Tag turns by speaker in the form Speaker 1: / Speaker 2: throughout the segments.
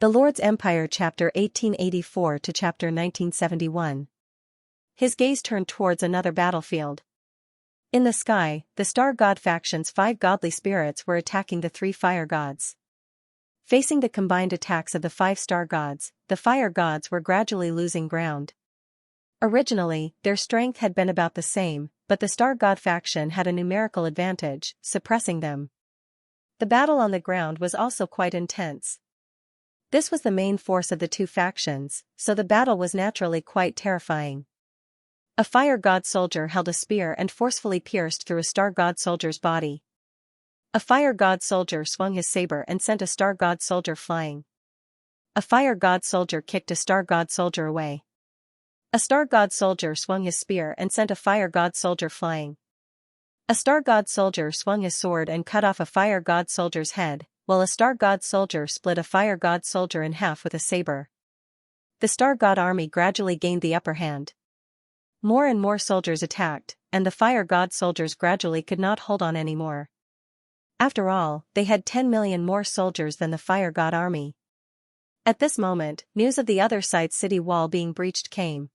Speaker 1: The Lord's Empire Chapter 1884 to Chapter 1971. His gaze turned towards another battlefield. In the sky, the Star God faction's 5 godly spirits were attacking the 3 fire gods. Facing the combined attacks of the 5 star gods, the fire gods were gradually losing ground. Originally, their strength had been about the same, but the Star God faction had a numerical advantage, suppressing them. The battle on the ground was also quite intense. This was the main force of the 2 factions, so the battle was naturally quite terrifying. A fire god soldier held a spear and forcefully pierced through a star god soldier's body. A fire god soldier swung his saber and sent a star god soldier flying. A fire god soldier kicked a star god soldier away. A star god soldier swung his spear and sent a fire god soldier flying. A star god soldier swung his sword and cut off a fire god soldier's head, while a star god soldier split a fire god soldier in half with a saber. The star god army gradually gained the upper hand. More and more soldiers attacked, and the fire god soldiers gradually could not hold on anymore. After all, they had 10 million more soldiers than the fire god army. At this moment, news of the other side's city wall being breached came.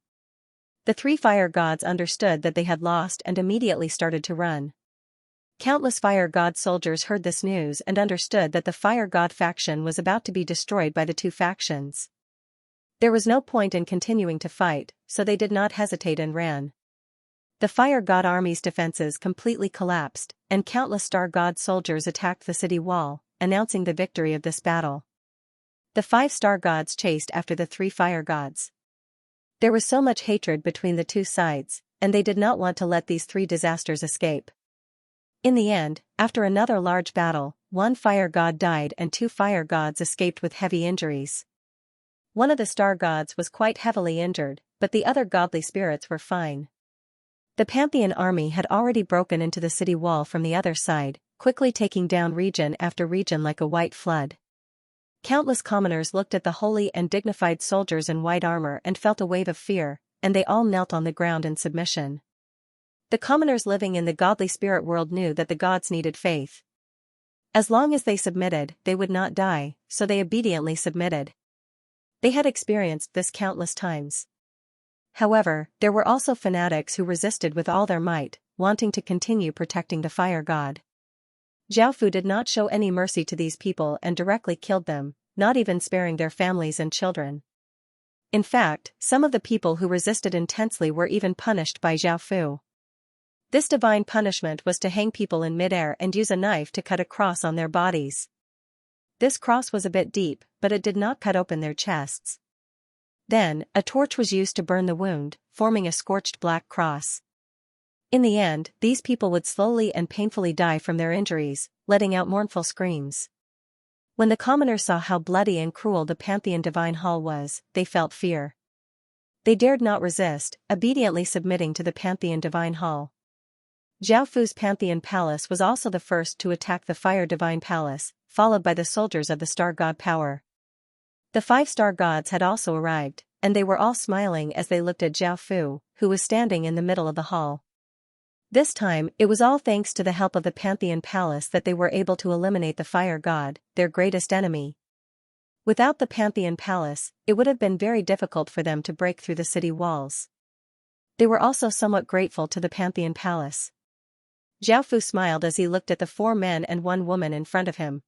Speaker 1: The 3 fire gods understood that they had lost and immediately started to run. Countless fire god soldiers heard this news and understood that the fire god faction was about to be destroyed by the 2 factions. There was no point in continuing to fight, so they did not hesitate and ran. The fire god army's defenses completely collapsed, and countless star god soldiers attacked the city wall, announcing the victory of this battle. The 5 star gods chased after the 3 fire gods. There was so much hatred between the 2 sides, and they did not want to let these 3 disasters escape. In the end, after another large battle, 1 fire god died and 2 fire gods escaped with heavy injuries. One of the star gods was quite heavily injured, but the other godly spirits were fine. The Pantheon army had already broken into the city wall from the other side, quickly taking down region after region like a white flood. Countless commoners looked at the holy and dignified soldiers in white armor and felt a wave of fear, and they all knelt on the ground in submission. The commoners living in the godly spirit world knew that the gods needed faith. As long as they submitted, they would not die, so they obediently submitted. They had experienced this countless times. However, there were also fanatics who resisted with all their might, wanting to continue protecting the fire god. Xiaofu did not show any mercy to these people and directly killed them, not even sparing their families and children. In fact, some of the people who resisted intensely were even punished by Xiaofu. This divine punishment was to hang people in midair and use a knife to cut a cross on their bodies. This cross was a bit deep, but it did not cut open their chests. Then, a torch was used to burn the wound, forming a scorched black cross. In the end, these people would slowly and painfully die from their injuries, letting out mournful screams. When the commoners saw how bloody and cruel the Pantheon Divine Hall was, they felt fear. They dared not resist, obediently submitting to the Pantheon Divine Hall. Xiaofu's Pantheon Palace was also the first to attack the Fire Divine Palace, followed by the soldiers of the Star God Power. The 5 star gods had also arrived, and they were all smiling as they looked at Xiaofu, who was standing in the middle of the hall. This time, it was all thanks to the help of the Pantheon Palace that they were able to eliminate the fire god, their greatest enemy. Without the Pantheon Palace, it would have been very difficult for them to break through the city walls. They were also somewhat grateful to the Pantheon Palace. Xiaofu smiled as he looked at the 4 men and 1 woman in front of him.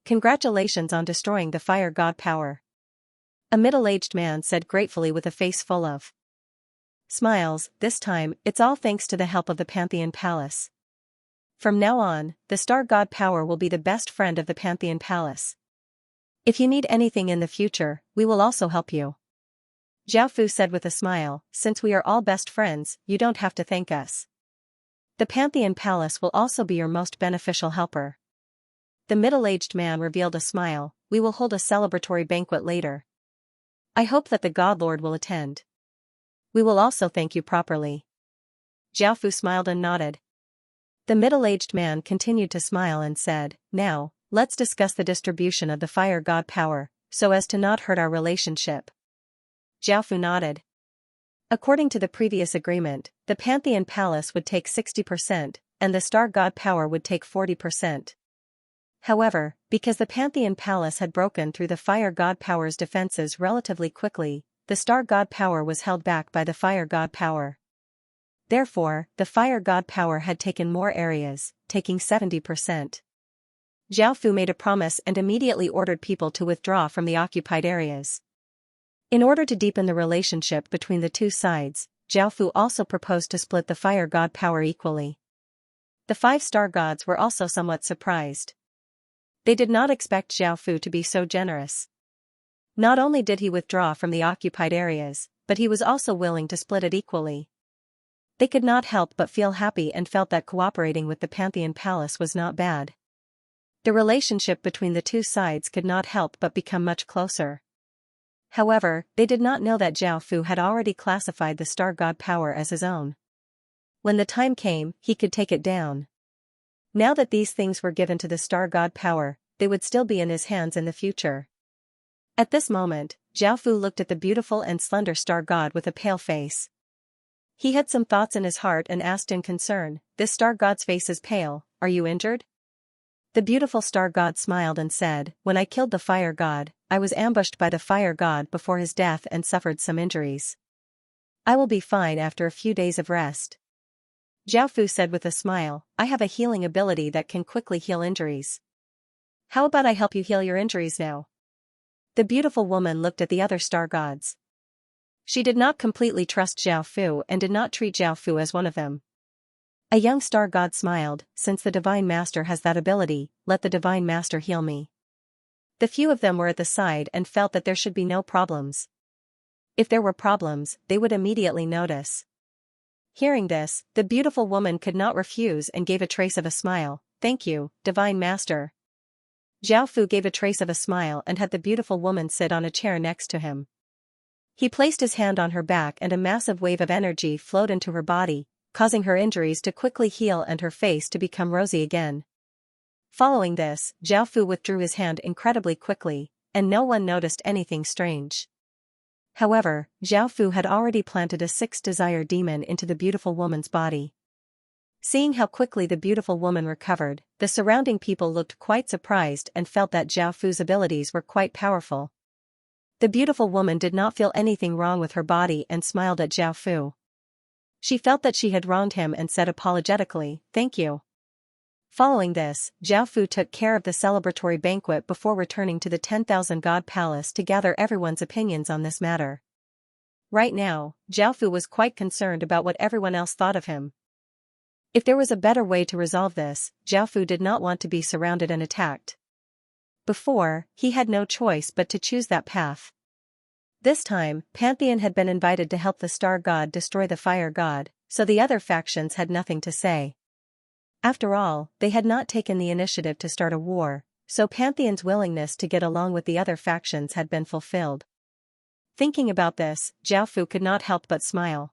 Speaker 1: Congratulations on destroying the fire god power. A middle-aged man said gratefully with a face full of smiles. This time, it's all thanks to the help of the Pantheon Palace. From now on, the Star God Power will be the best friend of the Pantheon Palace. If you need anything in the future, we will also help you. Xiaofu said with a smile, since we are all best friends, you don't have to thank us. The Pantheon Palace will also be your most beneficial helper. The middle-aged man revealed a smile, we will hold a celebratory banquet later. I hope that the God Lord will attend. We will also thank you properly. Xiaofu smiled and nodded. The middle-aged man continued to smile and said, now, let's discuss the distribution of the fire god power, so as to not hurt our relationship. Xiaofu nodded. According to the previous agreement, the Pantheon Palace would take 60%, and the Star God Power would take 40%. However, because the Pantheon Palace had broken through the Fire God Power's defenses relatively quickly, the Star God Power was held back by the Fire God Power. Therefore, the Fire God Power had taken more areas, taking 70%. Zhao Fu made a promise and immediately ordered people to withdraw from the occupied areas. In order to deepen the relationship between the two sides, Zhao Fu also proposed to split the Fire God Power equally. The 5 star gods were also somewhat surprised. They did not expect Zhao Fu to be so generous. Not only did he withdraw from the occupied areas, but he was also willing to split it equally. They could not help but feel happy and felt that cooperating with the Pantheon Palace was not bad. The relationship between the two sides could not help but become much closer. However, they did not know that Zhao Fu had already classified the Star God Power as his own. When the time came, he could take it down. Now that these things were given to the Star God Power, they would still be in his hands in the future. At this moment, Zhao Fu looked at the beautiful and slender Star God with a pale face. He had some thoughts in his heart and asked in concern, "This Star God's face is pale, are you injured?" The beautiful Star God smiled and said, "When I killed the Fire God, I was ambushed by the Fire God before his death and suffered some injuries. I will be fine after a few days of rest." Zhao Fu said with a smile, "I have a healing ability that can quickly heal injuries. How about I help you heal your injuries now?" The beautiful woman looked at the other star gods. She did not completely trust Zhao Fu and did not treat Zhao Fu as one of them. A young star god smiled, "Since the Divine Master has that ability, let the Divine Master heal me." The few of them were at the side and felt that there should be no problems. If there were problems, they would immediately notice. Hearing this, the beautiful woman could not refuse and gave a trace of a smile, "Thank you, Divine Master." Zhao Fu gave a trace of a smile and had the beautiful woman sit on a chair next to him. He placed his hand on her back and a massive wave of energy flowed into her body, causing her injuries to quickly heal and her face to become rosy again. Following this, Zhao Fu withdrew his hand incredibly quickly, and no one noticed anything strange. However, Zhao Fu had already planted a 6th desire demon into the beautiful woman's body. Seeing how quickly the beautiful woman recovered, the surrounding people looked quite surprised and felt that Zhao Fu's abilities were quite powerful. The beautiful woman did not feel anything wrong with her body and smiled at Zhao Fu. She felt that she had wronged him and said apologetically, "Thank you." Following this, Zhao Fu took care of the celebratory banquet before returning to the 10,000 God Palace to gather everyone's opinions on this matter. Right now, Zhao Fu was quite concerned about what everyone else thought of him. If there was a better way to resolve this, Zhao Fu did not want to be surrounded and attacked. Before, he had no choice but to choose that path. This time, Pantheon had been invited to help the Star God destroy the Fire God, so the other factions had nothing to say. After all, they had not taken the initiative to start a war, so Pantheon's willingness to get along with the other factions had been fulfilled. Thinking about this, Zhao Fu could not help but smile.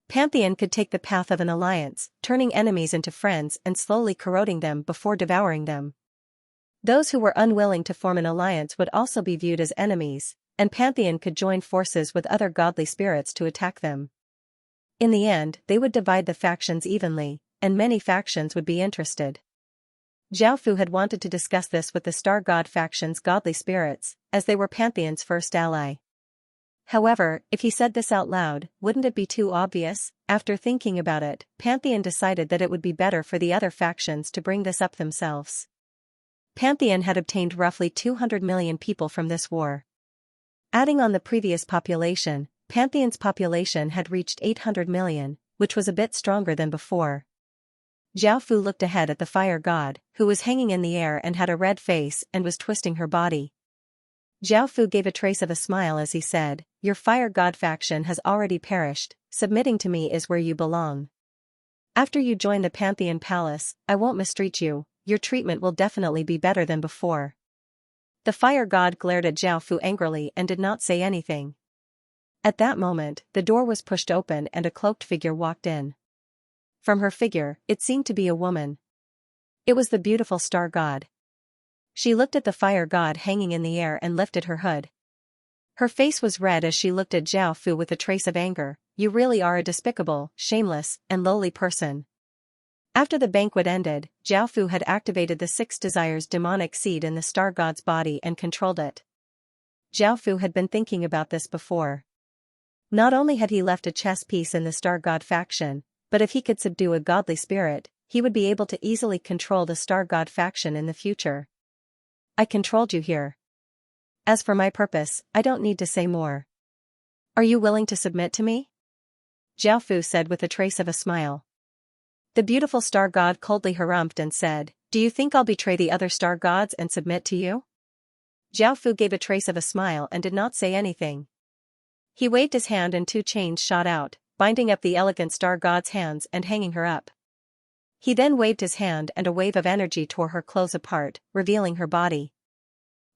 Speaker 1: Pantheon could take the path of an alliance, turning enemies into friends and slowly corroding them before devouring them. Those who were unwilling to form an alliance would also be viewed as enemies, and Pantheon could join forces with other godly spirits to attack them. In the end, they would divide the factions evenly, and many factions would be interested. Zhao Fu had wanted to discuss this with the Star God faction's godly spirits, as they were Pantheon's first ally. However, if he said this out loud, wouldn't it be too obvious? After thinking about it, Pantheon decided that it would be better for the other factions to bring this up themselves. Pantheon had obtained roughly 200 million people from this war. Adding on the previous population, Pantheon's population had reached 800 million, which was a bit stronger than before. Zhao Fu looked ahead at the Fire God, who was hanging in the air and had a red face and was twisting her body. Zhao Fu gave a trace of a smile as he said, "Your Fire God faction has already perished, submitting to me is where you belong. After you join the Pantheon Palace, I won't mistreat you, your treatment will definitely be better than before." The Fire God glared at Zhao Fu angrily and did not say anything. At that moment, the door was pushed open and a cloaked figure walked in. From her figure, it seemed to be a woman. It was the beautiful Star God. She looked at the Fire God hanging in the air and lifted her hood. Her face was red as she looked at Zhao Fu with a trace of anger. "You really are a despicable, shameless, and lowly person. After the banquet ended, Zhao Fu had activated the six desires demonic seed in the star god's body and controlled it. Zhao Fu had been thinking about this before. Not only had he left a chess piece in the star god faction, but if he could subdue a godly spirit, he would be able to easily control the star god faction in the future. I controlled you here. As for my purpose, I don't need to say more. Are you willing to submit to me? Zhao Fu said with a trace of a smile. The beautiful star god coldly harumphed and said, "Do you think I'll betray the other star gods and submit to you?" Zhao Fu gave a trace of a smile and did not say anything. He waved his hand and two chains shot out, binding up the elegant star god's hands and hanging her up. He then waved his hand and a wave of energy tore her clothes apart, revealing her body.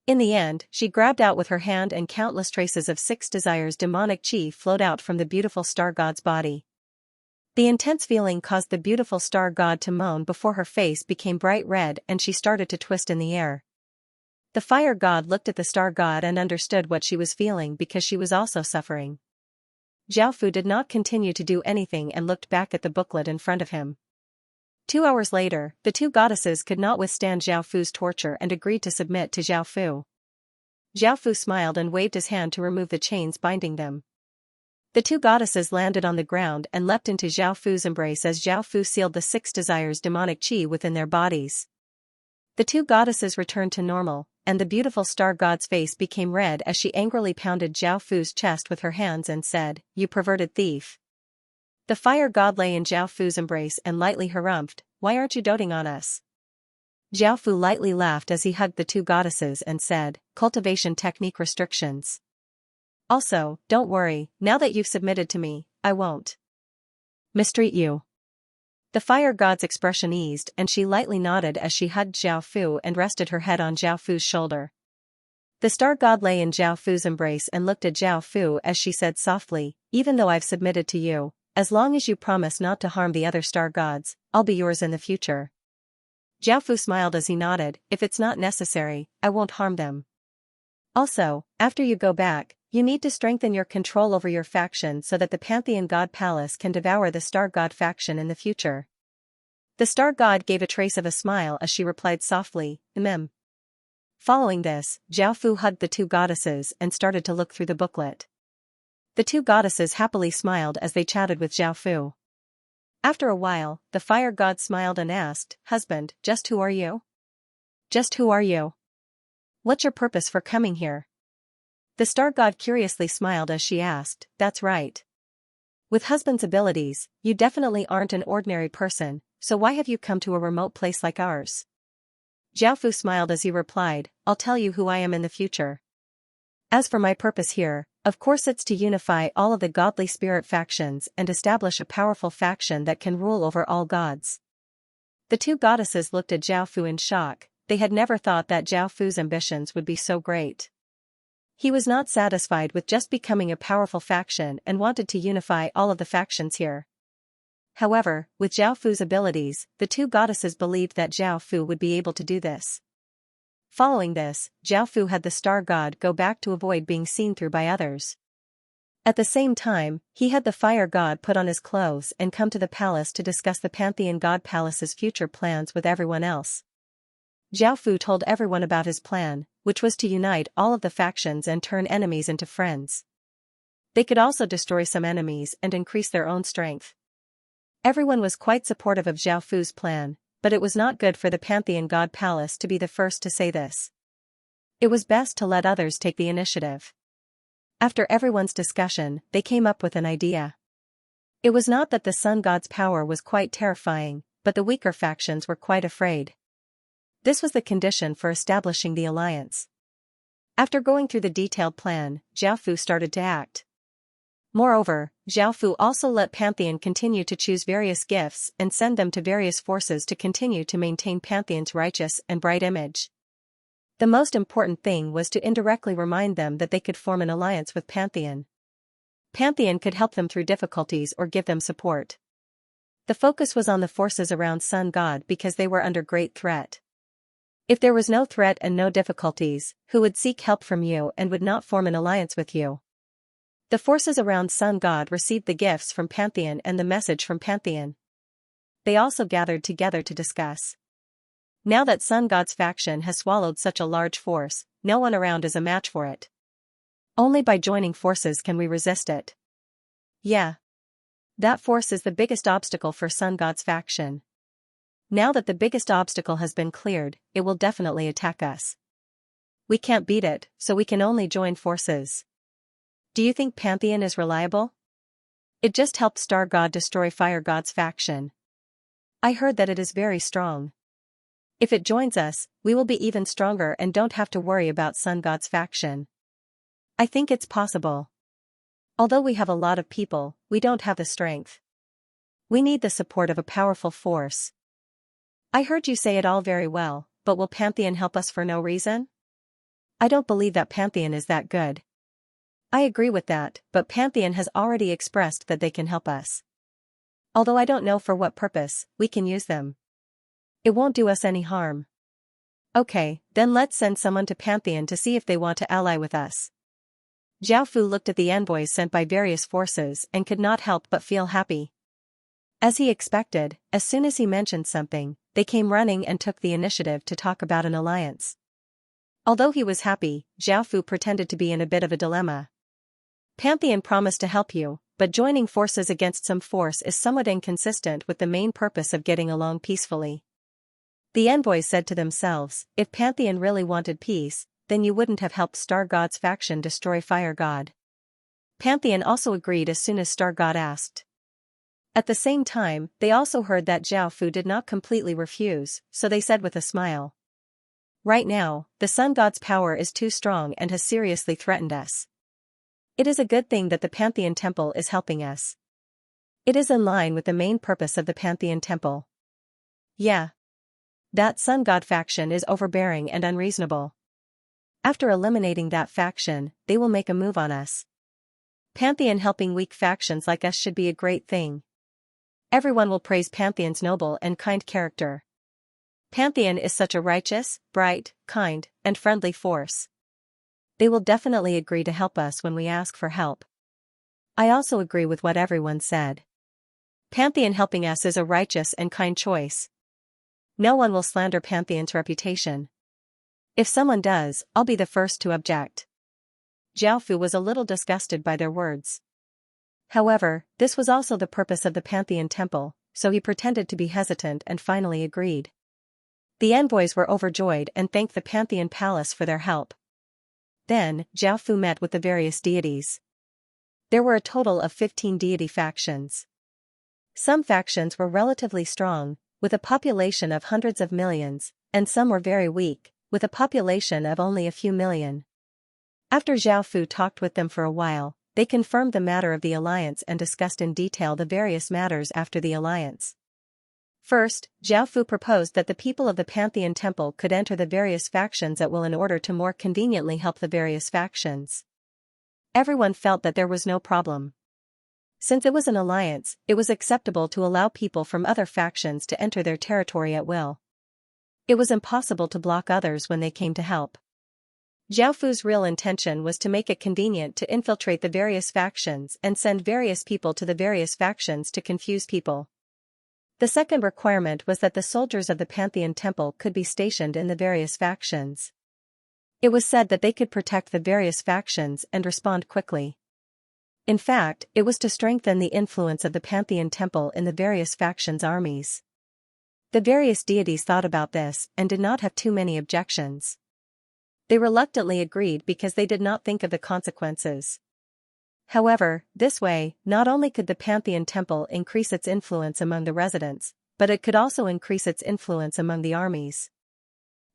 Speaker 1: In the end, she grabbed out with her hand and countless traces of six desires demonic chi flowed out from the beautiful star god's body. The intense feeling caused the beautiful star god to moan before her face became bright red and she started to twist in the air. The fire god looked at the star god and understood what she was feeling because she was also suffering. Zhao Fu did not continue to do anything and looked back at the booklet in front of him. 2 hours later, the two goddesses could not withstand Zhao Fu's torture and agreed to submit to Zhao Fu. Zhao Fu smiled and waved his hand to remove the chains binding them. The two goddesses landed on the ground and leapt into Zhao Fu's embrace as Zhao Fu sealed the six desires demonic chi within their bodies. The two goddesses returned to normal, and the beautiful star god's face became red as she angrily pounded Zhao Fu's chest with her hands and said, "You perverted thief." The fire god lay in Zhao Fu's embrace and lightly harumphed, "Why aren't you doting on us?" Zhao Fu lightly laughed as he hugged the two goddesses and said, "Cultivation technique restrictions. Also, don't worry, now that you've submitted to me, I won't mistreat you." The fire god's expression eased and she lightly nodded as she hugged Zhao Fu and rested her head on Zhao Fu's shoulder. The star god lay in Zhao Fu's embrace and looked at Zhao Fu as she said softly, "Even though I've submitted to you, as long as you promise not to harm the other star gods, I'll be yours in the future." Zhao Fu smiled as he nodded, "If it's not necessary, I won't harm them. Also, after you go back, you need to strengthen your control over your faction so that the Pantheon God Palace can devour the Star God faction in the future." The Star God gave a trace of a smile as she replied softly, "Mem." Following this, Zhao Fu hugged the two goddesses and started to look through the booklet. The two goddesses happily smiled as they chatted with Zhao Fu. After a while, the fire god smiled and asked, "Husband, just who are you? Just who are you? What's your purpose for coming here?" The star god curiously smiled as she asked, "That's right. With husband's abilities, you definitely aren't an ordinary person, so why have you come to a remote place like ours?" Zhao Fu smiled as he replied, "I'll tell you who I am in the future. As for my purpose here, of course it's to unify all of the godly spirit factions and establish a powerful faction that can rule over all gods." The two goddesses looked at Zhao Fu in shock. They had never thought that Zhao Fu's ambitions would be so great. He was not satisfied with just becoming a powerful faction and wanted to unify all of the factions here. However, with Zhao Fu's abilities, the two goddesses believed that Zhao Fu would be able to do this. Following this, Zhao Fu had the star god go back to avoid being seen through by others. At the same time, he had the fire god put on his clothes and come to the palace to discuss the Pantheon God Palace's future plans with everyone else. Zhao Fu told everyone about his plan, which was to unite all of the factions and turn enemies into friends. They could also destroy some enemies and increase their own strength. Everyone was quite supportive of Zhao Fu's plan, but it was not good for the Pantheon God Palace to be the first to say this. It was best to let others take the initiative. After everyone's discussion, they came up with an idea. It was not that the sun god's power was quite terrifying, but the weaker factions were quite afraid. This was the condition for establishing the alliance. After going through the detailed plan, Zhao Fu started to act. Moreover, Zhao Fu also let Pantheon continue to choose various gifts and send them to various forces to continue to maintain Pantheon's righteous and bright image. The most important thing was to indirectly remind them that they could form an alliance with Pantheon. Pantheon could help them through difficulties or give them support. The focus was on the forces around Sun God because they were under great threat. If there was no threat and no difficulties, who would seek help from you and would not form an alliance with you? The forces around Sun God received the gifts from Pantheon and the message from Pantheon. they also gathered together to discuss. Now that Sun God's faction has swallowed such a large force, no one around is a match for it. Only by joining forces can we resist it. Yeah. That force is the biggest obstacle for Sun God's faction. Now that the biggest obstacle has been cleared, it will definitely attack us. We can't beat it, so we can only join forces. Do you think Pantheon is reliable? It just helped Star God destroy Fire God's faction. I heard that it is very strong. If it joins us, we will be even stronger and don't have to worry about Sun God's faction. I think it's possible. Although we have a lot of people, we don't have the strength. We need the support of a powerful force. I heard you say it all very well, but will Pantheon help us for no reason? I don't believe that Pantheon is that good. I agree with that, but Pantheon has already expressed that they can help us. Although I don't know for what purpose, we can use them. It won't do us any harm. Okay, then let's send someone to Pantheon to see if they want to ally with us. Zhao Fu looked at the envoys sent by various forces and could not help but feel happy. As he expected, as soon as he mentioned something, they came running and took the initiative to talk about an alliance. Although he was happy, Zhao Fu pretended to be in a bit of a dilemma. Pantheon promised to help you, but joining forces against some force is somewhat inconsistent with the main purpose of getting along peacefully. The envoys said to themselves, if Pantheon really wanted peace, then you wouldn't have helped Star God's faction destroy Fire God. Pantheon also agreed as soon as Star God asked. At the same time, they also heard that Zhao Fu did not completely refuse, so they said with a smile. Right now, the Sun God's power is too strong and has seriously threatened us. It is a good thing that the Pantheon Temple is helping us. It is in line with the main purpose of the Pantheon Temple. Yeah. That Sun God faction is overbearing and unreasonable. After eliminating that faction, they will make a move on us. Pantheon helping weak factions like us should be a great thing. Everyone will praise Pantheon's noble and kind character. Pantheon is such a righteous, bright, kind, and friendly force. They will definitely agree to help us when we ask for help. I also agree with what everyone said. Pantheon helping us is a righteous and kind choice. No one will slander Pantheon's reputation. If someone does, I'll be the first to object. Zhao Fu was a little disgusted by their words. However, this was also the purpose of the Pantheon Temple, so he pretended to be hesitant and finally agreed. The envoys were overjoyed and thanked the Pantheon Palace for their help. Then, Zhao Fu met with the various deities. There were a total of 15 deity factions. Some factions were relatively strong, with a population of hundreds of millions, and some were very weak, with a population of only a few million. After Zhao Fu talked with them for a while, they confirmed the matter of the alliance and discussed in detail the various matters after the alliance. First, Zhao Fu proposed that the people of the Pantheon Temple could enter the various factions at will in order to more conveniently help the various factions. Everyone felt that there was no problem. Since it was an alliance, it was acceptable to allow people from other factions to enter their territory at will. It was impossible to block others when they came to help. Zhao Fu's real intention was to make it convenient to infiltrate the various factions and send various people to the various factions to confuse people. The second requirement was that the soldiers of the Pantheon Temple could be stationed in the various factions. It was said that they could protect the various factions and respond quickly. In fact, it was to strengthen the influence of the Pantheon Temple in the various factions' armies. The various deities thought about this and did not have too many objections. They reluctantly agreed because they did not think of the consequences. However, this way, not only could the Pantheon Temple increase its influence among the residents, but it could also increase its influence among the armies.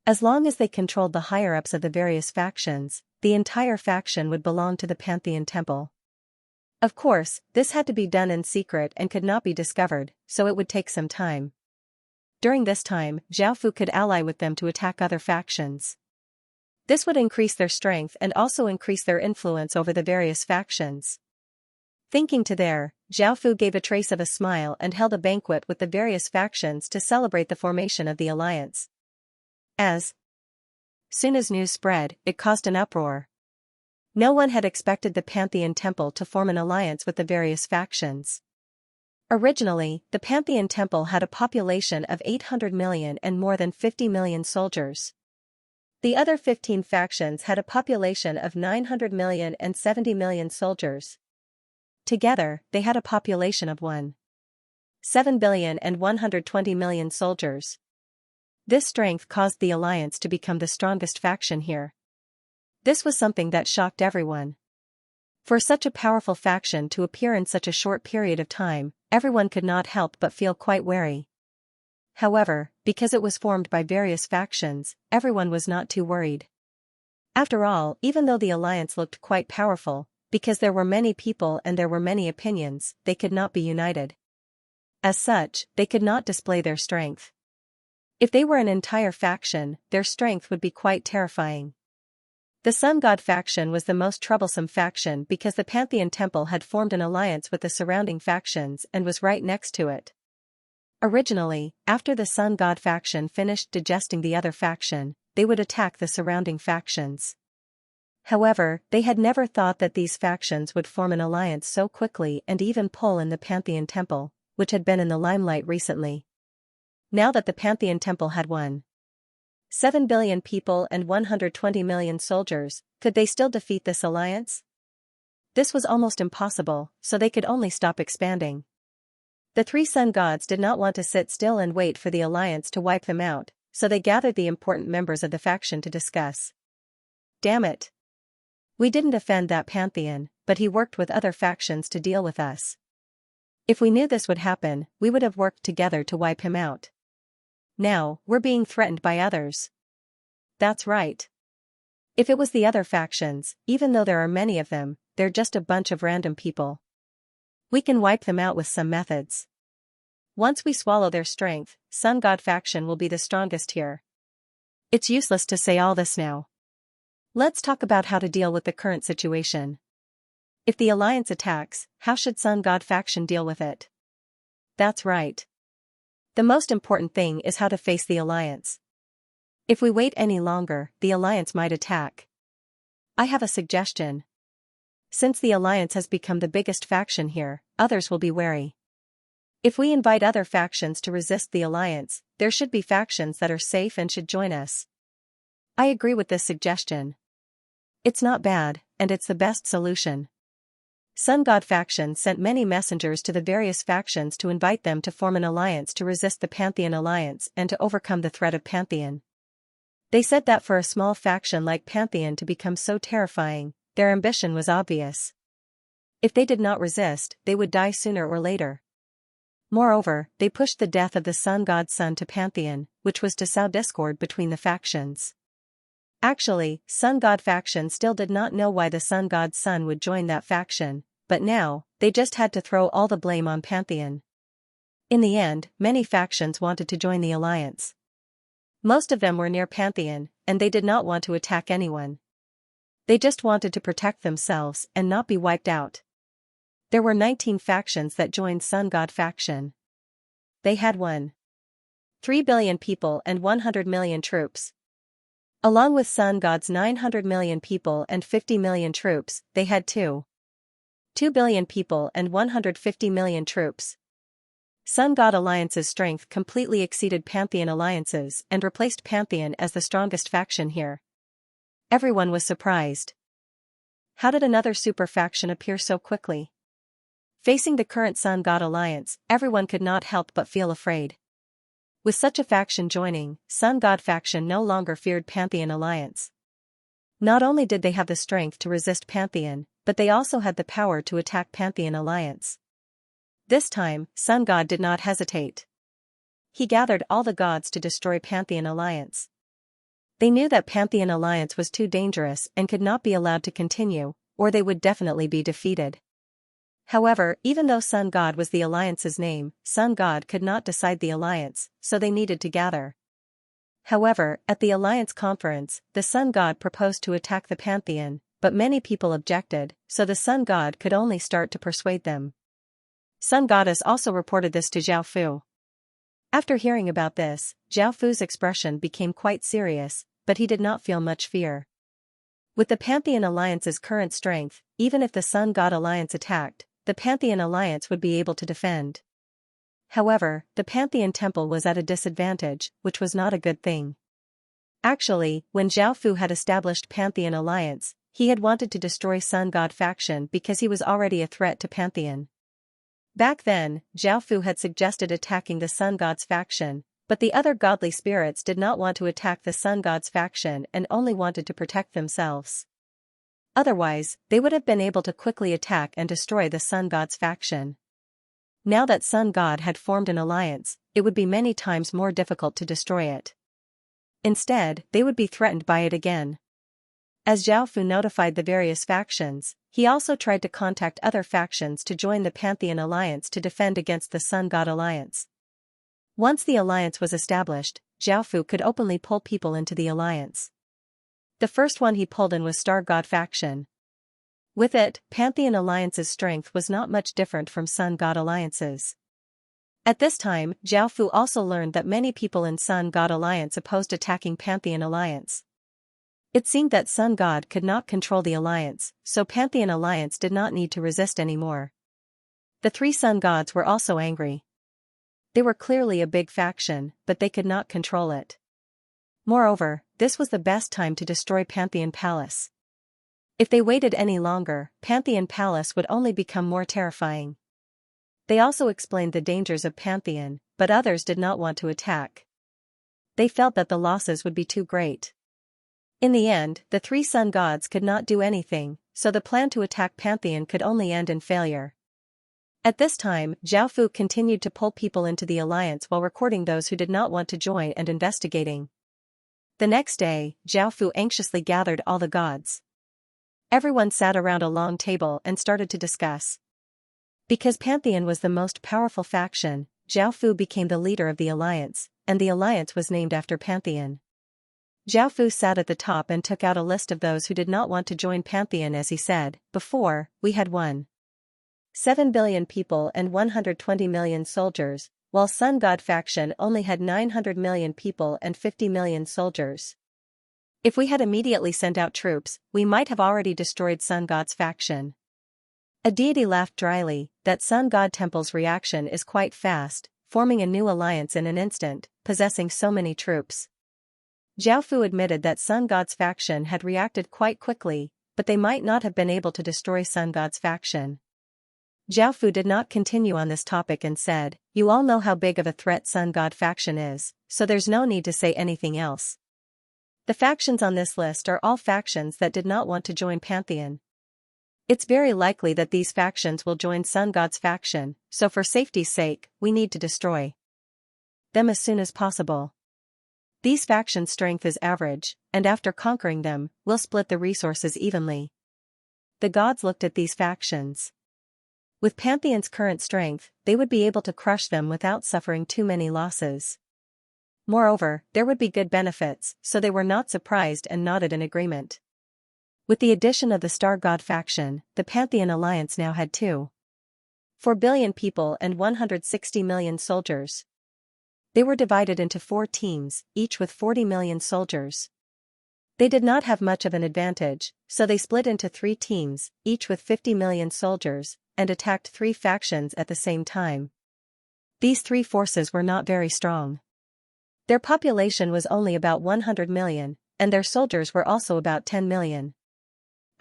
Speaker 1: As long as they controlled the higher-ups of the various factions, the entire faction would belong to the Pantheon Temple. Of course, this had to be done in secret and could not be discovered, so it would take some time. During this time, Zhao Fu could ally with them to attack other factions. This would increase their strength and also increase their influence over the various factions. Thinking to there, Zhao Fu gave a trace of a smile and held a banquet with the various factions to celebrate the formation of the alliance. As soon as news spread, it caused an uproar. No one had expected the Pantheon Temple to form an alliance with the various factions. Originally, the Pantheon Temple had a population of 800 million and more than 50 million soldiers. The other 15 factions had a population of 900 million and 70 million soldiers. Together, they had a population of 1.7 billion and 120 million soldiers. This strength caused the alliance to become the strongest faction here. This was something that shocked everyone. For such a powerful faction to appear in such a short period of time, everyone could not help but feel quite wary. However, because it was formed by various factions, everyone was not too worried. After all, even though the alliance looked quite powerful, because there were many people and there were many opinions, they could not be united. As such, they could not display their strength. If they were an entire faction, their strength would be quite terrifying. The Sun God faction was the most troublesome faction because the Pantheon Temple had formed an alliance with the surrounding factions and was right next to it. Originally, after the Sun God faction finished digesting the other faction, they would attack the surrounding factions. However, they had never thought that these factions would form an alliance so quickly and even pull in the Pantheon Temple, which had been in the limelight recently. Now that the Pantheon Temple had 1.7 billion people and 120 million soldiers, could they still defeat this alliance? This was almost impossible, so they could only stop expanding. The three sun gods did not want to sit still and wait for the alliance to wipe them out, so they gathered the important members of the faction to discuss. Damn it! We didn't offend that pantheon, but he worked with other factions to deal with us. If we knew this would happen, we would have worked together to wipe him out. Now, we're being threatened by others. That's right. If it was the other factions, even though there are many of them, they're just a bunch of random people. We can wipe them out with some methods. Once we swallow their strength, Sun God faction will be the strongest here. It's useless to say all this now. Let's talk about how to deal with the current situation. If the alliance attacks, how should Sun God faction deal with it? That's right. The most important thing is how to face the alliance. If we wait any longer, the alliance might attack. I have a suggestion. Since the alliance has become the biggest faction here, others will be wary. If we invite other factions to resist the alliance, there should be factions that are safe and should join us. I agree with this suggestion. It's not bad, and it's the best solution. Sun God faction sent many messengers to the various factions to invite them to form an alliance to resist the Pantheon alliance and to overcome the threat of Pantheon. They said that for a small faction like Pantheon to become so terrifying, their ambition was obvious. If they did not resist, they would die sooner or later. Moreover, they pushed the death of the Sun God's son to Pantheon, which was to sow discord between the factions. Actually, Sun God faction still did not know why the Sun God's son would join that faction, but now, they just had to throw all the blame on Pantheon. In the end, many factions wanted to join the alliance. Most of them were near Pantheon, and they did not want to attack anyone. They just wanted to protect themselves and not be wiped out. There were 19 factions that joined Sun God faction. They had 1.3 billion people and 100 million troops. Along with Sun God's 900 million people and 50 million troops, they had 2 billion people and 150 million troops. Sun God Alliance's strength completely exceeded Pantheon alliances and replaced Pantheon as the strongest faction here. Everyone was surprised. How did another super faction appear so quickly? Facing the current Sun God Alliance, everyone could not help but feel afraid. With such a faction joining, Sun God faction no longer feared Pantheon alliance. Not only did they have the strength to resist Pantheon, but they also had the power to attack Pantheon alliance. This time, Sun God did not hesitate. He gathered all the gods to destroy Pantheon alliance. They knew that Pantheon alliance was too dangerous and could not be allowed to continue, or they would definitely be defeated. However, even though Sun God was the alliance's name, Sun God could not decide the alliance, so they needed to gather. However, at the alliance conference, the Sun God proposed to attack the Pantheon, but many people objected, so the Sun God could only start to persuade them. Sun Goddess also reported this to Zhao Fu. After hearing about this, Zhao Fu's expression became quite serious, but he did not feel much fear. With the Pantheon alliance's current strength, even if the Sun God alliance attacked, the Pantheon alliance would be able to defend. However, the Pantheon Temple was at a disadvantage, which was not a good thing. Actually, when Zhao Fu had established Pantheon Alliance, he had wanted to destroy Sun God faction because he was already a threat to Pantheon. Back then, Zhao Fu had suggested attacking the Sun God's faction, but the other godly spirits did not want to attack the Sun God's faction and only wanted to protect themselves. Otherwise, they would have been able to quickly attack and destroy the Sun God's faction. Now that Sun God had formed an alliance, it would be many times more difficult to destroy it. Instead, they would be threatened by it again. As Zhao Fu notified the various factions, he also tried to contact other factions to join the Pantheon Alliance to defend against the Sun God Alliance. Once the alliance was established, Zhao Fu could openly pull people into the alliance. The first one he pulled in was Star God faction. With it, Pantheon Alliance's strength was not much different from Sun God Alliance's. At this time, Zhao Fu also learned that many people in Sun God Alliance opposed attacking Pantheon Alliance. It seemed that Sun God could not control the alliance, so Pantheon Alliance did not need to resist anymore. The three Sun Gods were also angry. They were clearly a big faction, but they could not control it. Moreover, this was the best time to destroy Pantheon Palace. If they waited any longer, Pantheon Palace would only become more terrifying. They also explained the dangers of Pantheon, but others did not want to attack. They felt that the losses would be too great. In the end, the three Sun Gods could not do anything, so the plan to attack Pantheon could only end in failure. At this time, Zhao Fu continued to pull people into the alliance while recording those who did not want to join and investigating. The next day, Zhao Fu anxiously gathered all the gods. Everyone sat around a long table and started to discuss. Because Pantheon was the most powerful faction, Zhao Fu became the leader of the alliance, and the alliance was named after Pantheon. Zhao Fu sat at the top and took out a list of those who did not want to join Pantheon as he said, "Before, we had 1.7 billion people and 120 million soldiers, while Sun God faction only had 900 million people and 50 million soldiers. If we had immediately sent out troops, we might have already destroyed Sun God's faction." A deity laughed dryly, "That Sun God temple's reaction is quite fast, forming a new alliance in an instant, possessing so many troops." Zhao Fu admitted that Sun God's faction had reacted quite quickly, but they might not have been able to destroy Sun God's faction. Zhao Fu did not continue on this topic and said, "You all know how big of a threat Sun God faction is, so there's no need to say anything else. The factions on this list are all factions that did not want to join Pantheon. It's very likely that these factions will join Sun God's faction, so for safety's sake, we need to destroy them as soon as possible. These factions' strength is average, and after conquering them, we'll split the resources evenly." The gods looked at these factions. With Pantheon's current strength, they would be able to crush them without suffering too many losses. Moreover, there would be good benefits, so they were not surprised and nodded in agreement. With the addition of the Star God faction, the Pantheon Alliance now had 2.4 billion people and 160 million soldiers. They were divided into 4 teams, each with 40 million soldiers. They did not have much of an advantage, so they split into 3 teams, each with 50 million soldiers, and attacked 3 factions at the same time. These 3 forces were not very strong. Their population was only about 100 million, and their soldiers were also about 10 million.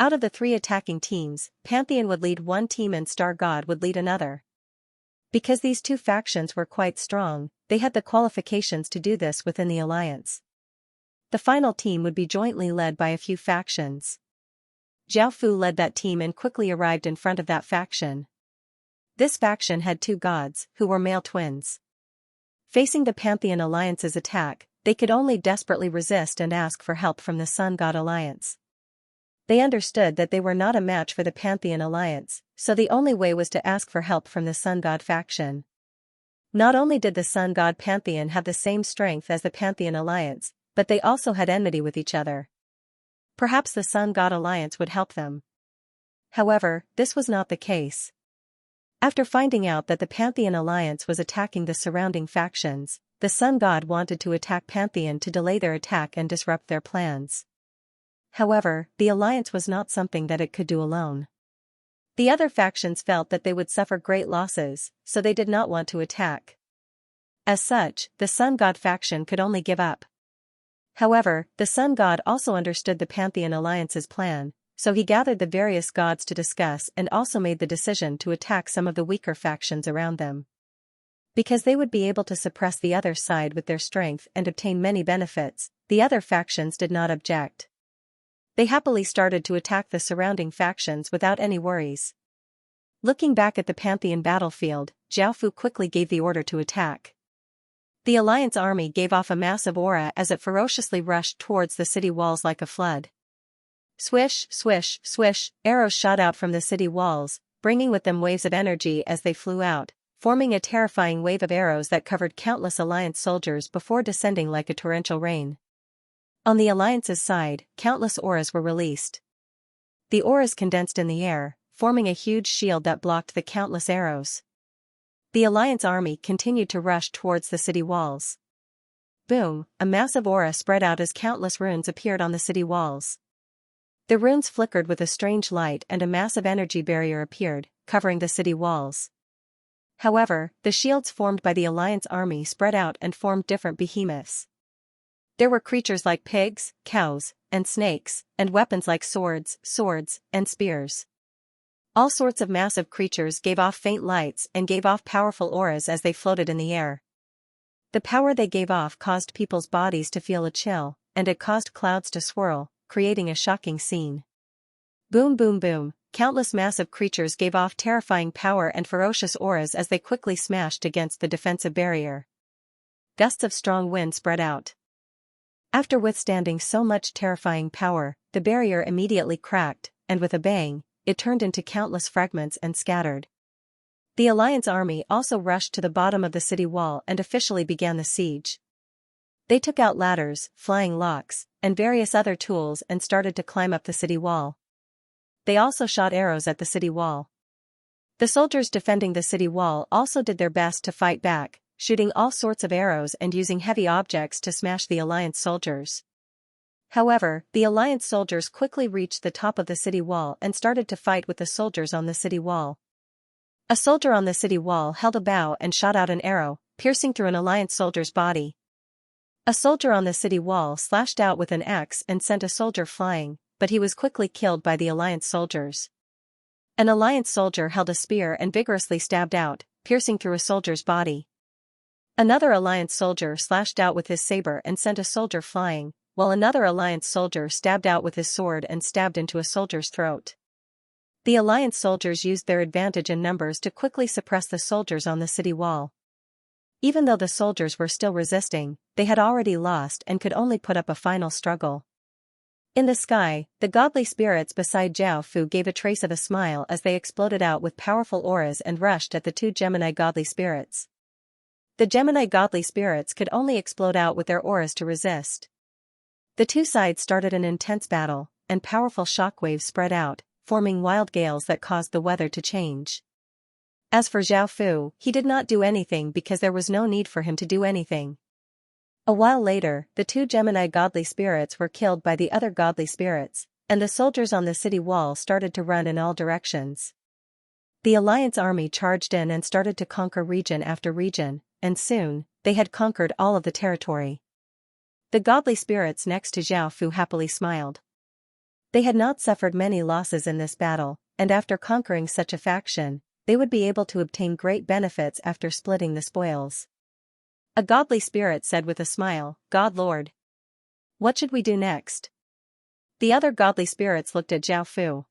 Speaker 1: Out of the 3 attacking teams, Pantheon would lead one team and Star God would lead another. Because these 2 factions were quite strong, they had the qualifications to do this within the alliance. The final team would be jointly led by a few factions. Zhao Fu led that team and quickly arrived in front of that faction. This faction had 2 gods, who were male twins. Facing the Pantheon Alliance's attack, they could only desperately resist and ask for help from the Sun God Alliance. They understood that they were not a match for the Pantheon Alliance, so the only way was to ask for help from the Sun God faction. Not only did the Sun God Pantheon have the same strength as the Pantheon Alliance, but they also had enmity with each other. Perhaps the Sun God Alliance would help them. However, this was not the case. After finding out that the Pantheon Alliance was attacking the surrounding factions, the Sun God wanted to attack Pantheon to delay their attack and disrupt their plans. However, the alliance was not something that it could do alone. The other factions felt that they would suffer great losses, so they did not want to attack. As such, the Sun God faction could only give up. However, the Sun God also understood the Pantheon Alliance's plan, so he gathered the various gods to discuss and also made the decision to attack some of the weaker factions around them. Because they would be able to suppress the other side with their strength and obtain many benefits, the other factions did not object. They happily started to attack the surrounding factions without any worries. Looking back at the Pantheon battlefield, Zhao Fu quickly gave the order to attack. The Alliance army gave off a massive aura as it ferociously rushed towards the city walls like a flood. Swish, swish, swish, arrows shot out from the city walls, bringing with them waves of energy as they flew out, forming a terrifying wave of arrows that covered countless Alliance soldiers before descending like a torrential rain. On the Alliance's side, countless auras were released. The auras condensed in the air, forming a huge shield that blocked the countless arrows. The Alliance army continued to rush towards the city walls. Boom, a massive aura spread out as countless runes appeared on the city walls. The runes flickered with a strange light and a massive energy barrier appeared, covering the city walls. However, the shields formed by the Alliance army spread out and formed different behemoths. There were creatures like pigs, cows, and snakes, and weapons like swords, and spears. All sorts of massive creatures gave off faint lights and gave off powerful auras as they floated in the air. The power they gave off caused people's bodies to feel a chill, and it caused clouds to swirl, creating a shocking scene. Boom boom boom, countless massive creatures gave off terrifying power and ferocious auras as they quickly smashed against the defensive barrier. Gusts of strong wind spread out. After withstanding so much terrifying power, the barrier immediately cracked, and with a bang, it turned into countless fragments and scattered. The Alliance army also rushed to the bottom of the city wall and officially began the siege. They took out ladders, flying locks, and various other tools and started to climb up the city wall. They also shot arrows at the city wall. The soldiers defending the city wall also did their best to fight back, shooting all sorts of arrows and using heavy objects to smash the Alliance soldiers. However, the Alliance soldiers quickly reached the top of the city wall and started to fight with the soldiers on the city wall. A soldier on the city wall held a bow and shot out an arrow, piercing through an Alliance soldier's body. A soldier on the city wall slashed out with an axe and sent a soldier flying, but he was quickly killed by the Alliance soldiers. An Alliance soldier held a spear and vigorously stabbed out, piercing through a soldier's body. Another Alliance soldier slashed out with his saber and sent a soldier flying, while another Alliance soldier stabbed out with his sword and stabbed into a soldier's throat. The Alliance soldiers used their advantage in numbers to quickly suppress the soldiers on the city wall. Even though the soldiers were still resisting, they had already lost and could only put up a final struggle. In the sky, the godly spirits beside Zhao Fu gave a trace of a smile as they exploded out with powerful auras and rushed at the two Gemini godly spirits. The Gemini godly spirits could only explode out with their auras to resist. The two sides started an intense battle, and powerful shockwaves spread out, forming wild gales that caused the weather to change. As for Zhao Fu, he did not do anything because there was no need for him to do anything. A while later, the two Gemini godly spirits were killed by the other godly spirits, and the soldiers on the city wall started to run in all directions. The Alliance army charged in and started to conquer region after region, and soon, they had conquered all of the territory. The godly spirits next to Zhao Fu happily smiled. They had not suffered many losses in this battle, and after conquering such a faction, they would be able to obtain great benefits after splitting the spoils. A godly spirit said with a smile, "God Lord, what should we do next?" The other godly spirits looked at Zhao Fu.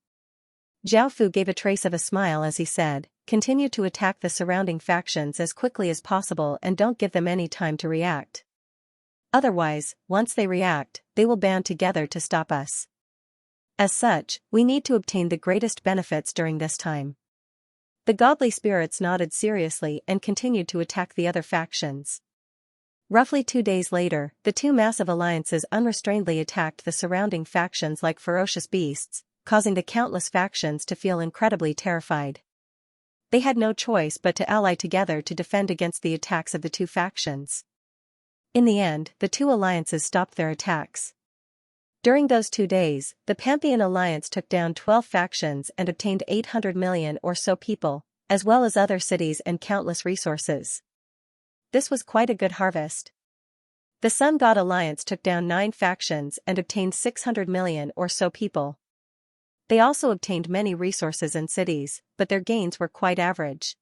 Speaker 1: Zhao Fu gave a trace of a smile as he said, "Continue to attack the surrounding factions as quickly as possible and don't give them any time to react. Otherwise, once they react, they will band together to stop us. As such, we need to obtain the greatest benefits during this time." The godly spirits nodded seriously and continued to attack the other factions. Roughly 2 days later, the two massive alliances unrestrainedly attacked the surrounding factions like ferocious beasts, causing the countless factions to feel incredibly terrified. They had no choice but to ally together to defend against the attacks of the two factions. In the end, the two alliances stopped their attacks. During those 2 days, the Pantheon Alliance took down 12 factions and obtained 800 million or so people, as well as other cities and countless resources. This was quite a good harvest. The Sun God Alliance took down 9 factions and obtained 600 million or so people. They also obtained many resources and cities, but their gains were quite average.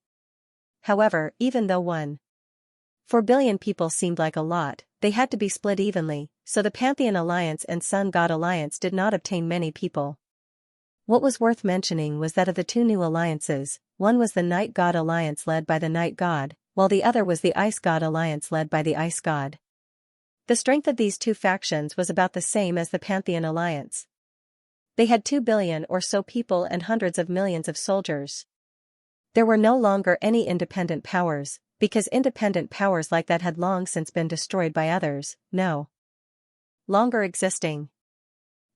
Speaker 1: However, even though 1.4 billion people seemed like a lot, they had to be split evenly, so the Pantheon Alliance and Sun God Alliance did not obtain many people. What was worth mentioning was that of the 2 new alliances, one was the Night God Alliance led by the Night God, while the other was the Ice God Alliance led by the Ice God. The strength of these 2 factions was about the same as the Pantheon Alliance. They had 2 billion or so people and hundreds of millions of soldiers. There were no longer any independent powers, because independent powers like that had long since been destroyed by others, no longer existing.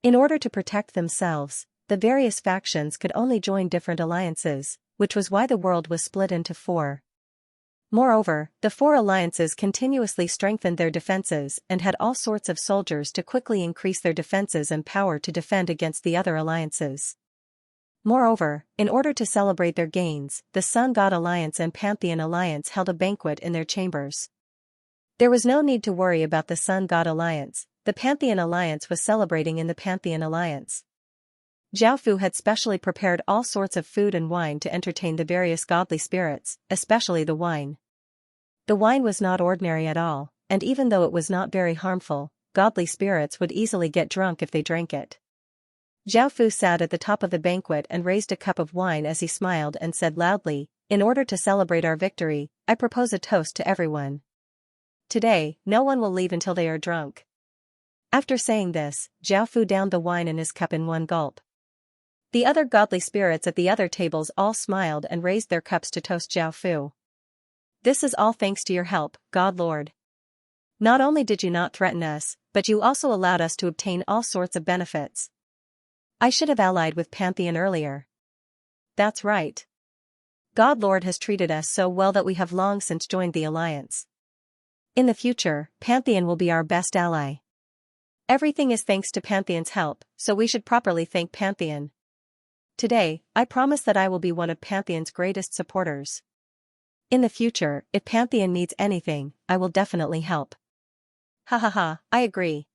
Speaker 1: In order to protect themselves, the various factions could only join different alliances, which was why the world was split into 4. Moreover, the 4 alliances continuously strengthened their defenses and had all sorts of soldiers to quickly increase their defenses and power to defend against the other alliances. Moreover, in order to celebrate their gains, the Sun God Alliance and Pantheon Alliance held a banquet in their chambers. There was no need to worry about the Sun God Alliance. The Pantheon Alliance was celebrating in the Pantheon Alliance. Xiaofu had specially prepared all sorts of food and wine to entertain the various godly spirits, especially the wine. The wine was not ordinary at all, and even though it was not very harmful, godly spirits would easily get drunk if they drank it. Xiaofu sat at the top of the banquet and raised a cup of wine as he smiled and said loudly, "In order to celebrate our victory, I propose a toast to everyone. Today, no one will leave until they are drunk." After saying this, Xiaofu downed the wine in his cup in one gulp. The other godly spirits at the other tables all smiled and raised their cups to toast Xiaofu. "This is all thanks to your help, God Lord. Not only did you not threaten us, but you also allowed us to obtain all sorts of benefits. I should have allied with Pantheon earlier." "That's right. God Lord has treated us so well that we have long since joined the alliance. In the future, Pantheon will be our best ally. Everything is thanks to Pantheon's help, so we should properly thank Pantheon. Today, I promise that I will be one of Pantheon's greatest supporters. In the future, if Pantheon needs anything, I will definitely help." "Ha ha ha, I agree.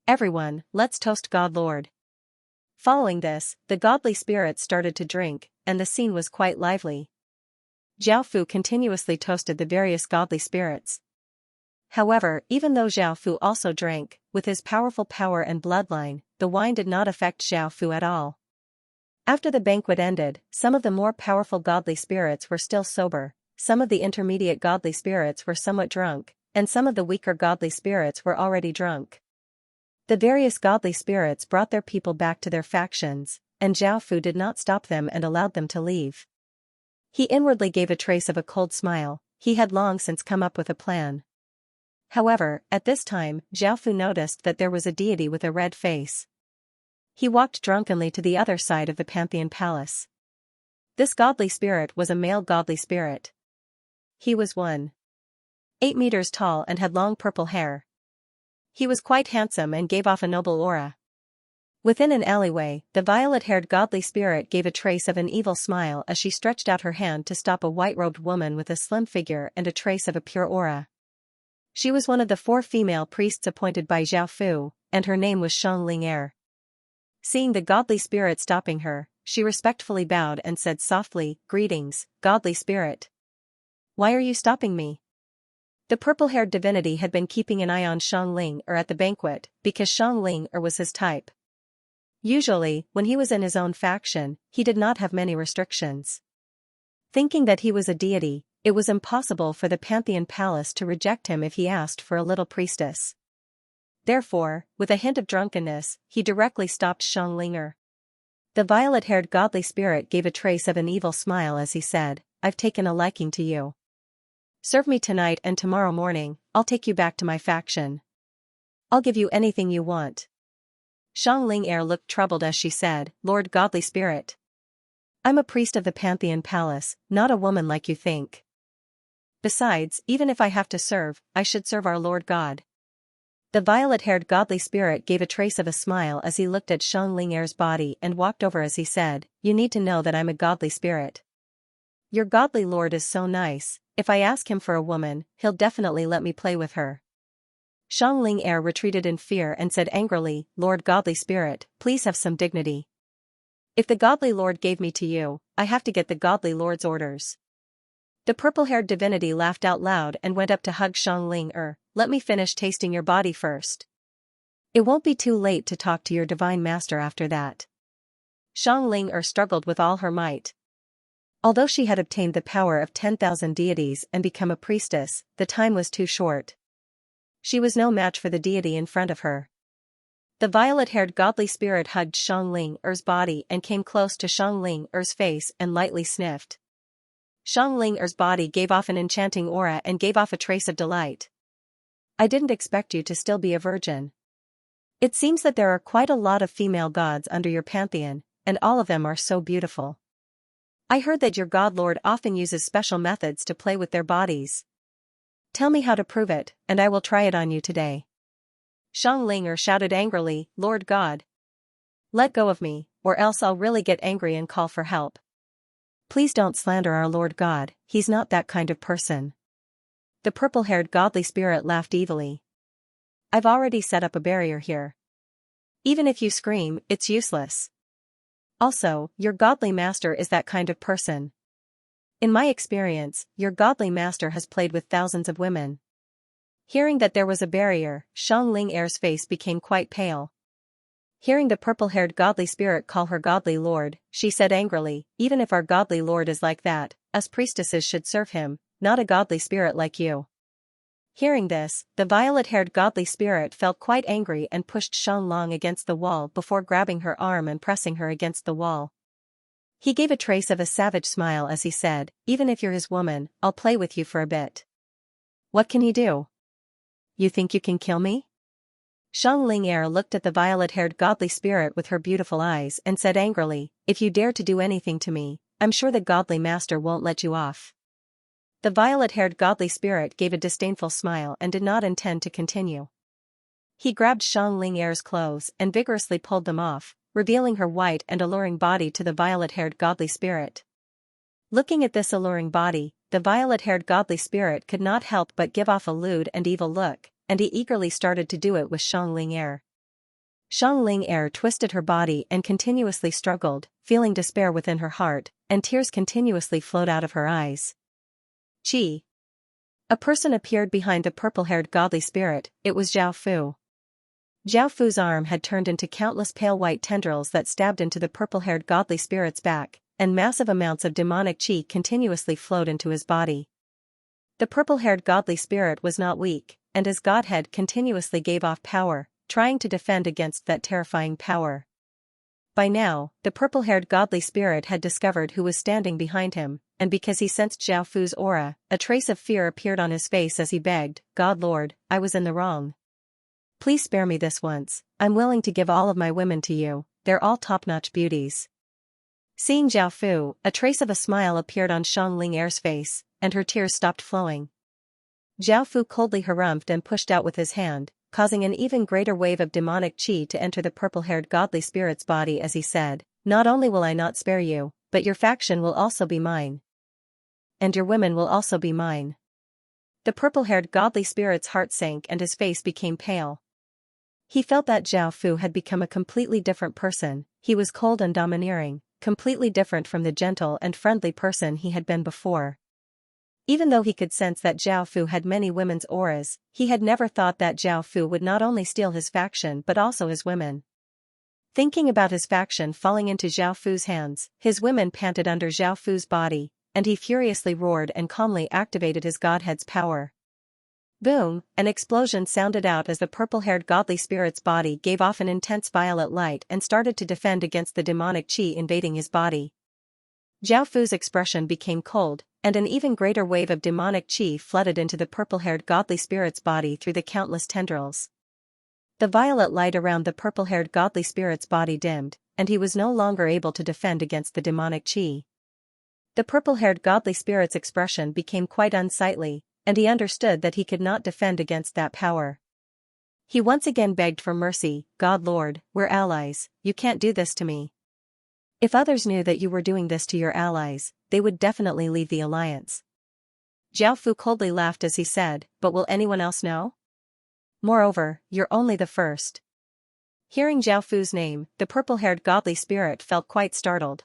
Speaker 1: Everyone, let's toast God Lord." Following this, the godly spirits started to drink, and the scene was quite lively. Xiaofu continuously toasted the various godly spirits. However, even though Xiaofu also drank, with his powerful power and bloodline, the wine did not affect Xiaofu at all. After the banquet ended, some of the more powerful godly spirits were still sober, some of the intermediate godly spirits were somewhat drunk, and some of the weaker godly spirits were already drunk. The various godly spirits brought their people back to their factions, and Xiaofu did not stop them and allowed them to leave. He inwardly gave a trace of a cold smile. He had long since come up with a plan. However, at this time, Xiaofu noticed that there was a deity with a red face. He walked drunkenly to the other side of the Pantheon Palace. This godly spirit was a male godly spirit. He was 1.8 meters tall and had long purple hair. He was quite handsome and gave off a noble aura. Within an alleyway, the violet-haired godly spirit gave a trace of an evil smile as she stretched out her hand to stop a white-robed woman with a slim figure and a trace of a pure aura. She was one of the 4 female priests appointed by Xiaofu, and her name was Xianxia. Seeing the godly spirit stopping her, she respectfully bowed and said softly, "Greetings, godly spirit. Why are you stopping me?" The purple-haired divinity had been keeping an eye on Xianxia at the banquet, because Xianxia was his type. Usually, when he was in his own faction, he did not have many restrictions. Thinking that he was a deity, it was impossible for the Pantheon Palace to reject him if he asked for a little priestess. Therefore, with a hint of drunkenness, he directly stopped Xianxia. The violet-haired godly spirit gave a trace of an evil smile as he said, "I've taken a liking to you. Serve me tonight and tomorrow morning, I'll take you back to my faction. I'll give you anything you want." Xianxia looked troubled as she said, "Lord Godly Spirit. I'm a priest of the Pantheon Palace, not a woman like you think. Besides, even if I have to serve, I should serve our Lord God." The violet-haired godly spirit gave a trace of a smile as he looked at Xianxia's body and walked over as he said, "You need to know that I'm a godly spirit. Your godly lord is so nice, if I ask him for a woman, he'll definitely let me play with her." Xianxia retreated in fear and said angrily, "Lord godly spirit, please have some dignity. If the godly lord gave me to you, I have to get the godly lord's orders." The purple-haired divinity laughed out loud and went up to hug Xianxia. "Let me finish tasting your body first. It won't be too late to talk to your divine master after that." Xianxia struggled with all her might. Although she had obtained the power of 10,000 deities and become a priestess, the time was too short. She was no match for the deity in front of her. The violet-haired godly spirit hugged Xianxia's body and came close to Xianxia's face and lightly sniffed. Xianxia's body gave off an enchanting aura and gave off a trace of delight. "I didn't expect you to still be a virgin. It seems that there are quite a lot of female gods under your pantheon, and all of them are so beautiful. I heard that your godlord often uses special methods to play with their bodies. Tell me how to prove it, and I will try it on you today." Xianxia shouted angrily, "Lord God! Let go of me, or else I'll really get angry and call for help." "Please don't slander our Lord God, he's not that kind of person." The purple-haired godly spirit laughed evilly. "I've already set up a barrier here. Even if you scream, it's useless. Also, your godly master is that kind of person. In my experience, your godly master has played with thousands of women." Hearing that there was a barrier, Xianxia's face became quite pale. Hearing the purple-haired godly spirit call her godly lord, she said angrily, "Even if our godly lord is like that, us priestesses should serve him, not a godly spirit like you." Hearing this, the violet-haired godly spirit felt quite angry and pushed Xianxia against the wall before grabbing her arm and pressing her against the wall. He gave a trace of a savage smile as he said, "Even if you're his woman, I'll play with you for a bit." "What can he do? You think you can kill me?" Xianxia looked at the violet-haired godly spirit with her beautiful eyes and said angrily, "If you dare to do anything to me, I'm sure the godly master won't let you off." The violet-haired godly spirit gave a disdainful smile and did not intend to continue. He grabbed Xianxia's clothes and vigorously pulled them off, revealing her white and alluring body to the violet-haired godly spirit. Looking at this alluring body, the violet-haired godly spirit could not help but give off a lewd and evil look, and he eagerly started to do it with Xianxia. Xianxia twisted her body and continuously struggled, feeling despair within her heart, and tears continuously flowed out of her eyes. "Qi." A person appeared behind the purple-haired godly spirit. It was Zhao Fu. Zhao Fu's arm had turned into countless pale white tendrils that stabbed into the purple-haired godly spirit's back, and massive amounts of demonic qi continuously flowed into his body. The purple-haired godly spirit was not weak, and his godhead continuously gave off power, trying to defend against that terrifying power. By now, the purple-haired godly spirit had discovered who was standing behind him, and because he sensed Zhao Fu's aura, a trace of fear appeared on his face as he begged, "God Lord, I was in the wrong. Please spare me this once, I'm willing to give all of my women to you, they're all top-notch beauties." Seeing Zhao Fu, a trace of a smile appeared on Xianxia's face, and her tears stopped flowing. Zhao Fu coldly harumphed and pushed out with his hand, causing an even greater wave of demonic qi to enter the purple-haired godly spirit's body as he said, "Not only will I not spare you, but your faction will also be mine. And your women will also be mine." The purple-haired godly spirit's heart sank and his face became pale. He felt that Zhao Fu had become a completely different person. He was cold and domineering, completely different from the gentle and friendly person he had been before. Even though he could sense that Zhao Fu had many women's auras, he had never thought that Zhao Fu would not only steal his faction but also his women. Thinking about his faction falling into Zhao Fu's hands, his women panted under Zhao Fu's body, and he furiously roared and calmly activated his godhead's power. Boom! An explosion sounded out as the purple-haired godly spirit's body gave off an intense violet light and started to defend against the demonic qi invading his body. Zhao Fu's expression became cold, and an even greater wave of demonic qi flooded into the purple-haired godly spirit's body through the countless tendrils. The violet light around the purple-haired godly spirit's body dimmed, and he was no longer able to defend against the demonic qi. The purple-haired godly spirit's expression became quite unsightly, and he understood that he could not defend against that power. He once again begged for mercy, God Lord, we're allies, you can't do this to me. If others knew that you were doing this to your allies, they would definitely leave the alliance. Zhao Fu coldly laughed as he said, but will anyone else know? Moreover, you're only the first. Hearing Zhao Fu's name, the purple-haired godly spirit felt quite startled.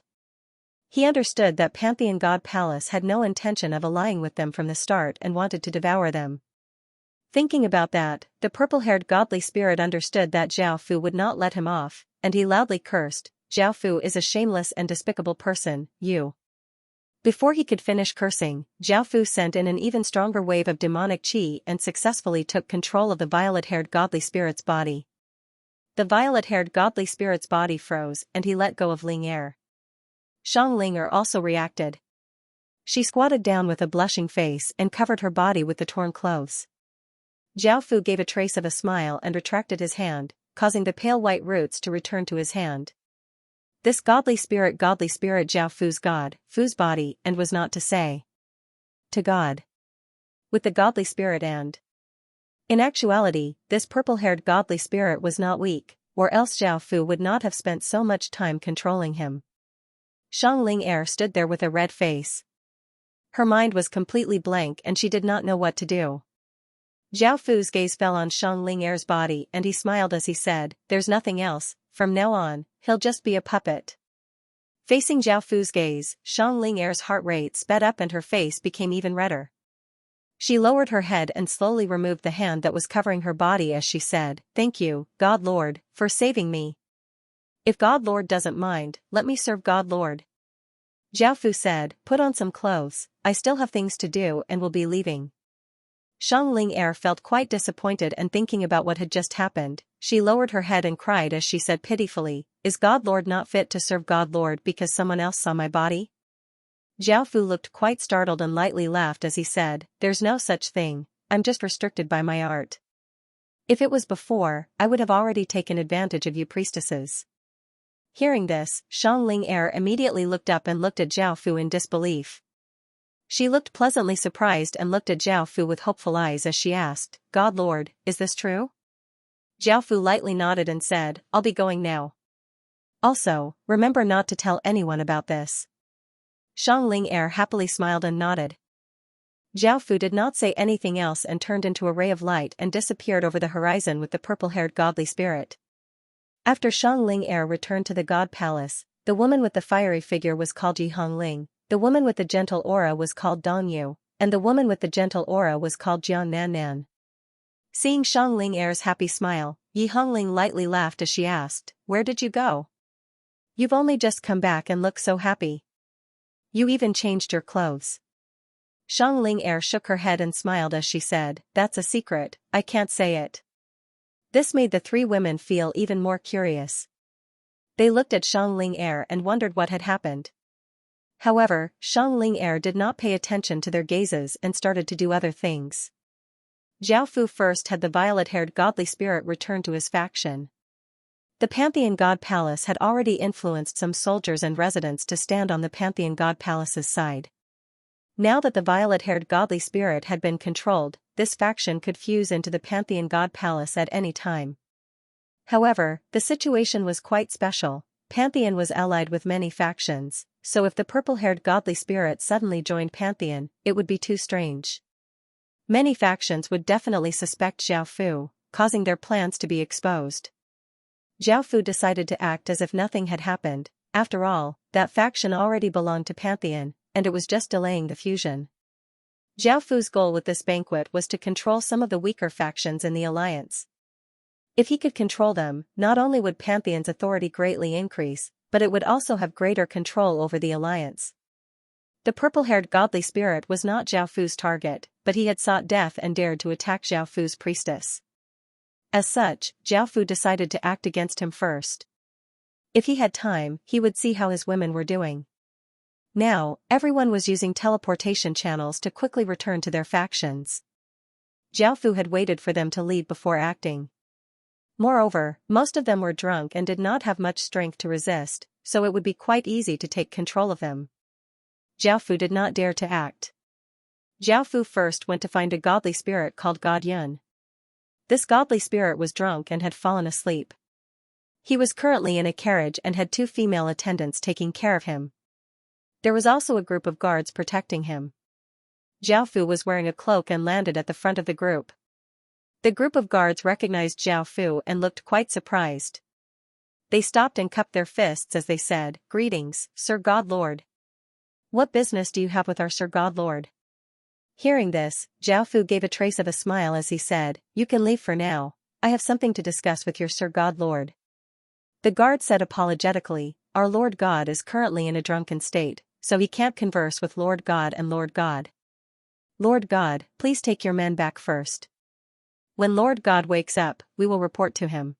Speaker 1: He understood that Pantheon God Palace had no intention of allying with them from the start and wanted to devour them. Thinking about that, the purple-haired godly spirit understood that Zhao Fu would not let him off, and he loudly cursed, Zhao Fu is a shameless and despicable person, you. Before he could finish cursing, Zhao Fu sent in an even stronger wave of demonic qi and successfully took control of the violet-haired godly spirit's body. The violet-haired godly spirit's body froze and he let go of Ling Er. Xianxia also reacted. She squatted down with a blushing face and covered her body with the torn clothes. Zhao Fu gave a trace of a smile and retracted his hand, causing the pale white roots to return to his hand. This godly spirit Zhao Fu's god, Fu's body, and was not to say. To God. With the godly spirit and. In actuality, this purple-haired godly spirit was not weak, or else Zhao Fu would not have spent so much time controlling him. Xianxia stood there with a red face. Her mind was completely blank and she did not know what to do. Zhao Fu's gaze fell on Xianxia's body and he smiled as he said, there's nothing else, from now on, he'll just be a puppet. Facing Zhao Fu's gaze, Xianxia's heart rate sped up and her face became even redder. She lowered her head and slowly removed the hand that was covering her body as she said, thank you, God Lord, for saving me. If God Lord doesn't mind, let me serve God Lord. Zhao Fu said, put on some clothes, I still have things to do and will be leaving. Xianxia felt quite disappointed and thinking about what had just happened, she lowered her head and cried as she said pitifully, is God Lord not fit to serve God Lord because someone else saw my body? Zhao Fu looked quite startled and lightly laughed as he said, there's no such thing, I'm just restricted by my art. If it was before, I would have already taken advantage of you priestesses. Hearing this, Xianxia immediately looked up and looked at Zhao Fu in disbelief. She looked pleasantly surprised and looked at Zhao Fu with hopeful eyes as she asked, God Lord, is this true? Zhao Fu lightly nodded and said, I'll be going now. Also, remember not to tell anyone about this. Xianxia happily smiled and nodded. Zhao Fu did not say anything else and turned into a ray of light and disappeared over the horizon with the purple-haired godly spirit. After Xianxia returned to the god palace, the woman with the fiery figure was called Yi Hongling, the woman with the gentle aura was called Dong Yu, and the woman with the gentle aura was called Jian Nan Nan. Seeing Xianxia's happy smile, Yi Hongling lightly laughed as she asked, where did you go? You've only just come back and look so happy. You even changed your clothes. Xianxia shook her head and smiled as she said, that's a secret, I can't say it. This made the three women feel even more curious. They looked at Xianxia and wondered what had happened. However, Xianxia did not pay attention to their gazes and started to do other things. Zhao Fu first had the violet-haired godly spirit return to his faction. The Pantheon God Palace had already influenced some soldiers and residents to stand on the Pantheon God Palace's side. Now that the violet-haired godly spirit had been controlled, this faction could fuse into the Pantheon God Palace at any time. However, the situation was quite special. Pantheon was allied with many factions, so if the purple-haired godly spirit suddenly joined Pantheon, it would be too strange. Many factions would definitely suspect Zhao Fu, causing their plans to be exposed. Zhao Fu decided to act as if nothing had happened. After all, that faction already belonged to Pantheon, and it was just delaying the fusion. Zhao Fu's goal with this banquet was to control some of the weaker factions in the alliance. If he could control them, not only would Pantheon's authority greatly increase, but it would also have greater control over the alliance. The purple-haired godly spirit was not Zhao Fu's target, but he had sought death and dared to attack Zhao Fu's priestess. As such, Zhao Fu decided to act against him first. If he had time, he would see how his women were doing. Now, everyone was using teleportation channels to quickly return to their factions. Zhao Fu had waited for them to leave before acting. Moreover, most of them were drunk and did not have much strength to resist, so it would be quite easy to take control of them. Zhao Fu did not dare to act. Zhao Fu first went to find a godly spirit called God Yun. This godly spirit was drunk and had fallen asleep. He was currently in a carriage and had 2 female attendants taking care of him. There was also a group of guards protecting him. Xiaofu was wearing a cloak and landed at the front of the group. The group of guards recognized Xiaofu and looked quite surprised. They stopped and cupped their fists as they said, "Greetings, Sir God Lord. What business do you have with our Sir God Lord?" Hearing this, Xiaofu gave a trace of a smile as he said, "You can leave for now, I have something to discuss with your Sir God Lord." The guard said apologetically, "Our Lord God is currently in a drunken state, so he can't converse with Lord God and Lord God. Lord God, please take your men back first. When Lord God wakes up, we will report to him."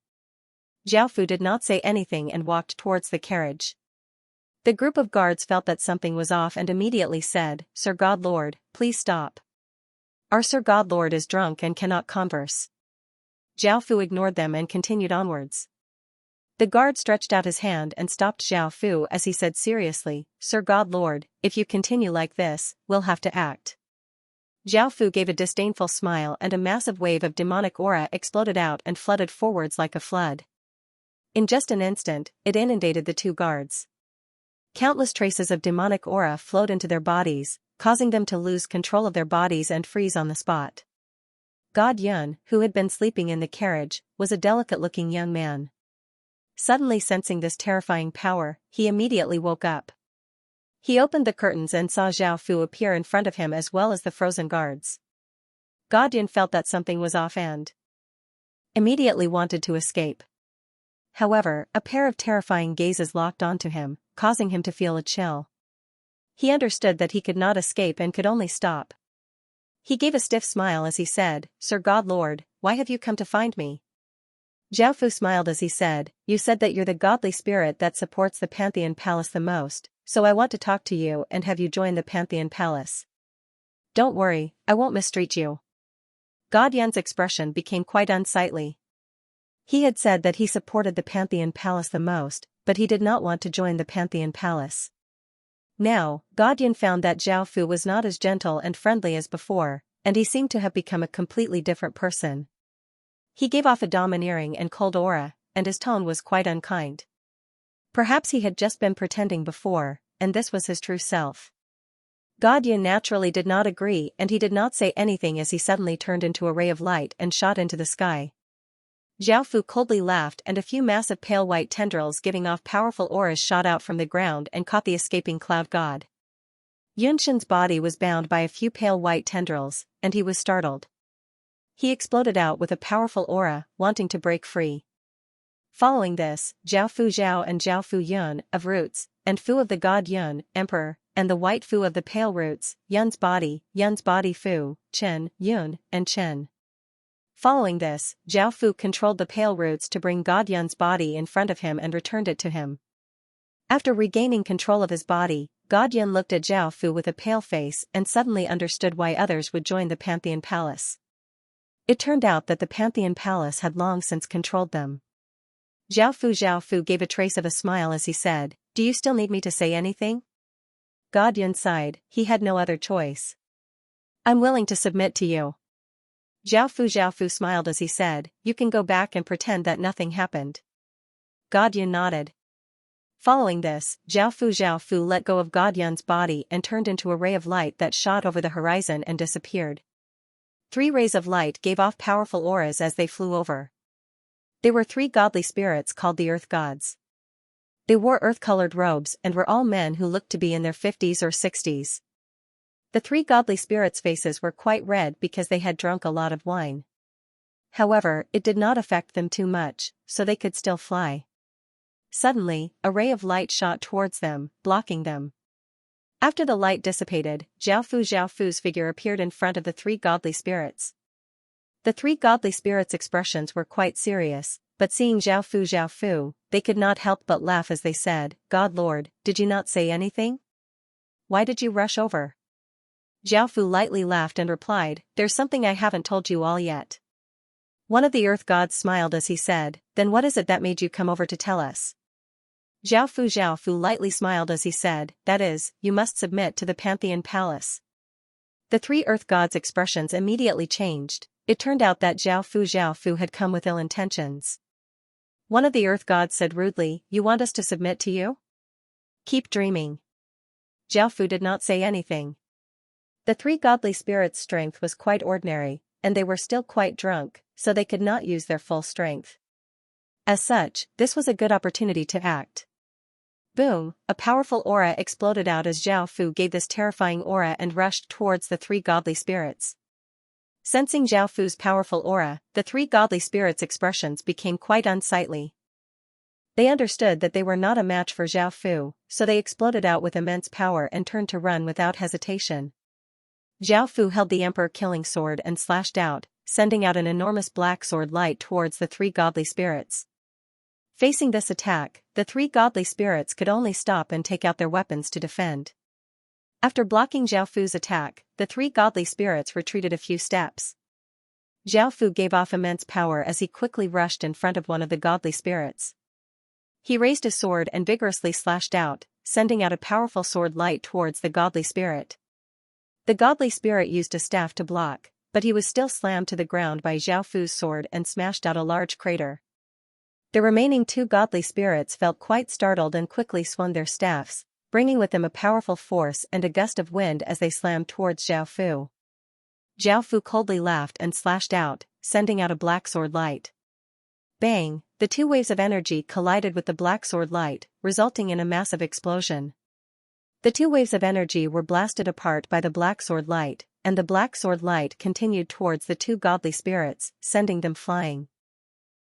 Speaker 1: Xiaofu did not say anything and walked towards the carriage. The group of guards felt that something was off and immediately said, "Sir God Lord, please stop. Our Sir God Lord is drunk and cannot converse." Xiaofu ignored them and continued onwards. The guard stretched out his hand and stopped Xiaofu as he said seriously, "Sir God Lord, if you continue like this, we'll have to act." Xiaofu gave a disdainful smile and a massive wave of demonic aura exploded out and flooded forwards like a flood. In just an instant, it inundated the 2 guards. Countless traces of demonic aura flowed into their bodies, causing them to lose control of their bodies and freeze on the spot. God Yun, who had been sleeping in the carriage, was a delicate-looking young man. Suddenly sensing this terrifying power, he immediately woke up. He opened the curtains and saw Xiaofu appear in front of him as well as the frozen guards. God Yun felt that something was off and immediately wanted to escape. However, a pair of terrifying gazes locked onto him, causing him to feel a chill. He understood that he could not escape and could only stop. He gave a stiff smile as he said, "Sir God Lord, why have you come to find me?" Xiaofu smiled as he said, "You said that you're the godly spirit that supports the Pantheon Palace the most, so I want to talk to you and have you join the Pantheon Palace. Don't worry, I won't mistreat you." God Yun's expression became quite unsightly. He had said that he supported the Pantheon Palace the most, but he did not want to join the Pantheon Palace. Now, God Yun found that Xiaofu was not as gentle and friendly as before, and he seemed to have become a completely different person. He gave off a domineering and cold aura, and his tone was quite unkind. Perhaps he had just been pretending before, and this was his true self. God Yun naturally did not agree and he did not say anything as he suddenly turned into a ray of light and shot into the sky. Xiaofu coldly laughed and a few massive pale white tendrils giving off powerful auras shot out from the ground and caught the escaping cloud god. Yunshin's body was bound by a few pale white tendrils, and he was startled. He exploded out with a powerful aura, wanting to break free. Following this, Xiaofu Zhao and Xiaofu Yun, of Roots, and Fu of the god Yun, Emperor, and the white Fu of the pale Roots, Yun's body Fu, Chen, Yun, and Chen. Following this, Xiaofu controlled the pale Roots to bring God Yun's body in front of him and returned it to him. After regaining control of his body, God Yun looked at Xiaofu with a pale face and suddenly understood why others would join the Pantheon Palace. It turned out that the Pantheon Palace had long since controlled them. Xiaofu gave a trace of a smile as he said, "Do you still need me to say anything?" God Yun sighed, he had no other choice. "I'm willing to submit to you." Xiaofu smiled as he said, "You can go back and pretend that nothing happened." God Yun nodded. Following this, Xiaofu let go of God Yun's body and turned into a ray of light that shot over the horizon and disappeared. 3 rays of light gave off powerful auras as they flew over. They were 3 godly spirits called the Earth Gods. They wore earth-colored robes and were all men who looked to be in their 50s or 60s. The 3 godly spirits' faces were quite red because they had drunk a lot of wine. However, it did not affect them too much, so they could still fly. Suddenly, a ray of light shot towards them, blocking them. After the light dissipated, Xiaofu's figure appeared in front of the 3 godly spirits. The 3 godly spirits' expressions were quite serious, but seeing Xiaofu, they could not help but laugh as they said, "God Lord, did you not say anything? Why did you rush over?" Xiaofu lightly laughed and replied, "There's something I haven't told you all yet." One of the Earth Gods smiled as he said, "Then what is it that made you come over to tell us?" Xiaofu lightly smiled as he said, "That is, you must submit to the Pantheon Palace." The 3 Earth Gods' expressions immediately changed, It turned out that Xiao Fu had come with ill intentions. One of the earth gods said rudely, "You want us to submit to you? Keep dreaming." Xiao Fu did not say anything. The three godly spirits' strength was quite ordinary, and they were still quite drunk, so they could not use their full strength. As such, this was a good opportunity to act. Boom, a powerful aura exploded out as Xiao Fu gave this terrifying aura and rushed towards the three godly spirits. Sensing Xiao Fu's powerful aura, the three godly spirits' expressions became quite unsightly. They understood that they were not a match for Xiao Fu, so they exploded out with immense power and turned to run without hesitation. Xiao Fu held the Emperor Killing Sword and slashed out, sending out an enormous black sword light towards the three godly spirits. Facing this attack, the three godly spirits could only stop and take out their weapons to defend. After blocking Xiao Fu's attack, the three godly spirits retreated a few steps. Xiao Fu gave off immense power as he quickly rushed in front of one of the godly spirits. He raised his sword and vigorously slashed out, sending out a powerful sword light towards the godly spirit. The godly spirit used a staff to block, but he was still slammed to the ground by Xiao Fu's sword and smashed out a large crater. The remaining two godly spirits felt quite startled and quickly swung their staffs, bringing with them a powerful force and a gust of wind as they slammed towards Xiao Fu. Xiao Fu coldly laughed and slashed out, sending out a black sword light. Bang, the two waves of energy collided with the black sword light, resulting in a massive explosion. The two waves of energy were blasted apart by the black sword light, and the black sword light continued towards the two godly spirits, sending them flying.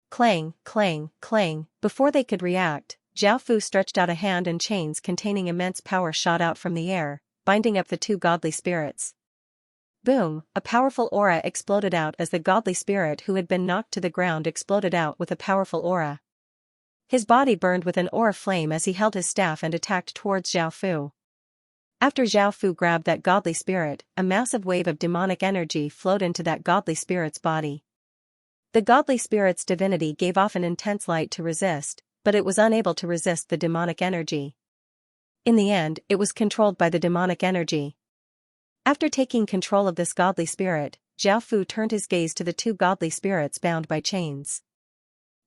Speaker 1: Clang, clang, clang, before they could react, Xiao Fu stretched out a hand and chains containing immense power shot out from the air, binding up the two godly spirits. Boom, a powerful aura exploded out as the godly spirit who had been knocked to the ground exploded out with a powerful aura. His body burned with an aura flame as he held his staff and attacked towards Xiao Fu. After Xiao Fu grabbed that godly spirit, a massive wave of demonic energy flowed into that godly spirit's body. The godly spirit's divinity gave off an intense light to resist, but it was unable to resist the demonic energy. In the end, it was controlled by the demonic energy. After taking control of this godly spirit, Xiao Fu turned his gaze to the two godly spirits bound by chains.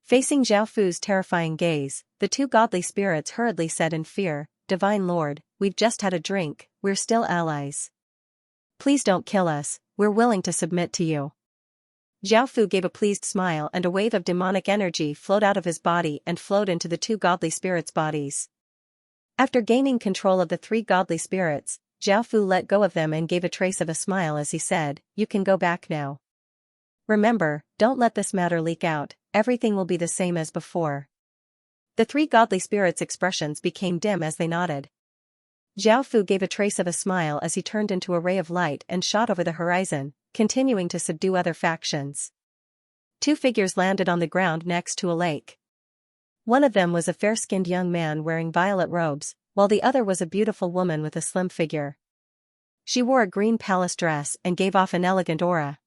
Speaker 1: Facing Xiao Fu's terrifying gaze, the two godly spirits hurriedly said in fear, "Divine Lord, we've just had a drink, we're still allies. Please don't kill us, we're willing to submit to you." Xiao Fu gave a pleased smile and a wave of demonic energy flowed out of his body and flowed into the two godly spirits' bodies. After gaining control of the three godly spirits, Xiao Fu let go of them and gave a trace of a smile as he said, "You can go back now. Remember, don't let this matter leak out, everything will be the same as before." The three godly spirits' expressions became dim as they nodded. Xiao Fu gave a trace of a smile as he turned into a ray of light and shot over the horizon, continuing to subdue other factions. Two figures landed on the ground next to a lake. One of them was a fair-skinned young man wearing violet robes, while the other was a beautiful woman with a slim figure. She wore a green palace dress and gave off an elegant aura.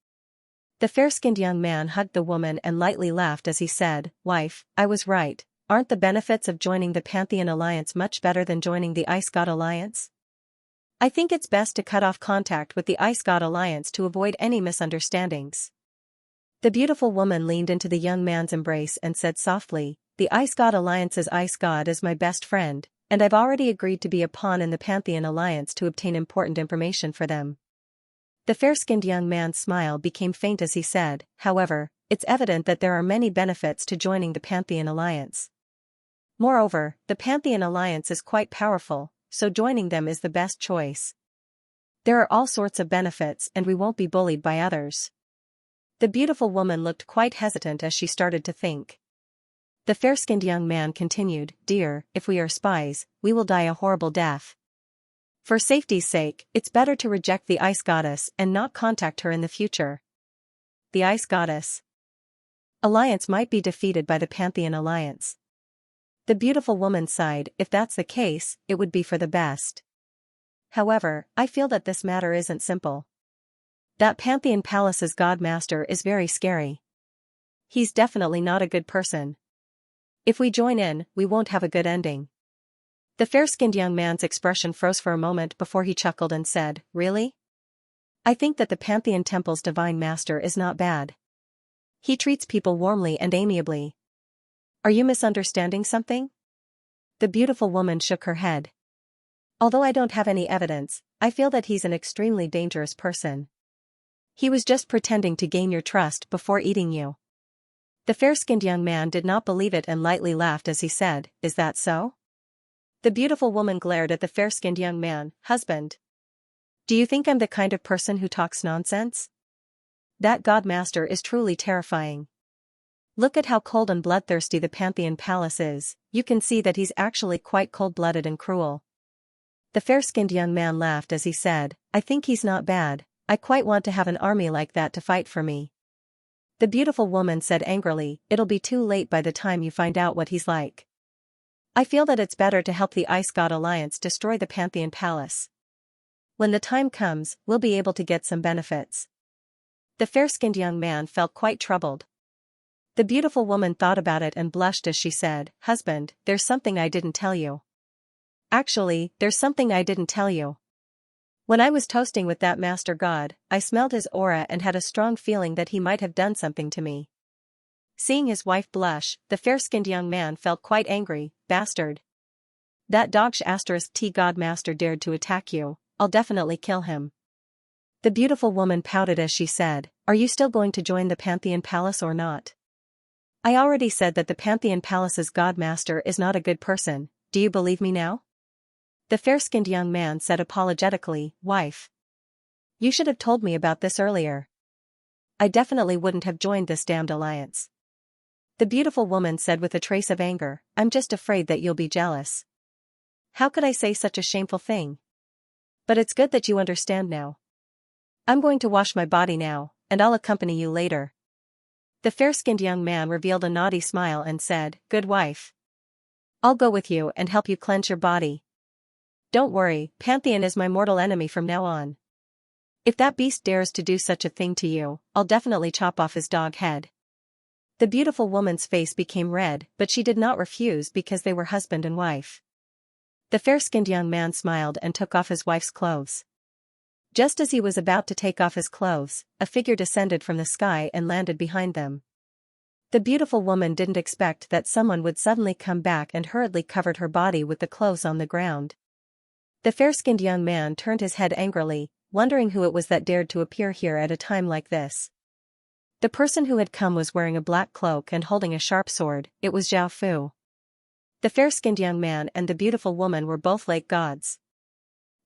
Speaker 1: The fair-skinned young man hugged the woman and lightly laughed as he said, "Wife, I was right, aren't the benefits of joining the Pantheon Alliance much better than joining the Ice God Alliance? I think it's best to cut off contact with the Ice God Alliance to avoid any misunderstandings." The beautiful woman leaned into the young man's embrace and said softly, "The Ice God Alliance's Ice God is my best friend, and I've already agreed to be a pawn in the Pantheon Alliance to obtain important information for them." The fair-skinned young man's smile became faint as he said, "However, it's evident that there are many benefits to joining the Pantheon Alliance. Moreover, the Pantheon Alliance is quite powerful, so joining them is the best choice. There are all sorts of benefits and we won't be bullied by others." The beautiful woman looked quite hesitant as she started to think. The fair-skinned young man continued, "Dear, if we are spies, we will die a horrible death. For safety's sake, it's better to reject the Ice Goddess and not contact her in the future." The Ice Goddess Alliance might be defeated by the Pantheon Alliance. The beautiful woman sighed, "If that's the case, it would be for the best. However, I feel that this matter isn't simple. That Pantheon Palace's Godmaster is very scary. He's definitely not a good person. If we join in, we won't have a good ending." The fair-skinned young man's expression froze for a moment before he chuckled and said, "Really? I think that the Pantheon Temple's divine master is not bad. He treats people warmly and amiably. Are you misunderstanding something? The beautiful woman shook her head. Although I don't have any evidence, I feel that he's an extremely dangerous person. He was just pretending to gain your trust before eating you. The fair-skinned young man did not believe it and lightly laughed as he said, "Is that so?" The beautiful woman glared at the fair-skinned young man. "Husband. Do you think I'm the kind of person who talks nonsense? That god master is truly terrifying. Look at how cold and bloodthirsty the Pantheon Palace is. You can see that he's actually quite cold-blooded and cruel." The fair-skinned young man laughed as he said, "I think he's not bad. I quite want to have an army like that to fight for me." The beautiful woman said angrily, "It'll be too late by the time you find out what he's like. I feel that it's better to help the Ice God Alliance destroy the Pantheon Palace. When the time comes, we'll be able to get some benefits." The fair-skinned young man felt quite troubled. The beautiful woman thought about it and blushed as she said, "Husband, there's something I didn't tell you. Actually, there's something I didn't tell you. When I was toasting with that master god, I smelled his aura and had a strong feeling that he might have done something to me." Seeing his wife blush, the fair-skinned young man felt quite angry. "Bastard. That dogsh *T god master dared to attack you, I'll definitely kill him." The beautiful woman pouted as she said, "Are you still going to join the Pantheon Palace or not? I already said that the Pantheon Palace's god master is not a good person. Do you believe me now?" The fair-skinned young man said apologetically, "Wife. You should have told me about this earlier. I definitely wouldn't have joined this damned alliance." The beautiful woman said with a trace of anger, "I'm just afraid that you'll be jealous. How could I say such a shameful thing? But it's good that you understand now. I'm going to wash my body now, and I'll accompany you later." The fair-skinned young man revealed a naughty smile and said, "Good wife. I'll go with you and help you cleanse your body. Don't worry, Pantheon is my mortal enemy from now on. If that beast dares to do such a thing to you, I'll definitely chop off his dog head." The beautiful woman's face became red, but she did not refuse because they were husband and wife. The fair-skinned young man smiled and took off his wife's clothes. Just as he was about to take off his clothes, a figure descended from the sky and landed behind them. The beautiful woman didn't expect that someone would suddenly come back and hurriedly covered her body with the clothes on the ground. The fair-skinned young man turned his head angrily, wondering who it was that dared to appear here at a time like this. The person who had come was wearing a black cloak and holding a sharp sword. It was Zhao Fu. The fair-skinned young man and the beautiful woman were both lake gods.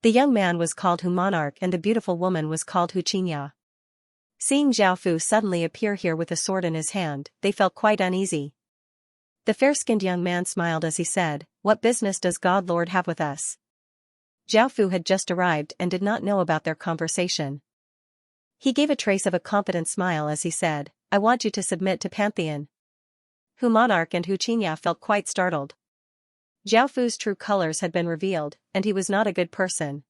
Speaker 1: The young man was called Hu Monarch and the beautiful woman was called Hu Xianxia. Seeing Zhao Fu suddenly appear here with a sword in his hand, they felt quite uneasy. The fair-skinned young man smiled as he said, "What business does God Lord have with us?" Zhao Fu had just arrived and did not know about their conversation. He gave a trace of a confident smile as he said, "I want you to submit to Pantheon." Hu Monarch and Hu Xianxia felt quite startled. Zhao Fu's true colors had been revealed, and he was not a good person.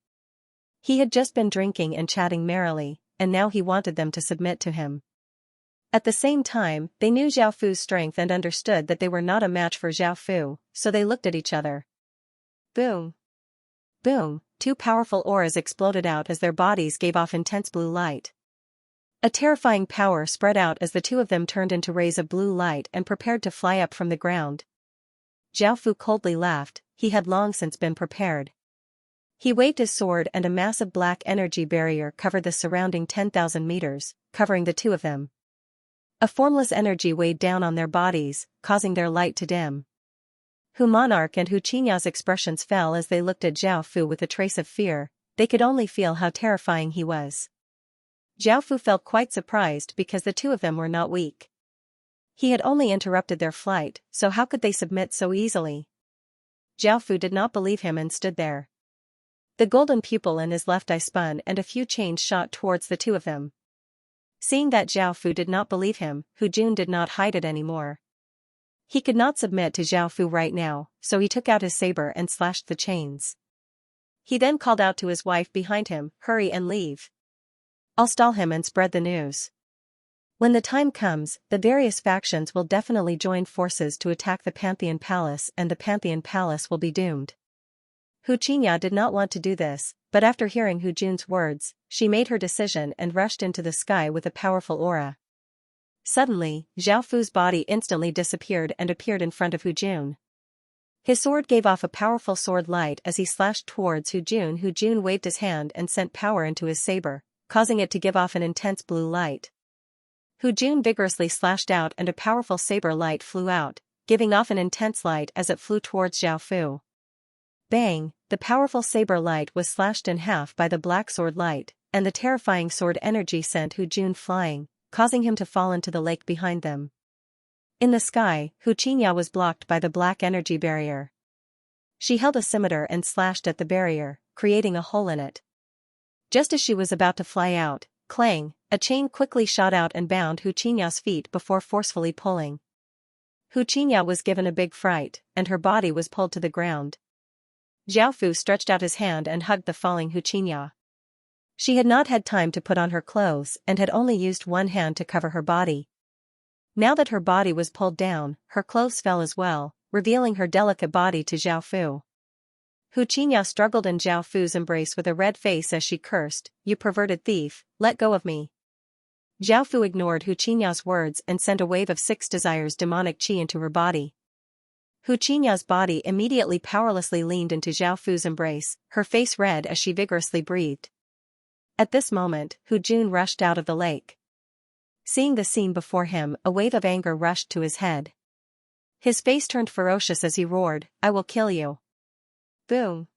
Speaker 1: He had just been drinking and chatting merrily, and now he wanted them to submit to him. At the same time, they knew Zhao Fu's strength and understood that they were not a match for Zhao Fu, so they looked at each other. Boom! Boom! Two powerful auras exploded out as their bodies gave off intense blue light. A terrifying power spread out as the two of them turned into rays of blue light and prepared to fly up from the ground. Zhao Fu coldly laughed. He had long since been prepared. He waved his sword and a massive black energy barrier covered the surrounding 10,000 meters, covering the two of them. A formless energy weighed down on their bodies, causing their light to dim. Hu Monarch and Hu Xianxia's expressions fell as they looked at Zhao Fu with a trace of fear. They could only feel how terrifying he was. Zhao Fu felt quite surprised because the two of them were not weak. He had only interrupted their flight, so how could they submit so easily? Zhao Fu did not believe him and stood there. The golden pupil in his left eye spun and a few chains shot towards the two of them. Seeing that Zhao Fu did not believe him, Hu Jun did not hide it anymore. He could not submit to Zhao Fu right now, so he took out his saber and slashed the chains. He then called out to his wife behind him, "Hurry and leave. I'll stall him and spread the news. When the time comes, the various factions will definitely join forces to attack the Pantheon Palace and the Pantheon Palace will be doomed." Hu Qingya did not want to do this, but after hearing Hu Jun's words, she made her decision and rushed into the sky with a powerful aura. Suddenly, Zhao Fu's body instantly disappeared and appeared in front of Hu Jun. His sword gave off a powerful sword light as he slashed towards Hu Jun. Hu Jun waved his hand and sent power into his saber, causing it to give off an intense blue light. Hu Jun vigorously slashed out and a powerful saber light flew out, giving off an intense light as it flew towards Zhao Fu. Bang! The powerful saber light was slashed in half by the black sword light, and the terrifying sword energy sent Hu Jun flying, causing him to fall into the lake behind them. In the sky, Hu Qingya was blocked by the black energy barrier. She held a scimitar and slashed at the barrier, creating a hole in it. Just as she was about to fly out, clang, a chain quickly shot out and bound Hu Qingya's feet before forcefully pulling. Hu Qingya was given a big fright, and her body was pulled to the ground. Zhao Fu stretched out his hand and hugged the falling Hu Qingya. She had not had time to put on her clothes and had only used one hand to cover her body. Now that her body was pulled down, her clothes fell as well, revealing her delicate body to Zhao Fu. Hu Qingya struggled in Zhao Fu's embrace with a red face as she cursed, "You perverted thief, let go of me." Zhao Fu ignored Hu Qingya's words and sent a wave of 6 desires demonic qi into her body. Hu Qingya's body immediately powerlessly leaned into Zhao Fu's embrace, her face red as she vigorously breathed. At this moment, Hu Jun rushed out of the lake. Seeing the scene before him, a wave of anger rushed to his head. His face turned ferocious as he roared, "I will kill you." Boom!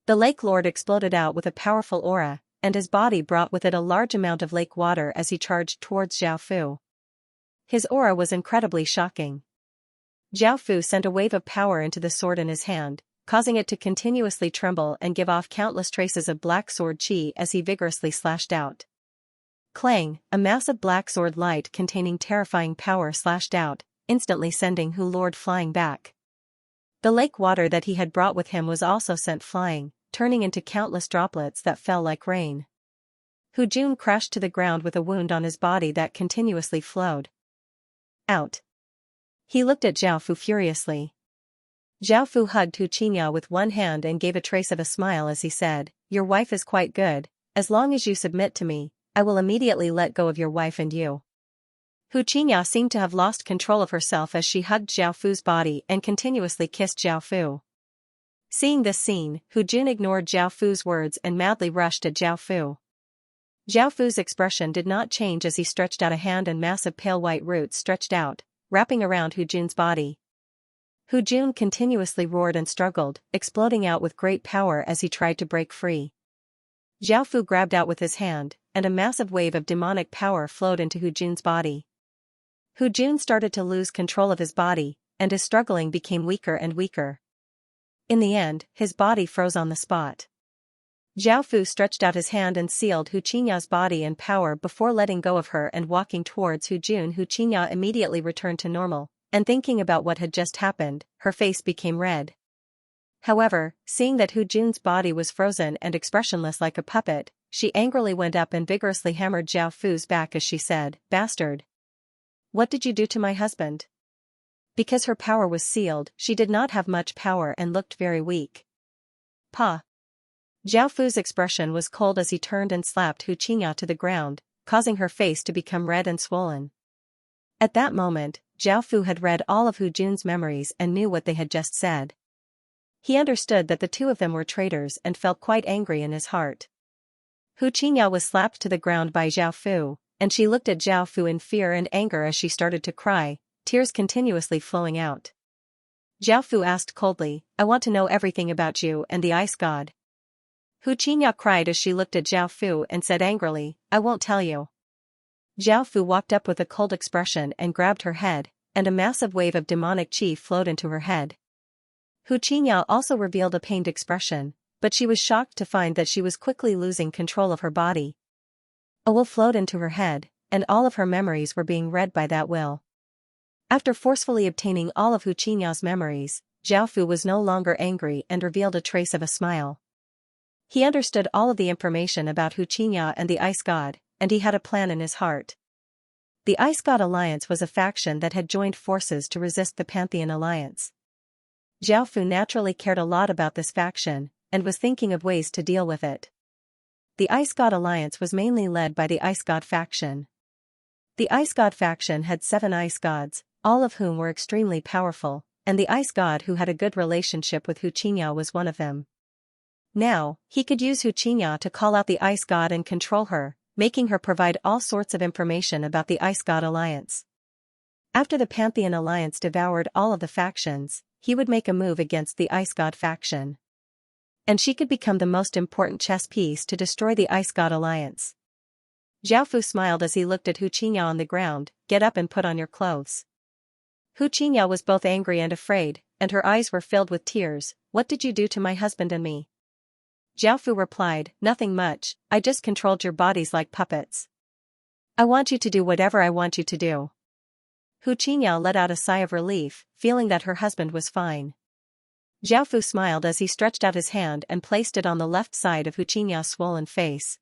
Speaker 1: The Lake Lord exploded out with a powerful aura, and his body brought with it a large amount of lake water as he charged towards Zhao Fu. His aura was incredibly shocking. Zhao Fu sent a wave of power into the sword in his hand, causing it to continuously tremble and give off countless traces of black sword qi as he vigorously slashed out. Clang! A massive black sword light containing terrifying power slashed out, instantly sending Hu Lord flying back. The lake water that he had brought with him was also sent flying, turning into countless droplets that fell like rain. Hu Jun crashed to the ground with a wound on his body that continuously flowed out. He looked at Zhao Fu furiously. Zhao Fu hugged Hu Qingya with one hand and gave a trace of a smile as he said, "Your wife is quite good, as long as you submit to me, I will immediately let go of your wife and you." Hu Qingya seemed to have lost control of herself as she hugged Zhao Fu's body and continuously kissed Zhao Fu. Seeing this scene, Hu Jun ignored Zhao Fu's words and madly rushed at Zhao Fu. Zhao Fu's expression did not change as he stretched out a hand and massive pale white roots stretched out, wrapping around Hu Jun's body. Hu Jun continuously roared and struggled, exploding out with great power as he tried to break free. Zhao Fu grabbed out with his hand, and a massive wave of demonic power flowed into Hu Jun's body. Hu Jun started to lose control of his body, and his struggling became weaker and weaker. In the end, his body froze on the spot. Zhao Fu stretched out his hand and sealed Hu Qingya's body and power before letting go of her and walking towards Hu Jun. Hu Qingya immediately returned to normal, and thinking about what had just happened, her face became red. However, seeing that Hu Jun's body was frozen and expressionless like a puppet, she angrily went up and vigorously hammered Zhao Fu's back as she said, "Bastard! What did you do to my husband?" Because her power was sealed, she did not have much power and looked very weak. "Pa!" Zhao Fu's expression was cold as he turned and slapped Hu Qingya to the ground, causing her face to become red and swollen. At that moment, Zhao Fu had read all of Hu Jun's memories and knew what they had just said. He understood that the two of them were traitors and felt quite angry in his heart. Hu Qingya was slapped to the ground by Zhao Fu, and she looked at Zhao Fu in fear and anger as she started to cry, tears continuously flowing out. Zhao Fu asked coldly, "I want to know everything about you and the ice god." Hu Qingya cried as she looked at Zhao Fu and said angrily, "I won't tell you." Zhao Fu walked up with a cold expression and grabbed her head, and a massive wave of demonic qi flowed into her head. Hu Qingya also revealed a pained expression, but she was shocked to find that she was quickly losing control of her body. A will flowed into her head, and all of her memories were being read by that will. After forcefully obtaining all of Hu Qingya's memories, Zhao Fu was no longer angry and revealed a trace of a smile. He understood all of the information about Hu Qingya and the Ice God, and he had a plan in his heart. The Ice God Alliance was a faction that had joined forces to resist the Pantheon Alliance. Zhao Fu naturally cared a lot about this faction, and was thinking of ways to deal with it. The Ice God Alliance was mainly led by the Ice God faction. The Ice God faction had 7 ice gods, all of whom were extremely powerful, and the ice god who had a good relationship with Xianxia was one of them. Now, he could use Xianxia to call out the ice god and control her, making her provide all sorts of information about the Ice God Alliance. After the Pantheon Alliance devoured all of the factions, he would make a move against the Ice God faction. And she could become the most important chess piece to destroy the Ice God Alliance. Zhao Fu smiled as he looked at Xianxia on the ground. Get up and put on your clothes. Xianxia was both angry and afraid, and her eyes were filled with tears. What did you do to my husband and me? Zhao Fu replied, nothing much, I just controlled your bodies like puppets. I want you to do whatever I want you to do. Xianxia let out a sigh of relief, feeling that her husband was fine. Zhao Fu smiled as he stretched out his hand and placed it on the left side of Xianxia's swollen face.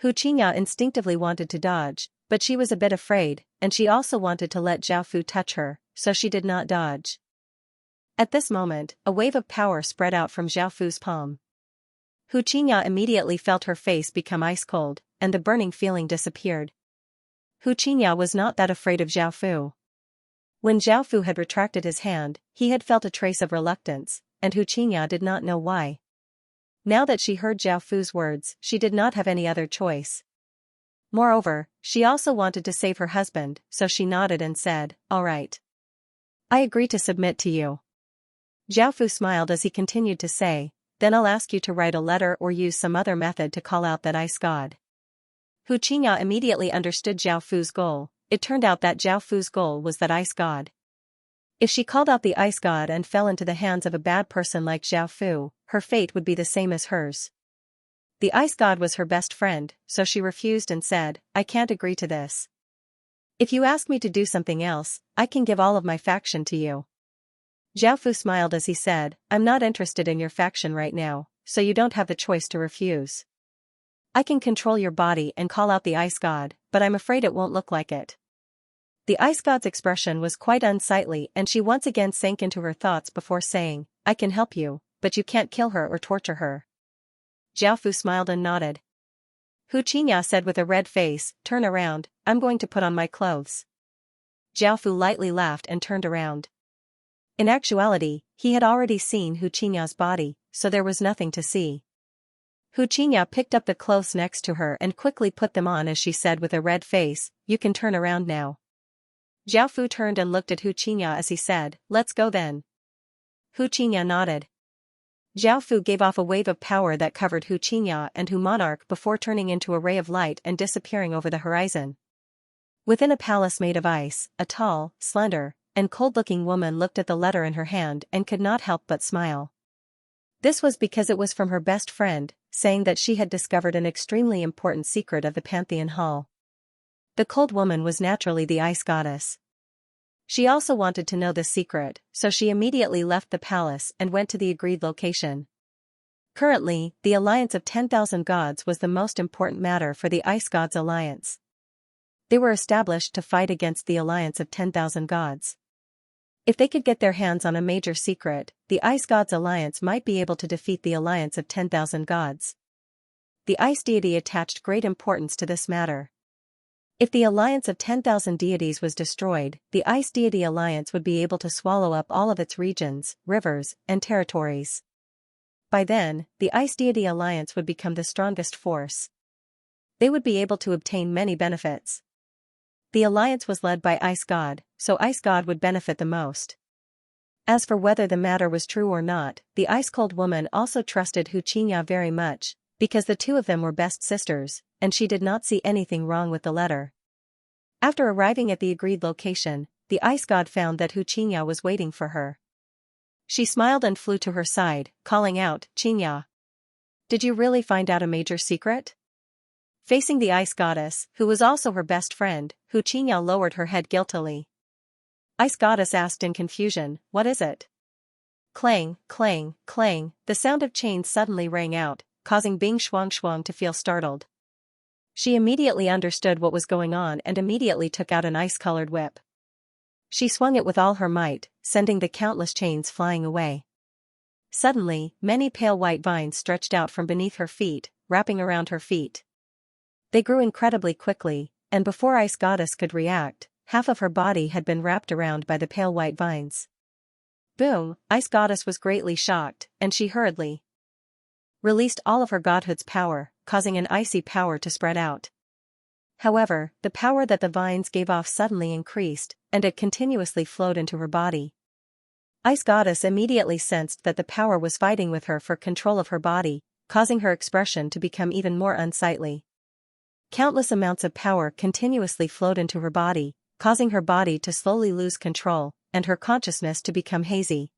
Speaker 1: Xianxia instinctively wanted to dodge, but she was a bit afraid, and she also wanted to let Zhao Fu touch her, so she did not dodge. At this moment, a wave of power spread out from Zhao Fu's palm. Xianxia immediately felt her face become ice cold, and the burning feeling disappeared. Xianxia was not that afraid of Zhao Fu. When Zhao Fu had retracted his hand, he had felt a trace of reluctance, and Xianxia did not know why. Now that she heard Zhao Fu's words, she did not have any other choice. Moreover, she also wanted to save her husband, so she nodded and said, all right. I agree to submit to you. Zhao Fu smiled as he continued to say, then I'll ask you to write a letter or use some other method to call out that ice god. Xianxia immediately understood Zhao Fu's goal. It turned out that Zhao Fu's goal was that ice god. If she called out the ice god and fell into the hands of a bad person like Zhao Fu, her fate would be the same as hers. The ice god was her best friend, so she refused and said, I can't agree to this. If you ask me to do something else, I can give all of my faction to you. Zhao Fu smiled as he said, I'm not interested in your faction right now, so you don't have the choice to refuse. I can control your body and call out the ice god, but I'm afraid it won't look like it. The ice god's expression was quite unsightly and she once again sank into her thoughts before saying, I can help you, but you can't kill her or torture her. Zhao Fu smiled and nodded. Xianxia said with a red face, turn around, I'm going to put on my clothes. Zhao Fu lightly laughed and turned around. In actuality, he had already seen Xianxia's body, so there was nothing to see. Xianxia picked up the clothes next to her and quickly put them on as she said with a red face, you can turn around now. Zhao Fu turned and looked at Xianxia as he said, let's go then. Xianxia nodded. Zhao Fu gave off a wave of power that covered Xianxia and Hu Monarch before turning into a ray of light and disappearing over the horizon. Within a palace made of ice, a tall, slender, and cold-looking woman looked at the letter in her hand and could not help but smile. This was because it was from her best friend, saying that she had discovered an extremely important secret of the Pantheon Hall. The cold woman was naturally the ice goddess. She also wanted to know this secret, so she immediately left the palace and went to the agreed location. Currently, the alliance of 10,000 gods was the most important matter for the Ice Gods Alliance. They were established to fight against the alliance of 10,000 gods. If they could get their hands on a major secret, the Ice Gods Alliance might be able to defeat the alliance of 10,000 gods. The ice deity attached great importance to this matter. If the alliance of 10,000 deities was destroyed, the Ice Deity Alliance would be able to swallow up all of its regions, rivers, and territories. By then, the Ice Deity Alliance would become the strongest force. They would be able to obtain many benefits. The alliance was led by Ice God, so Ice God would benefit the most. As for whether the matter was true or not, the ice-cold woman also trusted Xianxia very much, because the two of them were best sisters, and she did not see anything wrong with the letter. After arriving at the agreed location, the ice god found that Xianxia was waiting for her. She smiled and flew to her side, calling out, Xianxia. Did you really find out a major secret? Facing the ice goddess, who was also her best friend, Xianxia lowered her head guiltily. Ice goddess asked in confusion, what is it? Clang, clang, clang, the sound of chains suddenly rang out, causing Bing Shuang to feel startled. She immediately understood what was going on and immediately took out an ice-colored whip. She swung it with all her might, sending the countless chains flying away. Suddenly, many pale white vines stretched out from beneath her feet, wrapping around her feet. They grew incredibly quickly, and before Ice Goddess could react, half of her body had been wrapped around by the pale white vines. Boom! Ice Goddess was greatly shocked, and she hurriedly released all of her godhood's power, causing an icy power to spread out. However, the power that the vines gave off suddenly increased, and it continuously flowed into her body. Ice Goddess immediately sensed that the power was fighting with her for control of her body, causing her expression to become even more unsightly. Countless amounts of power continuously flowed into her body, causing her body to slowly lose control, and her consciousness to become hazy.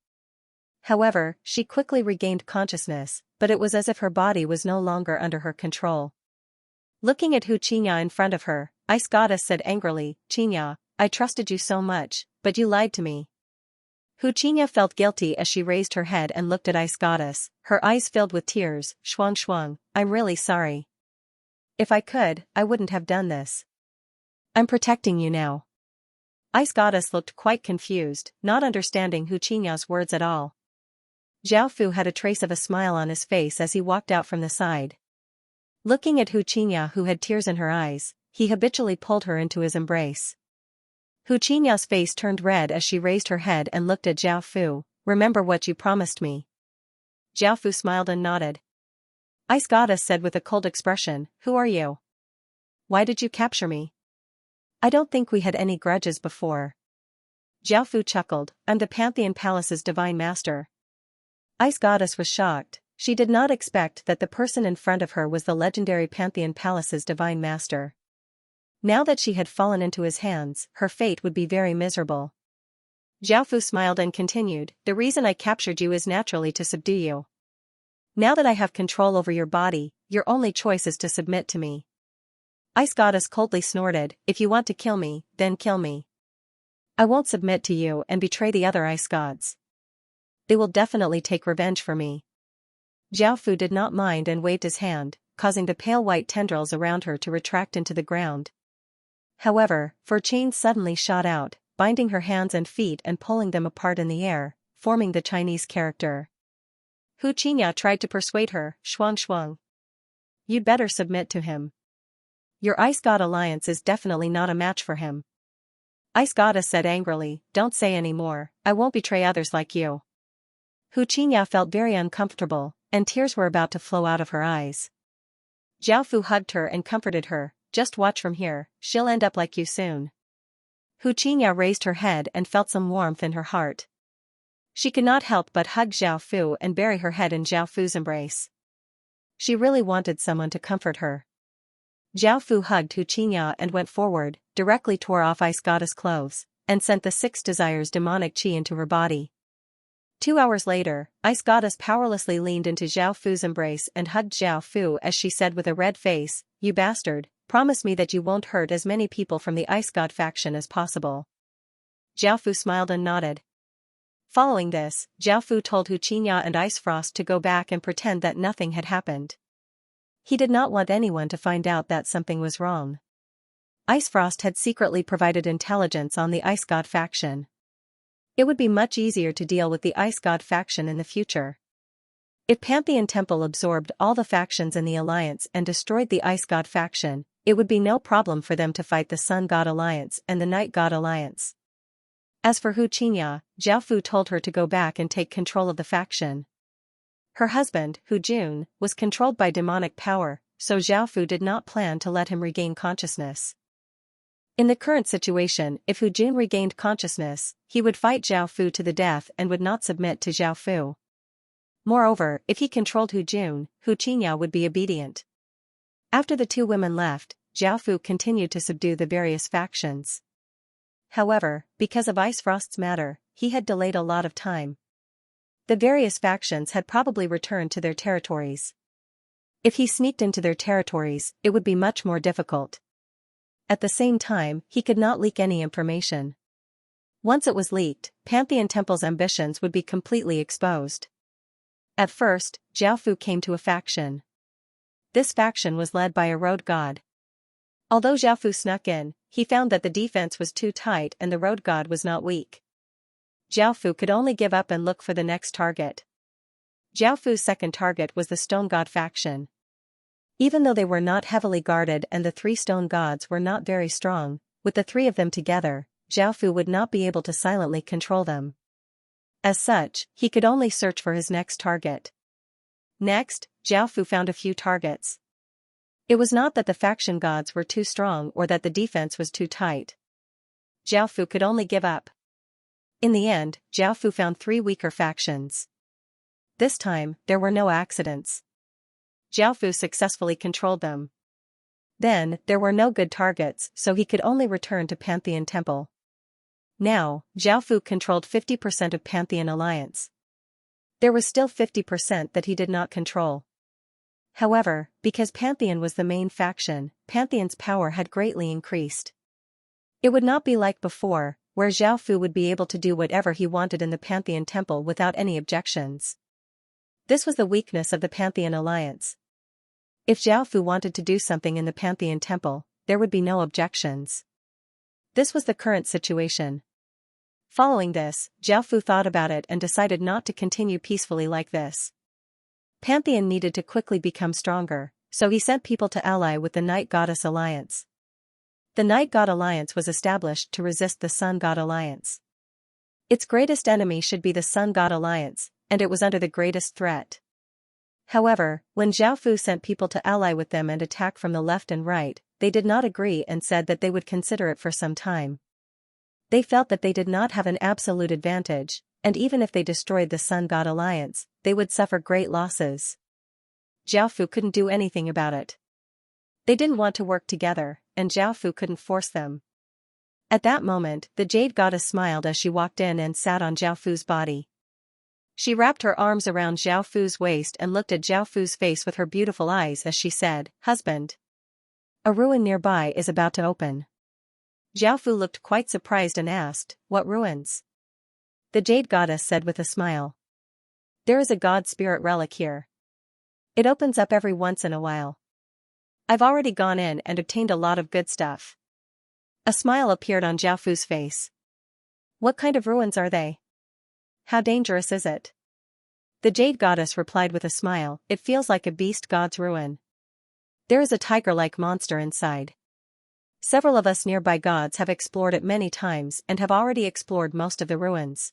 Speaker 1: However, she quickly regained consciousness, but it was as if her body was no longer under her control. Looking at Xianxia in front of her, Ice Goddess said angrily, "Xianxia, I trusted you so much, but you lied to me." Xianxia felt guilty as she raised her head and looked at Ice Goddess, her eyes filled with tears. "Shuang shuang, I'm really sorry. If I could, I wouldn't have done this. I'm protecting you now." Ice Goddess looked quite confused, not understanding Xianxia's words at all. Zhao Fu had a trace of a smile on his face as he walked out from the side. Looking at Xianxia, who had tears in her eyes, he habitually pulled her into his embrace. Xianxia's face turned red as she raised her head and looked at Zhao Fu. "Remember what you promised me." Zhao Fu smiled and nodded. Ice Goddess said with a cold expression, "Who are you? Why did you capture me? I don't think we had any grudges before." Zhao Fu chuckled, "I'm the Pantheon Palace's divine master." Ice Goddess was shocked. She did not expect that the person in front of her was the legendary Pantheon Palace's divine master. Now that she had fallen into his hands, her fate would be very miserable. Zhao Fu smiled and continued, "The reason I captured you is naturally to subdue you. Now that I have control over your body, your only choice is to submit to me." Ice Goddess coldly snorted, "If you want to kill me, then kill me. I won't submit to you and betray the other ice gods. They will definitely take revenge for me." Zhao Fu did not mind and waved his hand, causing the pale white tendrils around her to retract into the ground. However, four chains suddenly shot out, binding her hands and feet and pulling them apart in the air, forming the Chinese character. Xianxia tried to persuade her, "Shuang shuang. You'd better submit to him. Your ice god alliance is definitely not a match for him." Ice Goddess said angrily, "Don't say any more, I won't betray others like you." Xianxia felt very uncomfortable, and tears were about to flow out of her eyes. Zhao Fu hugged her and comforted her, "Just watch from here, she'll end up like you soon." Xianxia raised her head and felt some warmth in her heart. She could not help but hug Zhao Fu and bury her head in Zhao Fu's embrace. She really wanted someone to comfort her. Zhao Fu hugged Xianxia and went forward, directly tore off Ice Goddess' clothes, and sent the 6 desires demonic chi into her body. 2 hours later, Ice Goddess powerlessly leaned into Zhao Fu's embrace and hugged Zhao Fu as she said with a red face, "You bastard, promise me that you won't hurt as many people from the Ice God faction as possible." Zhao Fu smiled and nodded. Following this, Zhao Fu told Xianxia and Ice Frost to go back and pretend that nothing had happened. He did not want anyone to find out that something was wrong. Ice Frost had secretly provided intelligence on the Ice God faction. It would be much easier to deal with the Ice God faction in the future. If Pantheon Temple absorbed all the factions in the alliance and destroyed the Ice God faction, it would be no problem for them to fight the Sun God Alliance and the Night God Alliance. As for Xianxia, Zhao Fu told her to go back and take control of the faction. Her husband, Hu Jun, was controlled by demonic power, so Zhao Fu did not plan to let him regain consciousness. In the current situation, if Hu Jun regained consciousness, he would fight Zhao Fu to the death and would not submit to Zhao Fu. Moreover, if he controlled Hu Jun, Xianxia would be obedient. After the 2 women left, Zhao Fu continued to subdue the various factions. However, because of Ice Frost's matter, he had delayed a lot of time. The various factions had probably returned to their territories. If he sneaked into their territories, it would be much more difficult. At the same time, he could not leak any information. Once it was leaked, Pantheon Temple's ambitions would be completely exposed. At first, Zhao Fu came to a faction. This faction was led by a road god. Although Zhao Fu snuck in, he found that the defense was too tight and the road god was not weak. Zhao Fu could only give up and look for the next target. Zhao Fu's second target was the stone god faction. Even though they were not heavily guarded and the three stone gods were not very strong, with the three of them together, Zhao Fu would not be able to silently control them. As such, he could only search for his next target. Next, Zhao Fu found a few targets. It was not that the faction gods were too strong or that the defense was too tight. Zhao Fu could only give up. In the end, Zhao Fu found three weaker factions. This time, there were no accidents. Zhao Fu successfully controlled them. Then, there were no good targets, so he could only return to Pantheon Temple. Now, Zhao Fu controlled 50% of Pantheon Alliance. There was still 50% that he did not control. However, because Pantheon was the main faction, Pantheon's power had greatly increased. It would not be like before, where Zhao Fu would be able to do whatever he wanted in the Pantheon Temple without any objections. This was the weakness of the Pantheon Alliance. If Zhao Fu wanted to do something in the Pantheon Temple, there would be no objections. This was the current situation. Following this, Zhao Fu thought about it and decided not to continue peacefully like this. Pantheon needed to quickly become stronger, so he sent people to ally with the Night Goddess Alliance. The Night God Alliance was established to resist the Sun God Alliance. Its greatest enemy should be the Sun God Alliance, and it was under the greatest threat. However, when Zhao Fu sent people to ally with them and attack from the left and right, they did not agree and said that they would consider it for some time. They felt that they did not have an absolute advantage, and even if they destroyed the Sun God Alliance, they would suffer great losses. Zhao Fu couldn't do anything about it. They didn't want to work together, and Zhao Fu couldn't force them. At that moment, the Jade Goddess smiled as she walked in and sat on Zhao Fu's body. She wrapped her arms around Zhao Fu's waist and looked at Zhao Fu's face with her beautiful eyes as she said, "Husband. A ruin nearby is about to open." Zhao Fu looked quite surprised and asked, "What ruins?" The Jade Goddess said with a smile. "There is a god spirit relic here. It opens up every once in a while. I've already gone in and obtained a lot of good stuff." A smile appeared on Zhao Fu's face. "What kind of ruins are they? How dangerous is it?" The Jade Goddess replied with a smile, "It feels like a beast god's ruin. There is a tiger-like monster inside. Several of us nearby gods have explored it many times and have already explored most of the ruins.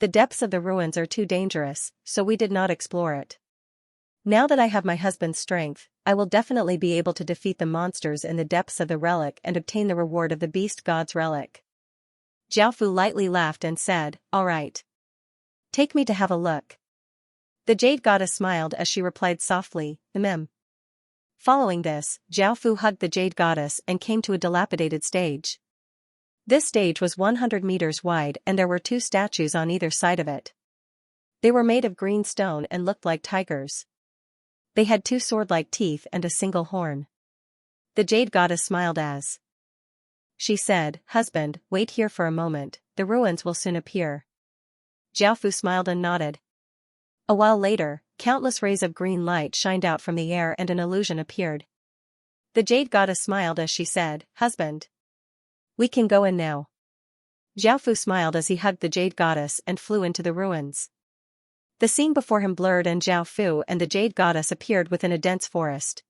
Speaker 1: The depths of the ruins are too dangerous, so we did not explore it. Now that I have my husband's strength, I will definitely be able to defeat the monsters in the depths of the relic and obtain the reward of the beast god's relic." Zhao Fu lightly laughed and said, "All right. Take me to have a look." The Jade Goddess smiled as she replied softly, "Mm." Following this, Zhao Fu hugged the Jade Goddess and came to a dilapidated stage. This stage was 100 meters wide and there were two statues on either side of it. They were made of green stone and looked like tigers. They had two sword-like teeth and a single horn. The Jade Goddess smiled as she said, "Husband, wait here for a moment, the ruins will soon appear." Zhao Fu smiled and nodded. A while later, countless rays of green light shined out from the air and an illusion appeared. The Jade Goddess smiled as she said, "Husband. We can go in now." Zhao Fu smiled as he hugged the Jade Goddess and flew into the ruins. The scene before him blurred and Zhao Fu and the Jade Goddess appeared within a dense forest.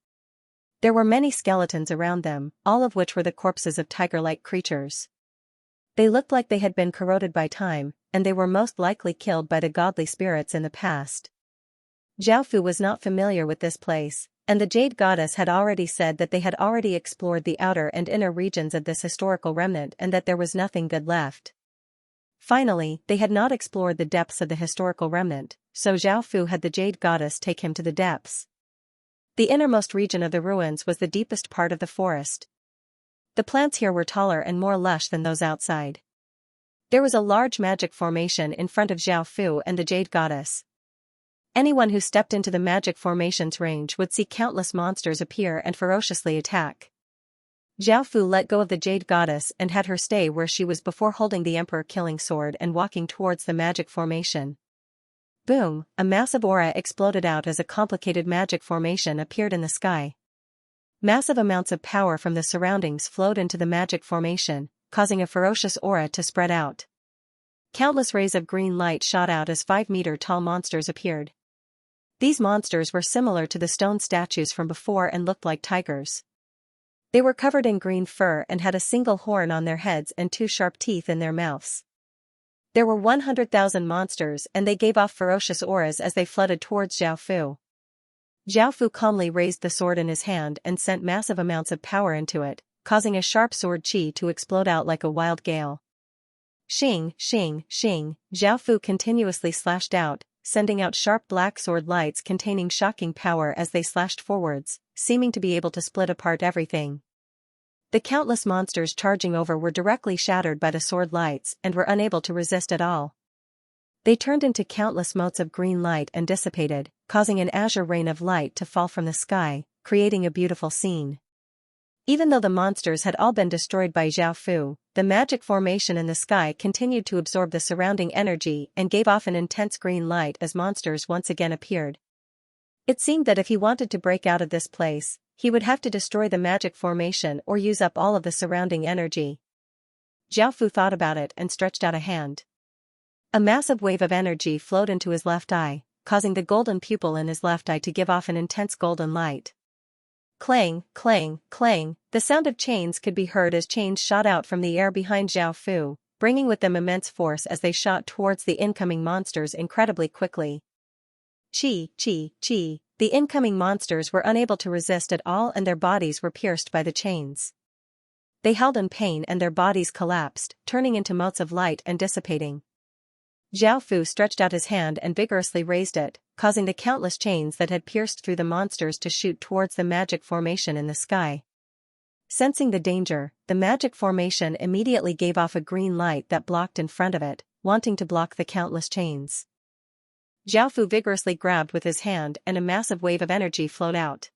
Speaker 1: There were many skeletons around them, all of which were the corpses of tiger-like creatures. They looked like they had been corroded by time, and they were most likely killed by the godly spirits in the past. Zhao Fu was not familiar with this place, and the Jade Goddess had already said that they had already explored the outer and inner regions of this historical remnant and that there was nothing good left. Finally, they had not explored the depths of the historical remnant, so Zhao Fu had the Jade Goddess take him to the depths. The innermost region of the ruins was the deepest part of the forest. The plants here were taller and more lush than those outside. There was a large magic formation in front of Zhao Fu and the Jade Goddess. Anyone who stepped into the magic formation's range would see countless monsters appear and ferociously attack. Zhao Fu let go of the Jade Goddess and had her stay where she was before holding the Emperor Killing Sword and walking towards the magic formation. Boom, a massive aura exploded out as a complicated magic formation appeared in the sky. Massive amounts of power from the surroundings flowed into the magic formation, causing a ferocious aura to spread out. Countless rays of green light shot out as 5-meter-tall monsters appeared. These monsters were similar to the stone statues from before and looked like tigers. They were covered in green fur and had a single horn on their heads and 2 sharp teeth in their mouths. There were 100,000 monsters and they gave off ferocious auras as they flooded towards Zhao Fu. Zhao Fu calmly raised the sword in his hand and sent massive amounts of power into it, causing a sharp sword qi to explode out like a wild gale. Xing, xing, xing, Zhao Fu continuously slashed out, sending out sharp black sword lights containing shocking power as they slashed forwards, seeming to be able to split apart everything. The countless monsters charging over were directly shattered by the sword lights and were unable to resist at all. They turned into countless motes of green light and dissipated, causing an azure rain of light to fall from the sky, creating a beautiful scene. Even though the monsters had all been destroyed by Zhao Fu, the magic formation in the sky continued to absorb the surrounding energy and gave off an intense green light as monsters once again appeared. It seemed that if he wanted to break out of this place, he would have to destroy the magic formation or use up all of the surrounding energy. Zhao Fu thought about it and stretched out a hand. A massive wave of energy flowed into his left eye, causing the golden pupil in his left eye to give off an intense golden light. Clang, clang, clang, the sound of chains could be heard as chains shot out from the air behind Zhao Fu, bringing with them immense force as they shot towards the incoming monsters incredibly quickly. Chi, chi, chi, the incoming monsters were unable to resist at all and their bodies were pierced by the chains. They howled in pain and their bodies collapsed, turning into motes of light and dissipating. Zhao Fu stretched out his hand and vigorously raised it, causing the countless chains that had pierced through the monsters to shoot towards the magic formation in the sky. Sensing the danger, the magic formation immediately gave off a green light that blocked in front of it, wanting to block the countless chains. Zhao Fu vigorously grabbed with his hand and a massive wave of energy flowed out.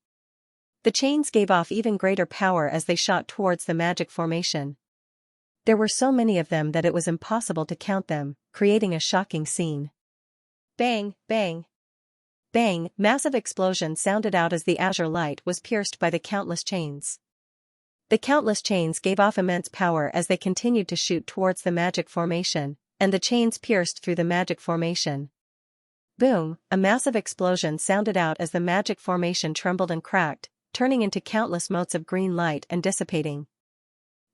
Speaker 1: The chains gave off even greater power as they shot towards the magic formation. There were so many of them that it was impossible to count them, creating a shocking scene. Bang, bang. Bang, massive explosion sounded out as the azure light was pierced by the countless chains. The countless chains gave off immense power as they continued to shoot towards the magic formation, and the chains pierced through the magic formation. Boom, a massive explosion sounded out as the magic formation trembled and cracked, turning into countless motes of green light and dissipating.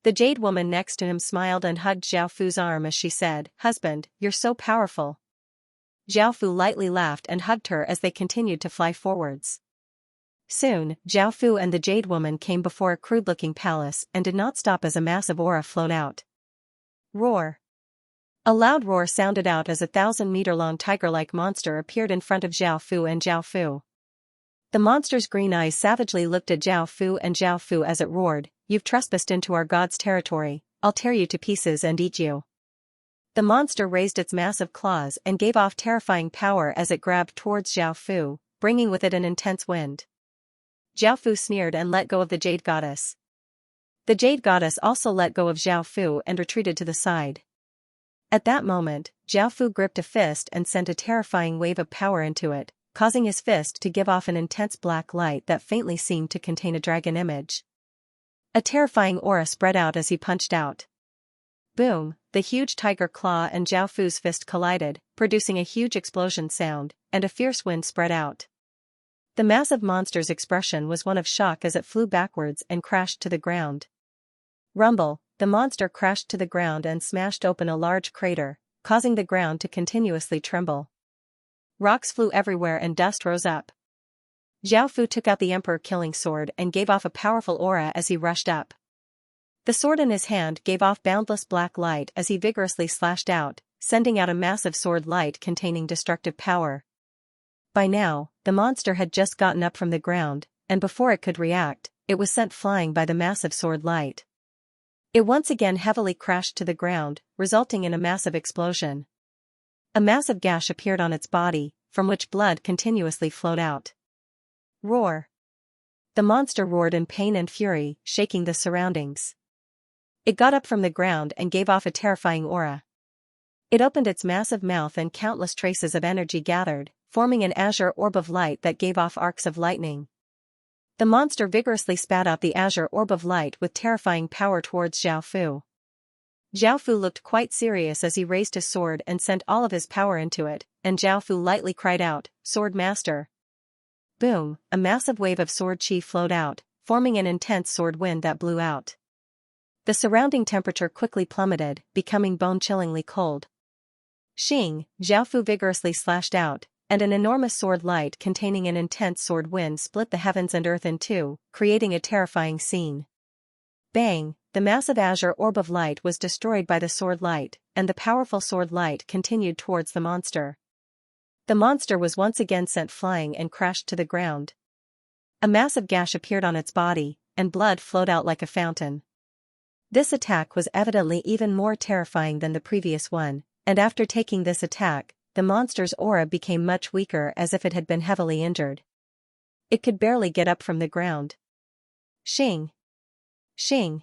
Speaker 1: The jade woman next to him smiled and hugged Zhao Fu's arm as she said, "Husband, you're so powerful." Zhao Fu lightly laughed and hugged her as they continued to fly forwards. Soon, Zhao Fu and the jade woman came before a crude-looking palace and did not stop as a massive aura flowed out. Roar. A loud roar sounded out as a 1,000-meter-long tiger-like monster appeared in front of Zhao Fu and Zhao Fu. The monster's green eyes savagely looked at Zhao Fu and Zhao Fu as it roared, "You've trespassed into our god's territory, I'll tear you to pieces and eat you." The monster raised its massive claws and gave off terrifying power as it grabbed towards Zhao Fu, bringing with it an intense wind. Zhao Fu sneered and let go of the jade goddess. The jade goddess also let go of Zhao Fu and retreated to the side. At that moment, Zhao Fu gripped a fist and sent a terrifying wave of power into it, causing his fist to give off an intense black light that faintly seemed to contain a dragon image. A terrifying aura spread out as he punched out. Boom, the huge tiger claw and Zhao Fu's fist collided, producing a huge explosion sound, and a fierce wind spread out. The massive monster's expression was one of shock as it flew backwards and crashed to the ground. Rumble, the monster crashed to the ground and smashed open a large crater, causing the ground to continuously tremble. Rocks flew everywhere and dust rose up. Zhao Fu took out the emperor-killing sword and gave off a powerful aura as he rushed up. The sword in his hand gave off boundless black light as he vigorously slashed out, sending out a massive sword light containing destructive power. By now, the monster had just gotten up from the ground, and before it could react, it was sent flying by the massive sword light. It once again heavily crashed to the ground, resulting in a massive explosion. A massive gash appeared on its body, from which blood continuously flowed out. Roar. The monster roared in pain and fury, shaking the surroundings. It got up from the ground and gave off a terrifying aura. It opened its massive mouth and countless traces of energy gathered, forming an azure orb of light that gave off arcs of lightning. The monster vigorously spat out the azure orb of light with terrifying power towards Zhao Fu. Zhao Fu looked quite serious as he raised his sword and sent all of his power into it, and Zhao Fu lightly cried out, "Sword Master!" Boom, a massive wave of sword chi flowed out, forming an intense sword wind that blew out. The surrounding temperature quickly plummeted, becoming bone-chillingly cold. Xing, Zhao Fu vigorously slashed out, and an enormous sword light containing an intense sword wind split the heavens and earth in two, creating a terrifying scene. Bang, the massive azure orb of light was destroyed by the sword light, and the powerful sword light continued towards the monster. The monster was once again sent flying and crashed to the ground. A massive gash appeared on its body, and blood flowed out like a fountain. This attack was evidently even more terrifying than the previous one, and after taking this attack, the monster's aura became much weaker as if it had been heavily injured. It could barely get up from the ground. Xing! Xing!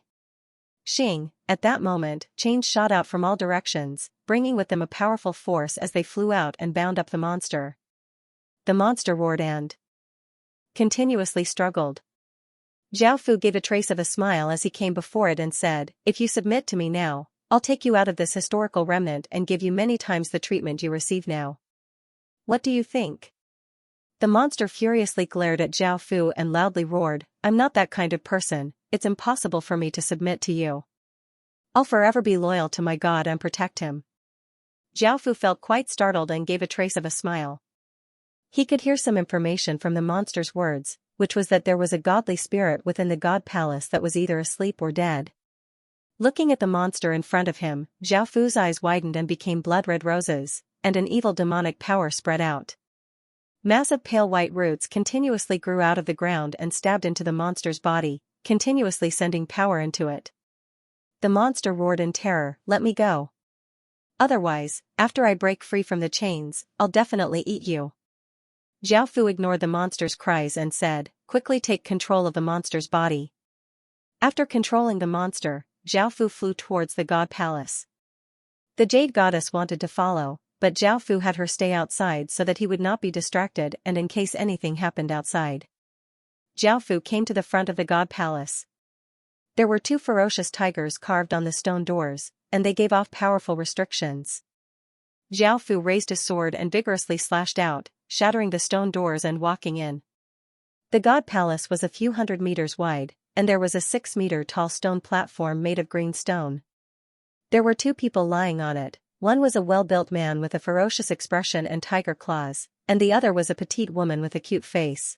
Speaker 1: Xing! At that moment, chains shot out from all directions, bringing with them a powerful force as they flew out and bound up the monster. The monster roared and continuously struggled. Zhao Fu gave a trace of a smile as he came before it and said, "If you submit to me now, I'll take you out of this historical remnant and give you many times the treatment you receive now. What do you think?" The monster furiously glared at Zhao Fu and loudly roared, "I'm not that kind of person, it's impossible for me to submit to you. I'll forever be loyal to my god and protect him." Zhao Fu felt quite startled and gave a trace of a smile. He could hear some information from the monster's words, which was that there was a godly spirit within the god palace that was either asleep or dead. Looking at the monster in front of him, Zhao Fu's eyes widened and became blood-red roses, and an evil demonic power spread out. Massive pale white roots continuously grew out of the ground and stabbed into the monster's body, continuously sending power into it. The monster roared in terror, "Let me go. Otherwise, after I break free from the chains, I'll definitely eat you." Zhao Fu ignored the monster's cries and said, "Quickly take control of the monster's body." After controlling the monster, Zhao Fu flew towards the god palace. The jade goddess wanted to follow, but Zhao Fu had her stay outside so that he would not be distracted and in case anything happened outside. Zhao Fu came to the front of the god palace. There were two ferocious tigers carved on the stone doors, and they gave off powerful restrictions. Zhao Fu raised his sword and vigorously slashed out, shattering the stone doors and walking in. The god palace was a few hundred meters wide, and there was a 6-meter-tall stone platform made of green stone. There were two people lying on it. One was a well-built man with a ferocious expression and tiger claws, and the other was a petite woman with a cute face.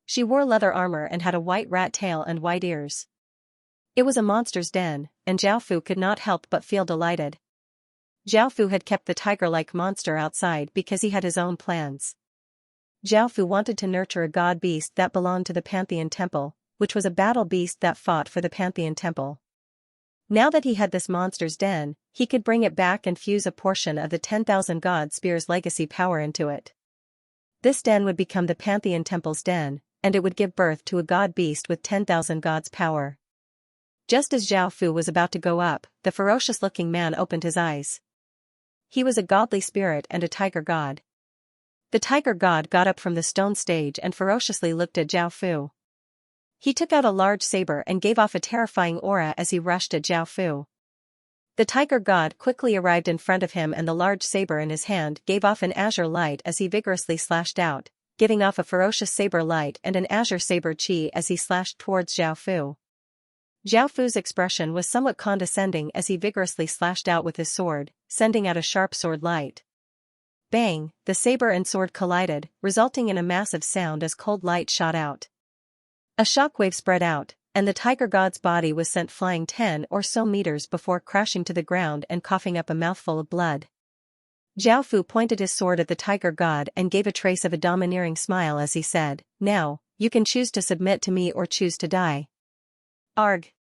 Speaker 1: She wore leather armor and had a white rat tail and white ears. It was a monster's den, and Zhao Fu could not help but feel delighted. Zhao Fu had kept the tiger-like monster outside because he had his own plans. Zhao Fu wanted to nurture a god beast that belonged to the Pantheon Temple, which was a battle beast that fought for the Pantheon Temple. Now that he had this monster's den, he could bring it back and fuse a portion of the 10,000 God Spear's legacy power into it. This den would become the Pantheon Temple's den, and it would give birth to a god beast with 10,000 gods' power. Just as Zhao Fu was about to go up, the ferocious-looking man opened his eyes. He was a godly spirit and a tiger god. The tiger god got up from the stone stage and ferociously looked at Zhao Fu. He took out a large saber and gave off a terrifying aura as he rushed at Zhao Fu. The tiger god quickly arrived in front of him and the large saber in his hand gave off an azure light as he vigorously slashed out, giving off a ferocious saber light and an azure saber chi as he slashed towards Zhao Fu. Zhao Fu's expression was somewhat condescending as he vigorously slashed out with his sword, sending out a sharp sword light. Bang, the saber and sword collided, resulting in a massive sound as cold light shot out. A shockwave spread out, and the tiger god's body was sent flying 10 or so meters before crashing to the ground and coughing up a mouthful of blood. Zhao Fu pointed his sword at the tiger god and gave a trace of a domineering smile as he said, "Now, you can choose to submit to me or choose to die." Arg!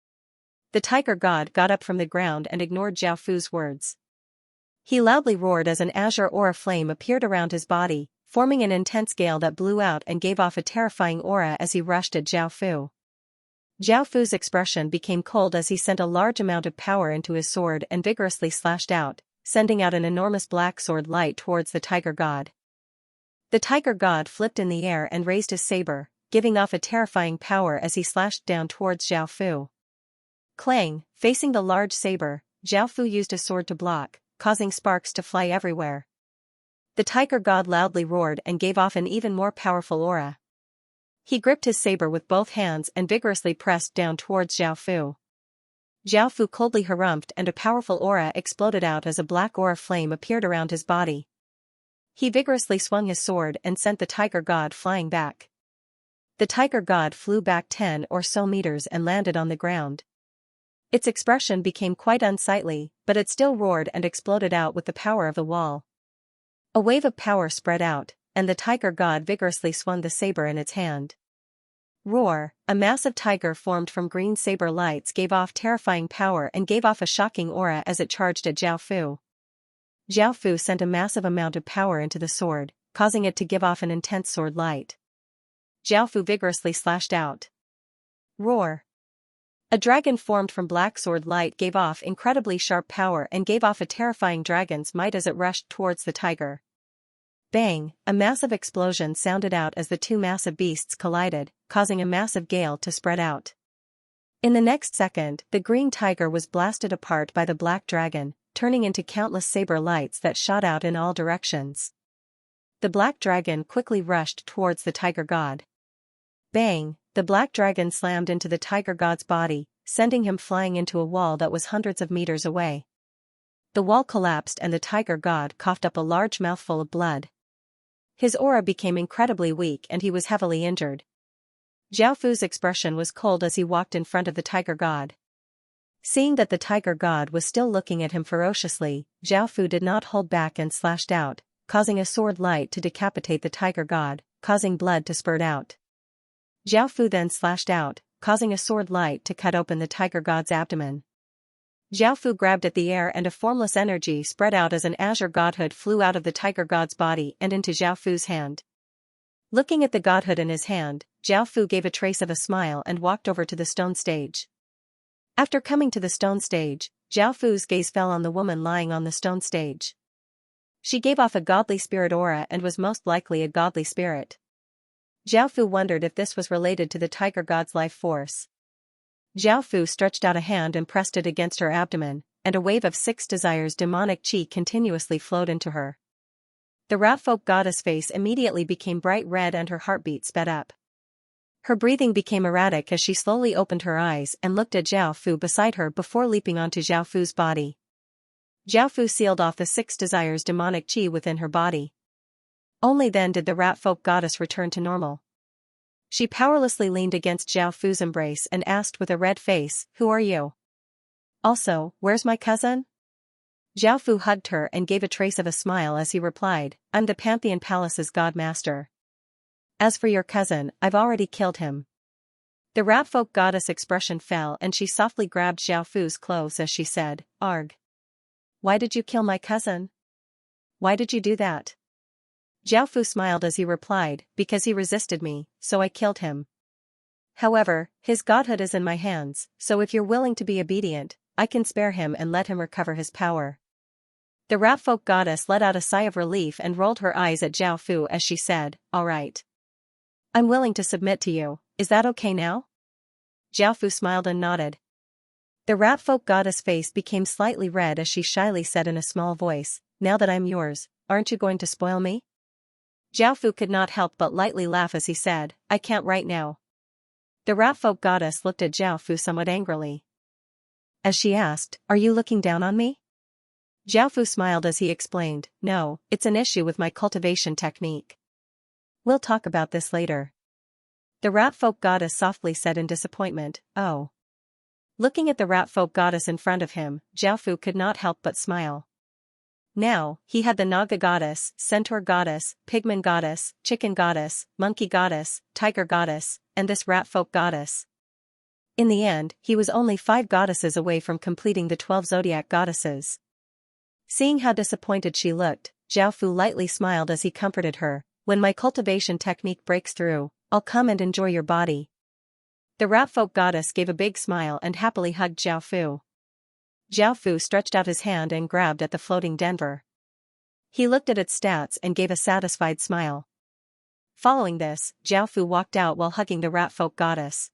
Speaker 1: The tiger god got up from the ground and ignored Zhao Fu's words. He loudly roared as an azure aura flame appeared around his body, forming an intense gale that blew out and gave off a terrifying aura as he rushed at Zhao Fu. Zhao Fu's expression became cold as he sent a large amount of power into his sword and vigorously slashed out, sending out an enormous black sword light towards the tiger god. The tiger god flipped in the air and raised his saber, giving off a terrifying power as he slashed down towards Zhao Fu. Clang, facing the large saber, Zhao Fu used a sword to block, causing sparks to fly everywhere. The tiger god loudly roared and gave off an even more powerful aura. He gripped his saber with both hands and vigorously pressed down towards Zhao Fu. Zhao Fu coldly harumphed and a powerful aura exploded out as a black aura flame appeared around his body. He vigorously swung his sword and sent the tiger god flying back. The tiger god flew back 10 or so meters and landed on the ground. Its expression became quite unsightly, but it still roared and exploded out with the power of the wall. A wave of power spread out, and the tiger god vigorously swung the saber in its hand. Roar, a massive tiger formed from green saber lights gave off terrifying power and gave off a shocking aura as it charged at Zhao Fu. Zhao Fu sent a massive amount of power into the sword, causing it to give off an intense sword light. Zhao Fu vigorously slashed out. Roar. A dragon formed from black sword light gave off incredibly sharp power and gave off a terrifying dragon's might as it rushed towards the tiger. Bang, a massive explosion sounded out as the two massive beasts collided, causing a massive gale to spread out. In the next second, the green tiger was blasted apart by the black dragon, turning into countless saber lights that shot out in all directions. The black dragon quickly rushed towards the tiger god. Bang, the black dragon slammed into the tiger god's body, sending him flying into a wall that was hundreds of meters away. The wall collapsed and the tiger god coughed up a large mouthful of blood. His aura became incredibly weak and he was heavily injured. Zhao Fu's expression was cold as he walked in front of the tiger god. Seeing that the tiger god was still looking at him ferociously, Zhao Fu did not hold back and slashed out, causing a sword light to decapitate the tiger god, causing blood to spurt out. Zhao Fu then slashed out, causing a sword light to cut open the tiger god's abdomen. Zhao Fu grabbed at the air and a formless energy spread out as an azure godhood flew out of the tiger god's body and into Zhao Fu's hand. Looking at the godhood in his hand, Zhao Fu gave a trace of a smile and walked over to the stone stage. After coming to the stone stage, Zhao Fu's gaze fell on the woman lying on the stone stage. She gave off a godly spirit aura and was most likely a godly spirit. Zhao Fu wondered if this was related to the tiger god's life force. Zhao Fu stretched out a hand and pressed it against her abdomen, and a wave of 6 desires demonic chi continuously flowed into her. The ratfolk goddess face immediately became bright red and her heartbeat sped up. Her breathing became erratic as she slowly opened her eyes and looked at Zhao Fu beside her before leaping onto Zhao Fu's body. Zhao Fu sealed off the 6 desires demonic chi within her body. Only then did the ratfolk goddess return to normal. She powerlessly leaned against Zhao Fu's embrace and asked with a red face, "Who are you? Also, where's my cousin?" Zhao Fu hugged her and gave a trace of a smile as he replied, "I'm the Pantheon Palace's god master. As for your cousin, I've already killed him." The ratfolk goddess expression fell and she softly grabbed Zhao Fu's clothes as she said, "Arg. Why did you kill my cousin? Why did you do that?" Zhao Fu smiled as he replied, "Because he resisted me, so I killed him. However, his godhood is in my hands, so if you're willing to be obedient, I can spare him and let him recover his power." The ratfolk goddess let out a sigh of relief and rolled her eyes at Zhao Fu as she said, "All right. I'm willing to submit to you, is that okay now?" Zhao Fu smiled and nodded. The ratfolk goddess face became slightly red as she shyly said in a small voice, "Now that I'm yours, aren't you going to spoil me?" Zhao Fu could not help but lightly laugh as he said, "I can't right now." The ratfolk goddess looked at Zhao Fu somewhat angrily. As she asked, "Are you looking down on me?" Zhao Fu smiled as he explained, "No, it's an issue with my cultivation technique. We'll talk about this later." The ratfolk goddess softly said in disappointment, "Oh." Looking at the ratfolk goddess in front of him, Zhao Fu could not help but smile. Now, he had the Naga goddess, centaur goddess, pigman goddess, chicken goddess, monkey goddess, tiger goddess, and this ratfolk goddess. In the end, he was only 5 goddesses away from completing the 12 zodiac goddesses. Seeing how disappointed she looked, Zhao Fu lightly smiled as he comforted her, "When my cultivation technique breaks through, I'll come and enjoy your body." The ratfolk goddess gave a big smile and happily hugged Zhao Fu. Zhao Fu stretched out his hand and grabbed at the floating Denver. He looked at its stats and gave a satisfied smile. Following this, Zhao Fu walked out while hugging the rat folk goddess.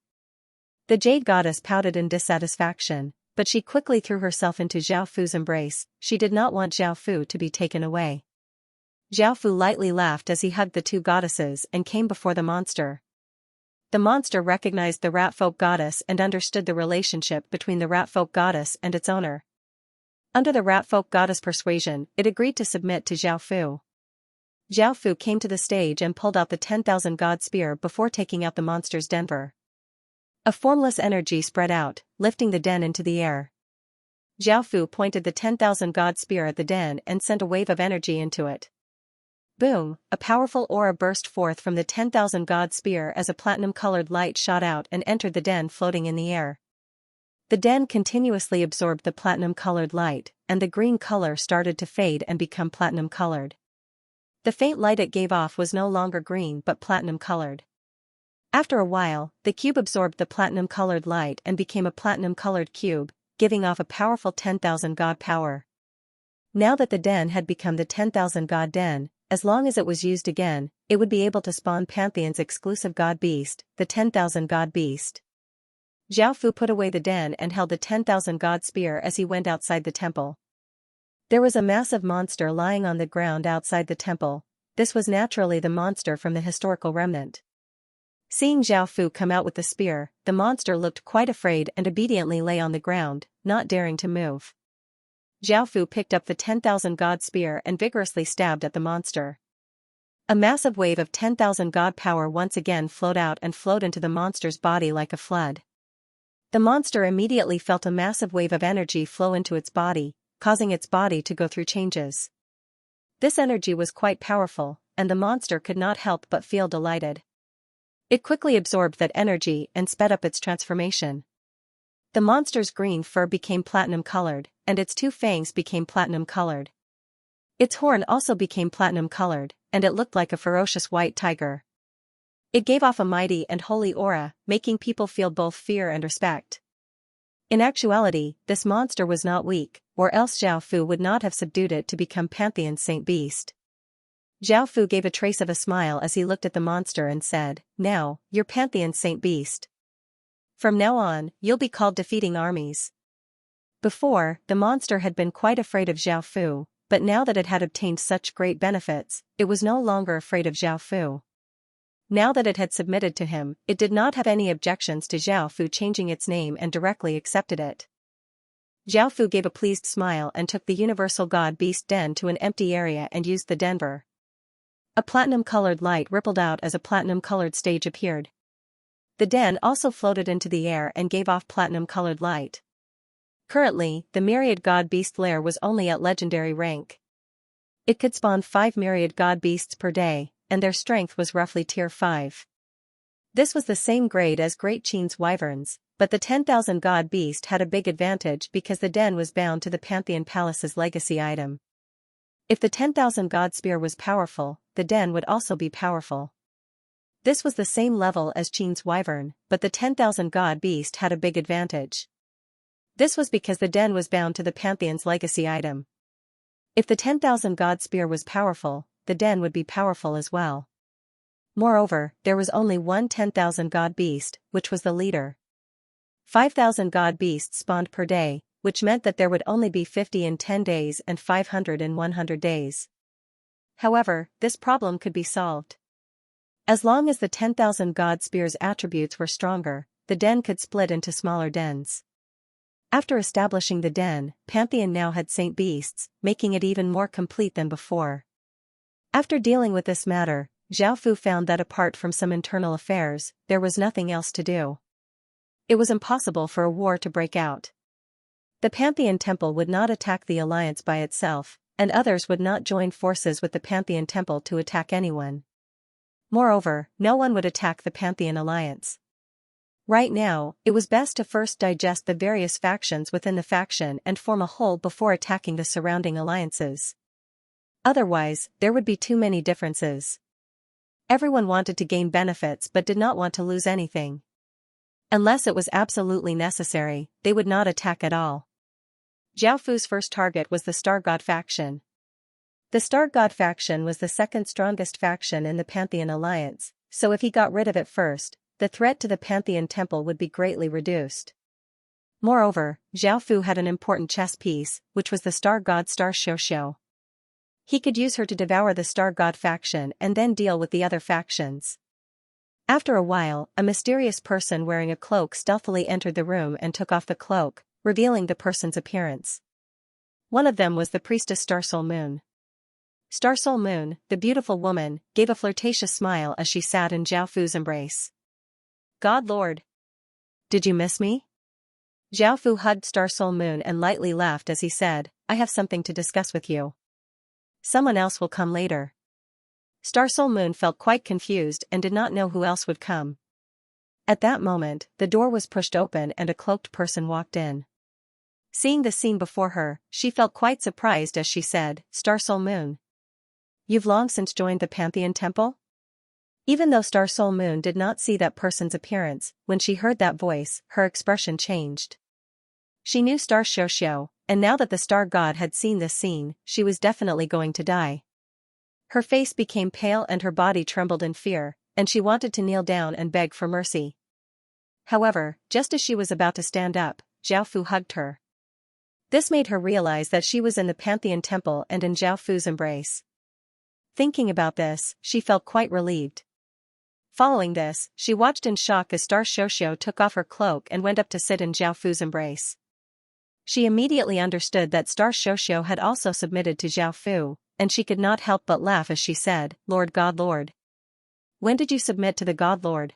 Speaker 1: The jade goddess pouted in dissatisfaction, but she quickly threw herself into Zhao Fu's embrace. She did not want Zhao Fu to be taken away. Zhao Fu lightly laughed as he hugged the two goddesses and came before the monster. The monster recognized the rat folk goddess and understood the relationship between the rat folk goddess and its owner. Under the rat folk goddess persuasion, it agreed to submit to Zhao Fu. Zhao Fu came to the stage and pulled out the 10,000 god spear before taking out the monster's denver. A formless energy spread out, lifting the den into the air. Zhao Fu pointed the 10,000 god spear at the den and sent a wave of energy into it. Boom! A powerful aura burst forth from the 10,000 god spear as a platinum-colored light shot out and entered the den floating in the air. The den continuously absorbed the platinum-colored light, and the green color started to fade and become platinum-colored. The faint light it gave off was no longer green but platinum-colored. After a while, the cube absorbed the platinum-colored light and became a platinum-colored cube, giving off a powerful 10,000 god power. Now that the den had become the 10,000 god den, as long as it was used again, it would be able to spawn Pantheon's exclusive god beast, the 10,000 god beast. Zhao Fu put away the den and held the 10,000 god spear as he went outside the temple. There was a massive monster lying on the ground outside the temple. This was naturally the monster from the historical remnant. Seeing Zhao Fu come out with the spear, the monster looked quite afraid and obediently lay on the ground, not daring to move. Zhao Fu picked up the 10,000 god spear and vigorously stabbed at the monster. A massive wave of 10,000 god power once again flowed out and flowed into the monster's body like a flood. The monster immediately felt a massive wave of energy flow into its body, causing its body to go through changes. This energy was quite powerful, and the monster could not help but feel delighted. It quickly absorbed that energy and sped up its transformation. The monster's green fur became platinum-colored, and its two fangs became platinum-colored. Its horn also became platinum-colored, and it looked like a ferocious white tiger. It gave off a mighty and holy aura, making people feel both fear and respect. In actuality, this monster was not weak, or else Zhao Fu would not have subdued it to become Pantheon's saint beast. Zhao Fu gave a trace of a smile as he looked at the monster and said, "Now, you're Pantheon's saint beast. From now on, you'll be called Defeating Armies." Before, the monster had been quite afraid of Zhao Fu, but now that it had obtained such great benefits, it was no longer afraid of Zhao Fu. Now that it had submitted to him, it did not have any objections to Zhao Fu changing its name and directly accepted it. Zhao Fu gave a pleased smile and took the universal god beast den to an empty area and used the denver. A platinum-colored light rippled out as a platinum-colored stage appeared. The den also floated into the air and gave off platinum-colored light. Currently, the myriad god beast lair was only at legendary rank. It could spawn 5 myriad god beasts per day, and their strength was roughly tier 5. This was the same grade as Great Qin's wyverns, but the 10,000 god beast had a big advantage because the den was bound to the Pantheon Palace's legacy item. If the 10,000 god spear was powerful, the den would also be powerful. This was the same level as Qin's wyvern, but the 10,000 god beast had a big advantage. This was because the den was bound to the Pantheon's legacy item. If the 10,000 god spear was powerful, the den would be powerful as well. Moreover, there was only one 10,000 god beast, which was the leader. 5,000 god beasts spawned per day, which meant that there would only be 50 in 10 days and 500 in 100 days. However, this problem could be solved. As long as the 10,000 god spear's attributes were stronger, the den could split into smaller dens. After establishing the den, Pantheon now had saint beasts, making it even more complete than before. After dealing with this matter, Zhao Fu found that apart from some internal affairs, there was nothing else to do. It was impossible for a war to break out. The Pantheon Temple would not attack the Alliance by itself, and others would not join forces with the Pantheon Temple to attack anyone. Moreover, no one would attack the Pantheon Alliance. Right now, it was best to first digest the various factions within the faction and form a whole before attacking the surrounding alliances. Otherwise, there would be too many differences. Everyone wanted to gain benefits but did not want to lose anything. Unless it was absolutely necessary, they would not attack at all. Zhao Fu's first target was the Star God faction. The Star God faction was the second strongest faction in the Pantheon alliance, so if he got rid of it first, the threat to the Pantheon temple would be greatly reduced. Moreover, Zhao Fu had an important chess piece, which was the Star God Star Xianxia. He could use her to devour the Star God faction and then deal with the other factions. After a while, a mysterious person wearing a cloak stealthily entered the room and took off the cloak, revealing the person's appearance. One of them was the priestess Star Soul Moon. Star Soul Moon, the beautiful woman, gave a flirtatious smile as she sat in Zhao Fu's embrace. "God Lord! Did you miss me?" Zhao Fu hugged Star Soul Moon and lightly laughed as he said, "I have something to discuss with you. Someone else will come later." Star Soul Moon felt quite confused and did not know who else would come. At that moment, the door was pushed open and a cloaked person walked in. Seeing the scene before her, she felt quite surprised as she said, "Star Soul Moon, you've long since joined the Pantheon Temple?" Even though Star Soul Moon did not see that person's appearance, when she heard that voice, her expression changed. She knew Star Xianxia, and now that the Star God had seen this scene, she was definitely going to die. Her face became pale and her body trembled in fear, and she wanted to kneel down and beg for mercy. However, just as she was about to stand up, Zhao Fu hugged her. This made her realize that she was in the Pantheon Temple and in Zhao Fu's embrace. Thinking about this, she felt quite relieved. Following this, she watched in shock as Star Xianxia took off her cloak and went up to sit in Zhao Fu's embrace. She immediately understood that Star Xianxia had also submitted to Zhao Fu, and she could not help but laugh as she said, "Lord God Lord. When did you submit to the God Lord?"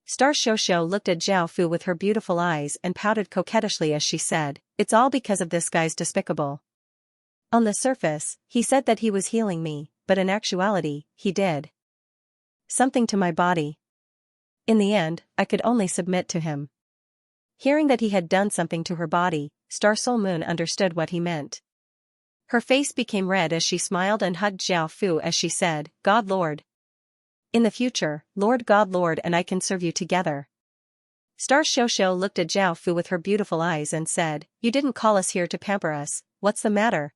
Speaker 1: Star Xianxia looked at Zhao Fu with her beautiful eyes and pouted coquettishly as she said, "It's all because of this guy's despicable. On the surface, he said that he was healing me, but in actuality, he did something to my body. In the end, I could only submit to him." Hearing that he had done something to her body, Star Soul Moon understood what he meant. Her face became red as she smiled and hugged Zhao Fu as she said, "God Lord. In the future, Lord God Lord and I can serve you together." Star Xianxia looked at Zhao Fu with her beautiful eyes and said, "You didn't call us here to pamper us, what's the matter?"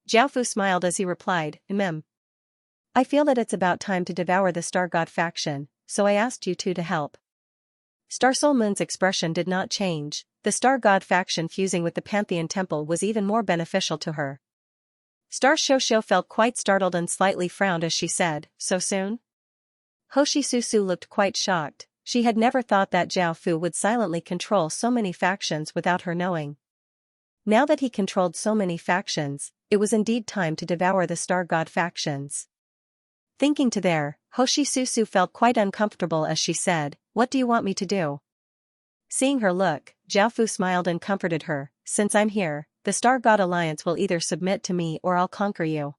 Speaker 1: Zhao Fu smiled as he replied, "I feel that it's about time to devour the Star God faction, so I asked you two to help." Star Soul Moon's expression did not change. The Star God faction fusing with the Pantheon Temple was even more beneficial to her. Star Xianxia felt quite startled and slightly frowned as she said, "So soon?" Hoshi Susu looked quite shocked. She had never thought that Zhao Fu would silently control so many factions without her knowing. Now that he controlled so many factions, it was indeed time to devour the Star God factions. Thinking to there, Hoshi Susu felt quite uncomfortable as she said, "What do you want me to do?" Seeing her look, Zhao Fu smiled and comforted her, "Since I'm here, the Star God Alliance will either submit to me or I'll conquer you.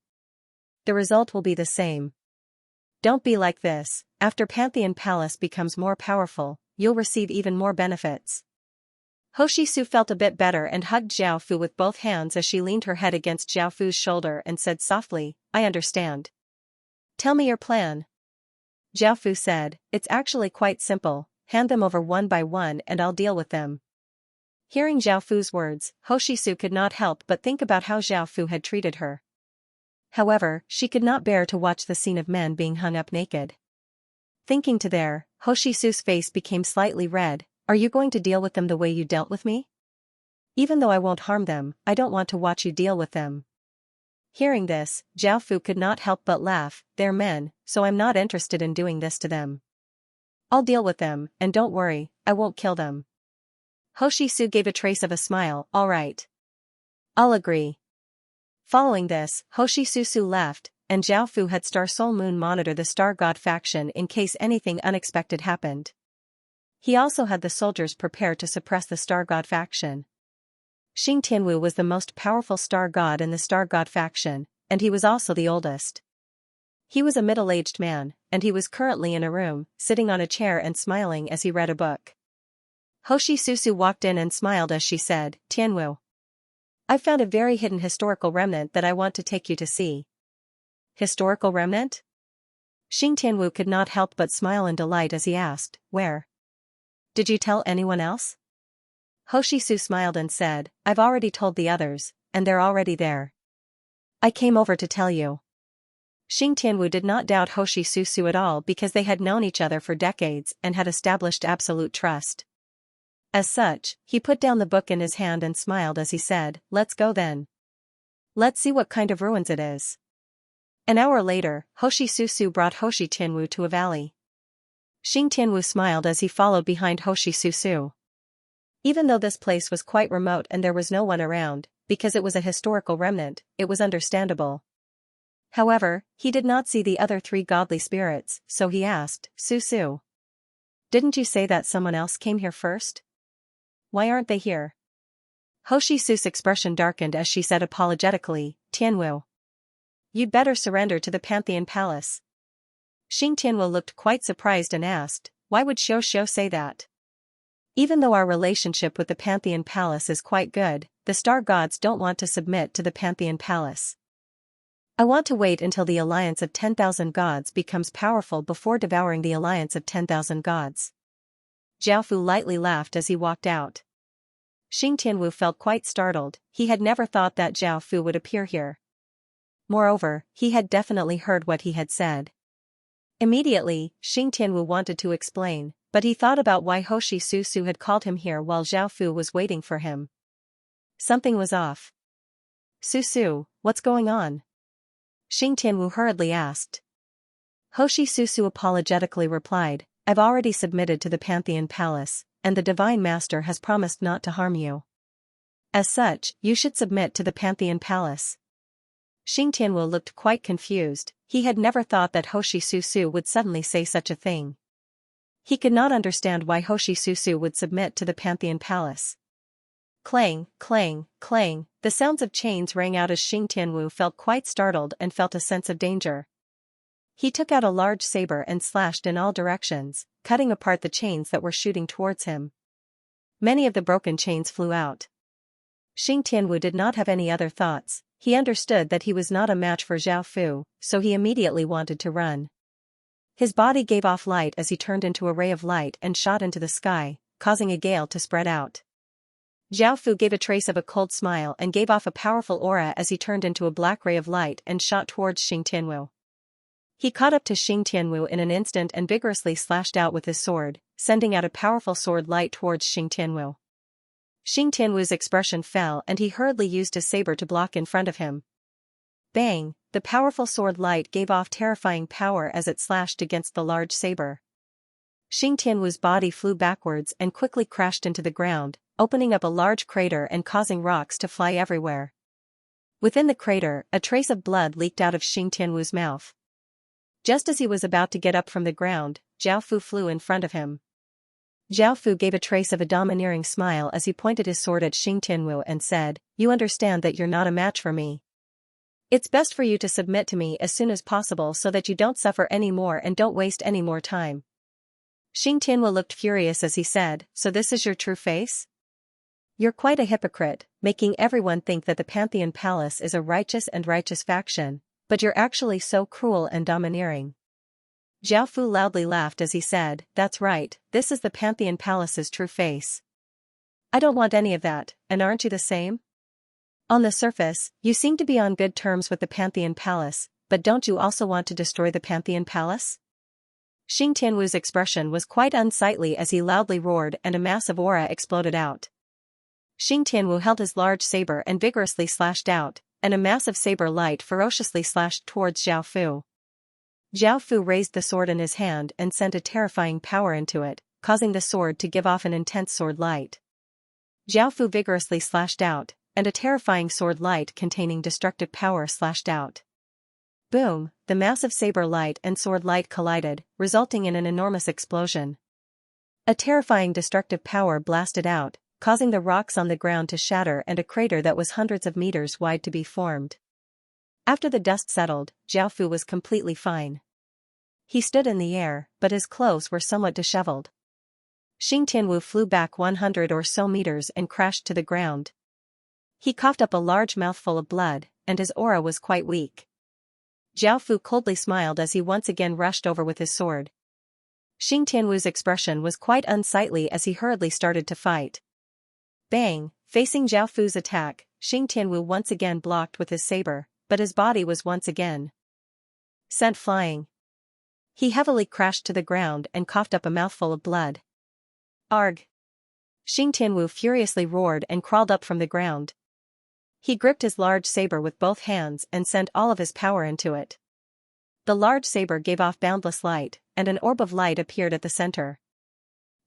Speaker 1: The result will be the same. Don't be like this, after Pantheon Palace becomes more powerful, you'll receive even more benefits." Hoshi Su felt a bit better and hugged Zhao Fu with both hands as she leaned her head against Zhao Fu's shoulder and said softly, "I understand. Tell me your plan." Zhao Fu said, "It's actually quite simple, hand them over one by one and I'll deal with them." Hearing Zhao Fu's words, Hoshi Su could not help but think about how Zhao Fu had treated her. However, she could not bear to watch the scene of men being hung up naked. Thinking to there, Hoshi Su's face became slightly red. "Are you going to deal with them the way you dealt with me? Even though I won't harm them, I don't want to watch you deal with them." Hearing this, Zhao Fu could not help but laugh, "They're men, so I'm not interested in doing this to them. I'll deal with them, and don't worry, I won't kill them." Hoshi Su gave a trace of a smile, "All right. I'll agree." Following this, Hoshi Susu left, and Zhao Fu had Star Soul Moon monitor the Star God faction in case anything unexpected happened. He also had the soldiers prepare to suppress the Star God faction. Xing Tianwu was the most powerful Star God in the Star God faction, and he was also the oldest. He was a middle-aged man, and he was currently in a room, sitting on a chair and smiling as he read a book. Hoshi Susu walked in and smiled as she said, "Tianwu, I found a very hidden historical remnant that I want to take you to see." "Historical remnant?" Xing Tianwu could not help but smile in delight as he asked, "Where? Did you tell anyone else?" Hoshi Su smiled and said, "I've already told the others, and they're already there." I came over to tell you. Xing Tianwu did not doubt Hoshi Susu at all because they had known each other for decades and had established absolute trust. As such, he put down the book in his hand and smiled as he said, "Let's go then. Let's see what kind of ruins it is." An hour later, Hoshi Susu brought Hoshi Tianwu to a valley. Xing Tianwu smiled as he followed behind Hoshi Susu. Even though this place was quite remote and there was no one around, because it was a historical remnant, it was understandable. However, he did not see the other three godly spirits, so he asked, "Susu, didn't you say that someone else came here first? Why aren't they here?" Hoshi Su's expression darkened as she said apologetically, "Tianwu, you'd better surrender to the Pantheon Palace." Xing Tianwu looked quite surprised and asked, "Why would Xiao say that? Even though our relationship with the Pantheon Palace is quite good, the star gods don't want to submit to the Pantheon Palace. I want to wait until the alliance of 10,000 gods becomes powerful before devouring the alliance of 10,000 gods." Zhao Fu lightly laughed as he walked out. Xing Tianwu felt quite startled. He had never thought that Zhao Fu would appear here. Moreover, he had definitely heard what he had said. Immediately, Xing Tianwu wanted to explain, but he thought about why Hoshi Susu had called him here while Zhao Fu was waiting for him. Something was off. "Susu, what's going on?" Xing Tianwu hurriedly asked. Hoshi Susu apologetically replied, "I've already submitted to the Pantheon Palace, and the Divine Master has promised not to harm you. As such, you should submit to the Pantheon Palace." Xing Tianwu looked quite confused. He had never thought that Hoshi Susu would suddenly say such a thing. He could not understand why Hoshi Susu would submit to the Pantheon Palace. Clang, clang, clang, the sounds of chains rang out as Xing Tianwu felt quite startled and felt a sense of danger. He took out a large saber and slashed in all directions, cutting apart the chains that were shooting towards him. Many of the broken chains flew out. Xing Tianwu did not have any other thoughts. He understood that he was not a match for Zhao Fu, so he immediately wanted to run. His body gave off light as he turned into a ray of light and shot into the sky, causing a gale to spread out. Zhao Fu gave a trace of a cold smile and gave off a powerful aura as he turned into a black ray of light and shot towards Xing Tianwu. He caught up to Xing Tianwu in an instant and vigorously slashed out with his sword, sending out a powerful sword light towards Xing Tianwu. Xing Tianwu's expression fell and he hurriedly used his saber to block in front of him. Bang! The powerful sword light gave off terrifying power as it slashed against the large saber. Xing Tianwu's body flew backwards and quickly crashed into the ground, opening up a large crater and causing rocks to fly everywhere. Within the crater, a trace of blood leaked out of Xing Tianwu's mouth. Just as he was about to get up from the ground, Zhao Fu flew in front of him. Zhao Fu gave a trace of a domineering smile as he pointed his sword at Xing Tianwu and said, "You understand that you're not a match for me. It's best for you to submit to me as soon as possible so that you don't suffer any more and don't waste any more time." Xing Tianwu looked furious as he said, "So this is your true face? You're quite a hypocrite, making everyone think that the Pantheon Palace is a righteous faction, but you're actually so cruel and domineering." Zhao Fu loudly laughed as he said, "That's right, this is the Pantheon Palace's true face. I don't want any of that, and aren't you the same? On the surface, you seem to be on good terms with the Pantheon Palace, but don't you also want to destroy the Pantheon Palace?" Xing Tianwu's expression was quite unsightly as he loudly roared and a massive aura exploded out. Xing Tianwu held his large saber and vigorously slashed out, and a massive saber light ferociously slashed towards Zhao Fu. Zhao Fu raised the sword in his hand and sent a terrifying power into it, causing the sword to give off an intense sword light. Zhao Fu vigorously slashed out, and a terrifying sword light containing destructive power slashed out. Boom! The massive saber light and sword light collided, resulting in an enormous explosion. A terrifying destructive power blasted out, causing the rocks on the ground to shatter and a crater that was hundreds of meters wide to be formed. After the dust settled, Zhao Fu was completely fine. He stood in the air, but his clothes were somewhat disheveled. Xing Tianwu flew back 100 or so meters and crashed to the ground. He coughed up a large mouthful of blood, and his aura was quite weak. Zhao Fu coldly smiled as he once again rushed over with his sword. Xing Tianwu's expression was quite unsightly as he hurriedly started to fight. Bang! Facing Zhao Fu's attack, Xing Tianwu once again blocked with his saber, but his body was once again sent flying. He heavily crashed to the ground and coughed up a mouthful of blood. Arg! Xing Tianwu furiously roared and crawled up from the ground. He gripped his large saber with both hands and sent all of his power into it. The large saber gave off boundless light, and an orb of light appeared at the center.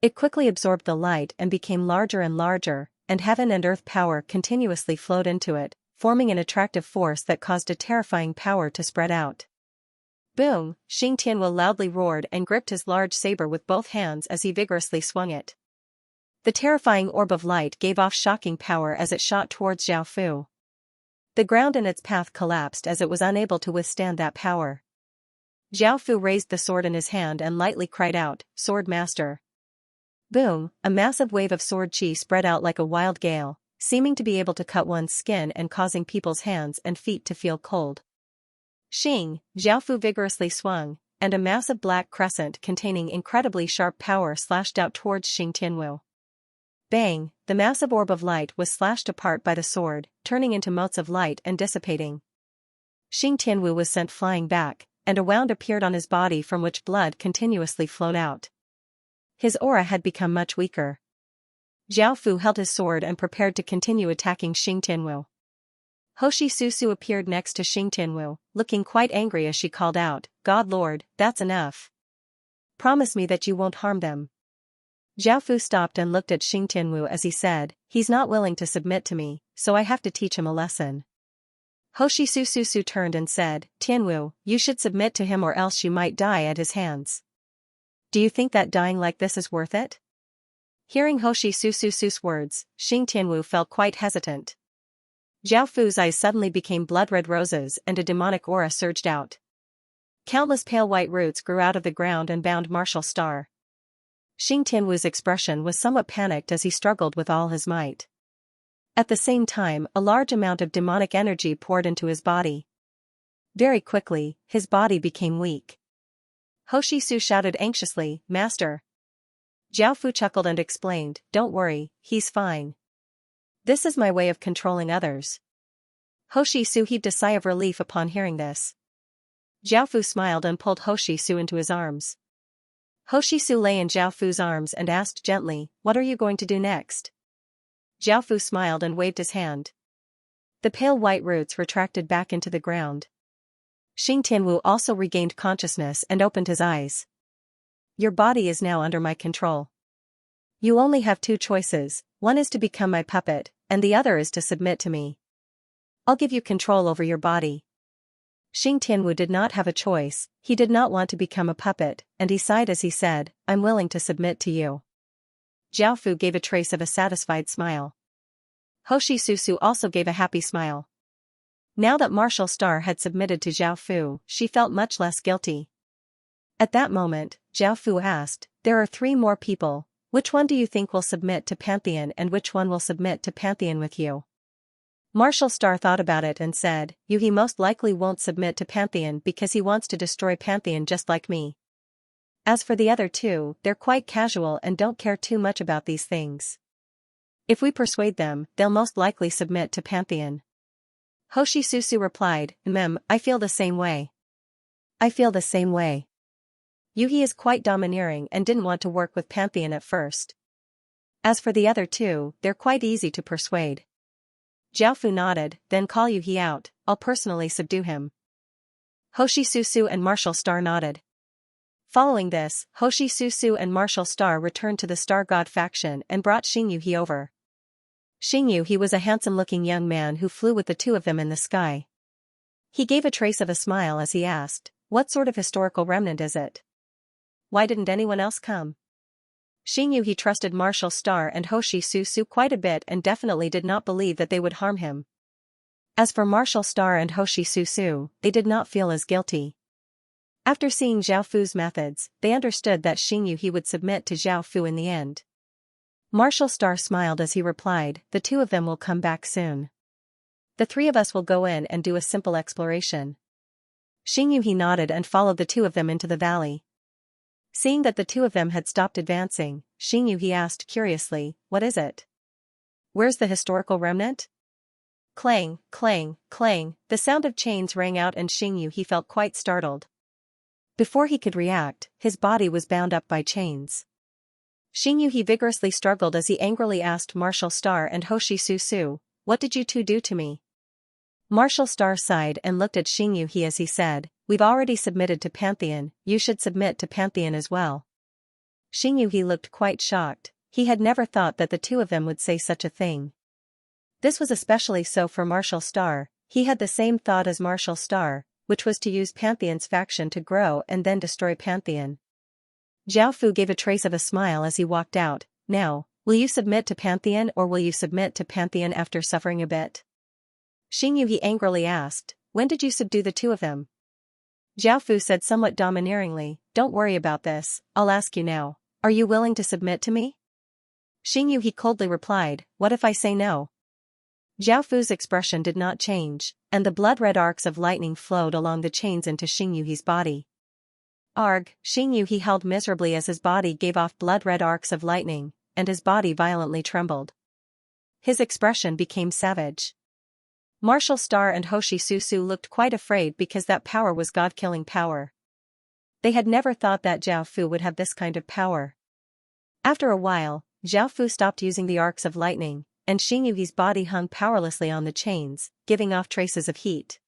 Speaker 1: It quickly absorbed the light and became larger and larger, and heaven and earth power continuously flowed into it, forming an attractive force that caused a terrifying power to spread out. Boom! Xing Tianwu loudly roared and gripped his large saber with both hands as he vigorously swung it. The terrifying orb of light gave off shocking power as it shot towards Zhao Fu. The ground in its path collapsed as it was unable to withstand that power. Zhao Fu raised the sword in his hand and lightly cried out, "Sword Master." Boom! A massive wave of sword chi spread out like a wild gale, seeming to be able to cut one's skin and causing people's hands and feet to feel cold. Xing, Zhao Fu vigorously swung, and a massive black crescent containing incredibly sharp power slashed out towards Xing Tianwu. Bang! The massive orb of light was slashed apart by the sword, turning into motes of light and dissipating. Xing Tianwu was sent flying back, and a wound appeared on his body from which blood continuously flowed out. His aura had become much weaker. Zhao Fu held his sword and prepared to continue attacking Xing Tianwu. Hoshi Susu appeared next to Xing Tianwu, looking quite angry as she called out, "God Lord, that's enough. Promise me that you won't harm them." Zhao Fu stopped and looked at Xing Tianwu as he said, "He's not willing to submit to me, so I have to teach him a lesson." Hoshi Susu turned and said, "Tianwu, you should submit to him or else you might die at his hands. Do you think that dying like this is worth it?" Hearing Hoshi Susu's words, Xing Tianwu felt quite hesitant. Zhao Fu's eyes suddenly became blood-red roses and a demonic aura surged out. Countless pale white roots grew out of the ground and bound Martial Star. Xing Tianwu's expression was somewhat panicked as he struggled with all his might. At the same time, a large amount of demonic energy poured into his body. Very quickly, his body became weak. Hoshi Su shouted anxiously, "Master." Zhao Fu chuckled and explained, "Don't worry, he's fine. This is my way of controlling others." Hoshi Su heaved a sigh of relief upon hearing this. Zhao Fu smiled and pulled Hoshi Su into his arms. Hoshi Su lay in Zhao Fu's arms and asked gently, "What are you going to do next?" Zhao Fu smiled and waved his hand. The pale white roots retracted back into the ground. Xing Tianwu also regained consciousness and opened his eyes. "Your body is now under my control. You only have two choices, one is to become my puppet, and the other is to submit to me. I'll give you control over your body." Xing Tianwu did not have a choice, he did not want to become a puppet, and he sighed as he said, "I'm willing to submit to you." Zhao Fu gave a trace of a satisfied smile. Hoshi Susu also gave a happy smile. Now that Martial Star had submitted to Zhao Fu, she felt much less guilty. At that moment, Zhao Fu asked, "There are 3 more people, which one do you think will submit to Pantheon and which one will submit to Pantheon with you?" Martial Star thought about it and said, "He most likely won't submit to Pantheon because he wants to destroy Pantheon just like me. As for the other 2, they're quite casual and don't care too much about these things. If we persuade them, they'll most likely submit to Pantheon." Hoshi Susu replied, I feel the same way. I feel the same way. Yuhi is quite domineering and didn't want to work with Pantheon at first. As for the other 2, they're quite easy to persuade." Zhao Fu nodded, "Then call Yuhi out, I'll personally subdue him." Hoshi Susu and Martial Star nodded. Following this, Hoshi Susu and Martial Star returned to the Star God faction and brought Xing Yuhi over. Xing Yuhi was a handsome-looking young man who flew with the 2 of them in the sky. He gave a trace of a smile as he asked, "What sort of historical remnant is it? Why didn't anyone else come?" Xing Yuhi trusted Martial Star and Hoshi Susu quite a bit and definitely did not believe that they would harm him. As for Martial Star and Hoshi Susu, they did not feel as guilty. After seeing Zhao Fu's methods, they understood that Xing Yuhi would submit to Zhao Fu in the end. Martial Star smiled as he replied, "The 2 of them will come back soon. The 3 of us will go in and do a simple exploration." Xing Yuhi nodded and followed the 2 of them into the valley. Seeing that the 2 of them had stopped advancing, Xing Yuhi asked curiously, "What is it? Where's the historical remnant?" Clang, clang, clang, the sound of chains rang out and Xianxia felt quite startled. Before he could react, his body was bound up by chains. Xianxia vigorously struggled as he angrily asked Martial Star and Hoshi Su Su, "What did you two do to me?" Martial Star sighed and looked at Xianxia as he said, "We've already submitted to Pantheon, you should submit to Pantheon as well." Xianxia looked quite shocked, he had never thought that the two of them would say such a thing. This was especially so for Martial Star, he had the same thought as Martial Star, which was to use Pantheon's faction to grow and then destroy Pantheon. Zhao Fu gave a trace of a smile as he walked out. "Now, will you submit to Pantheon or will you submit to Pantheon after suffering a bit?" Xianxia angrily asked, "When did you subdue the two of them?" Zhao Fu said somewhat domineeringly, "Don't worry about this, I'll ask you now, are you willing to submit to me?" Xianxia coldly replied, "What if I say no?" Zhao Fu's expression did not change, and the blood-red arcs of lightning flowed along the chains into Xianxia's body. Arg, Xianxia held miserably as his body gave off blood-red arcs of lightning, and his body violently trembled. His expression became savage. Martial Star and Hoshi Su Su looked quite afraid because that power was god-killing power. They had never thought that Zhao Fu would have this kind of power. After a while, Zhao Fu stopped using the arcs of lightning, and Xianxia's body hung powerlessly on the chains, giving off traces of heat.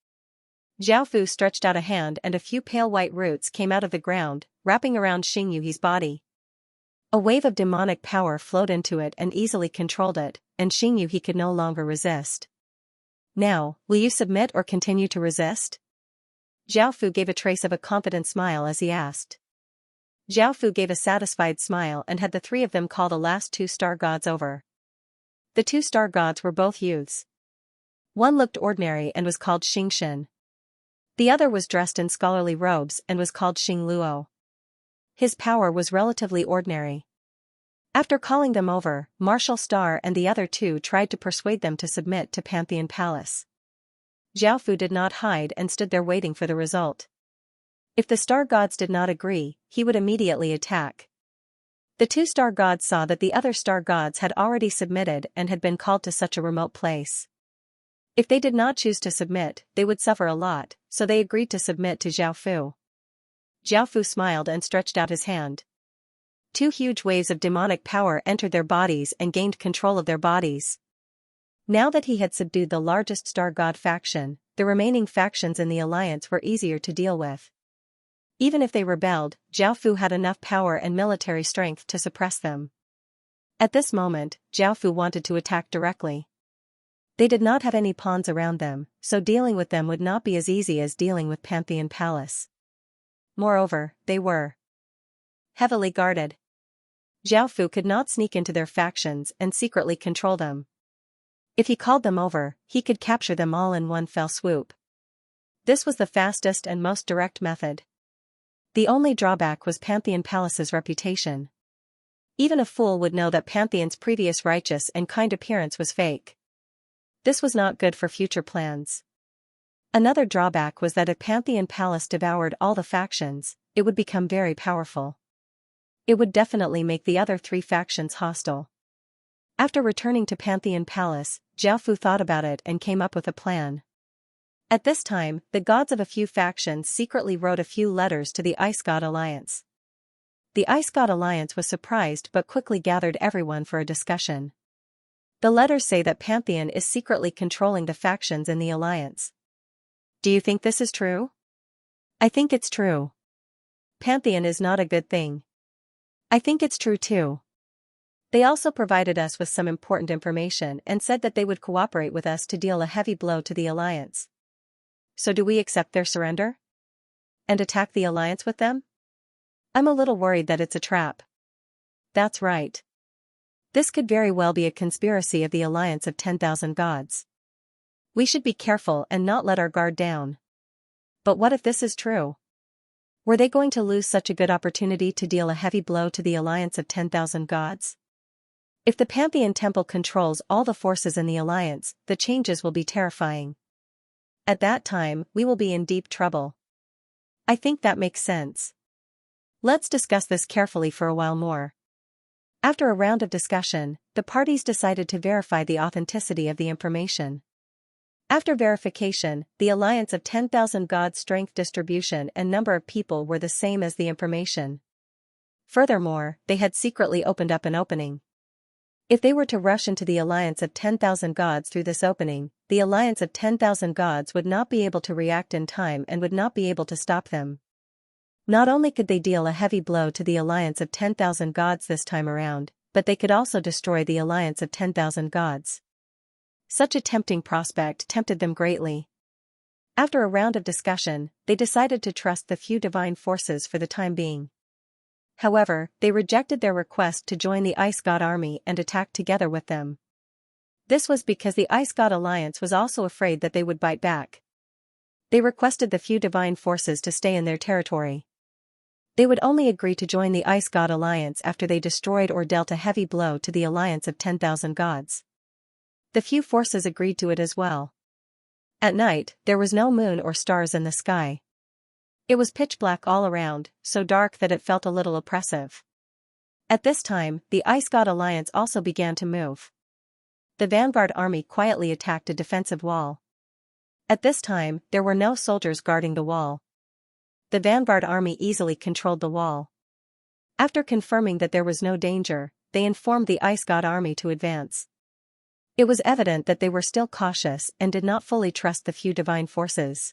Speaker 1: Zhao Fu stretched out a hand and a few pale white roots came out of the ground, wrapping around Xianxia's body. A wave of demonic power flowed into it and easily controlled it, and Xianxia could no longer resist. "Now, will you submit or continue to resist?" Zhao Fu gave a trace of a confident smile as he asked. Zhao Fu gave a satisfied smile and had the three of them call the last two star gods over. The two star gods were both youths. One looked ordinary and was called Xingshen. The other was dressed in scholarly robes and was called Xingluo. His power was relatively ordinary. After calling them over, Martial Star and the other two tried to persuade them to submit to Pantheon Palace. Zhao Fu did not hide and stood there waiting for the result. If the star gods did not agree, he would immediately attack. The two star gods saw that the other star gods had already submitted and had been called to such a remote place. If they did not choose to submit, they would suffer a lot, so they agreed to submit to Zhao Fu. Zhao Fu smiled and stretched out his hand. Two huge waves of demonic power entered their bodies and gained control of their bodies. Now that he had subdued the largest star god faction, the remaining factions in the alliance were easier to deal with. Even if they rebelled, Zhao Fu had enough power and military strength to suppress them. At this moment, Zhao Fu wanted to attack directly. They did not have any pawns around them, so dealing with them would not be as easy as dealing with Pantheon Palace. Moreover, they were heavily guarded. Zhao Fu could not sneak into their factions and secretly control them. If he called them over, he could capture them all in one fell swoop. This was the fastest and most direct method. The only drawback was Pantheon Palace's reputation. Even a fool would know that Pantheon's previous righteous and kind appearance was fake. This was not good for future plans. Another drawback was that if Pantheon Palace devoured all the factions, it would become very powerful. It would definitely make the other three factions hostile. After returning to Pantheon Palace, Zhao Fu thought about it and came up with a plan. At this time, the gods of a few factions secretly wrote a few letters to the Ice God Alliance. The Ice God Alliance was surprised but quickly gathered everyone for a discussion. The letters say that Pantheon is secretly controlling the factions in the alliance. Do you think this is true? I think it's true. Pantheon is not a good thing. I think it's true too. They also provided us with some important information and said that they would cooperate with us to deal a heavy blow to the alliance. So do we accept their surrender? And attack the alliance with them? I'm a little worried that it's a trap. That's right. This could very well be a conspiracy of the alliance of 10,000 gods. We should be careful and not let our guard down. But what if this is true? Were they going to lose such a good opportunity to deal a heavy blow to the alliance of 10,000 gods? If the Pantheon Temple controls all the forces in the alliance, the changes will be terrifying. At that time, we will be in deep trouble. I think that makes sense. Let's discuss this carefully for a while more. After a round of discussion, the parties decided to verify the authenticity of the information. After verification, the alliance of 10,000 gods' strength distribution and number of people were the same as the information. Furthermore, they had secretly opened up an opening. If they were to rush into the alliance of 10,000 gods through this opening, the alliance of 10,000 gods would not be able to react in time and would not be able to stop them. Not only could they deal a heavy blow to the alliance of 10,000 gods this time around, but they could also destroy the alliance of 10,000 gods. Such a tempting prospect tempted them greatly. After a round of discussion, they decided to trust the few divine forces for the time being. However, they rejected their request to join the Ice God army and attack together with them. This was because the Ice God alliance was also afraid that they would bite back. They requested the few divine forces to stay in their territory. They would only agree to join the Ice God alliance after they destroyed or dealt a heavy blow to the alliance of 10,000 gods. The few forces agreed to it as well. At night, there was no moon or stars in the sky. It was pitch black all around, so dark that it felt a little oppressive. At this time, the Ice God alliance also began to move. The vanguard army quietly attacked a defensive wall. At this time, there were no soldiers guarding the wall. The vanguard army easily controlled the wall. After confirming that there was no danger, they informed the Ice God army to advance. It was evident that they were still cautious and did not fully trust the few divine forces.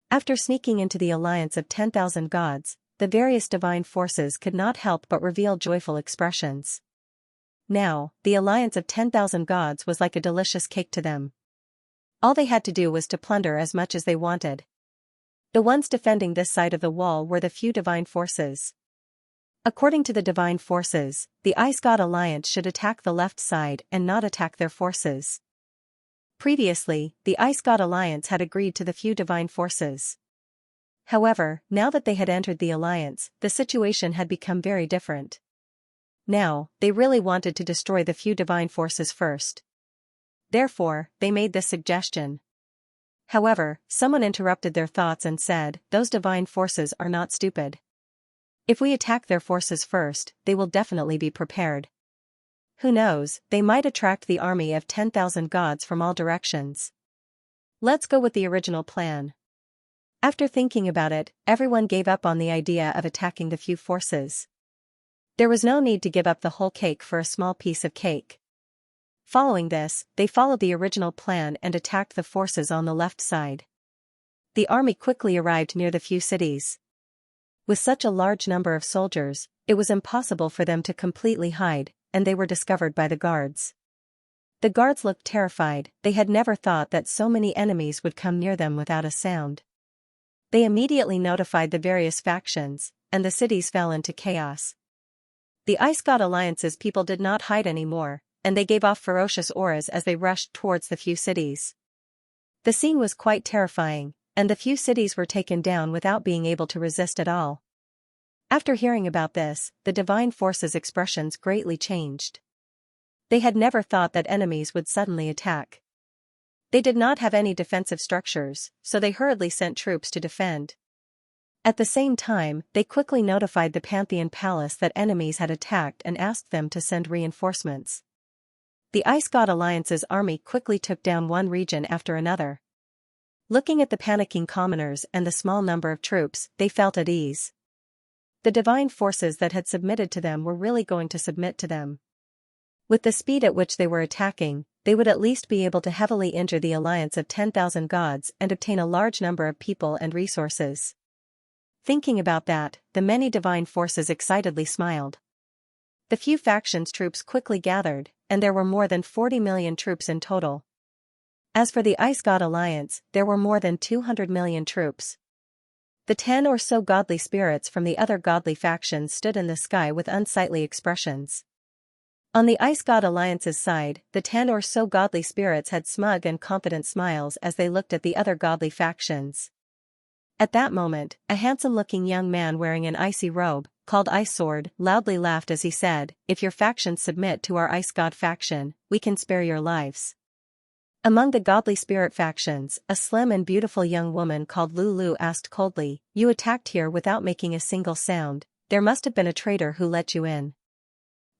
Speaker 1: After sneaking into the alliance of 10,000 gods, the various divine forces could not help but reveal joyful expressions. Now, the alliance of 10,000 gods was like a delicious cake to them. All they had to do was to plunder as much as they wanted. The ones defending this side of the wall were the few divine forces. According to the divine forces, the Ice God alliance should attack the left side and not attack their forces. Previously, the Ice God alliance had agreed to the few divine forces. However, now that they had entered the alliance, the situation had become very different. Now, they really wanted to destroy the few divine forces first. Therefore, they made this suggestion. However, someone interrupted their thoughts and said, "Those divine forces are not stupid. If we attack their forces first, they will definitely be prepared. Who knows, they might attract the army of 10,000 gods from all directions. Let's go with the original plan." After thinking about it, everyone gave up on the idea of attacking the few forces. There was no need to give up the whole cake for a small piece of cake. Following this, they followed the original plan and attacked the forces on the left side. The army quickly arrived near the few cities. With such a large number of soldiers, it was impossible for them to completely hide, and they were discovered by the guards. The guards looked terrified. They had never thought that so many enemies would come near them without a sound. They immediately notified the various factions, and the cities fell into chaos. The Ice God alliance's people did not hide anymore, and they gave off ferocious auras as they rushed towards the few cities. The scene was quite terrifying, and the few cities were taken down without being able to resist at all. After hearing about this, the divine forces' expressions greatly changed. They had never thought that enemies would suddenly attack. They did not have any defensive structures, so they hurriedly sent troops to defend. At the same time, they quickly notified the Pantheon Palace that enemies had attacked and asked them to send reinforcements. The Ice God Alliance's army quickly took down one region after another. Looking at the panicking commoners and the small number of troops, they felt at ease. The divine forces that had submitted to them were really going to submit to them. With the speed at which they were attacking, they would at least be able to heavily injure the alliance of 10,000 gods and obtain a large number of people and resources. Thinking about that, the many divine forces excitedly smiled. The few factions' troops quickly gathered, and there were more than 40 million troops in total. As for the Ice God Alliance, there were more than 200 million troops. The 10 or so godly spirits from the other godly factions stood in the sky with unsightly expressions. On the Ice God Alliance's side, the 10 or so godly spirits had smug and confident smiles as they looked at the other godly factions. At that moment, a handsome-looking young man wearing an icy robe, called Ice Sword, loudly laughed as he said, "If your factions submit to our Ice God faction, we can spare your lives." Among the godly spirit factions, a slim and beautiful young woman called Lulu asked coldly, "You attacked here without making a single sound. There must have been a traitor who let you in.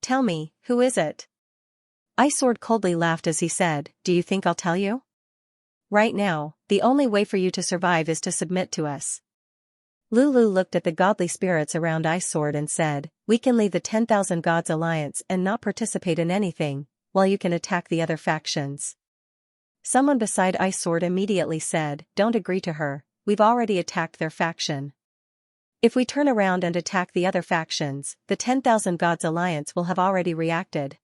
Speaker 1: Tell me, who is it?" Ice Sword coldly laughed as he said, "Do you think I'll tell you?" Right now, the only way for you to survive is to submit to us. Lulu looked at the godly spirits around Ice Sword and said, we can leave the 10,000 Gods Alliance and not participate in anything, while you can attack the other factions. Someone beside Ice Sword immediately said, don't agree to her, we've already attacked their faction. If we turn around and attack the other factions, the 10,000 Gods Alliance will have already reacted.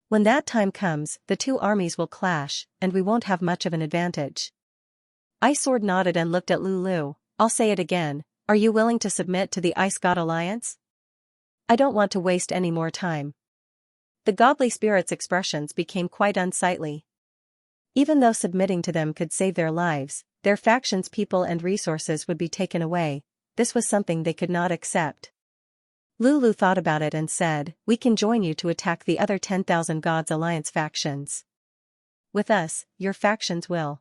Speaker 1: When that time comes, the two armies will clash, and we won't have much of an advantage. Ice Sword nodded and looked at Lulu. I'll say it again, are you willing to submit to the Ice God Alliance? I don't want to waste any more time. The godly spirits' expressions became quite unsightly. Even though submitting to them could save their lives, their faction's people and resources would be taken away. This was something they could not accept. Lulu thought about it and said, we can join you to attack the other 10,000 Gods Alliance factions. With us, your factions will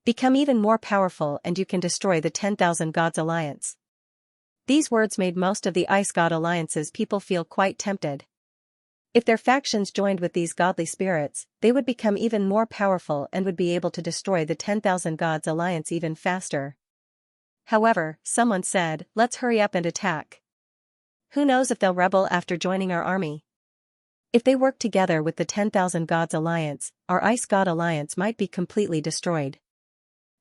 Speaker 1: become even more powerful and you can destroy the 10,000 Gods Alliance. These words made most of the Ice God Alliance's people feel quite tempted. If their factions joined with these godly spirits, they would become even more powerful and would be able to destroy the 10,000 Gods Alliance even faster. However, someone said, let's hurry up and attack. Who knows if they'll rebel after joining our army? If they work together with the 10,000 Gods Alliance, our Ice God Alliance might be completely destroyed.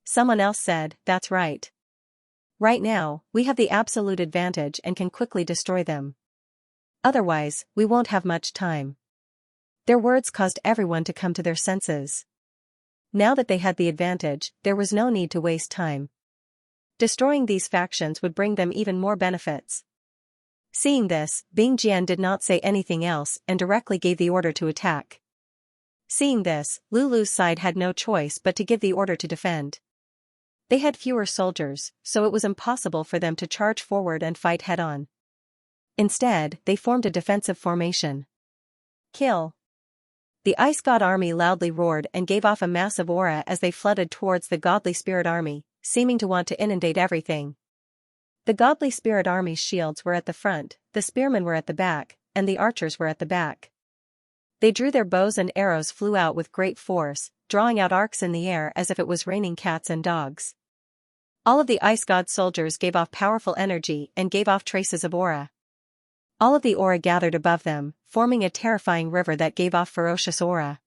Speaker 1: Someone else said, that's right. Right now, we have the absolute advantage and can quickly destroy them. Otherwise, we won't have much time. Their words caused everyone to come to their senses. Now that they had the advantage, there was no need to waste time. Destroying these factions would bring them even more benefits. Seeing this, Bing Jian did not say anything else and directly gave the order to attack. Seeing this, Lulu's side had no choice but to give the order to defend. They had fewer soldiers, so it was impossible for them to charge forward and fight head-on. Instead, they formed a defensive formation. Kill! The Ice God army loudly roared and gave off a massive aura as they flooded towards the Godly Spirit army, seeming to want to inundate everything. The Godly Spirit army's shields were at the front, the spearmen were at the back, and the archers were at the back. They drew their bows and arrows flew out with great force, drawing out arcs in the air as if it was raining cats and dogs. All of the Ice God soldiers gave off powerful energy and gave off traces of aura. All of the aura gathered above them, forming a terrifying river that gave off ferocious aura.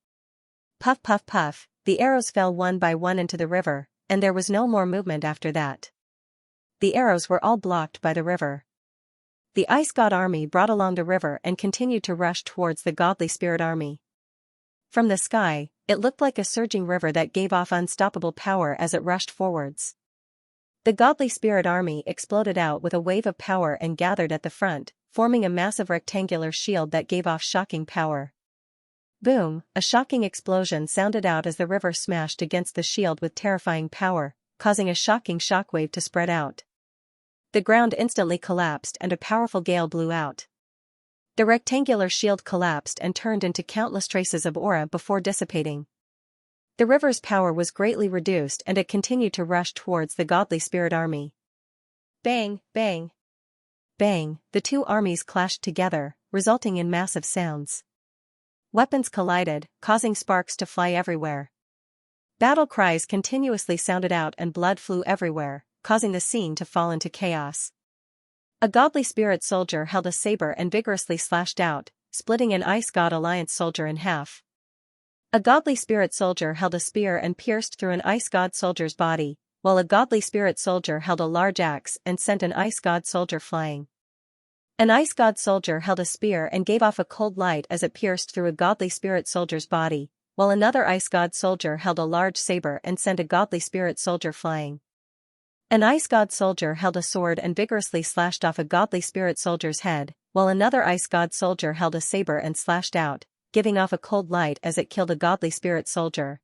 Speaker 1: Puff puff puff, the arrows fell one by one into the river, and there was no more movement after that. The arrows were all blocked by the river. The Ice God army brought along the river and continued to rush towards the Godly Spirit army. From the sky, it looked like a surging river that gave off unstoppable power as it rushed forwards. The Godly Spirit army exploded out with a wave of power and gathered at the front, forming a massive rectangular shield that gave off shocking power. Boom, a shocking explosion sounded out as the river smashed against the shield with terrifying power, causing a shocking shockwave to spread out. The ground instantly collapsed and a powerful gale blew out. The rectangular shield collapsed and turned into countless traces of aura before dissipating. The river's power was greatly reduced and it continued to rush towards the Godly Spirit army. Bang, bang. Bang, the two armies clashed together, resulting in massive sounds. Weapons collided, causing sparks to fly everywhere. Battle cries continuously sounded out and blood flew everywhere, causing the scene to fall into chaos. A Godly Spirit soldier held a saber and vigorously slashed out, splitting an Ice God Alliance soldier in half. A Godly Spirit soldier held a spear and pierced through an Ice God soldier's body, while a Godly Spirit soldier held a large axe and sent an Ice God soldier flying. An Ice God soldier held a spear and gave off a cold light as it pierced through a Godly Spirit soldier's body, while another Ice God soldier held a large saber and sent a Godly Spirit soldier flying. An Ice God soldier held a sword and vigorously slashed off a Godly Spirit soldier's head, while another Ice God soldier held a saber and slashed out, giving off a cold light as it killed a Godly Spirit soldier.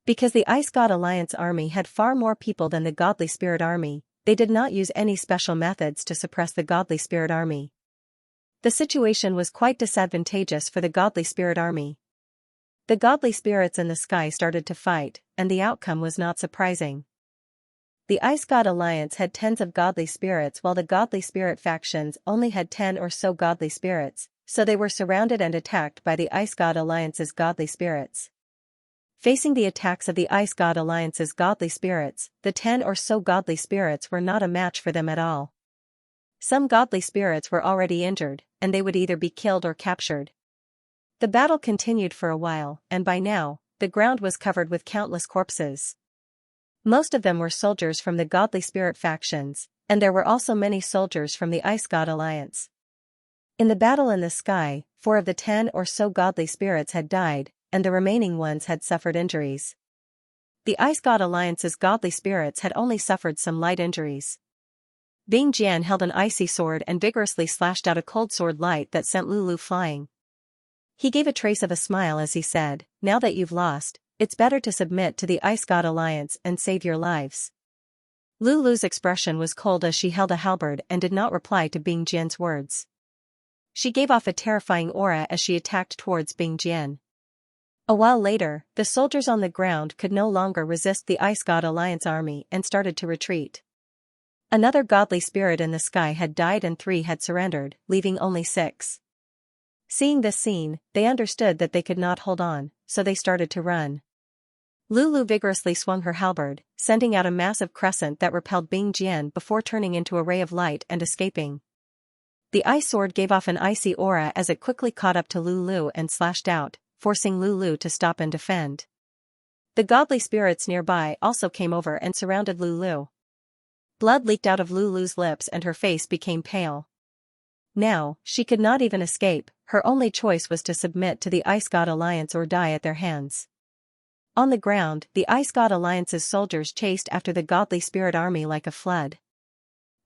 Speaker 1: Because the Ice God Alliance army had far more people than the Godly Spirit army, they did not use any special methods to suppress the Godly Spirit army. The situation was quite disadvantageous for the Godly Spirit army. The Godly Spirits in the sky started to fight, and the outcome was not surprising. The Ice God Alliance had tens of Godly Spirits while the Godly Spirit factions only had 10 or so Godly Spirits, so they were surrounded and attacked by the Ice God Alliance's Godly Spirits. Facing the attacks of the Ice God Alliance's godly spirits, the 10 or so godly spirits were not a match for them at all. Some godly spirits were already injured, and they would either be killed or captured. The battle continued for a while, and by now, the ground was covered with countless corpses. Most of them were soldiers from the godly spirit factions, and there were also many soldiers from the Ice God Alliance. In the battle in the sky, 4 of the 10 or so godly spirits had died, and the remaining ones had suffered injuries. The Ice God Alliance's godly spirits had only suffered some light injuries. Bing Jian held an icy sword and vigorously slashed out a cold sword light that sent Lulu flying. He gave a trace of a smile as he said, "Now that you've lost, it's better to submit to the Ice God Alliance and save your lives." Lulu's expression was cold as she held a halberd and did not reply to Bing Jian's words. She gave off a terrifying aura as she attacked towards Bing Jian. A while later, the soldiers on the ground could no longer resist the Ice God Alliance army and started to retreat. Another godly spirit in the sky had died and 3 had surrendered, leaving only 6. Seeing this scene, they understood that they could not hold on, so they started to run. Lulu vigorously swung her halberd, sending out a massive crescent that repelled Bing Jian before turning into a ray of light and escaping. The ice sword gave off an icy aura as it quickly caught up to Lulu and slashed out, forcing Lulu to stop and defend. The godly spirits nearby also came over and surrounded Lulu. Blood leaked out of Lulu's lips and her face became pale. Now, she could not even escape, her only choice was to submit to the Ice God Alliance or die at their hands. On the ground, the Ice God Alliance's soldiers chased after the godly spirit army like a flood.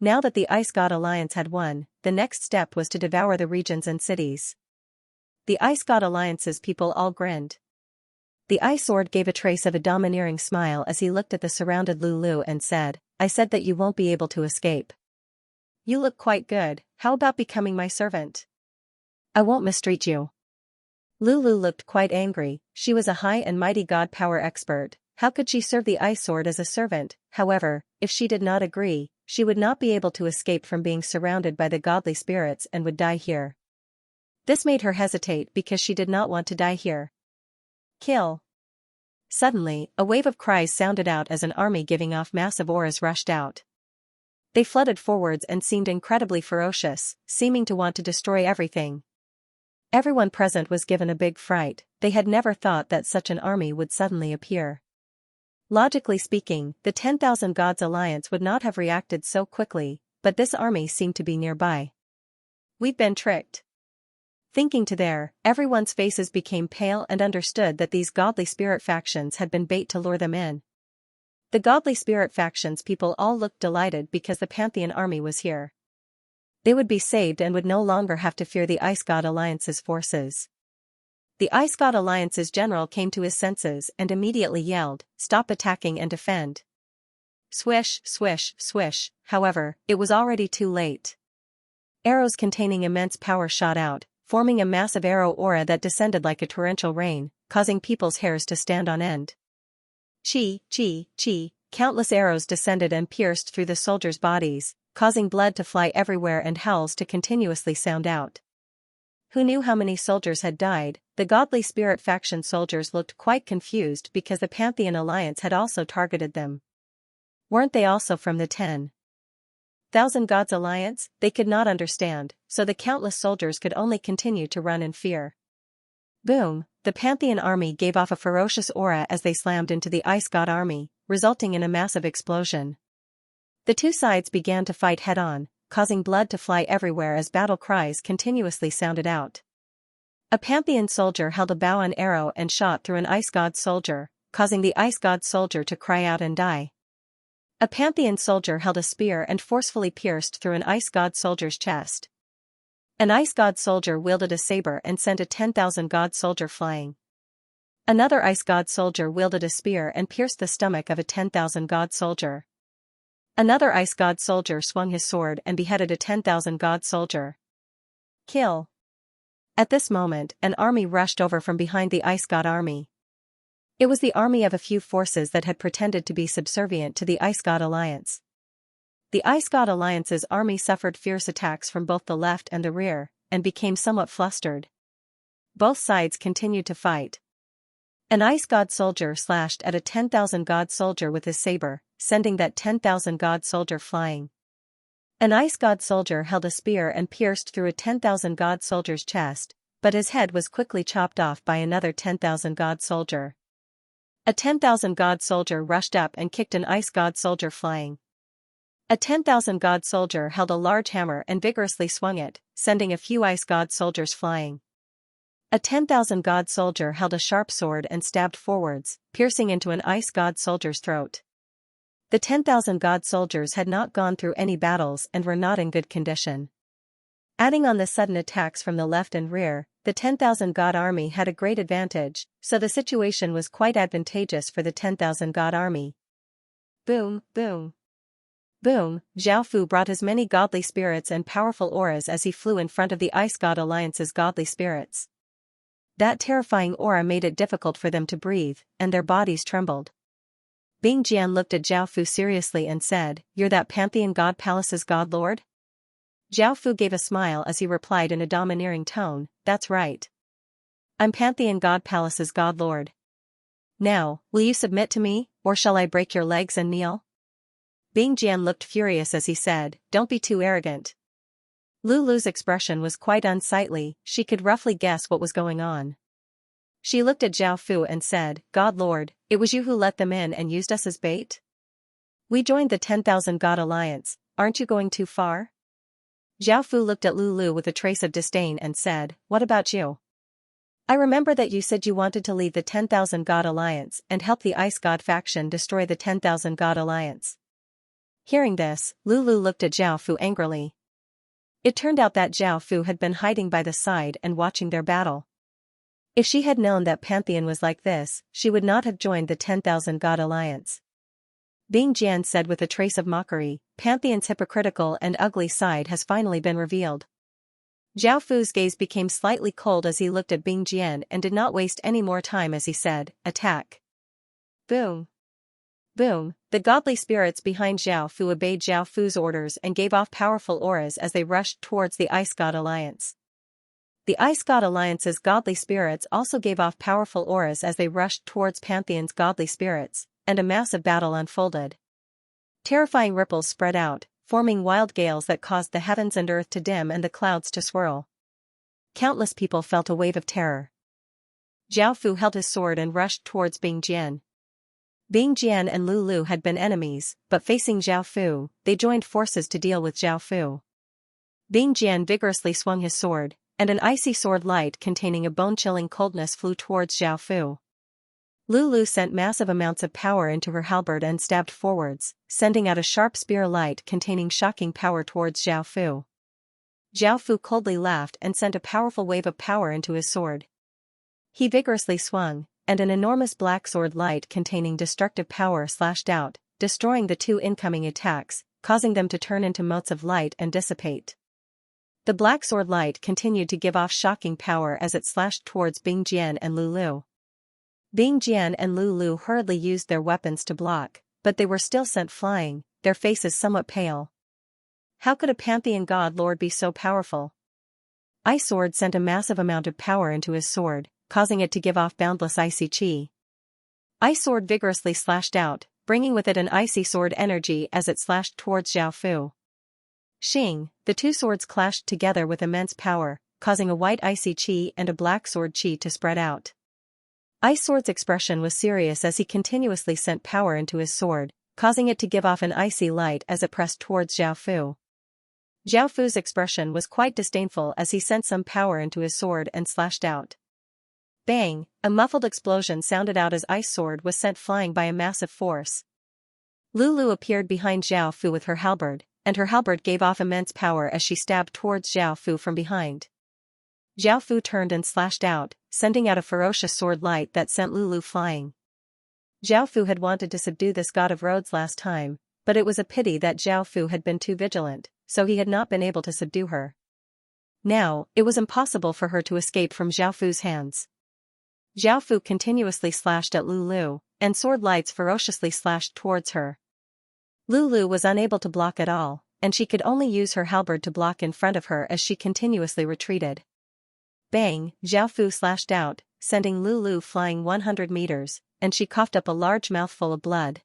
Speaker 1: Now that the Ice God Alliance had won, the next step was to devour the regions and cities. The Ice God Alliance's people all grinned. The Ice Sword gave a trace of a domineering smile as he looked at the surrounded Lulu and said, "I said that you won't be able to escape. You look quite good, how about becoming my servant? I won't mistreat you." Lulu looked quite angry, she was a high and mighty god power expert, how could she serve the Ice Sword as a servant? However, if she did not agree, she would not be able to escape from being surrounded by the godly spirits and would die here. This made her hesitate because she did not want to die here. Kill. Suddenly, a wave of cries sounded out as an army giving off massive auras rushed out. They flooded forwards and seemed incredibly ferocious, seeming to want to destroy everything. Everyone present was given a big fright, they had never thought that such an army would suddenly appear. Logically speaking, the 10,000 Gods Alliance would not have reacted so quickly, but this army seemed to be nearby. We've been tricked. Thinking to there, everyone's faces became pale and understood that these godly spirit factions had been bait to lure them in. The godly spirit factions people all looked delighted because the Pantheon army was here. They would be saved and would no longer have to fear the Ice God Alliance's forces. The Ice God Alliance's general came to his senses and immediately yelled, "Stop attacking and defend." Swish, swish, swish, however, it was already too late. Arrows containing immense power shot out, forming a massive arrow aura that descended like a torrential rain, causing people's hairs to stand on end. Chi, chi, chi, countless arrows descended and pierced through the soldiers' bodies, causing blood to fly everywhere and howls to continuously sound out. Who knew how many soldiers had died? The godly spirit faction soldiers looked quite confused because the Pantheon Alliance had also targeted them. Weren't they also from the 10,000 Gods Alliance? They could not understand, so the countless soldiers could only continue to run in fear. Boom! The Pantheon army gave off a ferocious aura as they slammed into the Ice God army, resulting in a massive explosion. The two sides began to fight head-on, causing blood to fly everywhere as battle cries continuously sounded out. A Pantheon soldier held a bow and arrow and shot through an Ice God soldier, causing the Ice God soldier to cry out and die. A Pantheon soldier held a spear and forcefully pierced through an Ice God soldier's chest. An Ice God soldier wielded a saber and sent a 10,000 God soldier flying. Another Ice God soldier wielded a spear and pierced the stomach of a 10,000 God soldier. Another Ice God soldier swung his sword and beheaded a 10,000 God soldier. Kill. At this moment, an army rushed over from behind the Ice God army. It was the army of a few forces that had pretended to be subservient to the Ice God Alliance. The Ice God Alliance's army suffered fierce attacks from both the left and the rear, and became somewhat flustered. Both sides continued to fight. An ice god soldier slashed at a 10,000 god soldier with his saber, sending that 10,000 god soldier flying. An ice god soldier held a spear and pierced through a 10,000 god soldier's chest, but his head was quickly chopped off by another 10,000 god soldier. A 10,000 god soldier rushed up and kicked an ice god soldier flying. A 10,000 god soldier held a large hammer and vigorously swung it, sending a few ice god soldiers flying. A 10,000 god soldier held a sharp sword and stabbed forwards, piercing into an ice god soldier's throat. The 10,000 god soldiers had not gone through any battles and were not in good condition. Adding on the sudden attacks from the left and rear, the 10,000 god army had a great advantage, so the situation was quite advantageous for the 10,000 god army. Boom, boom. Boom, Zhao Fu brought as many godly spirits and powerful auras as he flew in front of the Ice God Alliance's godly spirits. That terrifying aura made it difficult for them to breathe, and their bodies trembled. Bing Jian looked at Zhao Fu seriously and said, "You're that Pantheon God Palace's God Lord?" Zhao Fu gave a smile as he replied in a domineering tone, "That's right. I'm Pantheon God Palace's God Lord. Now, will you submit to me, or shall I break your legs and kneel?" Bing Jian looked furious as he said, "Don't be too arrogant." Lulu's expression was quite unsightly, she could roughly guess what was going on. She looked at Zhao Fu and said, "God Lord, it was you who let them in and used us as bait? We joined the 10,000 God Alliance, aren't you going too far?" Zhao Fu looked at Lulu with a trace of disdain and said, "What about you? I remember that you said you wanted to leave the 10,000 God Alliance and help the Ice God faction destroy the 10,000 God Alliance." Hearing this, Lulu looked at Zhao Fu angrily. It turned out that Zhao Fu had been hiding by the side and watching their battle. If she had known that Pantheon was like this, she would not have joined the 10,000 God Alliance. Bing Jian said with a trace of mockery, "Pantheon's hypocritical and ugly side has finally been revealed." Zhao Fu's gaze became slightly cold as he looked at Bing Jian and did not waste any more time as he said, "Attack." Boom. Boom, the godly spirits behind Zhao Fu obeyed Zhao Fu's orders and gave off powerful auras as they rushed towards the Ice God Alliance. The Ice God Alliance's godly spirits also gave off powerful auras as they rushed towards Pantheon's godly spirits, and a massive battle unfolded. Terrifying ripples spread out, forming wild gales that caused the heavens and earth to dim and the clouds to swirl. Countless people felt a wave of terror. Zhao Fu held his sword and rushed towards Bing Jian. Bing Jian and Lulu had been enemies, but facing Zhao Fu, they joined forces to deal with Zhao Fu. Bing Jian vigorously swung his sword, and an icy sword light containing a bone-chilling coldness flew towards Zhao Fu. Lulu sent massive amounts of power into her halberd and stabbed forwards, sending out a sharp spear light containing shocking power towards Zhao Fu. Zhao Fu coldly laughed and sent a powerful wave of power into his sword. He vigorously swung, and an enormous black sword light containing destructive power slashed out, destroying the two incoming attacks, causing them to turn into motes of light and dissipate. The black sword light continued to give off shocking power as it slashed towards Bing Jian and Lulu. Bing Jian and Lulu hurriedly used their weapons to block, but they were still sent flying, their faces somewhat pale. How could a Pantheon God Lord be so powerful? Ice Sword sent a massive amount of power into his sword, causing it to give off boundless icy chi. Ice Sword vigorously slashed out, bringing with it an icy sword energy as it slashed towards Zhao Fu. Shing, the two swords clashed together with immense power, causing a white icy chi and a black sword chi to spread out. Ice Sword's expression was serious as he continuously sent power into his sword, causing it to give off an icy light as it pressed towards Zhao Fu. Zhao Fu's expression was quite disdainful as he sent some power into his sword and slashed out. Bang, a muffled explosion sounded out as Ice Sword was sent flying by a massive force. Lulu appeared behind Zhao Fu with her halberd, and her halberd gave off immense power as she stabbed towards Zhao Fu from behind. Zhao Fu turned and slashed out, sending out a ferocious sword light that sent Lulu flying. Zhao Fu had wanted to subdue this god of roads last time, but it was a pity that Zhao Fu had been too vigilant, so he had not been able to subdue her. Now, it was impossible for her to escape from Zhao Fu's hands. Zhao Fu continuously slashed at Lulu, and sword lights ferociously slashed towards her. Lulu was unable to block at all, and she could only use her halberd to block in front of her as she continuously retreated. Bang, Zhao Fu slashed out, sending Lulu flying 100 meters, and she coughed up a large mouthful of blood.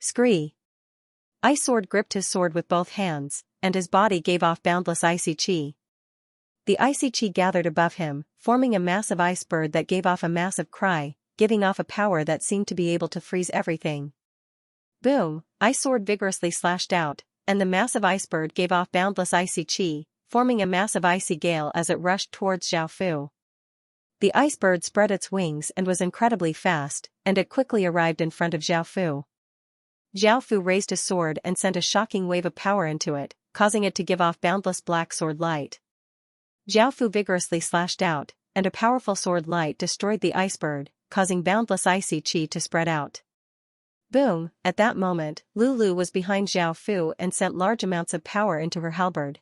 Speaker 1: Scree! Ice Sword gripped his sword with both hands, and his body gave off boundless icy chi. The icy chi gathered above him, forming a massive ice bird that gave off a massive cry, giving off a power that seemed to be able to freeze everything. Boom! Ice Sword vigorously slashed out, and the massive ice bird gave off boundless icy chi, forming a massive icy gale as it rushed towards Zhao Fu. The ice bird spread its wings and was incredibly fast, and it quickly arrived in front of Zhao Fu. Zhao Fu raised his sword and sent a shocking wave of power into it, causing it to give off boundless black sword light. Zhao Fu vigorously slashed out, and a powerful sword light destroyed the ice bird, causing boundless icy chi to spread out. Boom! At that moment, Lulu was behind Zhao Fu and sent large amounts of power into her halberd.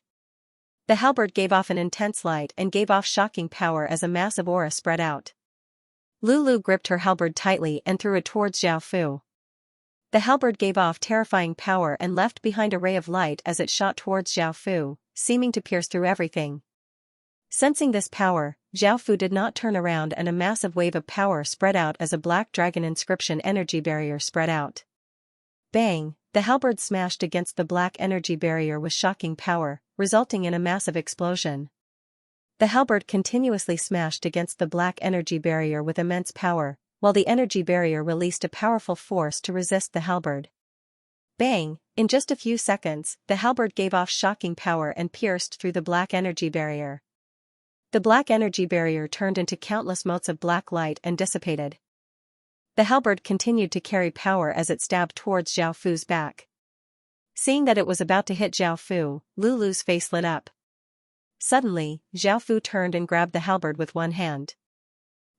Speaker 1: The halberd gave off an intense light and gave off shocking power as a massive aura spread out. Lulu gripped her halberd tightly and threw it towards Zhao Fu. The halberd gave off terrifying power and left behind a ray of light as it shot towards Zhao Fu, seeming to pierce through everything. Sensing this power, Zhao Fu did not turn around and a massive wave of power spread out as a black dragon inscription energy barrier spread out. Bang! The halberd smashed against the black energy barrier with shocking power, resulting in a massive explosion. The halberd continuously smashed against the black energy barrier with immense power, while the energy barrier released a powerful force to resist the halberd. Bang! In just a few seconds, the halberd gave off shocking power and pierced through the black energy barrier. The black energy barrier turned into countless motes of black light and dissipated. The halberd continued to carry power as it stabbed towards Zhao Fu's back. Seeing that it was about to hit Zhao Fu, Lulu's face lit up. Suddenly, Zhao Fu turned and grabbed the halberd with one hand.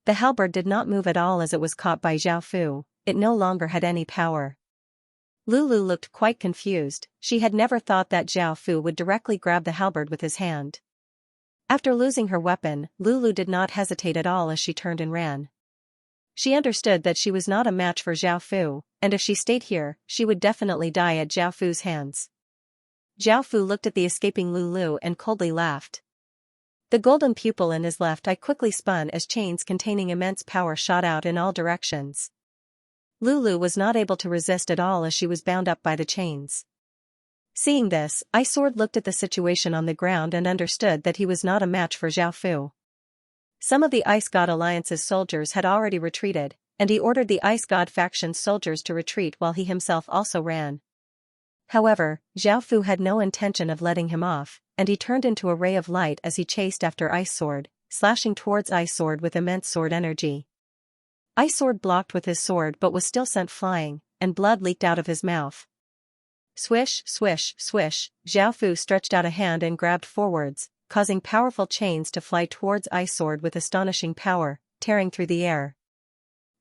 Speaker 1: The halberd did not move at all as it was caught by Zhao Fu, it no longer had any power. Lulu looked quite confused, she had never thought that Zhao Fu would directly grab the halberd with his hand. After losing her weapon, Lulu did not hesitate at all as she turned and ran. She understood that she was not a match for Zhao Fu, and if she stayed here, she would definitely die at Zhao Fu's hands. Zhao Fu looked at the escaping Lulu and coldly laughed. The golden pupil in his left eye quickly spun as chains containing immense power shot out in all directions. Lulu was not able to resist at all as she was bound up by the chains. Seeing this, Ice Sword looked at the situation on the ground and understood that he was not a match for Zhao Fu. Some of the Ice God Alliance's soldiers had already retreated, and he ordered the Ice God faction's soldiers to retreat while he himself also ran. However, Zhao Fu had no intention of letting him off, and he turned into a ray of light as he chased after Ice Sword, slashing towards Ice Sword with immense sword energy. Ice Sword blocked with his sword but was still sent flying, and blood leaked out of his mouth. Swish, swish, swish, Zhao Fu stretched out a hand and grabbed forwards, causing powerful chains to fly towards Ice Sword with astonishing power, tearing through the air.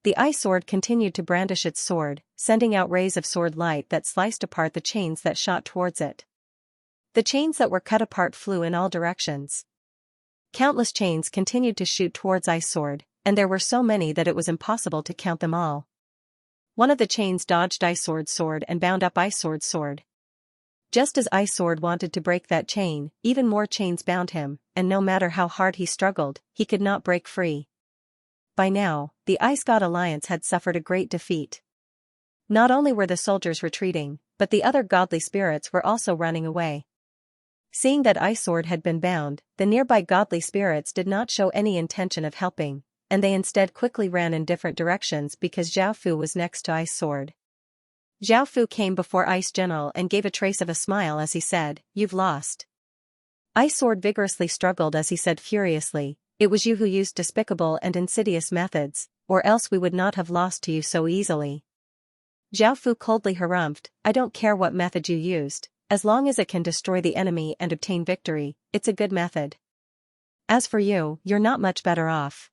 Speaker 1: The Ice Sword continued to brandish its sword, sending out rays of sword light that sliced apart the chains that shot towards it. The chains that were cut apart flew in all directions. Countless chains continued to shoot towards Ice Sword, and there were so many that it was impossible to count them all. One of the chains dodged Ice Sword's sword and bound up Ice Sword's sword. Just as Ice Sword wanted to break that chain, even more chains bound him, and no matter how hard he struggled, he could not break free. By now, the Ice God Alliance had suffered a great defeat. Not only were the soldiers retreating, but the other godly spirits were also running away. Seeing that Ice Sword had been bound, the nearby godly spirits did not show any intention of helping, and they instead quickly ran in different directions because Zhao Fu was next to Ice Sword. Zhao Fu came before Ice General and gave a trace of a smile as he said, "You've lost." Ice Sword vigorously struggled as he said furiously, "It was you who used despicable and insidious methods, or else we would not have lost to you so easily." Zhao Fu coldly harumphed, "I don't care what method you used, as long as it can destroy the enemy and obtain victory, it's a good method. As for you, you're not much better off."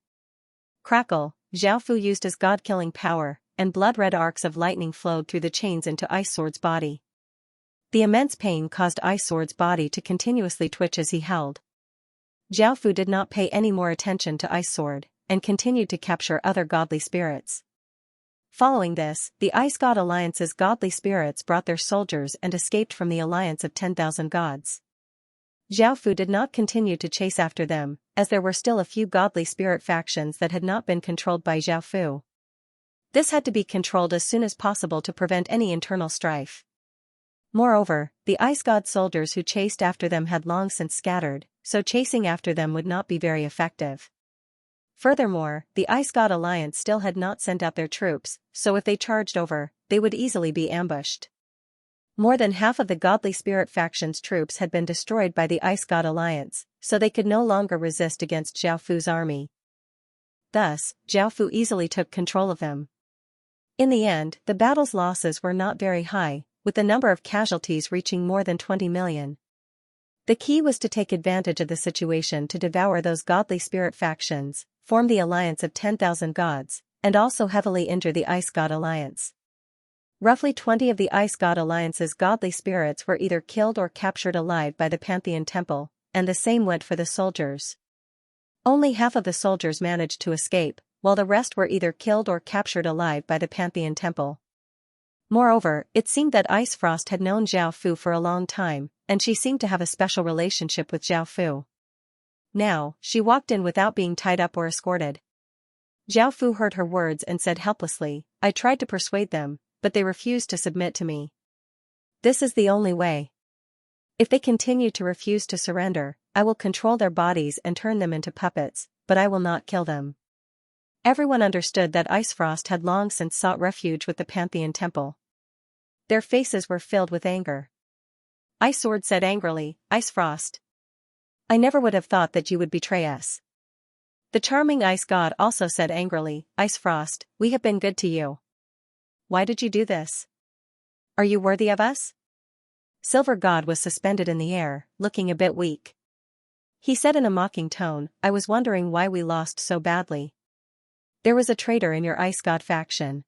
Speaker 1: Crackle, Zhao Fu used his god-killing power, and blood-red arcs of lightning flowed through the chains into Ice Sword's body. The immense pain caused Ice Sword's body to continuously twitch as he held. Zhao Fu did not pay any more attention to Ice Sword, and continued to capture other godly spirits. Following this, the Ice God Alliance's godly spirits brought their soldiers and escaped from the alliance of 10,000 gods. Zhao Fu did not continue to chase after them, as there were still a few godly spirit factions that had not been controlled by Zhao Fu. This had to be controlled as soon as possible to prevent any internal strife. Moreover, the ice god soldiers who chased after them had long since scattered, so chasing after them would not be very effective. Furthermore, the ice god alliance still had not sent out their troops, so if they charged over, they would easily be ambushed. More than half of the godly spirit faction's troops had been destroyed by the ice god alliance, so they could no longer resist against Zhao Fu's army. Thus, Zhao Fu easily took control of them. In the end, the battle's losses were not very high, with the number of casualties reaching more than 20 million. The key was to take advantage of the situation to devour those godly spirit factions, form the alliance of 10,000 gods, and also heavily injure the ice god alliance. Roughly 20 of the Ice God Alliance's godly spirits were either killed or captured alive by the Pantheon Temple, and the same went for the soldiers. Only half of the soldiers managed to escape, while the rest were either killed or captured alive by the Pantheon Temple. Moreover, it seemed that Ice Frost had known Zhao Fu for a long time, and she seemed to have a special relationship with Zhao Fu. Now, she walked in without being tied up or escorted. Zhao Fu heard her words and said helplessly, "I tried to persuade them, but they refused to submit to me. This is the only way. If they continue to refuse to surrender, I will control their bodies and turn them into puppets, but I will not kill them." Everyone understood that Ice Frost had long since sought refuge with the Pantheon Temple. Their faces were filled with anger. Ice Sword said angrily, "Ice Frost, I never would have thought that you would betray us." The charming Ice God also said angrily, "Ice Frost, we have been good to you. Why did you do this? Are you worthy of us?" Silver God was suspended in the air, looking a bit weak. He said in a mocking tone, "I was wondering why we lost so badly. There was a traitor in your Ice God faction."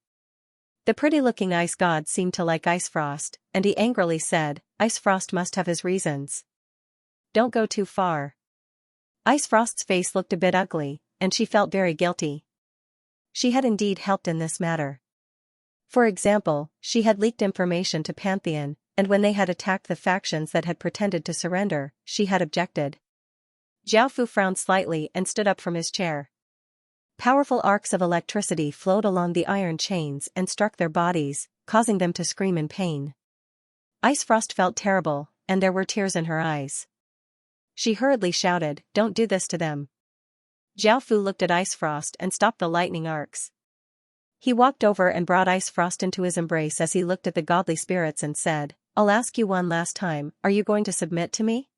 Speaker 1: The pretty-looking Ice God seemed to like Ice Frost, and he angrily said, "Ice Frost must have his reasons. Don't go too far." Ice Frost's face looked a bit ugly, and she felt very guilty. She had indeed helped in this matter. For example, she had leaked information to Pantheon, and when they had attacked the factions that had pretended to surrender, she had objected. Zhao Fu frowned slightly and stood up from his chair. Powerful arcs of electricity flowed along the iron chains and struck their bodies, causing them to scream in pain. Ice Frost felt terrible, and there were tears in her eyes. She hurriedly shouted, "Don't do this to them." Zhao Fu looked at Ice Frost and stopped the lightning arcs. He walked over and brought Ice Frost into his embrace as he looked at the godly spirits and said, "I'll ask you one last time, are you going to submit to me?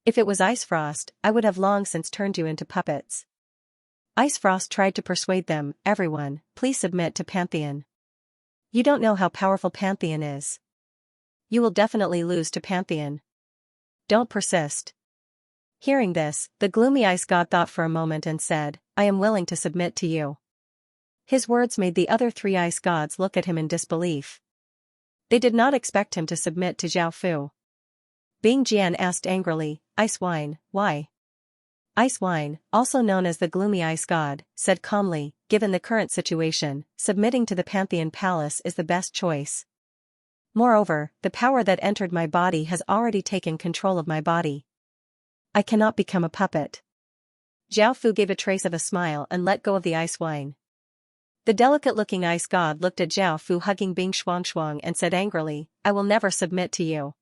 Speaker 1: If it was Ice Frost, I would have long since turned you into puppets." Ice Frost tried to persuade them, "Everyone, please submit to Pantheon. You don't know how powerful Pantheon is. You will definitely lose to Pantheon. Don't persist." Hearing this, the gloomy Ice God thought for a moment and said, "I am willing to submit to you." His words made the other three Ice Gods look at him in disbelief. They did not expect him to submit to Zhao Fu. Bing Jian asked angrily, "Ice Wine, why?" Ice Wine, also known as the Gloomy Ice God, said calmly, "Given the current situation, submitting to the Pantheon Palace is the best choice. Moreover, the power that entered my body has already taken control of my body. I cannot become a puppet." Zhao Fu gave a trace of a smile and let go of the Ice Wine. The delicate-looking Ice God looked at Zhao Fu hugging Bing Shuangshuang and said angrily, "I will never submit to you."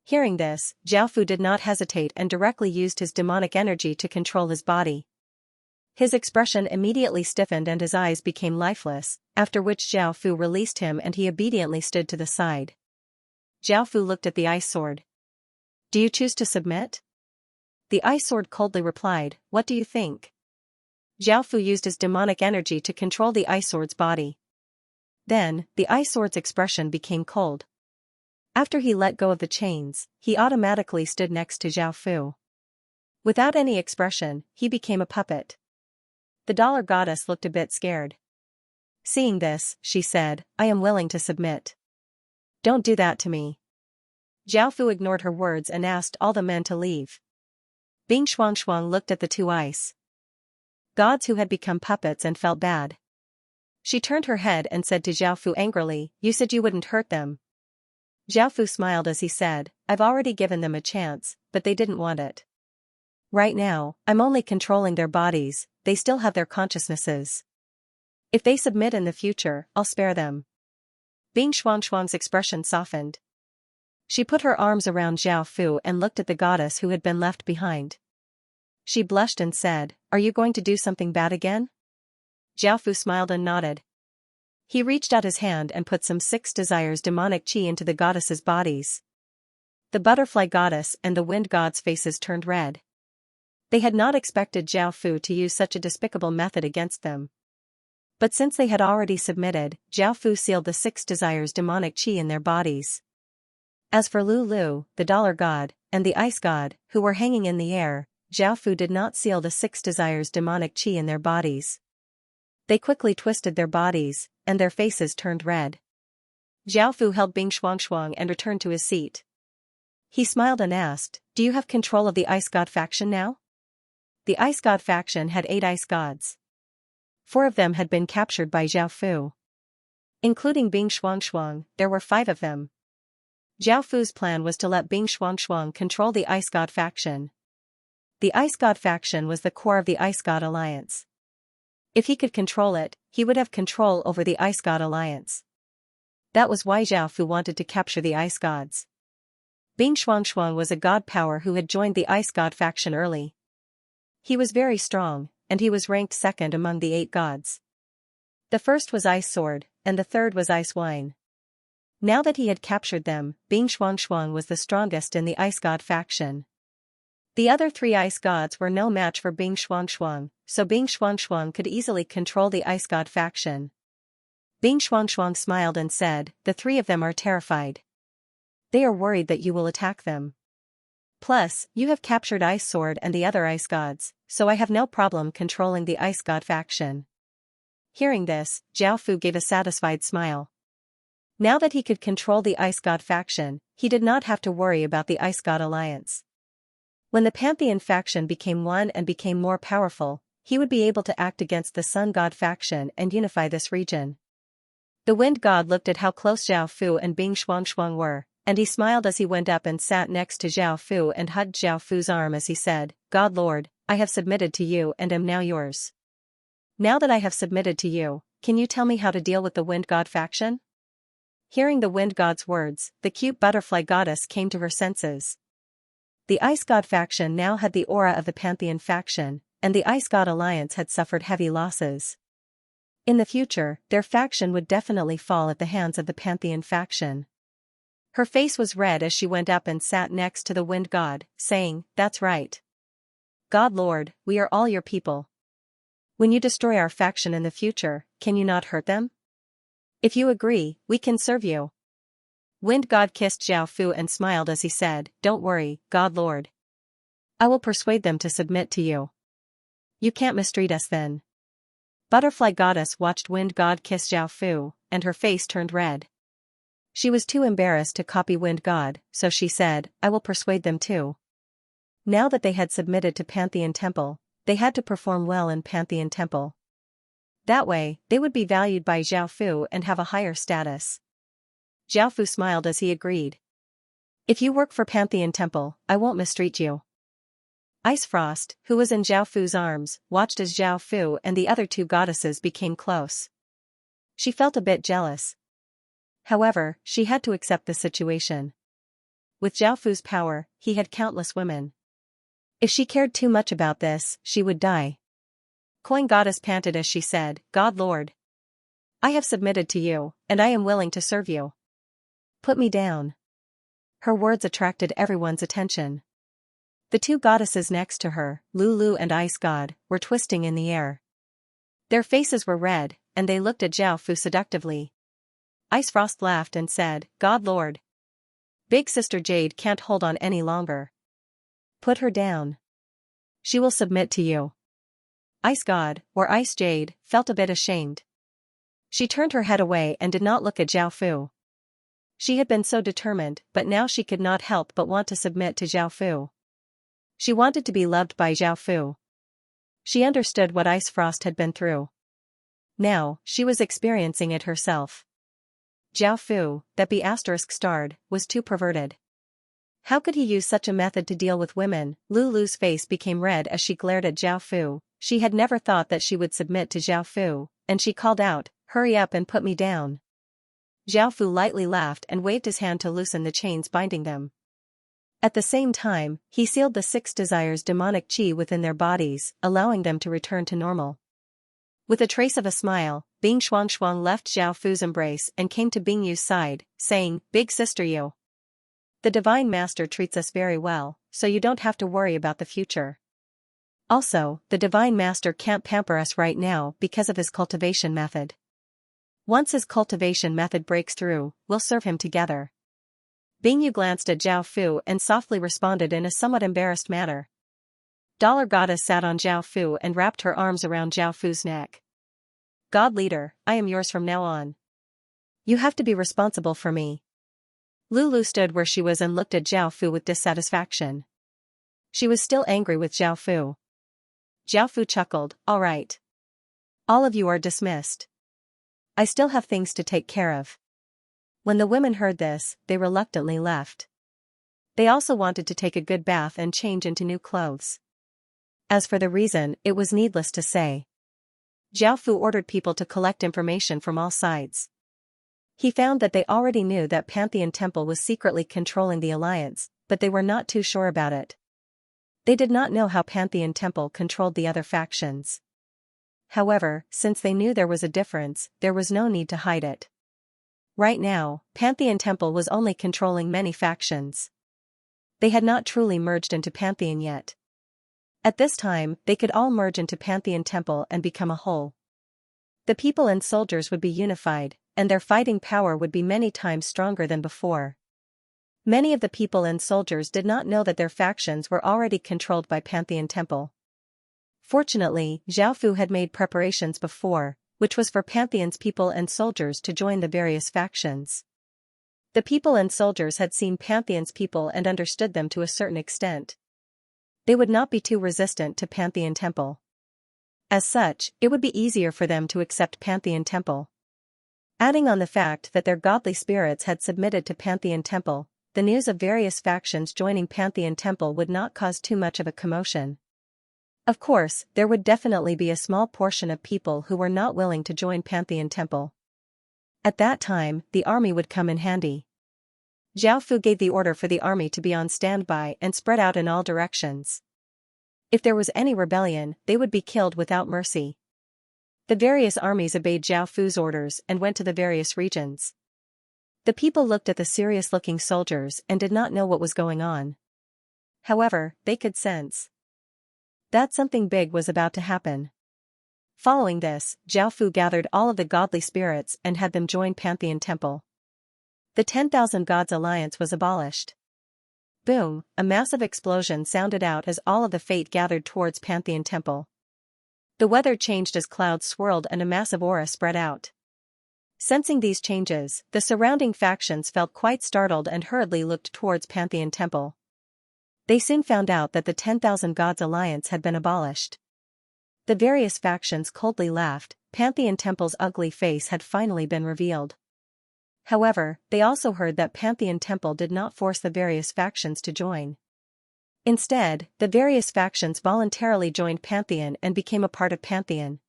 Speaker 1: Hearing this, Zhao Fu did not hesitate and directly used his demonic energy to control his body. His expression immediately stiffened and his eyes became lifeless, after which Zhao Fu released him and he obediently stood to the side. Zhao Fu looked at the Ice Sword. "Do you choose to submit?" The Ice Sword coldly replied, "What do you think?" Zhao Fu used his demonic energy to control the Ice Sword's body. Then, the Ice Sword's expression became cold. After he let go of the chains, he automatically stood next to Zhao Fu. Without any expression, he became a puppet. The Dollar Goddess looked a bit scared. Seeing this, she said, "I am willing to submit. Don't do that to me." Zhao Fu ignored her words and asked all the men to leave. Bing Shuangshuang looked at the two Ice Gods who had become puppets and felt bad. She turned her head and said to Zhao Fu angrily, "You said you wouldn't hurt them. Zhao Fu smiled as he said, I've already given them a chance, but they didn't want it. Right now, I'm only controlling their bodies, they still have their consciousnesses. If they submit in the future, I'll spare them. Bing Xuangshuang's expression softened. She put her arms around Zhao Fu and looked at the goddess who had been left behind. She blushed and said, Are you going to do something bad again? Zhao Fu smiled and nodded. He reached out his hand and put some 6 desires demonic qi into the goddesses' bodies. The butterfly goddess and the wind god's faces turned red. They had not expected Zhao Fu to use such a despicable method against them. But since they had already submitted, Zhao Fu sealed the 6 desires demonic qi in their bodies. As for Lu Lu, the dollar god, and the ice god, who were hanging in the air, Zhao Fu did not seal the 6 desires demonic qi in their bodies. They quickly twisted their bodies, and their faces turned red. Zhao Fu held Bing Xuangshuang and returned to his seat. He smiled and asked, Do you have control of the ice god faction now? The ice god faction had 8 ice gods. 4 of them had been captured by Zhao Fu. Including Bing Xuangshuang, there were 5 of them. Zhao Fu's plan was to let Bing Xuangshuang control the ice god faction. The ice god faction was the core of the ice god alliance. If he could control it, he would have control over the ice god alliance. That was why Zhao Fu wanted to capture the ice gods. Bing Xuangshuang was a god power who had joined the ice god faction early. He was very strong, and he was ranked 2nd among the 8 gods. The first was Ice Sword, and the third was Ice Wine. Now that he had captured them, Bing Xuangshuang was the strongest in the ice god faction. The other 3 ice gods were no match for Bing Xuangshuang, so Bing Xuangshuang could easily control the ice god faction. Bing Xuangshuang smiled and said, The 3 of them are terrified. They are worried that you will attack them. Plus, you have captured Ice Sword and the other ice gods, so I have no problem controlling the ice god faction. Hearing this, Zhao Fu gave a satisfied smile. Now that he could control the ice god faction, he did not have to worry about the ice god alliance. When the Pantheon faction became one and became more powerful, he would be able to act against the sun god faction and unify this region. The wind god looked at how close Zhao Fu and Bing Xuangshuang were, and he smiled as he went up and sat next to Zhao Fu and hugged Zhao Fu's arm as he said, God Lord, I have submitted to you and am now yours. Now that I have submitted to you, can you tell me how to deal with the wind god faction? Hearing the wind god's words, the cute butterfly goddess came to her senses. The ice god faction now had the aura of the Pantheon faction, and the ice god alliance had suffered heavy losses. In the future, their faction would definitely fall at the hands of the Pantheon faction. Her face was red as she went up and sat next to the wind god, saying, That's right. God Lord, we are all your people. When you destroy our faction in the future, can you not hurt them? If you agree, we can serve you. Wind God kissed Zhao Fu and smiled as he said, Don't worry, God Lord. I will persuade them to submit to you. You can't mistreat us then. Butterfly Goddess watched Wind God kiss Zhao Fu, and her face turned red. She was too embarrassed to copy Wind God, so she said, I will persuade them too. Now that they had submitted to Pantheon Temple, they had to perform well in Pantheon Temple. That way, they would be valued by Zhao Fu and have a higher status. Zhao Fu smiled as he agreed. If you work for Pantheon Temple, I won't mistreat you. Ice Frost, who was in Zhao Fu's arms, watched as Zhao Fu and the other 2 goddesses became close. She felt a bit jealous. However, she had to accept the situation. With Zhao Fu's power, he had countless women. If she cared too much about this, she would die. Coin Goddess panted as she said, God Lord. I have submitted to you, and I am willing to serve you. Put me down. Her words attracted everyone's attention. The 2 goddesses next to her, Lulu and Ice God, were twisting in the air. Their faces were red, and they looked at Zhao Fu seductively. Ice Frost laughed and said, God Lord. Big Sister Jade can't hold on any longer. Put her down. She will submit to you. Ice God, or Ice Jade, felt a bit ashamed. She turned her head away and did not look at Zhao Fu. She had been so determined, but now she could not help but want to submit to Zhao Fu. She wanted to be loved by Zhao Fu. She understood what Ice Frost had been through. Now, she was experiencing it herself. Zhao Fu, that be asterisk starred, was too perverted. How could he use such a method to deal with women? Lulu's face became red as she glared at Zhao Fu. She had never thought that she would submit to Zhao Fu, and she called out, "Hurry up and put me down." Zhao Fu lightly laughed and waved his hand to loosen the chains binding them. At the same time, he sealed the 6 desires' demonic qi within their bodies, allowing them to return to normal. With a trace of a smile, Bing Shuangshuang left Zhao Fu's embrace and came to Bing Yu's side, saying, "Big sister Yu. The Divine Master treats us very well, so you don't have to worry about the future. Also, the Divine Master can't pamper us right now because of his cultivation method. Once his cultivation method breaks through, we'll serve him together." Bing Yu glanced at Zhao Fu and softly responded in a somewhat embarrassed manner. Dollar Goddess sat on Zhao Fu and wrapped her arms around Zhao Fu's neck. "God leader, I am yours from now on. You have to be responsible for me." Lulu stood where she was and looked at Zhao Fu with dissatisfaction. She was still angry with Zhao Fu. Zhao Fu chuckled, "All right. All of you are dismissed. I still have things to take care of." When the women heard this, they reluctantly left. They also wanted to take a good bath and change into new clothes. As for the reason, it was needless to say. Zhao Fu ordered people to collect information from all sides. He found that they already knew that Pantheon Temple was secretly controlling the alliance, but they were not too sure about it. They did not know how Pantheon Temple controlled the other factions. However, since they knew there was a difference, there was no need to hide it. Right now, Pantheon Temple was only controlling many factions. They had not truly merged into Pantheon yet. At this time, they could all merge into Pantheon Temple and become a whole. The people and soldiers would be unified, and their fighting power would be many times stronger than before. Many of the people and soldiers did not know that their factions were already controlled by Pantheon Temple. Fortunately, Zhao Fu had made preparations before, which was for Pantheon's people and soldiers to join the various factions. The people and soldiers had seen Pantheon's people and understood them to a certain extent. They would not be too resistant to Pantheon Temple. As such, it would be easier for them to accept Pantheon Temple. Adding on the fact that their godly spirits had submitted to Pantheon Temple, the news of various factions joining Pantheon Temple would not cause too much of a commotion. Of course, there would definitely be a small portion of people who were not willing to join Pantheon Temple. At that time, the army would come in handy. Zhao Fu gave the order for the army to be on standby and spread out in all directions. If there was any rebellion, they would be killed without mercy. The various armies obeyed Zhao Fu's orders and went to the various regions. The people looked at the serious-looking soldiers and did not know what was going on. However, they could sense that something big was about to happen. Following this, Zhao Fu gathered all of the godly spirits and had them join Pantheon Temple. The 10,000 Gods Alliance was abolished. Boom, a massive explosion sounded out as all of the fate gathered towards Pantheon Temple. The weather changed as clouds swirled and a massive aura spread out. Sensing these changes, the surrounding factions felt quite startled and hurriedly looked towards Pantheon Temple. They soon found out that the 10,000 Gods Alliance had been abolished. The various factions coldly laughed. Pantheon Temple's ugly face had finally been revealed. However, they also heard that Pantheon Temple did not force the various factions to join. Instead, the various factions voluntarily joined Pantheon and became a part of Pantheon.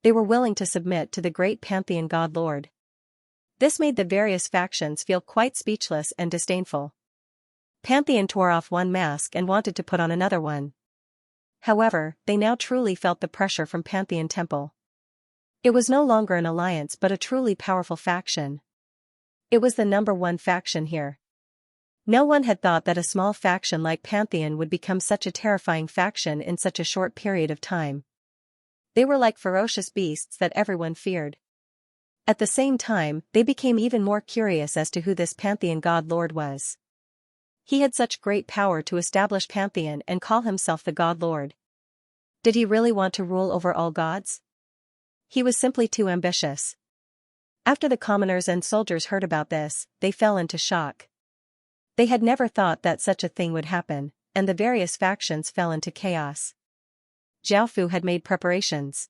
Speaker 1: They were willing to submit to the great Pantheon God Lord. This made the various factions feel quite speechless and disdainful. Pantheon tore off one mask and wanted to put on another one. However, they now truly felt the pressure from Pantheon Temple. It was no longer an alliance but a truly powerful faction. It was the #1 faction here. No one had thought that a small faction like Pantheon would become such a terrifying faction in such a short period of time. They were like ferocious beasts that everyone feared. At the same time, they became even more curious as to who this Pantheon God Lord was. He had such great power to establish Pantheon and call himself the God Lord. Did he really want to rule over all gods? He was simply too ambitious. After the commoners and soldiers heard about this, they fell into shock. They had never thought that such a thing would happen, and the various factions fell into chaos. Zhao Fu had made preparations.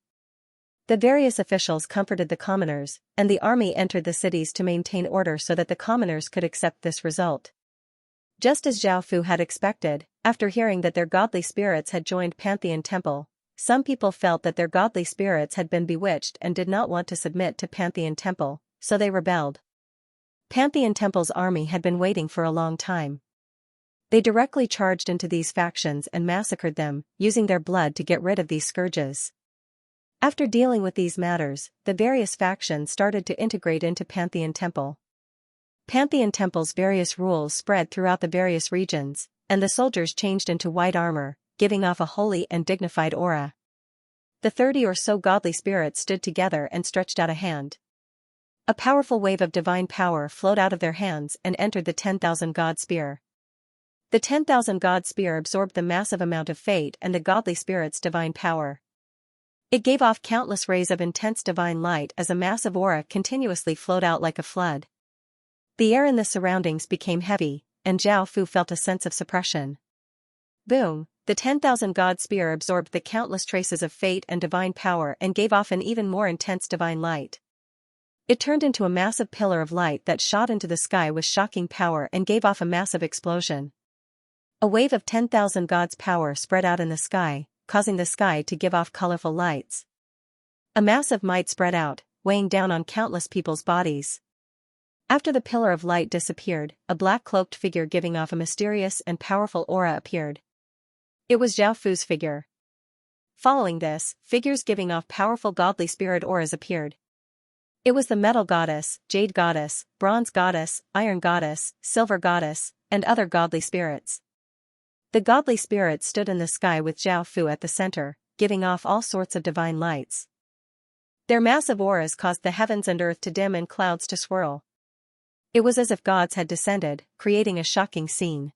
Speaker 1: The various officials comforted the commoners, and the army entered the cities to maintain order so that the commoners could accept this result. Just as Zhao Fu had expected, after hearing that their godly spirits had joined Pantheon Temple, some people felt that their godly spirits had been bewitched and did not want to submit to Pantheon Temple, so they rebelled. Pantheon Temple's army had been waiting for a long time. They directly charged into these factions and massacred them, using their blood to get rid of these scourges. After dealing with these matters, the various factions started to integrate into Pantheon Temple. Pantheon Temple's various rules spread throughout the various regions, and the soldiers changed into white armor, giving off a holy and dignified aura. The 30 or so godly spirits stood together and stretched out a hand. A powerful wave of divine power flowed out of their hands and entered the 10,000 God Spear. The 10,000 God Spear absorbed the massive amount of fate and the godly spirit's divine power. It gave off countless rays of intense divine light as a massive aura continuously flowed out like a flood. The air in the surroundings became heavy, and Zhao Fu felt a sense of suppression. Boom! The 10,000 God Spear absorbed the countless traces of fate and divine power and gave off an even more intense divine light. It turned into a massive pillar of light that shot into the sky with shocking power and gave off a massive explosion. A wave of 10,000 gods' power spread out in the sky, causing the sky to give off colorful lights. A massive might spread out, weighing down on countless people's bodies. After the pillar of light disappeared, a black-cloaked figure giving off a mysterious and powerful aura appeared. It was Zhao Fu's figure. Following this, figures giving off powerful godly spirit auras appeared. It was the metal goddess, jade goddess, bronze goddess, iron goddess, silver goddess, and other godly spirits. The godly spirits stood in the sky with Zhao Fu at the center, giving off all sorts of divine lights. Their massive auras caused the heavens and earth to dim and clouds to swirl. It was as if gods had descended, creating a shocking scene.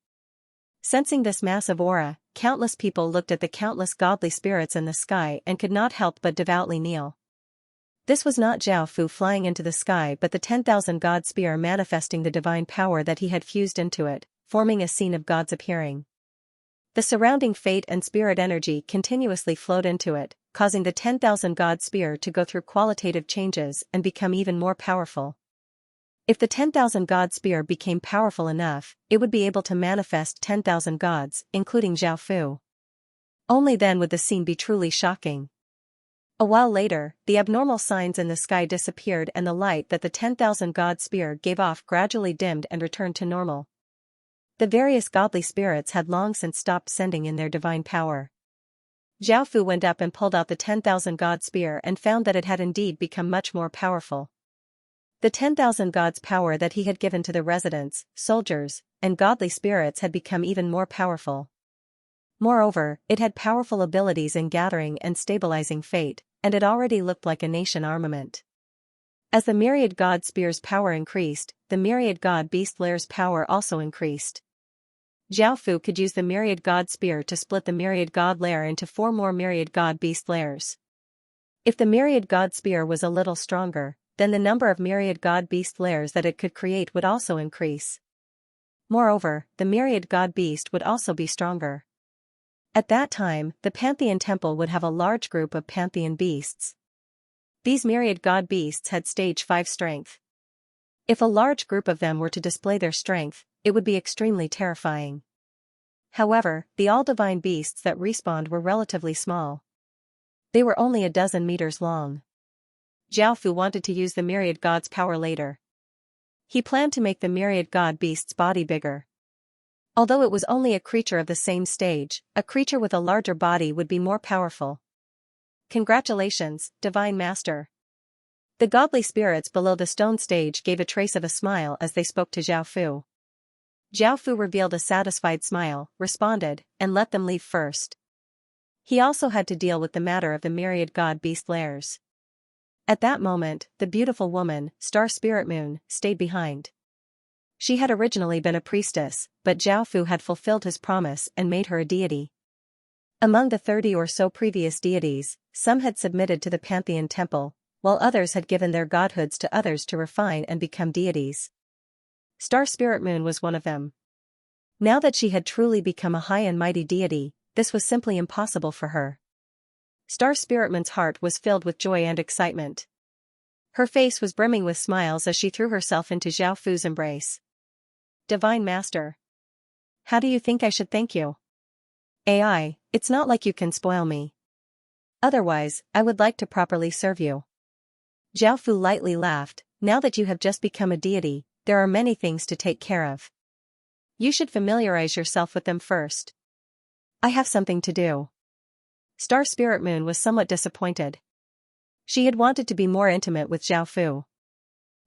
Speaker 1: Sensing this massive aura, countless people looked at the countless godly spirits in the sky and could not help but devoutly kneel. This was not Zhao Fu flying into the sky but the 10,000 God Spear manifesting the divine power that he had fused into it, forming a scene of gods appearing. The surrounding fate and spirit energy continuously flowed into it, causing the 10,000 God Spear to go through qualitative changes and become even more powerful. If the 10,000 God Spear became powerful enough, it would be able to manifest 10,000 gods, including Zhao Fu. Only then would the scene be truly shocking. A while later, the abnormal signs in the sky disappeared and the light that the 10,000 God Spear gave off gradually dimmed and returned to normal. The various godly spirits had long since stopped sending in their divine power. Zhao Fu went up and pulled out the 10,000 God Spear and found that it had indeed become much more powerful. The 10,000 gods' power that he had given to the residents, soldiers, and godly spirits had become even more powerful. Moreover, it had powerful abilities in gathering and stabilizing fate, and it already looked like a nation armament. As the myriad god spears' power increased, the myriad god beast lair's power also increased. Zhao Fu could use the myriad god spear to split the myriad god lair into 4 more myriad god beast lairs. If the myriad god spear was a little stronger, then the number of myriad god beast lairs that it could create would also increase. Moreover, the myriad god beast would also be stronger. At that time, the Pantheon Temple would have a large group of Pantheon beasts. These myriad god beasts had stage 5 strength. If a large group of them were to display their strength, it would be extremely terrifying. However, the all-divine beasts that respawned were relatively small. They were only a dozen meters long. Zhao Fu wanted to use the myriad god's power later. He planned to make the myriad god beast's body bigger. Although it was only a creature of the same stage, a creature with a larger body would be more powerful. Congratulations, Divine Master. The godly spirits below the stone stage gave a trace of a smile as they spoke to Zhao Fu. Zhao Fu revealed a satisfied smile, responded, and let them leave first. He also had to deal with the matter of the myriad god beast lairs. At that moment, the beautiful woman, Star Spirit Moon, stayed behind. She had originally been a priestess, but Zhao Fu had fulfilled his promise and made her a deity. Among the 30 or so previous deities, some had submitted to the Pantheon Temple, while others had given their godhoods to others to refine and become deities. Star Spirit Moon was one of them. Now that she had truly become a high and mighty deity, this was simply impossible for her. Star Spirit Moon's heart was filled with joy and excitement. Her face was brimming with smiles as she threw herself into Xiao Fu's embrace. Divine Master. How do you think I should thank you? AI, it's not like you can spoil me. Otherwise, I would like to properly serve you. Xiao Fu lightly laughed. Now that you have just become a deity, there are many things to take care of. You should familiarize yourself with them first. I have something to do. Star Spirit Moon was somewhat disappointed. She had wanted to be more intimate with Xiao Fu.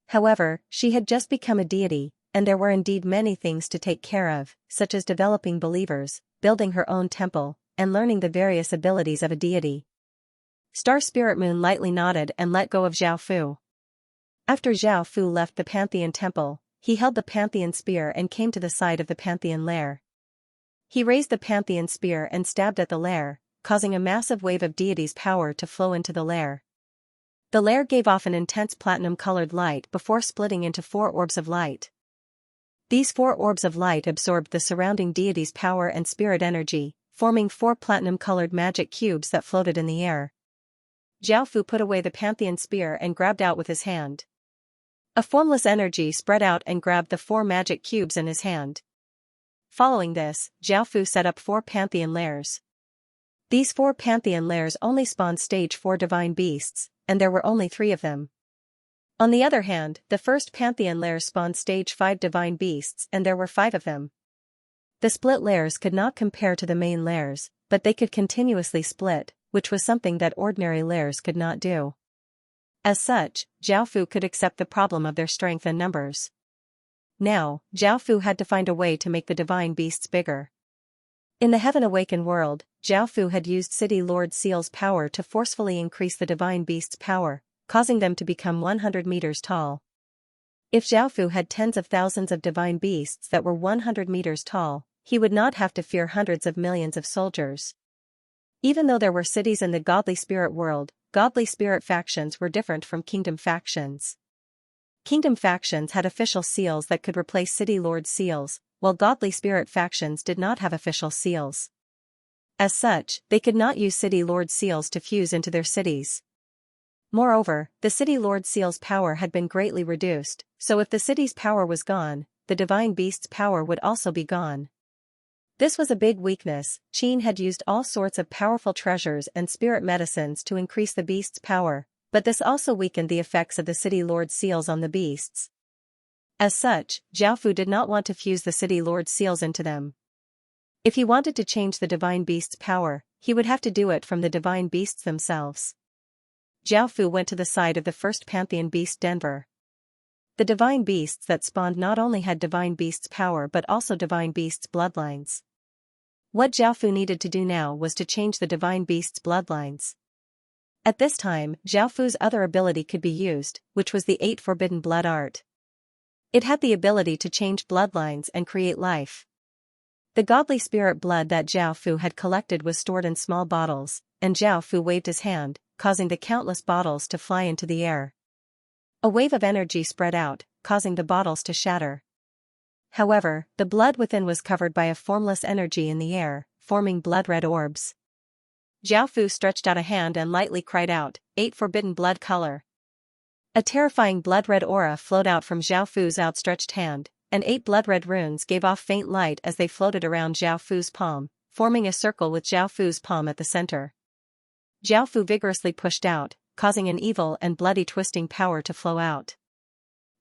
Speaker 1: However, she had just become a deity, and there were indeed many things to take care of, such as developing believers, building her own temple, and learning the various abilities of a deity. Star Spirit Moon lightly nodded and let go of Xiao Fu. After Xiao Fu left the Pantheon Temple, he held the Pantheon Spear and came to the side of the Pantheon lair. He raised the Pantheon Spear and stabbed at the lair, causing a massive wave of deity's power to flow into the lair. The lair gave off an intense platinum-colored light before splitting into 4 orbs of light. These 4 orbs of light absorbed the surrounding deity's power and spirit energy, forming 4 platinum-colored magic cubes that floated in the air. Xiao Fu put away the Pantheon Spear and grabbed out with his hand. A formless energy spread out and grabbed the 4 magic cubes in his hand. Following this, Xiao Fu set up 4 Pantheon lairs. These 4 Pantheon lairs only spawned stage 4 divine beasts, and there were only 3 of them. On the other hand, the first Pantheon lair spawned stage 5 divine beasts and there were 5 of them. The split lairs could not compare to the main lairs, but they could continuously split, which was something that ordinary lairs could not do. As such, Xiao Fu could accept the problem of their strength and numbers. Now, Xiao Fu had to find a way to make the divine beasts bigger. In the Heaven Awakened world, Xiao Fu had used City Lord Seal's power to forcefully increase the divine beasts' power, causing them to become 100 meters tall. If Xiao Fu had tens of thousands of divine beasts that were 100 meters tall, he would not have to fear hundreds of millions of soldiers. Even though there were cities in the godly spirit world, godly spirit factions were different from kingdom factions. Kingdom factions had official seals that could replace City Lord seals, while godly spirit factions did not have official seals. As such, they could not use City Lord seals to fuse into their cities. Moreover, the City Lord seal's power had been greatly reduced, so if the city's power was gone, the divine beast's power would also be gone. This was a big weakness. Qin had used all sorts of powerful treasures and spirit medicines to increase the beast's power, but this also weakened the effects of the City Lord seals on the beasts. As such, Xiao Fu did not want to fuse the City Lord seals into them. If he wanted to change the divine beast's power, he would have to do it from the divine beasts themselves. Xiao Fu went to the side of the first Pantheon beast Denver. The divine beasts that spawned not only had divine beasts' power but also divine beasts' bloodlines. What Xiao Fu needed to do now was to change the divine beast's bloodlines. At this time, Xiao Fu's other ability could be used, which was the 8 Forbidden Blood Art. It had the ability to change bloodlines and create life. The godly spirit blood that Xiao Fu had collected was stored in small bottles, and Xiao Fu waved his hand, causing the countless bottles to fly into the air. A wave of energy spread out, causing the bottles to shatter. However, the blood within was covered by a formless energy in the air, forming blood-red orbs. Xiao Fu stretched out a hand and lightly cried out, 8 Forbidden Blood Color. A terrifying blood-red aura flowed out from Xiao Fu's outstretched hand, and 8 blood-red runes gave off faint light as they floated around Xiao Fu's palm, forming a circle with Xiao Fu's palm at the center. Xiao Fu vigorously pushed out, causing an evil and bloody twisting power to flow out.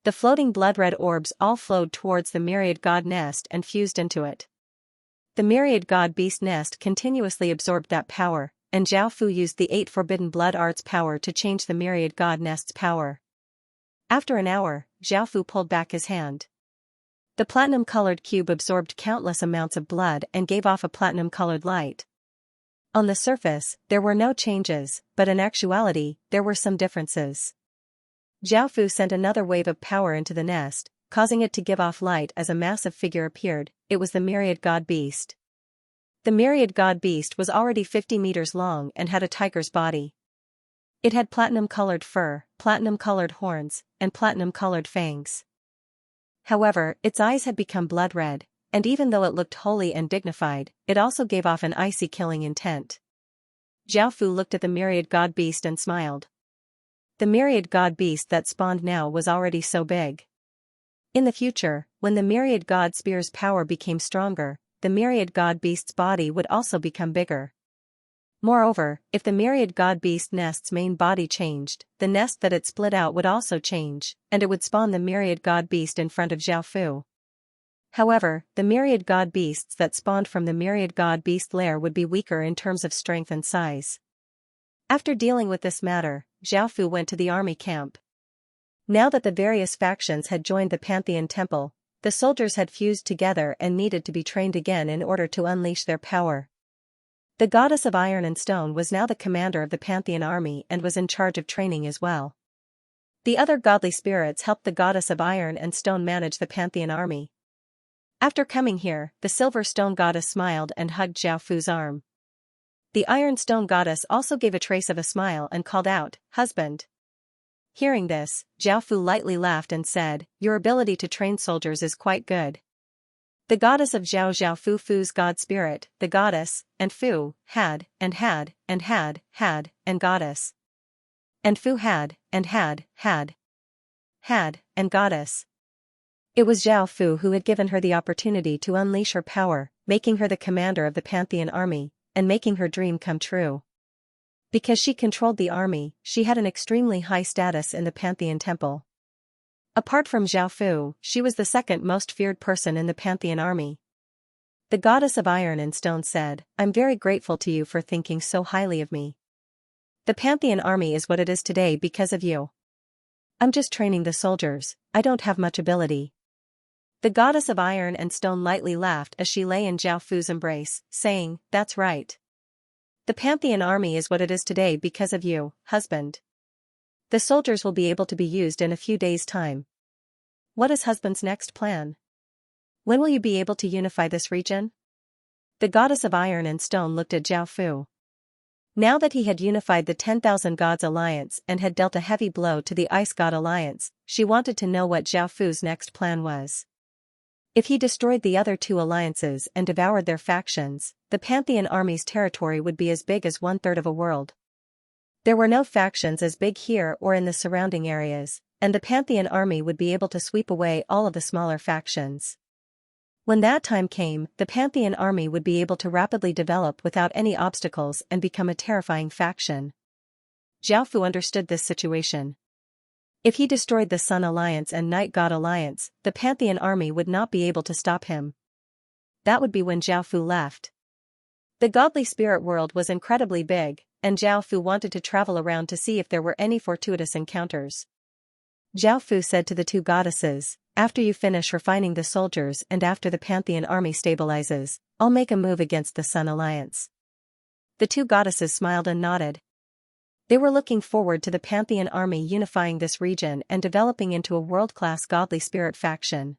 Speaker 1: The floating blood-red orbs all flowed towards the myriad god nest and fused into it. The myriad god beast nest continuously absorbed that power, and Xiao Fu used the 8 Forbidden Blood Arts power to change the myriad god nest's power. After an hour, Xiao Fu pulled back his hand. The platinum-colored cube absorbed countless amounts of blood and gave off a platinum-colored light. On the surface, there were no changes, but in actuality, there were some differences. Xiao Fu sent another wave of power into the nest, causing it to give off light as a massive figure appeared. It was the myriad god beast. The myriad god beast was already 50 meters long and had a tiger's body. It had platinum-colored fur, platinum-colored horns, and platinum-colored fangs. However, its eyes had become blood-red, and even though it looked holy and dignified, it also gave off an icy killing intent. Zhao Fu looked at the myriad god beast and smiled. The myriad god beast that spawned now was already so big. In the future, when the myriad god spear's power became stronger, the myriad god beast's body would also become bigger. Moreover, if the myriad god beast nest's main body changed, the nest that it split out would also change, and it would spawn the myriad god beast in front of Zhao Fu. However, the myriad god beasts that spawned from the myriad god beast lair would be weaker in terms of strength and size. After dealing with this matter, Zhao Fu went to the army camp. Now that the various factions had joined the Pantheon Temple, the soldiers had fused together and needed to be trained again in order to unleash their power. The goddess of iron and stone was now the commander of the Pantheon army and was in charge of training as well. The other godly spirits helped the goddess of iron and stone manage the Pantheon army. After coming here, the silver stone goddess smiled and hugged Zhao Fu's arm. The iron stone goddess also gave a trace of a smile and called out, "Husband." Hearing this, Zhao Fu lightly laughed and said, "Your ability to train soldiers is quite good." The goddess of Zhao Fu's god spirit, the goddess, and Fu, had, and goddess. And Fu had, and goddess. It was Zhao Fu who had given her the opportunity to unleash her power, making her the commander of the Pantheon army, and making her dream come true. Because she controlled the army, she had an extremely high status in the Pantheon Temple. Apart from Zhao Fu, she was the second most feared person in the Pantheon army. The goddess of iron and stone said, "I'm very grateful to you for thinking so highly of me. The Pantheon army is what it is today because of you. I'm just training the soldiers, I don't have much ability." The goddess of iron and stone lightly laughed as she lay in Zhao Fu's embrace, saying, "That's right. The Pantheon army is what it is today because of you, husband. The soldiers will be able to be used in a few days' time. What is husband's next plan? When will you be able to unify this region?" The goddess of iron and stone looked at Zhao Fu. Now that he had unified the 10,000 Gods Alliance and had dealt a heavy blow to the Ice God Alliance, she wanted to know what Zhao Fu's next plan was. If he destroyed the other two alliances and devoured their factions, the Pantheon army's territory would be as big as 1/3 of a world. There were no factions as big here or in the surrounding areas, and the Pantheon army would be able to sweep away all of the smaller factions. When that time came, the Pantheon army would be able to rapidly develop without any obstacles and become a terrifying faction. Zhao Fu understood this situation. If he destroyed the Sun Alliance and Night God Alliance, the Pantheon army would not be able to stop him. That would be when Zhao Fu left. The godly spirit world was incredibly big, and Zhao Fu wanted to travel around to see if there were any fortuitous encounters. Zhao Fu said to the two goddesses, "After you finish refining the soldiers and after the Pantheon army stabilizes, I'll make a move against the Sun Alliance." The two goddesses smiled and nodded. They were looking forward to the Pantheon army unifying this region and developing into a world-class godly spirit faction.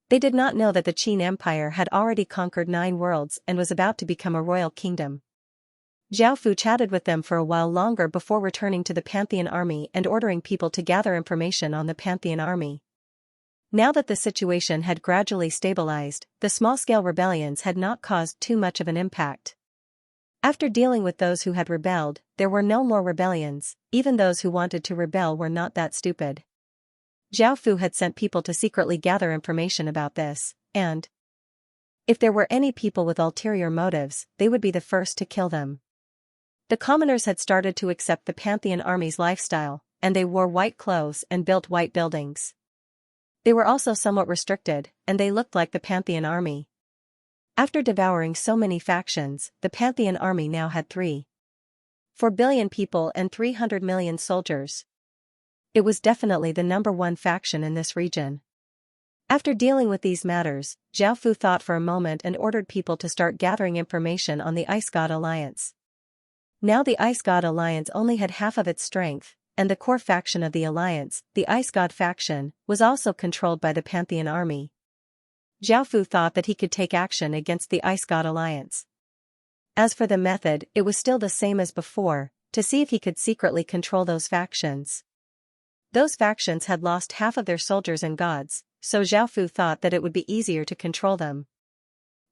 Speaker 1: They did not know that the Qin Empire had already conquered 9 worlds and was about to become a royal kingdom. Zhao Fu chatted with them for a while longer before returning to the Pantheon army and ordering people to gather information on the Pantheon army. Now that the situation had gradually stabilized, the small-scale rebellions had not caused too much of an impact. After dealing with those who had rebelled, there were no more rebellions. Even those who wanted to rebel were not that stupid. Zhao Fu had sent people to secretly gather information about this, and if there were any people with ulterior motives, they would be the first to kill them. The commoners had started to accept the Pantheon army's lifestyle, and they wore white clothes and built white buildings. They were also somewhat restricted, and they looked like the Pantheon army. After devouring so many factions, the Pantheon army now had 3.4 billion people and 300 million soldiers. It was definitely the #1 faction in this region. After dealing with these matters, Zhao Fu thought for a moment and ordered people to start gathering information on the Ice God Alliance. Now the Ice God Alliance only had half of its strength, and the core faction of the alliance, the Ice God faction, was also controlled by the Pantheon army. Zhao Fu thought that he could take action against the Ice God Alliance. As for the method, it was still the same as before, to see if he could secretly control those factions. Those factions had lost half of their soldiers and gods, so Zhao Fu thought that it would be easier to control them.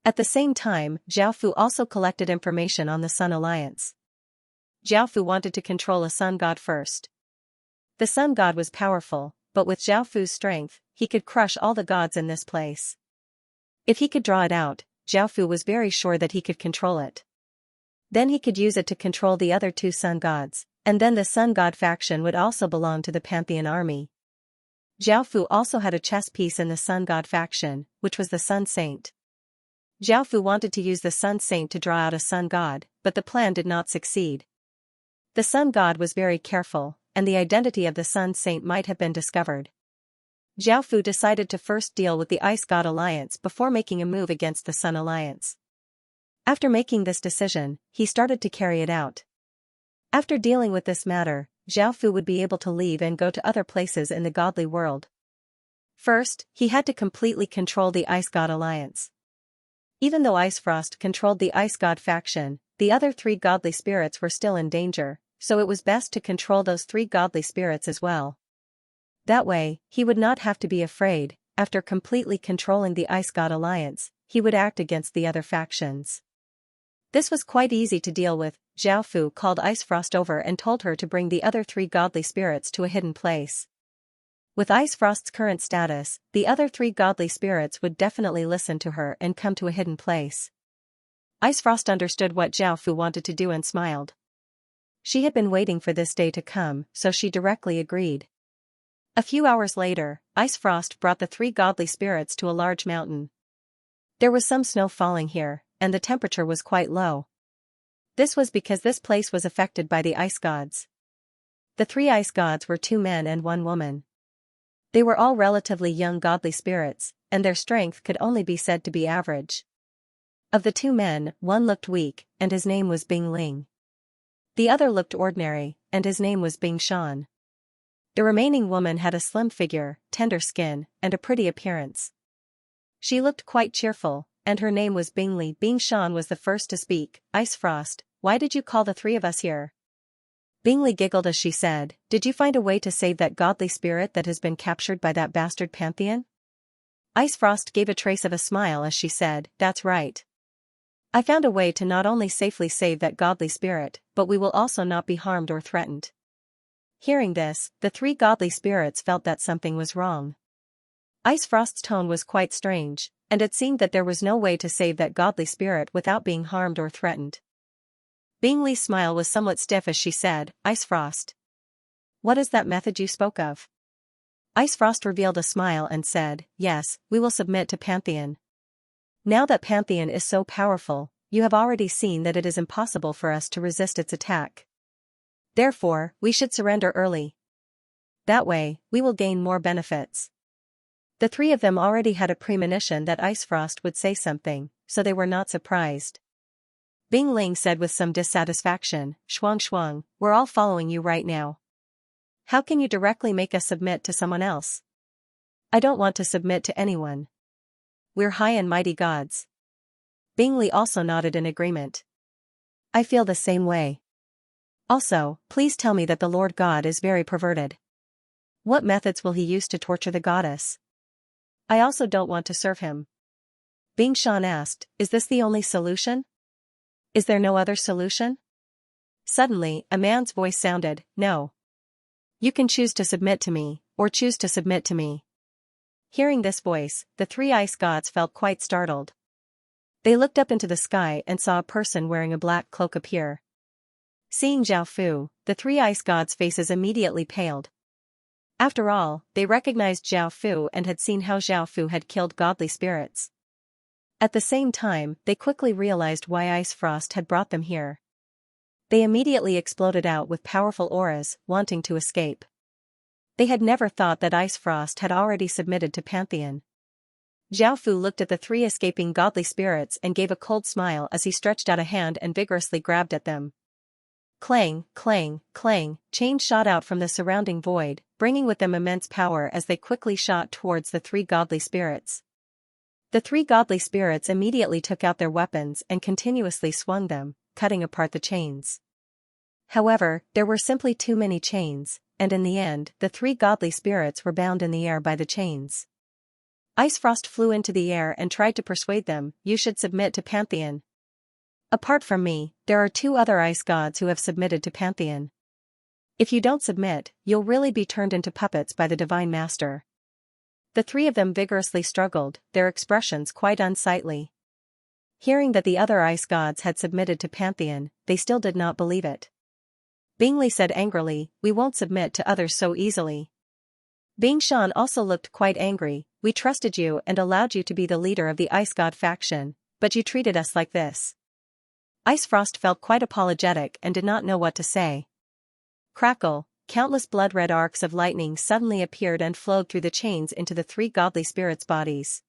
Speaker 1: At the same time, Zhao Fu also collected information on the Sun Alliance. Xiaofu wanted to control a sun god first. The sun god was powerful, but with Xiaofu's strength, he could crush all the gods in this place. If he could draw it out, Xiaofu was very sure that he could control it. Then he could use it to control the other two sun gods, and then the sun god faction would also belong to the Pantheon army. Xiaofu also had a chess piece in the sun god faction, which was the sun saint. Xiaofu wanted to use the sun saint to draw out a sun god, but the plan did not succeed. The sun god was very careful, and the identity of the sun saint might have been discovered. Xiaofu decided to first deal with the Ice God Alliance before making a move against the Sun Alliance. After making this decision, he started to carry it out. After dealing with this matter, Xiaofu would be able to leave and go to other places in the godly world. First, he had to completely control the Ice God Alliance. Even though Ice Frost controlled the Ice God faction, the other three godly spirits were still in danger, so it was best to control those three godly spirits as well. That way, he would not have to be afraid. After completely controlling the Ice God Alliance, he would act against the other factions. This was quite easy to deal with. Xiaofu called Ice Frost over and told her to bring the other three godly spirits to a hidden place. With Ice Frost's current status, the other three godly spirits would definitely listen to her and come to a hidden place. Ice Frost understood what Xiaofu wanted to do and smiled. She had been waiting for this day to come, so she directly agreed. A few hours later, Ice Frost brought the three godly spirits to a large mountain. There was some snow falling here, and the temperature was quite low. This was because this place was affected by the ice gods. The three ice gods were 2 men and 1 woman. They were all relatively young godly spirits, and their strength could only be said to be average. Of the 2 men, one looked weak, and his name was Bing Ling. The other looked ordinary, and his name was Bing Shan. The remaining woman had a slim figure, tender skin, and a pretty appearance. She looked quite cheerful, and her name was Bing Li. Bing Shan was the first to speak. Ice Frost, why did you call the 3 of us here? Bing Li giggled as she said, did you find a way to save that godly spirit that has been captured by that bastard Pantheon? Ice Frost gave a trace of a smile as she said, that's right. I found a way to not only safely save that godly spirit, but we will also not be harmed or threatened. Hearing this, the 3 godly spirits felt that something was wrong. Ice Frost's tone was quite strange, and it seemed that there was no way to save that godly spirit without being harmed or threatened. Bing Li's smile was somewhat stiff as she said, Ice Frost. What is that method you spoke of? Ice Frost revealed a smile and said, yes, we will submit to Pantheon. Now that Pantheon is so powerful, you have already seen that it is impossible for us to resist its attack. Therefore, we should surrender early. That way, we will gain more benefits. The 3 of them already had a premonition that Ice Frost would say something, so they were not surprised. Bing Ling said with some dissatisfaction, Shuang, we're all following you right now. How can you directly make us submit to someone else? I don't want to submit to anyone. We're high and mighty gods. Bing Li also nodded in agreement. I feel the same way. Also, please tell me that the Lord God is very perverted. What methods will he use to torture the goddess? I also don't want to serve him. Bing Shan asked, is this the only solution? Is there no other solution? Suddenly, a man's voice sounded, no. You can choose to submit to me, or choose to submit to me. Hearing this voice, the 3 ice gods felt quite startled. They looked up into the sky and saw a person wearing a black cloak appear. Seeing Xiaofu, the 3 ice gods' faces immediately paled. After all, they recognized Xiaofu and had seen how Xiaofu had killed godly spirits. At the same time, they quickly realized why Ice Frost had brought them here. They immediately exploded out with powerful auras, wanting to escape. They had never thought that Ice Frost had already submitted to Pantheon. Xiaofu looked at the 3 escaping godly spirits and gave a cold smile as he stretched out a hand and vigorously grabbed at them. Clang, clang, clang, chains shot out from the surrounding void, bringing with them immense power as they quickly shot towards the 3 godly spirits. The 3 godly spirits immediately took out their weapons and continuously swung them, cutting apart the chains. However, there were simply too many chains, and in the end, the 3 godly spirits were bound in the air by the chains. Ice Frost flew into the air and tried to persuade them, you should submit to Pantheon. Apart from me, there are 2 other ice gods who have submitted to Pantheon. If you don't submit, you'll really be turned into puppets by the Divine Master. The 3 of them vigorously struggled, their expressions quite unsightly. Hearing that the other ice gods had submitted to Pantheon, they still did not believe it. Bingley said angrily, "We won't submit to others so easily." Bing Shan also looked quite angry. "We trusted you and allowed you to be the leader of the Ice God faction, but you treated us like this." Ice Frost felt quite apologetic and did not know what to say. Crackle, countless blood-red arcs of lightning suddenly appeared and flowed through the chains into the 3 godly spirits' bodies.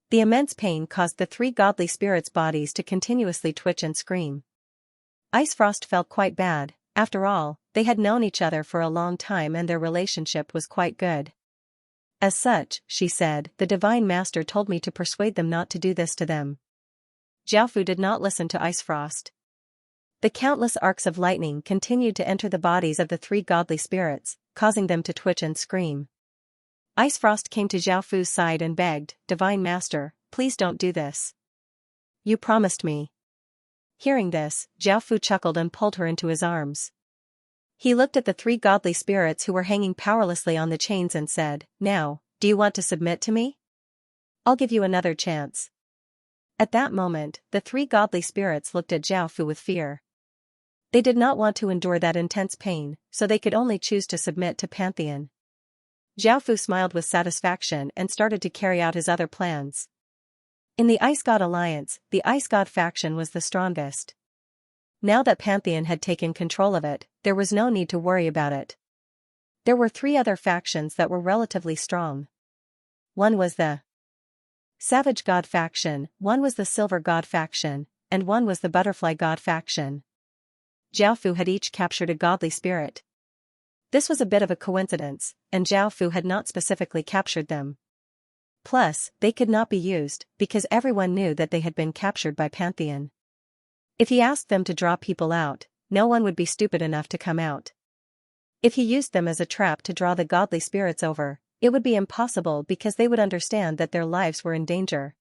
Speaker 1: The immense pain caused the 3 godly spirits' bodies to continuously twitch and scream. Ice Frost felt quite bad. After all, they had known each other for a long time and their relationship was quite good. "As such," she said, "the Divine Master told me to persuade them not to do this to them." Jiaofu did not listen to Ice Frost. The countless arcs of lightning continued to enter the bodies of the 3 godly spirits, causing them to twitch and scream. Ice Frost came to Jiaofu's side and begged, "Divine Master, please don't do this. You promised me." Hearing this, Jiaofu chuckled and pulled her into his arms. He looked at the 3 godly spirits who were hanging powerlessly on the chains and said, "Now, do you want to submit to me? I'll give you another chance." At that moment, the 3 godly spirits looked at Jiaofu with fear. They did not want to endure that intense pain, so they could only choose to submit to Pantheon. Jiaofu smiled with satisfaction and started to carry out his other plans. In the Ice God Alliance, the Ice God faction was the strongest. Now that Pantheon had taken control of it, there was no need to worry about it. There were 3 other factions that were relatively strong. One was the Savage God faction, one was the Silver God faction, and one was the Butterfly God faction. Jiaofu had each captured a godly spirit. This was a bit of a coincidence, and Jiaofu had not specifically captured them. Plus, they could not be used, because everyone knew that they had been captured by Pantheon. If he asked them to draw people out, no one would be stupid enough to come out. If he used them as a trap to draw the godly spirits over, it would be impossible because they would understand that their lives were in danger.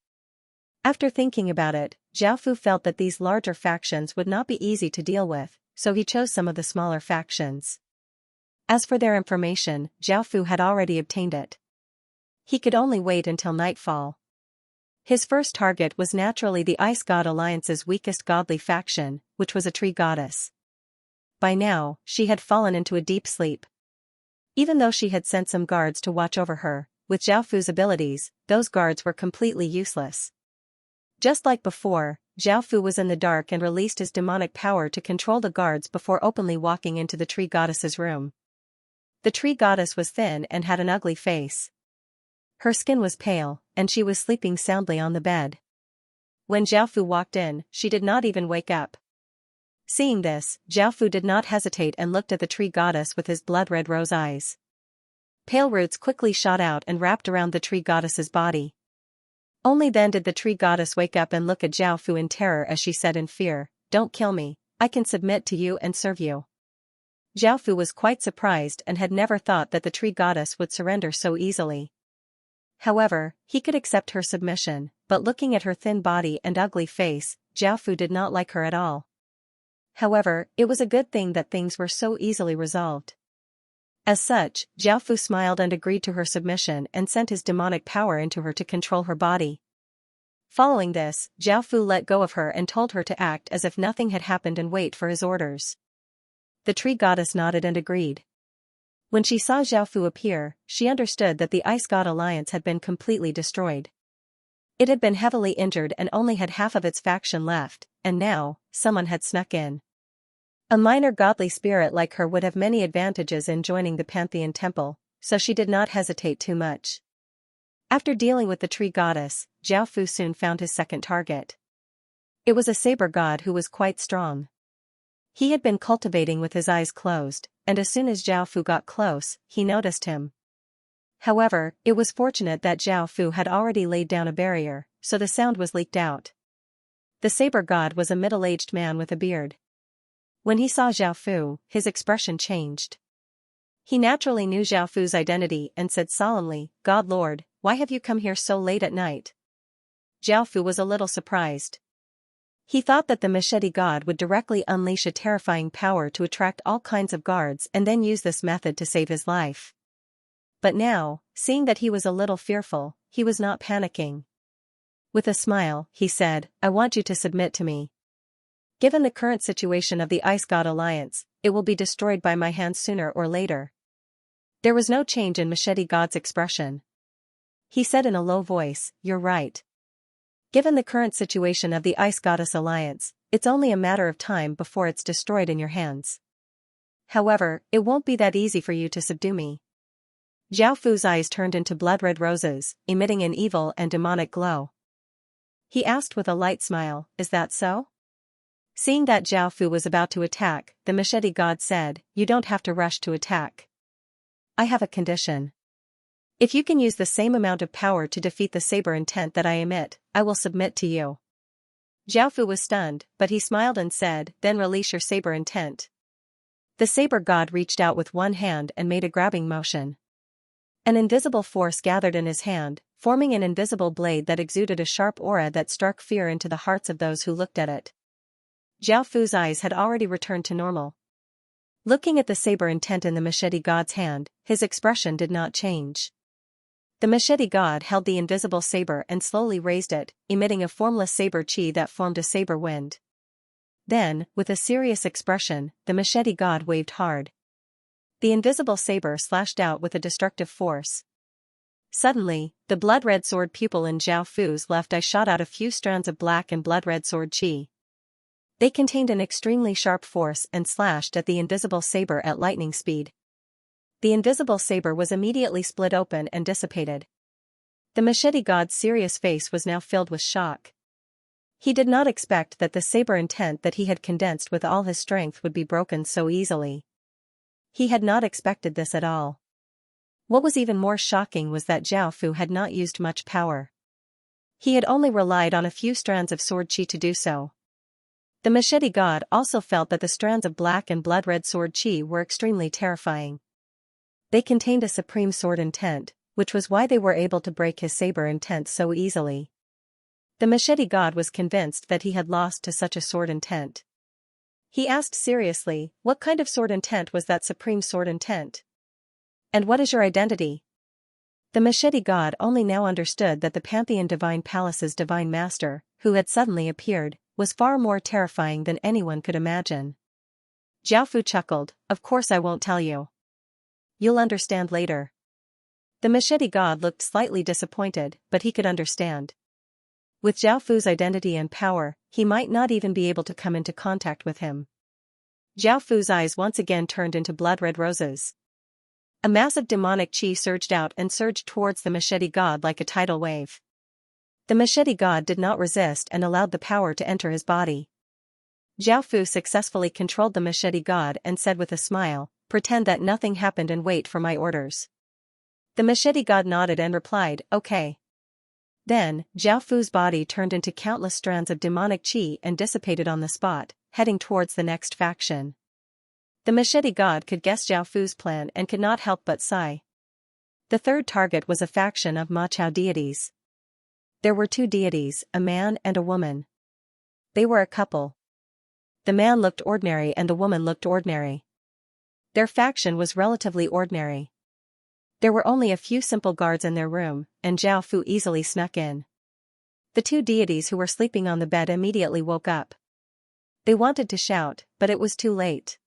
Speaker 1: After thinking about it, Jiaofu felt that these larger factions would not be easy to deal with, so he chose some of the smaller factions. As for their information, Jiaofu had already obtained it. He could only wait until nightfall. His first target was naturally the Ice God Alliance's weakest godly faction, which was a tree goddess. By now, she had fallen into a deep sleep. Even though she had sent some guards to watch over her, with Jiaofu's abilities, those guards were completely useless. Just like before, Jiaofu was in the dark and released his demonic power to control the guards before openly walking into the tree goddess's room. The tree goddess was thin and had an ugly face. Her skin was pale, and she was sleeping soundly on the bed. When Jiaofu walked in, she did not even wake up. Seeing this, Jiaofu did not hesitate and looked at the tree goddess with his blood-red rose eyes. Pale roots quickly shot out and wrapped around the tree goddess's body. Only then did the tree goddess wake up and look at Jiaofu in terror as she said in fear, "Don't kill me, I can submit to you and serve you." Jiaofu was quite surprised and had never thought that the tree goddess would surrender so easily. However, he could accept her submission, but looking at her thin body and ugly face, Jiaofu did not like her at all. However, it was a good thing that things were so easily resolved. As such, Jiaofu smiled and agreed to her submission and sent his demonic power into her to control her body. Following this, Jiaofu let go of her and told her to act as if nothing had happened and wait for his orders. The tree goddess nodded and agreed. When she saw Jiaofu appear, she understood that the Ice God Alliance had been completely destroyed. It had been heavily injured and only had half of its faction left, and now, someone had snuck in. A minor godly spirit like her would have many advantages in joining the Pantheon Temple, so she did not hesitate too much. After dealing with the tree goddess, Jiaofu soon found his second target. It was a saber god who was quite strong. He had been cultivating with his eyes closed, and as soon as Jiaofu got close, he noticed him. However, it was fortunate that Jiaofu had already laid down a barrier, so the sound was leaked out. The saber god was a middle-aged man with a beard. When he saw Jiaofu, his expression changed. He naturally knew Jiaofu's identity and said solemnly, "God Lord, why have you come here so late at night?" Jiaofu was a little surprised. He thought that the machete god would directly unleash a terrifying power to attract all kinds of guards and then use this method to save his life. But now, seeing that he was a little fearful, he was not panicking. With a smile, he said, "I want you to submit to me. Given the current situation of the Ice God Alliance, it will be destroyed by my hands sooner or later." There was no change in Machete God's expression. He said in a low voice, "You're right. Given the current situation of the Ice Goddess Alliance, it's only a matter of time before it's destroyed in your hands. However, it won't be that easy for you to subdue me." Zhao Fu's eyes turned into blood-red roses, emitting an evil and demonic glow. He asked with a light smile, "Is that so?" Seeing that Zhao Fu was about to attack, the Machete God said, "You don't have to rush to attack. I have a condition. If you can use the same amount of power to defeat the saber intent that I emit, I will submit to you." Zhao Fu was stunned, but he smiled and said, "Then release your saber intent." The saber god reached out with one hand and made a grabbing motion. An invisible force gathered in his hand, forming an invisible blade that exuded a sharp aura that struck fear into the hearts of those who looked at it. Zhao Fu's eyes had already returned to normal. Looking at the saber intent in the machete god's hand, his expression did not change. The machete god held the invisible saber and slowly raised it, emitting a formless saber chi that formed a saber wind. Then, with a serious expression, the machete god waved hard. The invisible saber slashed out with a destructive force. Suddenly, the blood-red sword pupil in Zhao Fu's left eye shot out a few strands of black and blood-red sword chi. They contained an extremely sharp force and slashed at the invisible saber at lightning speed. The invisible saber was immediately split open and dissipated. The machete god's serious face was now filled with shock. He did not expect that the saber intent that he had condensed with all his strength would be broken so easily. He had not expected this at all. What was even more shocking was that Zhao Fu had not used much power. He had only relied on a few strands of sword chi to do so. The machete god also felt that the strands of black and blood-red sword chi were extremely terrifying. They contained a supreme sword intent, which was why they were able to break his saber intent so easily. The machete god was convinced that he had lost to such a sword intent. He asked seriously, "What kind of sword intent was that supreme sword intent? And what is your identity?" The machete god only now understood that the Pantheon Divine Palace's divine master, who had suddenly appeared, was far more terrifying than anyone could imagine. Zhao Fu chuckled, "Of course I won't tell you. You'll understand later." The machete god looked slightly disappointed, but he could understand. With Zhao Fu's identity and power, he might not even be able to come into contact with him. Zhao Fu's eyes once again turned into blood-red roses. A massive demonic chi surged out and surged towards the machete god like a tidal wave. The machete god did not resist and allowed the power to enter his body. Zhao Fu successfully controlled the machete god and said with a smile, "Pretend that nothing happened and wait for my orders." The machete god nodded and replied, "Okay." Then, Zhao Fu's body turned into countless strands of demonic chi and dissipated on the spot, heading towards the next faction. The machete god could guess Zhao Fu's plan and could not help but sigh. The third target was a faction of Ma Chao deities. There were two deities, a man and a woman. They were a couple. The man looked ordinary and the woman looked ordinary. Their faction was relatively ordinary. There were only a few simple guards in their room, and Zhao Fu easily snuck in. The two deities who were sleeping on the bed immediately woke up. They wanted to shout, but it was too late.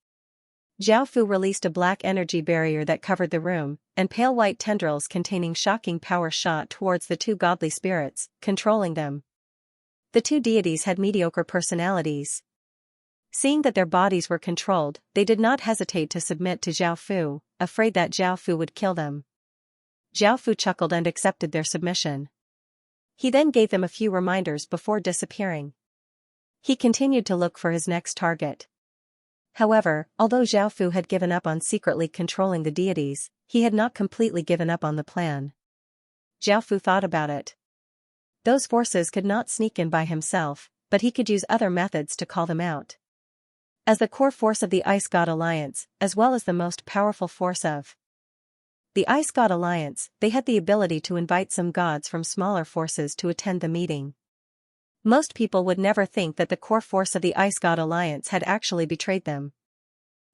Speaker 1: Zhao Fu released a black energy barrier that covered the room, and pale white tendrils containing shocking power shot towards the two godly spirits, controlling them. The two deities had mediocre personalities. Seeing that their bodies were controlled, they did not hesitate to submit to Zhao Fu, afraid that Zhao Fu would kill them. Zhao Fu chuckled and accepted their submission. He then gave them a few reminders before disappearing. He continued to look for his next target. However, although Zhao Fu had given up on secretly controlling the deities, he had not completely given up on the plan. Zhao Fu thought about it. Those forces could not sneak in by himself, but he could use other methods to call them out. As the core force of the Ice God Alliance, as well as the most powerful force of the Ice God Alliance, they had the ability to invite some gods from smaller forces to attend the meeting. Most people would never think that the core force of the Ice God Alliance had actually betrayed them.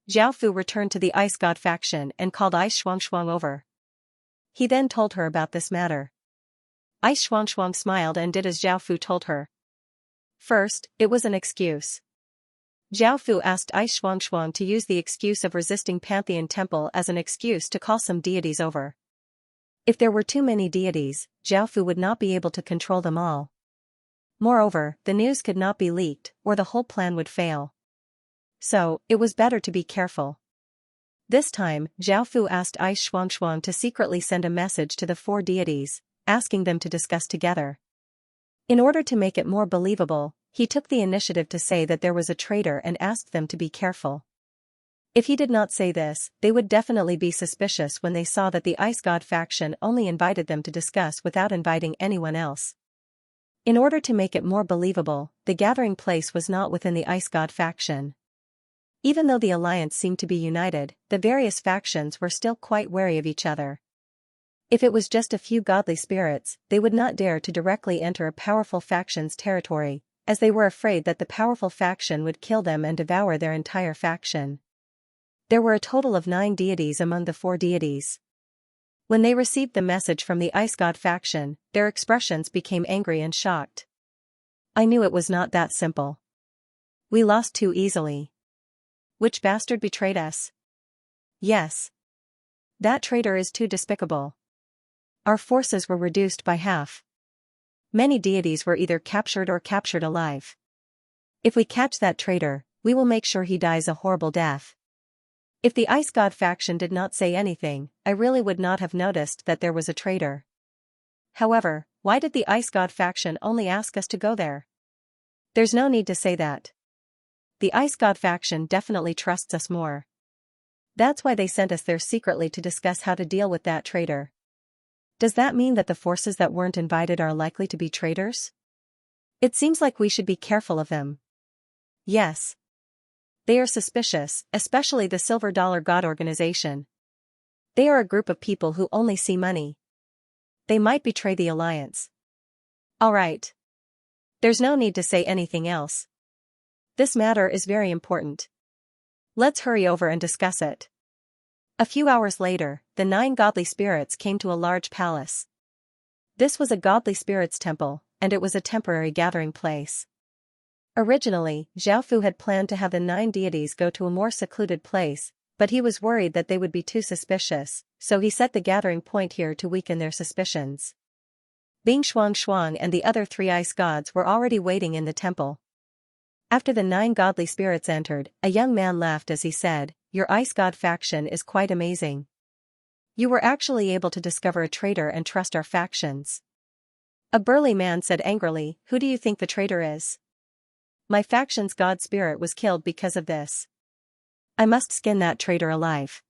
Speaker 1: Zhao Fu returned to the Ice God faction and called Ice Xianxia over. He then told her about this matter. Ice Xianxia smiled and did as Zhao Fu told her. First, it was an excuse. Zhao Fu asked Ice Xianxia to use the excuse of resisting Pantheon Temple as an excuse to call some deities over. If there were too many deities, Zhao Fu would not be able to control them all. Moreover, the news could not be leaked, or the whole plan would fail. So, it was better to be careful. This time, Zhao Fu asked Ice Xianxia to secretly send a message to the 4 deities, asking them to discuss together. In order to make it more believable, he took the initiative to say that there was a traitor and asked them to be careful. If he did not say this, they would definitely be suspicious when they saw that the Ice God faction only invited them to discuss without inviting anyone else. In order to make it more believable, the gathering place was not within the Ice God faction. Even though the alliance seemed to be united, the various factions were still quite wary of each other. If it was just a few godly spirits, they would not dare to directly enter a powerful faction's territory, as they were afraid that the powerful faction would kill them and devour their entire faction. There were a total of 9 deities among the 4 deities. When they received the message from the Ice God faction, their expressions became angry and shocked. I knew it was not that simple. We lost too easily. Which bastard betrayed us? Yes. That traitor is too despicable. Our forces were reduced by half. Many deities were either captured or captured alive. If we catch that traitor, we will make sure he dies a horrible death. If the Ice God faction did not say anything, I really would not have noticed that there was a traitor. However, why did the Ice God faction only ask us to go there? There's no need to say that. The Ice God faction definitely trusts us more. That's why they sent us there secretly to discuss how to deal with that traitor. Does that mean that the forces that weren't invited are likely to be traitors? It seems like we should be careful of them. Yes. They are suspicious, especially the Silver Dollar God organization. They are a group of people who only see money. They might betray the alliance. Alright. There's no need to say anything else. This matter is very important. Let's hurry over and discuss it. A few hours later, the 9 godly spirits came to a large palace. This was a godly spirits temple, and it was a temporary gathering place. Originally, Zhao Fu had planned to have the 9 deities go to a more secluded place, but he was worried that they would be too suspicious, so he set the gathering point here to weaken their suspicions. Bing Xuang and the other 3 ice gods were already waiting in the temple. After the 9 godly spirits entered, a young man laughed as he said, "Your ice god faction is quite amazing. You were actually able to discover a traitor and trust our factions." A burly man said angrily, "Who do you think the traitor is? My faction's god spirit was killed because of this. I must skin that traitor alive.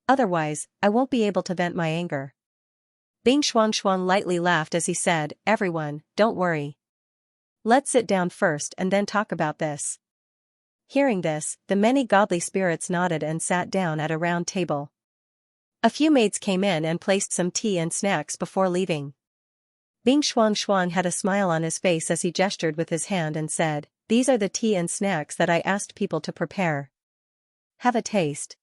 Speaker 1: Otherwise, I won't be able to vent my anger." Bing Xuang lightly laughed as he said, "Everyone, don't worry. Let's sit down first and then talk about this." Hearing this, the many godly spirits nodded and sat down at a round table. A few maids came in and placed some tea and snacks before leaving. Bing Xuang had a smile on his face as he gestured with his hand and said, "These are the tea and snacks that I asked people to prepare. Have a taste."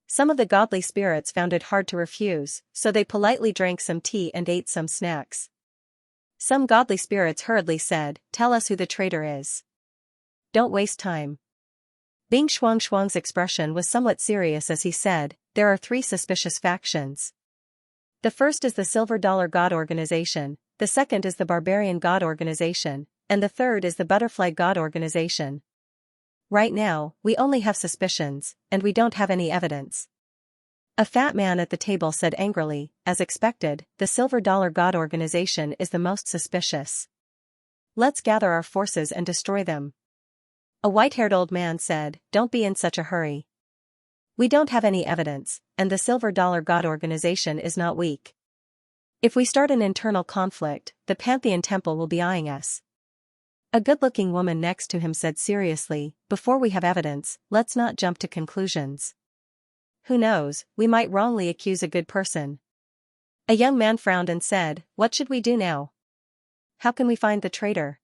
Speaker 1: Some of the godly spirits found it hard to refuse, so they politely drank some tea and ate some snacks. Some godly spirits hurriedly said, "Tell us who the traitor is. Don't waste time." Bing Xuang's expression was somewhat serious as he said, "There are 3 suspicious factions. The first is the Silver Dollar God Organization, the second is the Barbarian God Organization, and the third is the Butterfly God Organization. Right now, we only have suspicions, and we don't have any evidence." A fat man at the table said angrily, "As expected, the Silver Dollar God Organization is the most suspicious. Let's gather our forces and destroy them." A white-haired old man said, "Don't be in such a hurry. We don't have any evidence, and the Silver Dollar God Organization is not weak. If we start an internal conflict, the Pantheon Temple will be eyeing us." A good-looking woman next to him said seriously, "Before we have evidence, let's not jump to conclusions. Who knows, we might wrongly accuse a good person." A young man frowned and said, "What should we do now? How can we find the traitor?"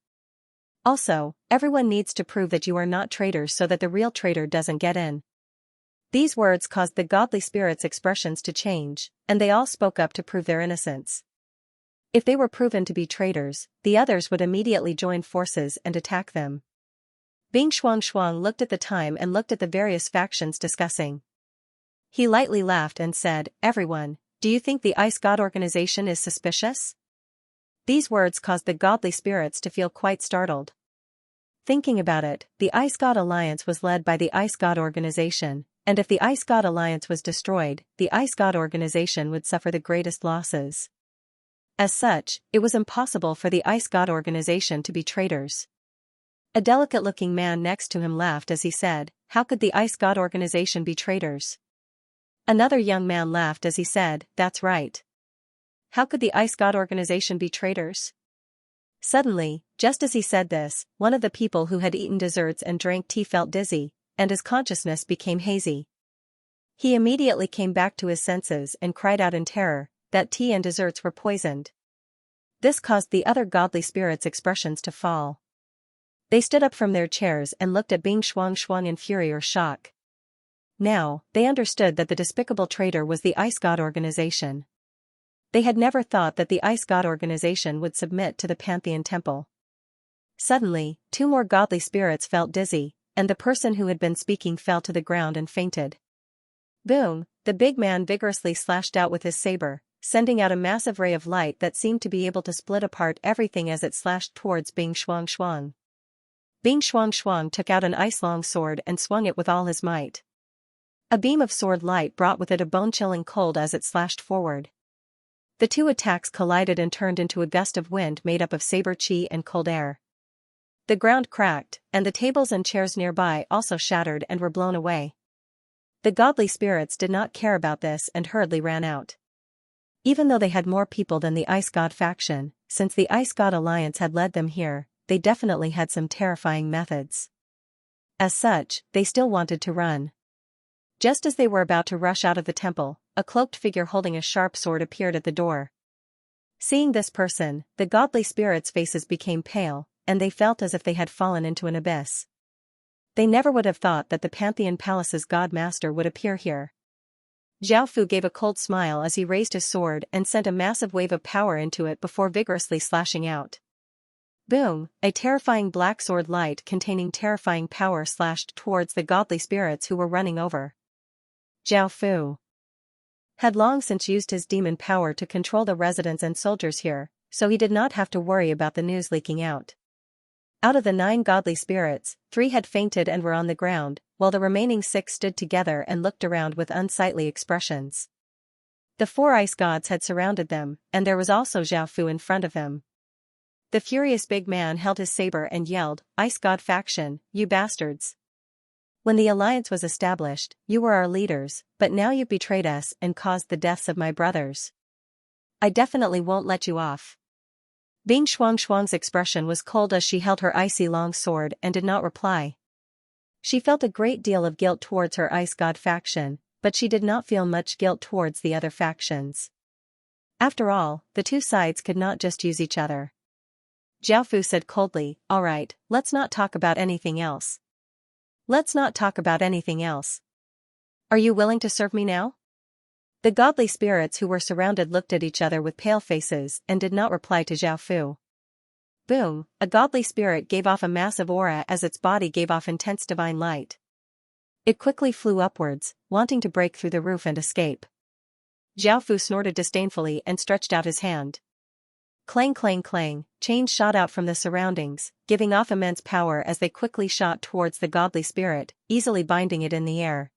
Speaker 1: Also, everyone needs to prove that you are not traitors so that the real traitor doesn't get in. These words caused the godly spirits' expressions to change, and they all spoke up to prove their innocence. If they were proven to be traitors, the others would immediately join forces and attack them. Bing Shuang looked at the time and looked at the various factions discussing. He lightly laughed and said, "Everyone, do you think the Ice God organization is suspicious?" These words caused the godly spirits to feel quite startled. Thinking about it, the Ice God Alliance was led by the Ice God organization, and if the Ice God Alliance was destroyed, the Ice God organization would suffer the greatest losses. As such, it was impossible for the Ice God organization to be traitors. A delicate-looking man next to him laughed as he said, "How could the Ice God organization be traitors?" Another young man laughed as he said, "That's right. How could the Ice God organization be traitors?" Suddenly, just as he said this, one of the people who had eaten desserts and drank tea felt dizzy, and his consciousness became hazy. He immediately came back to his senses and cried out in terror that tea and desserts were poisoned. This caused the other godly spirits' expressions to fall. They stood up from their chairs and looked at Bing Shuang in fury or shock. Now, they understood that the despicable traitor was the Ice God organization. They had never thought that the Ice God organization would submit to the Pantheon Temple. Suddenly, two more godly spirits felt dizzy, and the person who had been speaking fell to the ground and fainted. Boom! The big man vigorously slashed out with his saber, sending out a massive ray of light that seemed to be able to split apart everything as it slashed towards Bing Shuang. Bing Shuang took out an ice-long sword and swung it with all his might. A beam of sword light brought with it a bone-chilling cold as it slashed forward. The two attacks collided and turned into a gust of wind made up of saber chi and cold air. The ground cracked, and the tables and chairs nearby also shattered and were blown away. The godly spirits did not care about this and hurriedly ran out. Even though they had more people than the Ice God faction, since the Ice God Alliance had led them here, they definitely had some terrifying methods. As such, they still wanted to run. Just as they were about to rush out of the temple, a cloaked figure holding a sharp sword appeared at the door. Seeing this person, the godly spirits' faces became pale, and they felt as if they had fallen into an abyss. They never would have thought that the Pantheon Palace's God Master would appear here. Zhao Fu gave a cold smile as he raised his sword and sent a massive wave of power into it before vigorously slashing out. Boom! A terrifying black sword light containing terrifying power slashed towards the godly spirits who were running over. Zhao Fu had long since used his demon power to control the residents and soldiers here, so he did not have to worry about the news leaking out. Out of the 9 godly spirits, 3 had fainted and were on the ground, while the remaining 6 stood together and looked around with unsightly expressions. The 4 ice gods had surrounded them, and there was also Zhao Fu in front of them. The furious big man held his saber and yelled, "Ice God faction, you bastards! When the alliance was established, you were our leaders, but now you've betrayed us and caused the deaths of my brothers. I definitely won't let you off." Bing Shuang's expression was cold as she held her icy long sword and did not reply. She felt a great deal of guilt towards her Ice God faction, but she did not feel much guilt towards the other factions. After all, the two sides could not just use each other. Zhao Fu said coldly, "All right, let's not talk about anything else. Let's not talk about anything else. Are you willing to serve me now?" The godly spirits who were surrounded looked at each other with pale faces and did not reply to Zhao Fu. Boom! A godly spirit gave off a massive aura as its body gave off intense divine light. It quickly flew upwards, wanting to break through the roof and escape. Zhao Fu snorted disdainfully and stretched out his hand. Clang clang clang, chains shot out from the surroundings, giving off immense power as they quickly shot towards the godly spirit, easily binding it in the air.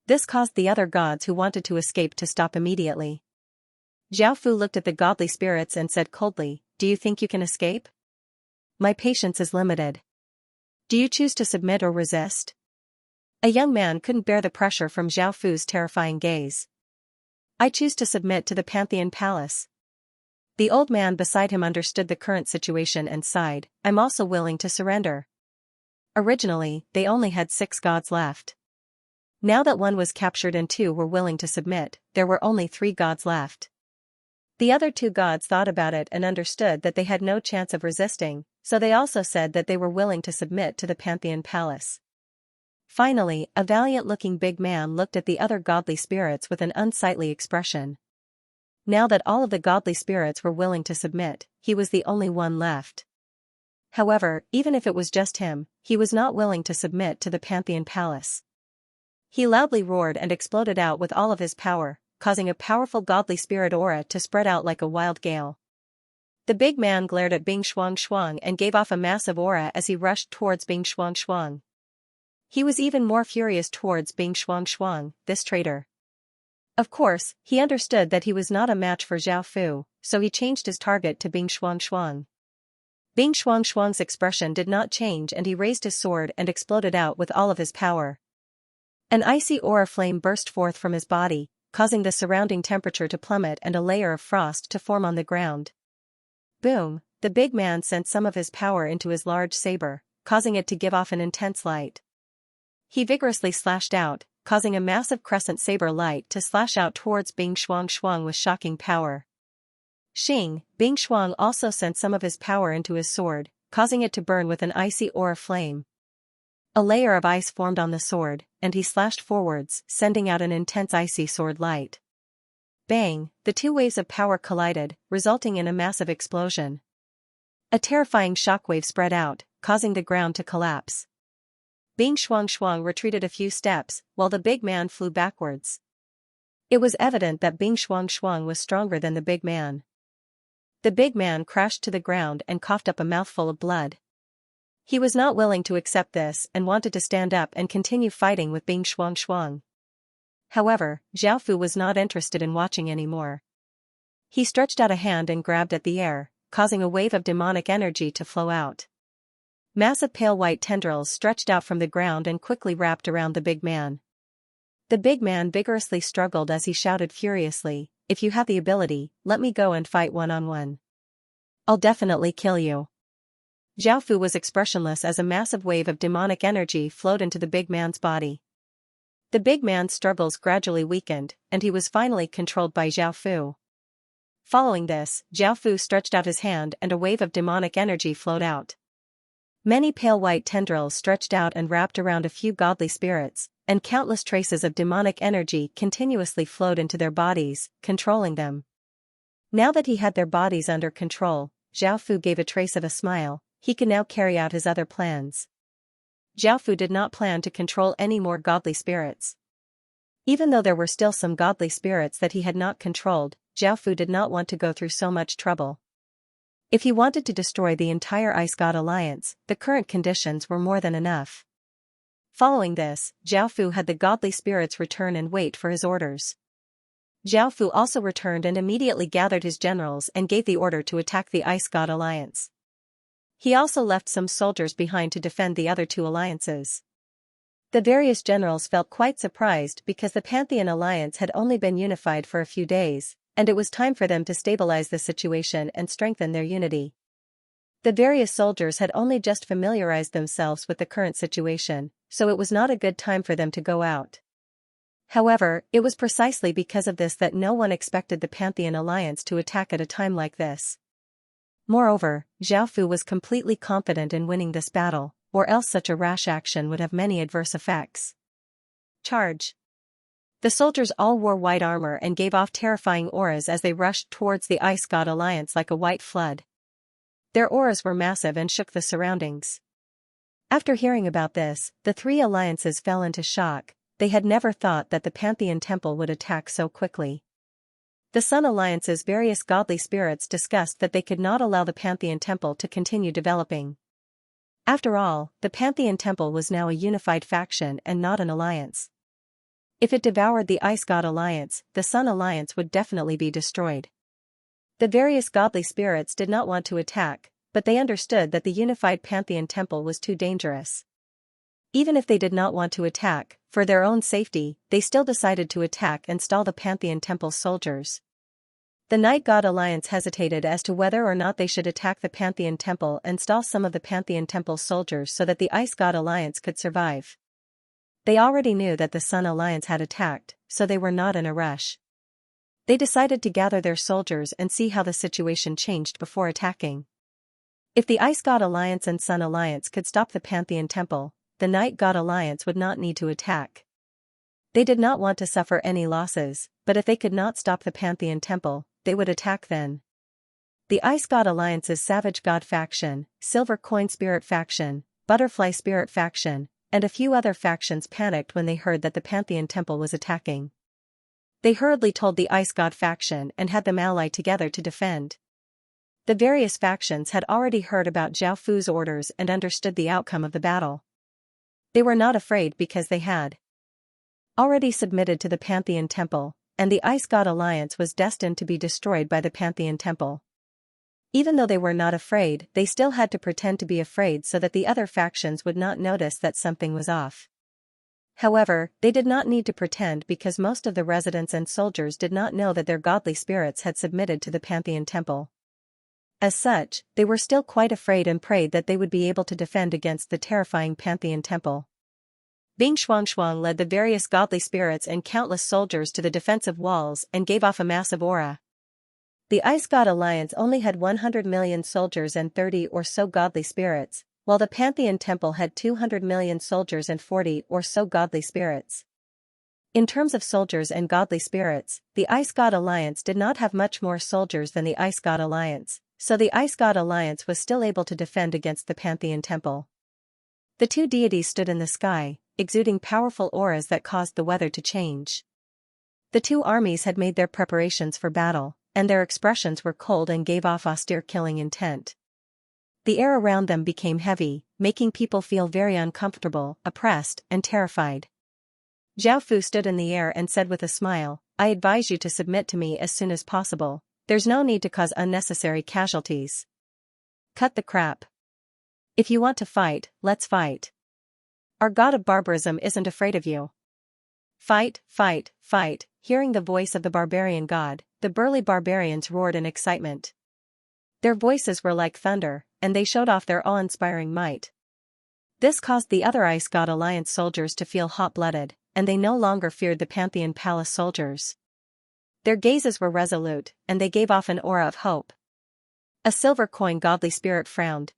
Speaker 1: This caused the other gods who wanted to escape to stop immediately. Zhao Fu looked at the godly spirits and said coldly, "Do you think you can escape? My patience is limited. Do you choose to submit or resist?" A young man couldn't bear the pressure from Zhao Fu's terrifying gaze. "I choose to submit to the Pantheon Palace." The old man beside him understood the current situation and sighed, "I'm also willing to surrender." Originally, they only had 6 gods left. Now that 1 was captured and 2 were willing to submit, there were only 3 gods left. The other 2 gods thought about it and understood that they had no chance of resisting, so they also said that they were willing to submit to the Pantheon Palace. Finally, a valiant-looking big man looked at the other godly spirits with an unsightly expression. Now that all of the godly spirits were willing to submit, he was the only one left. However, even if it was just him, he was not willing to submit to the Pantheon Palace. He loudly roared and exploded out with all of his power, causing a powerful godly spirit aura to spread out like a wild gale. The big man glared at Bing Shuang and gave off a massive aura as he rushed towards Bing Shuang. He was even more furious towards Bing Shuang, this traitor. Of course, he understood that he was not a match for Zhao Fu, so he changed his target to Bing Shuang. Bing Shuang's expression did not change and he raised his sword and exploded out with all of his power. An icy aura flame burst forth from his body, causing the surrounding temperature to plummet and a layer of frost to form on the ground. Boom, the big man sent some of his power into his large saber, causing it to give off an intense light. He vigorously slashed out, causing a massive crescent saber light to slash out towards Bing Shuang with shocking power. Bing Shuang also sent some of his power into his sword, causing it to burn with an icy aura flame. A layer of ice formed on the sword, and he slashed forwards, sending out an intense icy sword light. Bang, the two waves of power collided, resulting in a massive explosion. A terrifying shockwave spread out, causing the ground to collapse. Bing Shuang retreated a few steps, while the big man flew backwards. It was evident that Bing Shuang was stronger than the big man. The big man crashed to the ground and coughed up a mouthful of blood. He was not willing to accept this and wanted to stand up and continue fighting with Bing Shuang. However, Zhao Fu was not interested in watching anymore. He stretched out a hand and grabbed at the air, causing a wave of demonic energy to flow out. Massive pale white tendrils stretched out from the ground and quickly wrapped around the big man. The big man vigorously struggled as he shouted furiously, "If you have the ability, let me go and fight one-on-one. I'll definitely kill you." Zhao Fu was expressionless as a massive wave of demonic energy flowed into the big man's body. The big man's struggles gradually weakened, and he was finally controlled by Zhao Fu. Following this, Zhao Fu stretched out his hand and a wave of demonic energy flowed out. Many pale white tendrils stretched out and wrapped around a few godly spirits, and countless traces of demonic energy continuously flowed into their bodies, controlling them. Now that he had their bodies under control, Zhao Fu gave a trace of a smile. He could now carry out his other plans. Zhao Fu did not plan to control any more godly spirits. Even though there were still some godly spirits that he had not controlled, Zhao Fu did not want to go through so much trouble. If he wanted to destroy the entire Ice God Alliance, the current conditions were more than enough. Following this, Zhao Fu had the godly spirits return and wait for his orders. Zhao Fu also returned and immediately gathered his generals and gave the order to attack the Ice God Alliance. He also left some soldiers behind to defend the other two alliances. The various generals felt quite surprised because the Pantheon Alliance had only been unified for a few days, and it was time for them to stabilize the situation and strengthen their unity. The various soldiers had only just familiarized themselves with the current situation, so it was not a good time for them to go out. However, it was precisely because of this that no one expected the Pantheon Alliance to attack at a time like this. Moreover, Zhao Fu was completely confident in winning this battle, or else such a rash action would have many adverse effects. Charge! The soldiers all wore white armor and gave off terrifying auras as they rushed towards the Ice God Alliance like a white flood. Their auras were massive and shook the surroundings. After hearing about this, the three alliances fell into shock. They had never thought that the Pantheon Temple would attack so quickly. The Sun Alliance's various godly spirits discussed that they could not allow the Pantheon Temple to continue developing. After all, the Pantheon Temple was now a unified faction and not an alliance. If it devoured the Ice God Alliance, the Sun Alliance would definitely be destroyed. The various godly spirits did not want to attack, but they understood that the unified Pantheon Temple was too dangerous. Even if they did not want to attack, for their own safety, they still decided to attack and stall the Pantheon Temple's soldiers. The Night God Alliance hesitated as to whether or not they should attack the Pantheon Temple and stall some of the Pantheon Temple's soldiers so that the Ice God Alliance could survive. They already knew that the Sun Alliance had attacked, so they were not in a rush. They decided to gather their soldiers and see how the situation changed before attacking. If the Ice God Alliance and Sun Alliance could stop the Pantheon Temple, the Night God Alliance would not need to attack. They did not want to suffer any losses, but if they could not stop the Pantheon Temple, they would attack then. The Ice God Alliance's Savage God faction, Silver Coin Spirit faction, Butterfly Spirit faction, and a few other factions panicked when they heard that the Pantheon Temple was attacking. They hurriedly told the Ice God faction and had them ally together to defend. The various factions had already heard about Zhao Fu's orders and understood the outcome of the battle. They were not afraid because they had already submitted to the Pantheon Temple, and the Ice God Alliance was destined to be destroyed by the Pantheon Temple. Even though they were not afraid, they still had to pretend to be afraid so that the other factions would not notice that something was off. However, they did not need to pretend because most of the residents and soldiers did not know that their godly spirits had submitted to the Pantheon Temple. As such, they were still quite afraid and prayed that they would be able to defend against the terrifying Pantheon Temple. Bing Xuangshuang led the various godly spirits and countless soldiers to the defensive walls and gave off a massive aura. The Ice God Alliance only had 100 million soldiers and 30 or so godly spirits, while the Pantheon Temple had 200 million soldiers and 40 or so godly spirits. In terms of soldiers and godly spirits, the Ice God Alliance did not have much more soldiers than the Ice God Alliance, so the Ice God Alliance was still able to defend against the Pantheon Temple. The two deities stood in the sky, exuding powerful auras that caused the weather to change. The two armies had made their preparations for battle, and their expressions were cold and gave off austere killing intent. The air around them became heavy, making people feel very uncomfortable, oppressed, and terrified. Zhao Fu stood in the air and said with a smile, "I advise you to submit to me as soon as possible. There's no need to cause unnecessary casualties. Cut the crap. If you want to fight, let's fight. Our god of barbarism isn't afraid of you. Fight, fight, fight." Hearing the voice of the barbarian god, the burly barbarians roared in excitement. Their voices were like thunder, and they showed off their awe-inspiring might. This caused the other Ice God Alliance soldiers to feel hot-blooded, and they no longer feared the Pantheon Palace soldiers. Their gazes were resolute, and they gave off an aura of hope. A silver coin godly spirit frowned.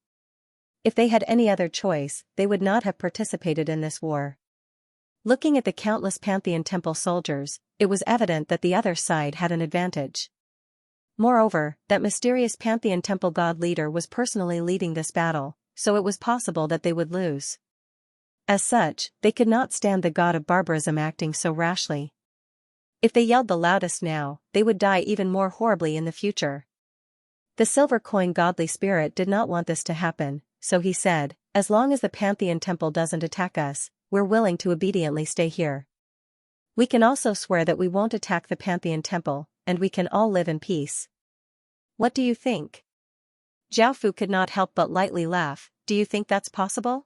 Speaker 1: If they had any other choice, they would not have participated in this war. Looking at the countless Pantheon Temple soldiers, it was evident that the other side had an advantage. Moreover, that mysterious Pantheon Temple god leader was personally leading this battle, so it was possible that they would lose. As such, they could not stand the god of barbarism acting so rashly. If they yelled the loudest now, they would die even more horribly in the future. The silver coin godly spirit did not want this to happen, so he said, "As long as the Pantheon Temple doesn't attack us, we're willing to obediently stay here. We can also swear that we won't attack the Pantheon Temple, and we can all live in peace. What do you think?" Zhao Fu could not help but lightly laugh. "Do you think that's possible?"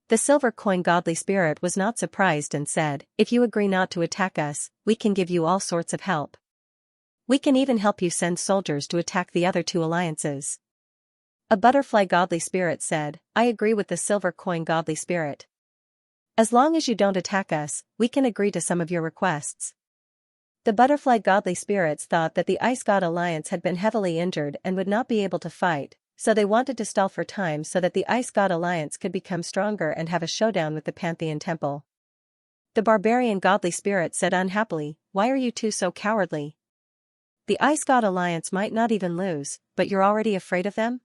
Speaker 1: The silver coin godly spirit was not surprised and said, "If you agree not to attack us, we can give you all sorts of help. We can even help you send soldiers to attack the other two alliances." A butterfly godly spirit said, "I agree with the silver coin godly spirit. As long as you don't attack us, we can agree to some of your requests." The butterfly godly spirits thought that the Ice God Alliance had been heavily injured and would not be able to fight, so they wanted to stall for time so that the Ice God Alliance could become stronger and have a showdown with the Pantheon Temple. The barbarian godly spirit said unhappily, "Why are you two so cowardly? The Ice God Alliance might not even lose, but you're already afraid of them?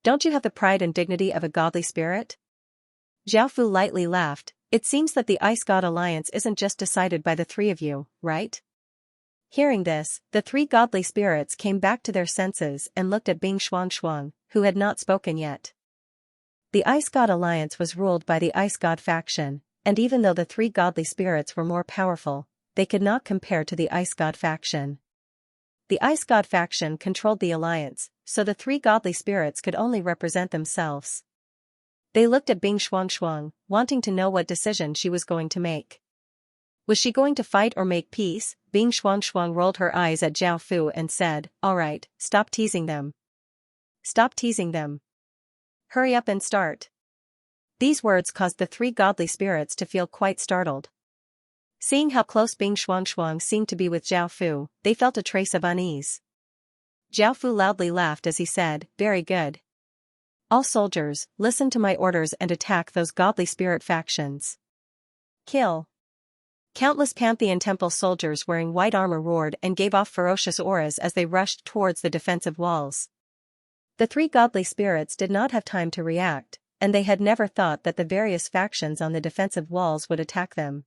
Speaker 1: Don't you have the pride and dignity of a godly spirit?" Zhao Fu lightly laughed. "It seems that the Ice God Alliance isn't just decided by the three of you, right?" Hearing this, the three godly spirits came back to their senses and looked at Bing Xuangshuang, who had not spoken yet. The Ice God Alliance was ruled by the Ice God faction, and even though the three godly spirits were more powerful, they could not compare to the Ice God faction. The Ice God faction controlled the alliance, so the three godly spirits could only represent themselves. They looked at Bing Xuangshuang, wanting to know what decision she was going to make. Was she going to fight or make peace? Bing Xuangshuang rolled her eyes at Zhao Fu and said, "All right, stop teasing them. Stop teasing them. Hurry up and start." These words caused the three godly spirits to feel quite startled. Seeing how close Bing Xuangshuang seemed to be with Zhao Fu, they felt a trace of unease. Zhao Fu loudly laughed as he said, "Very good. All soldiers, listen to my orders and attack those godly spirit factions. Kill. Countless Pantheon Temple soldiers wearing white armor roared and gave off ferocious auras as they rushed towards the defensive walls. The three godly spirits did not have time to react, and they had never thought that the various factions on the defensive walls would attack them.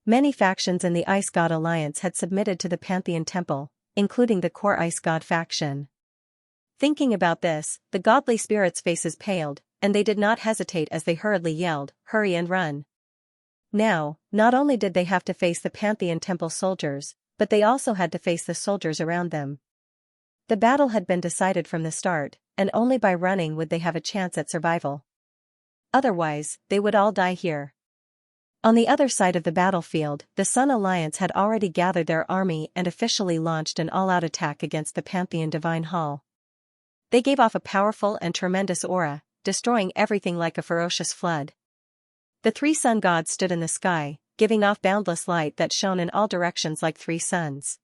Speaker 1: Many factions in the Ice God Alliance had submitted to the Pantheon Temple, including the core Ice God faction. Thinking about this, the godly spirits' faces paled, and they did not hesitate as they hurriedly yelled, "Hurry and run!" Now, not only did they have to face the Pantheon Temple soldiers, but they also had to face the soldiers around them. The battle had been decided from the start, and only by running would they have a chance at survival. Otherwise, they would all die here. On the other side of the battlefield, the Sun Alliance had already gathered their army and officially launched an all-out attack against the Pantheon Divine Hall. They gave off a powerful and tremendous aura, destroying everything like a ferocious flood. The three sun gods stood in the sky, giving off boundless light that shone in all directions like three suns.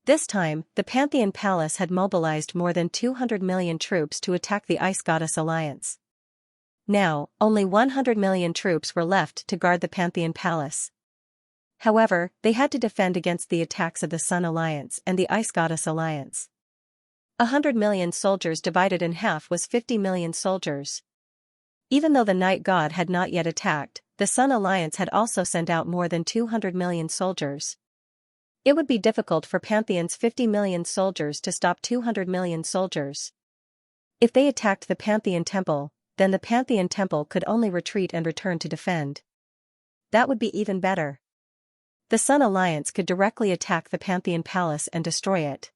Speaker 1: This time, the Pantheon Palace had mobilized more than 200 million troops to attack the Ice Goddess Alliance. Now, only 100 million troops were left to guard the Pantheon Palace. However, they had to defend against the attacks of the Sun Alliance and the Ice Goddess Alliance. 100 million soldiers divided in half was 50 million soldiers. Even though the Night God had not yet attacked, the Sun Alliance had also sent out more than 200 million soldiers. It would be difficult for Pantheon's 50 million soldiers to stop 200 million soldiers. If they attacked the Pantheon Temple, then the Pantheon Temple could only retreat and return to defend. That would be even better. The Sun Alliance could directly attack the Pantheon Palace and destroy it.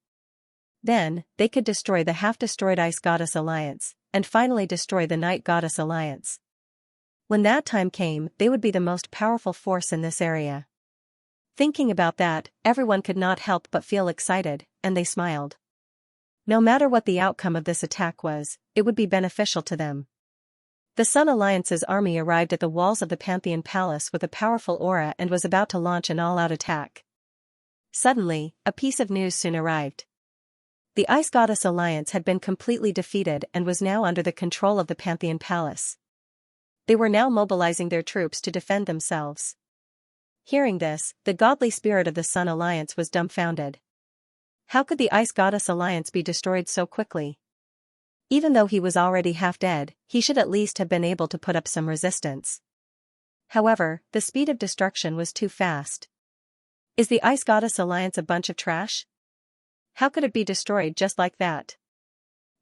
Speaker 1: Then, they could destroy the half-destroyed Ice Goddess Alliance, and finally destroy the Night Goddess Alliance. When that time came, they would be the most powerful force in this area. Thinking about that, everyone could not help but feel excited, and they smiled. No matter what the outcome of this attack was, it would be beneficial to them. The Sun Alliance's army arrived at the walls of the Pantheon Palace with a powerful aura and was about to launch an all-out attack. Suddenly, a piece of news soon arrived. The Ice Goddess Alliance had been completely defeated and was now under the control of the Pantheon Palace. They were now mobilizing their troops to defend themselves. Hearing this, the godly spirit of the Sun Alliance was dumbfounded. How could the Ice Goddess Alliance be destroyed so quickly? Even though he was already half dead, he should at least have been able to put up some resistance. However, the speed of destruction was too fast. Is the Ice Goddess Alliance a bunch of trash? How could it be destroyed just like that?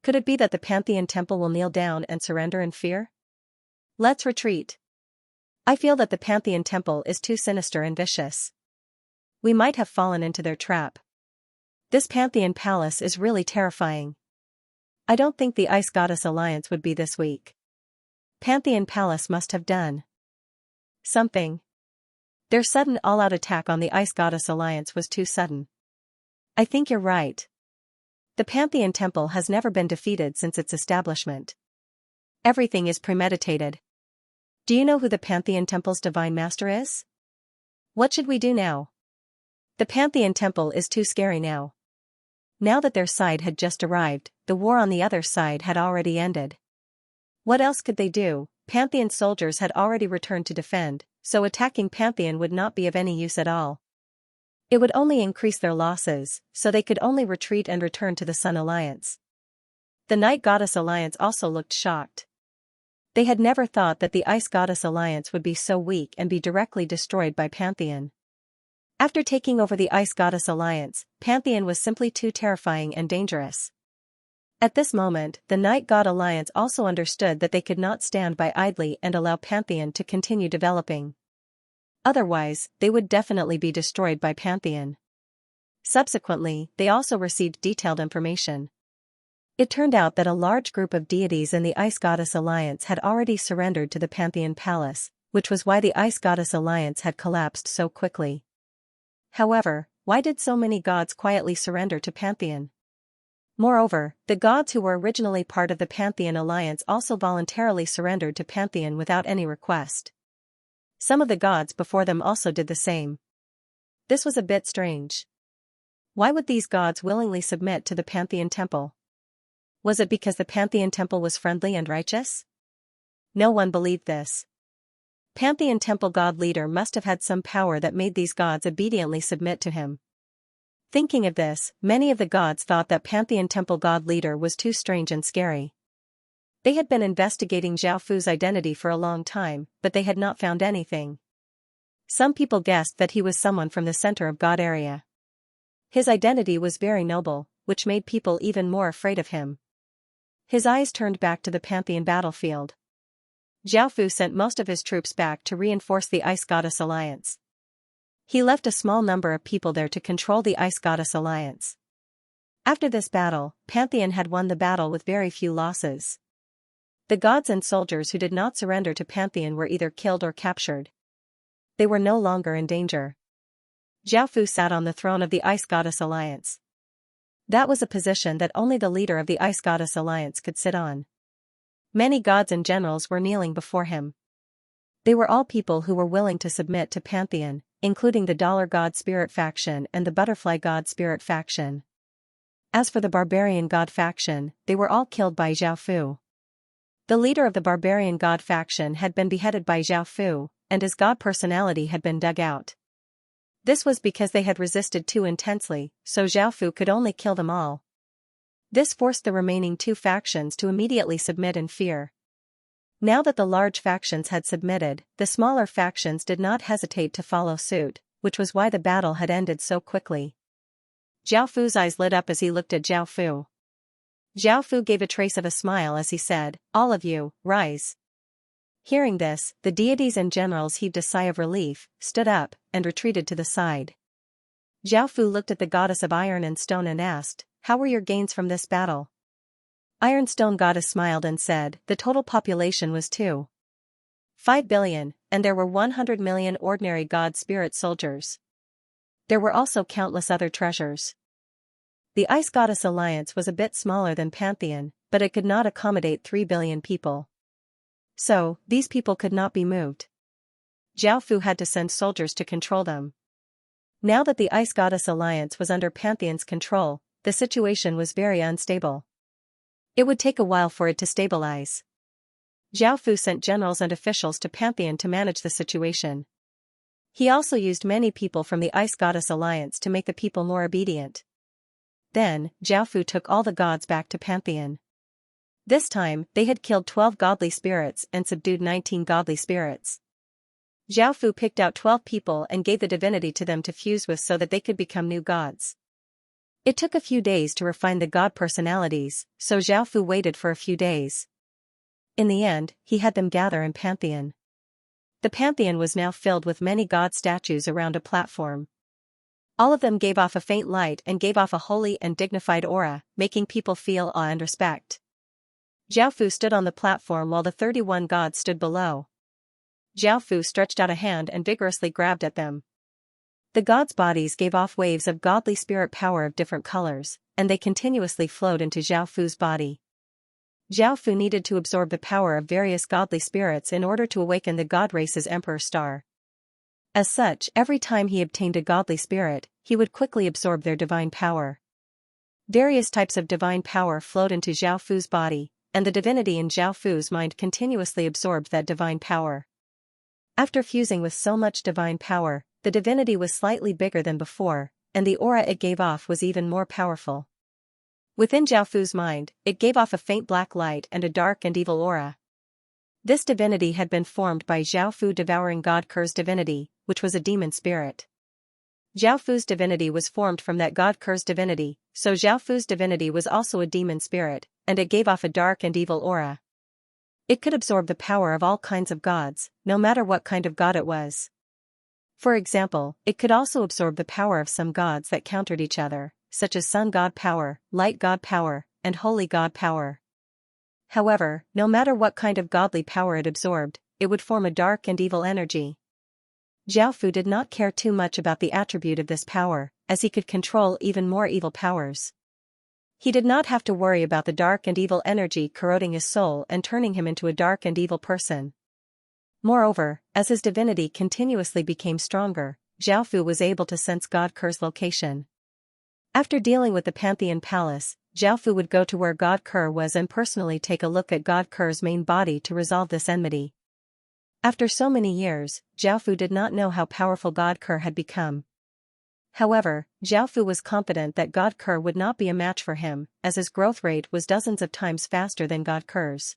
Speaker 1: Could it be that the Pantheon Temple will kneel down and surrender in fear? Let's retreat. I feel that the Pantheon Temple is too sinister and vicious. We might have fallen into their trap. This Pantheon Palace is really terrifying. I don't think the Ice Goddess Alliance would be this weak. Pantheon Palace must have done something. Their sudden all-out attack on the Ice Goddess Alliance was too sudden. I think you're right. The Pantheon Temple has never been defeated since its establishment. Everything is premeditated. Do you know who the Pantheon Temple's Divine Master is? What should we do now? The Pantheon Temple is too scary now. Now that their side had just arrived, the war on the other side had already ended. What else could they do? Pantheon soldiers had already returned to defend, so attacking Pantheon would not be of any use at all. It would only increase their losses, so they could only retreat and return to the Sun Alliance. The Night Goddess Alliance also looked shocked. They had never thought that the Ice Goddess Alliance would be so weak and be directly destroyed by Pantheon. After taking over the Ice Goddess Alliance, Pantheon was simply too terrifying and dangerous. At this moment, the Night God Alliance also understood that they could not stand by idly and allow Pantheon to continue developing. Otherwise, they would definitely be destroyed by Pantheon. Subsequently, they also received detailed information. It turned out that a large group of deities in the Ice Goddess Alliance had already surrendered to the Pantheon Palace, which was why the Ice Goddess Alliance had collapsed so quickly. However, why did so many gods quietly surrender to Pantheon? Moreover, the gods who were originally part of the Pantheon Alliance also voluntarily surrendered to Pantheon without any request. Some of the gods before them also did the same. This was a bit strange. Why would these gods willingly submit to the Pantheon Temple? Was it because the Pantheon temple was friendly and righteous? No one believed this. Pantheon temple god leader must have had some power that made these gods obediently submit to him. Thinking of this, many of the gods thought that Pantheon temple god leader was too strange and scary. They had been investigating Zhao Fu's identity for a long time, but they had not found anything. Some people guessed that he was someone from the center of God area. His identity was very noble, which made people even more afraid of him. His eyes turned back to the Pantheon battlefield. Zhao Fu sent most of his troops back to reinforce the Ice Goddess Alliance. He left a small number of people there to control the Ice Goddess Alliance. After this battle, Pantheon had won the battle with very few losses. The gods and soldiers who did not surrender to Pantheon were either killed or captured. They were no longer in danger. Zhao Fu sat on the throne of the Ice Goddess Alliance. That was a position that only the leader of the Ice Goddess Alliance could sit on. Many gods and generals were kneeling before him. They were all people who were willing to submit to Pantheon, including the Dollar God Spirit faction and the Butterfly God Spirit faction. As for the Barbarian God faction, they were all killed by Zhao Fu. The leader of the Barbarian God faction had been beheaded by Zhao Fu, and his god personality had been dug out. This was because they had resisted too intensely, so Zhao Fu could only kill them all. This forced the remaining two factions to immediately submit in fear. Now that the large factions had submitted, the smaller factions did not hesitate to follow suit, which was why the battle had ended so quickly. Zhao Fu's eyes lit up as he looked at Zhao Fu. Zhao Fu gave a trace of a smile as he said, "All of you, rise." Hearing this, the deities and generals heaved a sigh of relief, stood up, and retreated to the side. Zhao Fu looked at the goddess of iron and stone and asked, "How were your gains from this battle?" Ironstone goddess smiled and said, "The total population was 2.5 billion, and there were 100 million ordinary god spirit soldiers. There were also countless other treasures." The Ice Goddess Alliance was a bit smaller than Pantheon, but it could not accommodate 3 billion people. So, these people could not be moved. Zhao Fu had to send soldiers to control them. Now that the Ice Goddess Alliance was under Pantheon's control, the situation was very unstable. It would take a while for it to stabilize. Zhao Fu sent generals and officials to Pantheon to manage the situation. He also used many people from the Ice Goddess Alliance to make the people more obedient. Then, Zhao Fu took all the gods back to Pantheon. This time, they had killed 12 godly spirits and subdued 19 godly spirits. Zhao Fu picked out 12 people and gave the divinity to them to fuse with so that they could become new gods. It took a few days to refine the god personalities, so Zhao Fu waited for a few days. In the end, he had them gather in Pantheon. The Pantheon was now filled with many god statues around a platform. All of them gave off a faint light and gave off a holy and dignified aura, making people feel awe and respect. Zhao Fu stood on the platform while the 31 gods stood below. Zhao Fu stretched out a hand and vigorously grabbed at them. The gods' bodies gave off waves of godly spirit power of different colors, and they continuously flowed into Zhao Fu's body. Zhao Fu needed to absorb the power of various godly spirits in order to awaken the god race's emperor star. As such, every time he obtained a godly spirit, he would quickly absorb their divine power. Various types of divine power flowed into Zhao Fu's body, and the divinity in Zhao Fu's mind continuously absorbed that divine power. After fusing with so much divine power, the divinity was slightly bigger than before, and the aura it gave off was even more powerful. Within Zhao Fu's mind, it gave off a faint black light and a dark and evil aura. This divinity had been formed by Zhao Fu devouring God Ker's divinity, which was a demon spirit. Zhao Fu's divinity was formed from that God Ker's divinity, so Zhao Fu's divinity was also a demon spirit, and it gave off a dark and evil aura. It could absorb the power of all kinds of gods, no matter what kind of god it was. For example, it could also absorb the power of some gods that countered each other, such as sun god power, light god power, and holy god power. However, no matter what kind of godly power it absorbed, it would form a dark and evil energy. Zhao Fu did not care too much about the attribute of this power, as he could control even more evil powers. He did not have to worry about the dark and evil energy corroding his soul and turning him into a dark and evil person. Moreover, as his divinity continuously became stronger, Zhao Fu was able to sense God Ker's location. After dealing with the Pantheon Palace, Zhao Fu would go to where God Ke was and personally take a look at God Ke's main body to resolve this enmity. After so many years, Zhao Fu did not know how powerful God Ke had become. However, Zhao Fu was confident that God Ke would not be a match for him, as his growth rate was dozens of times faster than God Ke's.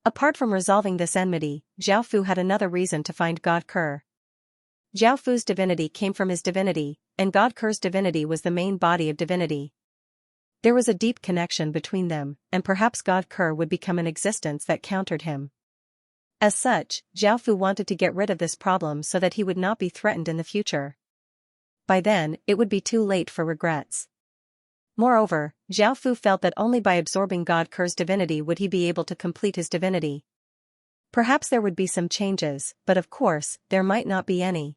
Speaker 1: Apart from resolving this enmity, Zhao Fu had another reason to find God Ke. Zhao Fu's divinity came from his divinity, and God Ke's divinity was the main body of divinity. There was a deep connection between them, and perhaps God Ke would become an existence that countered him. As such, Zhao Fu wanted to get rid of this problem so that he would not be threatened in the future. By then, it would be too late for regrets. Moreover, Zhao Fu felt that only by absorbing God Ke's divinity would he be able to complete his divinity. Perhaps there would be some changes, but of course, there might not be any.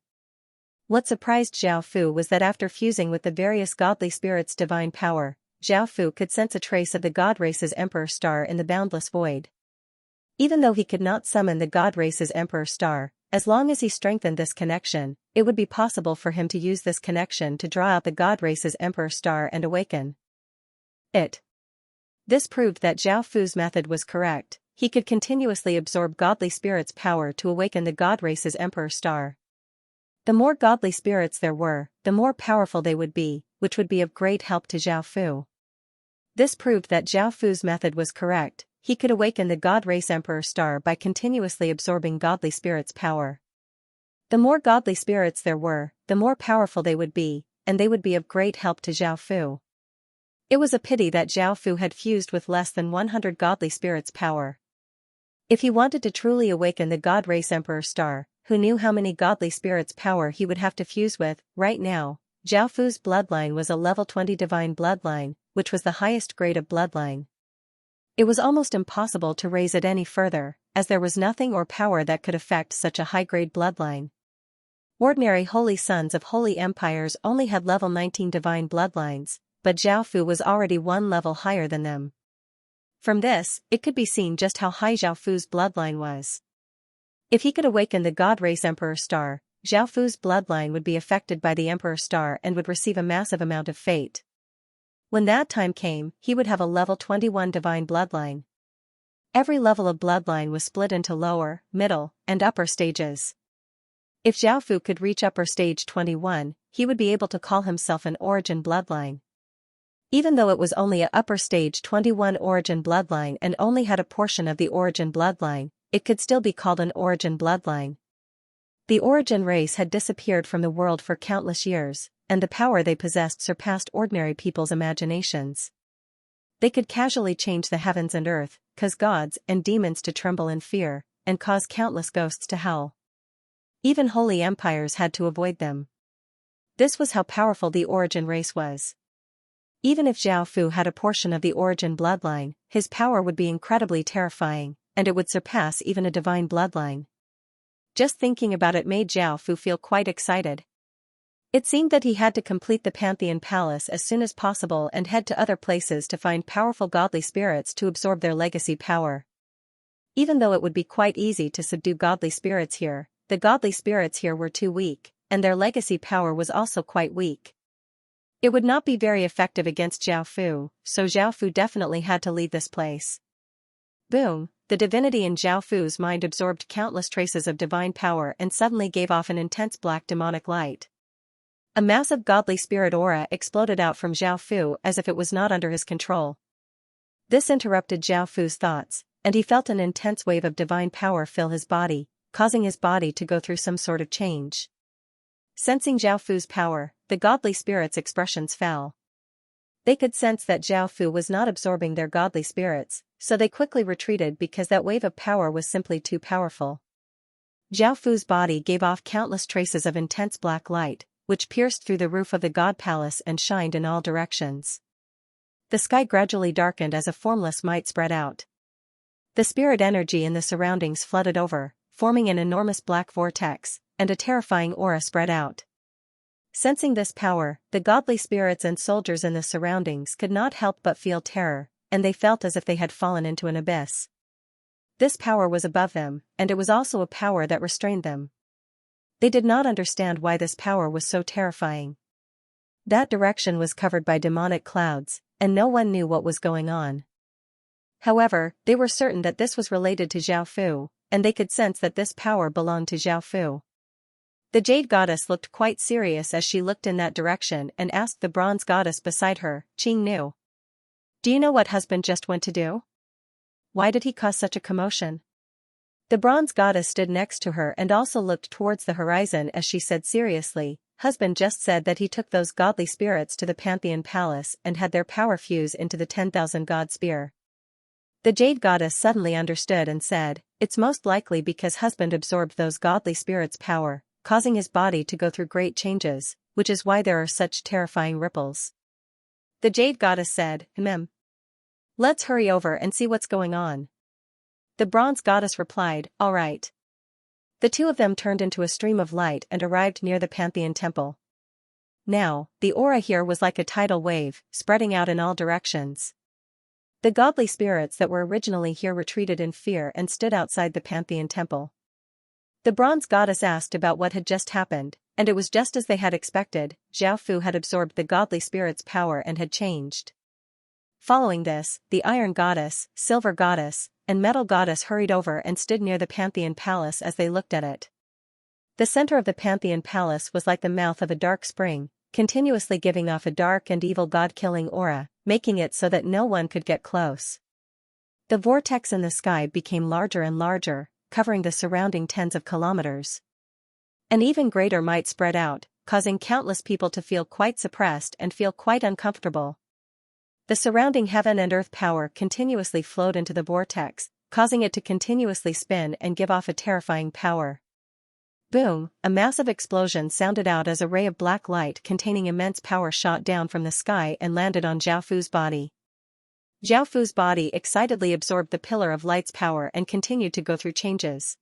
Speaker 1: What surprised Zhao Fu was that after fusing with the various godly spirits' divine power, Zhao Fu could sense a trace of the god race's emperor star in the boundless void. Even though he could not summon the god race's emperor star, as long as he strengthened this connection, it would be possible for him to use this connection to draw out the god race's emperor star and awaken it. This proved that Zhao Fu's method was correct. He could continuously absorb godly spirits' power to awaken the god race's emperor star. The more godly spirits there were, the more powerful they would be, which would be of great help to Zhao Fu. This proved that Zhao Fu's method was correct. He could awaken the God Race Emperor Star by continuously absorbing godly spirits' power. The more godly spirits there were, the more powerful they would be, and they would be of great help to Zhao Fu. It was a pity that Zhao Fu had fused with less than 100 godly spirits' power. If he wanted to truly awaken the God Race Emperor Star, who knew how many godly spirits' power he would have to fuse with? Right now, Zhao Fu's bloodline was a level 20 divine bloodline, which was the highest grade of bloodline. It was almost impossible to raise it any further, as there was nothing or power that could affect such a high-grade bloodline. Ordinary holy sons of holy empires only had level 19 divine bloodlines, but Zhao Fu was already one level higher than them. From this, it could be seen just how high Zhao Fu's bloodline was. If he could awaken the God Race Emperor Star, Zhao Fu's bloodline would be affected by the Emperor Star and would receive a massive amount of fate. When that time came, he would have a level 21 divine bloodline. Every level of bloodline was split into lower, middle, and upper stages. If Zhao Fu could reach upper stage 21, he would be able to call himself an origin bloodline. Even though it was only a upper stage 21 origin bloodline and only had a portion of the origin bloodline, it could still be called an origin bloodline. The origin race had disappeared from the world for countless years, and the power they possessed surpassed ordinary people's imaginations. They could casually change the heavens and earth, cause gods and demons to tremble in fear, and cause countless ghosts to howl. Even holy empires had to avoid them. This was how powerful the origin race was. Even if Zhao Fu had a portion of the origin bloodline, his power would be incredibly terrifying, and it would surpass even a divine bloodline. Just thinking about it made Zhao Fu feel quite excited. It seemed that he had to complete the Pantheon Palace as soon as possible and head to other places to find powerful godly spirits to absorb their legacy power. Even though it would be quite easy to subdue godly spirits here, the godly spirits here were too weak, and their legacy power was also quite weak. It would not be very effective against Zhao Fu, so Zhao Fu definitely had to leave this place. Boom! The divinity in Zhao Fu's mind absorbed countless traces of divine power and suddenly gave off an intense black demonic light. A massive godly spirit aura exploded out from Zhao Fu as if it was not under his control. This interrupted Zhao Fu's thoughts, and he felt an intense wave of divine power fill his body, causing his body to go through some sort of change. Sensing Zhao Fu's power, the godly spirits' expressions fell. They could sense that Zhao Fu was not absorbing their godly spirits, so they quickly retreated because that wave of power was simply too powerful. Zhao Fu's body gave off countless traces of intense black light, which pierced through the roof of the God Palace and shined in all directions. The sky gradually darkened as a formless might spread out. The spirit energy in the surroundings flooded over, forming an enormous black vortex, and a terrifying aura spread out. Sensing this power, the godly spirits and soldiers in the surroundings could not help but feel terror, and they felt as if they had fallen into an abyss. This power was above them, and it was also a power that restrained them. They did not understand why this power was so terrifying. That direction was covered by demonic clouds, and no one knew what was going on. However, they were certain that this was related to Xiao Fu, and they could sense that this power belonged to Xiao Fu. The Jade Goddess looked quite serious as she looked in that direction and asked the Bronze Goddess beside her, Qing Nu. Do you know what husband just went to do? Why did he cause such a commotion? The Bronze Goddess stood next to her and also looked towards the horizon as she said seriously, husband just said that he took those godly spirits to the Pantheon Palace and had their power fuse into the 10,000 God spear. The Jade Goddess suddenly understood and said, it's most likely because husband absorbed those godly spirits' power, causing his body to go through great changes, which is why there are such terrifying ripples. The Jade Goddess said, Let's hurry over and see what's going on. The Bronze Goddess replied, all right. The two of them turned into a stream of light and arrived near the Pantheon Temple. Now, the aura here was like a tidal wave, spreading out in all directions. The godly spirits that were originally here retreated in fear and stood outside the Pantheon Temple. The Bronze Goddess asked about what had just happened, and it was just as they had expected. Xiao Fu had absorbed the godly spirit's power and had changed. Following this, the Iron Goddess, Silver Goddess, and Metal Goddess hurried over and stood near the Pantheon Palace as they looked at it. The center of the Pantheon Palace was like the mouth of a dark spring, continuously giving off a dark and evil god-killing aura, making it so that no one could get close. The vortex in the sky became larger and larger, covering the surrounding tens of kilometers. An even greater might spread out, causing countless people to feel quite suppressed and feel quite uncomfortable. The surrounding heaven and earth power continuously flowed into the vortex, causing it to continuously spin and give off a terrifying power. Boom, a massive explosion sounded out as a ray of black light containing immense power shot down from the sky and landed on Xiao Fu's body. Xiao Fu's body excitedly absorbed the pillar of light's power and continued to go through changes.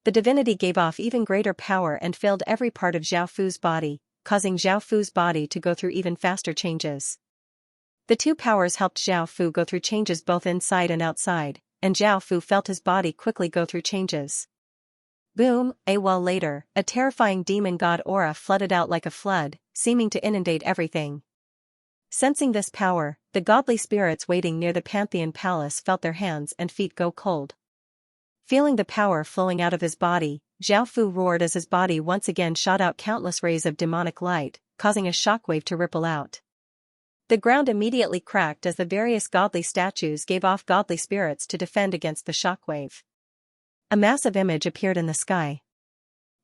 Speaker 1: The divinity gave off even greater power and filled every part of Xiao Fu's body, causing Xiao Fu's body to go through even faster changes. The two powers helped Xiao Fu go through changes both inside and outside, and Xiao Fu felt his body quickly go through changes. Boom, a while later, a terrifying demon god aura flooded out like a flood, seeming to inundate everything. Sensing this power, the godly spirits waiting near the Pantheon Palace felt their hands and feet go cold. Feeling the power flowing out of his body, Xiao Fu roared as his body once again shot out countless rays of demonic light, causing a shockwave to ripple out. The ground immediately cracked as the various godly statues gave off godly spirits to defend against the shockwave. A massive image appeared in the sky.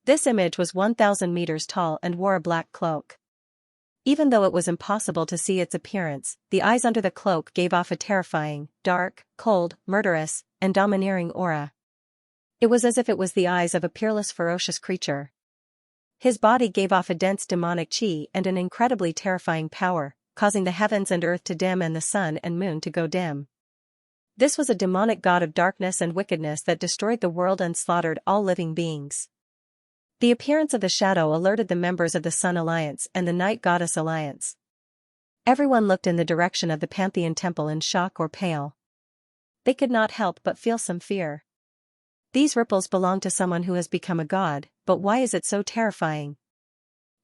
Speaker 1: This image was 1,000 meters tall and wore a black cloak. Even though it was impossible to see its appearance, the eyes under the cloak gave off a terrifying, dark, cold, murderous, and domineering aura. It was as if it was the eyes of a peerless ferocious creature. His body gave off a dense demonic chi and an incredibly terrifying power, causing the heavens and earth to dim and the sun and moon to go dim. This was a demonic god of darkness and wickedness that destroyed the world and slaughtered all living beings. The appearance of the shadow alerted the members of the Sun Alliance and the Night Goddess Alliance. Everyone looked in the direction of the Pantheon Temple in shock or pale. They could not help but feel some fear. These ripples belong to someone who has become a god, but why is it so terrifying?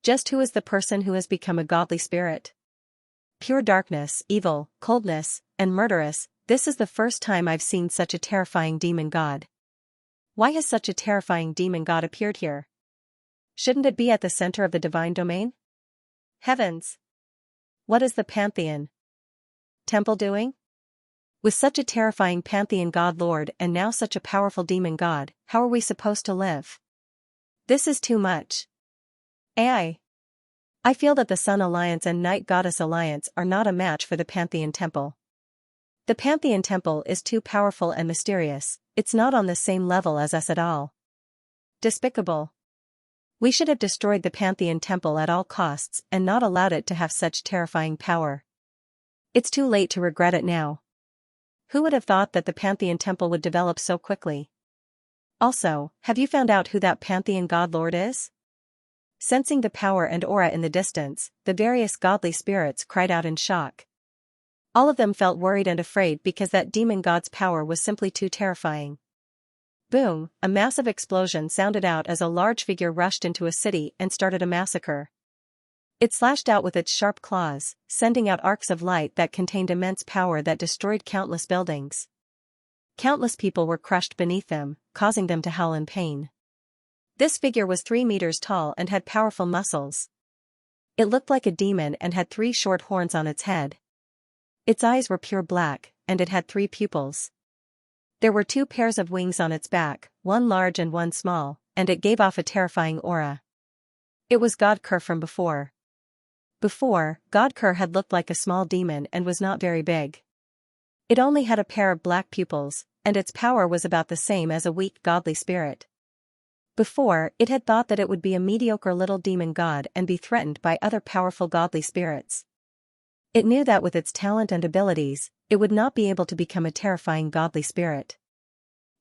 Speaker 1: Just who is the person who has become a godly spirit? Pure darkness, evil, coldness, and murderous. This is the first time I've seen such a terrifying demon god. Why has such a terrifying demon god appeared here? Shouldn't it be at the center of the divine domain? Heavens! What is the Pantheon Temple doing? With such a terrifying Pantheon god lord and now such a powerful demon god, how are we supposed to live? This is too much. I feel that the Sun Alliance and Night Goddess Alliance are not a match for the Pantheon Temple. The Pantheon Temple is too powerful and mysterious, it's not on the same level as us at all. Despicable. We should have destroyed the Pantheon Temple at all costs and not allowed it to have such terrifying power. It's too late to regret it now. Who would have thought that the Pantheon Temple would develop so quickly? Also, have you found out who that Pantheon God Lord is? Sensing the power and aura in the distance, the various godly spirits cried out in shock. All of them felt worried and afraid because that demon god's power was simply too terrifying. Boom, a massive explosion sounded out as a large figure rushed into a city and started a massacre. It slashed out with its sharp claws, sending out arcs of light that contained immense power that destroyed countless buildings. Countless people were crushed beneath them, causing them to howl in pain. This figure was 3 meters tall and had powerful muscles. It looked like a demon and had 3 short horns on its head. Its eyes were pure black, and it had 3 pupils. There were 2 pairs of wings on its back, one large and one small, and it gave off a terrifying aura. It was God Kerr from before. Before, God Kerr had looked like a small demon and was not very big. It only had a pair of black pupils, and its power was about the same as a weak godly spirit. Before, it had thought that it would be a mediocre little demon god and be threatened by other powerful godly spirits. It knew that with its talent and abilities, it would not be able to become a terrifying godly spirit.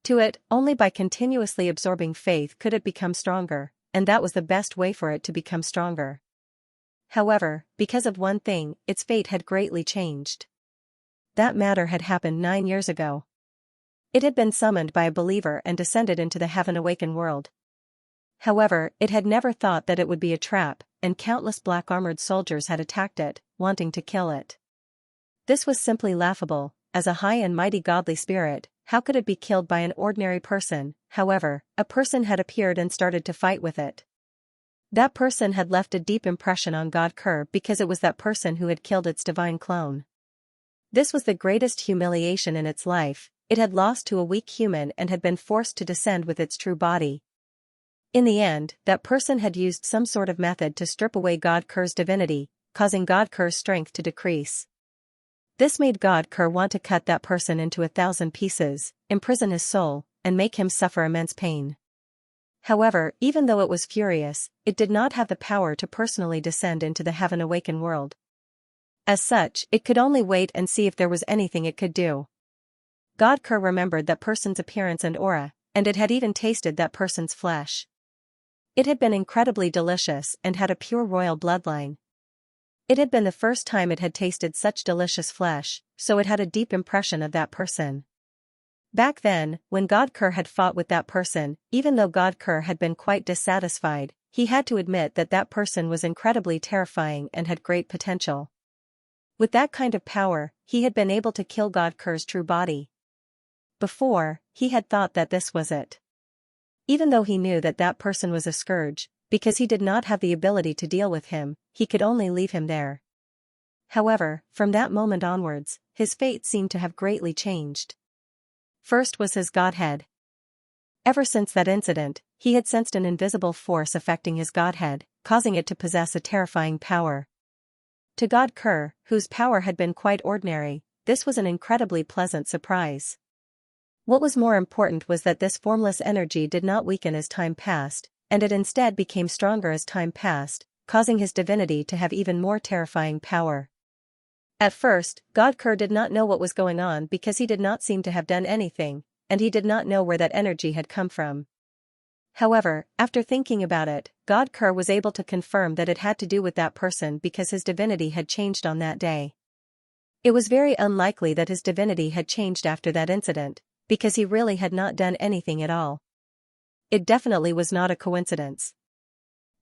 Speaker 1: To it, only by continuously absorbing faith could it become stronger, and that was the best way for it to become stronger. However, because of one thing, its fate had greatly changed. That matter had happened 9 years ago. It had been summoned by a believer and descended into the heaven-awakened world. However, it had never thought that it would be a trap, and countless black-armored soldiers had attacked it, wanting to kill it. This was simply laughable. As a high and mighty godly spirit, how could it be killed by an ordinary person? However, a person had appeared and started to fight with it. That person had left a deep impression on God Kerr because it was that person who had killed its divine clone. This was the greatest humiliation in its life. It had lost to a weak human and had been forced to descend with its true body. In the end, that person had used some sort of method to strip away God Kerr's divinity, causing God Kerr's strength to decrease. This made God Kerr want to cut that person into 1,000 pieces, imprison his soul, and make him suffer immense pain. However, even though it was furious, it did not have the power to personally descend into the heaven-awakened world. As such, it could only wait and see if there was anything it could do. God Kerr remembered that person's appearance and aura, and it had even tasted that person's flesh. It had been incredibly delicious and had a pure royal bloodline. It had been the first time it had tasted such delicious flesh, so it had a deep impression of that person. Back then, when God Kerr had fought with that person, even though God Kerr had been quite dissatisfied, he had to admit that that person was incredibly terrifying and had great potential. With that kind of power, he had been able to kill God Kerr's true body. Before, he had thought that this was it. Even though he knew that that person was a scourge, because he did not have the ability to deal with him, he could only leave him there. However, from that moment onwards, his fate seemed to have greatly changed. First was his godhead. Ever since that incident, he had sensed an invisible force affecting his godhead, causing it to possess a terrifying power. To God Kerr, whose power had been quite ordinary, this was an incredibly pleasant surprise. What was more important was that this formless energy did not weaken as time passed, and it instead became stronger as time passed, causing his divinity to have even more terrifying power. At first, God Kerr did not know what was going on because he did not seem to have done anything, and he did not know where that energy had come from. However, after thinking about it, God Kerr was able to confirm that it had to do with that person because his divinity had changed on that day. It was very unlikely that his divinity had changed after that incident, because he really had not done anything at all. It definitely was not a coincidence.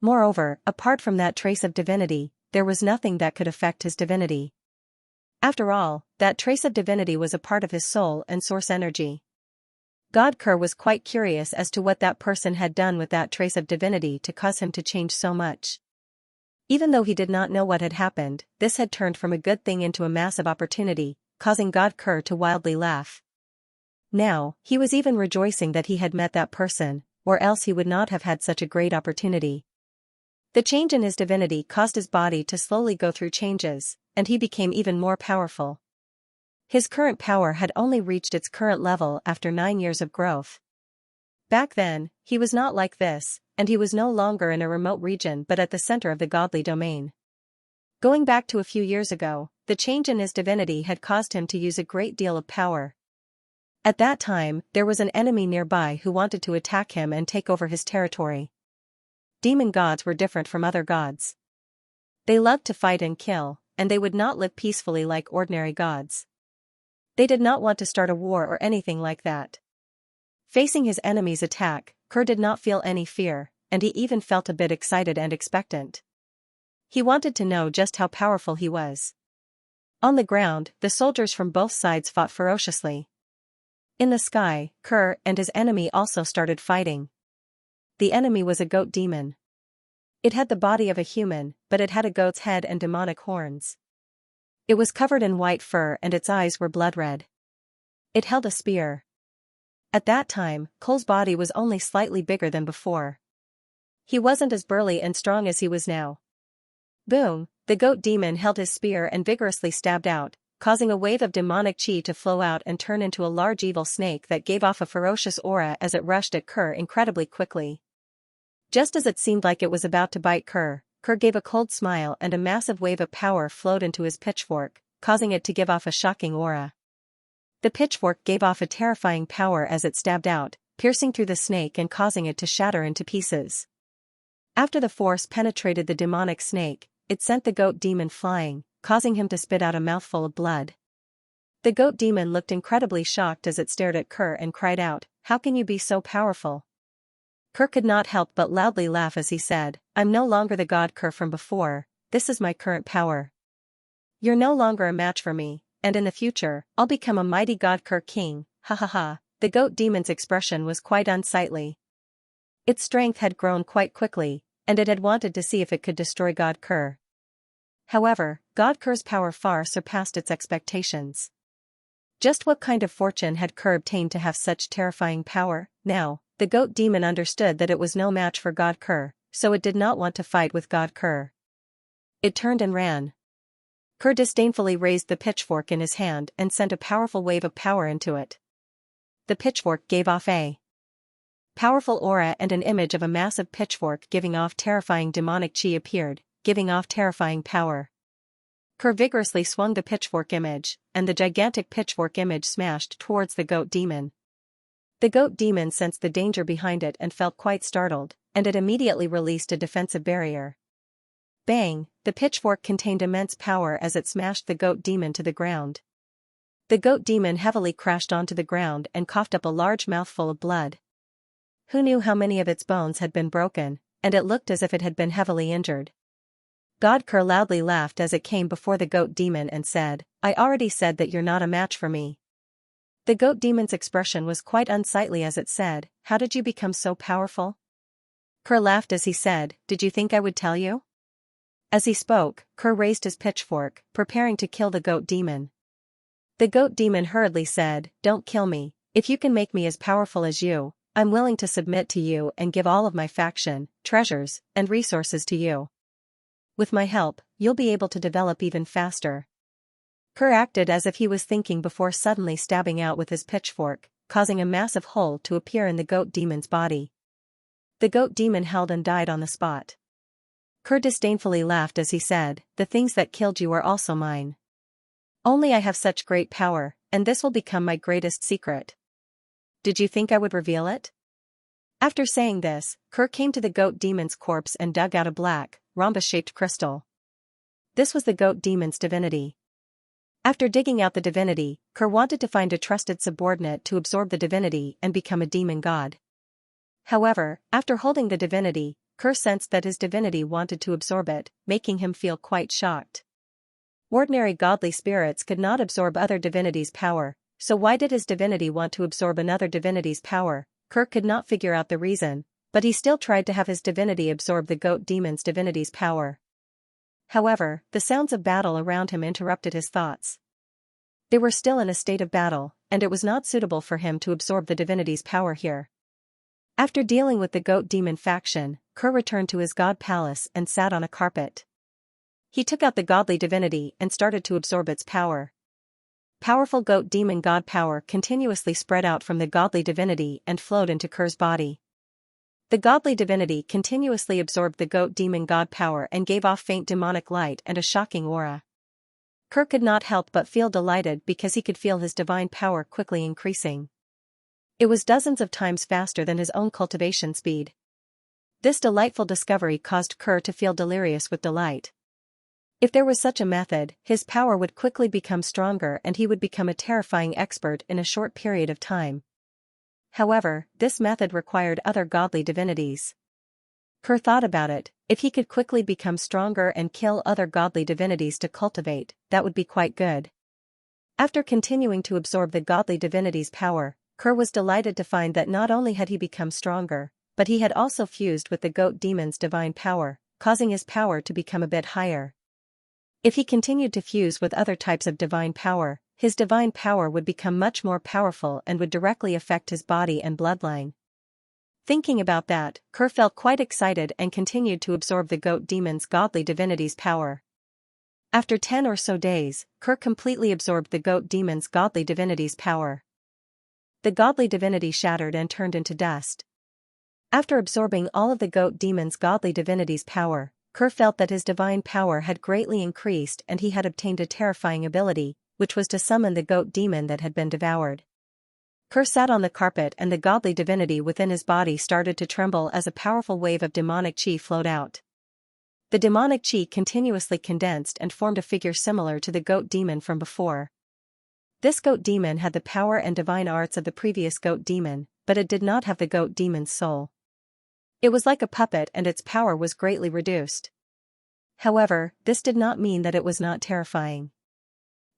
Speaker 1: Moreover, apart from that trace of divinity, there was nothing that could affect his divinity. After all, that trace of divinity was a part of his soul and source energy. God Kerr was quite curious as to what that person had done with that trace of divinity to cause him to change so much. Even though he did not know what had happened, this had turned from a good thing into a massive opportunity, causing God Kerr to wildly laugh. Now, he was even rejoicing that he had met that person, or else he would not have had such a great opportunity. The change in his divinity caused his body to slowly go through changes, and he became even more powerful. His current power had only reached its current level after 9 years of growth. Back then, he was not like this, and he was no longer in a remote region but at the center of the godly domain. Going back to a few years ago, the change in his divinity had caused him to use a great deal of power. At that time, there was an enemy nearby who wanted to attack him and take over his territory. Demon gods were different from other gods. They loved to fight and kill, and they would not live peacefully like ordinary gods. They did not want to start a war or anything like that. Facing his enemy's attack, Kerr did not feel any fear, and he even felt a bit excited and expectant. He wanted to know just how powerful he was. On the ground, the soldiers from both sides fought ferociously. In the sky, Kerr and his enemy also started fighting. The enemy was a goat demon. It had the body of a human, but it had a goat's head and demonic horns. It was covered in white fur and its eyes were blood red. It held a spear. At that time, Cole's body was only slightly bigger than before. He wasn't as burly and strong as he was now. Boom! The goat demon held his spear and vigorously stabbed out, causing a wave of demonic chi to flow out and turn into a large evil snake that gave off a ferocious aura as it rushed at Kerr incredibly quickly. Just as it seemed like it was about to bite Kerr, Kerr gave a cold smile and a massive wave of power flowed into his pitchfork, causing it to give off a shocking aura. The pitchfork gave off a terrifying power as it stabbed out, piercing through the snake and causing it to shatter into pieces. After the force penetrated the demonic snake, it sent the goat demon flying, causing him to spit out a mouthful of blood. The goat demon looked incredibly shocked as it stared at Kerr and cried out, "How can you be so powerful?" Kerr could not help but loudly laugh as he said, "I'm no longer the god Kerr from before, this is my current power. You're no longer a match for me, and in the future, I'll become a mighty god Kerr king, ha ha ha." The goat demon's expression was quite unsightly. Its strength had grown quite quickly, and it had wanted to see if it could destroy God Kerr. However, God Kerr's power far surpassed its expectations. Just what kind of fortune had Kerr obtained to have such terrifying power? Now, the goat demon understood that it was no match for God Kerr, so it did not want to fight with God Kerr. It turned and ran. Kerr disdainfully raised the pitchfork in his hand and sent a powerful wave of power into it. The pitchfork gave off a powerful aura and an image of a massive pitchfork giving off terrifying demonic chi appeared, giving off terrifying power. Kerr vigorously swung the pitchfork image, and the gigantic pitchfork image smashed towards the goat demon. The goat demon sensed the danger behind it and felt quite startled, and it immediately released a defensive barrier. Bang! The pitchfork contained immense power as it smashed the goat demon to the ground. The goat demon heavily crashed onto the ground and coughed up a large mouthful of blood. Who knew how many of its bones had been broken, and it looked as if it had been heavily injured. God Kerr loudly laughed as it came before the goat demon and said, "I already said that you're not a match for me." The goat demon's expression was quite unsightly as it said, "How did you become so powerful?" Kerr laughed as he said, "Did you think I would tell you?" As he spoke, Kerr raised his pitchfork, preparing to kill the goat demon. The goat demon hurriedly said, "Don't kill me. If you can make me as powerful as you, I'm willing to submit to you and give all of my faction, treasures, and resources to you. With my help, you'll be able to develop even faster." Kerr acted as if he was thinking before suddenly stabbing out with his pitchfork, causing a massive hole to appear in the goat demon's body. The goat demon held and died on the spot. Kerr disdainfully laughed as he said, "The things that killed you are also mine. Only I have such great power, and this will become my greatest secret. Did you think I would reveal it?" After saying this, Kerr came to the goat demon's corpse and dug out a black, rhombus-shaped crystal. This was the goat demon's divinity. After digging out the divinity, Kerr wanted to find a trusted subordinate to absorb the divinity and become a demon god. However, after holding the divinity, Kerr sensed that his divinity wanted to absorb it, making him feel quite shocked. Ordinary godly spirits could not absorb other divinities' power, so why did his divinity want to absorb another divinity's power? Kerr could not figure out the reason, but he still tried to have his divinity absorb the goat demon's divinity's power. However, the sounds of battle around him interrupted his thoughts. They were still in a state of battle, and it was not suitable for him to absorb the divinity's power here. After dealing with the goat demon faction, Kerr returned to his god palace and sat on a carpet. He took out the godly divinity and started to absorb its power. Powerful goat demon god power continuously spread out from the godly divinity and flowed into Kerr's body. The godly divinity continuously absorbed the goat demon god power and gave off faint demonic light and a shocking aura. Kerr could not help but feel delighted because he could feel his divine power quickly increasing. It was dozens of times faster than his own cultivation speed. This delightful discovery caused Kerr to feel delirious with delight. If there was such a method, his power would quickly become stronger and he would become a terrifying expert in a short period of time. However, this method required other godly divinities. Kerr thought about it. If he could quickly become stronger and kill other godly divinities to cultivate, that would be quite good. After continuing to absorb the godly divinity's power, Kerr was delighted to find that not only had he become stronger, but he had also fused with the goat demon's divine power, causing his power to become a bit higher. If he continued to fuse with other types of divine power, his divine power would become much more powerful and would directly affect his body and bloodline. Thinking about that, Kerr felt quite excited and continued to absorb the goat demon's godly divinity's power. After 10 or so days, Kerr completely absorbed the goat demon's godly divinity's power. The godly divinity shattered and turned into dust. After absorbing all of the goat demon's godly divinity's power, Kerr felt that his divine power had greatly increased and he had obtained a terrifying ability, which was to summon the goat demon that had been devoured. Kerr sat on the carpet and the godly divinity within his body started to tremble as a powerful wave of demonic chi flowed out. The demonic chi continuously condensed and formed a figure similar to the goat demon from before. This goat demon had the power and divine arts of the previous goat demon, but it did not have the goat demon's soul. It was like a puppet and its power was greatly reduced. However, this did not mean that it was not terrifying.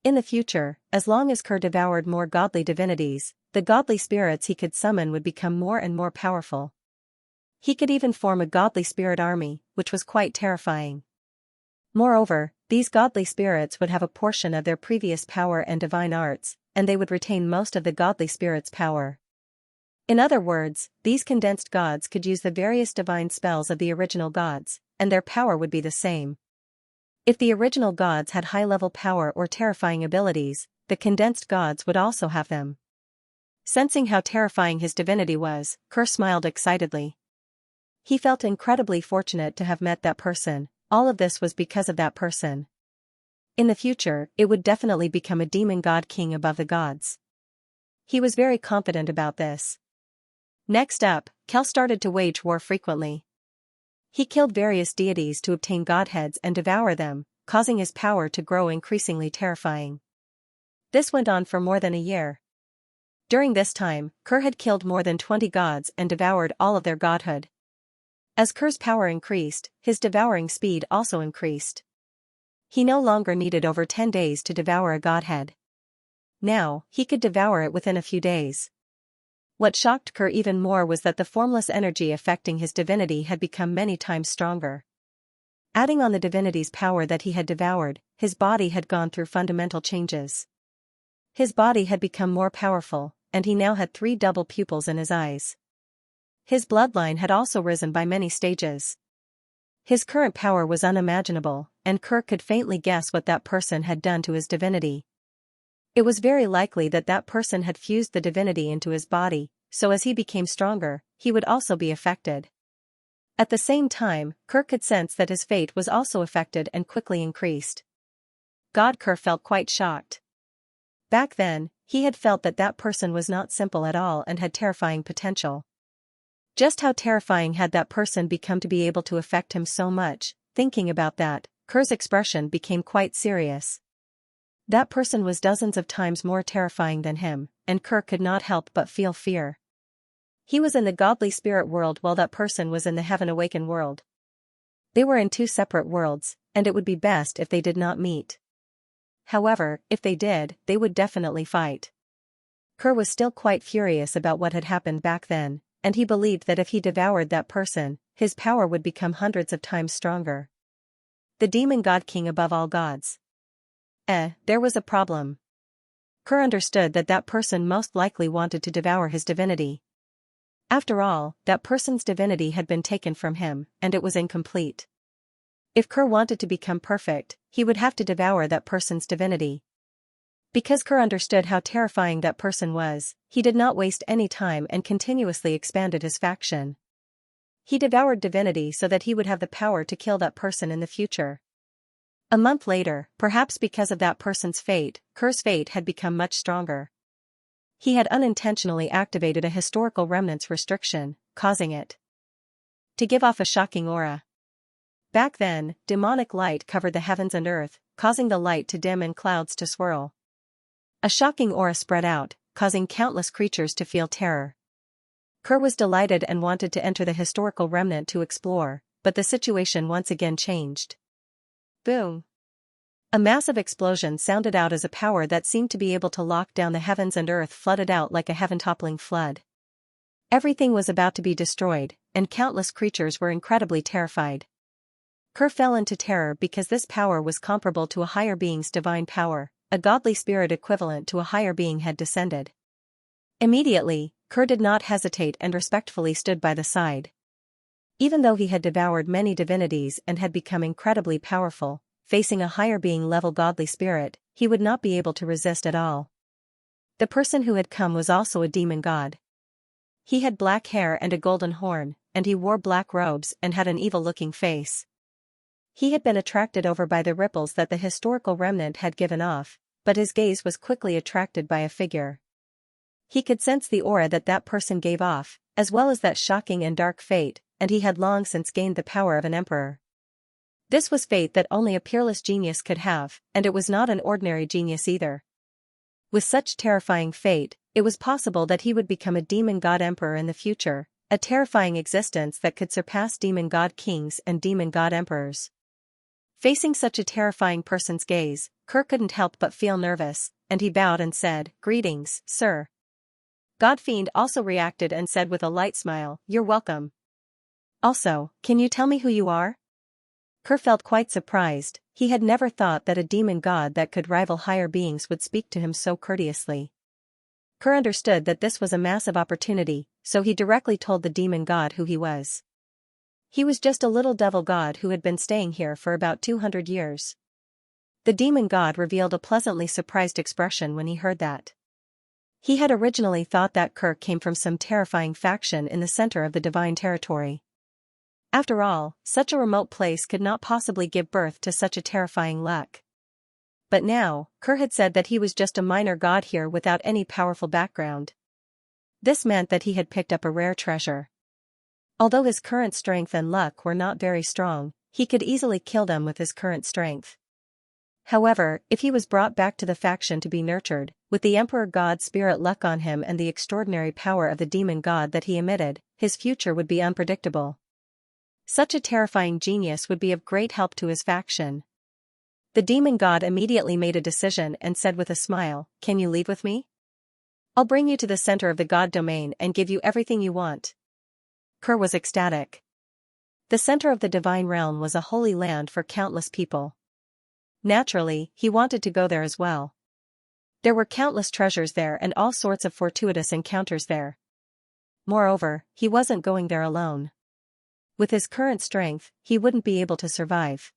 Speaker 1: In the future, as long as Kerr devoured more godly divinities, the godly spirits he could summon would become more and more powerful. He could even form a godly spirit army, which was quite terrifying. Moreover, these godly spirits would have a portion of their previous power and divine arts, and they would retain most of the godly spirit's power. In other words, these condensed gods could use the various divine spells of the original gods, and their power would be the same. If the original gods had high-level power or terrifying abilities, the condensed gods would also have them. Sensing how terrifying his divinity was, Kerr smiled excitedly. He felt incredibly fortunate to have met that person. All of this was because of that person. In the future, it would definitely become a demon god king above the gods. He was very confident about this. Next up, Kel started to wage war frequently. He killed various deities to obtain godheads and devour them, causing his power to grow increasingly terrifying. This went on for more than a year. During this time, Kerr had killed more than 20 gods and devoured all of their godhood. As Kerr's power increased, his devouring speed also increased. He no longer needed over 10 days to devour a godhead. Now, he could devour it within a few days. What shocked Kerr even more was that the formless energy affecting his divinity had become many times stronger. Adding on the divinity's power that he had devoured, his body had gone through fundamental changes. His body had become more powerful, and he now had 3 double pupils in his eyes. His bloodline had also risen by many stages. His current power was unimaginable, and Kerr could faintly guess what that person had done to his divinity. It was very likely that that person had fused the divinity into his body, so as he became stronger, he would also be affected. At the same time, Kerr could sense that his fate was also affected and quickly increased. Kerr felt quite shocked. Back then, he had felt that that person was not simple at all and had terrifying potential. Just how terrifying had that person become to be able to affect him so much? Thinking about that, Kerr's expression became quite serious. That person was dozens of times more terrifying than him, and Kerr could not help but feel fear. He was in the godly spirit world while that person was in the heaven awakened world. They were in 2 separate worlds, and it would be best if they did not meet. However, if they did, they would definitely fight. Kerr was still quite furious about what had happened back then, and he believed that if he devoured that person, his power would become hundreds of times stronger. The demon god king above all gods. There was a problem. Kerr understood that that person most likely wanted to devour his divinity. After all, that person's divinity had been taken from him, and it was incomplete. If Kerr wanted to become perfect, he would have to devour that person's divinity. Because Kerr understood how terrifying that person was, he did not waste any time and continuously expanded his faction. He devoured divinity so that he would have the power to kill that person in the future. A month later, perhaps because of that person's fate, Kerr's fate had become much stronger. He had unintentionally activated a historical remnants restriction, causing it to give off a shocking aura. Back then, demonic light covered the heavens and earth, causing the light to dim and clouds to swirl. A shocking aura spread out, causing countless creatures to feel terror. Kerr was delighted and wanted to enter the historical remnant to explore, but the situation once again changed. Boom! A massive explosion sounded out as a power that seemed to be able to lock down the heavens and earth flooded out like a heaven-toppling flood. Everything was about to be destroyed, and countless creatures were incredibly terrified. Kerr fell into terror because this power was comparable to a higher being's divine power, a godly spirit equivalent to a higher being had descended. Immediately, Kerr did not hesitate and respectfully stood by the side. Even though he had devoured many divinities and had become incredibly powerful, facing a higher being-level godly spirit, he would not be able to resist at all. The person who had come was also a demon god. He had black hair and a golden horn, and he wore black robes and had an evil-looking face. He had been attracted over by the ripples that the historical remnant had given off, but his gaze was quickly attracted by a figure. He could sense the aura that that person gave off, as well as that shocking and dark fate, and he had long since gained the power of an emperor. This was fate that only a peerless genius could have, and it was not an ordinary genius either. With such terrifying fate, it was possible that he would become a demon god emperor in the future, a terrifying existence that could surpass demon god kings and demon god emperors. Facing such a terrifying person's gaze, Kerr couldn't help but feel nervous, and he bowed and said, "Greetings, sir." Godfiend also reacted and said with a light smile, "You're welcome. Also, can you tell me who you are?" Kerr felt quite surprised. He had never thought that a demon god that could rival higher beings would speak to him so courteously. Kerr understood that this was a massive opportunity, so he directly told the demon god who he was. He was just a little devil god who had been staying here for about 200 years. The demon god revealed a pleasantly surprised expression when he heard that. He had originally thought that Kerr came from some terrifying faction in the center of the divine territory. After all, such a remote place could not possibly give birth to such a terrifying luck. But now, Kerr had said that he was just a minor god here without any powerful background. This meant that he had picked up a rare treasure. Although his current strength and luck were not very strong, he could easily kill them with his current strength. However, if he was brought back to the faction to be nurtured, with the Emperor God's spirit luck on him and the extraordinary power of the demon god that he emitted, his future would be unpredictable. Such a terrifying genius would be of great help to his faction. The demon god immediately made a decision and said with a smile, "Can you leave with me? I'll bring you to the center of the god domain and give you everything you want." Kerr was ecstatic. The center of the divine realm was a holy land for countless people. Naturally, he wanted to go there as well. There were countless treasures there and all sorts of fortuitous encounters there. Moreover, he wasn't going there alone. With his current strength, he wouldn't be able to survive.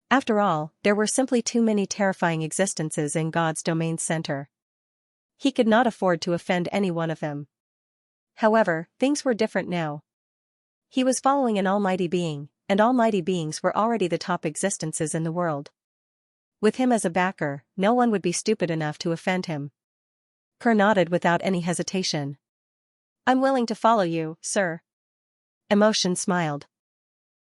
Speaker 1: After all, there were simply too many terrifying existences in God's domain center. He could not afford to offend any one of them. However, things were different now. He was following an almighty being, and almighty beings were already the top existences in the world. With him as a backer, no one would be stupid enough to offend him. Kerr nodded without any hesitation. "I'm willing to follow you, sir." Emotion smiled.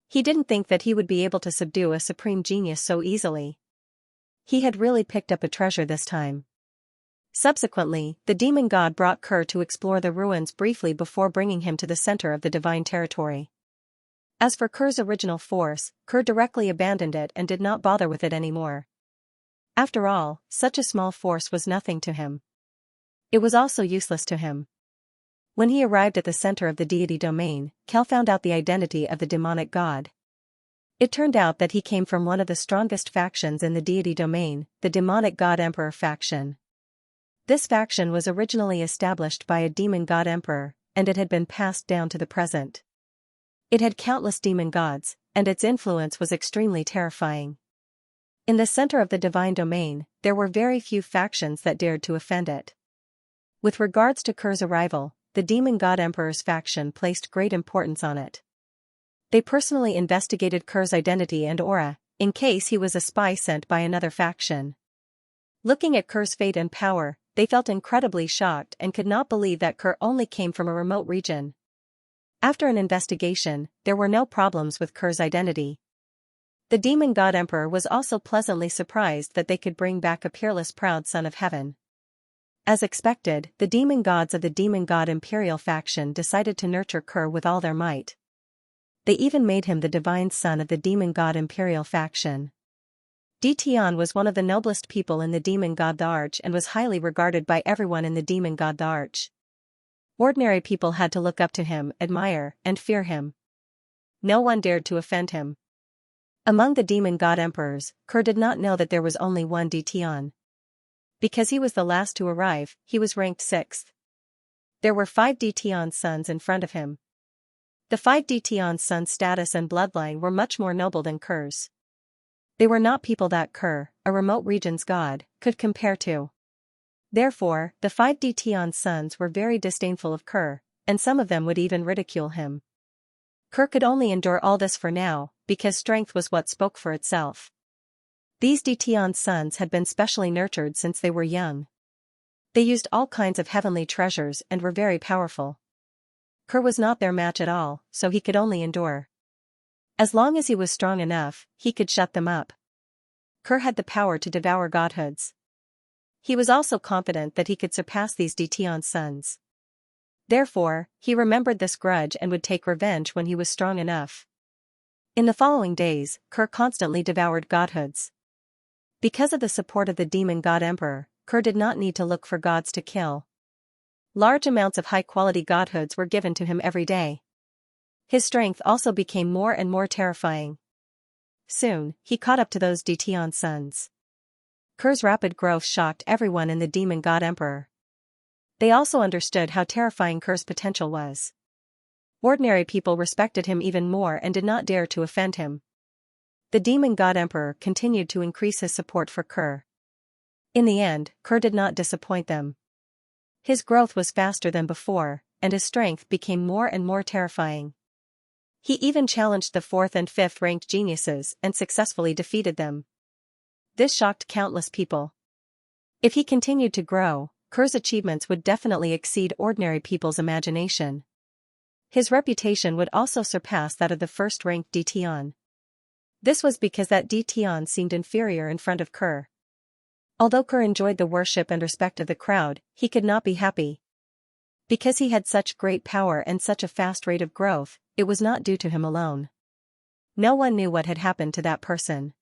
Speaker 1: He didn't think that he would be able to subdue a supreme genius so easily. He had really picked up a treasure this time. Subsequently, the demon god brought Kerr to explore the ruins briefly before bringing him to the center of the divine territory. As for Kerr's original force, Kerr directly abandoned it and did not bother with it anymore. After all, such a small force was nothing to him. It was also useless to him. When he arrived at the center of the deity domain, Kel found out the identity of the demonic god. It turned out that he came from one of the strongest factions in the deity domain, the demonic god emperor faction. This faction was originally established by a demon god emperor, and it had been passed down to the present. It had countless demon gods, and its influence was extremely terrifying. In the center of the divine domain, there were very few factions that dared to offend it. With regards to Kerr's arrival, the demon god emperor's faction placed great importance on it. They personally investigated Kerr's identity and aura, in case he was a spy sent by another faction. Looking at Kerr's fate and power, they felt incredibly shocked and could not believe that Kerr only came from a remote region. After an investigation, there were no problems with Kerr's identity. The demon god emperor was also pleasantly surprised that they could bring back a peerless proud son of heaven. As expected, the demon gods of the demon god imperial faction decided to nurture Kerr with all their might. They even made him the divine son of the demon god imperial faction. Tian was one of the noblest people in the demon god the Arch and was highly regarded by everyone in the demon god the Arch. Ordinary people had to look up to him, admire, and fear him. No one dared to offend him. Among the demon god emperors, Kerr did not know that there was only one Tian. Because he was the last to arrive, he was ranked 6th. There were 5 Tian sons in front of him. The 5 Tian sons' status and bloodline were much more noble than Kerr's. They were not people that Kerr, a remote region's god, could compare to. Therefore, the 5 Tian sons were very disdainful of Kerr, and some of them would even ridicule him. Kerr could only endure all this for now, because strength was what spoke for itself. These Tian sons had been specially nurtured since they were young. They used all kinds of heavenly treasures and were very powerful. Kerr was not their match at all, so he could only endure. As long as he was strong enough, he could shut them up. Kerr had the power to devour godhoods. He was also confident that he could surpass these Tian sons. Therefore, he remembered this grudge and would take revenge when he was strong enough. In the following days, Kerr constantly devoured godhoods. Because of the support of the demon god emperor, Kerr did not need to look for gods to kill. Large amounts of high-quality godhoods were given to him every day. His strength also became more and more terrifying. Soon, he caught up to those Tian sons. Kerr's rapid growth shocked everyone in the demon god emperor. They also understood how terrifying Kerr's potential was. Ordinary people respected him even more and did not dare to offend him. The demon god emperor continued to increase his support for Kerr. In the end, Kerr did not disappoint them. His growth was faster than before, and his strength became more and more terrifying. He even challenged the 4th and 5th ranked geniuses and successfully defeated them. This shocked countless people. If he continued to grow, Kerr's achievements would definitely exceed ordinary people's imagination. His reputation would also surpass that of the first-ranked Tian. This was because that Tian seemed inferior in front of Kerr. Although Kerr enjoyed the worship and respect of the crowd, he could not be happy. Because he had such great power and such a fast rate of growth, it was not due to him alone. No one knew what had happened to that person.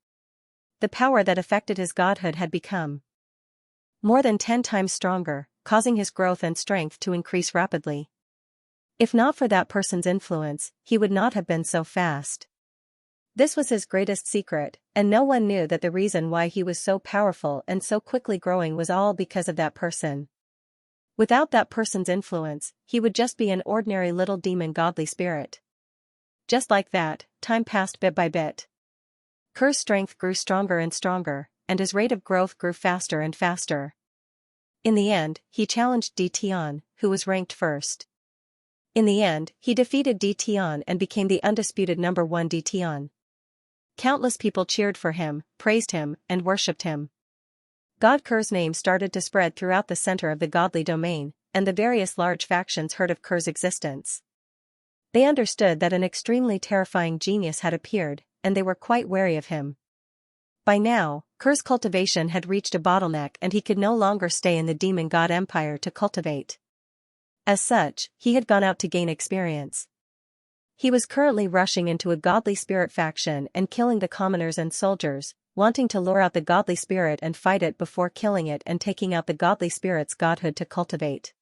Speaker 1: The power that affected his godhood had become more than 10 times stronger, causing his growth and strength to increase rapidly. If not for that person's influence, he would not have been so fast. This was his greatest secret, and no one knew that the reason why he was so powerful and so quickly growing was all because of that person. Without that person's influence, he would just be an ordinary little demon godly spirit. Just like that, time passed bit by bit. Kerr's strength grew stronger and stronger, and his rate of growth grew faster and faster. In the end, he challenged Tian, who was ranked 1st. In the end, he defeated Tian and became the undisputed number 1 Tian. Countless people cheered for him, praised him, and worshipped him. God Kerr's name started to spread throughout the center of the godly domain, and the various large factions heard of Kerr's existence. They understood that an extremely terrifying genius had appeared, and they were quite wary of him. By now, Kerr's cultivation had reached a bottleneck and he could no longer stay in the demon god empire to cultivate. As such, he had gone out to gain experience. He was currently rushing into a godly spirit faction and killing the commoners and soldiers, wanting to lure out the godly spirit and fight it before killing it and taking out the godly spirit's godhood to cultivate.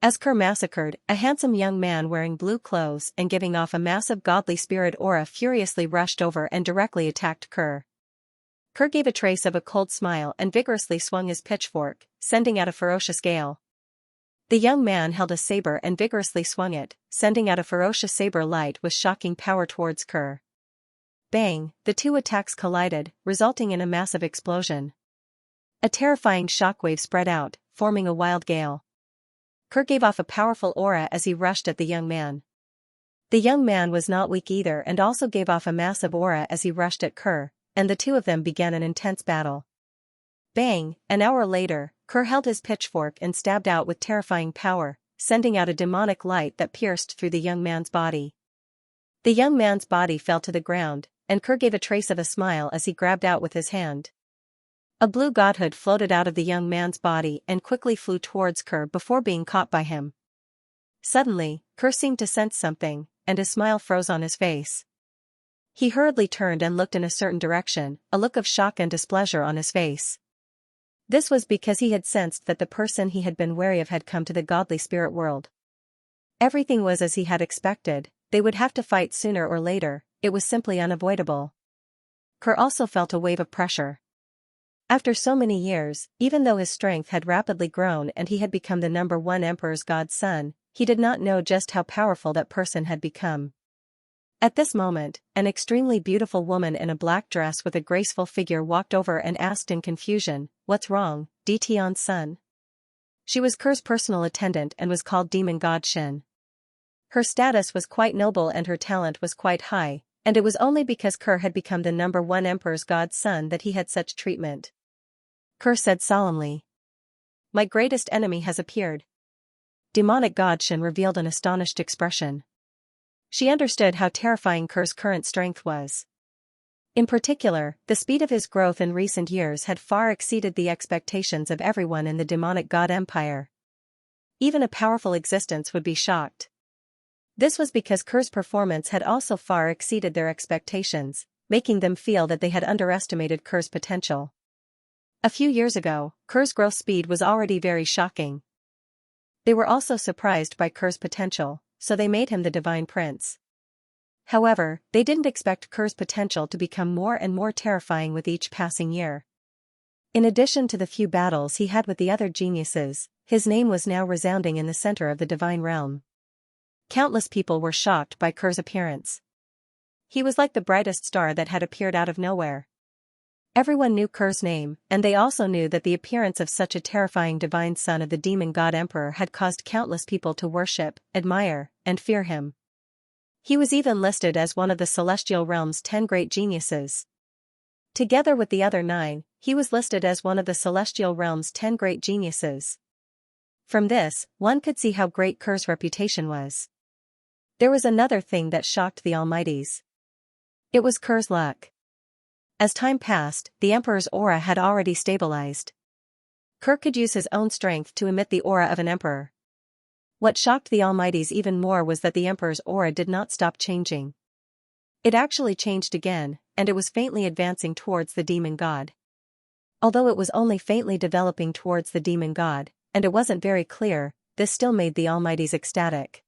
Speaker 1: As Kerr massacred, a handsome young man wearing blue clothes and giving off a massive godly spirit aura furiously rushed over and directly attacked Kerr. Kerr gave a trace of a cold smile and vigorously swung his pitchfork, sending out a ferocious gale. The young man held a saber and vigorously swung it, sending out a ferocious saber light with shocking power towards Kerr. Bang, the two attacks collided, resulting in a massive explosion. A terrifying shockwave spread out, forming a wild gale. Kerr gave off a powerful aura as he rushed at the young man. The young man was not weak either and also gave off a massive aura as he rushed at Kerr, and the two of them began an intense battle. Bang, an hour later, Kerr held his pitchfork and stabbed out with terrifying power, sending out a demonic light that pierced through the young man's body. The young man's body fell to the ground, and Kerr gave a trace of a smile as he grabbed out with his hand. A blue godhood floated out of the young man's body and quickly flew towards Kerr before being caught by him. Suddenly, Kerr seemed to sense something, and a smile froze on his face. He hurriedly turned and looked in a certain direction, a look of shock and displeasure on his face. This was because he had sensed that the person he had been wary of had come to the godly spirit world. Everything was as he had expected, they would have to fight sooner or later, it was simply unavoidable. Kerr also felt a wave of pressure. After so many years, even though his strength had rapidly grown and he had become the #1 Emperor's godson, he did not know just how powerful that person had become. At this moment, an extremely beautiful woman in a black dress with a graceful figure walked over and asked in confusion, "What's wrong, Dtion's son?" She was Kerr's personal attendant and was called Demon God Shin. Her status was quite noble and her talent was quite high, and it was only because Kerr had become the #1 Emperor's godson that he had such treatment. Kerr said solemnly, "My greatest enemy has appeared." Demonic God Shin revealed an astonished expression. She understood how terrifying Kerr's current strength was. In particular, the speed of his growth in recent years had far exceeded the expectations of everyone in the demonic god empire. Even a powerful existence would be shocked. This was because Kerr's performance had also far exceeded their expectations, making them feel that they had underestimated Kerr's potential. A few years ago, Kerr's growth speed was already very shocking. They were also surprised by Kerr's potential, so they made him the Divine Prince. However, they didn't expect Kerr's potential to become more and more terrifying with each passing year. In addition to the few battles he had with the other geniuses, his name was now resounding in the center of the divine realm. Countless people were shocked by Kerr's appearance. He was like the brightest star that had appeared out of nowhere. Everyone knew Kerr's name, and they also knew that the appearance of such a terrifying divine son of the demon god emperor had caused countless people to worship, admire, and fear him. He was even listed as one of the celestial realm's 10 great geniuses. Together with the other 9, he was listed as one of the celestial realm's 10 great geniuses. From this, one could see how great Kerr's reputation was. There was another thing that shocked the Almighties. It was Kerr's luck. As time passed, the Emperor's aura had already stabilized. Kerr could use his own strength to emit the aura of an emperor. What shocked the Almighties even more was that the Emperor's aura did not stop changing. It actually changed again, and it was faintly advancing towards the demon god. Although it was only faintly developing towards the demon god, and it wasn't very clear, this still made the Almighties ecstatic.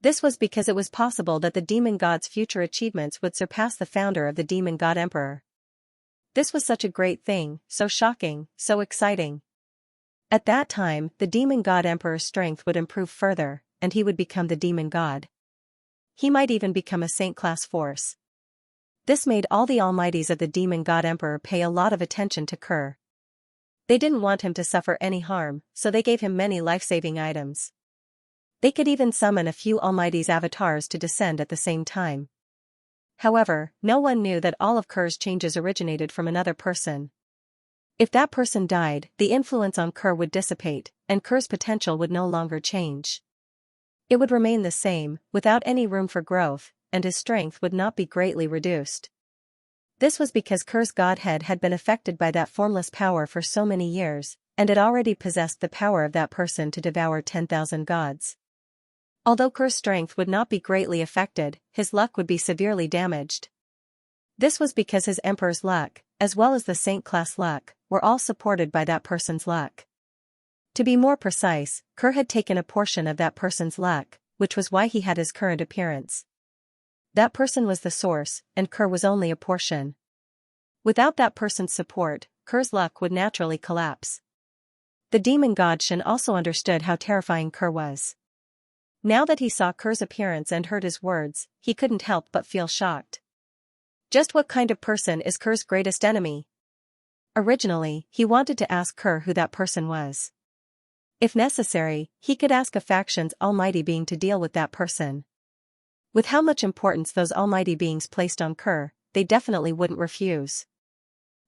Speaker 1: This was because it was possible that the demon god's future achievements would surpass the founder of the demon god emperor. This was such a great thing, so shocking, so exciting. At that time, the demon god emperor's strength would improve further, and he would become the demon god. He might even become a saint-class force. This made all the Almighties of the demon god emperor pay a lot of attention to Kerr. They didn't want him to suffer any harm, so they gave him many life-saving items. They could even summon a few Almighty's avatars to descend at the same time. However, no one knew that all of Kerr's changes originated from another person. If that person died, the influence on Kerr would dissipate, and Kerr's potential would no longer change. It would remain the same, without any room for growth, and his strength would not be greatly reduced. This was because Kerr's godhead had been affected by that formless power for so many years, and it already possessed the power of that person to devour 10,000 gods. Although Kerr's strength would not be greatly affected, his luck would be severely damaged. This was because his emperor's luck, as well as the saint-class luck, were all supported by that person's luck. To be more precise, Kerr had taken a portion of that person's luck, which was why he had his current appearance. That person was the source, and Kerr was only a portion. Without that person's support, Kerr's luck would naturally collapse. The demon god Shin also understood how terrifying Kerr was. Now that he saw Kerr's appearance and heard his words, he couldn't help but feel shocked. Just what kind of person is Kerr's greatest enemy? Originally, he wanted to ask Kerr who that person was. If necessary, he could ask a faction's almighty being to deal with that person. With how much importance those almighty beings placed on Kerr, they definitely wouldn't refuse.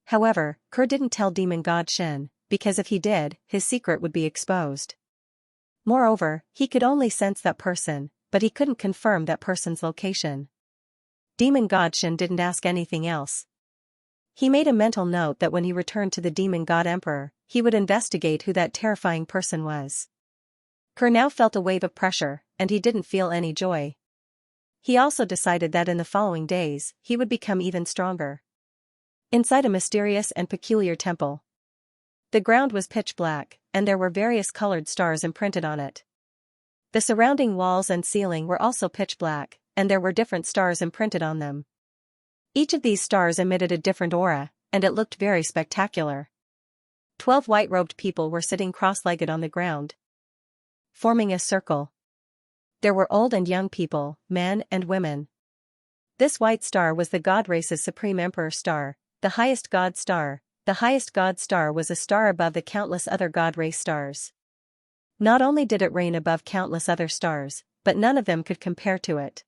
Speaker 1: However, Kerr didn't tell demon god Shin, because if he did, his secret would be exposed. Moreover, he could only sense that person, but he couldn't confirm that person's location. Demon god Shin didn't ask anything else. He made a mental note that when he returned to the demon god emperor, he would investigate who that terrifying person was. Kerr now felt a wave of pressure, and he didn't feel any joy. He also decided that in the following days, he would become even stronger. Inside a mysterious and peculiar temple. The ground was pitch black, and there were various colored stars imprinted on it. The surrounding walls and ceiling were also pitch black, and there were different stars imprinted on them. Each of these stars emitted a different aura, and it looked very spectacular. 12 white-robed people were sitting cross-legged on the ground, forming a circle. There were old and young people, men and women. This white star was the god race's supreme emperor star, the highest god star. The highest god star was a star above the countless other god race stars. Not only did it reign above countless other stars, but none of them could compare to it.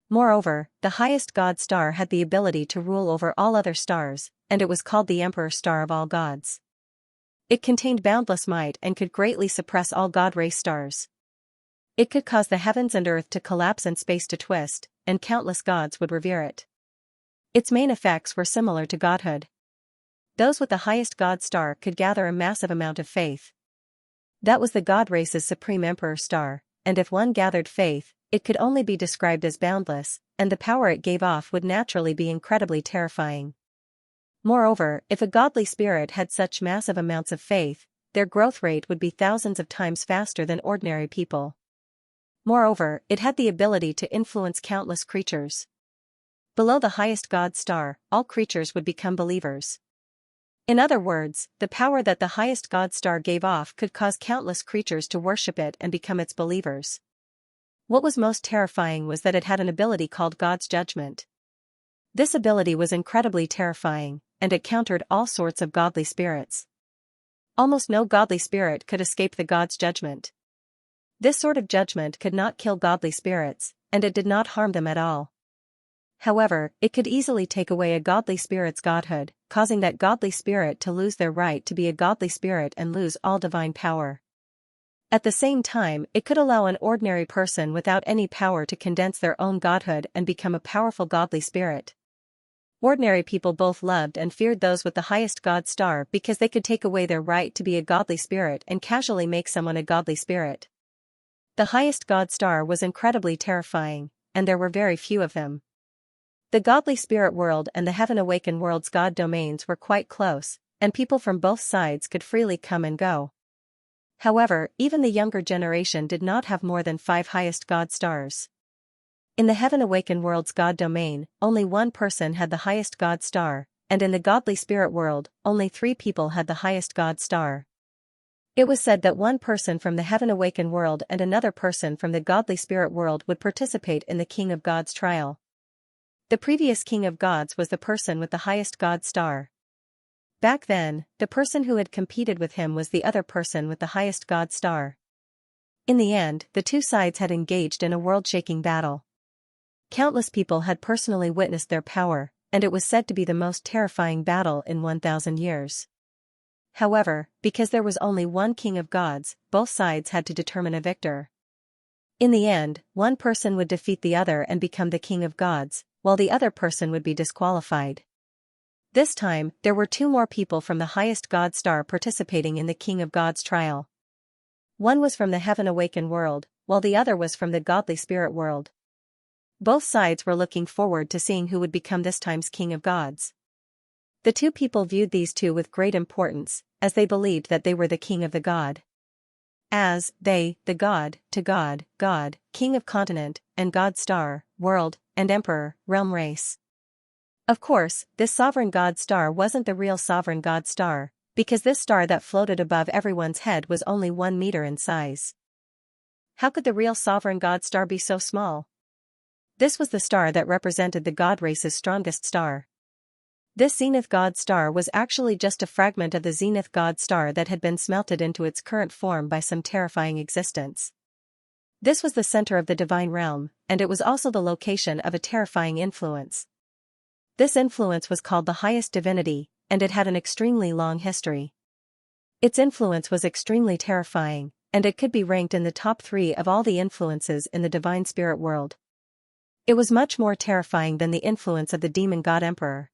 Speaker 1: Moreover, the highest god star had the ability to rule over all other stars, and it was called the emperor star of all gods. It contained boundless might and could greatly suppress all god race stars. It could cause the heavens and earth to collapse and space to twist, and countless gods would revere it. Its main effects were similar to godhood. Those with the highest god star could gather a massive amount of faith. That was the god race's supreme emperor star, and if one gathered faith, it could only be described as boundless, and the power it gave off would naturally be incredibly terrifying. Moreover, if a godly spirit had such massive amounts of faith, their growth rate would be thousands of times faster than ordinary people. Moreover, it had the ability to influence countless creatures. Below the highest god star, all creatures would become believers. In other words, the power that the highest god star gave off could cause countless creatures to worship it and become its believers. What was most terrifying was that it had an ability called God's judgment. This ability was incredibly terrifying, and it countered all sorts of godly spirits. Almost no godly spirit could escape the God's judgment. This sort of judgment could not kill godly spirits, and it did not harm them at all. However, it could easily take away a godly spirit's godhood, causing that godly spirit to lose their right to be a godly spirit and lose all divine power. At the same time, it could allow an ordinary person without any power to condense their own godhood and become a powerful godly spirit. Ordinary people both loved and feared those with the highest god star because they could take away their right to be a godly spirit and casually make someone a godly spirit. The highest god star was incredibly terrifying, and there were very few of them. The godly spirit world and the heaven awakened world's god domains were quite close, and people from both sides could freely come and go. However, even the younger generation did not have more than 5 highest god stars. In the heaven awakened world's god domain, only one person had the highest god star, and in the godly spirit world, only 3 people had the highest god star. It was said that one person from the heaven awakened world and another person from the godly spirit world would participate in the King of Gods trial. The previous King of Gods was the person with the highest god star. Back then, the person who had competed with him was the other person with the highest god star. In the end, the two sides had engaged in a world-shaking battle. Countless people had personally witnessed their power, and it was said to be the most terrifying battle in 1,000 years. However, because there was only one King of Gods, both sides had to determine a victor. In the end, one person would defeat the other and become the King of Gods, while the other person would be disqualified. This time, there were 2 more people from the highest god star participating in the King of Gods trial. One was from the heaven awakened world, while the other was from the godly spirit world. Both sides were looking forward to seeing who would become this time's King of Gods. The 2 people viewed these 2 with great importance, as they believed that they were the king of the god. As they, the god, to god, god, king of continent, and god star, world, and emperor, realm race. Of course, this sovereign god star wasn't the real sovereign god star, because this star that floated above everyone's head was only 1 meter in size. How could the real sovereign god star be so small? This was the star that represented the god race's strongest star. This zenith god star was actually just a fragment of the zenith god star that had been smelted into its current form by some terrifying existence. This was the center of the divine realm, and it was also the location of a terrifying influence. This influence was called the highest divinity, and it had an extremely long history. Its influence was extremely terrifying, and it could be ranked in the top 3 of all the influences in the divine spirit world. It was much more terrifying than the influence of the demon god emperor.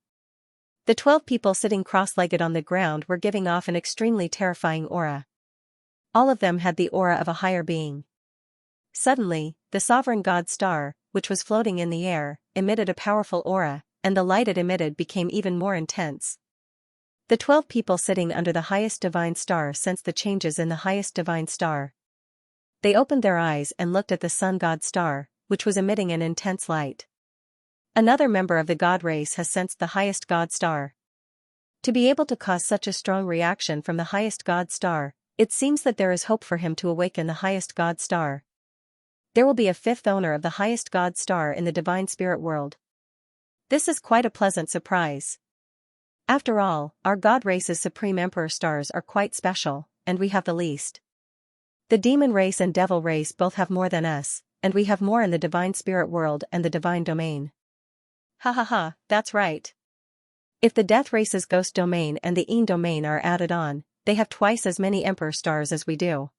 Speaker 1: The 12 people sitting cross-legged on the ground were giving off an extremely terrifying aura. All of them had the aura of a higher being. Suddenly, the sovereign god star, which was floating in the air, emitted a powerful aura, and the light it emitted became even more intense. The 12 people sitting under the highest divine star sensed the changes in the highest divine star. They opened their eyes and looked at the sun god star, which was emitting an intense light. Another member of the god race has sensed the highest god star. To be able to cause such a strong reaction from the highest god star, it seems that there is hope for him to awaken the highest god star. There will be a fifth owner of the highest god star in the divine spirit world. This is quite a pleasant surprise. After all, our god race's supreme emperor stars are quite special, and we have the least. The demon race and devil race both have more than us, and we have more in the divine spirit world and the divine domain. Ha ha ha, that's right. If the death race's ghost domain and the Een domain are added on, they have twice as many emperor stars as we do.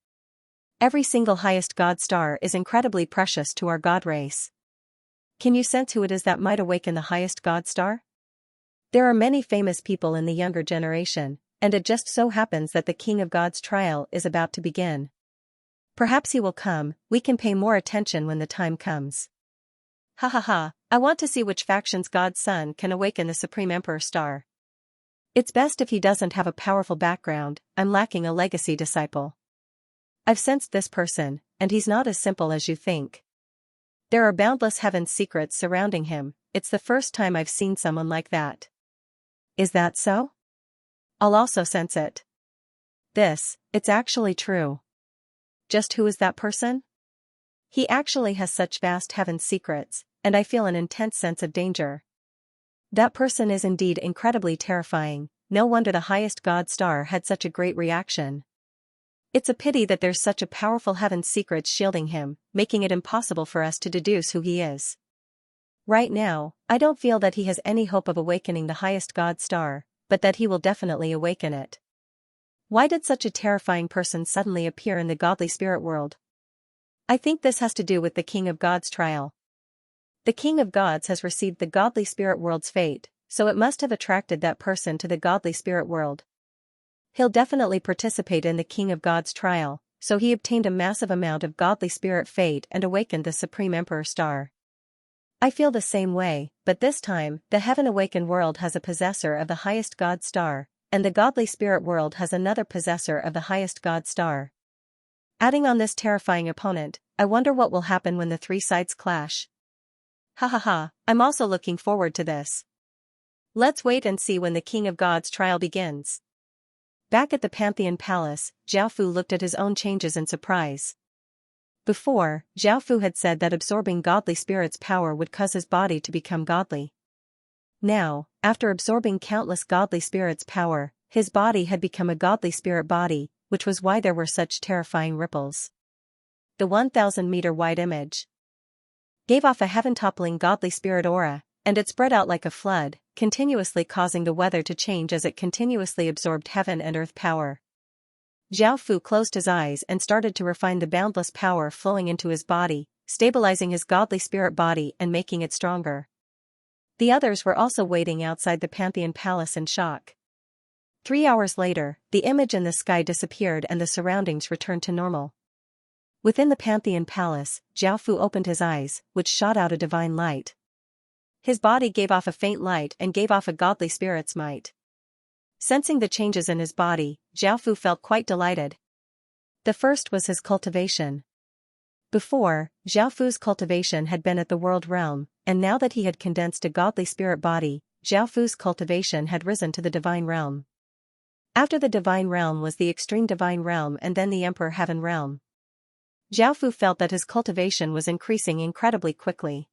Speaker 1: Every single highest god star is incredibly precious to our god race. Can you sense who it is that might awaken the highest god star? There are many famous people in the younger generation, and it just so happens that the King of God's trial is about to begin. Perhaps he will come, we can pay more attention when the time comes. Ha ha ha, I want to see which faction's God's son can awaken the Supreme Emperor star. It's best if he doesn't have a powerful background, I'm lacking a legacy disciple. I've sensed this person, and he's not as simple as you think. There are boundless heaven's secrets surrounding him, it's the first time I've seen someone like that. Is that so? I'll also sense it. It's actually true. Just who is that person? He actually has such vast heaven's secrets, and I feel an intense sense of danger. That person is indeed incredibly terrifying, no wonder the highest god star had such a great reaction. It's a pity that there's such a powerful heaven's secrets shielding him, making it impossible for us to deduce who he is. Right now, I don't feel that he has any hope of awakening the highest god star, but that he will definitely awaken it. Why did such a terrifying person suddenly appear in the godly spirit world? I think this has to do with the King of God's trial. The King of Gods has received the godly spirit world's fate, so it must have attracted that person to the godly spirit world. He'll definitely participate in the King of God's trial, so he obtained a massive amount of godly spirit fate and awakened the Supreme Emperor star. I feel the same way, but this time, the heaven-awakened world has a possessor of the highest god star, and the godly spirit world has another possessor of the highest god star. Adding on this terrifying opponent, I wonder what will happen when the three sides clash. Ha ha ha, I'm also looking forward to this. Let's wait and see when the King of God's trial begins. Back at the Pantheon Palace, Xiaofu looked at his own changes in surprise. Before, Xiaofu had said that absorbing godly spirit's power would cause his body to become godly. Now, after absorbing countless godly spirits' power, his body had become a godly spirit body, which was why there were such terrifying ripples. The 1,000-meter wide image gave off a heaven-toppling godly spirit aura, and it spread out like a flood, continuously causing the weather to change as it continuously absorbed heaven and earth power. Xiaofu closed his eyes and started to refine the boundless power flowing into his body, stabilizing his godly spirit body and making it stronger. The others were also waiting outside the Pantheon Palace in shock. 3 hours later, the image in the sky disappeared and the surroundings returned to normal. Within the Pantheon Palace, Xiaofu opened his eyes, which shot out a divine light. His body gave off a faint light and gave off a godly spirit's might. Sensing the changes in his body, Xiaofu felt quite delighted. The first was his cultivation. Before, Xiaofu's cultivation had been at the world realm, and now that he had condensed a godly spirit body, Xiaofu's cultivation had risen to the divine realm. After the divine realm was the extreme divine realm and then the emperor heaven realm. Xiaofu felt that his cultivation was increasing incredibly quickly.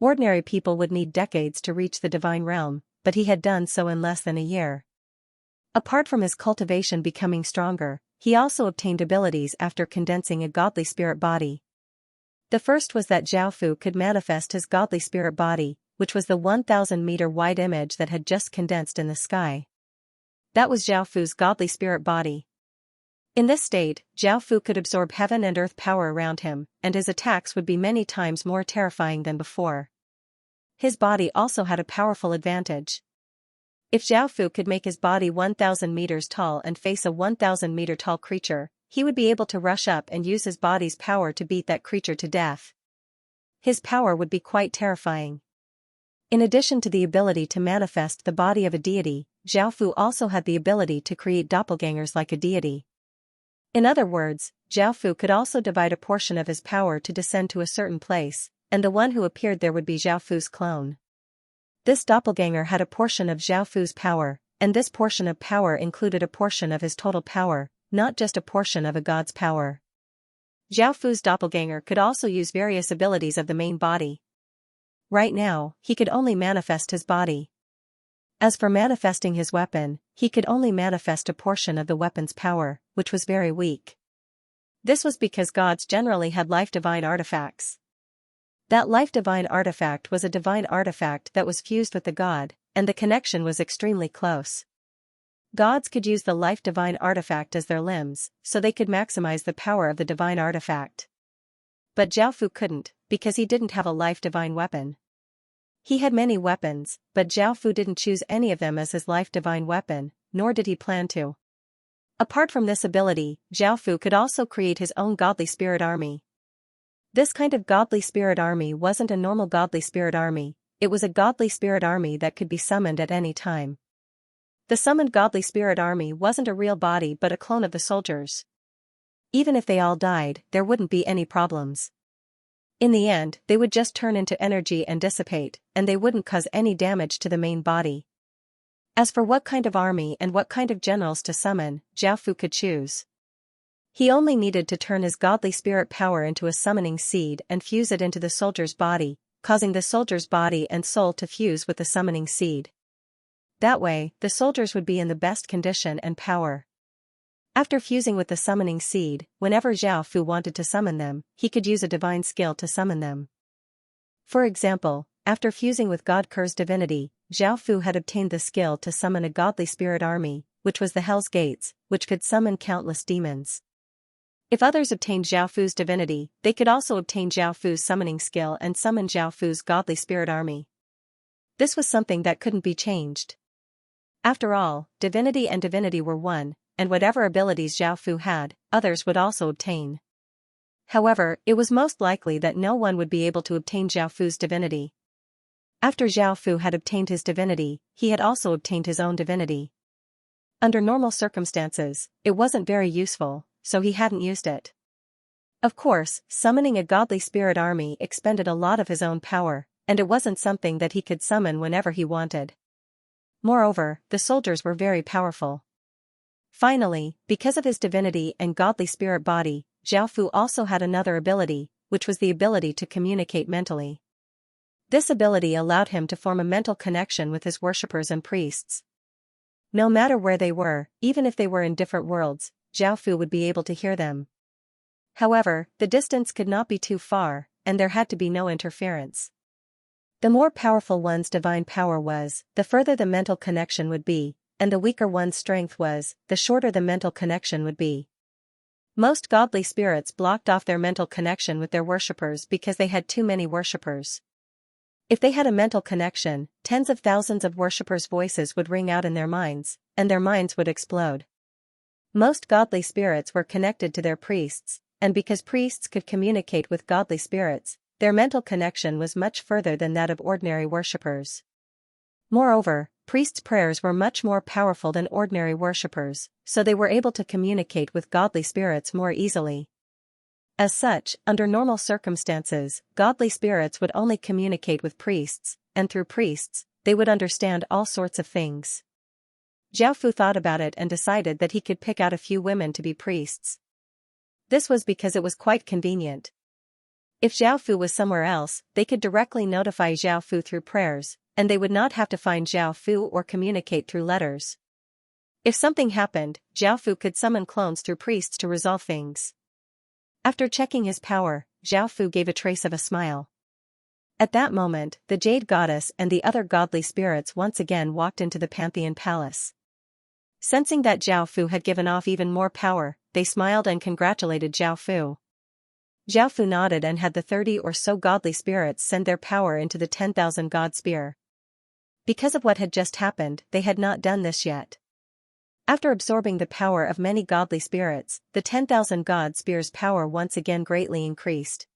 Speaker 1: Ordinary people would need decades to reach the divine realm, but he had done so in less than a year. Apart from his cultivation becoming stronger, he also obtained abilities after condensing a godly spirit body. The first was that Xiaofu could manifest his godly spirit body, which was the 1,000-meter wide image that had just condensed in the sky. That was Xiaofu's godly spirit body. In this state, Xiaofu could absorb heaven and earth power around him, and his attacks would be many times more terrifying than before. His body also had a powerful advantage. If Zhao Fu could make his body 1,000 meters tall and face a 1,000-meter tall creature, he would be able to rush up and use his body's power to beat that creature to death. His power would be quite terrifying. In addition to the ability to manifest the body of a deity, Zhao Fu also had the ability to create doppelgangers like a deity. In other words, Zhao Fu could also divide a portion of his power to descend to a certain place, and the one who appeared there would be Zhao Fu's clone. This doppelganger had a portion of Zhao Fu's power, and this portion of power included a portion of his total power, not just a portion of a god's power. Zhao Fu's doppelganger could also use various abilities of the main body. Right now, he could only manifest his body. As for manifesting his weapon, he could only manifest a portion of the weapon's power, which was very weak. This was because gods generally had life-divine artifacts. That life-divine artifact was a divine artifact that was fused with the god, and the connection was extremely close. Gods could use the life-divine artifact as their limbs, so they could maximize the power of the divine artifact. But Zhao Fu couldn't, because he didn't have a life-divine weapon. He had many weapons, but Zhao Fu didn't choose any of them as his life-divine weapon, nor did he plan to. Apart from this ability, Zhao Fu could also create his own godly spirit army. This kind of godly spirit army wasn't a normal godly spirit army, it was a godly spirit army that could be summoned at any time. The summoned godly spirit army wasn't a real body but a clone of the soldiers. Even if they all died, there wouldn't be any problems. In the end, they would just turn into energy and dissipate, and they wouldn't cause any damage to the main body. As for what kind of army and what kind of generals to summon, Zhao Fu could choose. He only needed to turn his godly spirit power into a summoning seed and fuse it into the soldier's body, causing the soldier's body and soul to fuse with the summoning seed. That way, the soldiers would be in the best condition and power. After fusing with the summoning seed, whenever Zhao Fu wanted to summon them, he could use a divine skill to summon them. For example, after fusing with God Ker's divinity, Zhao Fu had obtained the skill to summon a godly spirit army, which was the Hell's Gates, which could summon countless demons. If others obtained Zhao Fu's divinity, they could also obtain Zhao Fu's summoning skill and summon Zhao Fu's godly spirit army. This was something that couldn't be changed. After all, divinity and divinity were one, and whatever abilities Zhao Fu had, others would also obtain. However, it was most likely that no one would be able to obtain Zhao Fu's divinity. After Zhao Fu had obtained his divinity, he had also obtained his own divinity. Under normal circumstances, it wasn't very useful, so he hadn't used it. Of course, summoning a godly spirit army expended a lot of his own power, and it wasn't something that he could summon whenever he wanted. Moreover, the soldiers were very powerful. Finally, because of his divinity and godly spirit body, Zhao Fu also had another ability, which was the ability to communicate mentally. This ability allowed him to form a mental connection with his worshippers and priests. No matter where they were, even if they were in different worlds, Zhao Fu would be able to hear them. However, the distance could not be too far, and there had to be no interference. The more powerful one's divine power was, the further the mental connection would be, and the weaker one's strength was, the shorter the mental connection would be. Most godly spirits blocked off their mental connection with their worshippers because they had too many worshippers. If they had a mental connection, tens of thousands of worshippers' voices would ring out in their minds, and their minds would explode. Most godly spirits were connected to their priests, and because priests could communicate with godly spirits, their mental connection was much further than that of ordinary worshippers. Moreover, priests' prayers were much more powerful than ordinary worshippers, so they were able to communicate with godly spirits more easily. As such, under normal circumstances, godly spirits would only communicate with priests, and through priests, they would understand all sorts of things. Zhao Fu thought about it and decided that he could pick out a few women to be priests. This was because it was quite convenient. If Zhao Fu was somewhere else, they could directly notify Zhao Fu through prayers, and they would not have to find Zhao Fu or communicate through letters. If something happened, Zhao Fu could summon clones through priests to resolve things. After checking his power, Zhao Fu gave a trace of a smile. At that moment, the Jade Goddess and the other godly spirits once again walked into the Pantheon Palace. Sensing that Zhao Fu had given off even more power, they smiled and congratulated Zhao Fu. Zhao Fu nodded and had the 30 or so godly spirits send their power into the 10,000 God Spear. Because of what had just happened, they had not done this yet. After absorbing the power of many godly spirits, the 10,000 god spears' power once again greatly increased.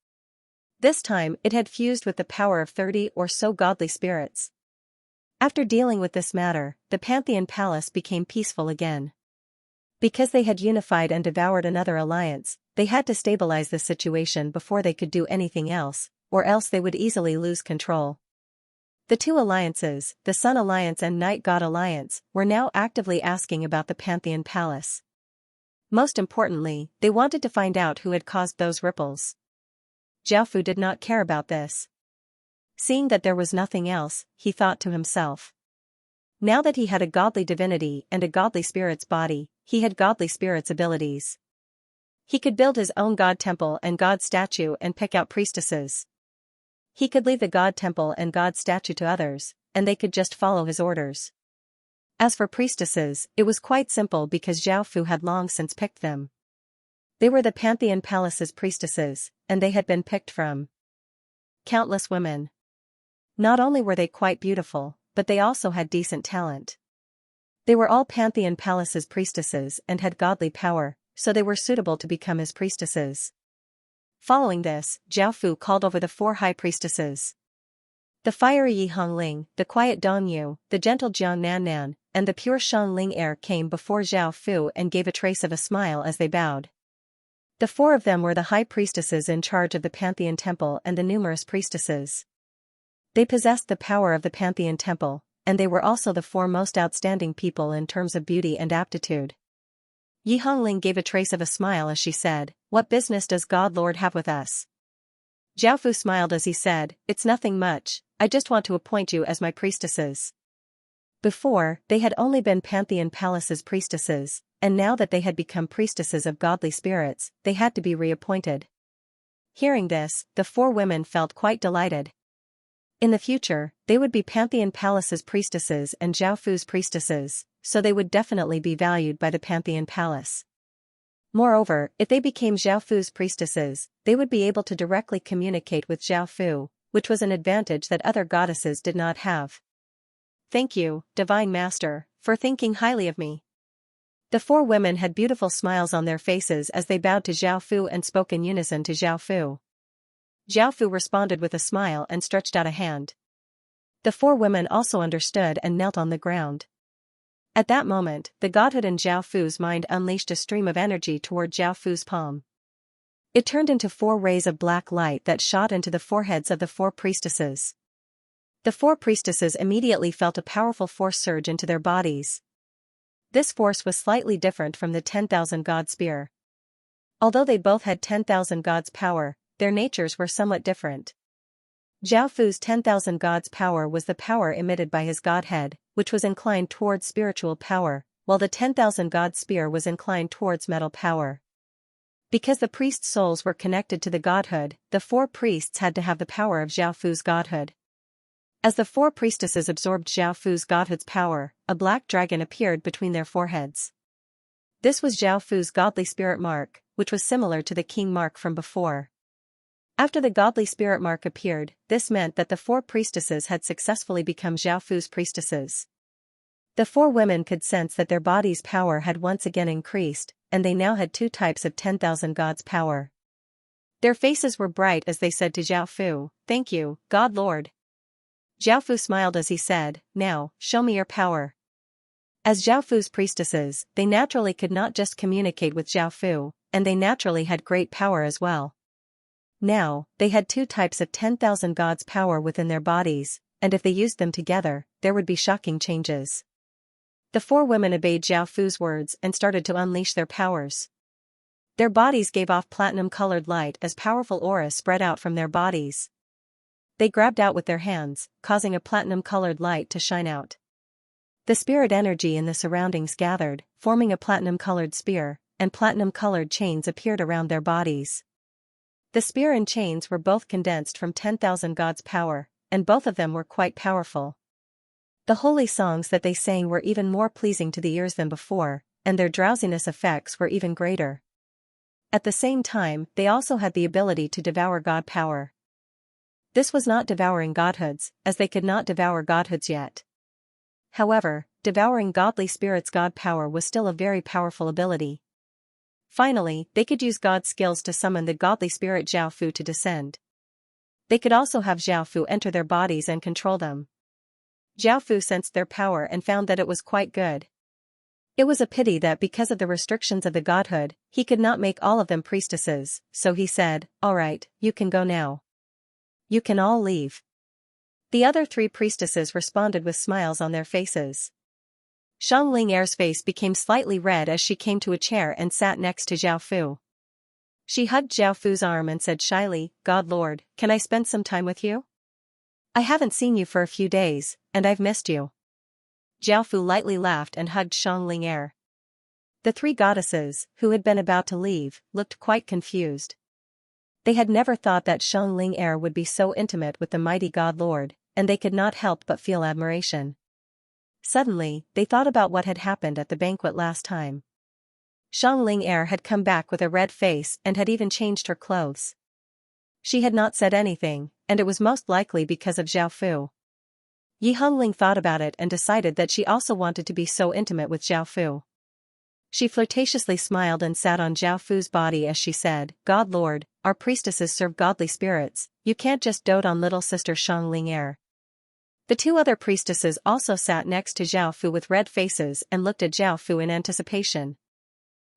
Speaker 1: This time it had fused with the power of 30 or so godly spirits. After dealing with this matter, the Pantheon Palace became peaceful again. Because they had unified and devoured another alliance, they had to stabilize the situation before they could do anything else, or else they would easily lose control. The two alliances, the Sun Alliance and Night God Alliance, were now actively asking about the Pantheon Palace. Most importantly, they wanted to find out who had caused those ripples. Xiaofu did not care about this. Seeing that there was nothing else, he thought to himself. Now that he had a godly divinity and a godly spirit's body, he had godly spirit's abilities. He could build his own god temple and god statue and pick out priestesses. He could leave the god temple and god statue to others, and they could just follow his orders. As for priestesses, it was quite simple because Xiaofu had long since picked them. They were the Pantheon Palace's priestesses, and they had been picked from countless women. Not only were they quite beautiful, but they also had decent talent. They were all Pantheon Palace's priestesses and had godly power, so they were suitable to become his priestesses. Following this, Xiaofu called over the 4 high priestesses. The fiery Yi Hongling, the quiet Dong Yu, the gentle Jiang Nannan, and the pure Shang Ling Air came before Xiaofu and gave a trace of a smile as they bowed. The 4 of them were the high priestesses in charge of the Pantheon Temple and the numerous priestesses. They possessed the power of the Pantheon Temple, and they were also the 4 most outstanding people in terms of beauty and aptitude. Yi Hongling gave a trace of a smile as she said, "What business does God Lord have with us?" Xiaofu smiled as he said, "It's nothing much, I just want to appoint you as my priestesses." Before, they had only been Pantheon Palace's priestesses, and now that they had become priestesses of godly spirits, they had to be reappointed. Hearing this, the 4 women felt quite delighted. In the future, they would be Pantheon Palace's priestesses and Xiaofu's priestesses, so they would definitely be valued by the Pantheon Palace. Moreover, if they became Xiaofu's priestesses, they would be able to directly communicate with Xiaofu, which was an advantage that other goddesses did not have. "Thank you, Divine Master, for thinking highly of me." The 4 women had beautiful smiles on their faces as they bowed to Xiaofu and spoke in unison to Xiaofu. Xiaofu responded with a smile and stretched out a hand. The 4 women also understood and knelt on the ground. At that moment, the godhood in Xiaofu's mind unleashed a stream of energy toward Xiaofu's palm. It turned into 4 rays of black light that shot into the foreheads of the 4 priestesses. The 4 priestesses immediately felt a powerful force surge into their bodies. This force was slightly different from the 10,000 god spear. Although they both had 10,000 gods' power, their natures were somewhat different. Xiaofu's 10,000 gods' power was the power emitted by his godhead, which was inclined towards spiritual power, while the 10,000 god spear was inclined towards metal power. Because the priests' souls were connected to the godhood, the 4 priests had to have the power of Xiaofu's godhood. As the 4 priestesses absorbed Xiaofu's godhood's power, a black dragon appeared between their foreheads. This was Xiaofu's godly spirit mark, which was similar to the king mark from before. After the godly spirit mark appeared, this meant that the 4 priestesses had successfully become Xiaofu's priestesses. The 4 women could sense that their body's power had once again increased, and they now had 2 types of 10,000 gods' power. Their faces were bright as they said to Xiaofu, "Thank you, God Lord." Xiaofu smiled as he said, "Now, show me your power." As Xiaofu's priestesses, they naturally could not just communicate with Xiaofu, and they naturally had great power as well. Now, they had 2 types of 10,000 gods' power within their bodies, and if they used them together, there would be shocking changes. The 4 women obeyed Xiaofu's words and started to unleash their powers. Their bodies gave off platinum-colored light as powerful auras spread out from their bodies. They grabbed out with their hands, causing a platinum-colored light to shine out. The spirit energy in the surroundings gathered, forming a platinum-colored spear, and platinum-colored chains appeared around their bodies. The spear and chains were both condensed from 10,000 gods' power, and both of them were quite powerful. The holy songs that they sang were even more pleasing to the ears than before, and their drowsiness effects were even greater. At the same time, they also had the ability to devour god power. This was not devouring godhoods, as they could not devour godhoods yet. However, devouring godly spirits' god power was still a very powerful ability. Finally, they could use god skills to summon the godly spirit Zhao Fu to descend. They could also have Zhao Fu enter their bodies and control them. Zhao Fu sensed their power and found that it was quite good. It was a pity that because of the restrictions of the godhood, he could not make all of them priestesses, so he said, "Alright, you can go now. You can all leave." The other 3 priestesses responded with smiles on their faces. Xianxia Er's face became slightly red as she came to a chair and sat next to Zhao Fu. She hugged Zhao Fu's arm and said shyly, "God Lord, can I spend some time with you? I haven't seen you for a few days, and I've missed you." Zhao Fu lightly laughed and hugged Xianxia Er. The 3 goddesses, who had been about to leave, looked quite confused. They had never thought that Xianxia Er would be so intimate with the mighty God Lord, and they could not help but feel admiration. Suddenly, they thought about what had happened at the banquet last time. Xianxia Er had come back with a red face and had even changed her clothes. She had not said anything, and it was most likely because of Zhao Fu. Yi Hongling thought about it and decided that she also wanted to be so intimate with Zhao Fu. She flirtatiously smiled and sat on Zhao Fu's body as she said, "God Lord, our priestesses serve godly spirits, you can't just dote on little sister Xianxia Er." The 2 other priestesses also sat next to Zhao Fu with red faces and looked at Zhao Fu in anticipation.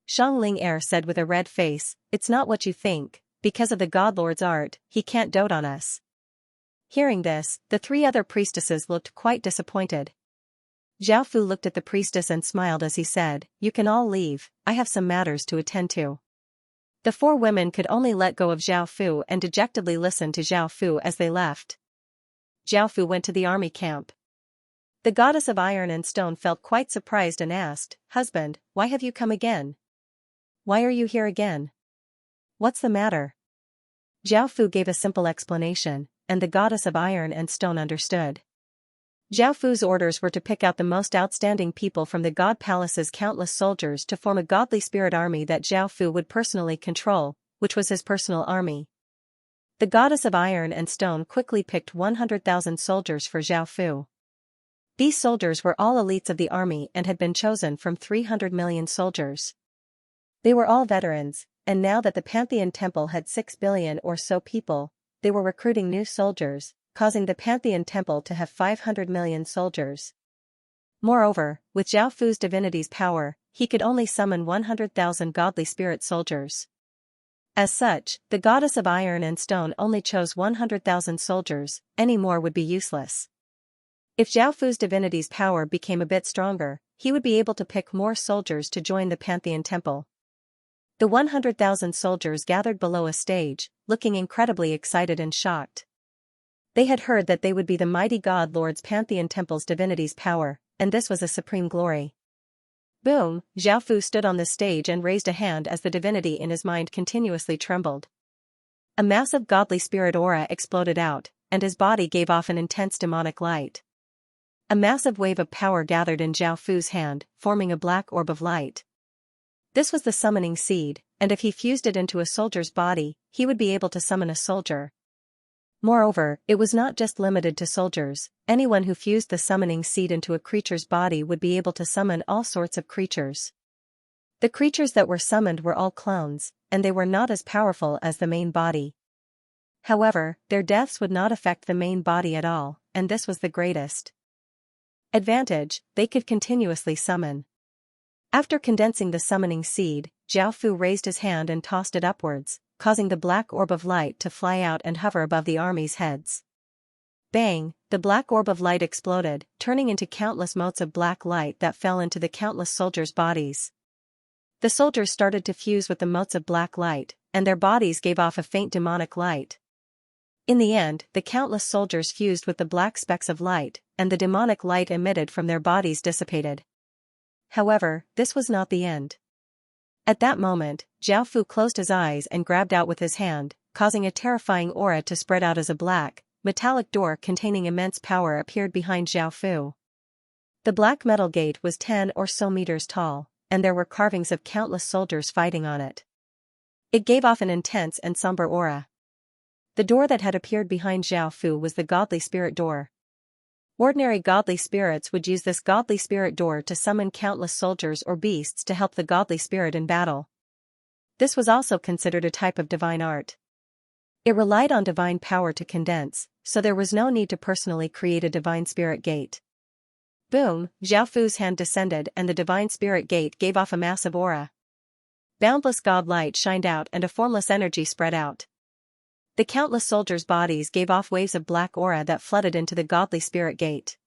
Speaker 1: Xianxia Er said with a red face, "It's not what you think, because of the God Lord's art, he can't dote on us." Hearing this, the 3 other priestesses looked quite disappointed. Zhao Fu looked at the priestess and smiled as he said, "You can all leave, I have some matters to attend to." The 4 women could only let go of Zhao Fu and dejectedly listen to Zhao Fu as they left. Zhao Fu went to the army camp. The goddess of iron and stone felt quite surprised and asked, "Husband, why have you come again? Why are you here again? What's the matter?" Zhao Fu gave a simple explanation, and the goddess of iron and stone understood. Zhao Fu's orders were to pick out the most outstanding people from the god palace's countless soldiers to form a godly spirit army that Zhao Fu would personally control, which was his personal army. The goddess of iron and stone quickly picked 100,000 soldiers for Zhao Fu. These soldiers were all elites of the army and had been chosen from 300 million soldiers. They were all veterans, and now that the Pantheon Temple had 6 billion or so people, they were recruiting new soldiers, causing the Pantheon Temple to have 500 million soldiers. Moreover, with Zhao Fu's divinity's power, he could only summon 100,000 godly spirit soldiers. As such, the goddess of iron and stone only chose 100,000 soldiers, any more would be useless. If Zhao Fu's divinity's power became a bit stronger, he would be able to pick more soldiers to join the Pantheon Temple. The 100,000 soldiers gathered below a stage, looking incredibly excited and shocked. They had heard that they would be the mighty God Lord's Pantheon Temple's divinity's power, and this was a supreme glory. Boom, Zhao Fu stood on the stage and raised a hand as the divinity in his mind continuously trembled. A massive godly spirit aura exploded out, and his body gave off an intense demonic light. A massive wave of power gathered in Zhao Fu's hand, forming a black orb of light. This was the summoning seed, and if he fused it into a soldier's body, he would be able to summon a soldier. Moreover, it was not just limited to soldiers, anyone who fused the summoning seed into a creature's body would be able to summon all sorts of creatures. The creatures that were summoned were all clones, and they were not as powerful as the main body. However, their deaths would not affect the main body at all, and this was the greatest advantage: they could continuously summon. After condensing the summoning seed, Zhao Fu raised his hand and tossed it upwards, causing the black orb of light to fly out and hover above the army's heads. Bang, the black orb of light exploded, turning into countless motes of black light that fell into the countless soldiers' bodies. The soldiers started to fuse with the motes of black light, and their bodies gave off a faint demonic light. In the end, the countless soldiers fused with the black specks of light, and the demonic light emitted from their bodies dissipated. However, this was not the end. At that moment, Zhao Fu closed his eyes and grabbed out with his hand, causing a terrifying aura to spread out as a black, metallic door containing immense power appeared behind Zhao Fu. The black metal gate was 10 or so meters tall, and there were carvings of countless soldiers fighting on it. It gave off an intense and somber aura. The door that had appeared behind Zhao Fu was the godly spirit door. Ordinary godly spirits would use this godly spirit door to summon countless soldiers or beasts to help the godly spirit in battle. This was also considered a type of divine art. It relied on divine power to condense, so there was no need to personally create a divine spirit gate. Boom, Xiaofu's hand descended and the divine spirit gate gave off a massive aura. Boundless god light shined out and a formless energy spread out. The countless soldiers' bodies gave off waves of black aura that flooded into the godly spirit gate.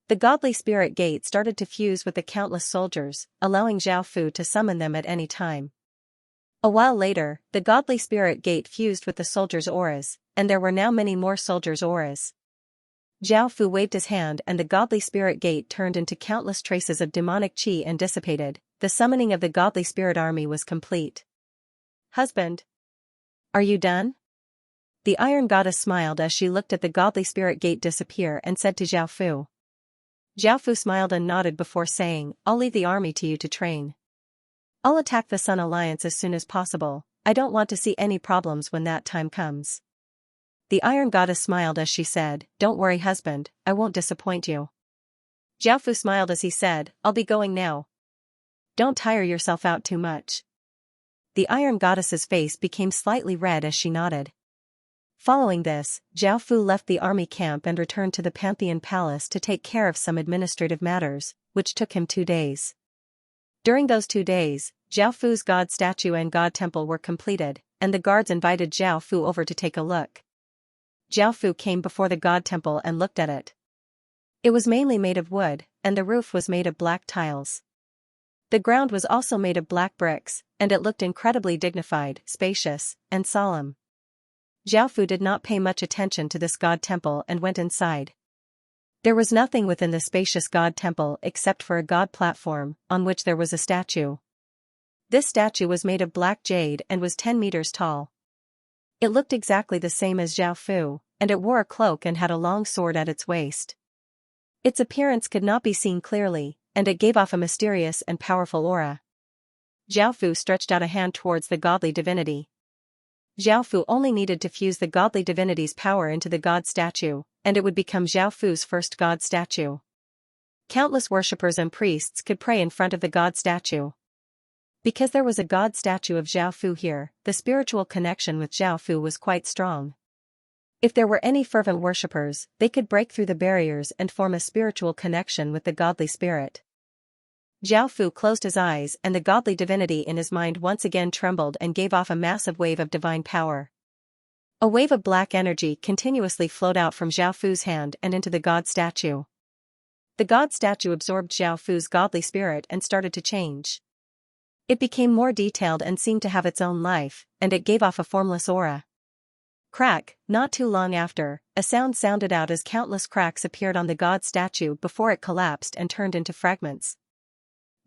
Speaker 1: The godly spirit gate started to fuse with the countless soldiers, allowing Xiaofu to summon them at any time. A while later, the godly spirit gate fused with the soldiers' auras, and there were now many more soldiers' auras. Xiaofu waved his hand and the godly spirit gate turned into countless traces of demonic qi and dissipated. The summoning of the godly spirit army was complete. Husband, are you done? The Iron Goddess smiled as she looked at the godly spirit gate disappear and said to Xiaofu. Xiaofu smiled and nodded before saying, I'll leave the army to you to train. I'll attack the Sun Alliance as soon as possible. I don't want to see any problems when that time comes. The Iron Goddess smiled as she said, Don't worry husband, I won't disappoint you. Xiaofu smiled as he said, I'll be going now. Don't tire yourself out too much. The Iron Goddess's face became slightly red as she nodded. Following this, Xiaofu left the army camp and returned to the Pantheon Palace to take care of some administrative matters, which took him 2 days. During those 2 days, Xiaofu's god statue and god temple were completed, and the guards invited Xiaofu over to take a look. Xiaofu came before the god temple and looked at it. It was mainly made of wood, and the roof was made of black tiles. The ground was also made of black bricks, and it looked incredibly dignified, spacious, and solemn. Xiaofu did not pay much attention to this god temple and went inside. There was nothing within the spacious god temple except for a god platform, on which there was a statue. This statue was made of black jade and was 10 meters tall. It looked exactly the same as Xiaofu, and it wore a cloak and had a long sword at its waist. Its appearance could not be seen clearly, and it gave off a mysterious and powerful aura. Xiaofu stretched out a hand towards the godly divinity. Xiaofu only needed to fuse the godly divinity's power into the god statue, and it would become Xiaofu's first god statue. Countless worshippers and priests could pray in front of the god statue. Because there was a god statue of Xiaofu here, the spiritual connection with Xiaofu was quite strong. If there were any fervent worshippers, they could break through the barriers and form a spiritual connection with the godly spirit. Xiaofu closed his eyes and the godly divinity in his mind once again trembled and gave off a massive wave of divine power. A wave of black energy continuously flowed out from Xiaofu's hand and into the god statue. The god statue absorbed Xiaofu's godly spirit and started to change. It became more detailed and seemed to have its own life, and it gave off a formless aura. Crack, not too long after, a sound sounded out as countless cracks appeared on the god statue before it collapsed and turned into fragments.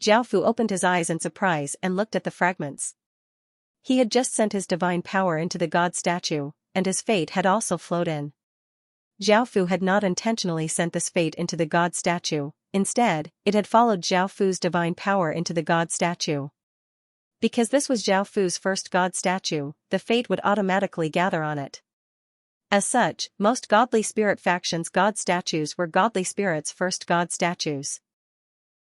Speaker 1: Xiaofu opened his eyes in surprise and looked at the fragments. He had just sent his divine power into the god statue, and his fate had also flowed in. Xiaofu had not intentionally sent this fate into the god statue, instead, it had followed Xiaofu's divine power into the god statue. Because this was Xiaofu's first god statue, the fate would automatically gather on it. As such, most godly spirit factions' god statues were godly spirits' first god statues.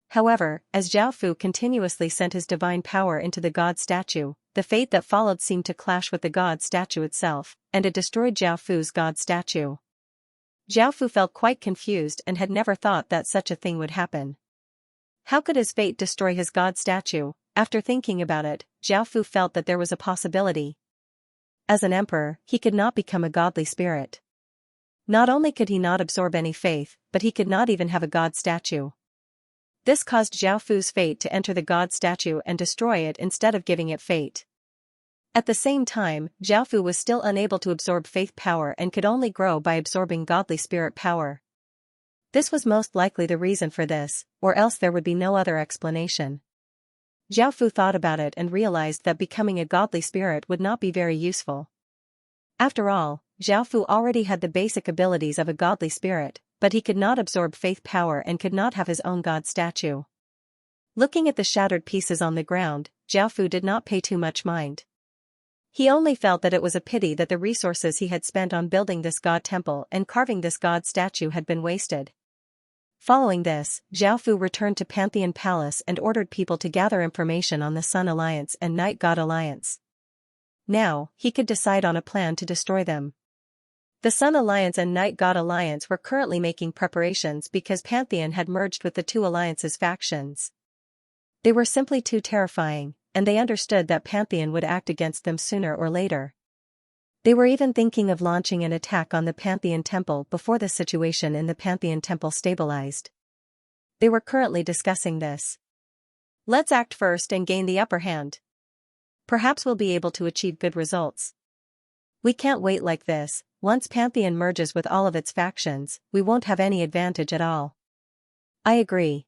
Speaker 1: However, as Xiaofu continuously sent his divine power into the god statue, the fate that followed seemed to clash with the god statue itself, and it destroyed Xiaofu's god statue. Xiaofu felt quite confused and had never thought that such a thing would happen. How could his fate destroy his god statue? After thinking about it, Xiaofu felt that there was a possibility. As an emperor, he could not become a godly spirit. Not only could he not absorb any faith, but he could not even have a god statue. This caused Xiaofu's fate to enter the god statue and destroy it instead of giving it fate. At the same time, Xiaofu was still unable to absorb faith power and could only grow by absorbing godly spirit power. This was most likely the reason for this, or else there would be no other explanation. Xiaofu thought about it and realized that becoming a godly spirit would not be very useful. After all, Xiaofu already had the basic abilities of a godly spirit, but he could not absorb faith power and could not have his own god statue. Looking at the shattered pieces on the ground, Xiaofu did not pay too much mind. He only felt that it was a pity that the resources he had spent on building this god temple and carving this god statue had been wasted. Following this, Xiaofu returned to Pantheon Palace and ordered people to gather information on the Sun Alliance and Night God Alliance. Now, he could decide on a plan to destroy them. The Sun Alliance and Night God Alliance were currently making preparations because Pantheon had merged with the two alliances' factions. They were simply too terrifying, and they understood that Pantheon would act against them sooner or later. They were even thinking of launching an attack on the Pantheon Temple before the situation in the Pantheon Temple stabilized. They were currently discussing this. Let's act first and gain the upper hand. Perhaps we'll be able to achieve good results. We can't wait like this. Once Pantheon merges with all of its factions, we won't have any advantage at all. I agree.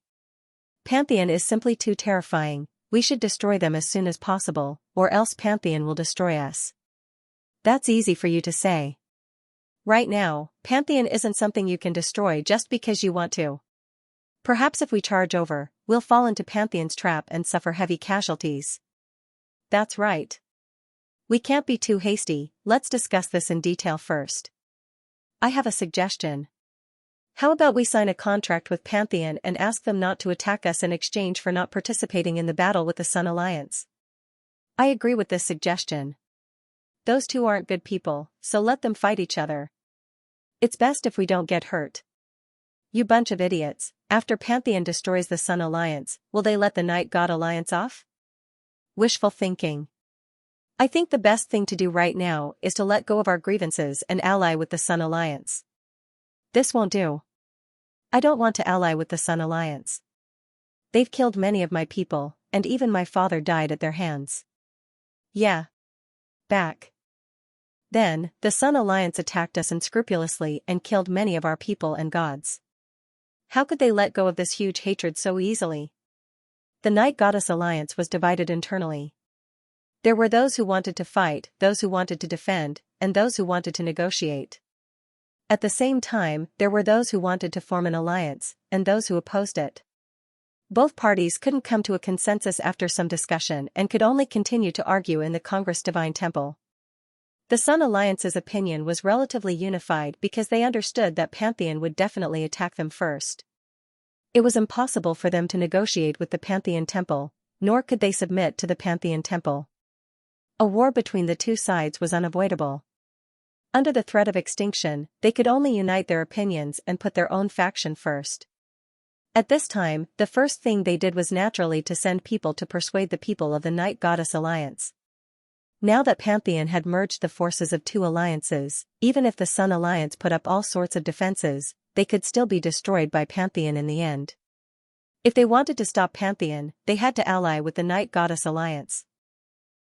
Speaker 1: Pantheon is simply too terrifying. We should destroy them as soon as possible, or else Pantheon will destroy us. That's easy for you to say. Right now, Pantheon isn't something you can destroy just because you want to. Perhaps if we charge over, we'll fall into Pantheon's trap and suffer heavy casualties. That's right. We can't be too hasty. Let's discuss this in detail first. I have a suggestion. How about we sign a contract with Pantheon and ask them not to attack us in exchange for not participating in the battle with the Sun Alliance? I agree with this suggestion. Those two aren't good people, so let them fight each other. It's best if we don't get hurt. You bunch of idiots, after Pantheon destroys the Sun Alliance, will they let the Night God Alliance off? Wishful thinking. I think the best thing to do right now is to let go of our grievances and ally with the Sun Alliance. This won't do. I don't want to ally with the Sun Alliance. They've killed many of my people, and even my father died at their hands. Yeah. Back. Then, the Sun Alliance attacked us unscrupulously and killed many of our people and gods. How could they let go of this huge hatred so easily? The Night Goddess Alliance was divided internally. There were those who wanted to fight, those who wanted to defend, and those who wanted to negotiate. At the same time, there were those who wanted to form an alliance, and those who opposed it. Both parties couldn't come to a consensus after some discussion and could only continue to argue in the Congress Divine Temple. The Sun Alliance's opinion was relatively unified because they understood that Pantheon would definitely attack them first. It was impossible for them to negotiate with the Pantheon Temple, nor could they submit to the Pantheon Temple. A war between the two sides was unavoidable. Under the threat of extinction, they could only unite their opinions and put their own faction first. At this time, the first thing they did was naturally to send people to persuade the people of the Night Goddess Alliance. Now that Pantheon had merged the forces of two alliances, even if the Sun Alliance put up all sorts of defenses, they could still be destroyed by Pantheon in the end. If they wanted to stop Pantheon, they had to ally with the Night Goddess Alliance.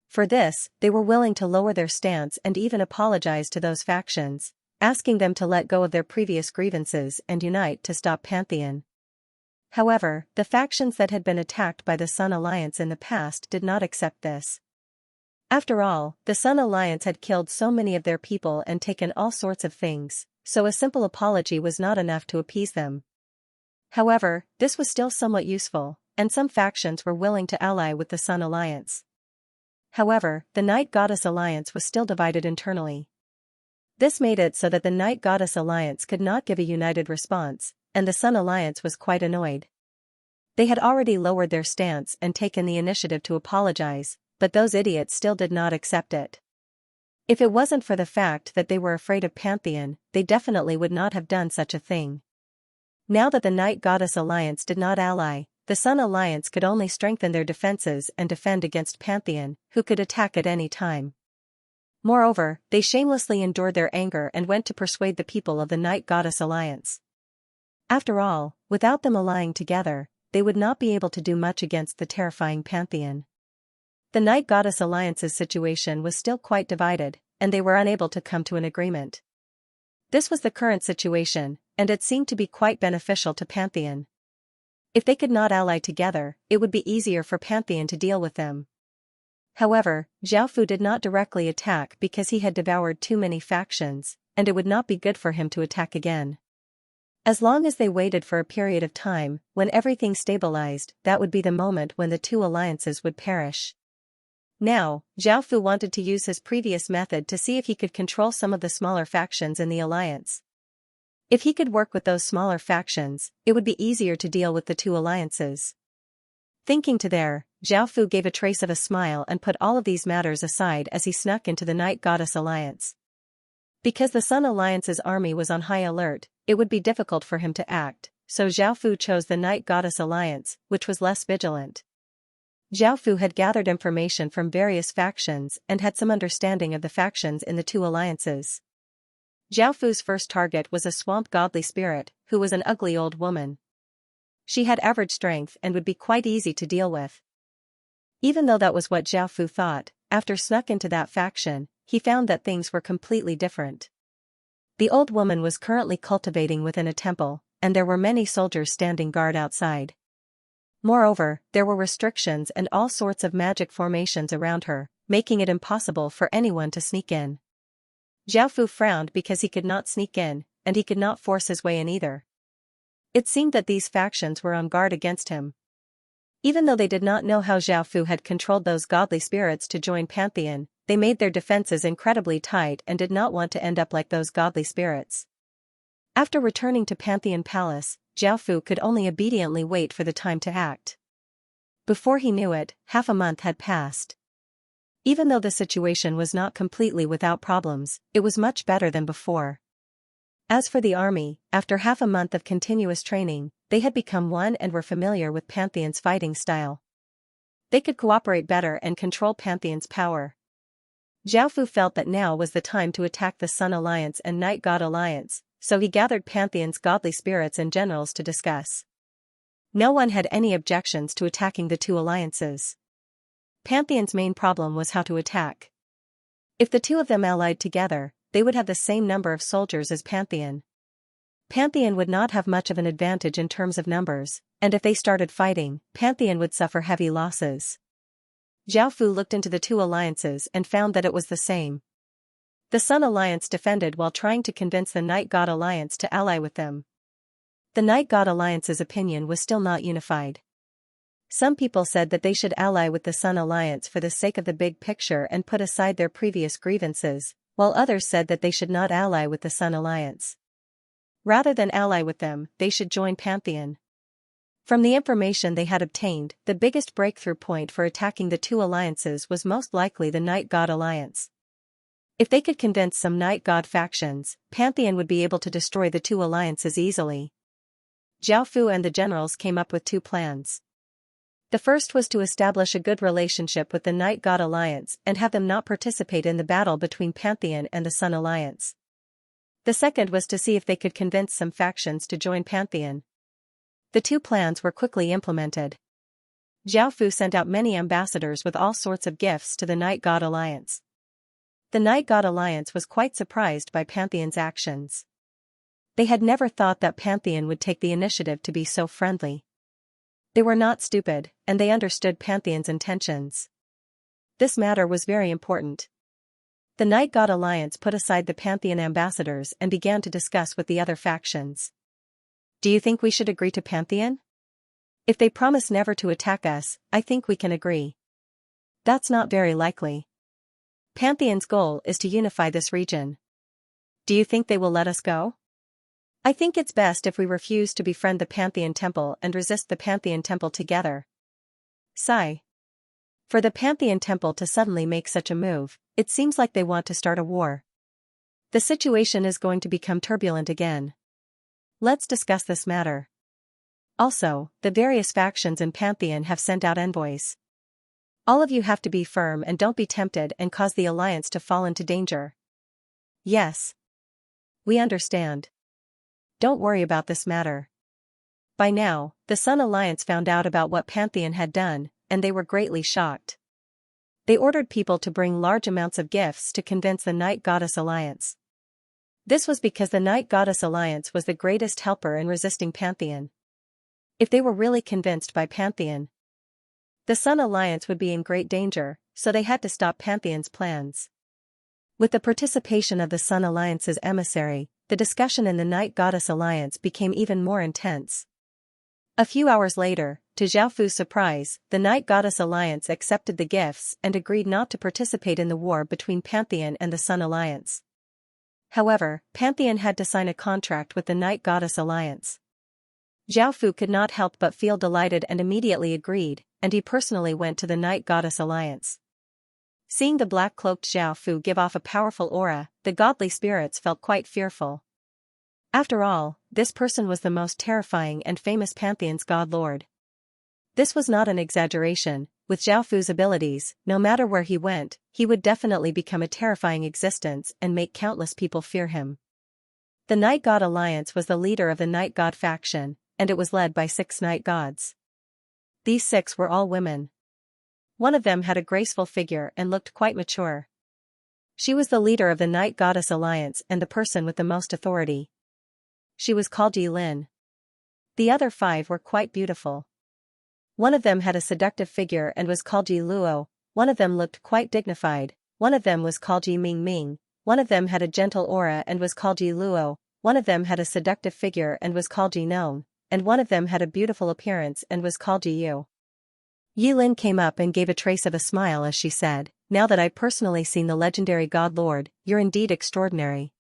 Speaker 1: For this, they were willing to lower their stance and even apologize to those factions, asking them to let go of their previous grievances and unite to stop Pantheon. However, the factions that had been attacked by the Sun Alliance in the past did not accept this. After all, the Sun Alliance had killed so many of their people and taken all sorts of things, so a simple apology was not enough to appease them. However, this was still somewhat useful, and some factions were willing to ally with the Sun Alliance. However, the Night Goddess Alliance was still divided internally. This made it so that the Night Goddess Alliance could not give a united response, and the Sun Alliance was quite annoyed. They had already lowered their stance and taken the initiative to apologize, but those idiots still did not accept it. If it wasn't for the fact that they were afraid of Pantheon, they definitely would not have done such a thing. Now that the Night Goddess Alliance did not ally, the Sun Alliance could only strengthen their defenses and defend against Pantheon, who could attack at any time. Moreover, they shamelessly endured their anger and went to persuade the people of the Night Goddess Alliance. After all, without them allying together, they would not be able to do much against the terrifying Pantheon. The Night Goddess Alliance's situation was still quite divided, and they were unable to come to an agreement. This was the current situation, and it seemed to be quite beneficial to Pantheon. If they could not ally together, it would be easier for Pantheon to deal with them. However, Xiaofu did not directly attack because he had devoured too many factions, and it would not be good for him to attack again. As long as they waited for a period of time, when everything stabilized, that would be the moment when the two alliances would perish. Now, Xiaofu wanted to use his previous method to see if he could control some of the smaller factions in the alliance. If he could work with those smaller factions, it would be easier to deal with the two alliances. Thinking to there, Zhao Fu gave a trace of a smile and put all of these matters aside as he snuck into the Night Goddess Alliance. Because the Sun Alliance's army was on high alert, it would be difficult for him to act, so Zhao Fu chose the Night Goddess Alliance, which was less vigilant. Zhao Fu had gathered information from various factions and had some understanding of the factions in the two alliances. Zhao Fu's first target was a swamp godly spirit, who was an ugly old woman. She had average strength and would be quite easy to deal with. Even though that was what Zhao Fu thought, after snuck into that faction, he found that things were completely different. The old woman was currently cultivating within a temple, and there were many soldiers standing guard outside. Moreover, there were restrictions and all sorts of magic formations around her, making it impossible for anyone to sneak in. Zhao Fu frowned because he could not sneak in, and he could not force his way in either. It seemed that these factions were on guard against him. Even though they did not know how Zhao Fu had controlled those godly spirits to join Pantheon, they made their defenses incredibly tight and did not want to end up like those godly spirits. After returning to Pantheon Palace, Zhao Fu could only obediently wait for the time to act. Before he knew it, half a month had passed. Even though the situation was not completely without problems, it was much better than before. As for the army, after half a month of continuous training, they had become one and were familiar with Pantheon's fighting style. They could cooperate better and control Pantheon's power. Zhao Fu felt that now was the time to attack the Sun Alliance and Night God Alliance, so he gathered Pantheon's godly spirits and generals to discuss. No one had any objections to attacking the two alliances. Pantheon's main problem was how to attack. If the two of them allied together, they would have the same number of soldiers as Pantheon. Pantheon would not have much of an advantage in terms of numbers, and if they started fighting, Pantheon would suffer heavy losses. Zhao Fu looked into the two alliances and found that it was the same. The Sun Alliance defended while trying to convince the Night God Alliance to ally with them. The Night God Alliance's opinion was still not unified. Some people said that they should ally with the Sun Alliance for the sake of the big picture and put aside their previous grievances, while others said that they should not ally with the Sun Alliance. Rather than ally with them, they should join Pantheon. From the information they had obtained, the biggest breakthrough point for attacking the two alliances was most likely the Night God Alliance. If they could convince some Night God factions, Pantheon would be able to destroy the two alliances easily. Zhao Fu and the generals came up with two plans. The first was to establish a good relationship with the Night God Alliance and have them not participate in the battle between Pantheon and the Sun Alliance. The second was to see if they could convince some factions to join Pantheon. The two plans were quickly implemented. Zhao Fu sent out many ambassadors with all sorts of gifts to the Night God Alliance. The Night God Alliance was quite surprised by Pantheon's actions. They had never thought that Pantheon would take the initiative to be so friendly. They were not stupid, and they understood Pantheon's intentions. This matter was very important. The Night God Alliance put aside the Pantheon ambassadors and began to discuss with the other factions. Do you think we should agree to Pantheon? If they promise never to attack us, I think we can agree. That's not very likely. Pantheon's goal is to unify this region. Do you think they will let us go? I think it's best if we refuse to befriend the Pantheon Temple and resist the Pantheon Temple together. Sigh. For the Pantheon Temple to suddenly make such a move, it seems like they want to start a war. The situation is going to become turbulent again. Let's discuss this matter. Also, the various factions in Pantheon have sent out envoys. All of you have to be firm and don't be tempted and cause the alliance to fall into danger. Yes. We understand. Don't worry about this matter. By now, the Sun Alliance found out about what Pantheon had done, and they were greatly shocked. They ordered people to bring large amounts of gifts to convince the Night Goddess Alliance. This was because the Night Goddess Alliance was the greatest helper in resisting Pantheon. If they were really convinced by Pantheon, the Sun Alliance would be in great danger, so they had to stop Pantheon's plans. With the participation of the Sun Alliance's emissary, the discussion in the Night Goddess Alliance became even more intense. A few hours later, to Zhao Fu's surprise, the Night Goddess Alliance accepted the gifts and agreed not to participate in the war between Pantheon and the Sun Alliance. However, Pantheon had to sign a contract with the Night Goddess Alliance. Zhao Fu could not help but feel delighted and immediately agreed, and he personally went to the Night Goddess Alliance. Seeing the black-cloaked Zhao Fu give off a powerful aura, the godly spirits felt quite fearful. After all, this person was the most terrifying and famous Pantheon's god lord. This was not an exaggeration. With Zhao Fu's abilities, no matter where he went, he would definitely become a terrifying existence and make countless people fear him. The Night God Alliance was the leader of the Night God faction, and it was led by 6 night gods. These 6 were all women. One of them had a graceful figure and looked quite mature. She was the leader of the Night Goddess Alliance and the person with the most authority. She was called Yi Lin. The other 5 were quite beautiful. One of them had a seductive figure and was called Yi Luo, one of them looked quite dignified, one of them was called Yi Ming Ming, one of them had a gentle aura and was called Yi Luo, one of them had a seductive figure and was called Yi Nong, and one of them had a beautiful appearance and was called Yi Yu. Yi Lin came up and gave a trace of a smile as she said, "Now that I've personally seen the legendary God Lord, you're indeed extraordinary."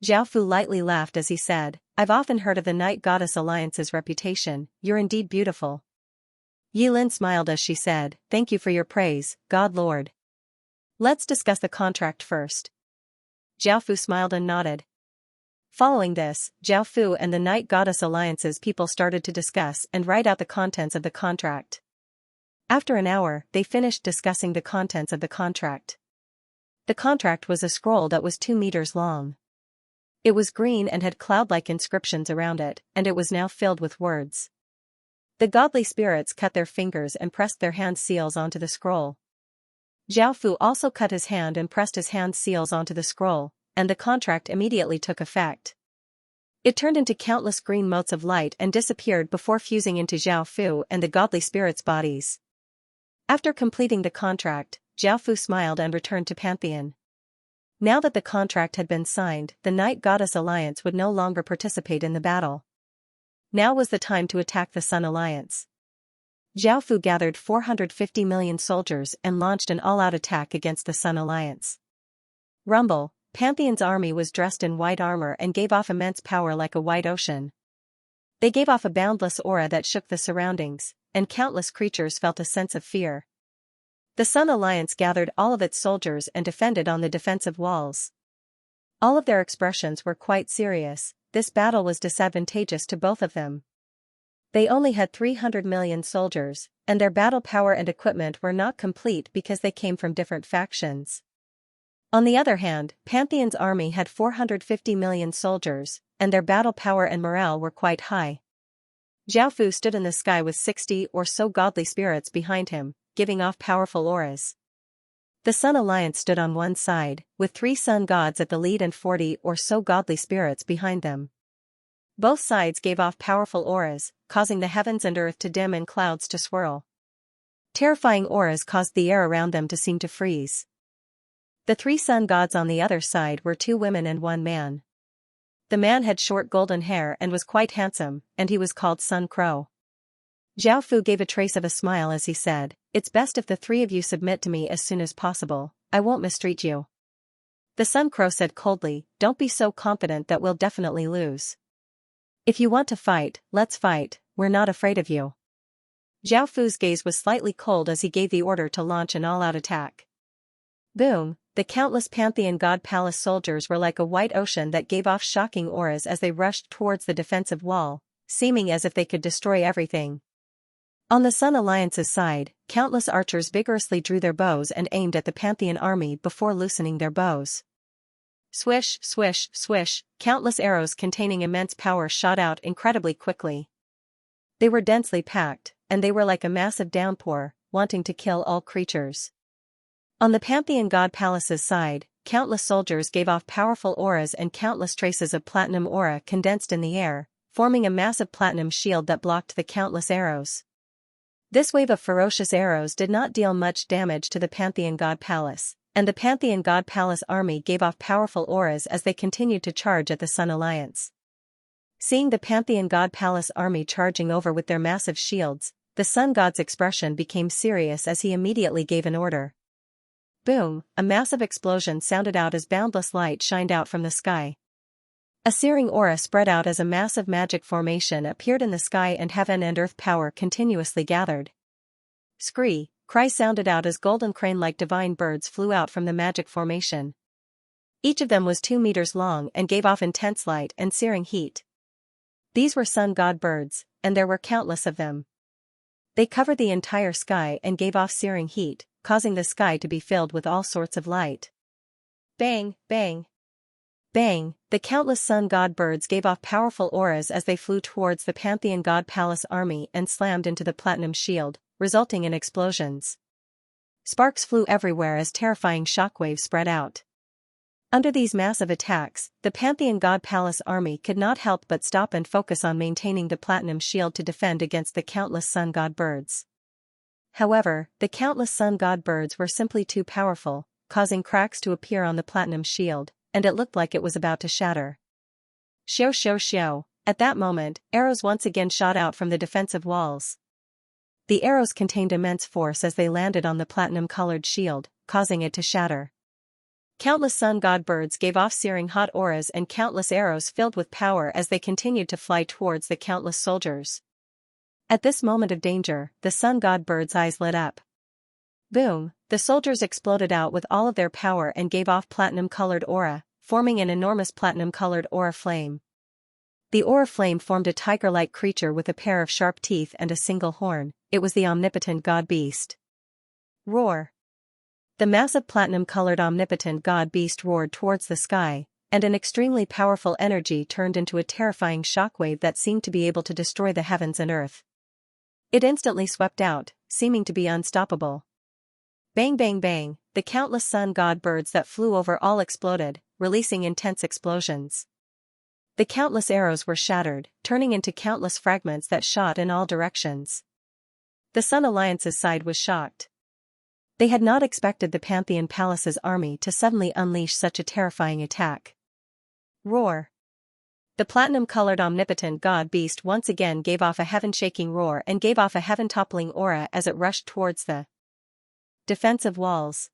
Speaker 1: Zhao Fu lightly laughed as he said, "I've often heard of the Night Goddess Alliance's reputation, you're indeed beautiful." Yi Lin smiled as she said, "Thank you for your praise, God Lord. Let's discuss the contract first." Zhao Fu smiled and nodded. Following this, Zhao Fu and the Night Goddess Alliance's people started to discuss and write out the contents of the contract. After an hour, they finished discussing the contents of the contract. The contract was a scroll that was 2 meters long. It was green and had cloud-like inscriptions around it, and it was now filled with words. The godly spirits cut their fingers and pressed their hand seals onto the scroll. Zhao Fu also cut his hand and pressed his hand seals onto the scroll, and the contract immediately took effect. It turned into countless green motes of light and disappeared before fusing into Zhao Fu and the godly spirits' bodies. After completing the contract, Zhao Fu smiled and returned to Pantheon. Now that the contract had been signed, the Night Goddess Alliance would no longer participate in the battle. Now was the time to attack the Sun Alliance. Zhao Fu gathered 450 million soldiers and launched an all-out attack against the Sun Alliance. Rumble, Pantheon's army was dressed in white armor and gave off immense power like a white ocean. They gave off a boundless aura that shook the surroundings, and countless creatures felt a sense of fear. The Sun Alliance gathered all of its soldiers and defended on the defensive walls. All of their expressions were quite serious. This battle was disadvantageous to both of them. They only had 300 million soldiers, and their battle power and equipment were not complete because they came from different factions. On the other hand, Pantheon's army had 450 million soldiers, and their battle power and morale were quite high. Zhao Fu stood in the sky with 60 or so godly spirits behind him, giving off powerful auras. The Sun Alliance stood on one side, with 3 sun gods at the lead and 40 or so godly spirits behind them. Both sides gave off powerful auras, causing the heavens and earth to dim and clouds to swirl. Terrifying auras caused the air around them to seem to freeze. The 3 sun gods on the other side were 2 women and 1 man. The man had short golden hair and was quite handsome, and he was called Sun Crow. Zhao Fu gave a trace of a smile as he said, "It's best if the 3 of you submit to me as soon as possible, I won't mistreat you." The Sun Crow said coldly, "Don't be so confident that we'll definitely lose. If you want to fight, let's fight, we're not afraid of you." Zhao Fu's gaze was slightly cold as he gave the order to launch an all-out attack. Boom! The countless Pantheon God Palace soldiers were like a white ocean that gave off shocking auras as they rushed towards the defensive wall, seeming as if they could destroy everything. On the Sun Alliance's side, countless archers vigorously drew their bows and aimed at the Pantheon army before loosening their bows. Swish, swish, swish, countless arrows containing immense power shot out incredibly quickly. They were densely packed, and they were like a massive downpour, wanting to kill all creatures. On the Pantheon God Palace's side, countless soldiers gave off powerful auras and countless traces of platinum aura condensed in the air, forming a massive platinum shield that blocked the countless arrows. This wave of ferocious arrows did not deal much damage to the Pantheon God Palace, and the Pantheon God Palace army gave off powerful auras as they continued to charge at the Sun Alliance. Seeing the Pantheon God Palace army charging over with their massive shields, the Sun God's expression became serious as he immediately gave an order. Boom, a massive explosion sounded out as boundless light shined out from the sky. A searing aura spread out as a massive magic formation appeared in the sky, and heaven and earth power continuously gathered. Scree, cries sounded out as golden crane-like divine birds flew out from the magic formation. Each of them was 2 meters long and gave off intense light and searing heat. These were sun god birds, and there were countless of them. They covered the entire sky and gave off searing heat, causing the sky to be filled with all sorts of light. Bang, bang. Bang, the countless sun god birds gave off powerful auras as they flew towards the Pantheon God Palace army and slammed into the platinum shield, resulting in explosions. Sparks flew everywhere as terrifying shockwaves spread out. Under these massive attacks, the Pantheon God Palace army could not help but stop and focus on maintaining the platinum shield to defend against the countless sun god birds. However, the countless sun god birds were simply too powerful, causing cracks to appear on the platinum shield, and it looked like it was about to shatter. Xiao xiao xiao, at that moment, arrows once again shot out from the defensive walls. The arrows contained immense force as they landed on the platinum-colored shield, causing it to shatter. Countless sun god birds gave off searing hot auras and countless arrows filled with power as they continued to fly towards the countless soldiers. At this moment of danger, the sun god birds' eyes lit up. Boom, the soldiers exploded out with all of their power and gave off platinum-colored aura, forming an enormous platinum-colored aura flame. The aura flame formed a tiger-like creature with a pair of sharp teeth and a single horn. It was the omnipotent god beast. Roar. The massive platinum-colored omnipotent god beast roared towards the sky, and an extremely powerful energy turned into a terrifying shockwave that seemed to be able to destroy the heavens and earth. It instantly swept out, seeming to be unstoppable. Bang bang bang, the countless sun god birds that flew over all exploded, releasing intense explosions. The countless arrows were shattered, turning into countless fragments that shot in all directions. The Sun Alliance's side was shocked. They had not expected the Pantheon Palace's army to suddenly unleash such a terrifying attack. Roar. The platinum-colored omnipotent god beast once again gave off a heaven-shaking roar and gave off a heaven-toppling aura as it rushed towards the defensive walls.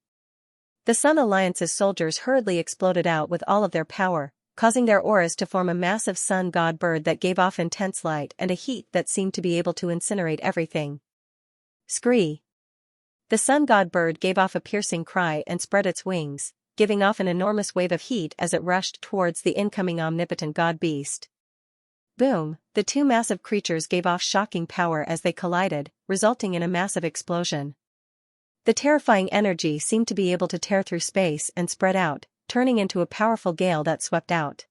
Speaker 1: The Sun Alliance's soldiers hurriedly exploded out with all of their power, causing their auras to form a massive sun god bird that gave off intense light and a heat that seemed to be able to incinerate everything. Scree. The sun god bird gave off a piercing cry and spread its wings, giving off an enormous wave of heat as it rushed towards the incoming omnipotent god beast. Boom, the two massive creatures gave off shocking power as they collided, resulting in a massive explosion. The terrifying energy seemed to be able to tear through space and spread out, turning into a powerful gale that swept out.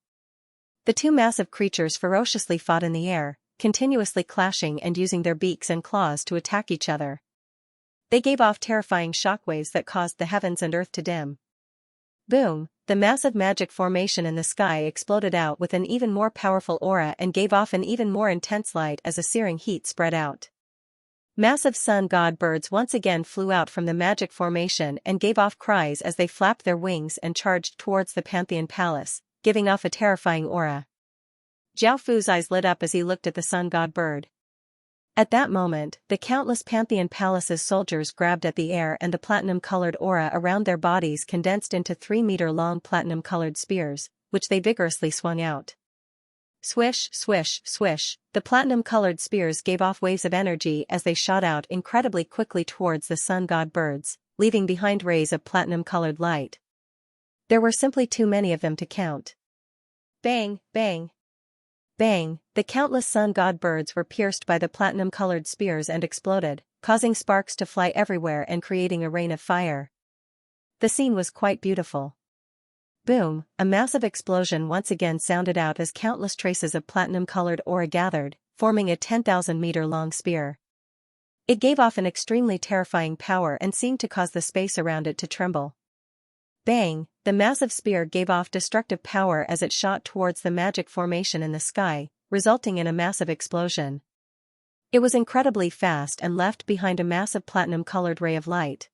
Speaker 1: The two massive creatures ferociously fought in the air, continuously clashing and using their beaks and claws to attack each other. They gave off terrifying shockwaves that caused the heavens and earth to dim. Boom, the massive magic formation in the sky exploded out with an even more powerful aura and gave off an even more intense light as a searing heat spread out. Massive sun god birds once again flew out from the magic formation and gave off cries as they flapped their wings and charged towards the Pantheon Palace, giving off a terrifying aura. Jiao Fu's eyes lit up as he looked at the sun god bird. At that moment, the countless Pantheon Palace's soldiers grabbed at the air and the platinum-colored aura around their bodies condensed into 3-meter-long platinum-colored spears, which they vigorously swung out. Swish, swish, swish, the platinum-colored spears gave off waves of energy as they shot out incredibly quickly towards the sun god birds, leaving behind rays of platinum-colored light. There were simply too many of them to count. Bang, bang. Bang, the countless sun god birds were pierced by the platinum-colored spears and exploded, causing sparks to fly everywhere and creating a rain of fire. The scene was quite beautiful. Boom, a massive explosion once again sounded out as countless traces of platinum-colored aura gathered, forming a 10,000-meter-long spear. It gave off an extremely terrifying power and seemed to cause the space around it to tremble. Bang, the massive spear gave off destructive power as it shot towards the magic formation in the sky, resulting in a massive explosion. It was incredibly fast and left behind a massive platinum-colored ray of light.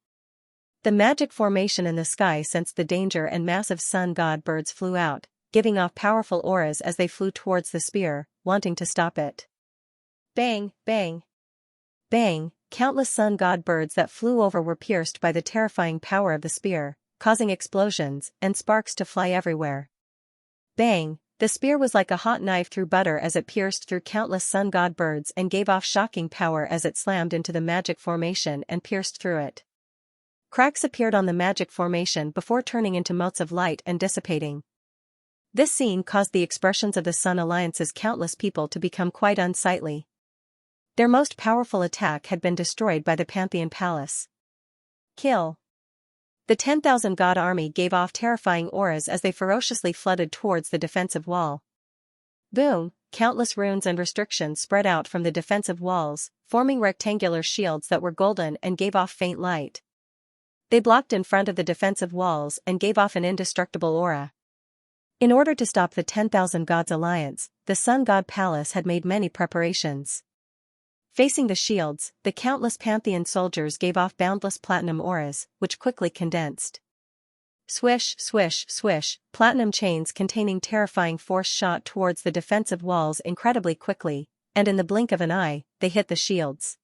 Speaker 1: The magic formation in the sky sensed the danger and massive sun god birds flew out, giving off powerful auras as they flew towards the spear, wanting to stop it. Bang, bang. Bang, countless sun god birds that flew over were pierced by the terrifying power of the spear, causing explosions and sparks to fly everywhere. Bang! The spear was like a hot knife through butter as it pierced through countless sun god birds and gave off shocking power as it slammed into the magic formation and pierced through it. Cracks appeared on the magic formation before turning into motes of light and dissipating. This scene caused the expressions of the Sun Alliance's countless people to become quite unsightly. Their most powerful attack had been destroyed by the Pantheon Palace. Kill. The 10,000 god army gave off terrifying auras as they ferociously flooded towards the defensive wall. Boom! Countless runes and restrictions spread out from the defensive walls, forming rectangular shields that were golden and gave off faint light. They blocked in front of the defensive walls and gave off an indestructible aura. In order to stop the 10,000 gods alliance, the Sun God Palace had made many preparations. Facing the shields, the countless Pantheon soldiers gave off boundless platinum auras, which quickly condensed. Swish, swish, swish, platinum chains containing terrifying force shot towards the defensive walls incredibly quickly, and in the blink of an eye, they hit the shields.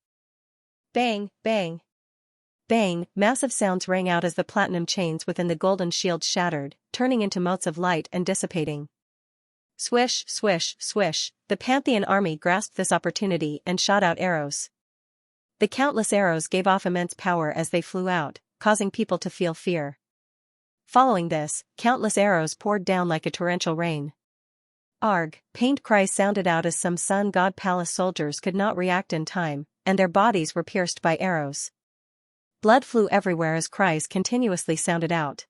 Speaker 1: Bang, bang. Bang, massive sounds rang out as the platinum chains within the golden shield shattered, turning into motes of light and dissipating. Swish, swish, swish, the Pantheon army grasped this opportunity and shot out arrows. The countless arrows gave off immense power as they flew out, causing people to feel fear. Following this, countless arrows poured down like a torrential rain. Arg! Pained cries sounded out as some Sun God Palace soldiers could not react in time, and their bodies were pierced by arrows. Blood flew everywhere as cries continuously sounded out.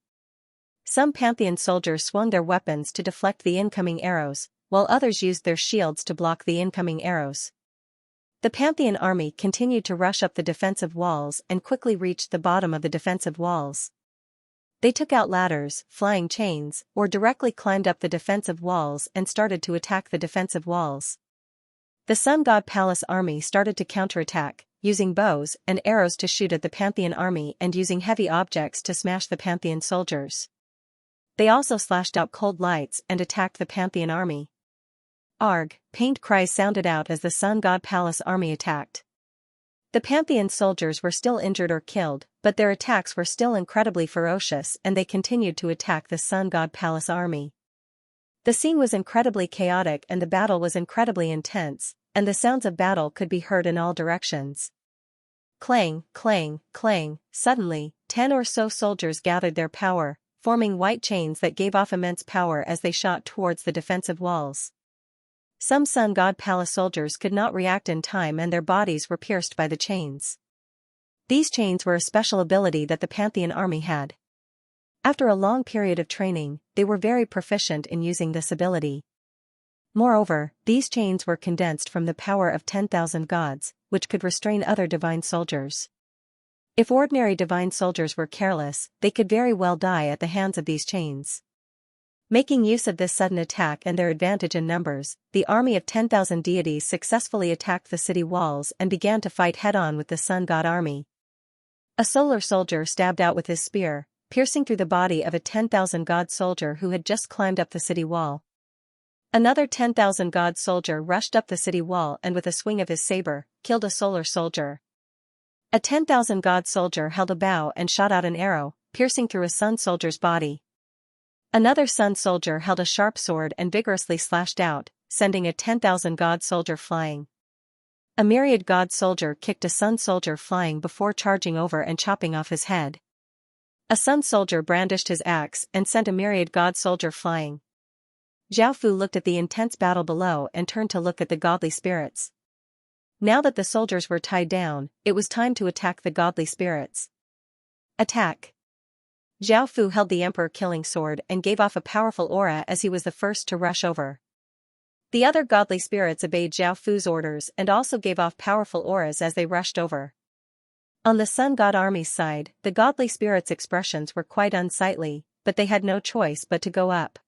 Speaker 1: Some Pantheon soldiers swung their weapons to deflect the incoming arrows, while others used their shields to block the incoming arrows. The Pantheon army continued to rush up the defensive walls and quickly reached the bottom of the defensive walls. They took out ladders, flying chains, or directly climbed up the defensive walls and started to attack the defensive walls. The Sun God Palace army started to counterattack, using bows and arrows to shoot at the Pantheon army and using heavy objects to smash the Pantheon soldiers. They also slashed out cold lights and attacked the Pantheon army. Arg! Pained cries sounded out as the Sun God Palace army attacked. The Pantheon soldiers were still injured or killed, but their attacks were still incredibly ferocious and they continued to attack the Sun God Palace army. The scene was incredibly chaotic and the battle was incredibly intense, and the sounds of battle could be heard in all directions. Clang, clang, clang, suddenly, 10 or so soldiers gathered their power, forming white chains that gave off immense power as they shot towards the defensive walls. Some Sun God Palace soldiers could not react in time and their bodies were pierced by the chains. These chains were a special ability that the Pantheon army had. After a long period of training, they were very proficient in using this ability. Moreover, these chains were condensed from the power of 10,000 gods, which could restrain other divine soldiers. If ordinary divine soldiers were careless, they could very well die at the hands of these chains. Making use of this sudden attack and their advantage in numbers, the army of 10,000 deities successfully attacked the city walls and began to fight head-on with the Sun God army. A solar soldier stabbed out with his spear, piercing through the body of a 10,000 god soldier who had just climbed up the city wall. Another 10,000 god soldier rushed up the city wall and with a swing of his saber, killed a solar soldier. A 10,000 god soldier held a bow and shot out an arrow, piercing through a sun soldier's body. Another sun soldier held a sharp sword and vigorously slashed out, sending a 10,000 god soldier flying. A myriad god soldier kicked a sun soldier flying before charging over and chopping off his head. A sun soldier brandished his axe and sent a myriad god soldier flying. Zhao Fu looked at the intense battle below and turned to look at the godly spirits. Now that the soldiers were tied down, it was time to attack the godly spirits. Attack! Zhao Fu held the emperor-killing sword and gave off a powerful aura as he was the first to rush over. The other godly spirits obeyed Zhao Fu's orders and also gave off powerful auras as they rushed over. On the Sun God army's side, the godly spirits' expressions were quite unsightly, but they had no choice but to go up.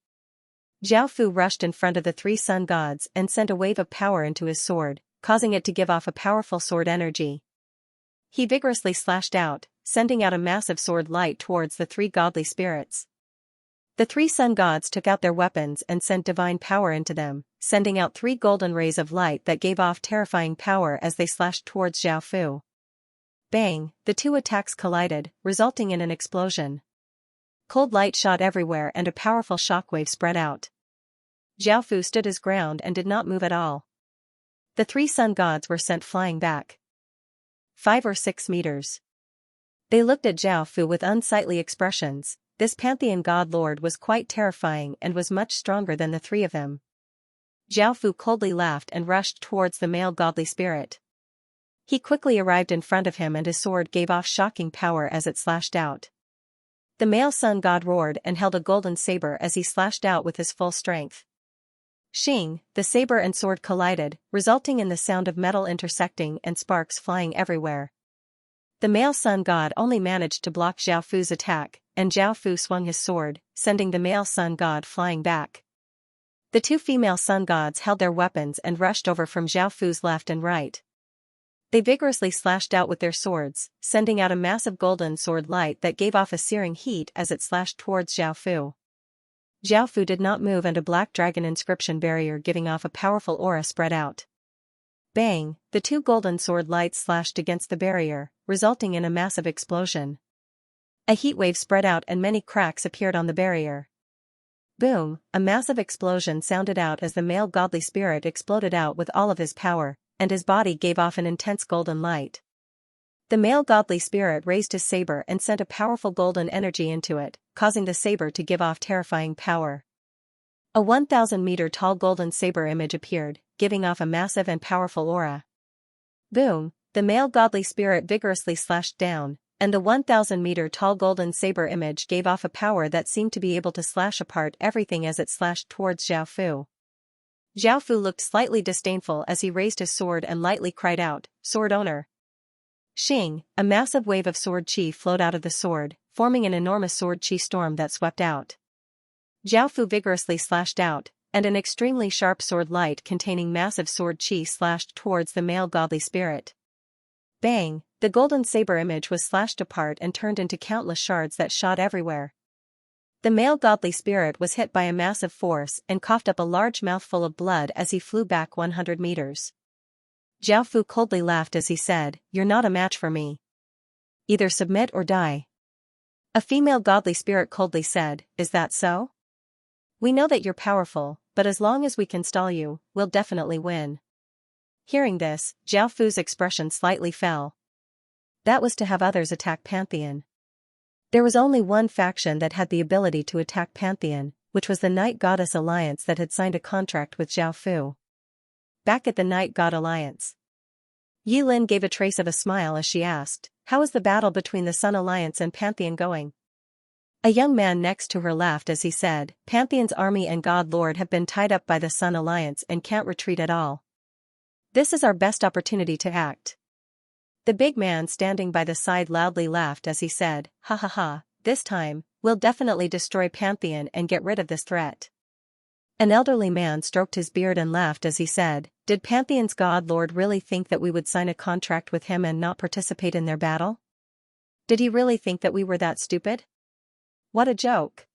Speaker 1: Zhao Fu rushed in front of the 3 sun gods and sent a wave of power into his sword, causing it to give off a powerful sword energy. He vigorously slashed out, sending out a massive sword light towards the 3 godly spirits. The 3 sun gods took out their weapons and sent divine power into them, sending out 3 golden rays of light that gave off terrifying power as they slashed towards Zhao Fu. Bang, the two attacks collided, resulting in an explosion. Cold light shot everywhere and a powerful shockwave spread out. Xiaofu stood his ground and did not move at all. The three sun gods were sent flying back. 5 or 6 meters. They looked at Xiaofu with unsightly expressions. This pantheon god lord was quite terrifying and was much stronger than the three of them. Xiaofu coldly laughed and rushed towards the male godly spirit. He quickly arrived in front of him and his sword gave off shocking power as it slashed out. The male sun god roared and held a golden saber as he slashed out with his full strength. Shing, the saber and sword collided, resulting in the sound of metal intersecting and sparks flying everywhere. The male sun god only managed to block Xiaofu's attack, and Xiaofu swung his sword, sending the male sun god flying back. The two female sun gods held their weapons and rushed over from Xiaofu's left and right. They vigorously slashed out with their swords, sending out a massive golden sword light that gave off a searing heat as it slashed towards Xiaofu. Xiaofu did not move and a black dragon inscription barrier giving off a powerful aura spread out. Bang, the two golden sword lights slashed against the barrier, resulting in a massive explosion. A heat wave spread out and many cracks appeared on the barrier. Boom, a massive explosion sounded out as the male godly spirit exploded out with all of his power, and his body gave off an intense golden light. The male godly spirit raised his saber and sent a powerful golden energy into it, causing the saber to give off terrifying power. A 1,000-meter-tall golden saber image appeared, giving off a massive and powerful aura. Boom, the male godly spirit vigorously slashed down, and the 1,000-meter-tall golden saber image gave off a power that seemed to be able to slash apart everything as it slashed towards Xiaofu. Xiaofu looked slightly disdainful as he raised his sword and lightly cried out, "Sword owner!" Shing, a massive wave of sword chi flowed out of the sword, forming an enormous sword chi storm that swept out. Xiaofu vigorously slashed out, and an extremely sharp sword light containing massive sword chi slashed towards the male godly spirit. Bang, the golden saber image was slashed apart and turned into countless shards that shot everywhere. The male godly spirit was hit by a massive force and coughed up a large mouthful of blood as he flew back 100 meters. Xiaofu coldly laughed as he said, "You're not a match for me. Either submit or die." A female godly spirit coldly said, "Is that so? We know that you're powerful, but as long as we can stall you, we'll definitely win." Hearing this, Xiaofu's expression slightly fell. That was to have others attack Pantheon. There was only one faction that had the ability to attack Pantheon, which was the Night Goddess Alliance that had signed a contract with Xiaofu. Back at the Night God Alliance, Yilin gave a trace of a smile as she asked, "How is the battle between the Sun Alliance and Pantheon going?" A young man next to her laughed as he said, "Pantheon's army and God Lord have been tied up by the Sun Alliance and can't retreat at all. This is our best opportunity to act." The big man standing by the side loudly laughed as he said, "Ha ha ha, this time, we'll definitely destroy Pantheon and get rid of this threat." An elderly man stroked his beard and laughed as he said, "Did Pantheon's God Lord really think that we would sign a contract with him and not participate in their battle? Did he really think that we were that stupid? What a joke."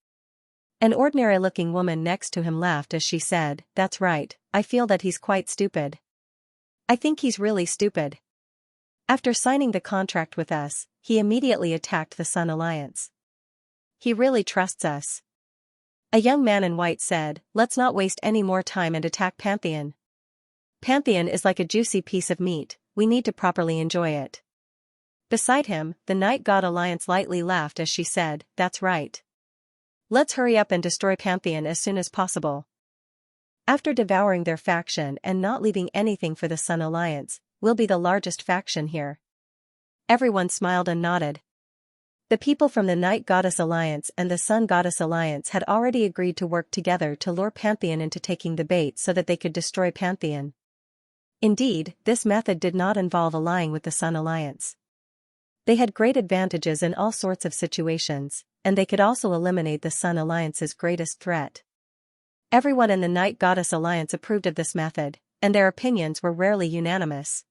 Speaker 1: An ordinary-looking woman next to him laughed as she said, "That's right, I feel that he's quite stupid. I think he's really stupid. After signing the contract with us, he immediately attacked the Sun Alliance. He really trusts us." A young man in white said, "Let's not waste any more time and attack Pantheon. Pantheon is like a juicy piece of meat, we need to properly enjoy it." Beside him, the Night God Alliance lightly laughed as she said, "That's right. Let's hurry up and destroy Pantheon as soon as possible." After devouring their faction and not leaving anything for the Sun Alliance, we'll be the largest faction here. Everyone smiled and nodded. The people from the Night Goddess Alliance and the Sun Goddess Alliance had already agreed to work together to lure Pantheon into taking the bait so that they could destroy Pantheon. Indeed, this method did not involve allying with the Sun Alliance. They had great advantages in all sorts of situations, and they could also eliminate the Sun Alliance's greatest threat. Everyone in the Night Goddess Alliance approved of this method, and their opinions were rarely unanimous.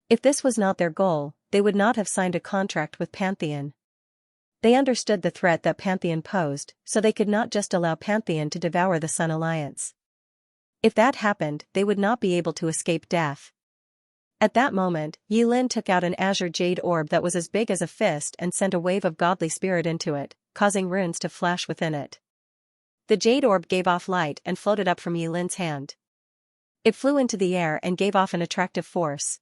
Speaker 1: If this was not their goal, they would not have signed a contract with Pantheon. They understood the threat that Pantheon posed, so they could not just allow Pantheon to devour the Sun Alliance. If that happened, they would not be able to escape death. At that moment, Yilin took out an azure jade orb that was as big as a fist and sent a wave of godly spirit into it, causing runes to flash within it. The jade orb gave off light and floated up from Yilin's hand. It flew into the air and gave off an attractive force.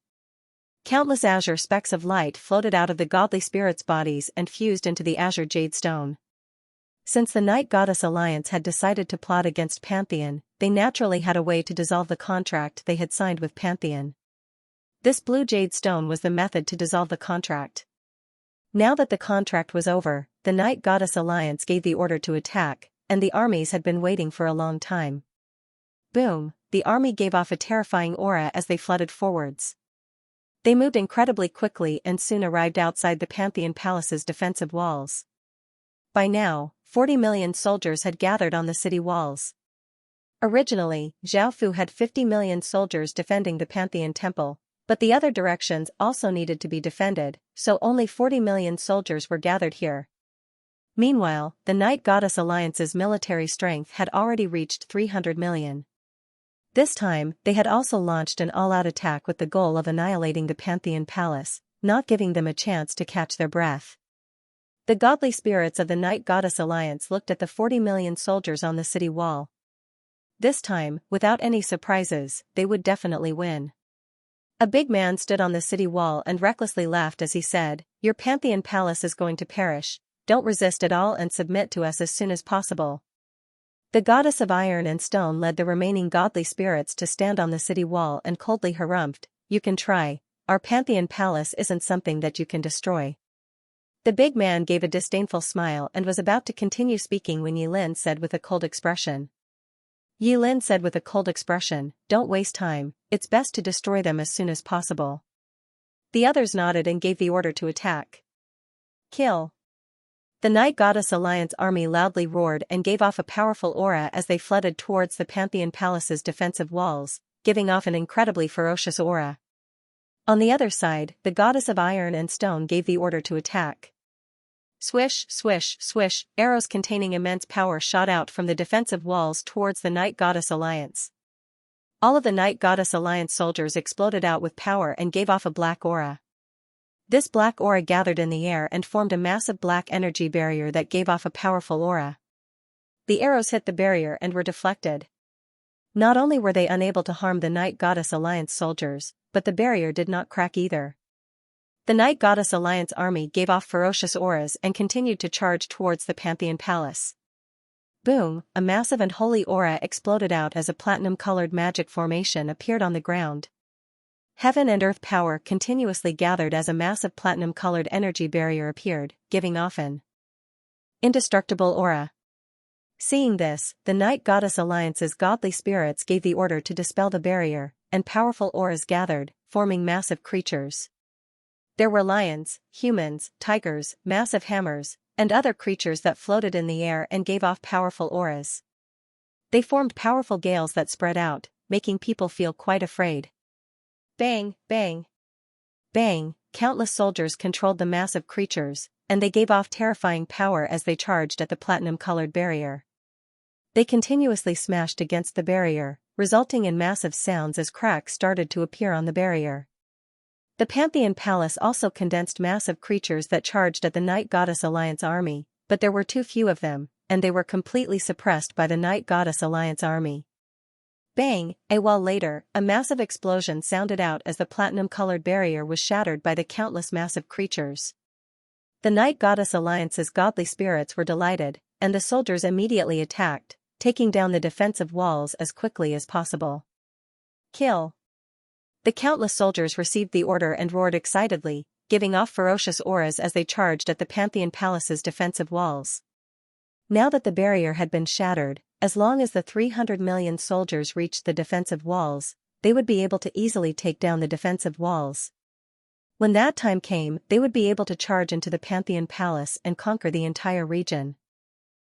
Speaker 1: Countless azure specks of light floated out of the godly spirits' bodies and fused into the azure jade stone. Since the Night Goddess Alliance had decided to plot against Pantheon, they naturally had a way to dissolve the contract they had signed with Pantheon. This blue jade stone was the method to dissolve the contract. Now that the contract was over, the Night Goddess Alliance gave the order to attack, and the armies had been waiting for a long time. Boom, the army gave off a terrifying aura as they flooded forwards. They moved incredibly quickly and soon arrived outside the Pantheon Palace's defensive walls. By now, 40 million soldiers had gathered on the city walls. Originally, Zhaofu had 50 million soldiers defending the Pantheon Temple, but the other directions also needed to be defended, so only 40 million soldiers were gathered here. Meanwhile, the Night Goddess Alliance's military strength had already reached 300 million. This time, they had also launched an all-out attack with the goal of annihilating the Pantheon Palace, not giving them a chance to catch their breath. The godly spirits of the Night Goddess Alliance looked at the 40 million soldiers on the city wall. This time, without any surprises, they would definitely win. A big man stood on the city wall and recklessly laughed as he said, "Your Pantheon Palace is going to perish, don't resist at all and submit to us as soon as possible." The goddess of iron and stone led the remaining godly spirits to stand on the city wall and coldly harumphed, "You can try, our Pantheon Palace isn't something that you can destroy." The big man gave a disdainful smile and was about to continue speaking when Yilin said with a cold expression. "Don't waste time, it's best to destroy them as soon as possible." The others nodded and gave the order to attack. Kill. The Night Goddess Alliance army loudly roared and gave off a powerful aura as they flooded towards the Pantheon Palace's defensive walls, giving off an incredibly ferocious aura. On the other side, the goddess of iron and stone gave the order to attack. Swish, swish, swish, arrows containing immense power shot out from the defensive walls towards the Night Goddess Alliance. All of the Night Goddess Alliance soldiers exploded out with power and gave off a black aura. This black aura gathered in the air and formed a massive black energy barrier that gave off a powerful aura. The arrows hit the barrier and were deflected. Not only were they unable to harm the Night Goddess Alliance soldiers, but the barrier did not crack either. The Night Goddess Alliance army gave off ferocious auras and continued to charge towards the Pantheon Palace. Boom, a massive and holy aura exploded out as a platinum-colored magic formation appeared on the ground. Heaven and earth power continuously gathered as a massive platinum-colored energy barrier appeared, giving off an indestructible aura. Seeing this, the Night Goddess Alliance's godly spirits gave the order to dispel the barrier, and powerful auras gathered, forming massive creatures. There were lions, humans, tigers, massive hammers, and other creatures that floated in the air and gave off powerful auras. They formed powerful gales that spread out, making people feel quite afraid. Bang, bang, bang, countless soldiers controlled the massive creatures, and they gave off terrifying power as they charged at the platinum-colored barrier. They continuously smashed against the barrier, resulting in massive sounds as cracks started to appear on the barrier. The Pantheon Palace also condensed massive creatures that charged at the Night Goddess Alliance army, but there were too few of them, and they were completely suppressed by the Night Goddess Alliance army. Bang! A while later, a massive explosion sounded out as the platinum-colored barrier was shattered by the countless massive creatures. The Night Goddess Alliance's godly spirits were delighted, and the soldiers immediately attacked, taking down the defensive walls as quickly as possible. Kill. The countless soldiers received the order and roared excitedly, giving off ferocious auras as they charged at the Pantheon Palace's defensive walls. Now that the barrier had been shattered, as long as the 300 million soldiers reached the defensive walls, they would be able to easily take down the defensive walls. When that time came, they would be able to charge into the Pantheon Palace and conquer the entire region.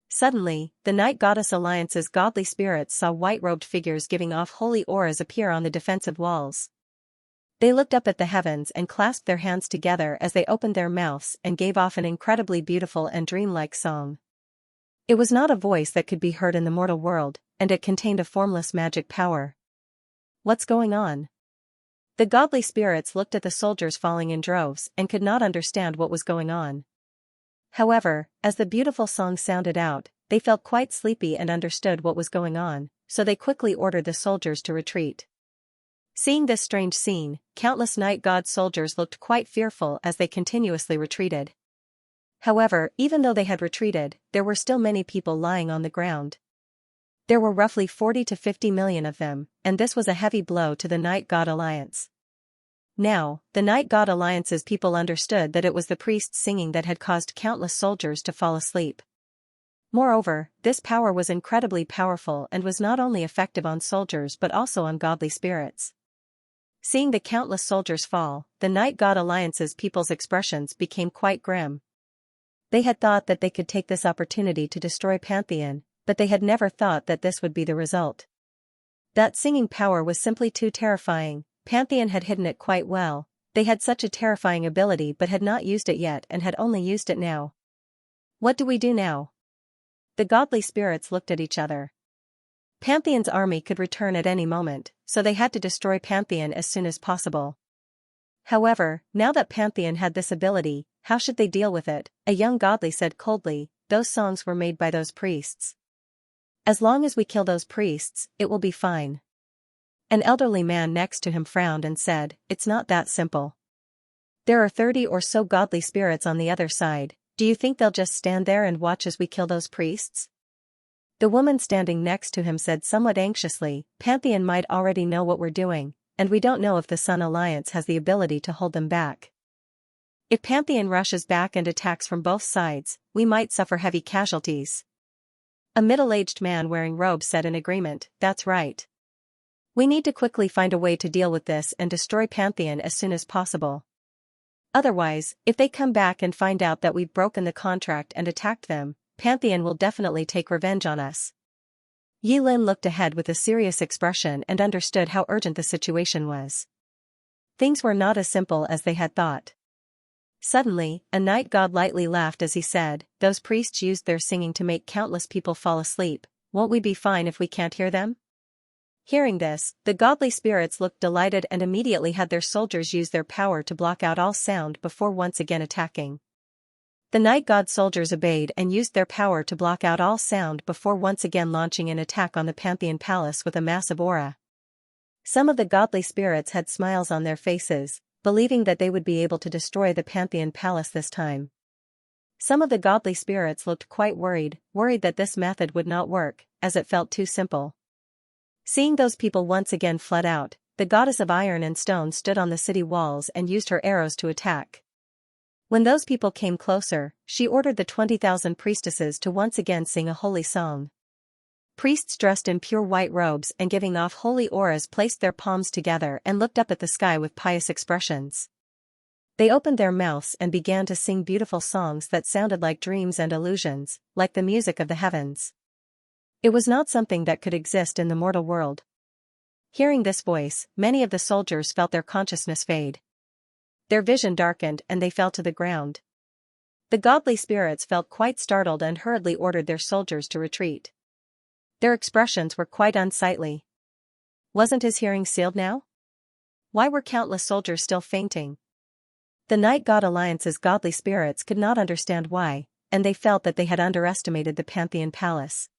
Speaker 1: Suddenly, the Night Goddess Alliance's godly spirits saw white-robed figures giving off holy auras appear on the defensive walls. They looked up at the heavens and clasped their hands together as they opened their mouths and gave off an incredibly beautiful and dreamlike song. It was not a voice that could be heard in the mortal world, and it contained a formless magic power. What's going on? The godly spirits looked at the soldiers falling in droves and could not understand what was going on. However, as the beautiful song sounded out, they felt quite sleepy and understood what was going on, so they quickly ordered the soldiers to retreat. Seeing this strange scene, countless night god soldiers looked quite fearful as they continuously retreated. However, even though they had retreated, there were still many people lying on the ground. There were roughly 40 to 50 million of them, and this was a heavy blow to the Night God Alliance. Now, the Night God Alliance's people understood that it was the priests singing that had caused countless soldiers to fall asleep. Moreover, this power was incredibly powerful and was not only effective on soldiers but also on godly spirits. Seeing the countless soldiers fall, the Night God Alliance's people's expressions became quite grim. They had thought that they could take this opportunity to destroy Pantheon, but they had never thought that this would be the result. That singing power was simply too terrifying. Pantheon had hidden it quite well. They had such a terrifying ability but had not used it yet and had only used it now. What do we do now? The godly spirits looked at each other. Pantheon's army could return at any moment, so they had to destroy Pantheon as soon as possible. However, now that Pantheon had this ability, how should they deal with it? A young godly said coldly, "Those songs were made by those priests. As long as we kill those priests, it will be fine." An elderly man next to him frowned and said, "It's not that simple. There are 30 or so godly spirits on the other side. Do you think they'll just stand there and watch as we kill those priests?" The woman standing next to him said somewhat anxiously, "Pantheon might already know what we're doing, and we don't know if the Sun Alliance has the ability to hold them back. If Pantheon rushes back and attacks from both sides, we might suffer heavy casualties." A middle-aged man wearing robes said in agreement, "That's right. We need to quickly find a way to deal with this and destroy Pantheon as soon as possible. Otherwise, if they come back and find out that we've broken the contract and attacked them, Pantheon will definitely take revenge on us." Yilin looked ahead with a serious expression and understood how urgent the situation was. Things were not as simple as they had thought. Suddenly, a night god lightly laughed as he said, "Those priests used their singing to make countless people fall asleep. Won't we be fine if we can't hear them?" Hearing this, the godly spirits looked delighted and immediately had their soldiers use their power to block out all sound before once again attacking. The night god soldiers obeyed and used their power to block out all sound before once again launching an attack on the Pantheon Palace with a massive aura. Some of the godly spirits had smiles on their faces, believing that they would be able to destroy the Pantheon Palace this time. Some of the godly spirits looked quite worried that this method would not work, as it felt too simple. Seeing those people once again fled out, the goddess of iron and stone stood on the city walls and used her arrows to attack. When those people came closer, she ordered the 20,000 priestesses to once again sing a holy song. Priests dressed in pure white robes and giving off holy auras placed their palms together and looked up at the sky with pious expressions. They opened their mouths and began to sing beautiful songs that sounded like dreams and illusions, like the music of the heavens. It was not something that could exist in the mortal world. Hearing this voice, many of the soldiers felt their consciousness fade. Their vision darkened and they fell to the ground. The godly spirits felt quite startled and hurriedly ordered their soldiers to retreat. Their expressions were quite unsightly. Wasn't his hearing sealed now? Why were countless soldiers still fainting? The Night God Alliance's godly spirits could not understand why, and they felt that they had underestimated the Pantheon Palace.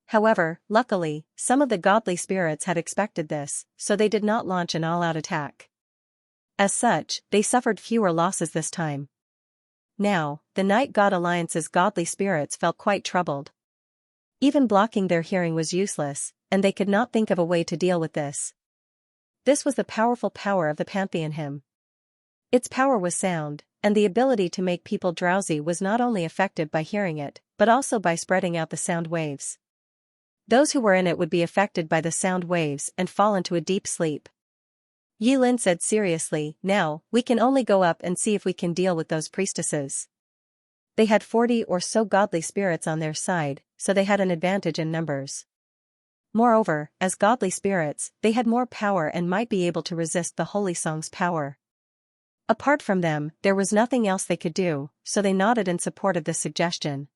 Speaker 1: However, luckily, some of the godly spirits had expected this, so they did not launch an all-out attack. As such, they suffered fewer losses this time. Now, the Night God Alliance's godly spirits felt quite troubled. Even blocking their hearing was useless, and they could not think of a way to deal with this. This was the powerful power of the Pantheon hymn. Its power was sound, and the ability to make people drowsy was not only effective by hearing it, but also by spreading out the sound waves. Those who were in it would be affected by the sound waves and fall into a deep sleep. Yilin said seriously, "Now, we can only go up and see if we can deal with those priestesses." They had 40 or so godly spirits on their side, so they had an advantage in numbers. Moreover, as godly spirits, they had more power and might be able to resist the holy song's power. Apart from them, there was nothing else they could do, so they nodded in support of this suggestion.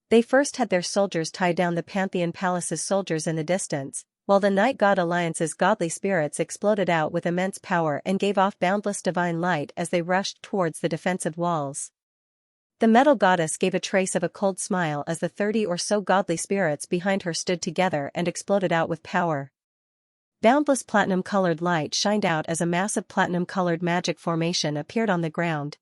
Speaker 1: They first had their soldiers tie down the Pantheon Palace's soldiers in the distance, while the Night God Alliance's godly spirits exploded out with immense power and gave off boundless divine light as they rushed towards the defensive walls. The metal goddess gave a trace of a cold smile as the 30 or so godly spirits behind her stood together and exploded out with power. Boundless platinum-colored light shined out as a massive platinum-colored magic formation appeared on the ground.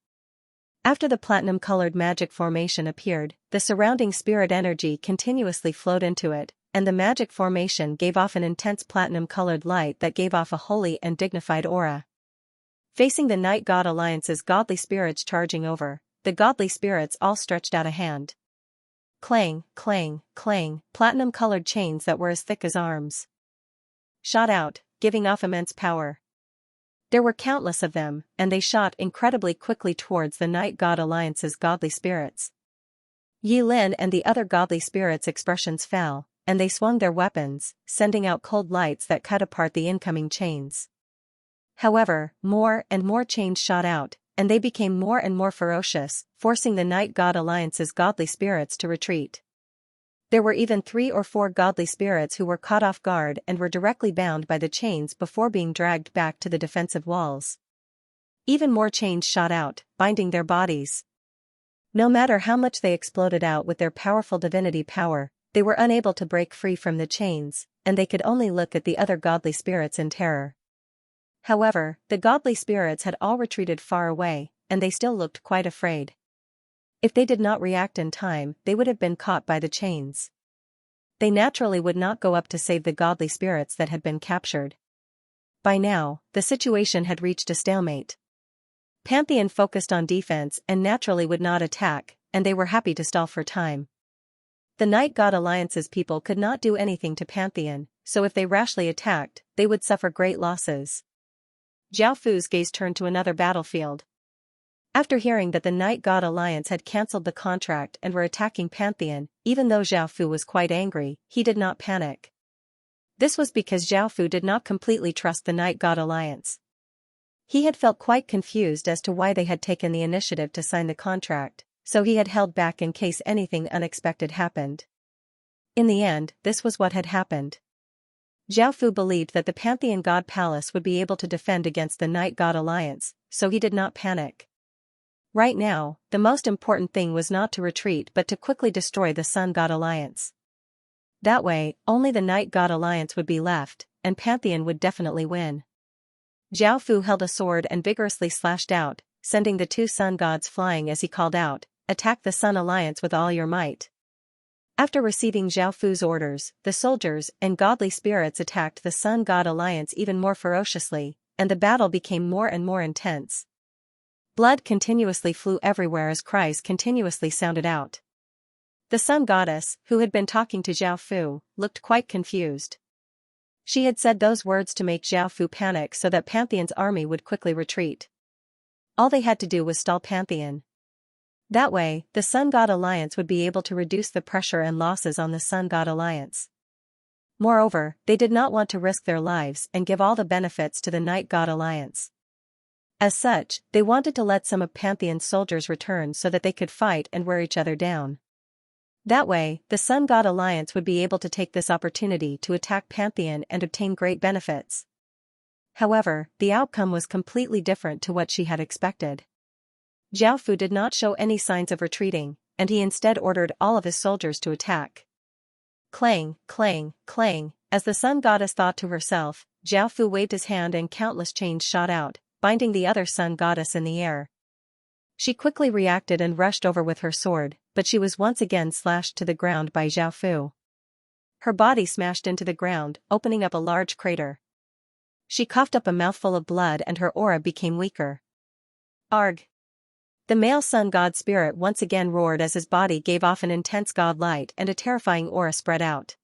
Speaker 1: After the platinum-colored magic formation appeared, the surrounding spirit energy continuously flowed into it, and the magic formation gave off an intense platinum-colored light that gave off a holy and dignified aura. Facing the Night God Alliance's godly spirits charging over, the godly spirits all stretched out a hand. Clang, clang, clang, platinum-colored chains that were as thick as arms shot out, giving off immense power. There were countless of them, and they shot incredibly quickly towards the Night God Alliance's godly spirits. Yi Lin and the other godly spirits' expressions fell, and they swung their weapons, sending out cold lights that cut apart the incoming chains. However, more and more chains shot out, and they became more and more ferocious, forcing the Night God Alliance's godly spirits to retreat. There were even 3 or 4 godly spirits who were caught off guard and were directly bound by the chains before being dragged back to the defensive walls. Even more chains shot out, binding their bodies. No matter how much they exploded out with their powerful divinity power, they were unable to break free from the chains, and they could only look at the other godly spirits in terror. However, the godly spirits had all retreated far away, and they still looked quite afraid. If they did not react in time, they would have been caught by the chains. They naturally would not go up to save the godly spirits that had been captured. By now, the situation had reached a stalemate. Pantheon focused on defense and naturally would not attack, and they were happy to stall for time. The Night God Alliance's people could not do anything to Pantheon, so if they rashly attacked, they would suffer great losses. Zhao Fu's gaze turned to another battlefield. After hearing that the Night God Alliance had cancelled the contract and were attacking Pantheon, even though Zhao Fu was quite angry, he did not panic. This was because Zhao Fu did not completely trust the Night God Alliance. He had felt quite confused as to why they had taken the initiative to sign the contract, so he had held back in case anything unexpected happened. In the end, this was what had happened. Zhao Fu believed that the Pantheon God Palace would be able to defend against the Night God Alliance, so he did not panic. Right now, the most important thing was not to retreat but to quickly destroy the Sun God Alliance. That way, only the Night God Alliance would be left, and Pantheon would definitely win. Zhao Fu held a sword and vigorously slashed out, sending the 2 sun gods flying as he called out, "Attack the Sun Alliance with all your might." After receiving Zhao Fu's orders, the soldiers and godly spirits attacked the Sun God Alliance even more ferociously, and the battle became more and more intense. Blood continuously flew everywhere as cries continuously sounded out. The Sun Goddess, who had been talking to Zhao Fu, looked quite confused. She had said those words to make Zhao Fu panic so that Pantheon's army would quickly retreat. All they had to do was stall Pantheon. That way, the Sun God Alliance would be able to reduce the pressure and losses on the Sun God Alliance. Moreover, they did not want to risk their lives and give all the benefits to the Night God Alliance. As such, they wanted to let some of Pantheon's soldiers return so that they could fight and wear each other down. That way, the Sun God Alliance would be able to take this opportunity to attack Pantheon and obtain great benefits. However, the outcome was completely different to what she had expected. Zhao Fu did not show any signs of retreating, and he instead ordered all of his soldiers to attack. Clang, clang, clang, as the Sun Goddess thought to herself, Zhao Fu waved his hand and countless chains shot out, binding the other Sun Goddess in the air. She quickly reacted and rushed over with her sword, but she was once again slashed to the ground by Zhao Fu. Her body smashed into the ground, opening up a large crater. She coughed up a mouthful of blood and her aura became weaker. Arg! The male Sun God spirit once again roared as his body gave off an intense god light and a terrifying aura spread out.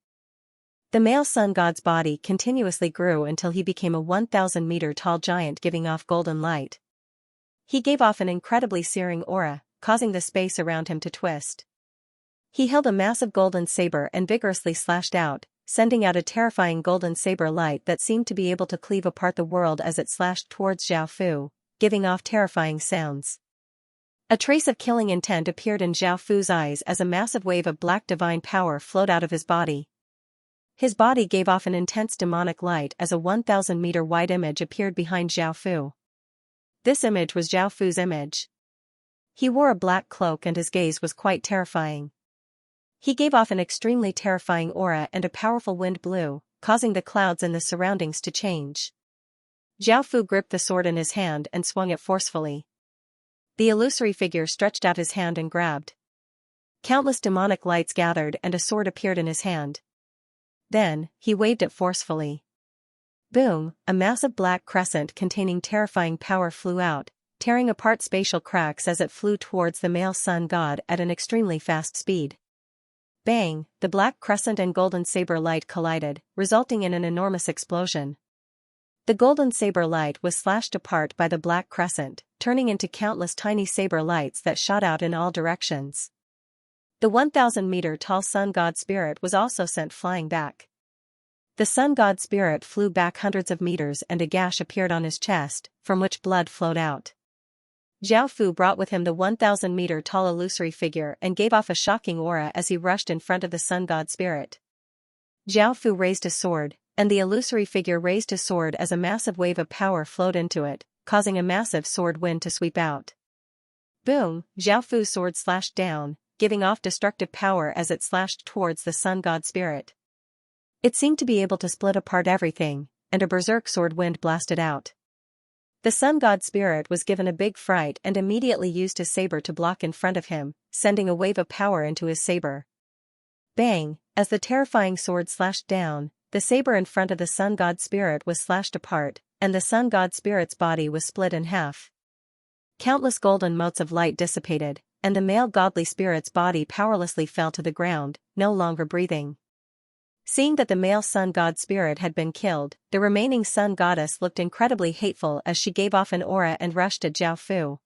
Speaker 1: The male Sun God's body continuously grew until he became a 1,000-meter tall giant giving off golden light. He gave off an incredibly searing aura, causing the space around him to twist. He held a massive golden saber and vigorously slashed out, sending out a terrifying golden saber light that seemed to be able to cleave apart the world as it slashed towards Zhao Fu, giving off terrifying sounds. A trace of killing intent appeared in Zhao Fu's eyes as a massive wave of black divine power flowed out of his body. His body gave off an intense demonic light as a 1,000-meter wide image appeared behind Zhao Fu. This image was Zhao Fu's image. He wore a black cloak and his gaze was quite terrifying. He gave off an extremely terrifying aura and a powerful wind blew, causing the clouds in the surroundings to change. Zhao Fu gripped the sword in his hand and swung it forcefully. The illusory figure stretched out his hand and grabbed. Countless demonic lights gathered and a sword appeared in his hand. Then, he waved it forcefully. Boom, a massive black crescent containing terrifying power flew out, tearing apart spatial cracks as it flew towards the male sun god at an extremely fast speed. Bang, the black crescent and golden saber light collided, resulting in an enormous explosion. The golden saber light was slashed apart by the black crescent, turning into countless tiny saber lights that shot out in all directions. The 1,000-meter-tall sun god spirit was also sent flying back. The sun god spirit flew back hundreds of meters and a gash appeared on his chest, from which blood flowed out. Zhao Fu brought with him the 1,000-meter-tall illusory figure and gave off a shocking aura as he rushed in front of the sun god spirit. Zhao Fu raised his sword, and the illusory figure raised his sword as a massive wave of power flowed into it, causing a massive sword wind to sweep out. Boom, Zhao Fu's sword slashed down, giving off destructive power as it slashed towards the sun god spirit. It seemed to be able to split apart everything, and a berserk sword wind blasted out. The sun god spirit was given a big fright and immediately used his saber to block in front of him, sending a wave of power into his saber. Bang, as the terrifying sword slashed down, the saber in front of the sun god spirit was slashed apart, and the sun god spirit's body was split in half. Countless golden motes of light dissipated, and the male godly spirit's body powerlessly fell to the ground, no longer breathing. Seeing that the male sun god spirit had been killed, the remaining sun goddess looked incredibly hateful as she gave off an aura and rushed at Zhao Fu.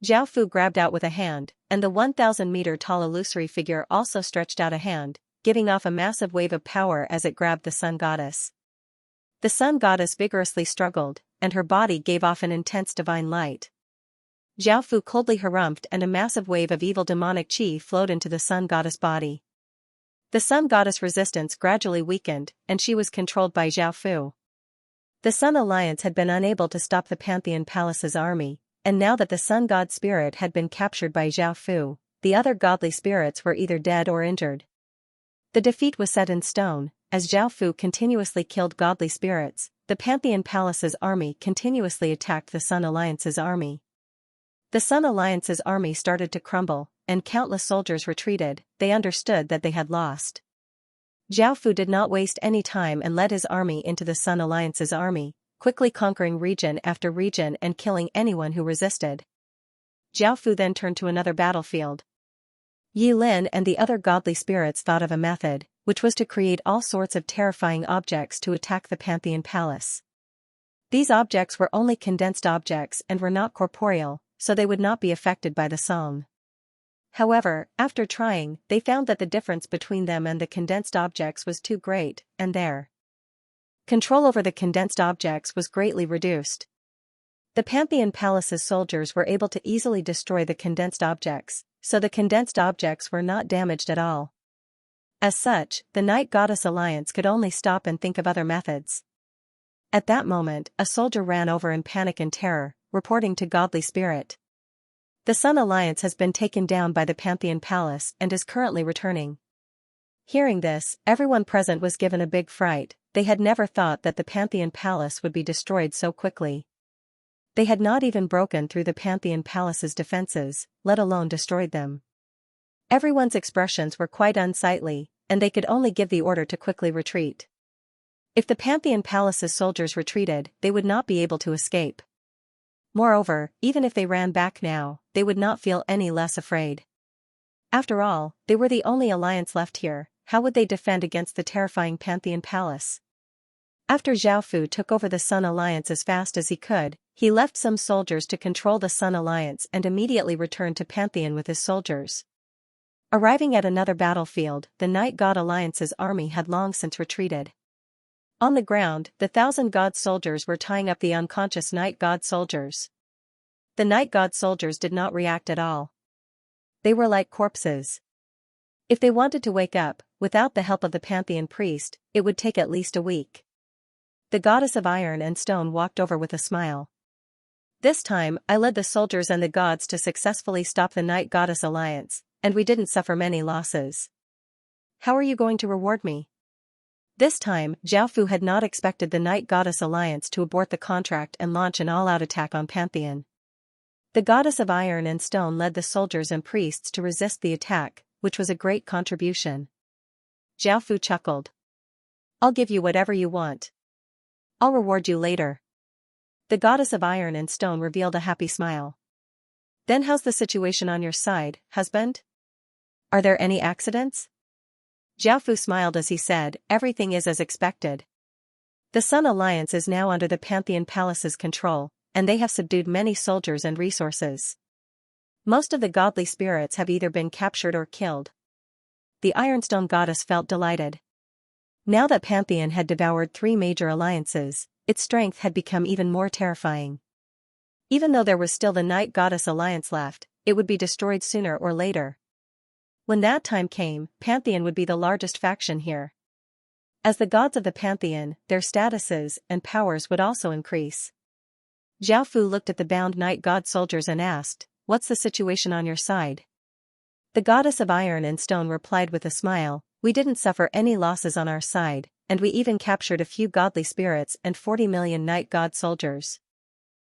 Speaker 1: Zhao Fu grabbed out with a hand, and the 1,000-meter-tall illusory figure also stretched out a hand, giving off a massive wave of power as it grabbed the sun goddess. The sun goddess vigorously struggled, and her body gave off an intense divine light. Zhao Fu coldly harumphed and a massive wave of evil demonic chi flowed into the sun goddess body. The sun goddess resistance gradually weakened, and she was controlled by Zhao Fu. The Sun Alliance had been unable to stop the Pantheon Palace's army, and now that the sun god spirit had been captured by Zhao Fu, the other godly spirits were either dead or injured. The defeat was set in stone, as Zhao Fu continuously killed godly spirits. The Pantheon Palace's army continuously attacked the Sun Alliance's army. The Sun Alliance's army started to crumble, and countless soldiers retreated. They understood that they had lost. Zhao Fu did not waste any time and led his army into the Sun Alliance's army, quickly conquering region after region and killing anyone who resisted. Zhao Fu then turned to another battlefield. Yi Lin and the other godly spirits thought of a method, which was to create all sorts of terrifying objects to attack the Pantheon Palace. These objects were only condensed objects and were not corporeal, so they would not be affected by the song. However, after trying, they found that the difference between them and the condensed objects was too great, and their control over the condensed objects was greatly reduced. The Pantheon Palace's soldiers were able to easily destroy the condensed objects, so the condensed objects were not damaged at all. As such, the Night Goddess Alliance could only stop and think of other methods. At that moment, a soldier ran over in panic and terror, reporting to Godly Spirit. The Sun Alliance has been taken down by the Pantheon Palace and is currently returning. Hearing this, everyone present was given a big fright. They had never thought that the Pantheon Palace would be destroyed so quickly. They had not even broken through the Pantheon Palace's defenses, let alone destroyed them. Everyone's expressions were quite unsightly, and they could only give the order to quickly retreat. If the Pantheon Palace's soldiers retreated, they would not be able to escape. Moreover, even if they ran back now, they would not feel any less afraid. After all, they were the only alliance left here. How would they defend against the terrifying Pantheon Palace? After Zhao Fu took over the Sun Alliance as fast as he could, he left some soldiers to control the Sun Alliance and immediately returned to Pantheon with his soldiers. Arriving at another battlefield, the Night God Alliance's army had long since retreated. On the ground, the 1,000 God soldiers were tying up the unconscious Night God soldiers. The Night God soldiers did not react at all. They were like corpses. If they wanted to wake up, without the help of the Pantheon priest, it would take at least a week. The goddess of iron and stone walked over with a smile. This time, I led the soldiers and the gods to successfully stop the Night Goddess Alliance, and we didn't suffer many losses. How are you going to reward me? This time, Xiaofu had not expected the Night Goddess Alliance to abort the contract and launch an all-out attack on Pantheon. The goddess of iron and stone led the soldiers and priests to resist the attack, which was a great contribution. Xiaofu chuckled. I'll give you whatever you want. I'll reward you later. The goddess of iron and stone revealed a happy smile. Then how's the situation on your side, husband? Are there any accidents? Xiaofu smiled as he said, everything is as expected. The Sun Alliance is now under the Pantheon Palace's control, and they have subdued many soldiers and resources. Most of the godly spirits have either been captured or killed. The Ironstone goddess felt delighted. Now that Pantheon had devoured 3 major alliances, its strength had become even more terrifying. Even though there was still the Night Goddess Alliance left, it would be destroyed sooner or later. When that time came, Pantheon would be the largest faction here. As the gods of the Pantheon, their statuses and powers would also increase. Xiaofu looked at the bound night god soldiers and asked, "What's the situation on your side?" The goddess of iron and stone replied with a smile, "We didn't suffer any losses on our side, and we even captured a few godly spirits and 40 million night god soldiers."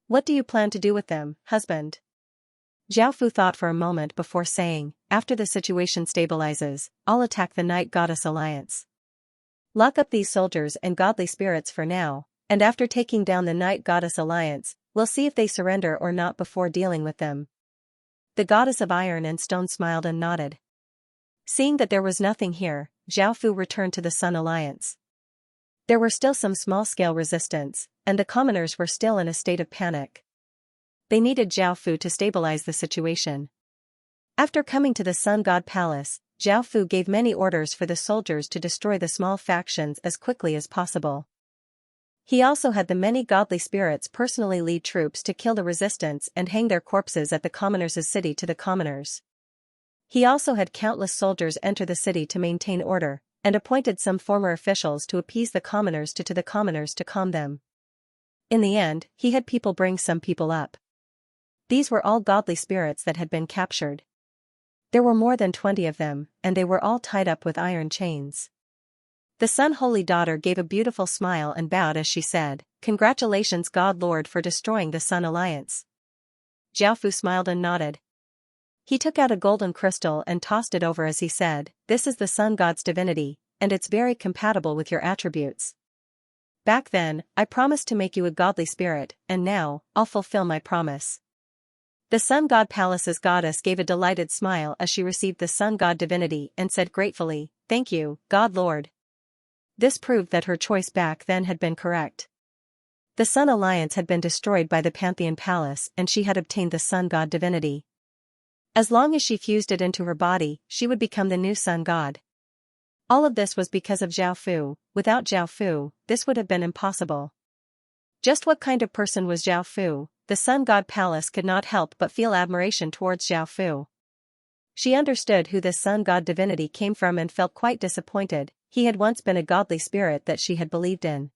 Speaker 1: "What do you plan to do with them, husband?" Xiaofu thought for a moment before saying, "After the situation stabilizes, I'll attack the Night Goddess Alliance. Lock up these soldiers and godly spirits for now, and after taking down the Night Goddess Alliance, we'll see if they surrender or not before dealing with them." The goddess of iron and stone smiled and nodded. Seeing that there was nothing here, Xiaofu returned to the Sun Alliance. There were still some small-scale resistance, and the commoners were still in a state of panic. They needed Xiaofu to stabilize the situation. After coming to the Sun God Palace, Xiaofu gave many orders for the soldiers to destroy the small factions as quickly as possible. He also had the many godly spirits personally lead troops to kill the resistance and hang their corpses at the commoners' city to the commoners. He also had countless soldiers enter the city to maintain order, and appointed some former officials to appease the commoners to calm them. In the end, he had people bring some people up. These were all godly spirits that had been captured. There were more than 20 of them, and they were all tied up with iron chains. The Sun Holy Daughter gave a beautiful smile and bowed as she said, "Congratulations God Lord for destroying the Sun Alliance." Xiaofu smiled and nodded. He took out a golden crystal and tossed it over as he said, "This is the Sun God's divinity, and it's very compatible with your attributes. Back then, I promised to make you a godly spirit, and now, I'll fulfill my promise." The Sun God Palace's goddess gave a delighted smile as she received the Sun God divinity and said gratefully, "Thank you, God Lord." This proved that her choice back then had been correct. The Sun Alliance had been destroyed by the Pantheon Palace and she had obtained the Sun God divinity. As long as she fused it into her body, she would become the new Sun God. All of this was because of Xiaofu. Without Xiaofu, this would have been impossible. Just what kind of person was Xiaofu? The Sun God Palace could not help but feel admiration towards Xiaofu. She understood who this Sun God divinity came from and felt quite disappointed. He had once been a godly spirit that she had believed in.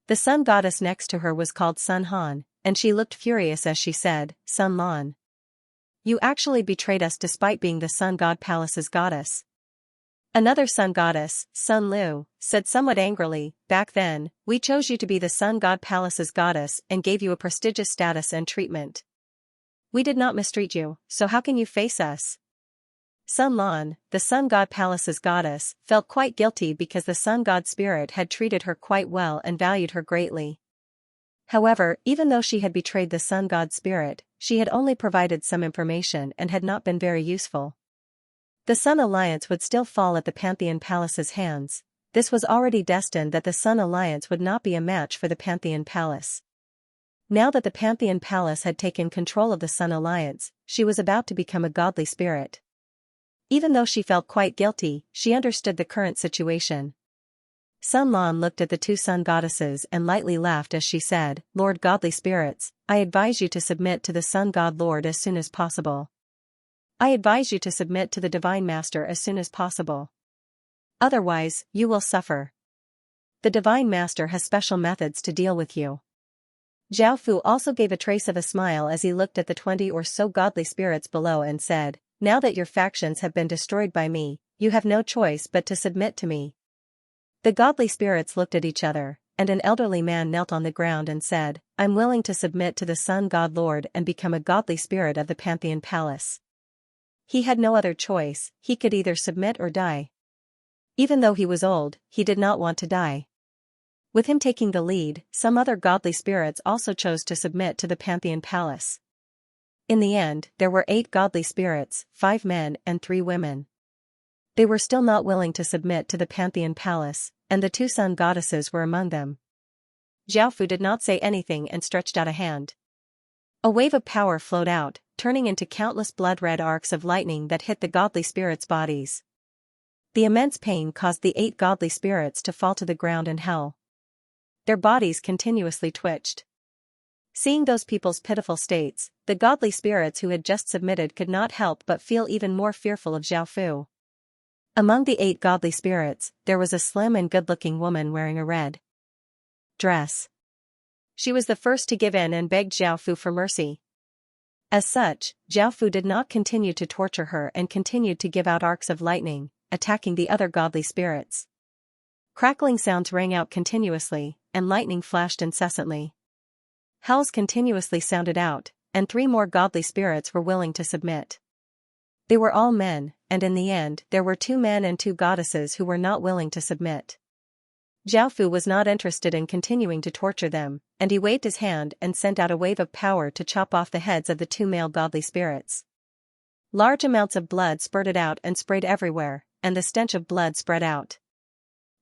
Speaker 1: The Sun Goddess next to her was called Sun Han, and she looked furious as she said, "Sun Lan. You actually betrayed us despite being the Sun God Palace's goddess." Another Sun Goddess, Sun Lu, said somewhat angrily, "Back then, we chose you to be the Sun God Palace's goddess and gave you a prestigious status and treatment. We did not mistreat you, so how can you face us?" Sun Lan, the Sun God Palace's goddess, felt quite guilty because the Sun God spirit had treated her quite well and valued her greatly. However, even though she had betrayed the Sun God spirit, she had only provided some information and had not been very useful. The Sun Alliance would still fall at the Pantheon Palace's hands. This was already destined that the Sun Alliance would not be a match for the Pantheon Palace. Now that the Pantheon Palace had taken control of the Sun Alliance, she was about to become a godly spirit. Even though she felt quite guilty, she understood the current situation. Sun Lan looked at the two Sun Goddesses and lightly laughed as she said, "Lord Godly Spirits, I advise you to submit to the Sun God Lord as soon as possible. I advise you to submit to the Divine Master as soon as possible." Otherwise, you will suffer. The Divine Master has special methods to deal with you. Zhao Fu also gave a trace of a smile as he looked at the 20 or so godly spirits below and said, "Now that your factions have been destroyed by me, you have no choice but to submit to me." The godly spirits looked at each other, and an elderly man knelt on the ground and said, "I'm willing to submit to the Sun God Lord and become a godly spirit of the Pantheon Palace." He had no other choice, he could either submit or die. Even though he was old, he did not want to die. With him taking the lead, some other godly spirits also chose to submit to the Pantheon Palace. In the end, there were 8 godly spirits, 5 men and 3 women. They were still not willing to submit to the Pantheon Palace, and the 2 sun goddesses were among them. Zhao Fu did not say anything and stretched out a hand. A wave of power flowed out, turning into countless blood-red arcs of lightning that hit the godly spirits' bodies. The immense pain caused the 8 godly spirits to fall to the ground in hell. Their bodies continuously twitched. Seeing those people's pitiful states, the godly spirits who had just submitted could not help but feel even more fearful of Zhao Fu. Among the 8 godly spirits, there was a slim and good-looking woman wearing a red dress. She was the first to give in and begged Zhao Fu for mercy. As such, Zhao Fu did not continue to torture her and continued to give out arcs of lightning, attacking the other godly spirits. Crackling sounds rang out continuously, and lightning flashed incessantly. Howls continuously sounded out, and 3 more godly spirits were willing to submit. They were all men, and in the end there were 2 men and 2 goddesses who were not willing to submit. Zhao Fu was not interested in continuing to torture them, and he waved his hand and sent out a wave of power to chop off the heads of the 2 male godly spirits. Large amounts of blood spurted out and sprayed everywhere, and the stench of blood spread out.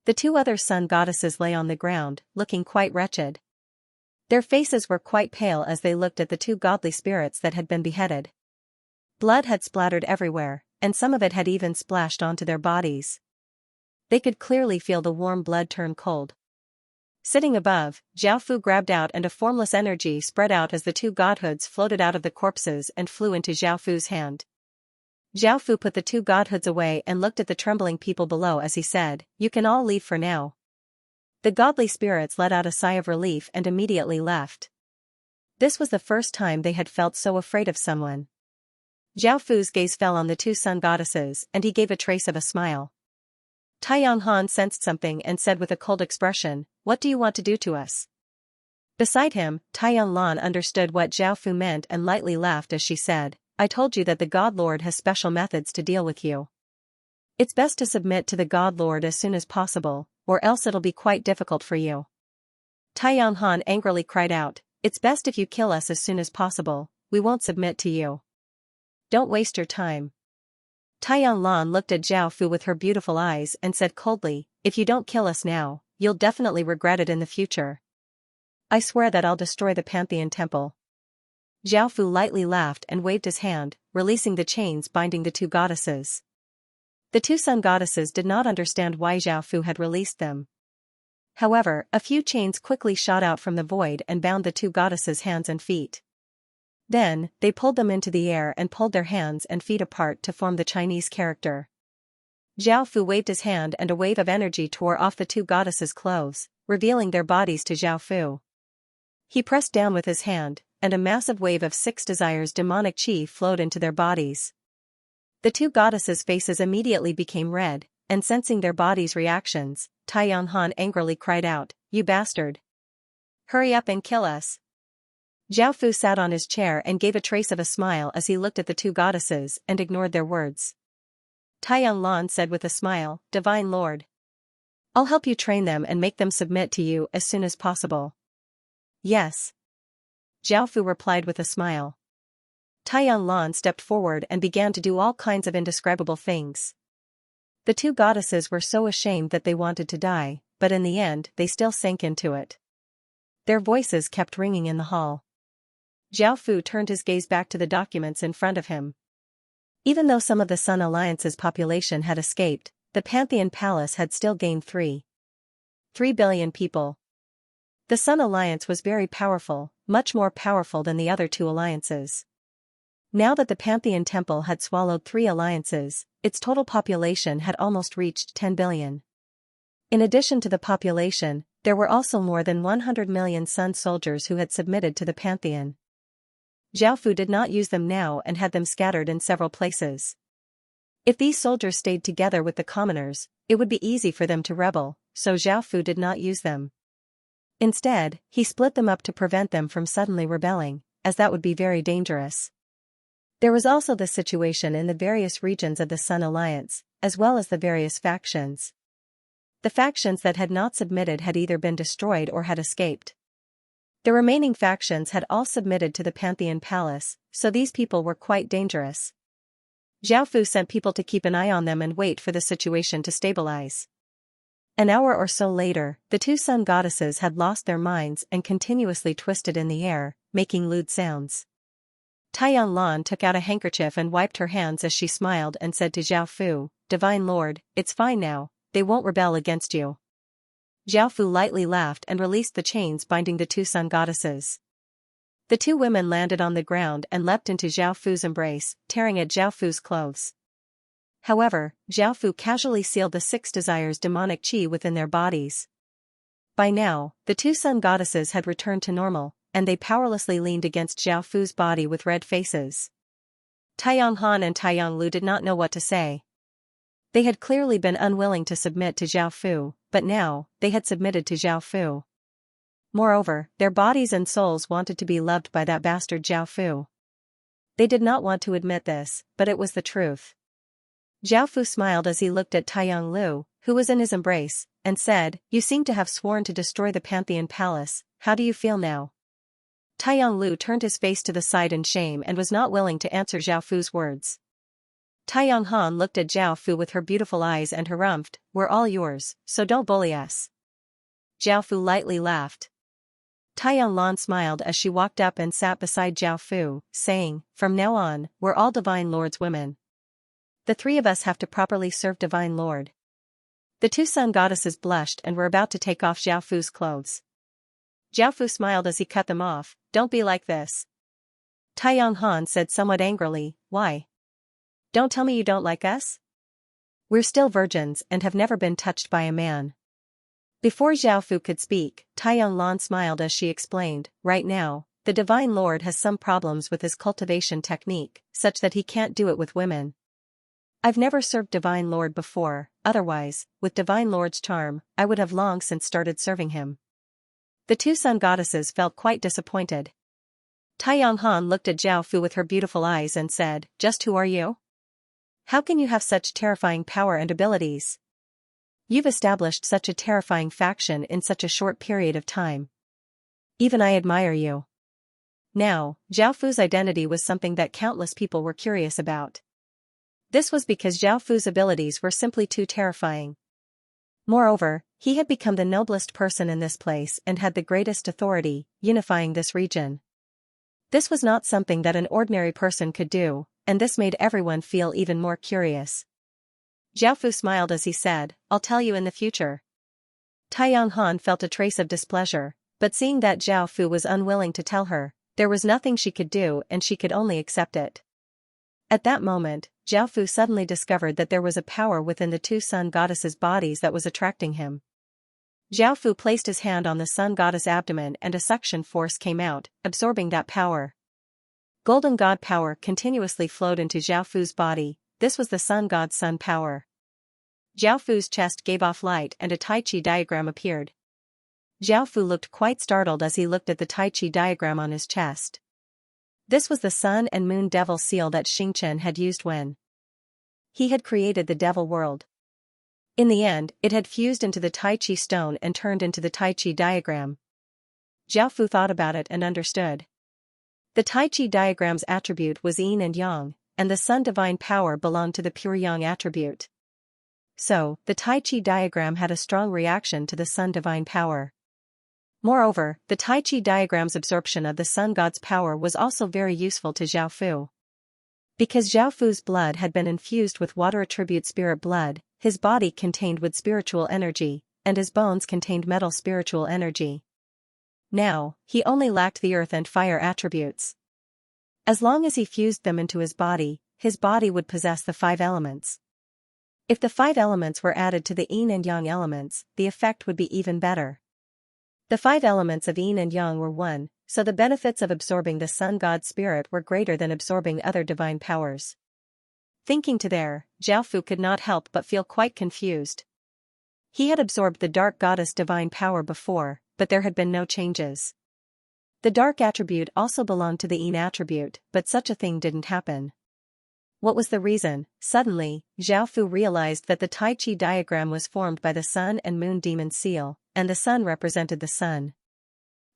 Speaker 1: The 2 other sun goddesses lay on the ground, looking quite wretched. Their faces were quite pale as they looked at the 2 godly spirits that had been beheaded. Blood had splattered everywhere, and some of it had even splashed onto their bodies. They could clearly feel the warm blood turn cold. Sitting above, Zhao Fu grabbed out and a formless energy spread out as the 2 godhoods floated out of the corpses and flew into Zhao Fu's hand. Zhao Fu put the 2 godhoods away and looked at the trembling people below as he said, "You can all leave for now." The godly spirits let out a sigh of relief and immediately left. This was the first time they had felt so afraid of someone. Zhao Fu's gaze fell on the 2 sun goddesses and he gave a trace of a smile. Tai Yonghan sensed something and said with a cold expression, "What do you want to do to us?" Beside him, Tai Yonglan understood what Zhao Fu meant and lightly laughed as she said, "I told you that the God Lord has special methods to deal with you. It's best to submit to the God Lord as soon as possible, or else it'll be quite difficult for you." Tai Yonghan angrily cried out, "It's best if you kill us as soon as possible, we won't submit to you. Don't waste your time." Tai Yonglan looked at Zhao Fu with her beautiful eyes and said coldly, "If you don't kill us now, you'll definitely regret it in the future. I swear that I'll destroy the Pantheon Temple." Zhao Fu lightly laughed and waved his hand, releasing the chains binding the 2 goddesses. The 2 sun goddesses did not understand why Zhao Fu had released them. However, a few chains quickly shot out from the void and bound the 2 goddesses' hands and feet. Then, they pulled them into the air and pulled their hands and feet apart to form the Chinese character. Zhao Fu waved his hand and a wave of energy tore off the 2 goddesses' clothes, revealing their bodies to Zhao Fu. He pressed down with his hand, and a massive wave of 6 desires demonic chi flowed into their bodies. The 2 goddesses' faces immediately became red, and sensing their bodies' reactions, Tai Yonghan angrily cried out, "You bastard! Hurry up and kill us!" Zhao Fu sat on his chair and gave a trace of a smile as he looked at the 2 goddesses and ignored their words. Tai Yonglan said with a smile, "Divine Lord, I'll help you train them and make them submit to you as soon as possible." "Yes." Zhao Fu replied with a smile. Tai Yonglan stepped forward and began to do all kinds of indescribable things. The 2 goddesses were so ashamed that they wanted to die, but in the end they still sank into it. Their voices kept ringing in the hall. Zhao Fu turned his gaze back to the documents in front of him. Even though some of the Sun Alliance's population had escaped, the Pantheon Palace had still gained 3 billion people. The Sun Alliance was very powerful, much more powerful than the other 2 alliances. Now that the Pantheon Temple had swallowed 3 alliances, its total population had almost reached 10 billion. In addition to the population, there were also more than 100 million Sun soldiers who had submitted to the Pantheon. Zhao did not use them now and had them scattered in several places. If these soldiers stayed together with the commoners, it would be easy for them to rebel, so Zhao did not use them. Instead, he split them up to prevent them from suddenly rebelling, as that would be very dangerous. There was also the situation in the various regions of the Sun Alliance, as well as the various factions. The factions that had not submitted had either been destroyed or had escaped. The remaining factions had all submitted to the Pantheon Palace, so these people were quite dangerous. Zhao sent people to keep an eye on them and wait for the situation to stabilize. An hour or so later, the 2 sun goddesses had lost their minds and continuously twisted in the air, making lewd sounds. Taiyang Lan took out a handkerchief and wiped her hands as she smiled and said to Zhao, "Divine Lord, it's fine now, they won't rebel against you." Zhao lightly laughed and released the chains binding the 2 sun goddesses. The 2 women landed on the ground and leapt into Zhao embrace, tearing at Zhao clothes. However, Zhao casually sealed the 6 desires demonic qi within their bodies. By now, the 2 sun goddesses had returned to normal, and they powerlessly leaned against Zhao body with red faces. Taiyang Han and Taiyang Lu did not know what to say. They had clearly been unwilling to submit to Zhao, but now, they had submitted to Zhao. Moreover, their bodies and souls wanted to be loved by that bastard Zhao. They did not want to admit this, but it was the truth. Zhao smiled as he looked at Taiyang Lu, who was in his embrace, and said, "You seem to have sworn to destroy the Pantheon Palace, how do you feel now?" Taiyang Lu turned his face to the side in shame and was not willing to answer Zhao words. Taiyang Han looked at Zhao with her beautiful eyes and harumphed, "We're all yours, so don't bully us." Zhao lightly laughed. Taiyang Lan smiled as she walked up and sat beside Zhao saying, "From now on, we're all Divine Lord's women. The 3 of us have to properly serve Divine Lord." The 2 sun goddesses blushed and were about to take off Zhao clothes. Zhao smiled as he cut them off, "Don't be like this." Taiyang Han said somewhat angrily, "Why? Don't tell me you don't like us? We're still virgins and have never been touched by a man." Before Zhao could speak, Taiyang Lan smiled as she explained, "Right now, the Divine Lord has some problems with his cultivation technique, such that he can't do it with women. I've never served Divine Lord before, otherwise, with Divine Lord's charm, I would have long since started serving him." The 2 sun goddesses felt quite disappointed. Taiyang Han looked at Zhao with her beautiful eyes and said, "Just who are you? How can you have such terrifying power and abilities? You've established such a terrifying faction in such a short period of time. Even I admire you." Now, Zhao identity was something that countless people were curious about. This was because Zhao abilities were simply too terrifying. Moreover, he had become the noblest person in this place and had the greatest authority, unifying this region. This was not something that an ordinary person could do, and this made everyone feel even more curious. Zhao smiled as he said, "I'll tell you in the future." Taiyang Han felt a trace of displeasure, but seeing that Zhao was unwilling to tell her, there was nothing she could do and she could only accept it. At that moment, Zhao suddenly discovered that there was a power within the 2 sun goddesses' bodies that was attracting him. Zhao placed his hand on the sun goddess abdomen and a suction force came out, absorbing that power. Golden god power continuously flowed into Zhao body. This was the sun god's sun power. Zhao chest gave off light and a Tai Chi diagram appeared. Zhao looked quite startled as he looked at the Tai Chi diagram on his chest. This was the sun and moon devil seal that Xianxia had used when he had created the devil world. In the end, it had fused into the Tai Chi stone and turned into the Tai Chi diagram. Zhao thought about it and understood. The Tai Chi diagram's attribute was yin and yang, and the sun divine power belonged to the pure yang attribute. So, the Tai Chi diagram had a strong reaction to the sun divine power. Moreover, the Tai Chi diagram's absorption of the sun god's power was also very useful to Zhao. Because Zhao blood had been infused with water attribute spirit blood, his body contained wood spiritual energy, and his bones contained metal spiritual energy. Now, he only lacked the earth and fire attributes. As long as he fused them into his body would possess the 5 elements. If the 5 elements were added to the yin and yang elements, the effect would be even better. The 5 elements of yin and yang were one, so the benefits of absorbing the sun god spirit were greater than absorbing other divine powers. Thinking to there, Jiaofu could not help but feel quite confused. He had absorbed the dark goddess divine power before, but there had been no changes. The dark attribute also belonged to the yin attribute, but such a thing didn't happen. What was the reason? Suddenly, Jiaofu realized that the Tai Chi diagram was formed by the sun and moon demon seal, and the sun represented the sun.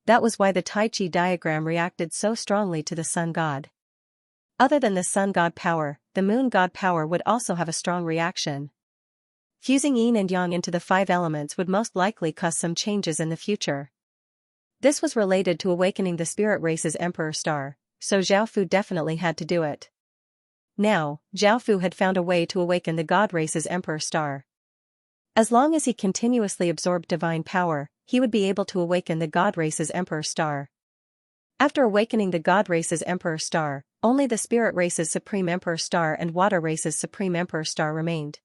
Speaker 1: That was why the Tai Chi diagram reacted so strongly to the sun god. Other than the sun god power, the moon god power would also have a strong reaction. Fusing yin and yang into the 5 elements would most likely cause some changes in the future. This was related to awakening the spirit race's emperor star, so Jiaofu definitely had to do it. Now, Jiaofu had found a way to awaken the god race's emperor star. As long as he continuously absorbed divine power, he would be able to awaken the god race's emperor star. After awakening the god race's emperor star, only the spirit race's supreme emperor star and water race's supreme emperor star remained.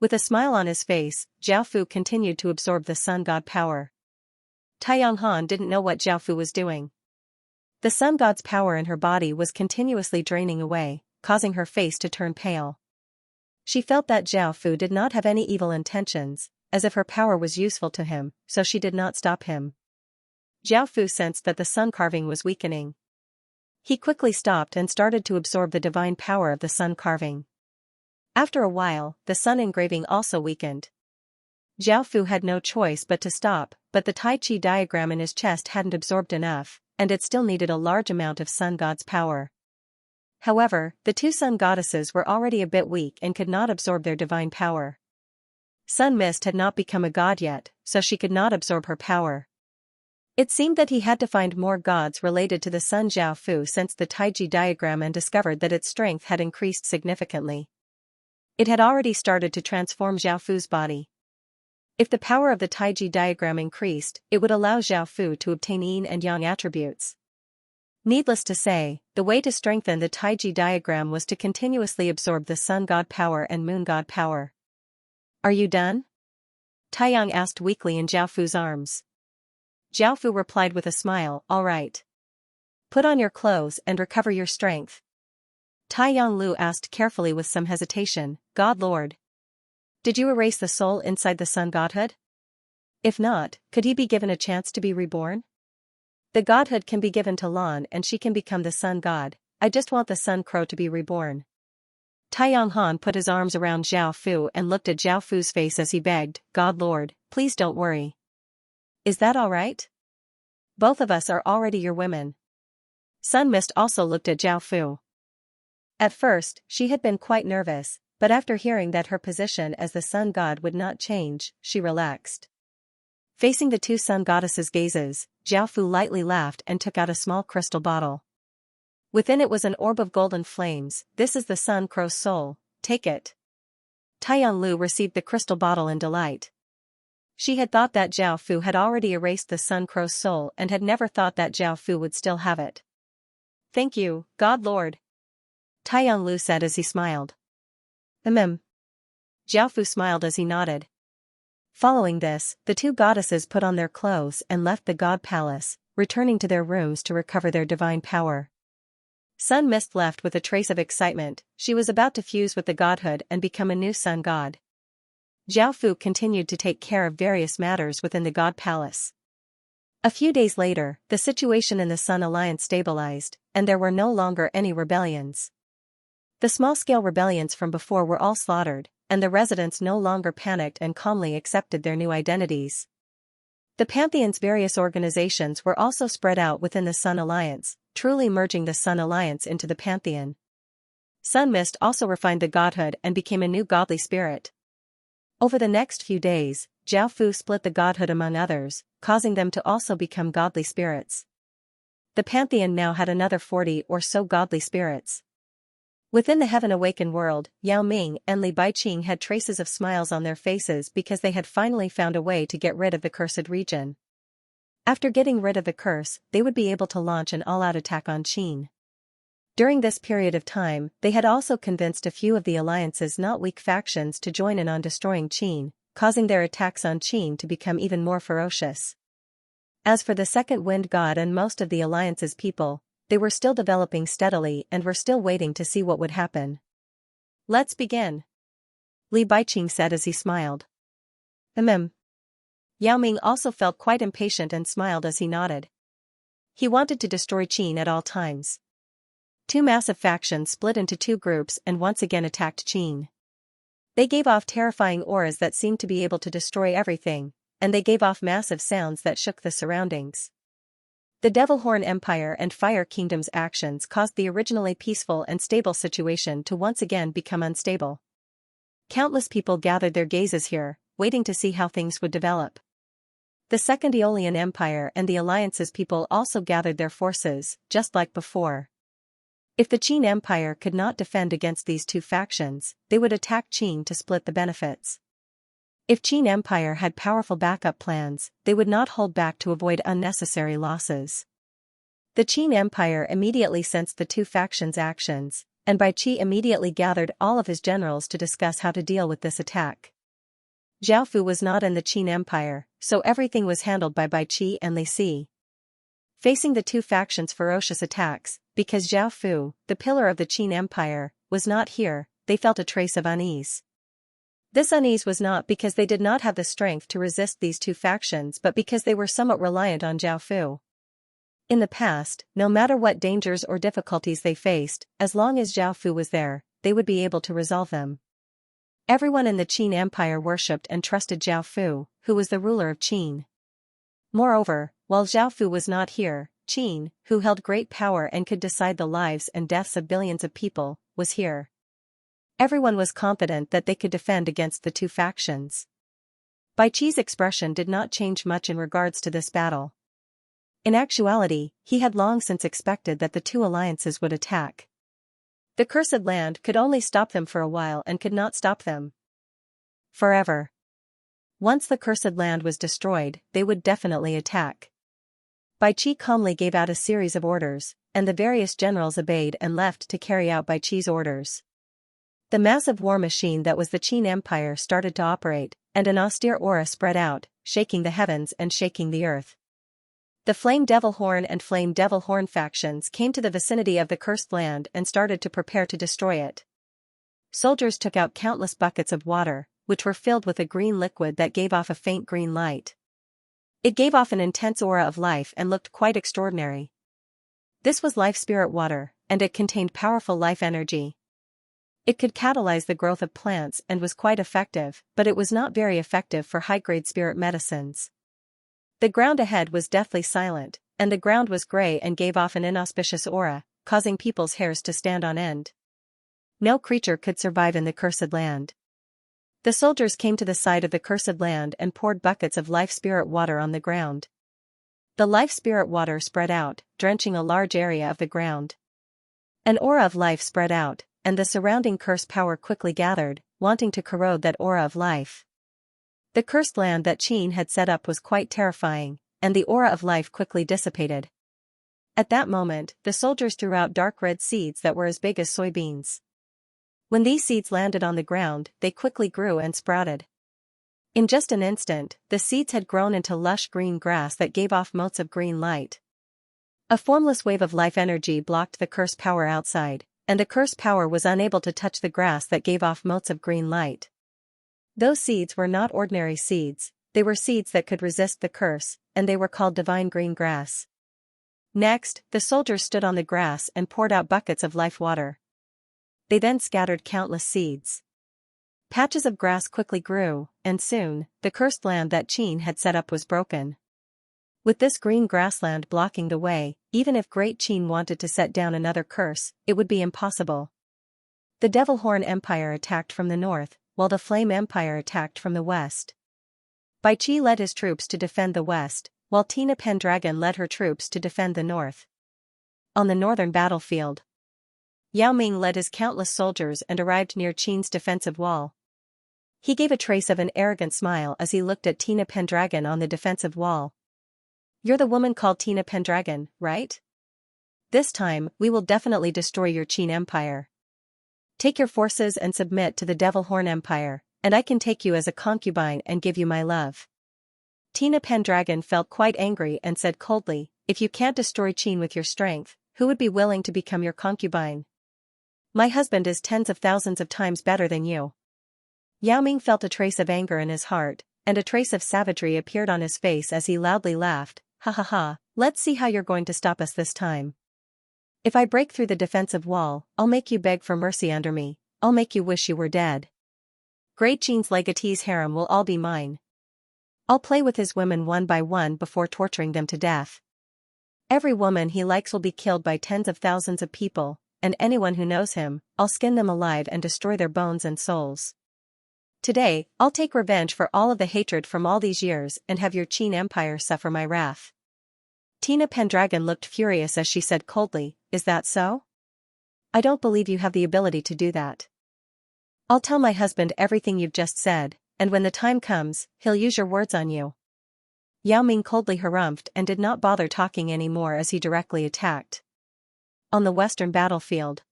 Speaker 1: With a smile on his face, Jiaofu continued to absorb the sun god power. Taiyang Han didn't know what Jiaofu was doing. The sun god's power in her body was continuously draining away, causing her face to turn pale. She felt that Jiaofu did not have any evil intentions, as if her power was useful to him, so she did not stop him. Jiaofu sensed that the sun carving was weakening. He quickly stopped and started to absorb the divine power of the sun carving. After a while, the sun engraving also weakened. Jiaofu had no choice but to stop, but the Tai Chi diagram in his chest hadn't absorbed enough, and it still needed a large amount of sun god's power. However, the 2 sun goddesses were already a bit weak and could not absorb their divine power. Sun Mist had not become a god yet, so she could not absorb her power. It seemed that he had to find more gods related to the sun Jiaofu sensed the Taiji diagram and discovered that its strength had increased significantly. It had already started to transform Jiaofu's body. If the power of the Taiji diagram increased, it would allow Jiaofu to obtain yin and yang attributes. Needless to say, the way to strengthen the Taiji diagram was to continuously absorb the sun god power and moon god power. "Are you done?" Taiyang asked weakly in Jiaofu's arms. Jiaofu replied with a smile, "All right. Put on your clothes and recover your strength." Taiyang Lu asked carefully with some hesitation, "God Lord, did you erase the soul inside the sun godhood? If not, could he be given a chance to be reborn? The godhood can be given to Lan and she can become the sun god. I just want the sun crow to be reborn." Taiyang Han put his arms around Jiaofu and looked at Jiaofu's face as he begged, "God Lord, please don't worry. Is that all right? Both of us are already your women." Sun Mist also looked at Jiaofu. At first, she had been quite nervous, but after hearing that her position as the sun god would not change, she relaxed. Facing the 2 sun goddesses' gazes, Jiaofu lightly laughed and took out a small crystal bottle. Within it was an orb of golden flames. "This is the sun crow's soul, take it." Taiyang Lu received the crystal bottle in delight. She had thought that Jiaofu had already erased the sun crow's soul and had never thought that Jiaofu would still have it. "Thank you, God Lord," Taiyang Lu said as he smiled. Jiaofu smiled as he nodded. Following this, the 2 goddesses put on their clothes and left the god palace, returning to their rooms to recover their divine power. Sun Mist left with a trace of excitement. She was about to fuse with the godhood and become a new sun god. Jiaofu continued to take care of various matters within the god palace. A few days later, the situation in the Sun Alliance stabilized, and there were no longer any rebellions. The small-scale rebellions from before were all slaughtered, and the residents no longer panicked and calmly accepted their new identities. The Pantheon's various organizations were also spread out within the Sun Alliance, truly merging the Sun Alliance into the Pantheon. Sun Mist also refined the godhood and became a new godly spirit. Over the next few days, Jiaofu split the godhood among others, causing them to also become godly spirits. The Pantheon now had another 40 or so godly spirits. Within the heaven-awakened world, Yao Ming and Li Baiqing had traces of smiles on their faces because they had finally found a way to get rid of the cursed region. After getting rid of the curse, they would be able to launch an all-out attack on Qin. During this period of time, they had also convinced a few of the alliance's not weak factions to join in on destroying Qin, causing their attacks on Qin to become even more ferocious. As for the second wind god and most of the alliance's people, they were still developing steadily and were still waiting to see what would happen. "Let's begin," Li Baiqing said as he smiled. Yao Ming also felt quite impatient and smiled as he nodded. He wanted to destroy Qin at all times. Two massive factions split into two groups and once again attacked Qin. They gave off terrifying auras that seemed to be able to destroy everything, and they gave off massive sounds that shook the surroundings. The Devil Horn Empire and Fire Kingdom's actions caused the originally peaceful and stable situation to once again become unstable. Countless people gathered their gazes here, waiting to see how things would develop. The Second Aeolian Empire and the Alliance's people also gathered their forces, just like before. If the Qin Empire could not defend against these two factions, they would attack Qin to split the benefits. If Qin Empire had powerful backup plans, they would not hold back to avoid unnecessary losses. The Qin Empire immediately sensed the two factions' actions, and Bai Qi immediately gathered all of his generals to discuss how to deal with this attack. Zhao Fu was not in the Qin Empire, so everything was handled by Bai Qi and Li Si. Facing the two factions' ferocious attacks, because Zhao Fu, the pillar of the Qin Empire, was not here, they felt a trace of unease. This unease was not because they did not have the strength to resist these two factions but because they were somewhat reliant on Zhao Fu. In the past, no matter what dangers or difficulties they faced, as long as Zhao Fu was there, they would be able to resolve them. Everyone in the Qin Empire worshipped and trusted Zhao Fu, who was the ruler of Qin. Moreover, while Zhao Fu was not here, Qin, who held great power and could decide the lives and deaths of billions of people, was here. Everyone was confident that they could defend against the two factions. Bai Qi's expression did not change much in regards to this battle. In actuality, he had long since expected that the two alliances would attack. The Cursed Land could only stop them for a while and could not stop them forever. Once the Cursed Land was destroyed, they would definitely attack. Bai Qi calmly gave out a series of orders, and the various generals obeyed and left to carry out Bai Qi's orders. The massive war machine that was the Qin Empire started to operate, and an austere aura spread out, shaking the heavens and shaking the earth. The Flame Devil Horn and Flame Devil Horn factions came to the vicinity of the Cursed Land and started to prepare to destroy it. Soldiers took out countless buckets of water, which were filled with a green liquid that gave off a faint green light. It gave off an intense aura of life and looked quite extraordinary. This was life spirit water, and it contained powerful life energy. It could catalyze the growth of plants and was quite effective, but it was not very effective for high-grade spirit medicines. The ground ahead was deathly silent, and the ground was gray and gave off an inauspicious aura, causing people's hairs to stand on end. No creature could survive in the Cursed Land. The soldiers came to the side of the Cursed Land and poured buckets of life spirit water on the ground. The life spirit water spread out, drenching a large area of the ground. An aura of life spread out, and the surrounding curse power quickly gathered, wanting to corrode that aura of life. The cursed land that Qin had set up was quite terrifying, and the aura of life quickly dissipated. At that moment, the soldiers threw out dark red seeds that were as big as soybeans. When these seeds landed on the ground, they quickly grew and sprouted. In just an instant, the seeds had grown into lush green grass that gave off motes of green light. A formless wave of life energy blocked the curse power outside, and the curse power was unable to touch the grass that gave off motes of green light. Those seeds were not ordinary seeds, they were seeds that could resist the curse, and they were called divine green grass. Next, the soldiers stood on the grass and poured out buckets of life water. They then scattered countless seeds. Patches of grass quickly grew, and soon, the cursed land that Qin had set up was broken. With this green grassland blocking the way, even if Great Qin wanted to set down another curse, it would be impossible. The Devil Horn Empire attacked from the north, while the Flame Empire attacked from the west. Bai Qi led his troops to defend the west, while Tina Pendragon led her troops to defend the north. On the northern battlefield, Yao Ming led his countless soldiers and arrived near Qin's defensive wall. He gave a trace of an arrogant smile as he looked at Tina Pendragon on the defensive wall. "You're the woman called Tina Pendragon, right?" This time, we will definitely destroy your Qin Empire. Take your forces and submit to the Devil Horn Empire, and I can take you as a concubine and give you my love. Tina Pendragon felt quite angry and said coldly, if you can't destroy Qin with your strength, who would be willing to become your concubine? My husband is tens of thousands of times better than you. Yao Ming felt a trace of anger in his heart, and a trace of savagery appeared on his face as he loudly laughed, ha ha ha, let's see how you're going to stop us this time. If I break through the defensive wall, I'll make you beg for mercy under me, I'll make you wish you were dead. Great Qin's legatee's harem will all be mine. I'll play with his women one by one before torturing them to death. Every woman he likes will be killed by tens of thousands of people, and anyone who knows him, I'll skin them alive and destroy their bones and souls. Today, I'll take revenge for all of the hatred from all these years and have your Qin Empire suffer my wrath. Tina Pendragon looked furious as she said coldly, is that so? I don't believe you have the ability to do that. I'll tell my husband everything you've just said, and when the time comes, he'll use your words on you. Yao Ming coldly harumphed and did not bother talking anymore as he directly attacked. On the western battlefield,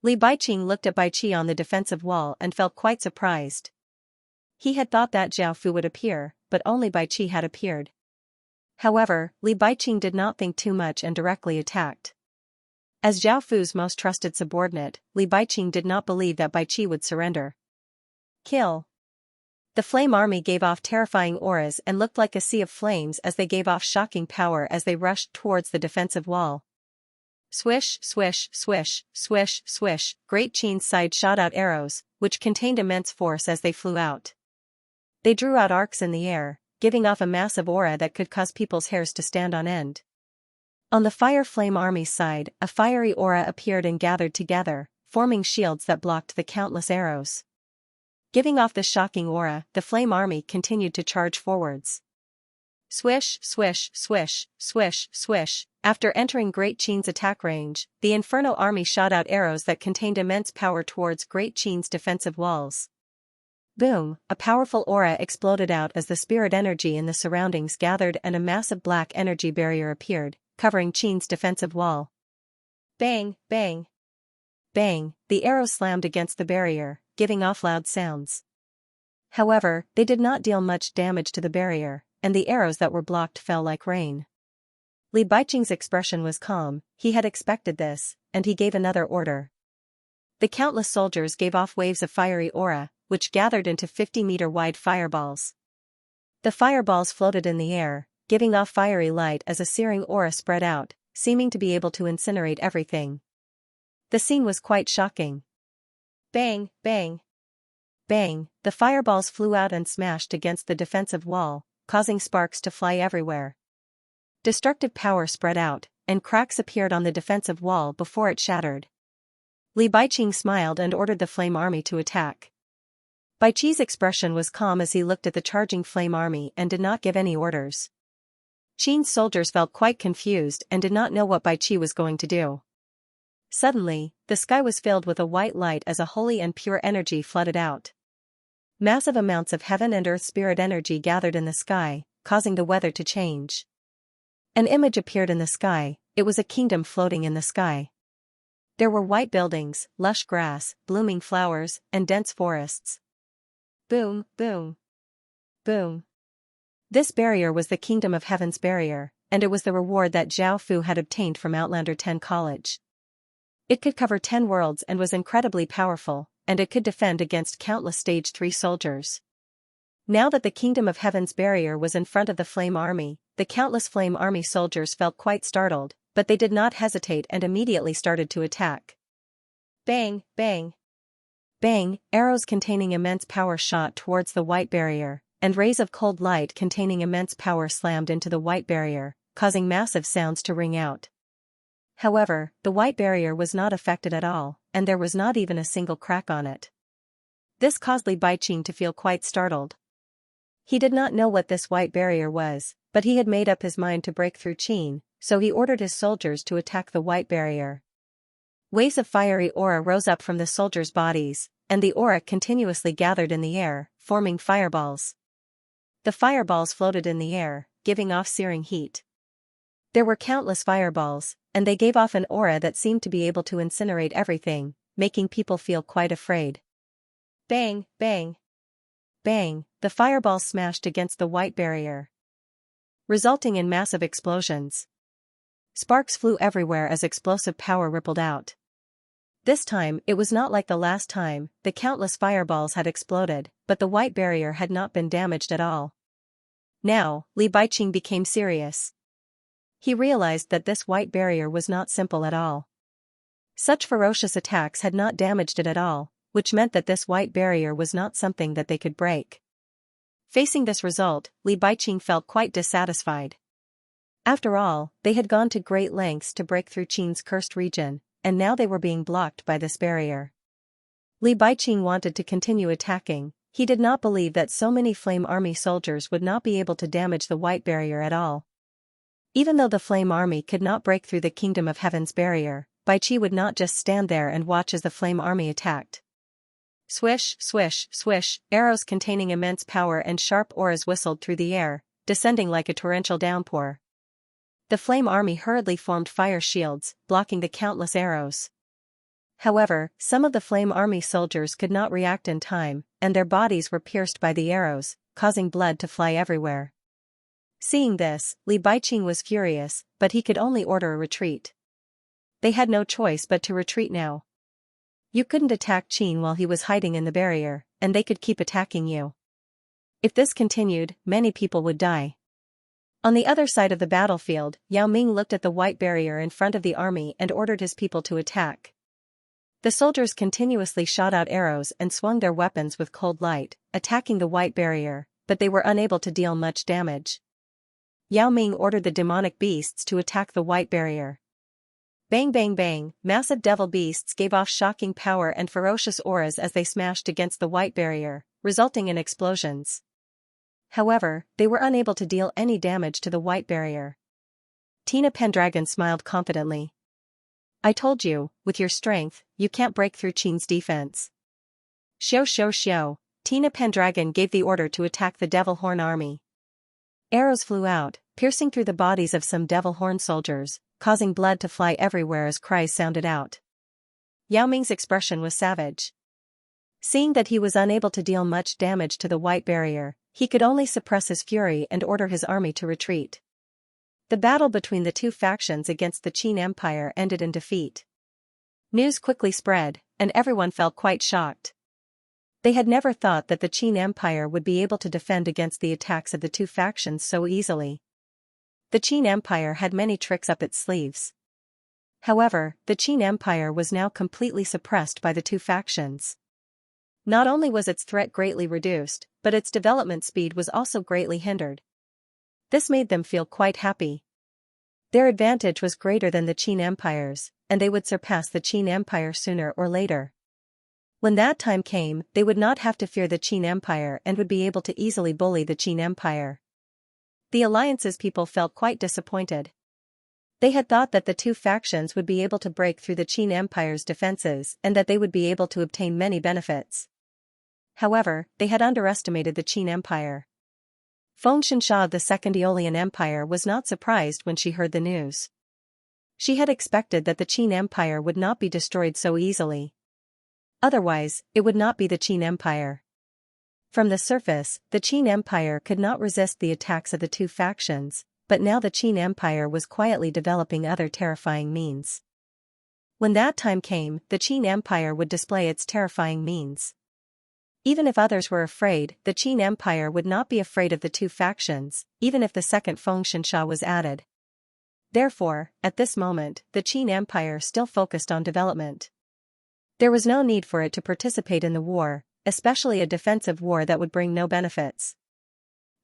Speaker 1: Li Baiqing looked at Bai Qi on the defensive wall and felt quite surprised. He had thought that Zhao Fu would appear, but only Bai Qi had appeared. However, Li Baiqing did not think too much and directly attacked. As Zhao Fu's most trusted subordinate, Li Baiqing did not believe that Bai Qi would surrender. Kill. The flame army gave off terrifying auras and looked like a sea of flames as they gave off shocking power as they rushed towards the defensive wall. Swish, swish, swish, swish, swish, Great Qin's side shot out arrows, which contained immense force as they flew out. They drew out arcs in the air, giving off a massive aura that could cause people's hairs to stand on end. On the Fire Flame Army's side, a fiery aura appeared and gathered together, forming shields that blocked the countless arrows. Giving off this shocking aura, the Flame Army continued to charge forwards. Swish, swish, swish, swish, swish. After entering Great Qin's attack range, the Inferno Army shot out arrows that contained immense power towards Great Qin's defensive walls. Boom, a powerful aura exploded out as the spirit energy in the surroundings gathered and a massive black energy barrier appeared, covering Qin's defensive wall. Bang, bang. Bang, the arrows slammed against the barrier, giving off loud sounds. However, they did not deal much damage to the barrier, and the arrows that were blocked fell like rain. Li Baiqing's expression was calm, he had expected this, and he gave another order. The countless soldiers gave off waves of fiery aura, which gathered into 50-meter-wide fireballs. The fireballs floated in the air, giving off fiery light as a searing aura spread out, seeming to be able to incinerate everything. The scene was quite shocking. Bang, bang. Bang, the fireballs flew out and smashed against the defensive wall, causing sparks to fly everywhere. Destructive power spread out, and cracks appeared on the defensive wall before it shattered. Li Baiqing smiled and ordered the Flame Army to attack. Bai Qi's expression was calm as he looked at the charging Flame Army and did not give any orders. Qin's soldiers felt quite confused and did not know what Bai Qi was going to do. Suddenly, the sky was filled with a white light as a holy and pure energy flooded out. Massive amounts of heaven and earth spirit energy gathered in the sky, causing the weather to change. An image appeared in the sky, it was a kingdom floating in the sky. There were white buildings, lush grass, blooming flowers, and dense forests. Boom, boom. Boom. This barrier was the Kingdom of Heaven's barrier, and it was the reward that Zhao Fu had obtained from Outlander 10 College. It could cover 10 worlds and was incredibly powerful, and it could defend against countless Stage 3 soldiers. Now that the Kingdom of Heaven's barrier was in front of the Flame Army, the countless Flame Army soldiers felt quite startled, but they did not hesitate and immediately started to attack. Bang, bang. Bang, arrows containing immense power shot towards the white barrier, and rays of cold light containing immense power slammed into the white barrier, causing massive sounds to ring out. However, the white barrier was not affected at all, and there was not even a single crack on it. This caused Li Baiqing to feel quite startled. He did not know what this white barrier was, but he had made up his mind to break through Qin, so he ordered his soldiers to attack the white barrier. Waves of fiery aura rose up from the soldiers' bodies, and the aura continuously gathered in the air, forming fireballs. The fireballs floated in the air, giving off searing heat. There were countless fireballs, and they gave off an aura that seemed to be able to incinerate everything, making people feel quite afraid. Bang, bang, bang, the fireballs smashed against the white barrier, resulting in massive explosions. Sparks flew everywhere as explosive power rippled out. This time, it was not like the last time. The countless fireballs had exploded, but the white barrier had not been damaged at all. Now, Li Baiqing became serious. He realized that this white barrier was not simple at all. Such ferocious attacks had not damaged it at all, which meant that this white barrier was not something that they could break. Facing this result, Li Baiqing felt quite dissatisfied. After all, they had gone to great lengths to break through Qin's cursed region, and now they were being blocked by this barrier. Li Baiqing wanted to continue attacking. He did not believe that so many Flame Army soldiers would not be able to damage the white barrier at all. Even though the Flame Army could not break through the Kingdom of Heaven's barrier, Baiqi would not just stand there and watch as the Flame Army attacked. Swish, swish, swish, arrows containing immense power and sharp auras whistled through the air, descending like a torrential downpour. The Flame Army hurriedly formed fire shields, blocking the countless arrows. However, some of the Flame Army soldiers could not react in time, and their bodies were pierced by the arrows, causing blood to fly everywhere. Seeing this, Li Baiqing was furious, but he could only order a retreat. They had no choice but to retreat now. You couldn't attack Qin while he was hiding in the barrier, and they could keep attacking you. If this continued, many people would die. On the other side of the battlefield, Yao Ming looked at the white barrier in front of the army and ordered his people to attack. The soldiers continuously shot out arrows and swung their weapons with cold light, attacking the white barrier, but they were unable to deal much damage. Yao Ming ordered the demonic beasts to attack the white barrier. Bang bang bang, massive devil beasts gave off shocking power and ferocious auras as they smashed against the white barrier, resulting in explosions. However, they were unable to deal any damage to the white barrier. Tina Pendragon smiled confidently. I told you, with your strength, you can't break through Qin's defense. Xiao xiao xiao, Tina Pendragon gave the order to attack the Devil Horn army. Arrows flew out, piercing through the bodies of some Devil Horn soldiers, causing blood to fly everywhere as cries sounded out. Yao Ming's expression was savage. Seeing that he was unable to deal much damage to the white barrier, he could only suppress his fury and order his army to retreat. The battle between the two factions against the Qin Empire ended in defeat. News quickly spread, and everyone felt quite shocked. They had never thought that the Qin Empire would be able to defend against the attacks of the two factions so easily. The Qin Empire had many tricks up its sleeves. However, the Qin Empire was now completely suppressed by the two factions. Not only was its threat greatly reduced, but its development speed was also greatly hindered. This made them feel quite happy. Their advantage was greater than the Qin Empire's, and they would surpass the Qin Empire sooner or later. When that time came, they would not have to fear the Qin Empire and would be able to easily bully the Qin Empire. The Alliance's people felt quite disappointed. They had thought that the two factions would be able to break through the Qin Empire's defenses and that they would be able to obtain many benefits. However, they had underestimated the Qin Empire. Feng Xianxia of the Second Aeolian Empire was not surprised when she heard the news. She had expected that the Qin Empire would not be destroyed so easily. Otherwise, it would not be the Qin Empire. From the surface, the Qin Empire could not resist the attacks of the two factions, but now the Qin Empire was quietly developing other terrifying means. When that time came, the Qin Empire would display its terrifying means. Even if others were afraid, the Qin Empire would not be afraid of the two factions, even if the second Feng Xianxia was added. Therefore, at this moment, the Qin Empire still focused on development. There was no need for it to participate in the war, especially a defensive war that would bring no benefits.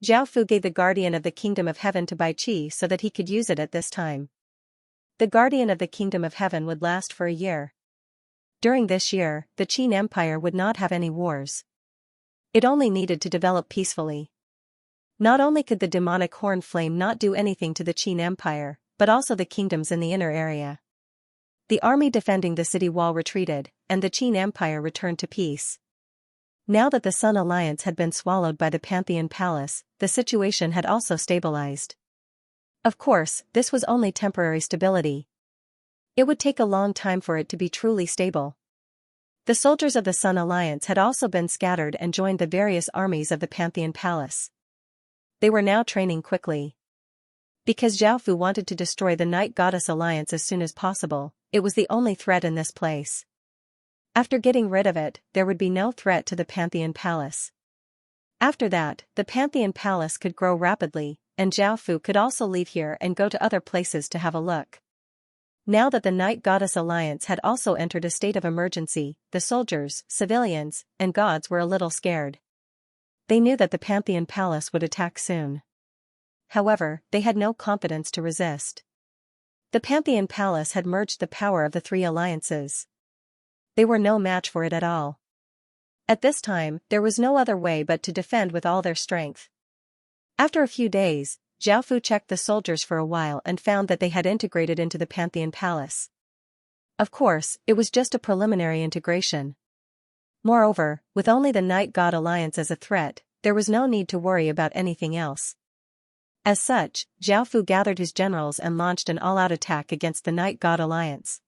Speaker 1: Zhao Fu gave the Guardian of the Kingdom of Heaven to Baiqi so that he could use it at this time. The Guardian of the Kingdom of Heaven would last for a year. During this year, the Qin Empire would not have any wars. It only needed to develop peacefully. Not only could the demonic horn flame not do anything to the Qin Empire, but also the kingdoms in the inner area. The army defending the city wall retreated, and the Qin Empire returned to peace. Now that the Sun Alliance had been swallowed by the Pantheon Palace, the situation had also stabilized. Of course, this was only temporary stability. It would take a long time for it to be truly stable. The soldiers of the Sun Alliance had also been scattered and joined the various armies of the Pantheon Palace. They were now training quickly. Because Zhaofu wanted to destroy the Night Goddess Alliance as soon as possible, it was the only threat in this place. After getting rid of it, there would be no threat to the Pantheon Palace. After that, the Pantheon Palace could grow rapidly, and Zhaofu could also leave here and go to other places to have a look. Now that the Night Goddess Alliance had also entered a state of emergency, the soldiers, civilians, and gods were a little scared. They knew that the Pantheon Palace would attack soon. However, they had no confidence to resist. The Pantheon Palace had merged the power of the three alliances. They were no match for it at all. At this time, there was no other way but to defend with all their strength. After a few days, Zhaofu checked the soldiers for a while and found that they had integrated into the Pantheon Palace. Of course, it was just a preliminary integration. Moreover, with only the Night God Alliance as a threat, there was no need to worry about anything else. As such, Zhaofu gathered his generals and launched an all-out attack against the Night God Alliance.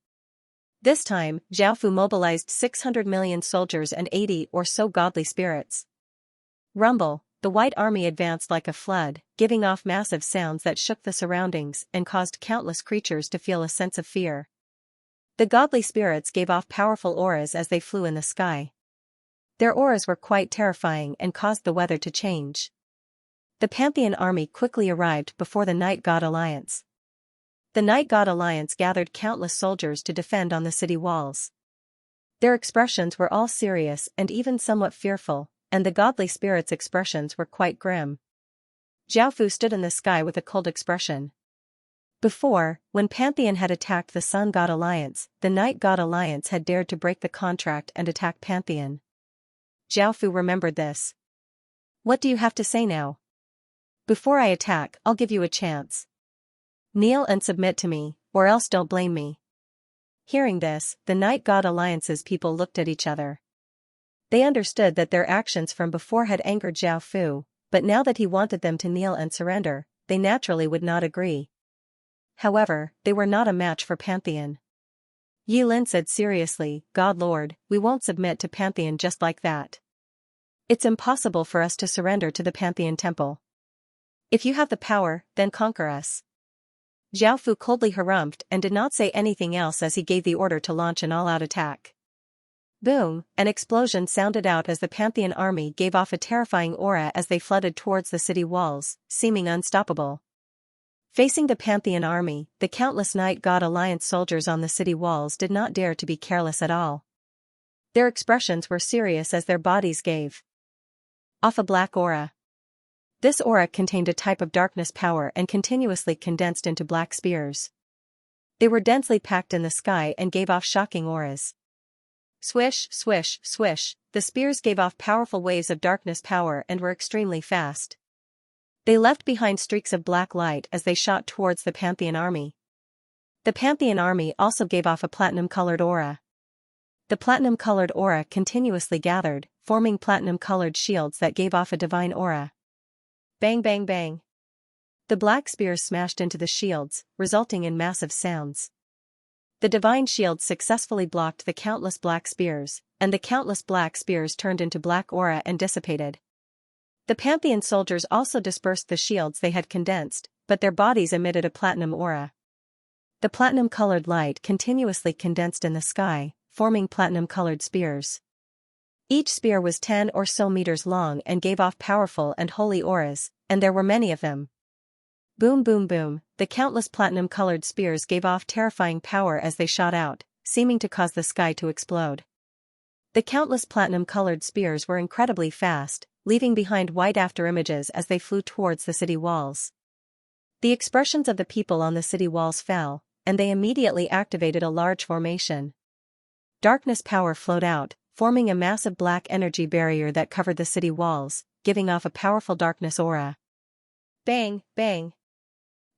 Speaker 1: This time, Zhaofu mobilized 600 million soldiers and 80 or so godly spirits. Rumble, the White Army advanced like a flood, giving off massive sounds that shook the surroundings and caused countless creatures to feel a sense of fear. The godly spirits gave off powerful auras as they flew in the sky. Their auras were quite terrifying and caused the weather to change. The Pantheon army quickly arrived before the Night God Alliance. The Night God Alliance gathered countless soldiers to defend on the city walls. Their expressions were all serious and even somewhat fearful, and the godly spirits' expressions were quite grim. Zhaofu stood in the sky with a cold expression. Before, when Pantheon had attacked the Sun God Alliance, the Night God Alliance had dared to break the contract and attack Pantheon. Zhaofu remembered this. "What do you have to say now? Before I attack, I'll give you a chance. Kneel and submit to me, or else don't blame me." Hearing this, the Night God Alliance's people looked at each other. They understood that their actions from before had angered Zhaofu, but now that he wanted them to kneel and surrender, they naturally would not agree. However, they were not a match for Pantheon. Yi Lin said seriously, "God Lord, we won't submit to Pantheon just like that. It's impossible for us to surrender to the Pantheon Temple. If you have the power, then conquer us." Zhaofu coldly harumphed and did not say anything else as he gave the order to launch an all-out attack. Boom, an explosion sounded out as the Pantheon army gave off a terrifying aura as they flooded towards the city walls, seeming unstoppable. Facing the Pantheon army, the countless Night God Alliance soldiers on the city walls did not dare to be careless at all. Their expressions were serious as their bodies gave off a black aura. This aura contained a type of darkness power and continuously condensed into black spears. They were densely packed in the sky and gave off shocking auras. Swish, swish, swish, the spears gave off powerful waves of darkness power and were extremely fast. They left behind streaks of black light as they shot towards the Pantheon army. The Pantheon army also gave off a platinum-colored aura. The platinum-colored aura continuously gathered, forming platinum-colored shields that gave off a divine aura. Bang bang bang. The black spears smashed into the shields, resulting in massive sounds. The divine shields successfully blocked the countless black spears, and the countless black spears turned into black aura and dissipated. The Pantheon soldiers also dispersed the shields they had condensed, but their bodies emitted a platinum aura. The platinum-colored light continuously condensed in the sky, forming platinum-colored spears. Each spear was 10 or so meters long and gave off powerful and holy auras, and there were many of them. Boom boom boom, the countless platinum-colored spears gave off terrifying power as they shot out, seeming to cause the sky to explode. The countless platinum-colored spears were incredibly fast, leaving behind white afterimages as they flew towards the city walls. The expressions of the people on the city walls fell, and they immediately activated a large formation. Darkness power flowed out, forming a massive black energy barrier that covered the city walls, giving off a powerful darkness aura. Bang, bang.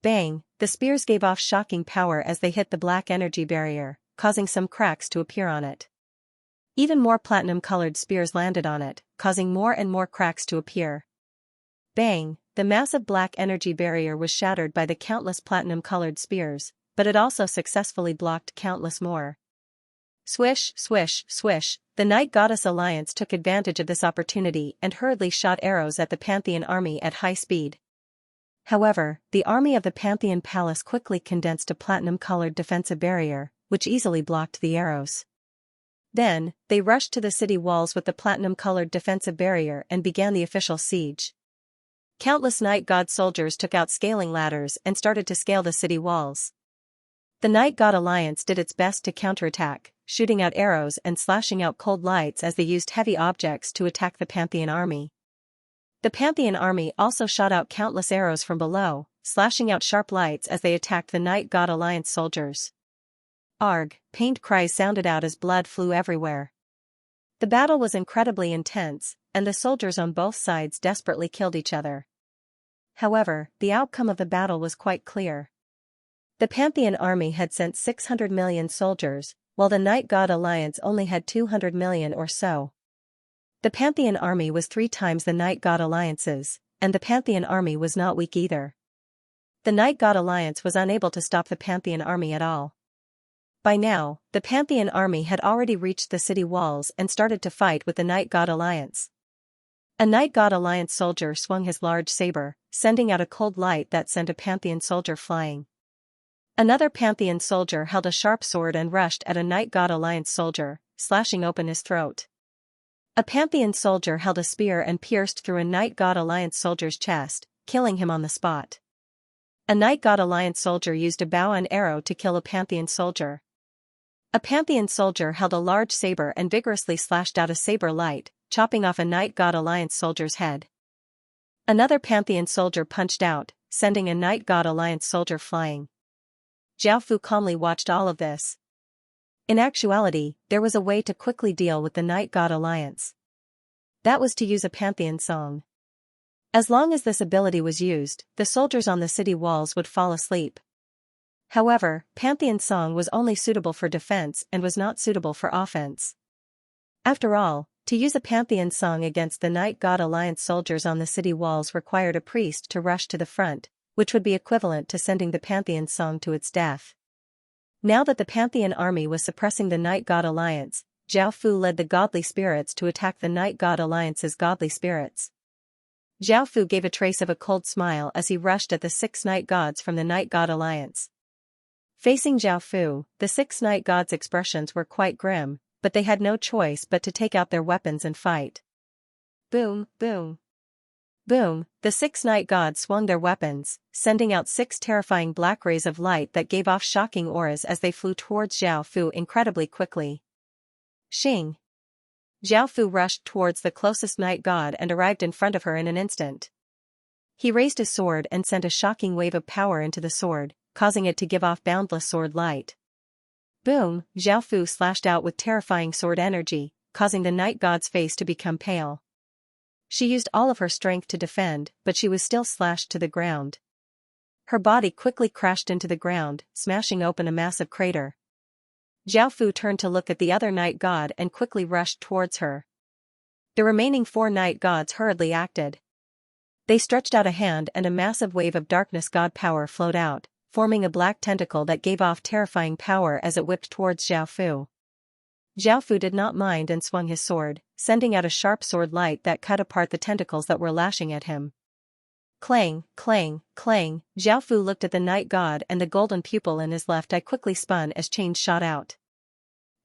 Speaker 1: Bang, the spears gave off shocking power as they hit the black energy barrier, causing some cracks to appear on it. Even more platinum-colored spears landed on it, causing more and more cracks to appear. Bang, the massive black energy barrier was shattered by the countless platinum-colored spears, but it also successfully blocked countless more. Swish, swish, swish, the Night Goddess Alliance took advantage of this opportunity and hurriedly shot arrows at the Pantheon army at high speed. However, the army of the Pantheon Palace quickly condensed a platinum-colored defensive barrier, which easily blocked the arrows. Then, they rushed to the city walls with the platinum-colored defensive barrier and began the official siege. Countless Night God soldiers took out scaling ladders and started to scale the city walls. The Night God Alliance did its best to counterattack, shooting out arrows and slashing out cold lights as they used heavy objects to attack the Pantheon army. The Pantheon army also shot out countless arrows from below, slashing out sharp lights as they attacked the Night God Alliance soldiers. Arg! Pained cries sounded out as blood flew everywhere. The battle was incredibly intense, and the soldiers on both sides desperately killed each other. However, the outcome of the battle was quite clear. The Pantheon army had sent 600 million soldiers, while the Night God Alliance only had 200 million or so. The Pantheon army was 3 times the Night God Alliance's, and the Pantheon army was not weak either. The Night God Alliance was unable to stop the Pantheon army at all. By now, the Pantheon army had already reached the city walls and started to fight with the Night God Alliance. A Night God Alliance soldier swung his large saber, sending out a cold light that sent a Pantheon soldier flying. Another Pantheon soldier held a sharp sword and rushed at a Night God Alliance soldier, slashing open his throat. A Pantheon soldier held a spear and pierced through a Night God Alliance soldier's chest, killing him on the spot. A Night God Alliance soldier used a bow and arrow to kill a Pantheon soldier. A Pantheon soldier held a large saber and vigorously slashed out a saber light, chopping off a Night God Alliance soldier's head. Another Pantheon soldier punched out, sending a Night God Alliance soldier flying. Zhao Fu calmly watched all of this. In actuality, there was a way to quickly deal with the Night God Alliance. That was to use a Pantheon song. As long as this ability was used, the soldiers on the city walls would fall asleep. However, Pantheon song was only suitable for defense and was not suitable for offense. After all, to use a Pantheon song against the Night God Alliance soldiers on the city walls required a priest to rush to the front, which would be equivalent to sending the Pantheon song to its death. Now that the Pantheon army was suppressing the Night God Alliance, Zhao Fu led the godly spirits to attack the Night God Alliance's godly spirits. Zhao Fu gave a trace of a cold smile as he rushed at the 6 Night Gods from the Night God Alliance. Facing Zhao Fu, the 6 Night Gods' expressions were quite grim, but they had no choice but to take out their weapons and fight. Boom, boom. Boom, the 6 Night Gods swung their weapons, sending out 6 terrifying black rays of light that gave off shocking auras as they flew towards Zhao Fu incredibly quickly. Xing! Zhao Fu rushed towards the closest Night God and arrived in front of her in an instant. He raised his sword and sent a shocking wave of power into the sword, causing it to give off boundless sword light. Boom, Zhao Fu slashed out with terrifying sword energy, causing the Night God's face to become pale. She used all of her strength to defend, but she was still slashed to the ground. Her body quickly crashed into the ground, smashing open a massive crater. Zhao Fu turned to look at the other Night God and quickly rushed towards her. The remaining 4 Night Gods hurriedly acted. They stretched out a hand and a massive wave of darkness god power flowed out, forming a black tentacle that gave off terrifying power as it whipped towards Zhao Fu. Zhao Fu did not mind and swung his sword, sending out a sharp sword light that cut apart the tentacles that were lashing at him. Clang, clang, clang, Zhao Fu looked at the Night God and the golden pupil in his left eye quickly spun as chains shot out.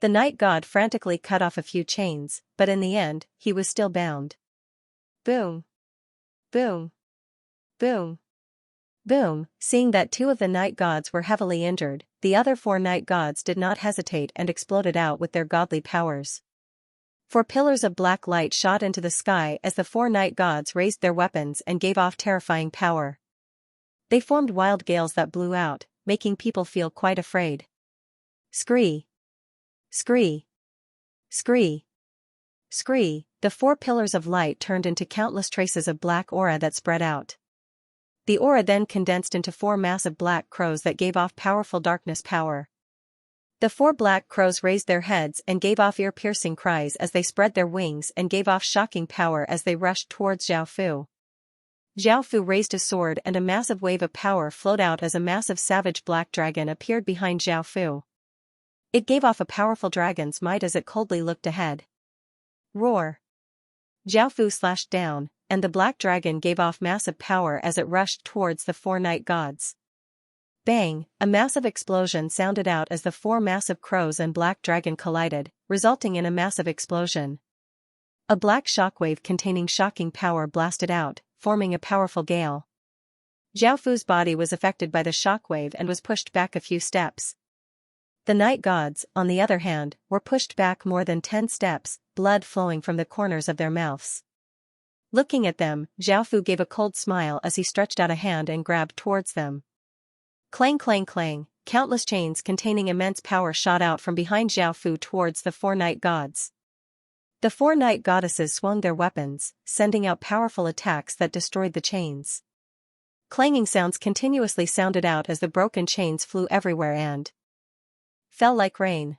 Speaker 1: The Night God frantically cut off a few chains, but in the end, he was still bound. Boom. Boom. Boom. Boom, seeing that 2 of the Night Gods were heavily injured, the other 4 Night Gods did not hesitate and exploded out with their godly powers. 4 pillars of black light shot into the sky as the 4 Night Gods raised their weapons and gave off terrifying power. They formed wild gales that blew out, making people feel quite afraid. Scree! Scree! Scree! Scree! The 4 pillars of light turned into countless traces of black aura that spread out. The aura then condensed into 4 massive black crows that gave off powerful darkness power. The 4 black crows raised their heads and gave off ear-piercing cries as they spread their wings and gave off shocking power as they rushed towards Zhao Fu. Zhao Fu raised his sword and a massive wave of power flowed out as a massive savage black dragon appeared behind Zhao Fu. It gave off a powerful dragon's might as it coldly looked ahead. Roar! Zhao Fu slashed down, and the black dragon gave off massive power as it rushed towards the four night gods. Bang! A massive explosion sounded out as the four massive crows and black dragon collided, resulting in a massive explosion. A black shockwave containing shocking power blasted out, forming a powerful gale. Zhao Fu's body was affected by the shockwave and was pushed back a few steps. The night gods, on the other hand, were pushed back more than 10 steps, blood flowing from the corners of their mouths. Looking at them, Zhao Fu gave a cold smile as he stretched out a hand and grabbed towards them. Clang clang clang, countless chains containing immense power shot out from behind Zhao Fu towards the four night gods. The four night goddesses swung their weapons, sending out powerful attacks that destroyed the chains. Clanging sounds continuously sounded out as the broken chains flew everywhere and fell like rain.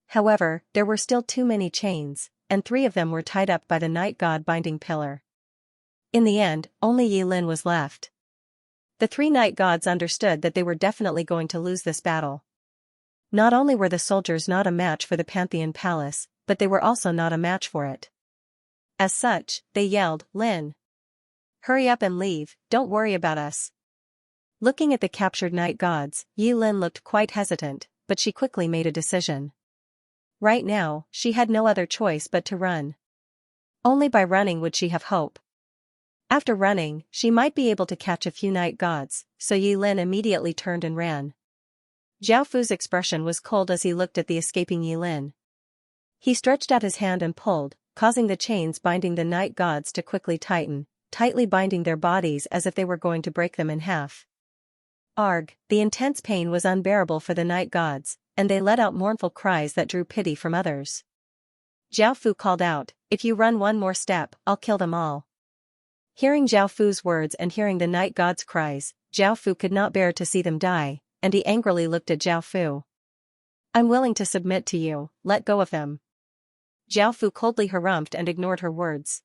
Speaker 1: However, there were still too many chains, and 3 of them were tied up by the night god binding pillar. In the end, only Yi Lin was left. The 3 night gods understood that they were definitely going to lose this battle. Not only were the soldiers not a match for the Pantheon Palace, but they were also not a match for it. As such, they yelled, "Lin! Hurry up and leave, don't worry about us." Looking at the captured night gods, Yi Lin looked quite hesitant, but she quickly made a decision. Right now, she had no other choice but to run. Only by running would she have hope. After running, she might be able to catch a few night gods, so Yi Lin immediately turned and ran. Zhao Fu's expression was cold as he looked at the escaping Yi Lin. He stretched out his hand and pulled, causing the chains binding the night gods to quickly tighten, tightly binding their bodies as if they were going to break them in half. Arg! The intense pain was unbearable for the night gods, and they let out mournful cries that drew pity from others. Zhao Fu called out, "If you run one more step, I'll kill them all." Hearing Zhao Fu's words and hearing the night gods' cries, Zhao Fu could not bear to see them die, and he angrily looked at Zhao Fu. "I'm willing to submit to you, let go of them." Zhao Fu coldly harumphed and ignored her words.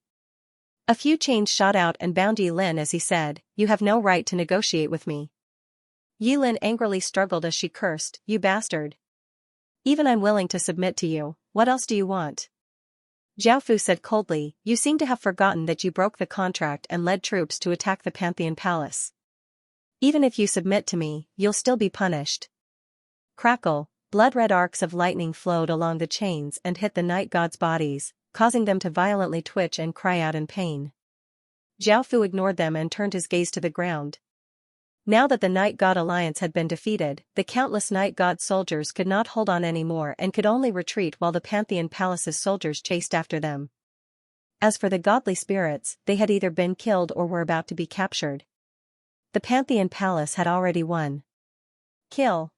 Speaker 1: A few chains shot out and bound Yi Lin as he said, "You have no right to negotiate with me." Yi Lin angrily struggled as she cursed, "You bastard. Even I'm willing to submit to you, what else do you want?" Zhao Fu said coldly, "You seem to have forgotten that you broke the contract and led troops to attack the Pantheon Palace. Even if you submit to me, you'll still be punished." Crackle, blood-red arcs of lightning flowed along the chains and hit the night gods' bodies, causing them to violently twitch and cry out in pain. Zhao Fu ignored them and turned his gaze to the ground. Now that the Night God Alliance had been defeated, the countless Night God soldiers could not hold on anymore and could only retreat while the Pantheon Palace's soldiers chased after them. As for the godly spirits, they had either been killed or were about to be captured. The Pantheon Palace had already won. Kill!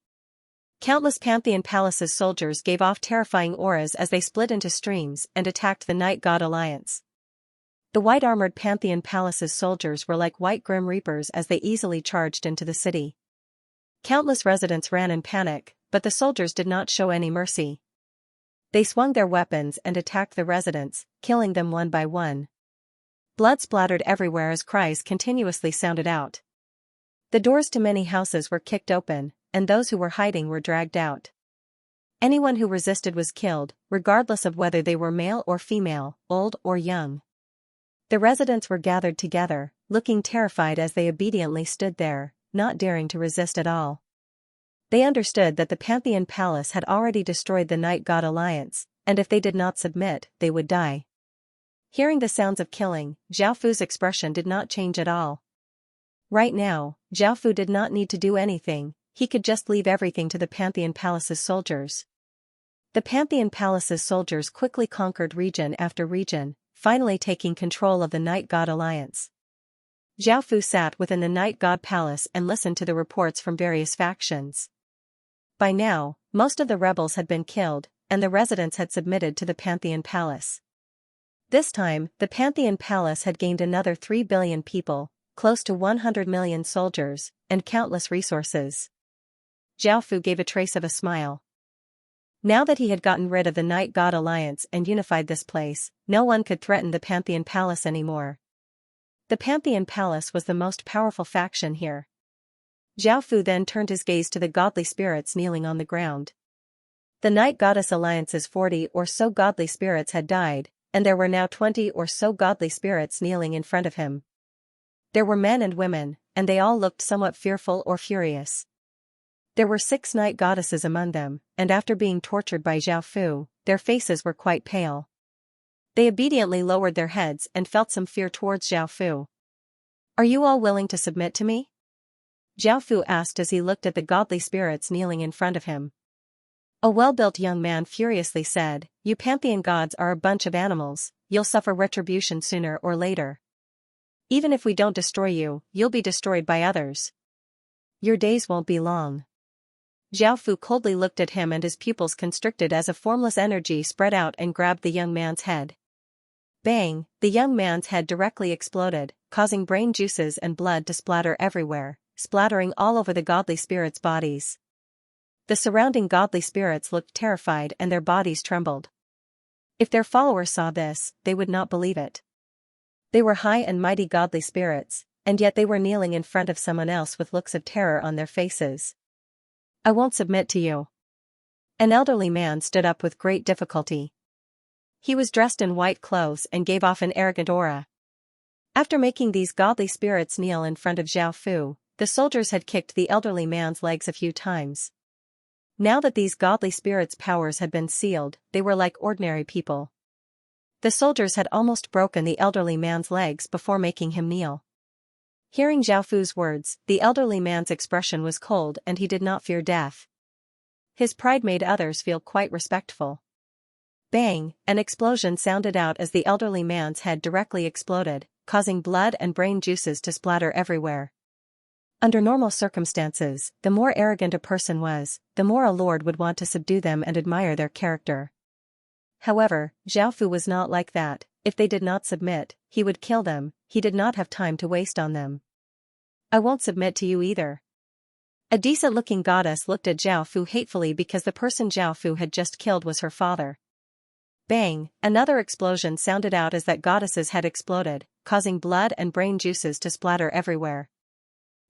Speaker 1: Countless Pantheon Palace's soldiers gave off terrifying auras as they split into streams and attacked the Night God Alliance. The white-armored Pantheon Palace's soldiers were like white Grim Reapers as they easily charged into the city. Countless residents ran in panic, but the soldiers did not show any mercy. They swung their weapons and attacked the residents, killing them one by one. Blood splattered everywhere as cries continuously sounded out. The doors to many houses were kicked open, and those who were hiding were dragged out. Anyone who resisted was killed, regardless of whether they were male or female, old or young. The residents were gathered together, looking terrified as they obediently stood there, not daring to resist at all. They understood that the Pantheon Palace had already destroyed the Night God Alliance, and if they did not submit, they would die. Hearing the sounds of killing, Zhao Fu's expression did not change at all. Right now, Zhao Fu did not need to do anything, he could just leave everything to the Pantheon Palace's soldiers. The Pantheon Palace's soldiers quickly conquered region after region, finally taking control of the Night God Alliance. Zhao Fu sat within the Night God Palace and listened to the reports from various factions. By now, most of the rebels had been killed, and the residents had submitted to the Pantheon Palace. This time, the Pantheon Palace had gained another 3 billion people, close to 100 million soldiers, and countless resources. Zhao Fu gave a trace of a smile. Now that he had gotten rid of the Night God Alliance and unified this place, no one could threaten the Pantheon Palace anymore. The Pantheon Palace was the most powerful faction here. Zhao Fu then turned his gaze to the godly spirits kneeling on the ground. The Night Goddess Alliance's 40 or so godly spirits had died, and there were now 20 or so godly spirits kneeling in front of him. There were men and women, and they all looked somewhat fearful or furious. There were 6 night goddesses among them, and after being tortured by Zhao Fu, their faces were quite pale. They obediently lowered their heads and felt some fear towards Zhao Fu. "Are you all willing to submit to me?" Zhao Fu asked as he looked at the godly spirits kneeling in front of him. A well-built young man furiously said, "You Pantheon gods are a bunch of animals, you'll suffer retribution sooner or later. Even if we don't destroy you, you'll be destroyed by others. Your days won't be long." Zhao Fu coldly looked at him and his pupils constricted as a formless energy spread out and grabbed the young man's head. Bang! The young man's head directly exploded, causing brain juices and blood to splatter everywhere, splattering all over the godly spirits' bodies. The surrounding godly spirits looked terrified and their bodies trembled. If their followers saw this, they would not believe it. They were high and mighty godly spirits, and yet they were kneeling in front of someone else with looks of terror on their faces. "I won't submit to you." An elderly man stood up with great difficulty. He was dressed in white clothes and gave off an arrogant aura. After making these godly spirits kneel in front of Zhao Fu, the soldiers had kicked the elderly man's legs a few times. Now that these godly spirits' powers had been sealed, they were like ordinary people. The soldiers had almost broken the elderly man's legs before making him kneel. Hearing Zhao Fu's words, the elderly man's expression was cold and he did not fear death. His pride made others feel quite respectful. Bang! An explosion sounded out as the elderly man's head directly exploded, causing blood and brain juices to splatter everywhere. Under normal circumstances, the more arrogant a person was, the more a lord would want to subdue them and admire their character. However, Zhao Fu was not like that. If they did not submit, he would kill them. He did not have time to waste on them. "I won't submit to you either." A decent-looking goddess looked at Zhao Fu hatefully because the person Zhao Fu had just killed was her father. Bang! Another explosion sounded out as that goddess's head exploded, causing blood and brain juices to splatter everywhere.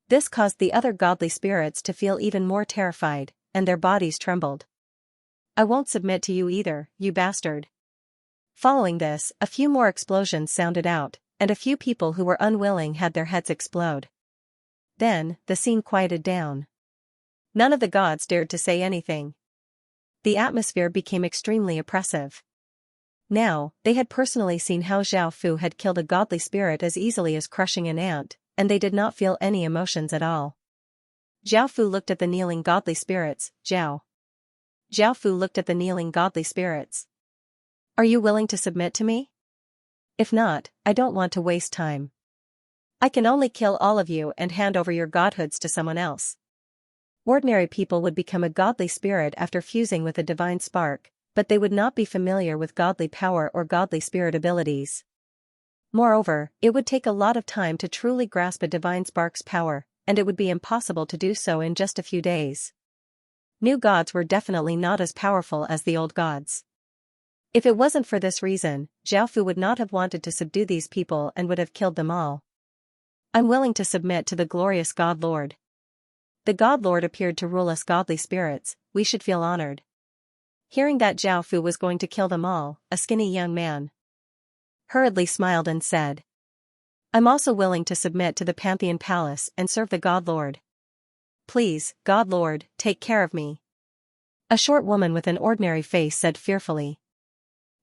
Speaker 1: This caused the other godly spirits to feel even more terrified, and their bodies trembled. "I won't submit to you either, you bastard." Following this, a few more explosions sounded out, and a few people who were unwilling had their heads explode. Then, the scene quieted down. None of the gods dared to say anything. The atmosphere became extremely oppressive. Now, they had personally seen how Zhao Fu had killed a godly spirit as easily as crushing an ant, and they did not feel any emotions at all. Zhao Fu looked at the kneeling godly spirits. Zhao Fu looked at the kneeling godly spirits. "Are you willing to submit to me? If not, I don't want to waste time. I can only kill all of you and hand over your godhoods to someone else." Ordinary people would become a godly spirit after fusing with a divine spark, but they would not be familiar with godly power or godly spirit abilities. Moreover, it would take a lot of time to truly grasp a divine spark's power, and it would be impossible to do so in just a few days. New gods were definitely not as powerful as the old gods. If it wasn't for this reason, Zhao Fu would not have wanted to subdue these people and would have killed them all. "I'm willing to submit to the glorious God Lord. The God Lord appeared to rule us godly spirits, we should feel honored." Hearing that Zhao Fu was going to kill them all, a skinny young man hurriedly smiled and said, "I'm also willing to submit to the Pantheon Palace and serve the God Lord. Please, God Lord, take care of me." A short woman with an ordinary face said fearfully,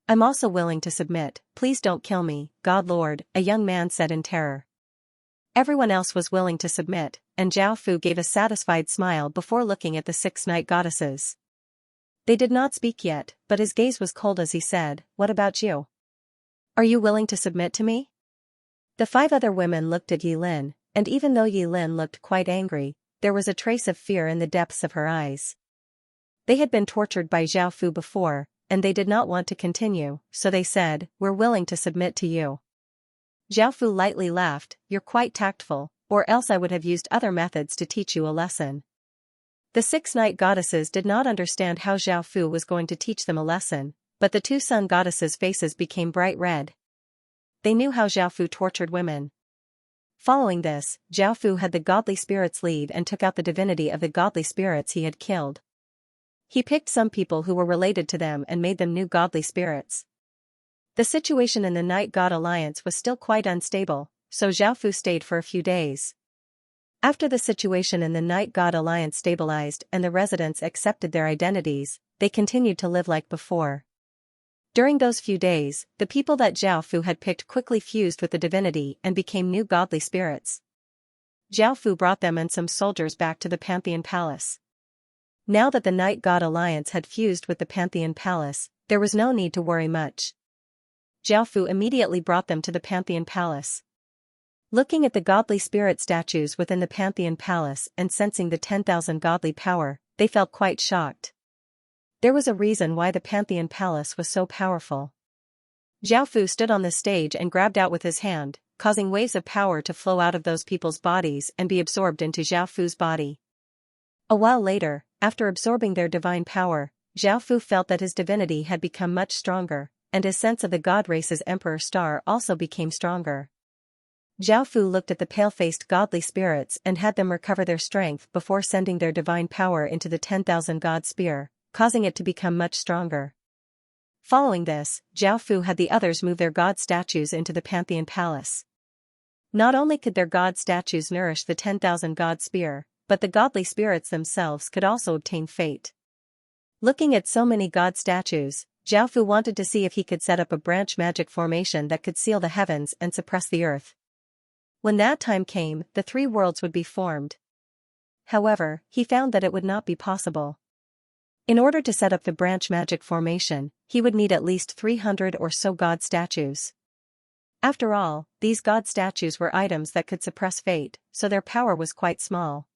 Speaker 1: "I'm also willing to submit, please don't kill me, God Lord," a young man said in terror. Everyone else was willing to submit, and Zhao Fu gave a satisfied smile before looking at the 6 night goddesses. They did not speak yet, but his gaze was cold as he said, "What about you? Are you willing to submit to me?" The 5 other women looked at Yilin, and even though Yilin looked quite angry, there was a trace of fear in the depths of her eyes. They had been tortured by Zhao Fu before, and they did not want to continue, so they said, "We're willing to submit to you." Zhao Fu lightly laughed, "You're quite tactful, or else I would have used other methods to teach you a lesson." The 6 night goddesses did not understand how Zhao Fu was going to teach them a lesson, but the 2 sun goddesses' faces became bright red. They knew how Zhao Fu tortured women. Following this, Zhao Fu had the godly spirits leave and took out the divinity of the godly spirits he had killed. He picked some people who were related to them and made them new godly spirits. The situation in the Night God Alliance was still quite unstable, so Zhao Fu stayed for a few days. After the situation in the Night God Alliance stabilized and the residents accepted their identities, they continued to live like before. During those few days, the people that Zhao Fu had picked quickly fused with the divinity and became new godly spirits. Zhao Fu brought them and some soldiers back to the Pantheon Palace. Now that the Night God Alliance had fused with the Pantheon Palace, there was no need to worry much. Zhao Fu immediately brought them to the Pantheon Palace. Looking at the godly spirit statues within the Pantheon Palace and sensing the 10,000 godly power, they felt quite shocked. There was a reason why the Pantheon Palace was so powerful. Zhao Fu stood on the stage and grabbed out with his hand, causing waves of power to flow out of those people's bodies and be absorbed into Zhao Fu's body. A while later, after absorbing their divine power, Zhao Fu felt that his divinity had become much stronger, and his sense of the god race's emperor star also became stronger. Zhao Fu looked at the pale-faced godly spirits and had them recover their strength before sending their divine power into the 10,000 god spear, causing it to become much stronger. Following this, Zhao Fu had the others move their god statues into the Pantheon Palace. Not only could their god statues nourish the 10,000 god spear, but the godly spirits themselves could also obtain fate. Looking at so many god statues, Zhao Fu wanted to see if he could set up a branch magic formation that could seal the heavens and suppress the earth. When that time came, the three worlds would be formed. However, he found that it would not be possible. In order to set up the branch magic formation, he would need at least 300 or so god statues. After all, these god statues were items that could suppress fate, so their power was quite small.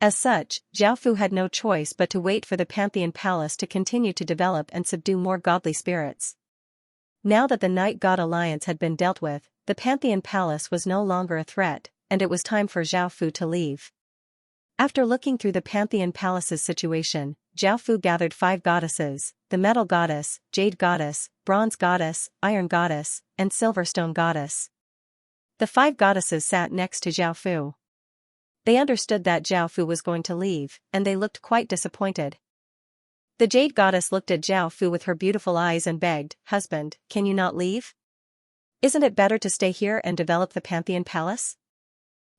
Speaker 1: As such, Zhao Fu had no choice but to wait for the Pantheon Palace to continue to develop and subdue more godly spirits. Now that the Night God Alliance had been dealt with, the Pantheon Palace was no longer a threat, and it was time for Zhao Fu to leave. After looking through the Pantheon Palace's situation, Zhao Fu gathered 5 goddesses, the Metal Goddess, Jade Goddess, Bronze Goddess, Iron Goddess, and Silverstone Goddess. The 5 goddesses sat next to Zhao Fu. They understood that Zhao Fu was going to leave, and they looked quite disappointed. The Jade Goddess looked at Zhao Fu with her beautiful eyes and begged, "Husband, can you not leave? Isn't it better to stay here and develop the Pantheon Palace?"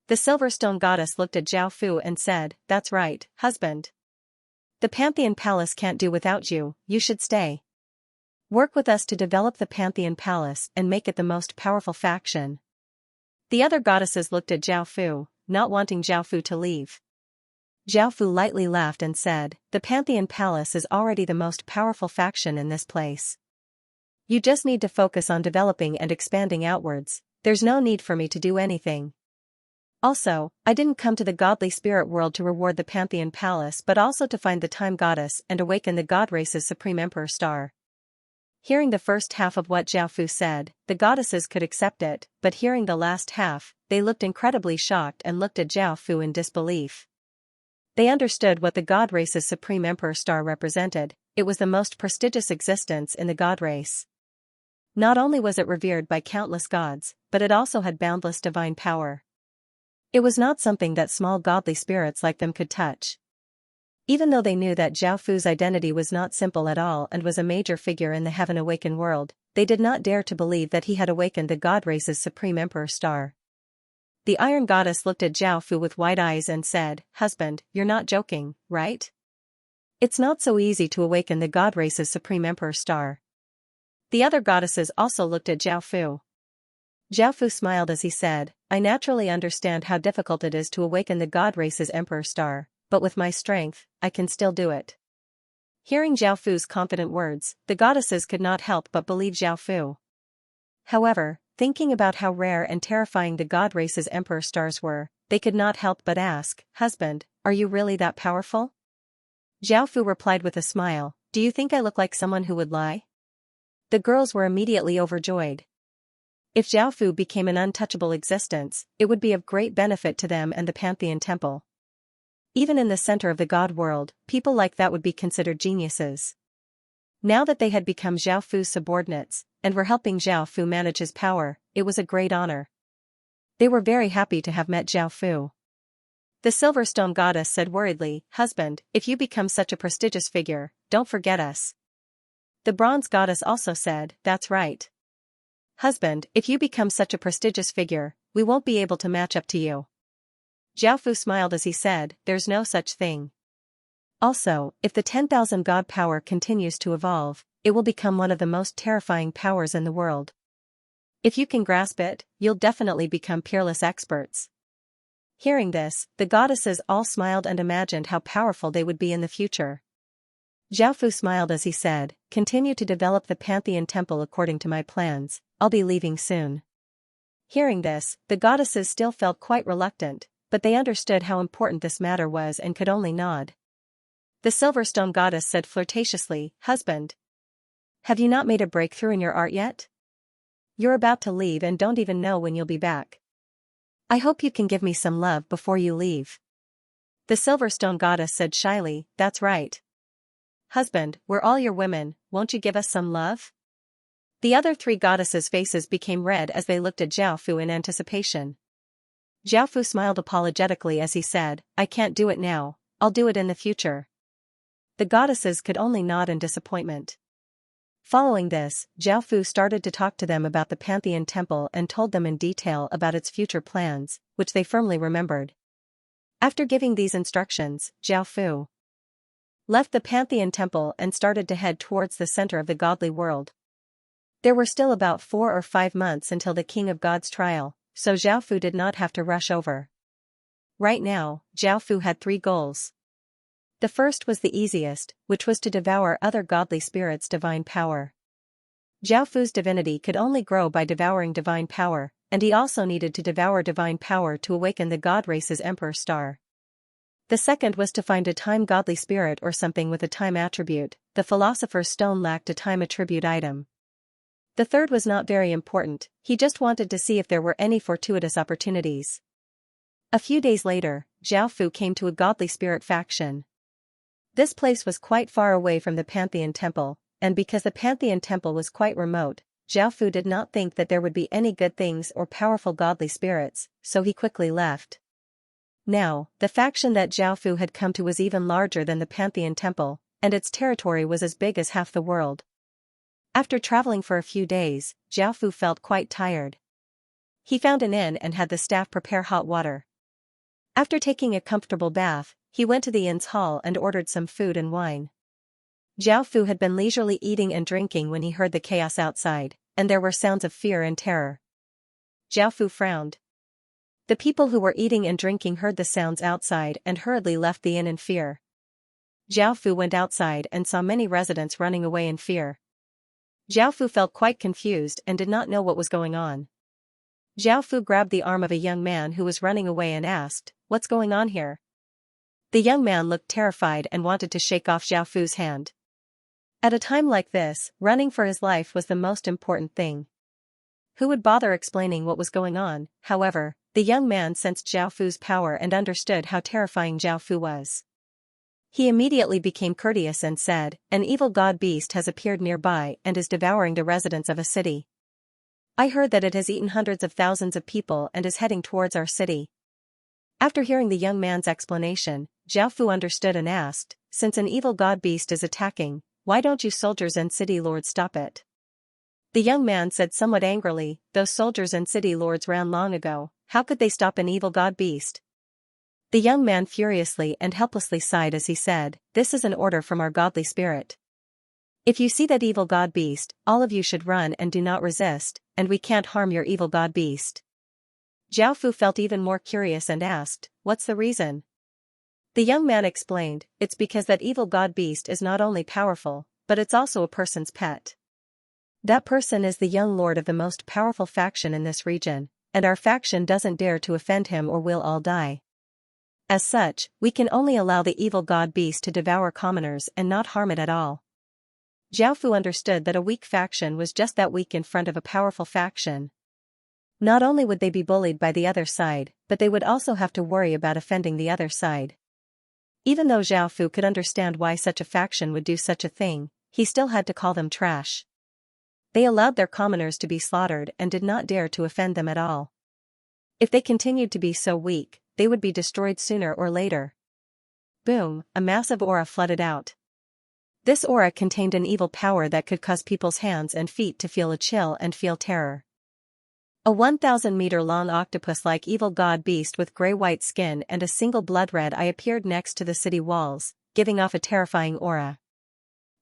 Speaker 1: The Silverstone Goddess looked at Zhao Fu and said, "That's right, husband. The Pantheon Palace can't do without you, you should stay. Work with us to develop the Pantheon Palace and make it the most powerful faction." The other goddesses looked at Zhao Fu, not wanting Zhao Fu to leave. Zhao Fu lightly laughed and said, "The Pantheon Palace is already the most powerful faction in this place. You just need to focus on developing and expanding outwards, there's no need for me to do anything. Also, I didn't come to the godly spirit world to reward the Pantheon Palace but also to find the Time Goddess and awaken the god race's supreme emperor star." Hearing the first half of what Zhao Fu said, the goddesses could accept it, but hearing the last half, they looked incredibly shocked and looked at Zhao Fu in disbelief. They understood what the god race's supreme emperor star represented. It was the most prestigious existence in the god race. Not only was it revered by countless gods, but it also had boundless divine power. It was not something that small godly spirits like them could touch. Even though they knew that Zhao Fu's identity was not simple at all and was a major figure in the Heaven Awakened world, they did not dare to believe that he had awakened the god race's supreme emperor star. The Iron Goddess looked at Zhao Fu with wide eyes and said, "Husband, you're not joking, right? It's not so easy to awaken the god race's supreme emperor star." The other goddesses also looked at Zhao Fu. Zhao Fu smiled as he said, "I naturally understand how difficult it is to awaken the god race's emperor star, but with my strength, I can still do it." Hearing Zhao Fu's confident words, the goddesses could not help but believe Zhao Fu. However, thinking about how rare and terrifying the god race's emperor stars were, they could not help but ask, "Husband, are you really that powerful?" Zhao Fu replied with a smile, "Do you think I look like someone who would lie?" The girls were immediately overjoyed. If Zhao Fu became an untouchable existence, it would be of great benefit to them and the Pantheon Temple. Even in the center of the god world, people like that would be considered geniuses. Now that they had become Zhao Fu's subordinates, and were helping Zhao Fu manage his power, it was a great honor. They were very happy to have met Zhao Fu. The Silverstone goddess said worriedly, "Husband, if you become such a prestigious figure, don't forget us." The Bronze goddess also said, "That's right. Husband, if you become such a prestigious figure, we won't be able to match up to you." Zhao Fu smiled as he said, "There's no such thing. Also, if the 10,000 god power continues to evolve, it will become one of the most terrifying powers in the world. If you can grasp it, you'll definitely become peerless experts." Hearing this, the goddesses all smiled and imagined how powerful they would be in the future. Zhao Fu smiled as he said, "Continue to develop the Pantheon Temple according to my plans, I'll be leaving soon." Hearing this, the goddesses still felt quite reluctant, but they understood how important this matter was and could only nod. The Silverstone goddess said flirtatiously, "Husband, have you not made a breakthrough in your art yet? You're about to leave and don't even know when you'll be back. I hope you can give me some love before you leave." The Silverstone goddess said shyly, "That's right. Husband, we're all your women, won't you give us some love?" The other three goddesses' faces became red as they looked at Zhao Fu in anticipation. Zhao Fu smiled apologetically as he said, "I can't do it now, I'll do it in the future." The goddesses could only nod in disappointment. Following this, Zhao Fu started to talk to them about the Pantheon Temple and told them in detail about its future plans, which they firmly remembered. After giving these instructions, Zhao Fu left the Pantheon Temple and started to head towards the center of the godly world. There were still about 4 or 5 months until the King of God's trial, so Zhao Fu did not have to rush over. Right now, Zhao Fu had 3 goals. The first was the easiest, which was to devour other godly spirits' divine power. Zhao Fu's divinity could only grow by devouring divine power, and he also needed to devour divine power to awaken the god race's emperor star. The second was to find a time godly spirit or something with a time attribute. The philosopher's stone lacked a time attribute item. The third was not very important, he just wanted to see if there were any fortuitous opportunities. A few days later, Zhao Fu came to a godly spirit faction. This place was quite far away from the Pantheon Temple, and because the Pantheon Temple was quite remote, Zhao Fu did not think that there would be any good things or powerful godly spirits, so he quickly left. Now, the faction that Zhao Fu had come to was even larger than the Pantheon Temple, and its territory was as big as half the world. After traveling for a few days, Zhao Fu felt quite tired. He found an inn and had the staff prepare hot water. After taking a comfortable bath, he went to the inn's hall and ordered some food and wine. Zhao Fu had been leisurely eating and drinking when he heard the chaos outside, and there were sounds of fear and terror. Zhao Fu frowned. The people who were eating and drinking heard the sounds outside and hurriedly left the inn in fear. Zhao Fu went outside and saw many residents running away in fear. Zhao Fu felt quite confused and did not know what was going on. Zhao Fu grabbed the arm of a young man who was running away and asked, "What's going on here?" The young man looked terrified and wanted to shake off Zhao Fu's hand. At a time like this, running for his life was the most important thing. Who would bother explaining what was going on? However, the young man sensed Zhao Fu's power and understood how terrifying Zhao Fu was. He immediately became courteous and said, "An evil god beast has appeared nearby and is devouring the residents of a city. I heard that it has eaten hundreds of thousands of people and is heading towards our city." After hearing the young man's explanation, Zhao Fu understood and asked, "Since an evil god beast is attacking, why don't you soldiers and city lords stop it?" The young man said somewhat angrily, "Those soldiers and city lords ran long ago, how could they stop an evil god beast?" The young man furiously and helplessly sighed as he said, "This is an order from our godly spirit. If you see that evil god beast, all of you should run and do not resist, and we can't harm your evil god beast." Zhao Fu felt even more curious and asked, "What's the reason?" The young man explained, "It's because that evil god beast is not only powerful, but it's also a person's pet. That person is the young lord of the most powerful faction in this region, and our faction doesn't dare to offend him or we'll all die. As such, we can only allow the evil god beast to devour commoners and not harm it at all." Zhao Fu understood that a weak faction was just that weak in front of a powerful faction. Not only would they be bullied by the other side, but they would also have to worry about offending the other side. Even though Zhao Fu could understand why such a faction would do such a thing, he still had to call them trash. They allowed their commoners to be slaughtered and did not dare to offend them at all. If they continued to be so weak, they would be destroyed sooner or later. Boom, a massive aura flooded out. This aura contained an evil power that could cause people's hands and feet to feel a chill and feel terror. A 1,000-meter-long octopus-like evil god beast with gray-white skin and a single blood-red eye appeared next to the city walls, giving off a terrifying aura.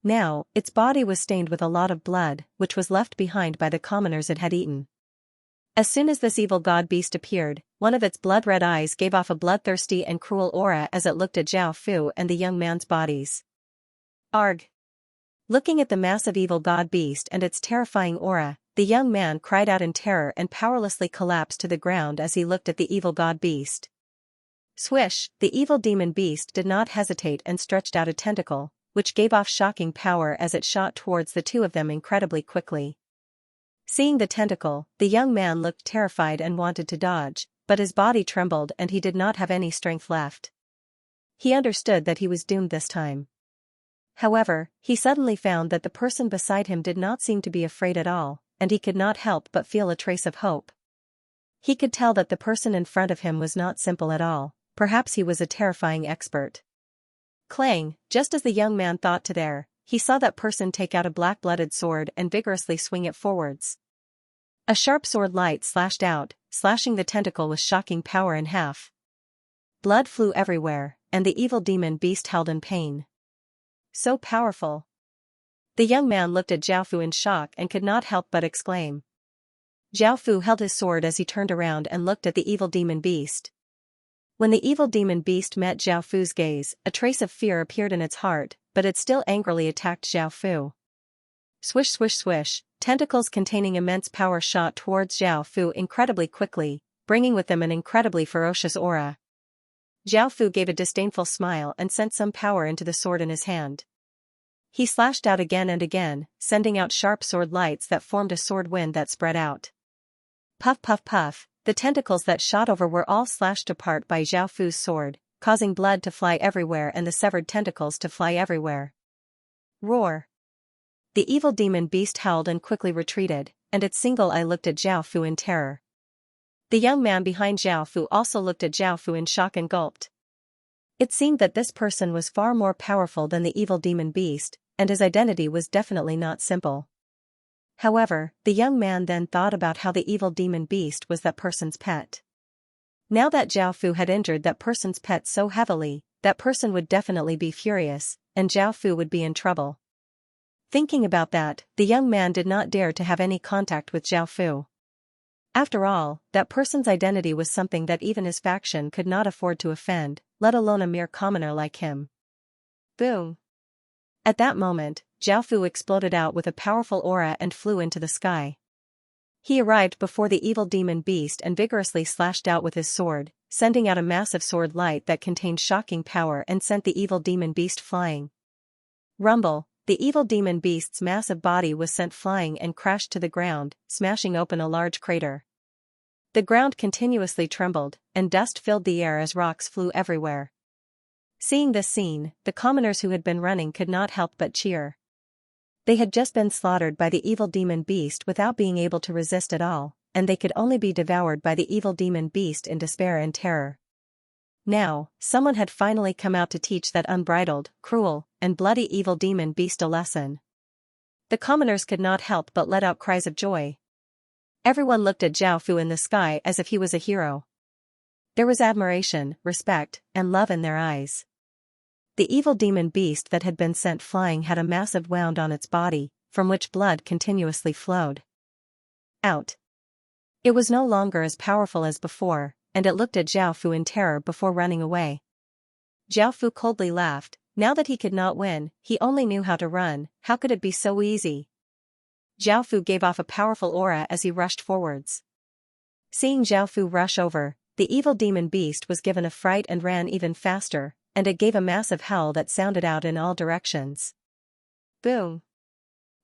Speaker 1: Now, its body was stained with a lot of blood, which was left behind by the commoners it had eaten. As soon as this evil god beast appeared, one of its blood-red eyes gave off a bloodthirsty and cruel aura as it looked at Zhao Fu and the young man's bodies. Arg! Looking at the massive evil god beast and its terrifying aura, the young man cried out in terror and powerlessly collapsed to the ground as he looked at the evil god beast. Swish! The evil demon beast did not hesitate and stretched out a tentacle, which gave off shocking power as it shot towards the two of them incredibly quickly. Seeing the tentacle, the young man looked terrified and wanted to dodge, but his body trembled and he did not have any strength left. He understood that he was doomed this time. However, he suddenly found that the person beside him did not seem to be afraid at all, and he could not help but feel a trace of hope. He could tell that the person in front of him was not simple at all, perhaps he was a terrifying expert. Clang, just as the young man thought to there, he saw that person take out a black-blooded sword and vigorously swing it forwards. A sharp sword light slashed out, slashing the tentacle with shocking power in half. Blood flew everywhere, and the evil demon beast howled in pain. So powerful. The young man looked at Zhao Fu in shock and could not help but exclaim. Zhao Fu held his sword as he turned around and looked at the evil demon beast. When the evil demon beast met Zhao Fu's gaze, a trace of fear appeared in its heart, but it still angrily attacked Zhao Fu. Swish swish swish, tentacles containing immense power shot towards Zhao Fu incredibly quickly, bringing with them an incredibly ferocious aura. Zhao Fu gave a disdainful smile and sent some power into the sword in his hand. He slashed out again and again, sending out sharp sword lights that formed a sword wind that spread out. Puff puff puff, the tentacles that shot over were all slashed apart by Zhao Fu's sword, causing blood to fly everywhere and the severed tentacles to fly everywhere. Roar! The evil demon beast howled and quickly retreated, and its single eye looked at Zhao Fu in terror. The young man behind Zhao Fu also looked at Zhao Fu in shock and gulped. It seemed that this person was far more powerful than the evil demon beast, and his identity was definitely not simple. However, the young man then thought about how the evil demon beast was that person's pet. Now that Zhao Fu had injured that person's pet so heavily, that person would definitely be furious, and Zhao Fu would be in trouble. Thinking about that, the young man did not dare to have any contact with Zhao Fu. After all, that person's identity was something that even his faction could not afford to offend, let alone a mere commoner like him. Boom! At that moment, Zhao Fu exploded out with a powerful aura and flew into the sky. He arrived before the evil demon beast and vigorously slashed out with his sword, sending out a massive sword light that contained shocking power and sent the evil demon beast flying. Rumble! The evil demon beast's massive body was sent flying and crashed to the ground, smashing open a large crater. The ground continuously trembled, and dust filled the air as rocks flew everywhere. Seeing this scene, the commoners who had been running could not help but cheer. They had just been slaughtered by the evil demon beast without being able to resist at all, and they could only be devoured by the evil demon beast in despair and terror. Now, someone had finally come out to teach that unbridled, cruel, and bloody evil demon beast a lesson. The commoners could not help but let out cries of joy. Everyone looked at Zhao Fu in the sky as if he was a hero. There was admiration, respect, and love in their eyes. The evil demon beast that had been sent flying had a massive wound on its body, from which blood continuously flowed out. It was no longer as powerful as before, and it looked at Zhao Fu in terror before running away. Zhao Fu coldly laughed. Now that he could not win, he only knew how to run. How could it be so easy? Zhao Fu gave off a powerful aura as he rushed forwards. Seeing Zhao Fu rush over, the evil demon beast was given a fright and ran even faster, and it gave a massive howl that sounded out in all directions. Boom!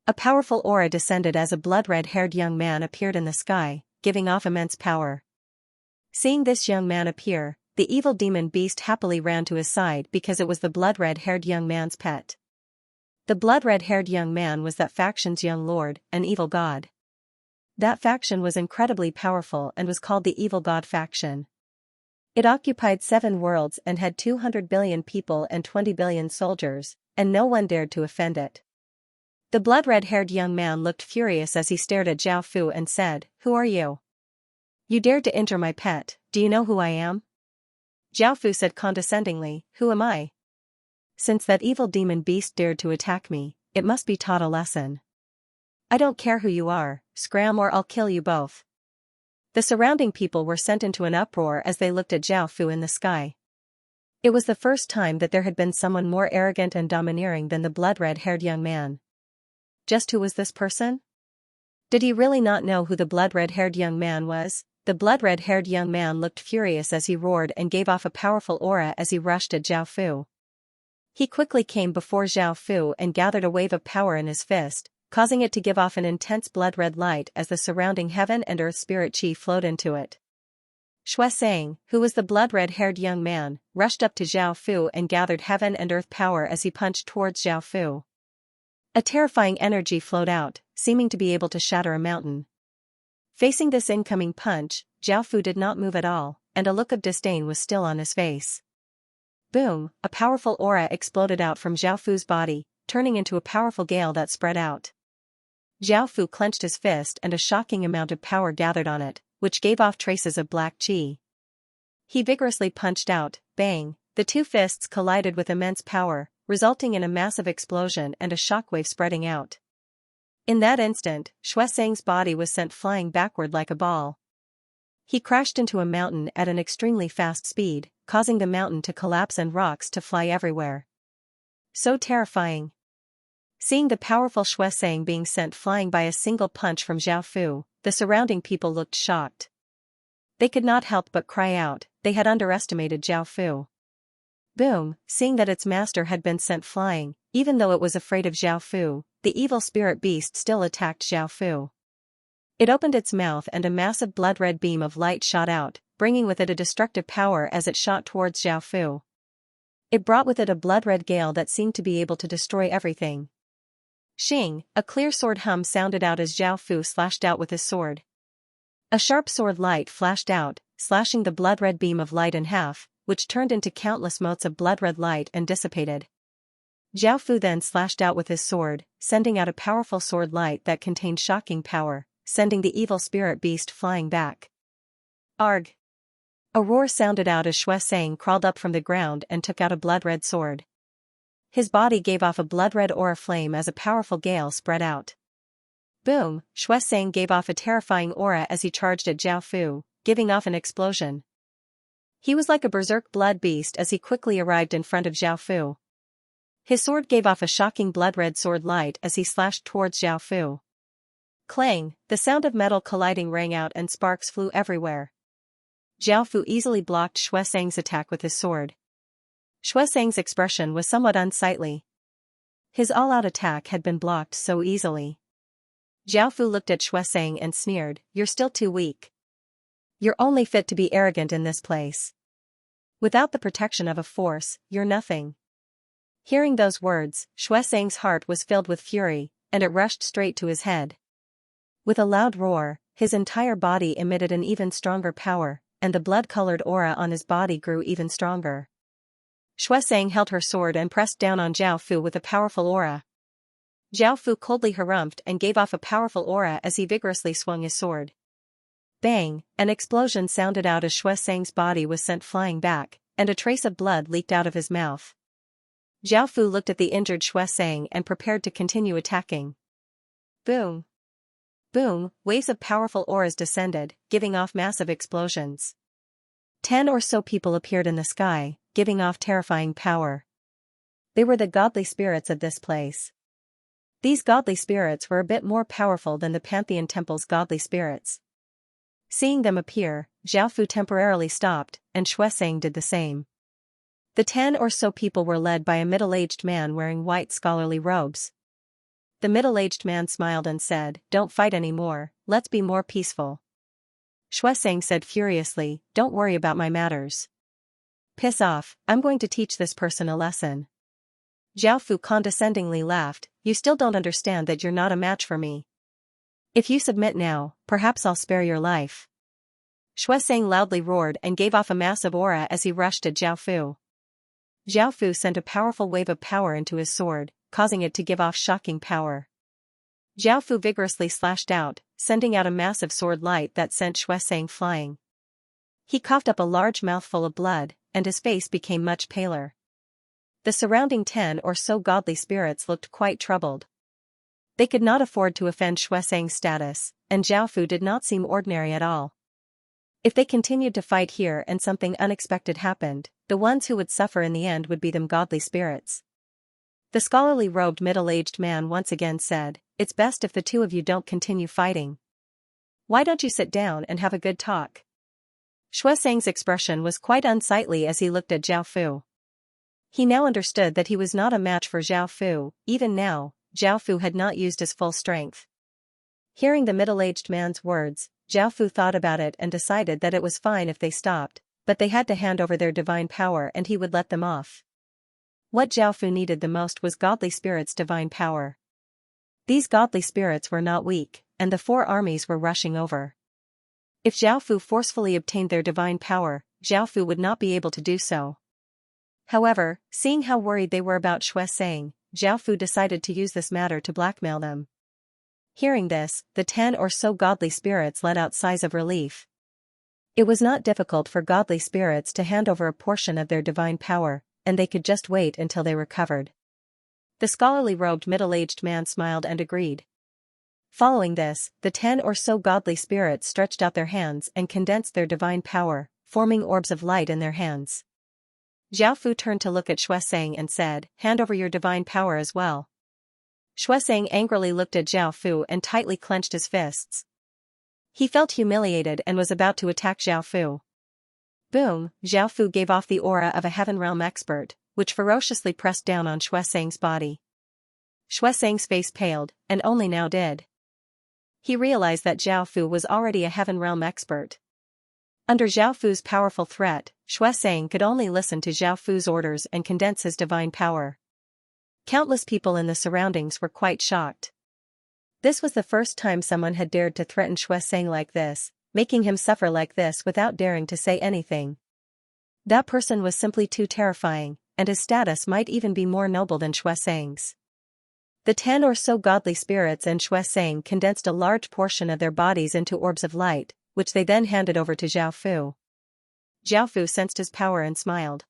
Speaker 1: A powerful aura descended as a blood-red-haired young man appeared in the sky, giving off immense power. Seeing this young man appear, the evil demon beast happily ran to his side because it was the blood-red-haired young man's pet. The blood-red-haired young man was that faction's young lord, an evil god. That faction was incredibly powerful and was called the Evil God faction. It occupied 7 worlds and had 200 billion people and 20 billion soldiers, and no one dared to offend it. The blood-red-haired young man looked furious as he stared at Zhao Fu and said, "Who are you? You dared to injure my pet, do you know who I am?" Zhao Fu said condescendingly, "Who am I? Since that evil demon beast dared to attack me, it must be taught a lesson. I don't care who you are, scram or I'll kill you both." The surrounding people were sent into an uproar as they looked at Zhao Fu in the sky. It was the first time that there had been someone more arrogant and domineering than the blood-red-haired young man. Just who was this person? Did he really not know who the blood-red-haired young man was? The blood-red-haired young man looked furious as he roared and gave off a powerful aura as he rushed at Zhao Fu. He quickly came before Zhao Fu and gathered a wave of power in his fist, causing it to give off an intense blood-red light as the surrounding heaven and earth spirit chi flowed into it. Xianxia, who was the blood-red-haired young man, rushed up to Zhao Fu and gathered heaven and earth power as he punched towards Zhao Fu. A terrifying energy flowed out, seeming to be able to shatter a mountain. Facing this incoming punch, Zhao Fu did not move at all, and a look of disdain was still on his face. Boom, a powerful aura exploded out from Zhao Fu's body, turning into a powerful gale that spread out. Zhao Fu clenched his fist and a shocking amount of power gathered on it, which gave off traces of black chi. He vigorously punched out, bang, the two fists collided with immense power, resulting in a massive explosion and a shockwave spreading out. In that instant, Xianxia's body was sent flying backward like a ball. He crashed into a mountain at an extremely fast speed, causing the mountain to collapse and rocks to fly everywhere. So terrifying. Seeing the powerful Xianxia being sent flying by a single punch from Zhao Fu, the surrounding people looked shocked. They could not help but cry out, they had underestimated Zhao Fu. Boom, seeing that its master had been sent flying, even though it was afraid of Zhao Fu, the evil spirit beast still attacked Zhao Fu. It opened its mouth and a massive blood-red beam of light shot out, bringing with it a destructive power as it shot towards Zhao Fu. It brought with it a blood-red gale that seemed to be able to destroy everything. Xing, a clear sword hum sounded out as Zhao Fu slashed out with his sword. A sharp sword light flashed out, slashing the blood-red beam of light in half, which turned into countless motes of blood-red light and dissipated. Zhao Fu then slashed out with his sword, sending out a powerful sword light that contained shocking power, sending the evil spirit beast flying back. Arg! A roar sounded out as Xianxia crawled up from the ground and took out a blood-red sword. His body gave off a blood-red aura flame as a powerful gale spread out. Boom, Xianxia gave off a terrifying aura as he charged at Zhao Fu, giving off an explosion. He was like a berserk blood beast as he quickly arrived in front of Zhao Fu. His sword gave off a shocking blood-red sword light as he slashed towards Zhao Fu. Clang, the sound of metal colliding rang out and sparks flew everywhere. Zhao Fu easily blocked Xianxia's attack with his sword. Xianxia's expression was somewhat unsightly. His all-out attack had been blocked so easily. Zhao Fu looked at Xianxia and sneered, "You're still too weak. You're only fit to be arrogant in this place. Without the protection of a force, you're nothing." Hearing those words, Xianxia's heart was filled with fury, and it rushed straight to his head. With a loud roar, his entire body emitted an even stronger power, and the blood-colored aura on his body grew even stronger. Xianxia held her sword and pressed down on Zhao Fu with a powerful aura. Zhao Fu coldly harumphed and gave off a powerful aura as he vigorously swung his sword. Bang, an explosion sounded out as Xianxia's body was sent flying back, and a trace of blood leaked out of his mouth. Zhao Fu looked at the injured Xianxia and prepared to continue attacking. Boom! Boom, waves of powerful auras descended, giving off massive explosions. 10 or so people appeared in the sky, giving off terrifying power. They were the godly spirits of this place. These godly spirits were a bit more powerful than the Pantheon Temple's godly spirits. Seeing them appear, Zhao Fu temporarily stopped, and Xianxia did the same. The 10 or so people were led by a middle-aged man wearing white scholarly robes. The middle-aged man smiled and said, "Don't fight anymore, let's be more peaceful." Xianxia said furiously, "Don't worry about my matters. Piss off, I'm going to teach this person a lesson." Zhao Fu condescendingly laughed, "You still don't understand that you're not a match for me. If you submit now, perhaps I'll spare your life. Xuesang loudly roared and gave off a massive aura as he rushed at Zhao Fu. Zhao Fu sent a powerful wave of power into his sword, causing it to give off shocking power. Zhao Fu vigorously slashed out, sending out a massive sword light that sent Xuesang flying. He coughed up a large mouthful of blood, and his face became much paler. The surrounding 10 or so godly spirits looked quite troubled. They could not afford to offend Xuesang's status, and Zhao Fu did not seem ordinary at all. If they continued to fight here and something unexpected happened, the ones who would suffer in the end would be them godly spirits. The scholarly robed middle-aged man once again said, "It's best if the two of you don't continue fighting. Why don't you sit down and have a good talk?" Xuesang's expression was quite unsightly as he looked at Zhao Fu. He now understood that he was not a match for Zhao Fu. Even now, Zhao Fu had not used his full strength. Hearing the middle-aged man's words, Zhao Fu thought about it and decided that it was fine if they stopped, but they had to hand over their divine power and he would let them off. What Zhao Fu needed the most was godly spirits' divine power. These godly spirits were not weak, and the 4 armies were rushing over. If Zhao Fu forcefully obtained their divine power, Zhao Fu would not be able to do so. However, seeing how worried they were about Xuesang, Zhao Fu decided to use this matter to blackmail them. Hearing this, the 10 or so godly spirits let out sighs of relief. It was not difficult for godly spirits to hand over a portion of their divine power, and they could just wait until they recovered. The scholarly robed middle-aged man smiled and agreed. Following this, the 10 or so godly spirits stretched out their hands and condensed their divine power, forming orbs of light in their hands. Zhao Fu turned to look at Xuesang and said, "Hand over your divine power as well." Xuesang angrily looked at Zhao Fu and tightly clenched his fists. He felt humiliated and was about to attack Zhao Fu. Boom! Zhao Fu gave off the aura of a Heaven Realm expert, which ferociously pressed down on Xuesang's body. Xuesang's face paled, and only now did. He realized that Zhao Fu was already a Heaven Realm expert. Under Zhao Fu's powerful threat, Xuesang could only listen to Zhao Fu's orders and condense his divine power. Countless people in the surroundings were quite shocked. This was the first time someone had dared to threaten Xuesang like this, making him suffer like this without daring to say anything. That person was simply too terrifying, and his status might even be more noble than Xuesang's. The 10 or so godly spirits and Xuesang condensed a large portion of their bodies into orbs of light, which they then handed over to Zhao Fu. Zhao Fu sensed his power and smiled.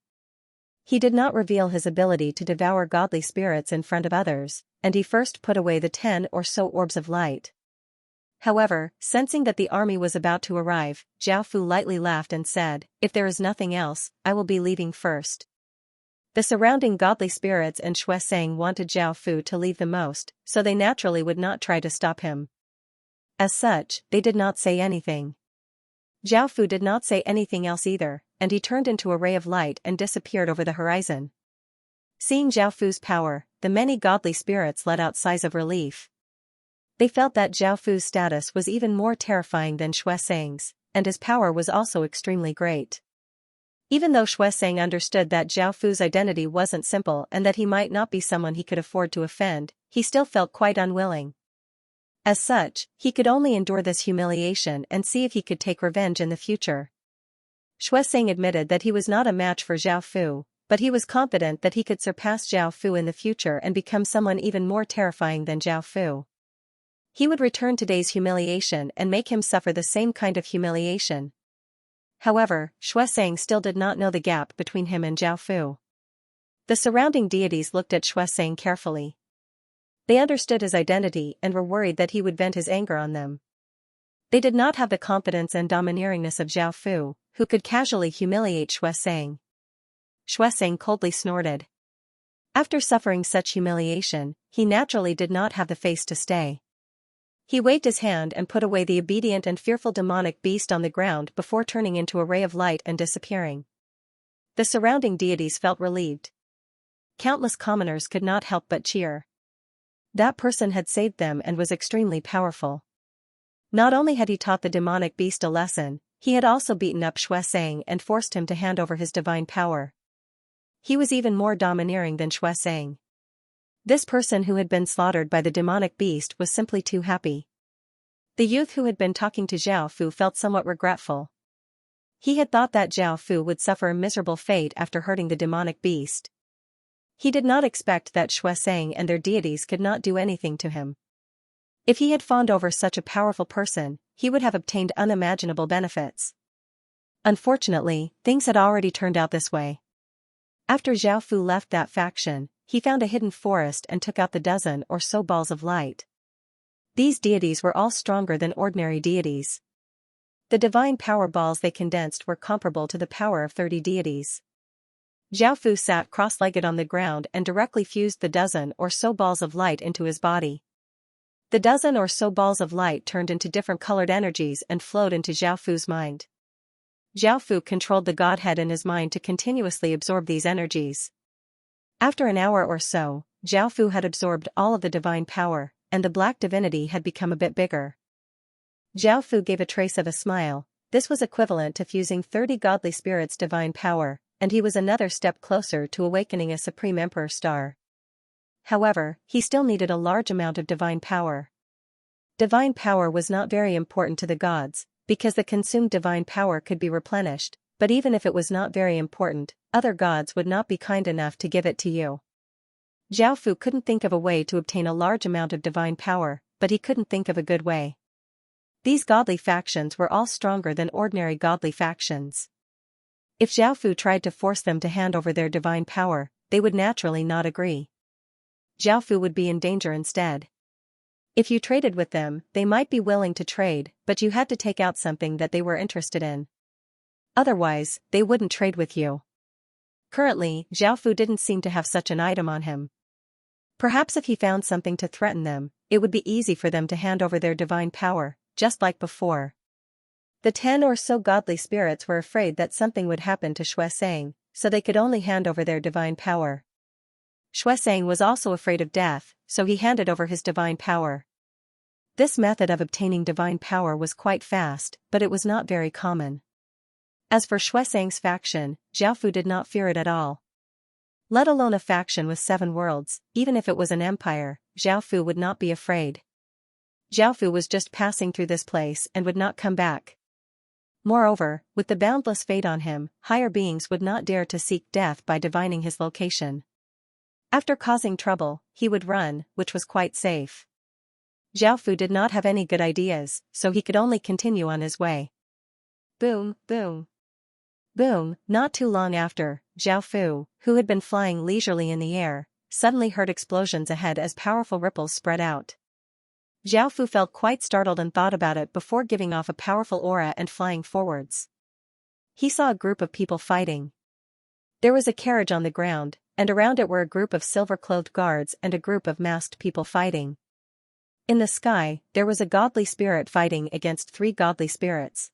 Speaker 1: He did not reveal his ability to devour godly spirits in front of others, and he first put away the 10 or so orbs of light. However, sensing that the army was about to arrive, Zhao Fu lightly laughed and said, "If there is nothing else, I will be leaving first." The surrounding godly spirits and Xuesang wanted Zhao Fu to leave the most, so they naturally would not try to stop him. As such, they did not say anything. Zhao Fu did not say anything else either, and he turned into a ray of light and disappeared over the horizon. Seeing Zhao Fu's power, the many godly spirits let out sighs of relief. They felt that Zhao Fu's status was even more terrifying than Xuesang's, and his power was also extremely great. Even though Xuesang understood that Zhao Fu's identity wasn't simple and that he might not be someone he could afford to offend, he still felt quite unwilling. As such, he could only endure this humiliation and see if he could take revenge in the future. Xuesang admitted that he was not a match for Zhao Fu, but he was confident that he could surpass Zhao Fu in the future and become someone even more terrifying than Zhao Fu. He would return today's humiliation and make him suffer the same kind of humiliation. However, Xuesang still did not know the gap between him and Zhao Fu. The surrounding deities looked at Xuesang carefully. They understood his identity and were worried that he would vent his anger on them. They did not have the confidence and domineeringness of Zhao Fu, who could casually humiliate Xuesang. Xuesang coldly snorted. After suffering such humiliation, he naturally did not have the face to stay. He waved his hand and put away the obedient and fearful demonic beast on the ground before turning into a ray of light and disappearing. The surrounding deities felt relieved. Countless commoners could not help but cheer. That person had saved them and was extremely powerful. Not only had he taught the demonic beast a lesson, he had also beaten up Xuesang and forced him to hand over his divine power. He was even more domineering than Xuesang. This person who had been slaughtered by the demonic beast was simply too happy. The youth who had been talking to Zhao Fu felt somewhat regretful. He had thought that Zhao Fu would suffer a miserable fate after hurting the demonic beast. He did not expect that Xuesang and their deities could not do anything to him. If he had fawned over such a powerful person, he would have obtained unimaginable benefits. Unfortunately, things had already turned out this way. After Zhao Fu left that faction, he found a hidden forest and took out the dozen or so balls of light. These deities were all stronger than ordinary deities. The divine power balls they condensed were comparable to the power of 30 deities. Zhao Fu sat cross-legged on the ground and directly fused the dozen or so balls of light into his body. The dozen or so balls of light turned into different colored energies and flowed into Zhao Fu's mind. Zhao Fu controlled the godhead in his mind to continuously absorb these energies. After an hour or so, Zhao Fu had absorbed all of the divine power, and the black divinity had become a bit bigger. Zhao Fu gave a trace of a smile. This was equivalent to fusing 30 godly spirits' divine power, and he was another step closer to awakening a supreme emperor star. However, he still needed a large amount of divine power. Divine power was not very important to the gods, because the consumed divine power could be replenished, but even if it was not very important, other gods would not be kind enough to give it to you. Zhao Fu couldn't think of a way to obtain a large amount of divine power, but he couldn't think of a good way. These godly factions were all stronger than ordinary godly factions. If Zhao Fu tried to force them to hand over their divine power, they would naturally not agree. Zhao Fu would be in danger instead. If you traded with them, they might be willing to trade, but you had to take out something that they were interested in. Otherwise, they wouldn't trade with you. Currently, Zhao Fu didn't seem to have such an item on him. Perhaps if he found something to threaten them, it would be easy for them to hand over their divine power, just like before. The 10 or so godly spirits were afraid that something would happen to Xuesang, so they could only hand over their divine power. Xuesang was also afraid of death, so he handed over his divine power. This method of obtaining divine power was quite fast, but it was not very common. As for Xuesang's faction, Zhao Fu did not fear it at all. Let alone a faction with 7 worlds, even if it was an empire, Zhao Fu would not be afraid. Zhao Fu was just passing through this place and would not come back. Moreover, with the boundless fate on him, higher beings would not dare to seek death by divining his location. After causing trouble, he would run, which was quite safe. Zhao Fu did not have any good ideas, so he could only continue on his way. Boom, boom. Boom, not too long after, Zhao Fu, who had been flying leisurely in the air, suddenly heard explosions ahead as powerful ripples spread out. Zhao Fu felt quite startled and thought about it before giving off a powerful aura and flying forwards. He saw a group of people fighting. There was a carriage on the ground, and around it were a group of silver-clothed guards and a group of masked people fighting. In the sky, there was a godly spirit fighting against 3 godly spirits.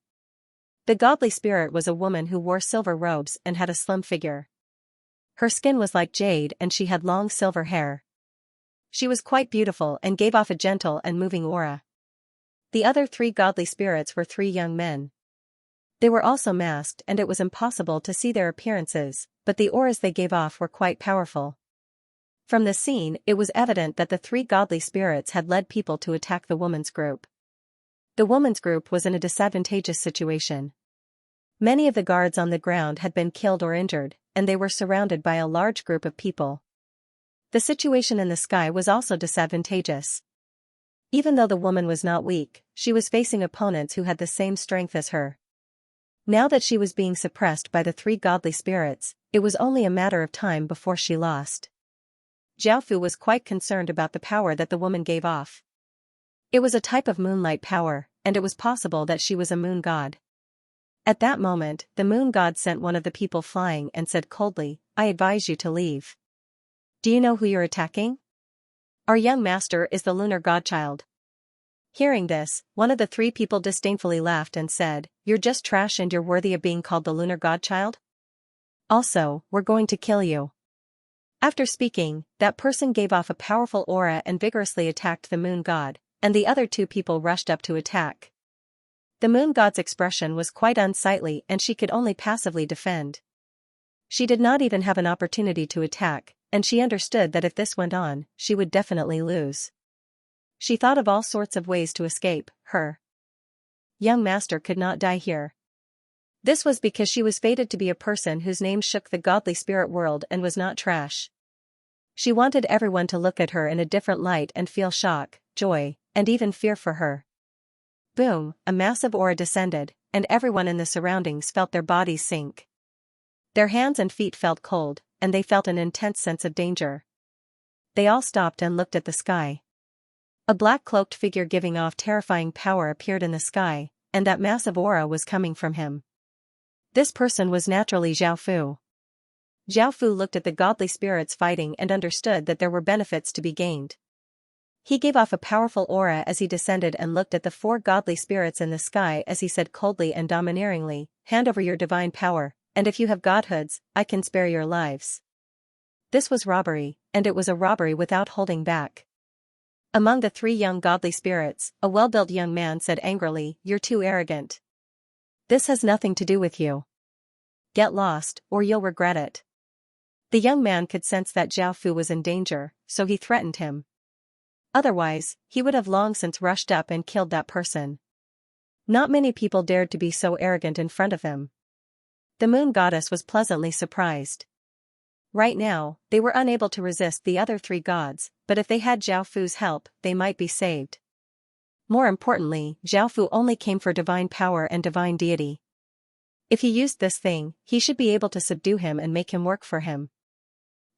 Speaker 1: The godly spirit was a woman who wore silver robes and had a slim figure. Her skin was like jade and she had long silver hair. She was quite beautiful and gave off a gentle and moving aura. The other 3 godly spirits were 3 young men. They were also masked and it was impossible to see their appearances, but the auras they gave off were quite powerful. From the scene, it was evident that the 3 godly spirits had led people to attack the woman's group. The woman's group was in a disadvantageous situation. Many of the guards on the ground had been killed or injured, and they were surrounded by a large group of people. The situation in the sky was also disadvantageous. Even though the woman was not weak, she was facing opponents who had the same strength as her. Now that she was being suppressed by the 3 godly spirits, it was only a matter of time before she lost. Zhao Fu was quite concerned about the power that the woman gave off. It was a type of moonlight power, and it was possible that she was a moon god. At that moment, the moon god sent one of the people flying and said coldly, "I advise you to leave. Do you know who you're attacking? Our young master is the lunar godchild." Hearing this, one of the 3 people disdainfully laughed and said, "You're just trash and you're worthy of being called the lunar godchild? Also, we're going to kill you." After speaking, that person gave off a powerful aura and vigorously attacked the moon god, and the other 2 people rushed up to attack. The moon god's expression was quite unsightly and she could only passively defend. She did not even have an opportunity to attack, and she understood that if this went on, she would definitely lose. She thought of all sorts of ways to escape. Her young master could not die here. This was because she was fated to be a person whose name shook the godly spirit world and was not trash. She wanted everyone to look at her in a different light and feel shock, joy, and even fear for her. Boom, a massive aura descended, and everyone in the surroundings felt their bodies sink. Their hands and feet felt cold, and they felt an intense sense of danger. They all stopped and looked at the sky. A black cloaked figure giving off terrifying power appeared in the sky, and that massive aura was coming from him. This person was naturally Zhao Fu. Zhao Fu looked at the godly spirits fighting and understood that there were benefits to be gained. He gave off a powerful aura as he descended and looked at the 4 godly spirits in the sky as he said coldly and domineeringly, "Hand over your divine power, and if you have godhoods, I can spare your lives." This was robbery, and it was a robbery without holding back. Among the 3 young godly spirits, a well-built young man said angrily, "You're too arrogant. This has nothing to do with you. Get lost, or you'll regret it." The young man could sense that Zhao Fu was in danger, so he threatened him. Otherwise, he would have long since rushed up and killed that person. Not many people dared to be so arrogant in front of him. The moon goddess was pleasantly surprised. Right now, they were unable to resist the other 3 gods, but if they had Zhao Fu's help, they might be saved. More importantly, Zhao Fu only came for divine power and divine deity. If he used this thing, he should be able to subdue him and make him work for him.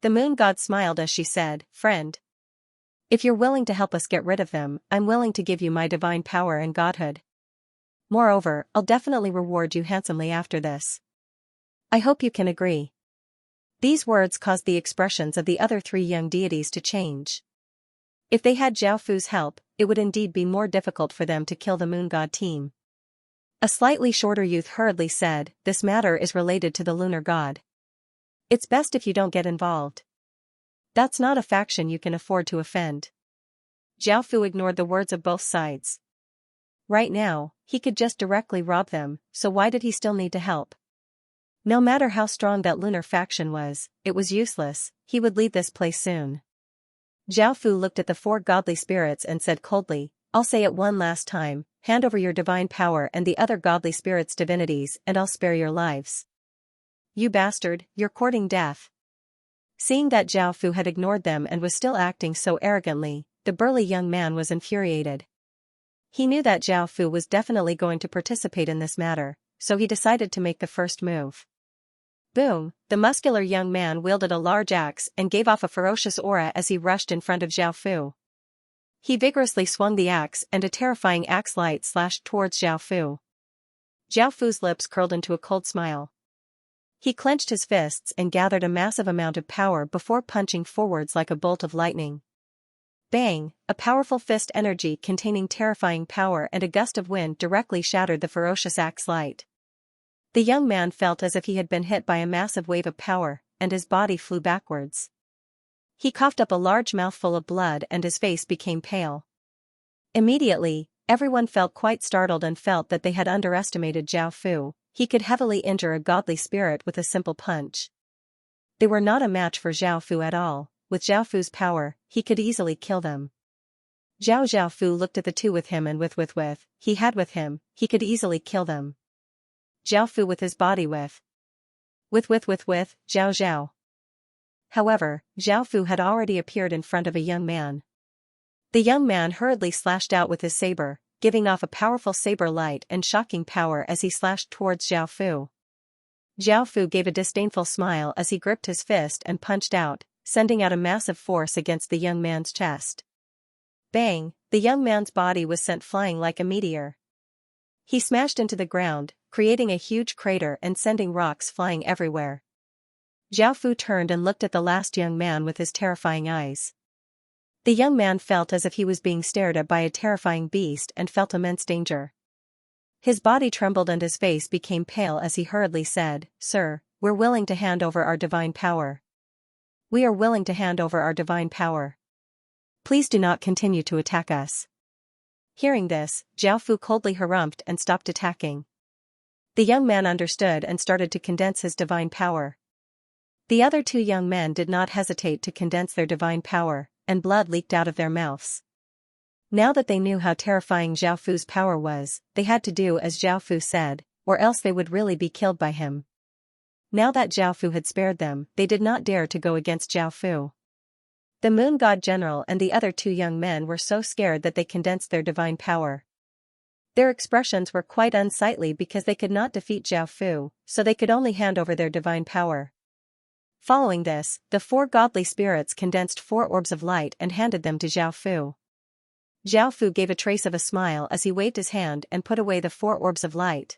Speaker 1: The moon god smiled as she said, "Friend, if you're willing to help us get rid of them, I'm willing to give you my divine power and godhood. Moreover, I'll definitely reward you handsomely after this. I hope you can agree." These words caused the expressions of the other 3 young deities to change. If they had Zhao Fu's help, it would indeed be more difficult for them to kill the moon god team. A slightly shorter youth hurriedly said, "This matter is related to the lunar god. It's best if you don't get involved. That's not a faction you can afford to offend." Zhao Fu ignored the words of both sides. Right now, he could just directly rob them, so why did he still need to help? No matter how strong that lunar faction was, it was useless, he would leave this place soon. Zhao Fu looked at the 4 godly spirits and said coldly, "I'll say it one last time, hand over your divine power and the other godly spirits' divinities and I'll spare your lives." "You bastard, you're courting death." Seeing that Zhao Fu had ignored them and was still acting so arrogantly, the burly young man was infuriated. He knew that Zhao Fu was definitely going to participate in this matter, so he decided to make the first move. Boom, the muscular young man wielded a large axe and gave off a ferocious aura as he rushed in front of Zhao Fu. He vigorously swung the axe and a terrifying axe light slashed towards Zhao Fu. Zhao Fu's lips curled into a cold smile. He clenched his fists and gathered a massive amount of power before punching forwards like a bolt of lightning. Bang, a powerful fist energy containing terrifying power and a gust of wind directly shattered the ferocious axe light. The young man felt as if he had been hit by a massive wave of power, and his body flew backwards. He coughed up a large mouthful of blood and his face became pale. Immediately, everyone felt quite startled and felt that they had underestimated Zhao Fu. He could heavily injure a godly spirit with a simple punch. They were not a match for Zhao Fu at all. With Zhao Fu's power, he could easily kill them. Zhao Fu looked at the 2 with him and with he could easily kill them. Zhao Fu with his body with Zhao. However, Zhao Fu had already appeared in front of a young man. The young man hurriedly slashed out with his saber, giving off a powerful saber light and shocking power as he slashed towards Zhao Fu. Zhao Fu gave a disdainful smile as he gripped his fist and punched out, sending out a massive force against the young man's chest. Bang, the young man's body was sent flying like a meteor. He smashed into the ground, creating a huge crater and sending rocks flying everywhere. Zhao Fu turned and looked at the last young man with his terrifying eyes. The young man felt as if he was being stared at by a terrifying beast and felt immense danger. His body trembled and his face became pale as he hurriedly said, "Sir, we're willing to hand over our divine power. We are willing to hand over our divine power. Please do not continue to attack us." Hearing this, Zhao Fu coldly harumphed and stopped attacking. The young man understood and started to condense his divine power. The other 2 young men did not hesitate to condense their divine power, and blood leaked out of their mouths. Now that they knew how terrifying Zhao Fu's power was, they had to do as Zhao Fu said, or else they would really be killed by him. Now that Zhao Fu had spared them, they did not dare to go against Zhao Fu. The Moon God General and the other two young men were so scared that they condensed their divine power. Their expressions were quite unsightly because they could not defeat Zhao Fu, so they could only hand over their divine power. Following this, the four godly spirits condensed 4 orbs of light and handed them to Zhao Fu. Zhao Fu gave a trace of a smile as he waved his hand and put away the 4 orbs of light.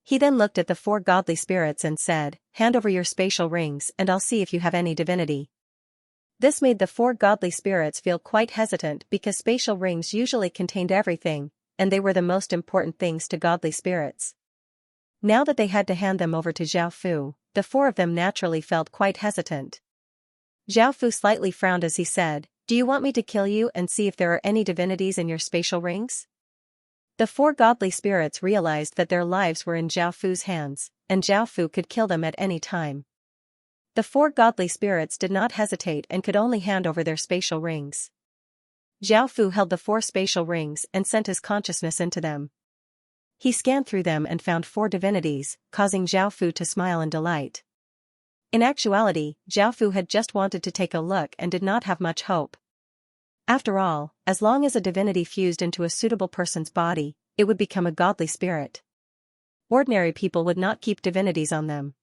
Speaker 1: He then looked at the 4 godly spirits and said, "Hand over your spatial rings and I'll see if you have any divinity." This made the 4 godly spirits feel quite hesitant because spatial rings usually contained everything, and they were the most important things to godly spirits. Now that they had to hand them over to Zhao Fu, the 4 of them naturally felt quite hesitant. Zhao Fu slightly frowned as he said, "Do you want me to kill you and see if there are any divinities in your spatial rings?" The 4 godly spirits realized that their lives were in Zhao Fu's hands, and Zhao Fu could kill them at any time. The 4 godly spirits did not hesitate and could only hand over their spatial rings. Zhao Fu held the 4 spatial rings and sent his consciousness into them. He scanned through them and found 4 divinities, causing Zhao Fu to smile in delight. In actuality, Zhao Fu had just wanted to take a look and did not have much hope. After all, as long as a divinity fused into a suitable person's body, it would become a godly spirit. Ordinary people would not keep divinities on them.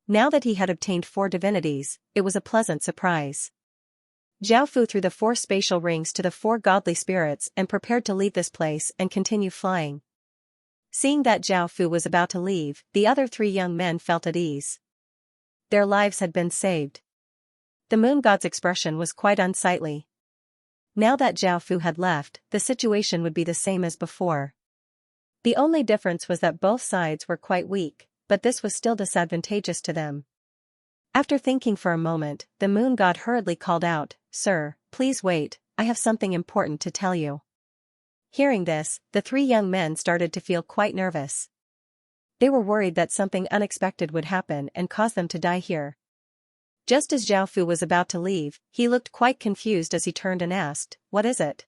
Speaker 1: Now that he had obtained 4 divinities, it was a pleasant surprise. Zhao Fu threw the 4 spatial rings to the 4 godly spirits and prepared to leave this place and continue flying. Seeing that Zhao Fu was about to leave, the other 3 young men felt at ease. Their lives had been saved. The moon god's expression was quite unsightly. Now that Zhao Fu had left, the situation would be the same as before. The only difference was that both sides were quite weak, but this was still disadvantageous to them. After thinking for a moment, the moon god hurriedly called out, "Sir, please wait, I have something important to tell you." Hearing this, the 3 young men started to feel quite nervous. They were worried that something unexpected would happen and cause them to die here. Just as Zhao Fu was about to leave, he looked quite confused as he turned and asked, "What is it?"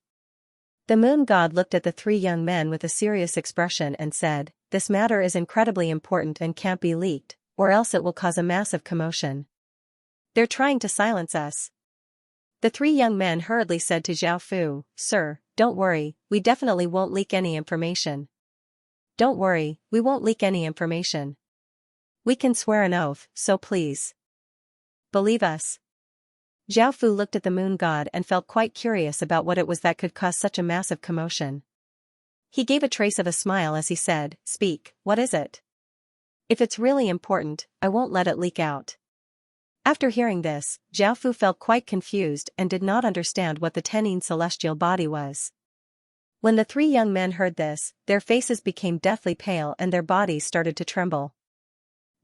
Speaker 1: The moon god looked at the 3 young men with a serious expression and said, "This matter is incredibly important and can't be leaked, or else it will cause a massive commotion. They're trying to silence us." The 3 young men hurriedly said to Zhao Fu, "Sir, don't worry, we definitely won't leak any information. Don't worry, we won't leak any information. We can swear an oath, so please believe us." Zhao Fu looked at the moon god and felt quite curious about what it was that could cause such a massive commotion. He gave a trace of a smile as he said, "Speak, what is it? If it's really important, I won't let it leak out." After hearing this, Zhao Fu felt quite confused and did not understand what the Tenin celestial body was. When the 3 young men heard this, their faces became deathly pale and their bodies started to tremble.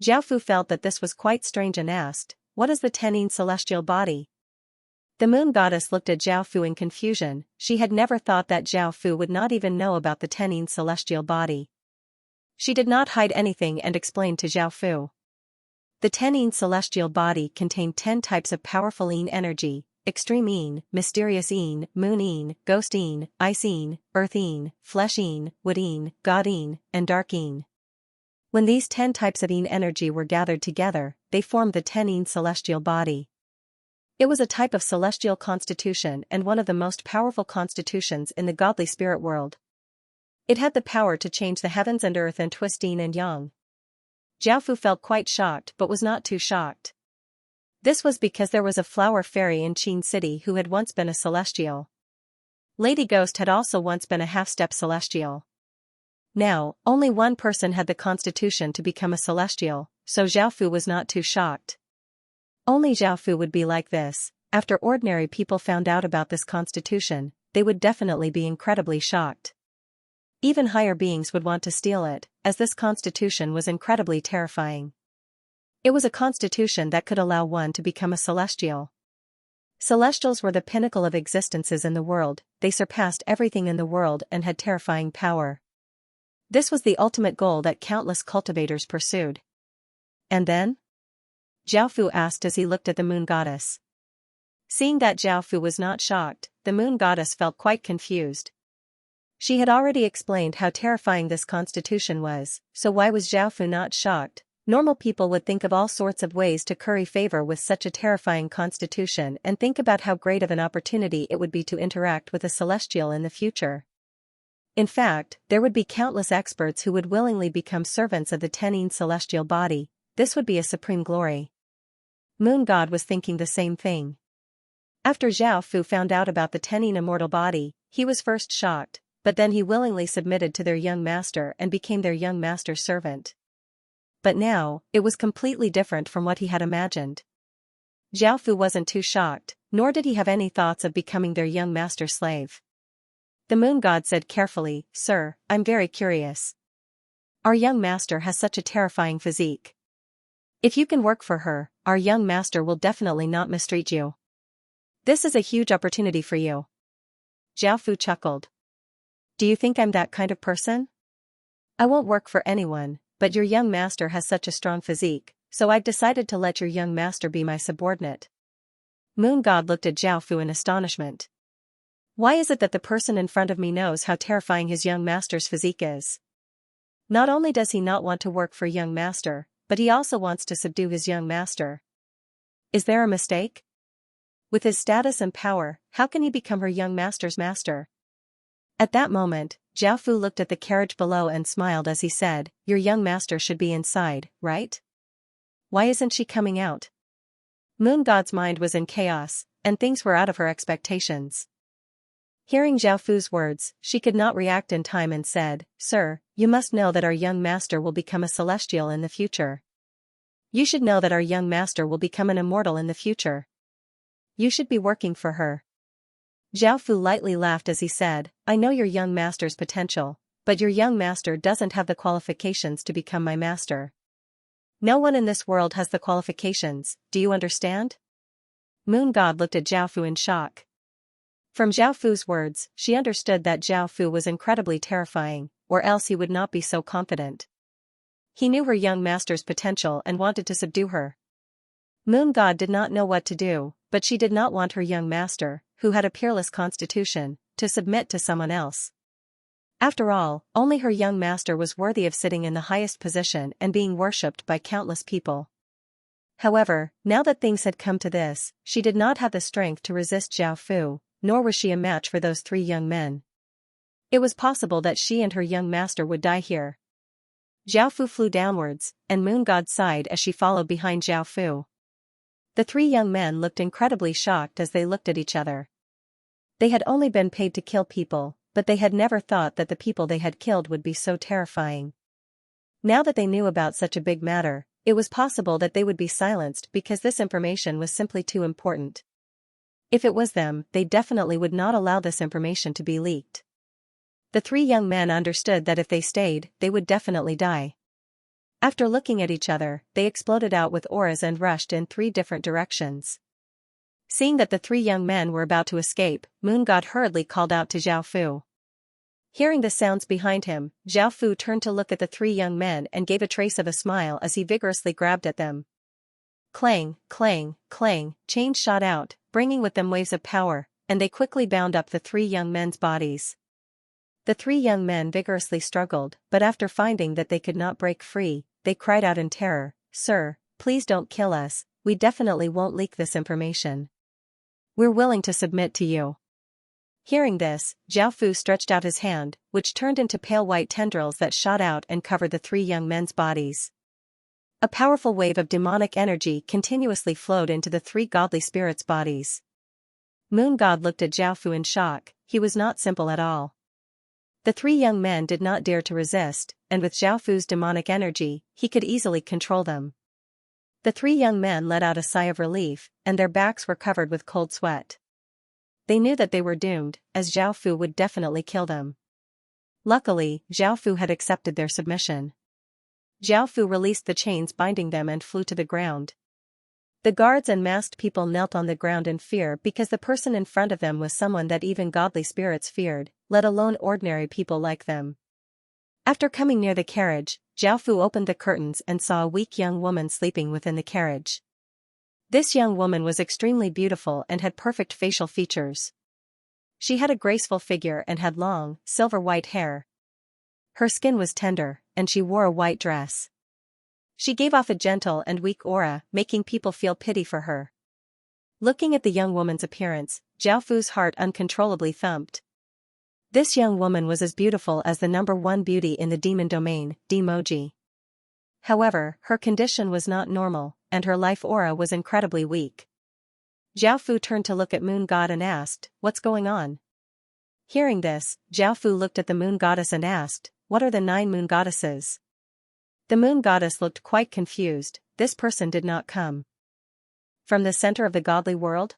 Speaker 1: Zhao Fu felt that this was quite strange and asked, "What is the Tenin celestial body?" The moon goddess looked at Zhao Fu in confusion. She had never thought that Zhao Fu would not even know about the Tenin celestial body. She did not hide anything and explained to Zhao Fu. The Tenin celestial body contained 10 types of powerful Yin energy: extreme Yin, mysterious Yin, moon Yin, ghost Yin, ice Yin, earth Yin, flesh Yin, wood Yin, god Yin, and dark Yin. When these 10 types of Yin energy were gathered together, they formed the Tenin celestial body. It was a type of celestial constitution and one of the most powerful constitutions in the godly spirit world. It had the power to change the heavens and earth and twist yin and yang. Zhao Fu felt quite shocked but was not too shocked. This was because there was a flower fairy in Qin City who had once been a celestial. Lady Ghost had also once been a half-step celestial. Now, only one person had the constitution to become a celestial, so Zhao Fu was not too shocked. Only Zhao Fu would be like this. After ordinary people found out about this constitution, they would definitely be incredibly shocked. Even higher beings would want to steal it, as this constitution was incredibly terrifying. It was a constitution that could allow one to become a celestial. Celestials were the pinnacle of existences in the world, they surpassed everything in the world and had terrifying power. This was the ultimate goal that countless cultivators pursued. And then? Zhao Fu asked as he looked at the moon goddess. Seeing that Zhao Fu was not shocked, the moon goddess felt quite confused. She had already explained how terrifying this constitution was, so why was Zhao Fu not shocked? Normal people would think of all sorts of ways to curry favor with such a terrifying constitution and think about how great of an opportunity it would be to interact with a celestial in the future. In fact, there would be countless experts who would willingly become servants of the Tenin celestial body. This would be a supreme glory. Moon God was thinking the same thing. After Zhao Fu found out about the Tenin immortal body, he was first shocked, but then he willingly submitted to their young master and became their young master's servant. But now, it was completely different from what he had imagined. Zhao Fu wasn't too shocked, nor did he have any thoughts of becoming their young master's slave. The moon god said carefully, "Sir, I'm very curious. Our young master has such a terrifying physique. If you can work for her, our young master will definitely not mistreat you. This is a huge opportunity for you." Zhao Fu chuckled. "Do you think I'm that kind of person? I won't work for anyone, but your young master has such a strong physique, so I've decided to let your young master be my subordinate." Moon God looked at Zhao Fu in astonishment. Why is it that the person in front of me knows how terrifying his young master's physique is? Not only does he not want to work for young master, but he also wants to subdue his young master. Is there a mistake? With his status and power, how can he become her young master's master? At that moment, Zhao Fu looked at the carriage below and smiled as he said, "Your young master should be inside, right? Why isn't she coming out?" Moon God's mind was in chaos, and things were out of her expectations. Hearing Zhao Fu's words, she could not react in time and said, "Sir, you must know that our young master will become a celestial in the future. You should know that our young master will become an immortal in the future. You should be working for her." Zhao Fu lightly laughed as he said, "I know your young master's potential, but your young master doesn't have the qualifications to become my master. No one in this world has the qualifications, do you understand?" Moon God looked at Zhao Fu in shock. From Zhao Fu's words, she understood that Zhao Fu was incredibly terrifying, or else he would not be so confident. He knew her young master's potential and wanted to subdue her. Moon God did not know what to do, but she did not want her young master, who had a peerless constitution, to submit to someone else. After all, only her young master was worthy of sitting in the highest position and being worshipped by countless people. However, now that things had come to this, she did not have the strength to resist Zhao Fu, nor was she a match for those three young men. It was possible that she and her young master would die here. Zhao Fu flew downwards, and Moon God sighed as she followed behind Zhao Fu. The three young men looked incredibly shocked as they looked at each other. They had only been paid to kill people, but they had never thought that the people they had killed would be so terrifying. Now that they knew about such a big matter, it was possible that they would be silenced because this information was simply too important. If it was them, they definitely would not allow this information to be leaked. The three young men understood that if they stayed, they would definitely die. After looking at each other, they exploded out with auras and rushed in three different directions. Seeing that the three young men were about to escape, Moon God hurriedly called out to Zhao Fu. Hearing the sounds behind him, Zhao Fu turned to look at the three young men and gave a trace of a smile as he vigorously grabbed at them. Clang, clang, clang, chains shot out, bringing with them waves of power, and they quickly bound up the three young men's bodies. The three young men vigorously struggled, but after finding that they could not break free, they cried out in terror, "Sir, please don't kill us, we definitely won't leak this information. We're willing to submit to you." Hearing this, Zhao Fu stretched out his hand, which turned into pale white tendrils that shot out and covered the three young men's bodies. A powerful wave of demonic energy continuously flowed into the three godly spirits' bodies. Moon God looked at Zhao Fu in shock. He was not simple at all. The three young men did not dare to resist, and with Zhao Fu's demonic energy, he could easily control them. The three young men let out a sigh of relief, and their backs were covered with cold sweat. They knew that they were doomed, as Zhao Fu would definitely kill them. Luckily, Zhao Fu had accepted their submission. Zhao Fu released the chains binding them and flew to the ground. The guards and masked people knelt on the ground in fear because the person in front of them was someone that even godly spirits feared, let alone ordinary people like them. After coming near the carriage, Zhao Fu opened the curtains and saw a weak young woman sleeping within the carriage. This young woman was extremely beautiful and had perfect facial features. She had a graceful figure and had long, silver-white hair. Her skin was tender, and she wore a white dress. She gave off a gentle and weak aura, making people feel pity for her. Looking at the young woman's appearance, Zhao Fu's heart uncontrollably thumped. This young woman was as beautiful as the #1 beauty in the demon domain, Demoji. However, her condition was not normal, and her life aura was incredibly weak. Zhao Fu turned to look at Moon God and asked, "What's going on?" Hearing this, Zhao Fu looked at the Moon Goddess and asked, "What are the 9 moon goddesses?" The Moon Goddess looked quite confused. This person did not come from the center of the godly world?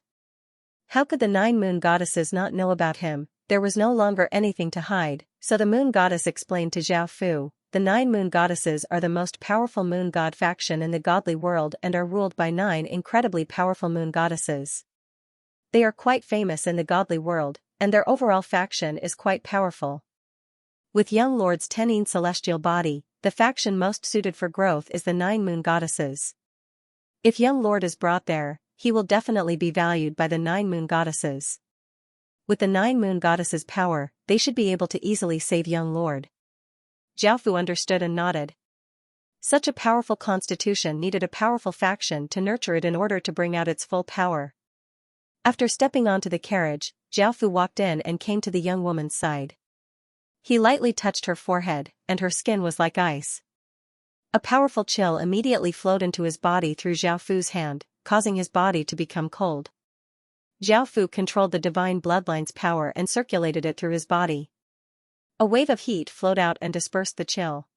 Speaker 1: How could the 9 moon goddesses not know about him? There was no longer anything to hide, so the Moon Goddess explained to Zhao Fu, "The 9 moon goddesses are the most powerful moon god faction in the godly world and are ruled by 9 incredibly powerful moon goddesses. They are quite famous in the godly world, and their overall faction is quite powerful. With young lord's Tenin celestial body, the faction most suited for growth is the 9 moon goddesses. If young lord is brought there, he will definitely be valued by the 9 moon goddesses. With the 9 moon goddesses' power, they should be able to easily save young lord." Zhao Fu understood and nodded. Such a powerful constitution needed a powerful faction to nurture it in order to bring out its full power. After stepping onto the carriage, Zhao Fu walked in and came to the young woman's side. He lightly touched her forehead, and her skin was like ice. A powerful chill immediately flowed into his body through Zhao Fu's hand, causing his body to become cold. Zhao Fu controlled the divine bloodline's power and circulated it through his body. A wave of heat flowed out and dispersed the chill.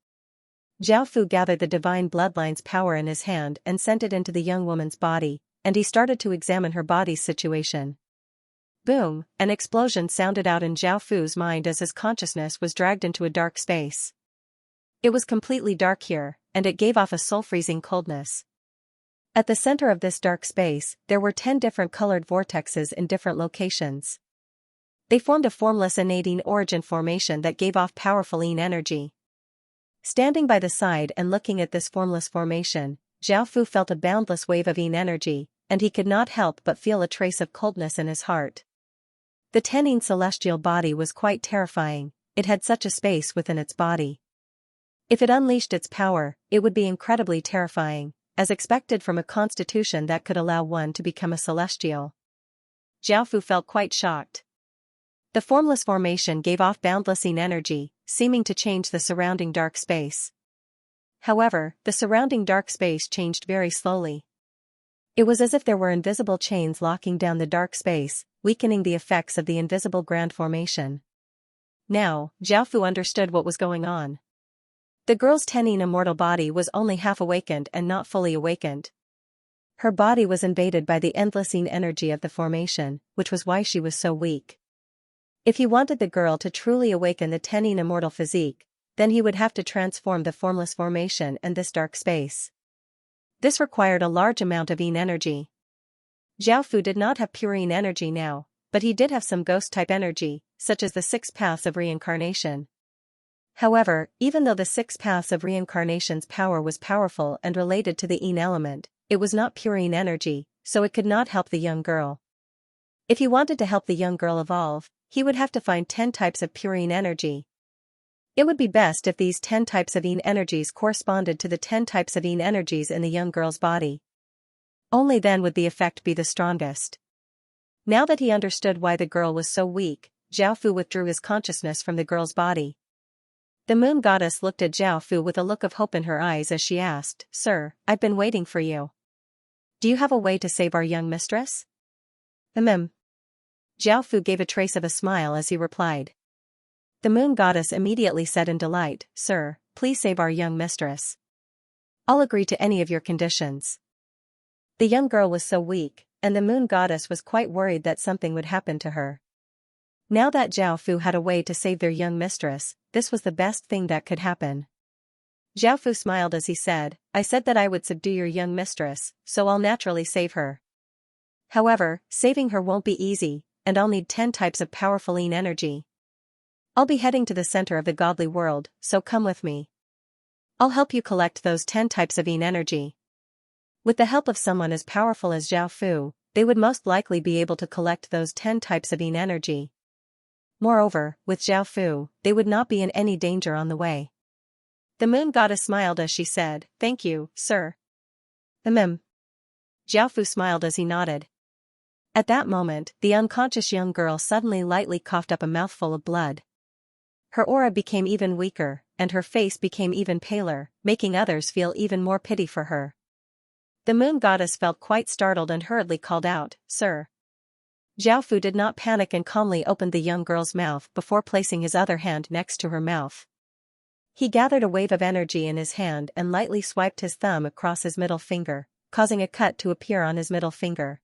Speaker 1: Zhao Fu gathered the divine bloodline's power in his hand and sent it into the young woman's body, and he started to examine her body's situation. Boom! An explosion sounded out in Zhao Fu's mind as his consciousness was dragged into a dark space. It was completely dark here, and it gave off a soul-freezing coldness. At the center of this dark space, there were 10 different colored vortexes in different locations. They formed a formless innate origin formation that gave off powerful yin energy. Standing by the side and looking at this formless formation, Zhao Fu felt a boundless wave of yin energy, and he could not help but feel a trace of coldness in his heart. The Tenin celestial body was quite terrifying. It had such a space within its body. If it unleashed its power, it would be incredibly terrifying, as expected from a constitution that could allow one to become a celestial. Zhao Fu felt quite shocked. The formless formation gave off boundless yin energy, seeming to change the surrounding dark space. However, the surrounding dark space changed very slowly. It was as if there were invisible chains locking down the dark space, weakening the effects of the invisible grand formation. Now, Zhao Fu understood what was going on. The girl's Tenin immortal body was only half awakened and not fully awakened. Her body was invaded by the endless yin energy of the formation, which was why she was so weak. If he wanted the girl to truly awaken the Tenin immortal physique, then he would have to transform the formless formation and this dark space. This required a large amount of yin energy. Zhao Fu did not have pure yin energy now, but he did have some ghost-type energy, such as the 6 paths of reincarnation. However, even though the 6 paths of reincarnation's power was powerful and related to the yin element, it was not pure yin energy, so it could not help the young girl. If he wanted to help the young girl evolve, he would have to find 10 types of pure yin energy. It would be best if these 10 types of yin energies corresponded to the 10 types of yin energies in the young girl's body. Only then would the effect be the strongest. Now that he understood why the girl was so weak, Zhao Fu withdrew his consciousness from the girl's body. The moon goddess looked at Zhao Fu with a look of hope in her eyes as she asked, "Sir, I've been waiting for you. Do you have a way to save our young mistress?" Zhao Fu gave a trace of a smile as he replied. The moon goddess immediately said in delight, "Sir, please save our young mistress. I'll agree to any of your conditions." The young girl was so weak, and the moon goddess was quite worried that something would happen to her. Now that Zhao Fu had a way to save their young mistress, this was the best thing that could happen. Zhao Fu smiled as he said, "I said that I would subdue your young mistress, so I'll naturally save her. However, saving her won't be easy, and I'll need 10 types of powerful yin energy. I'll be heading to the center of the godly world, so come with me. I'll help you collect those 10 types of yin energy." With the help of someone as powerful as Zhao Fu, they would most likely be able to collect those 10 types of yin energy. Moreover, with Zhao Fu, they would not be in any danger on the way. The moon goddess smiled as she said, "Thank you, sir." Zhao Fu smiled as he nodded. At that moment, the unconscious young girl suddenly lightly coughed up a mouthful of blood. Her aura became even weaker, and her face became even paler, making others feel even more pity for her. The moon goddess felt quite startled and hurriedly called out, "Sir." Zhao Fu did not panic and calmly opened the young girl's mouth before placing his other hand next to her mouth. He gathered a wave of energy in his hand and lightly swiped his thumb across his middle finger, causing a cut to appear on his middle finger.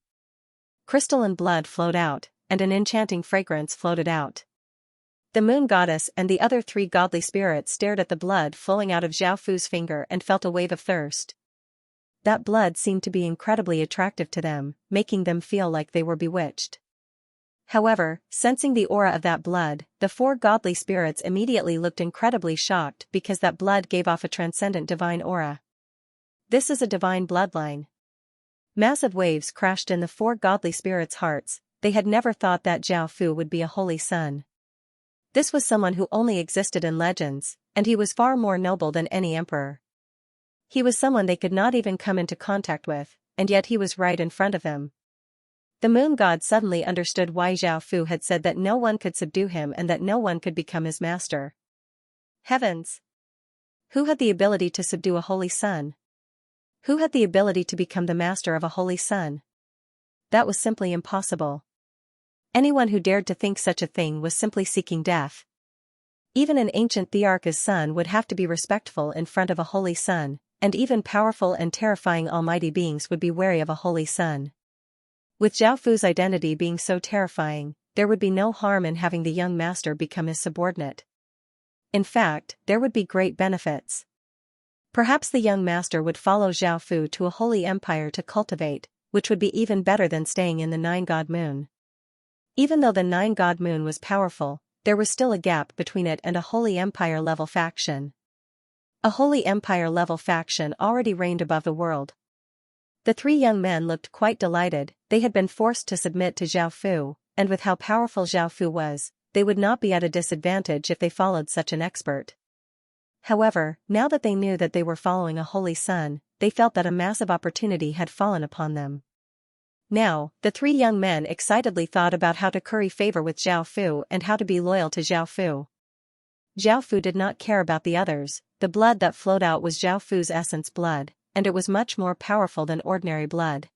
Speaker 1: Crystalline blood flowed out, and an enchanting fragrance floated out. The moon goddess and the other 3 godly spirits stared at the blood flowing out of Zhao Fu's finger and felt a wave of thirst. That blood seemed to be incredibly attractive to them, making them feel like they were bewitched. However, sensing the aura of that blood, the 4 godly spirits immediately looked incredibly shocked because that blood gave off a transcendent divine aura. This is a divine bloodline. Massive waves crashed in the 4 godly spirits' hearts. They had never thought that Zhao Fu would be a holy son. This was someone who only existed in legends, and he was far more noble than any emperor. He was someone they could not even come into contact with, and yet he was right in front of them. The moon god suddenly understood why Zhao Fu had said that no one could subdue him and that no one could become his master. Heavens! Who had the ability to subdue a holy son? Who had the ability to become the master of a holy son? That was simply impossible. Anyone who dared to think such a thing was simply seeking death. Even an ancient Thearcha's son would have to be respectful in front of a holy son, and even powerful and terrifying almighty beings would be wary of a holy son. With Zhao Fu's identity being so terrifying, there would be no harm in having the young master become his subordinate. In fact, there would be great benefits. Perhaps the young master would follow Zhao Fu to a holy empire to cultivate, which would be even better than staying in the 9-god moon. Even though the 9-god moon was powerful, there was still a gap between it and a holy empire-level faction. A holy empire-level faction already reigned above the world. The 3 young men looked quite delighted. They had been forced to submit to Zhao Fu, and with how powerful Zhao Fu was, they would not be at a disadvantage if they followed such an expert. However, now that they knew that they were following a holy son, they felt that a massive opportunity had fallen upon them. Now, the 3 young men excitedly thought about how to curry favor with Zhao Fu and how to be loyal to Zhao Fu. Zhao Fu did not care about the others. The blood that flowed out was Zhao Fu's essence blood, and it was much more powerful than ordinary blood.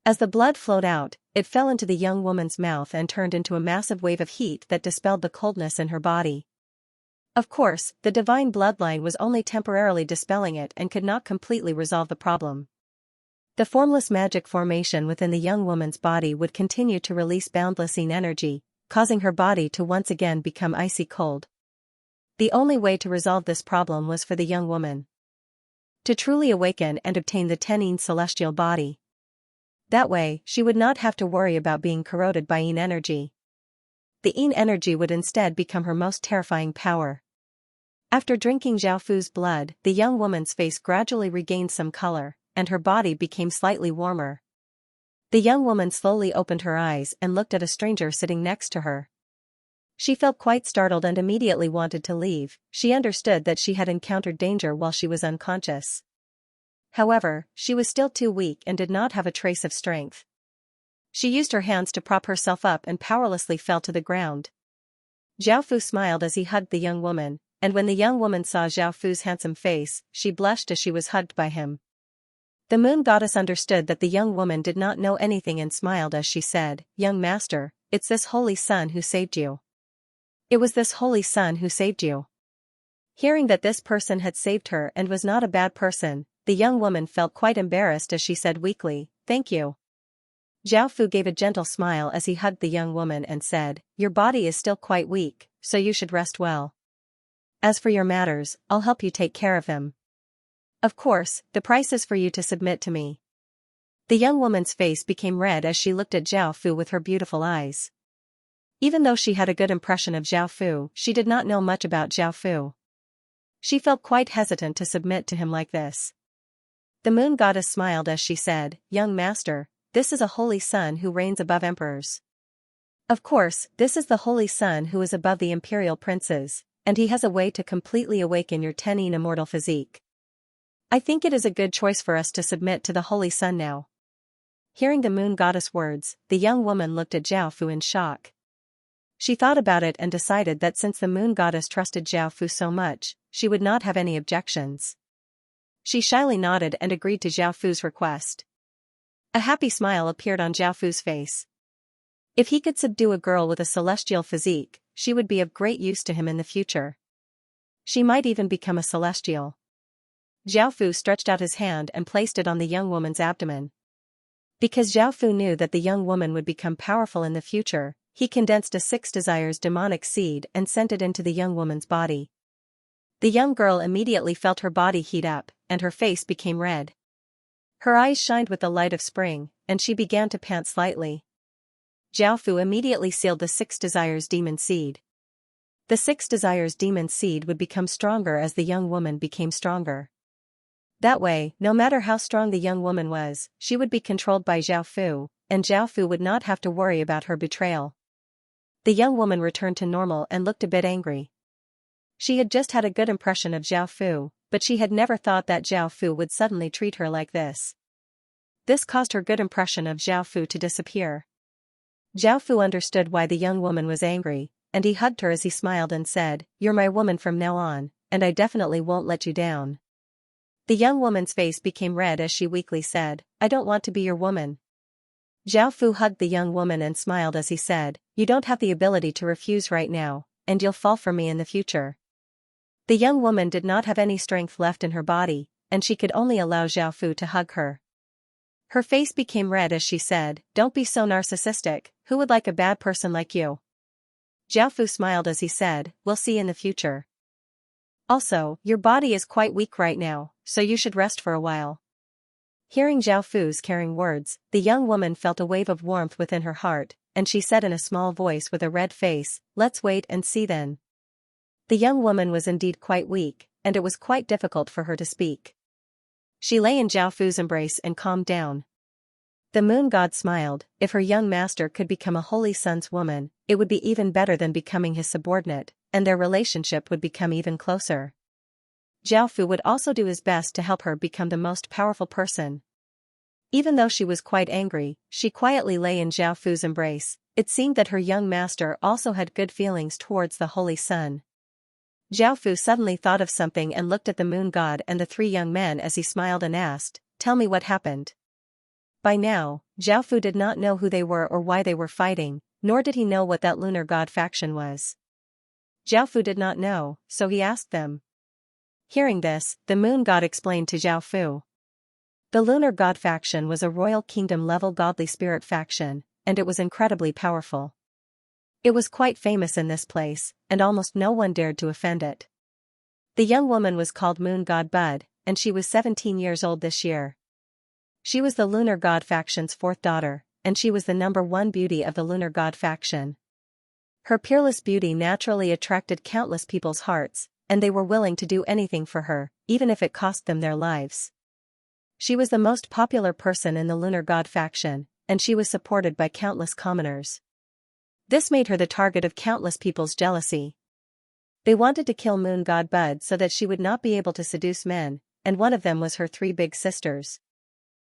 Speaker 1: As the blood flowed out, it fell into the young woman's mouth and turned into a massive wave of heat that dispelled the coldness in her body. Of course, the divine bloodline was only temporarily dispelling it and could not completely resolve the problem. The formless magic formation within the young woman's body would continue to release boundless yin energy, causing her body to once again become icy cold. The only way to resolve this problem was for the young woman to truly awaken and obtain the 10 yin celestial body. That way, she would not have to worry about being corroded by yin energy. The yin energy would instead become her most terrifying power. After drinking Zhao Fu's blood, the young woman's face gradually regained some color, and her body became slightly warmer. The young woman slowly opened her eyes and looked at a stranger sitting next to her. She felt quite startled and immediately wanted to leave. She understood that she had encountered danger while she was unconscious. However, she was still too weak and did not have a trace of strength. She used her hands to prop herself up and powerlessly fell to the ground. Zhao Fu smiled as he hugged the young woman, and when the young woman saw Zhao Fu's handsome face, she blushed as she was hugged by him. The moon goddess understood that the young woman did not know anything and smiled as she said, "Young master, it's this holy son who saved you. It was this holy son who saved you." Hearing that this person had saved her and was not a bad person, the young woman felt quite embarrassed as she said weakly, "Thank you." Zhao Fu gave a gentle smile as he hugged the young woman and said, "Your body is still quite weak, so you should rest well. As for your matters, I'll help you take care of him. Of course, the price is for you to submit to me." The young woman's face became red as she looked at Zhao Fu with her beautiful eyes. Even though she had a good impression of Zhao Fu, she did not know much about Zhao Fu. She felt quite hesitant to submit to him like this. The moon goddess smiled as she said, "Young master, this is a holy sun who reigns above emperors. Of course, this is the holy sun who is above the imperial princes, and he has a way to completely awaken your 10 immortal physique. I think it is a good choice for us to submit to the holy sun now." Hearing the moon goddess words, the young woman looked at Zhao Fu in shock. She thought about it and decided that since the moon goddess trusted Zhao Fu so much, she would not have any objections. She shyly nodded and agreed to Zhao Fu's request. A happy smile appeared on Zhao Fu's face. If he could subdue a girl with a celestial physique, she would be of great use to him in the future. She might even become a celestial. Zhao Fu stretched out his hand and placed it on the young woman's abdomen. Because Zhao Fu knew that the young woman would become powerful in the future, he condensed a 6 desires demonic seed and sent it into the young woman's body. The young girl immediately felt her body heat up, and her face became red. Her eyes shined with the light of spring, and she began to pant slightly. Zhao Fu immediately sealed the 6 desires demon seed. The 6 desires demon seed would become stronger as the young woman became stronger. That way, no matter how strong the young woman was, she would be controlled by Zhao Fu, and Zhao Fu would not have to worry about her betrayal. The young woman returned to normal and looked a bit angry. She had just had a good impression of Zhao Fu, but she had never thought that Zhao Fu would suddenly treat her like this. This caused her good impression of Zhao Fu to disappear. Zhao Fu understood why the young woman was angry, and he hugged her as he smiled and said, "You're my woman from now on, and I definitely won't let you down." The young woman's face became red as she weakly said, "I don't want to be your woman." Zhao Fu hugged the young woman and smiled as he said, "You don't have the ability to refuse right now, and you'll fall for me in the future." The young woman did not have any strength left in her body, and she could only allow Zhao Fu to hug her. Her face became red as she said, "Don't be so narcissistic, who would like a bad person like you?" Zhao Fu smiled as he said, "We'll see in the future. Also, your body is quite weak right now, so you should rest for a while." Hearing Zhao Fu's caring words, the young woman felt a wave of warmth within her heart, and she said in a small voice with a red face, "Let's wait and see then." The young woman was indeed quite weak, and it was quite difficult for her to speak. She lay in Zhao Fu's embrace and calmed down. The moon god smiled. If her young master could become a holy sun's woman, it would be even better than becoming his subordinate, and their relationship would become even closer. Zhao Fu would also do his best to help her become the most powerful person. Even though she was quite angry, she quietly lay in Zhao Fu's embrace. It seemed that her young master also had good feelings towards the holy sun. Zhao Fu suddenly thought of something and looked at the moon god and the 3 young men as he smiled and asked, "Tell me what happened." By now, Zhao Fu did not know who they were or why they were fighting, nor did he know what that lunar god faction was. Zhao Fu did not know, so he asked them. Hearing this, the moon god explained to Zhao Fu. The lunar god faction was a royal kingdom-level godly spirit faction, and it was incredibly powerful. It was quite famous in this place, and almost no one dared to offend it. The young woman was called Moon God Bud, and she was 17 years old this year. She was the lunar god faction's 4th daughter, and she was the #1 beauty of the lunar god faction. Her peerless beauty naturally attracted countless people's hearts, and they were willing to do anything for her, even if it cost them their lives. She was the most popular person in the lunar god faction, and she was supported by countless commoners. This made her the target of countless people's jealousy. They wanted to kill Moon God Bud so that she would not be able to seduce men, and one of them was her 3 big sisters.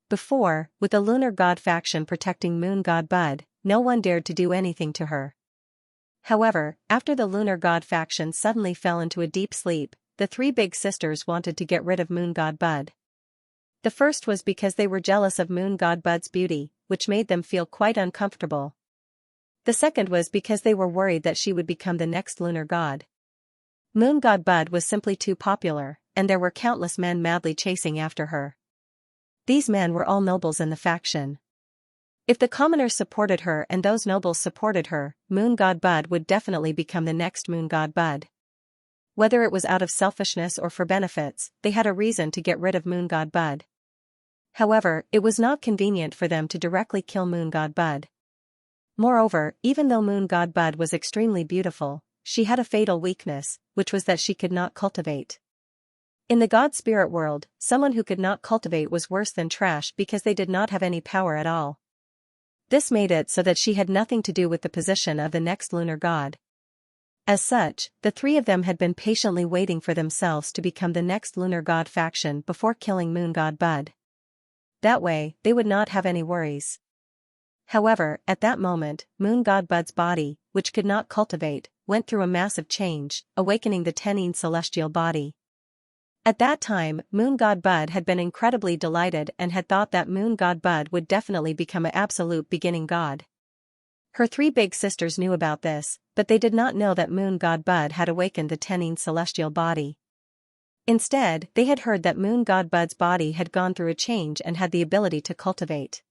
Speaker 1: Before, with the lunar god faction protecting Moon God Bud, no one dared to do anything to her. However, after the lunar god faction suddenly fell into a deep sleep, the 3 big sisters wanted to get rid of Moon God Bud. The first was because they were jealous of Moon God Bud's beauty, which made them feel quite uncomfortable. The second was because they were worried that she would become the next lunar god. Moon God Bud was simply too popular, and there were countless men madly chasing after her. These men were all nobles in the faction. If the commoners supported her and those nobles supported her, Moon God Bud would definitely become the next Moon God Bud. Whether it was out of selfishness or for benefits, they had a reason to get rid of Moon God Bud. However, it was not convenient for them to directly kill Moon God Bud. Moreover, even though Moon God Bud was extremely beautiful, she had a fatal weakness, which was that she could not cultivate. In the god spirit world, someone who could not cultivate was worse than trash because they did not have any power at all. This made it so that she had nothing to do with the position of the next lunar god. As such, the three of them had been patiently waiting for themselves to become the next lunar god faction before killing moon god Bud. That way, they would not have any worries. However, at that moment, moon god Bud's body, which could not cultivate, went through a massive change, awakening the Tenin celestial body. At that time, moon god Bud had been incredibly delighted and had thought that moon god Bud would definitely become an absolute beginning god. Her three big sisters knew about this, but they did not know that moon god Bud had awakened the Tenin celestial body. Instead, they had heard that moon god Bud's body had gone through a change and had the ability to cultivate.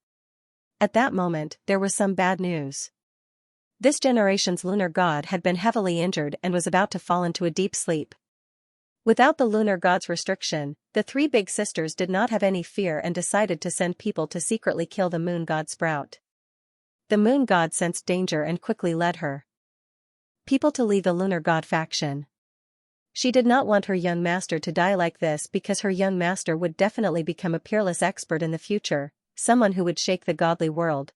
Speaker 1: At that moment, there was some bad news. This generation's lunar god had been heavily injured and was about to fall into a deep sleep. Without the lunar god's restriction, the three big sisters did not have any fear and decided to send people to secretly kill the moon god Sprout. The moon god sensed danger and quickly led her people to leave the lunar god faction. She did not want her young master to die like this because her young master would definitely become a peerless expert in the future, someone who would shake the godly world.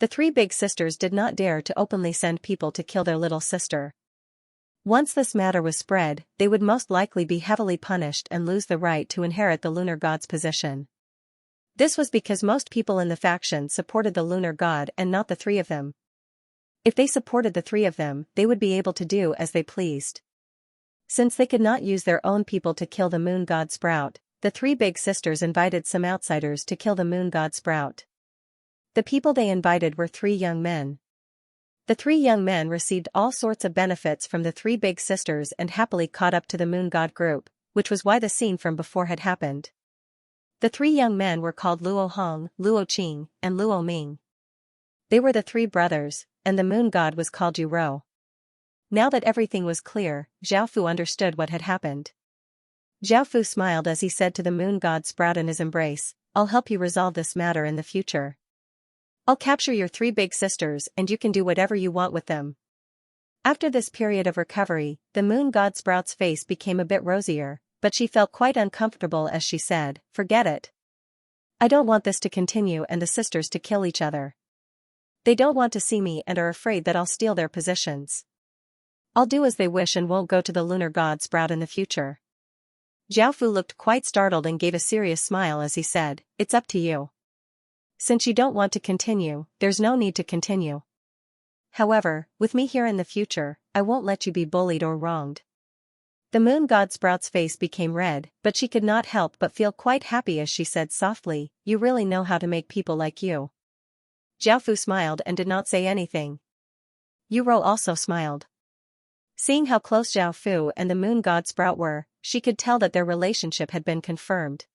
Speaker 1: The three big sisters did not dare to openly send people to kill their little sister. Once this matter was spread, they would most likely be heavily punished and lose the right to inherit the lunar god's position. This was because most people in the faction supported the lunar god and not the three of them. If they supported the three of them, they would be able to do as they pleased. Since they could not use their own people to kill the moon god Sprout, the three big sisters invited some outsiders to kill the moon god Sprout. The people they invited were three young men. The three young men received all sorts of benefits from the three big sisters and happily caught up to the moon god group, which was why the scene from before had happened. The three young men were called Luo Hong, Luo Qing, and Luo Ming. They were the three brothers, and the moon god was called Yu Rou. Now that everything was clear, Zhao Fu understood what had happened. Zhao Fu smiled as he said to the moon god Sprout in his embrace, "I'll help you resolve this matter in the future. I'll capture your three big sisters and you can do whatever you want with them." After this period of recovery, the moon god Sprout's face became a bit rosier, but she felt quite uncomfortable as she said, "Forget it. I don't want this to continue and the sisters to kill each other. They don't want to see me and are afraid that I'll steal their positions. I'll do as they wish and won't go to the lunar god Sprout in the future." Zhao Fu looked quite startled and gave a serious smile as he said, "It's up to you. Since you don't want to continue, there's no need to continue. However, with me here in the future, I won't let you be bullied or wronged." The moon god Sprout's face became red, but she could not help but feel quite happy as she said softly, "You really know how to make people like you." Zhao Fu smiled and did not say anything. Yu Rou also smiled. Seeing how close Zhao Fu and the moon god Sprout were, she could tell that their relationship had been confirmed.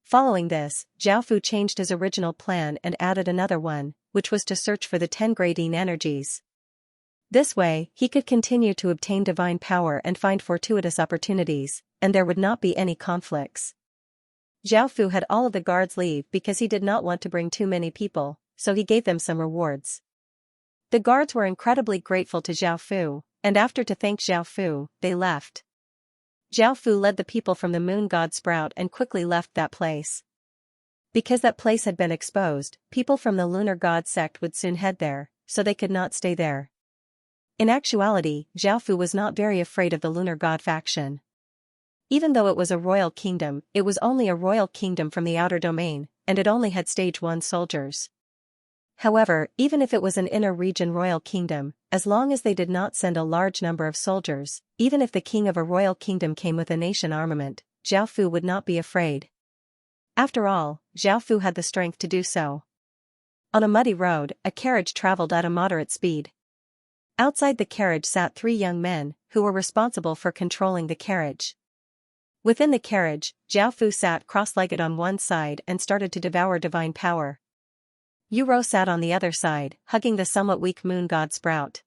Speaker 1: Following this, Zhao Fu changed his original plan and added another one, which was to search for the 10 grading energies. This way, he could continue to obtain divine power and find fortuitous opportunities, and there would not be any conflicts. Zhao Fu had all of the guards leave because he did not want to bring too many people, so he gave them some rewards. The guards were incredibly grateful to Zhao Fu, and after to thank Zhao Fu, they left. Zhao Fu led the people from the moon god Sprout and quickly left that place. Because that place had been exposed, people from the lunar god sect would soon head there, so they could not stay there. In actuality, Zhao Fu was not very afraid of the lunar god faction. Even though it was a royal kingdom, it was only a royal kingdom from the outer domain, and it only had stage 1 soldiers. However, even if it was an inner region royal kingdom, as long as they did not send a large number of soldiers, even if the king of a royal kingdom came with a nation armament, Zhao Fu would not be afraid. After all, Zhao Fu had the strength to do so. On a muddy road, a carriage traveled at a moderate speed. Outside the carriage sat 3 young men, who were responsible for controlling the carriage. Within the carriage, Zhao Fu sat cross-legged on one side and started to devour divine power. Yu Rou sat on the other side, hugging the somewhat weak moon god Sprout.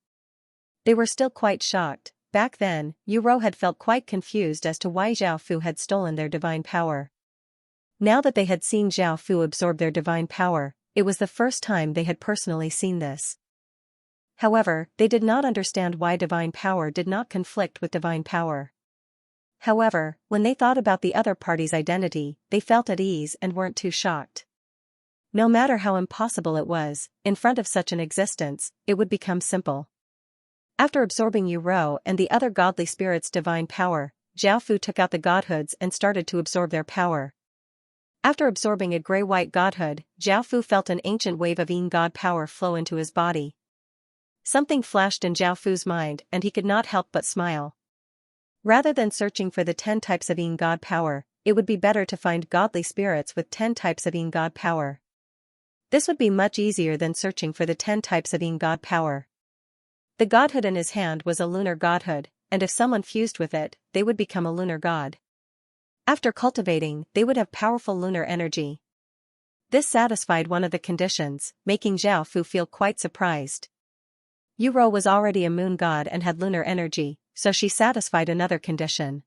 Speaker 1: They were still quite shocked. Back then, Yu Rou had felt quite confused as to why Zhao Fu had stolen their divine power. Now that they had seen Zhao Fu absorb their divine power, it was the first time they had personally seen this. However, they did not understand why divine power did not conflict with divine power. However, when they thought about the other party's identity, they felt at ease and weren't too shocked. No matter how impossible it was, in front of such an existence, it would become simple. After absorbing Yu Rou and the other godly spirits' divine power, Zhao Fu took out the godhoods and started to absorb their power. After absorbing a gray-white godhood, Zhao Fu felt an ancient wave of Yin god power flow into his body. Something flashed in Zhao Fu's mind and he could not help but smile. Rather than searching for the 10 types of Yin god power, it would be better to find godly spirits with 10 types of Yin god power. This would be much easier than searching for the 10 types of Yin god power. The godhood in his hand was a lunar godhood, and if someone fused with it, they would become a lunar god. After cultivating, they would have powerful lunar energy. This satisfied one of the conditions, making Zhao Fu feel quite surprised. Yu Rou was already a moon god and had lunar energy, so she satisfied another condition.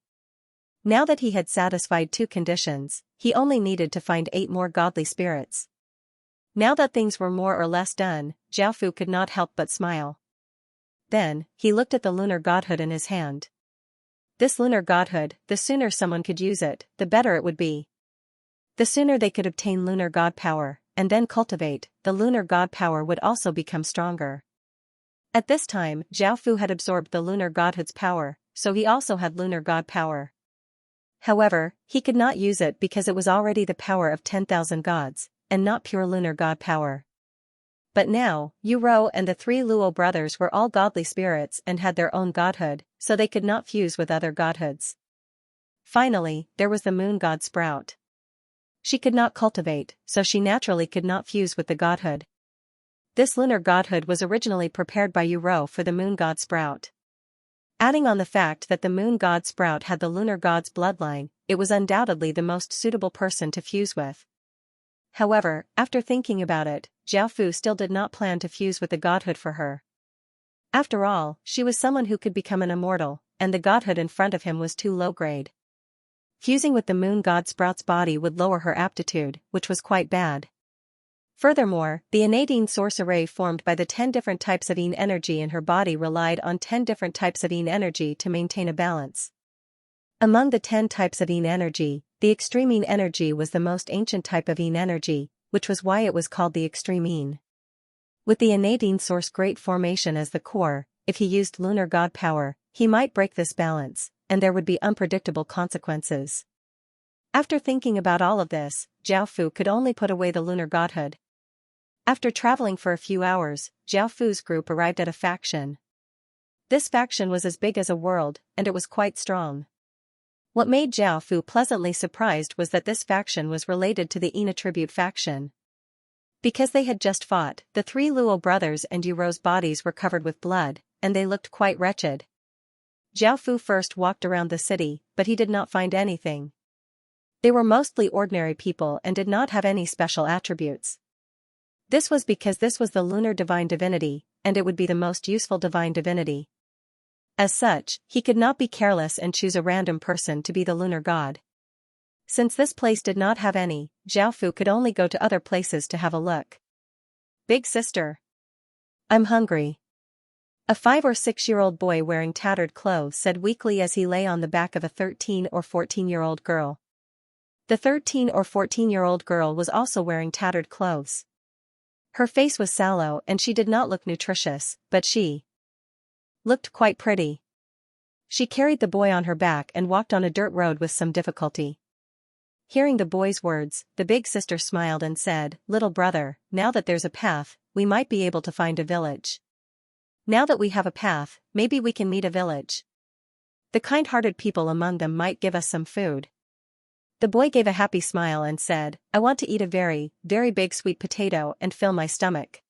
Speaker 1: Now that he had satisfied 2 conditions, he only needed to find 8 more godly spirits. Now that things were more or less done, Zhao Fu could not help but smile. Then, he looked at the lunar godhood in his hand. This lunar godhood, the sooner someone could use it, the better it would be. The sooner they could obtain lunar god power, and then cultivate, the lunar god power would also become stronger. At this time, Zhao Fu had absorbed the lunar godhood's power, so he also had lunar god power. However, he could not use it because it was already the power of 10,000 gods, and not pure lunar god power. But now, Yu Rou and the 3 Luo brothers were all godly spirits and had their own godhood, so they could not fuse with other godhoods. Finally, there was the moon god Sprout. She could not cultivate, so she naturally could not fuse with the godhood. This lunar godhood was originally prepared by Yu Rou for the moon god Sprout. Adding on the fact that the moon god Sprout had the lunar god's bloodline, it was undoubtedly the most suitable person to fuse with. However, after thinking about it, Zhao Fu still did not plan to fuse with the godhood for her. After all, she was someone who could become an immortal, and the godhood in front of him was too low grade. Fusing with the moon god Sprout's body would lower her aptitude, which was quite bad. Furthermore, the innate Yin source array formed by the 10 different types of Yin energy in her body relied on 10 different types of Yin energy to maintain a balance. Among the 10 types of Yin energy, the extreme Yin energy was the most ancient type of Yin energy, which was why it was called the extreme Yin. With the innate Yin source great formation as the core, if he used lunar god power, he might break this balance, and there would be unpredictable consequences. After thinking about all of this, Zhao Fu could only put away the lunar godhood. After traveling for a few hours, Zhao Fu's group arrived at a faction. This faction was as big as a world, and it was quite strong. What made Zhao Fu pleasantly surprised was that this faction was related to the Yin attribute faction. Because they had just fought, the 3 Luo brothers and Yu Rou's bodies were covered with blood, and they looked quite wretched. Zhao Fu first walked around the city, but he did not find anything. They were mostly ordinary people and did not have any special attributes. This was because this was the lunar divine divinity, and it would be the most useful divine divinity. As such, he could not be careless and choose a random person to be the lunar god. Since this place did not have any, Zhao Fu could only go to other places to have a look. Big sister. I'm hungry. A 5 or 6-year-old boy wearing tattered clothes said weakly as he lay on the back of a 13 or 14-year-old girl. The 13 or 14-year-old girl was also wearing tattered clothes. Her face was sallow and she did not look nutritious, but she looked quite pretty. She carried the boy on her back and walked on a dirt road with some difficulty. Hearing the boy's words, the big sister smiled and said, "Little brother, now that there's a path, we might be able to find a village. Now that we have a path, maybe we can meet a village. The kind-hearted people among them might give us some food." The boy gave a happy smile and said, "I want to eat a very, very big sweet potato and fill my stomach."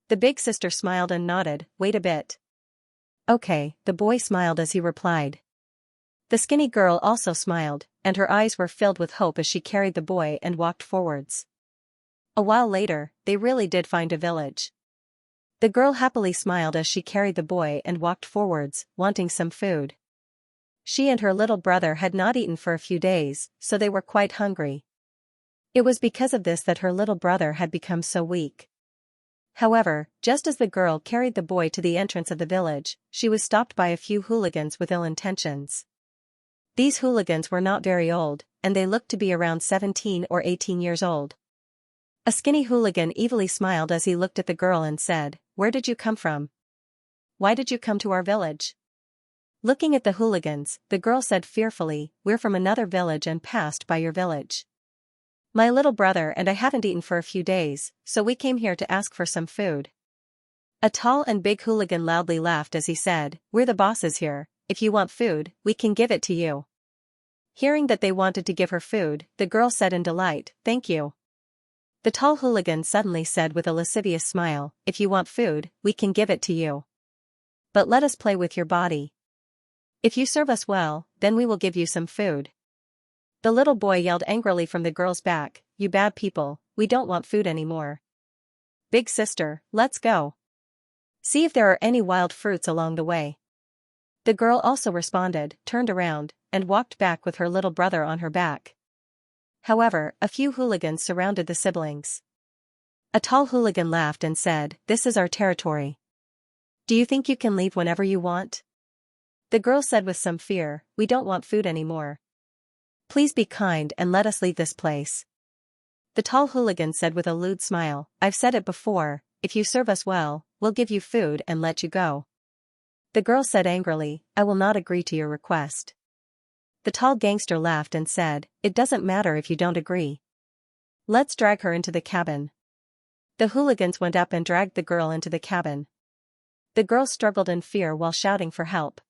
Speaker 1: The big sister smiled and nodded, "Wait a bit." "Okay," the boy smiled as he replied. The skinny girl also smiled, and her eyes were filled with hope as she carried the boy and walked forwards. A while later, they really did find a village. The girl happily smiled as she carried the boy and walked forwards, wanting some food. She and her little brother had not eaten for a few days, so they were quite hungry. It was because of this that her little brother had become so weak. However, just as the girl carried the boy to the entrance of the village, she was stopped by a few hooligans with ill intentions. These hooligans were not very old, and they looked to be around 17 or 18 years old. A skinny hooligan evilly smiled as he looked at the girl and said, "Where did you come from? Why did you come to our village?" Looking at the hooligans, the girl said fearfully, "We're from another village and passed by your village. My little brother and I haven't eaten for a few days, so we came here to ask for some food." A tall and big hooligan loudly laughed as he said, "We're the bosses here. If you want food, we can give it to you." Hearing that they wanted to give her food, the girl said in delight, "Thank you." The tall hooligan suddenly said with a lascivious smile, "If you want food, we can give it to you. But let us play with your body. If you serve us well, then we will give you some food." The little boy yelled angrily from the girl's back, "You bad people, we don't want food anymore. Big sister, let's go. See if there are any wild fruits along the way." The girl also responded, turned around, and walked back with her little brother on her back. However, a few hooligans surrounded the siblings. A tall hooligan laughed and said, "This is our territory. Do you think you can leave whenever you want?" The girl said with some fear, "We don't want food anymore. Please be kind and let us leave this place." The tall hooligan said with a lewd smile, "I've said it before, if you serve us well, we'll give you food and let you go." The girl said angrily, "I will not agree to your request." The tall gangster laughed and said, "It doesn't matter if you don't agree. Let's drag her into the cabin." The hooligans went up and dragged the girl into the cabin. The girl struggled in fear while shouting for help.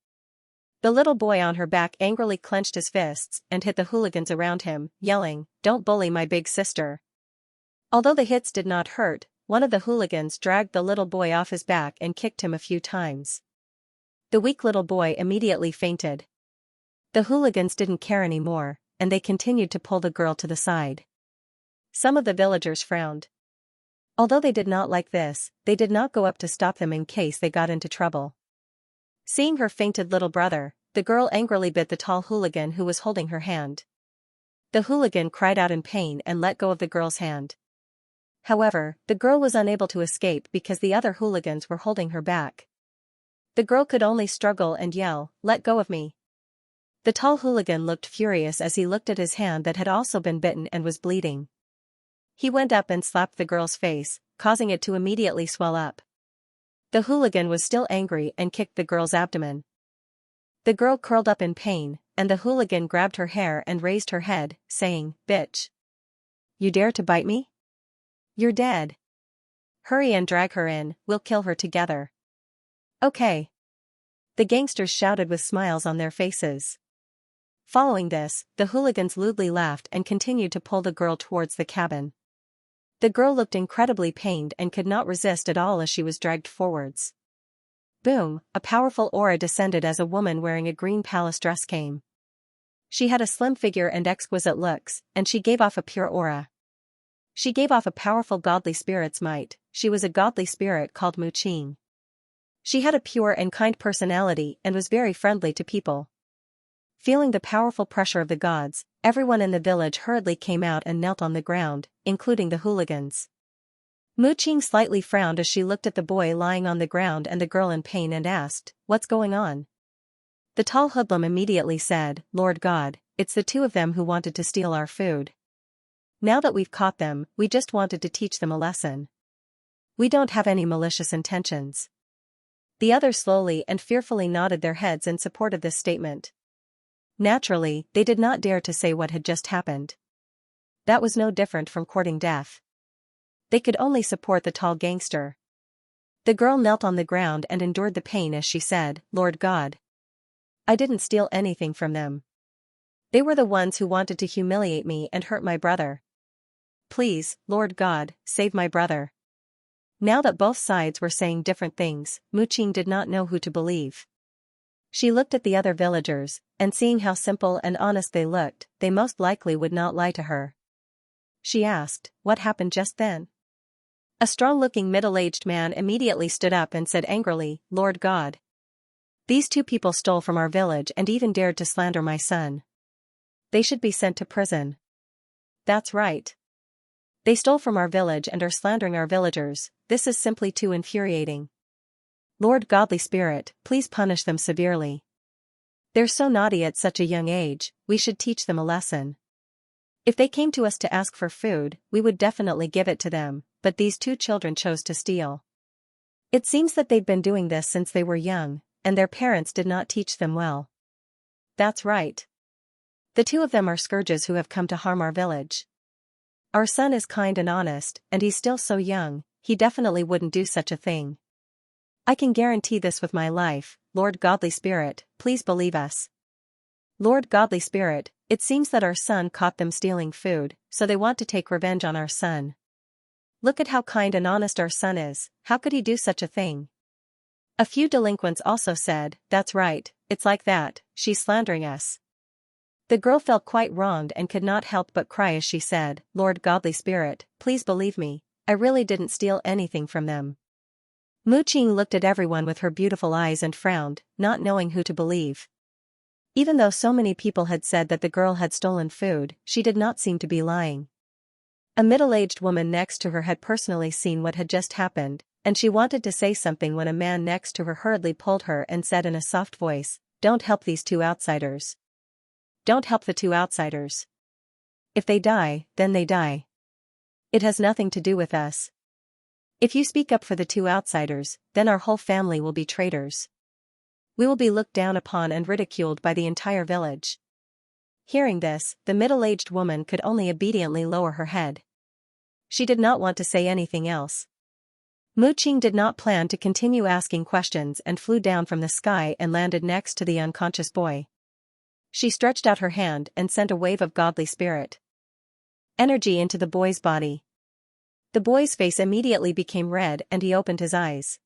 Speaker 1: The little boy on her back angrily clenched his fists and hit the hooligans around him, yelling, "Don't bully my big sister." Although the hits did not hurt, one of the hooligans dragged the little boy off his back and kicked him a few times. The weak little boy immediately fainted. The hooligans didn't care anymore, and they continued to pull the girl to the side. Some of the villagers frowned. Although they did not like this, they did not go up to stop them in case they got into trouble. Seeing her fainted little brother, the girl angrily bit the tall hooligan who was holding her hand. The hooligan cried out in pain and let go of the girl's hand. However, the girl was unable to escape because the other hooligans were holding her back. The girl could only struggle and yell, "Let go of me." The tall hooligan looked furious as he looked at his hand that had also been bitten and was bleeding. He went up and slapped the girl's face, causing it to immediately swell up. The hooligan was still angry and kicked the girl's abdomen. The girl curled up in pain, and the hooligan grabbed her hair and raised her head, saying, "Bitch. You dare to bite me? You're dead. Hurry and drag her in, we'll kill her together." "Okay." The gangsters shouted with smiles on their faces. Following this, the hooligans lewdly laughed and continued to pull the girl towards the cabin. The girl looked incredibly pained and could not resist at all as she was dragged forwards. Boom, a powerful aura descended as a woman wearing a green palace dress came. She had a slim figure and exquisite looks, and she gave off a pure aura. She gave off a powerful godly spirit's might. She was a godly spirit called Mu Qing. She had a pure and kind personality and was very friendly to people. Feeling the powerful pressure of the gods, everyone in the village hurriedly came out and knelt on the ground, including the hooligans. Mu Qing slightly frowned as she looked at the boy lying on the ground and the girl in pain and asked, "What's going on?" The tall hoodlum immediately said, "Lord God, it's the two of them who wanted to steal our food. Now that we've caught them, we just wanted to teach them a lesson. We don't have any malicious intentions." The others slowly and fearfully nodded their heads in support of this statement. Naturally, they did not dare to say what had just happened. That was no different from courting death. They could only support the tall gangster. The girl knelt on the ground and endured the pain as she said, "Lord God. I didn't steal anything from them. They were the ones who wanted to humiliate me and hurt my brother. Please, Lord God, save my brother." Now that both sides were saying different things, Mu Qing did not know who to believe. She looked at the other villagers, and seeing how simple and honest they looked, they most likely would not lie to her. She asked, "What happened just then?" A strong-looking middle-aged man immediately stood up and said angrily, "Lord God. These two people stole from our village and even dared to slander my son. They should be sent to prison." "That's right. They stole from our village and are slandering our villagers. This is simply too infuriating. Lord Godly Spirit, please punish them severely." They're so naughty at such a young age, we should teach them a lesson. If they came to us to ask for food, we would definitely give it to them, but these two children chose to steal. It seems that they've been doing this since they were young, and their parents did not teach them well. That's right. The two of them are scourges who have come to harm our village. Our son is kind and honest, and he's still so young, he definitely wouldn't do such a thing. I can guarantee this with my life, Lord Godly Spirit, please believe us. Lord Godly Spirit, it seems that our son caught them stealing food, so they want to take revenge on our son. Look at how kind and honest our son is, how could he do such a thing? A few delinquents also said, that's right, it's like that, she's slandering us. The girl felt quite wronged and could not help but cry as she said, Lord Godly Spirit, please believe me, I really didn't steal anything from them. Mu Qing looked at everyone with her beautiful eyes and frowned, not knowing who to believe. Even though so many people had said that the girl had stolen food, she did not seem to be lying. A middle-aged woman next to her had personally seen what had just happened, and she wanted to say something when a man next to her hurriedly pulled her and said in a soft voice, don't help these two outsiders. Don't help the two outsiders. If they die, then they die. It has nothing to do with us. If you speak up for the two outsiders, then our whole family will be traitors. We will be looked down upon and ridiculed by the entire village. Hearing this, the middle-aged woman could only obediently lower her head. She did not want to say anything else. Mu Qing did not plan to continue asking questions and flew down from the sky and landed next to the unconscious boy. She stretched out her hand and sent a wave of godly spirit energy into the boy's body. The boy's face immediately became red and he opened his eyes.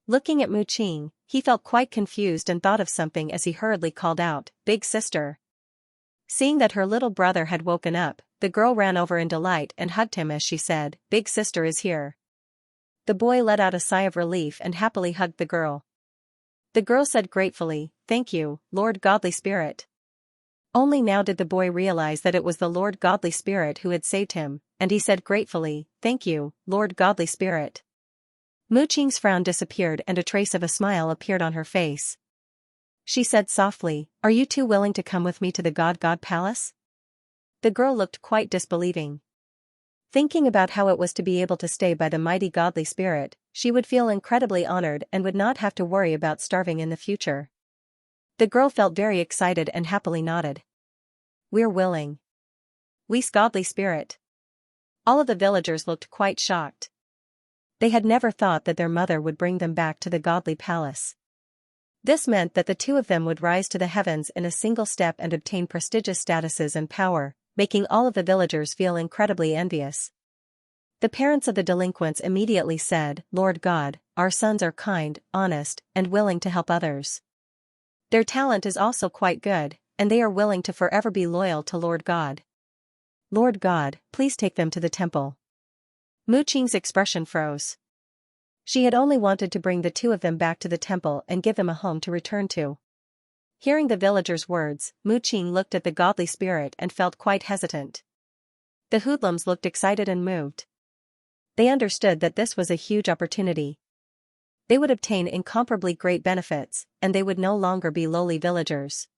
Speaker 1: Looking at Mu Qing, he felt quite confused and thought of something as he hurriedly called out, Big sister. Seeing that her little brother had woken up, the girl ran over in delight and hugged him as she said, Big sister is here. The boy let out a sigh of relief and happily hugged the girl. The girl said gratefully, Thank you, Lord Godly Spirit. Only now did the boy realize that it was the Lord Godly Spirit who had saved him, and he said gratefully, Thank you, Lord Godly Spirit. Mu Qing's frown disappeared and a trace of a smile appeared on her face. She said softly, Are you two willing to come with me to the God Palace? The girl looked quite disbelieving. Thinking about how it was to be able to stay by the mighty Godly Spirit, she would feel incredibly honored and would not have to worry about starving in the future. The girl felt very excited and happily nodded. We're willing. We's Godly Spirit. All of the villagers looked quite shocked. They had never thought that their mother would bring them back to the godly palace. This meant that the two of them would rise to the heavens in a single step and obtain prestigious statuses and power, making all of the villagers feel incredibly envious. The parents of the delinquents immediately said, Lord God, our sons are kind, honest, and willing to help others. Their talent is also quite good, and they are willing to forever be loyal to Lord God. Lord God, please take them to the temple. Mu Qing's expression froze. She had only wanted to bring the two of them back to the temple and give them a home to return to. Hearing the villagers' words, Mu Qing looked at the godly spirit and felt quite hesitant. The hoodlums looked excited and moved. They understood that this was a huge opportunity. They would obtain incomparably great benefits, and they would no longer be lowly villagers.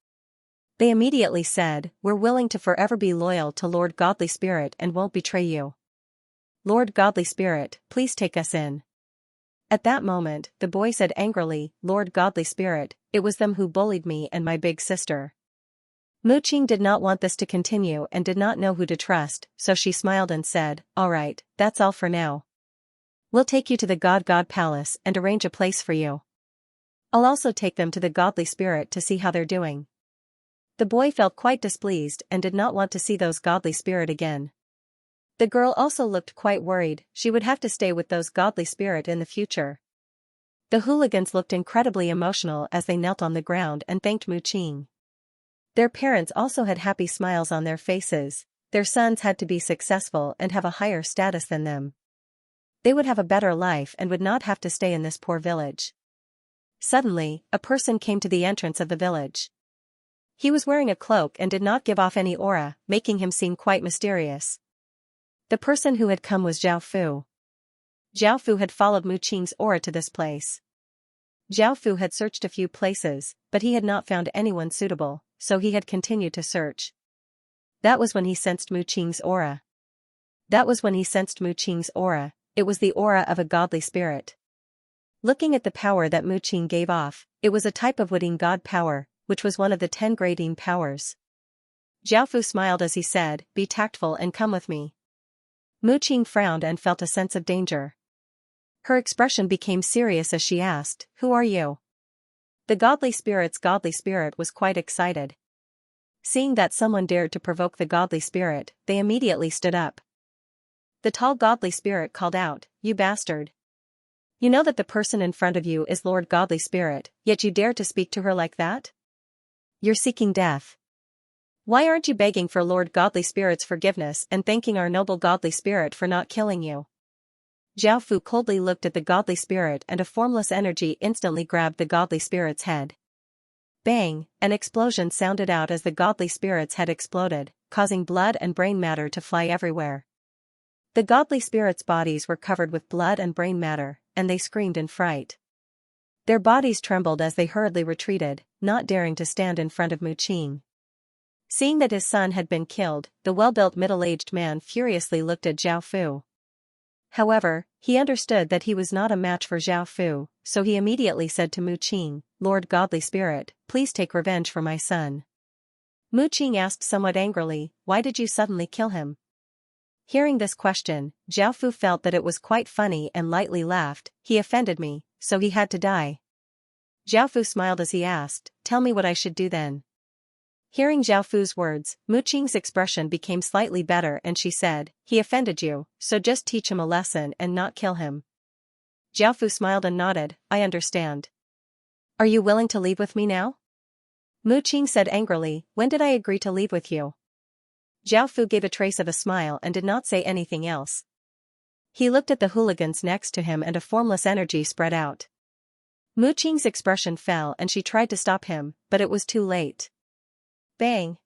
Speaker 1: They immediately said, We're willing to forever be loyal to Lord Godly Spirit and won't betray you. Lord Godly Spirit, please take us in. At that moment, the boy said angrily, Lord Godly Spirit, it was them who bullied me and my big sister. Mu Qing did not want this to continue and did not know who to trust, so she smiled and said, All right, that's all for now. We'll take you to the God Palace and arrange a place for you. I'll also take them to the Godly Spirit to see how they're doing. The boy felt quite displeased and did not want to see those Godly Spirit again. The girl also looked quite worried, she would have to stay with those Godly Spirit in the future. The hooligans looked incredibly emotional as they knelt on the ground and thanked Mu Qing. Their parents also had happy smiles on their faces, their sons had to be successful and have a higher status than them. They would have a better life and would not have to stay in this poor village. Suddenly, a person came to the entrance of the village. He was wearing a cloak and did not give off any aura, making him seem quite mysterious. The person who had come was Zhao Fu. Zhao Fu had followed Mu Qing's aura to this place. Zhao Fu had searched a few places, but he had not found anyone suitable, so he had continued to search. That was when he sensed Mu Qing's aura. It was the aura of a godly spirit. Looking at the power that Mu Qing gave off, it was a type of Wuding God power, which was one of the 10 great Yin powers. Zhao Fu smiled as he said, "Be tactful and come with me." Mu Qing frowned and felt a sense of danger. Her expression became serious as she asked, "Who are you?" The godly spirit was quite excited. Seeing that someone dared to provoke the godly spirit, they immediately stood up. The tall godly spirit called out, "You bastard! You know that the person in front of you is Lord Godly Spirit, yet you dare to speak to her like that? You're seeking death. Why aren't you begging for Lord Godly Spirit's forgiveness and thanking our noble Godly Spirit for not killing you?" Zhao Fu coldly looked at the godly spirit and a formless energy instantly grabbed the godly spirit's head. Bang! An explosion sounded out as the godly spirit's head exploded, causing blood and brain matter to fly everywhere. The godly spirits' bodies were covered with blood and brain matter, and they screamed in fright. Their bodies trembled as they hurriedly retreated, not daring to stand in front of Mu Qing. Seeing that his son had been killed, the well-built middle-aged man furiously looked at Zhao Fu. However, he understood that he was not a match for Zhao Fu, so he immediately said to Mu Qing, "Lord Godly Spirit, please take revenge for my son." Mu Qing asked somewhat angrily, "Why did you suddenly kill him?" Hearing this question, Zhao Fu felt that it was quite funny and lightly laughed. "He offended me, so he had to die." Zhao Fu smiled as he asked, "Tell me what I should do then." Hearing Zhao Fu's words, Mu Qing's expression became slightly better and she said, "He offended you, so just teach him a lesson and not kill him." Zhao Fu smiled and nodded, "I understand. Are you willing to leave with me now?" Mu Qing said angrily, "When did I agree to leave with you?" Zhao Fu gave a trace of a smile and did not say anything else. He looked at the hooligans next to him and a formless energy spread out. Mu Qing's expression fell and she tried to stop him, but it was too late. Bang!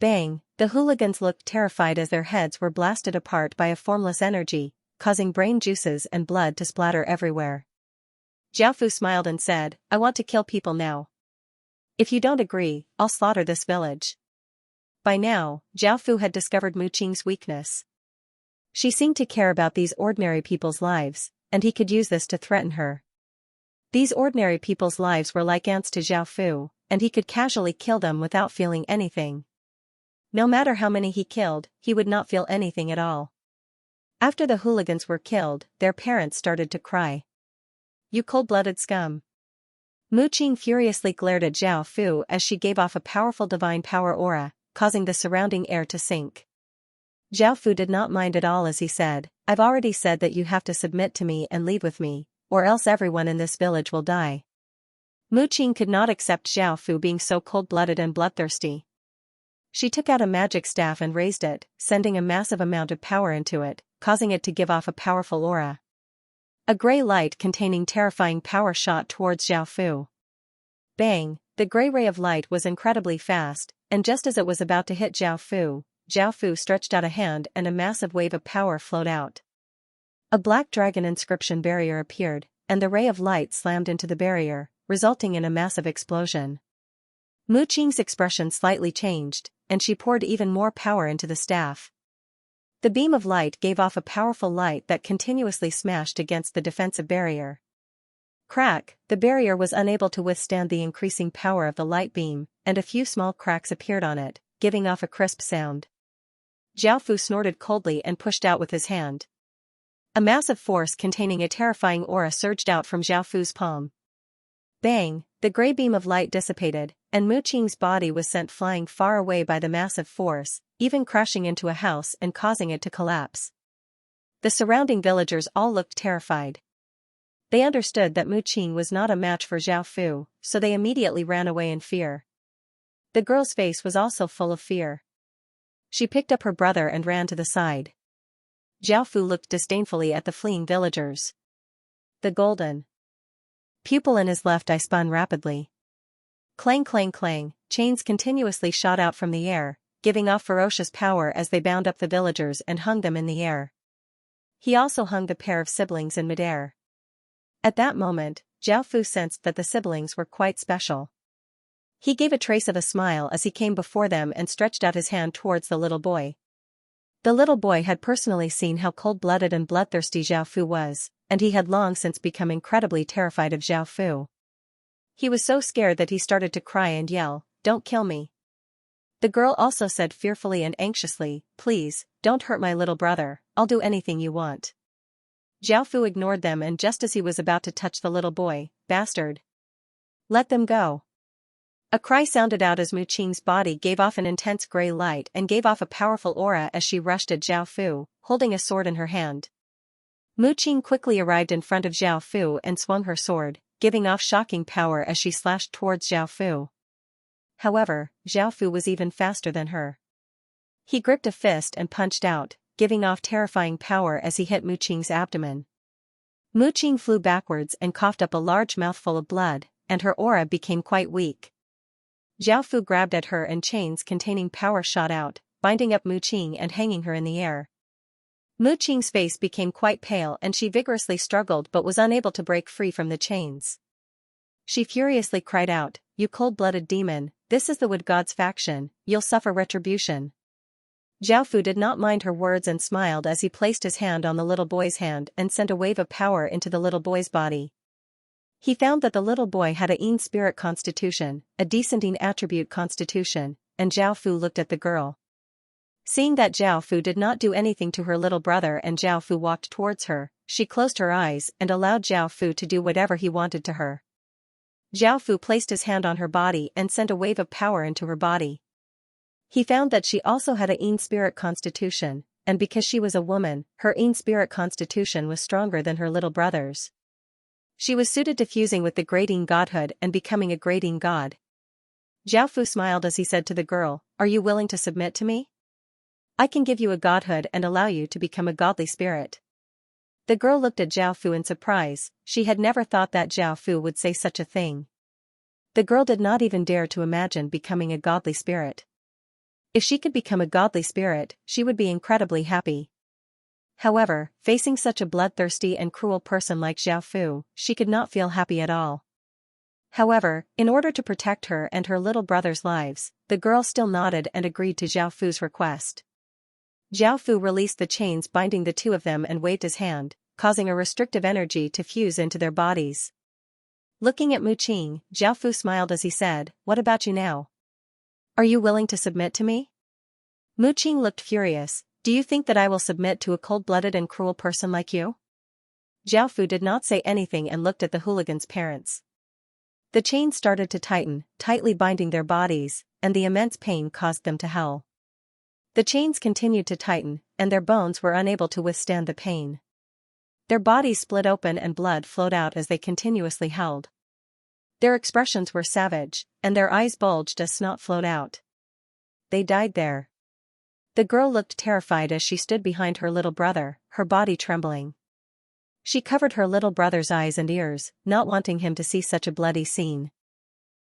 Speaker 1: Bang! The hooligans looked terrified as their heads were blasted apart by a formless energy, causing brain juices and blood to splatter everywhere. Zhao Fu smiled and said, "I want to kill people now. If you don't agree, I'll slaughter this village." By now, Zhao Fu had discovered Mu Qing's weakness. She seemed to care about these ordinary people's lives, and he could use this to threaten her. These ordinary people's lives were like ants to Zhao Fu, and he could casually kill them without feeling anything. No matter how many he killed, he would not feel anything at all. After the hooligans were killed, their parents started to cry. "You cold-blooded scum." Mu Qing furiously glared at Zhao Fu as she gave off a powerful divine power aura, causing the surrounding air to sink. Zhao Fu did not mind at all as he said, "I've already said that you have to submit to me and leave with me, or else everyone in this village will die." Mu Qing could not accept Zhao Fu being so cold-blooded and bloodthirsty. She took out a magic staff and raised it, sending a massive amount of power into it, causing it to give off a powerful aura. A gray light containing terrifying power shot towards Zhao Fu. Bang! The gray ray of light was incredibly fast, and just as it was about to hit Zhao Fu stretched out a hand and a massive wave of power flowed out. A black dragon inscription barrier appeared, and the ray of light slammed into the barrier, resulting in a massive explosion. Mu Qing's expression slightly changed, and she poured even more power into the staff. The beam of light gave off a powerful light that continuously smashed against the defensive barrier. Crack! The barrier was unable to withstand the increasing power of the light beam, and a few small cracks appeared on it, giving off a crisp sound. Zhao Fu snorted coldly and pushed out with his hand. A massive force containing a terrifying aura surged out from Zhao Fu's palm. Bang! The gray beam of light dissipated, and Mu Qing's body was sent flying far away by the massive force, even crashing into a house and causing it to collapse. The surrounding villagers all looked terrified. They understood that Mu Qing was not a match for Zhao Fu, so they immediately ran away in fear. The girl's face was also full of fear. She picked up her brother and ran to the side. Zhao Fu looked disdainfully at the fleeing villagers. The golden pupil in his left eye spun rapidly. Clang clang clang, chains continuously shot out from the air, giving off ferocious power as they bound up the villagers and hung them in the air. He also hung the pair of siblings in midair. At that moment, Zhao Fu sensed that the siblings were quite special. He gave a trace of a smile as he came before them and stretched out his hand towards the little boy. The little boy had personally seen how cold-blooded and bloodthirsty Zhao Fu was, and he had long since become incredibly terrified of Zhao Fu. He was so scared that he started to cry and yell, "Don't kill me." The girl also said fearfully and anxiously, "Please, don't hurt my little brother, I'll do anything you want." Zhao Fu ignored them, and just as he was about to touch the little boy, "Bastard! Let them go." A cry sounded out as Mu Qing's body gave off an intense gray light and gave off a powerful aura as she rushed at Zhao Fu, holding a sword in her hand. Mu Qing quickly arrived in front of Zhao Fu and swung her sword, giving off shocking power as she slashed towards Zhao Fu. However, Zhao Fu was even faster than her. He gripped a fist and punched out, giving off terrifying power as he hit Mu Qing's abdomen. Mu Qing flew backwards and coughed up a large mouthful of blood, and her aura became quite weak. Zhao Fu grabbed at her and chains containing power shot out, binding up Mu Qing and hanging her in the air. Mu Qing's face became quite pale and she vigorously struggled but was unable to break free from the chains. She furiously cried out, "You cold-blooded demon, this is the Wood God's faction, you'll suffer retribution." Zhao Fu did not mind her words and smiled as he placed his hand on the little boy's hand and sent a wave of power into the little boy's body. He found that the little boy had a Yin spirit constitution, a decent Yin attribute constitution, and Zhao Fu looked at the girl. Seeing that Zhao Fu did not do anything to her little brother and Zhao Fu walked towards her, she closed her eyes and allowed Zhao Fu to do whatever he wanted to her. Zhao Fu placed his hand on her body and sent a wave of power into her body. He found that she also had a Yin spirit constitution, and because she was a woman, her Yin spirit constitution was stronger than her little brother's. She was suited to fusing with the great Yin godhood and becoming a great Yin god. Zhao Fu smiled as he said to the girl, "Are you willing to submit to me? I can give you a godhood and allow you to become a godly spirit." The girl looked at Zhao Fu in surprise. She had never thought that Zhao Fu would say such a thing. The girl did not even dare to imagine becoming a godly spirit. If she could become a godly spirit, she would be incredibly happy. However, facing such a bloodthirsty and cruel person like Zhao Fu, she could not feel happy at all. However, in order to protect her and her little brother's lives, the girl still nodded and agreed to Zhao Fu's request. Zhao Fu released the chains binding the two of them and waved his hand, causing a restrictive energy to fuse into their bodies. Looking at Mu Qing, Zhao Fu smiled as he said, "What about you now? Are you willing to submit to me?" Mu Qing looked furious. "Do you think that I will submit to a cold-blooded and cruel person like you?" Zhao Fu did not say anything and looked at the hooligan's parents. The chains started to tighten, tightly binding their bodies, and the immense pain caused them to howl. The chains continued to tighten, and their bones were unable to withstand the pain. Their bodies split open and blood flowed out as they continuously howled. Their expressions were savage, and their eyes bulged as snot flowed out. They died there. The girl looked terrified as she stood behind her little brother, her body trembling. She covered her little brother's eyes and ears, not wanting him to see such a bloody scene.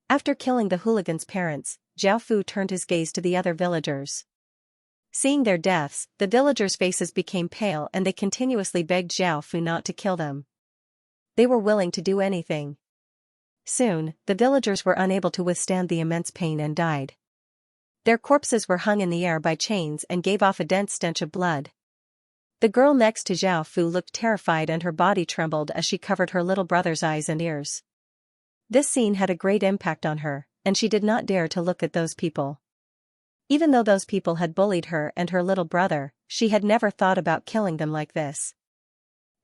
Speaker 1: After killing the hooligan's parents, Zhao Fu turned his gaze to the other villagers. Seeing their deaths, the villagers' faces became pale and they continuously begged Zhao Fu not to kill them. They were willing to do anything. Soon, the villagers were unable to withstand the immense pain and died. Their corpses were hung in the air by chains and gave off a dense stench of blood. The girl next to Zhao Fu looked terrified and her body trembled as she covered her little brother's eyes and ears. This scene had a great impact on her, and she did not dare to look at those people. Even though those people had bullied her and her little brother, she had never thought about killing them like this.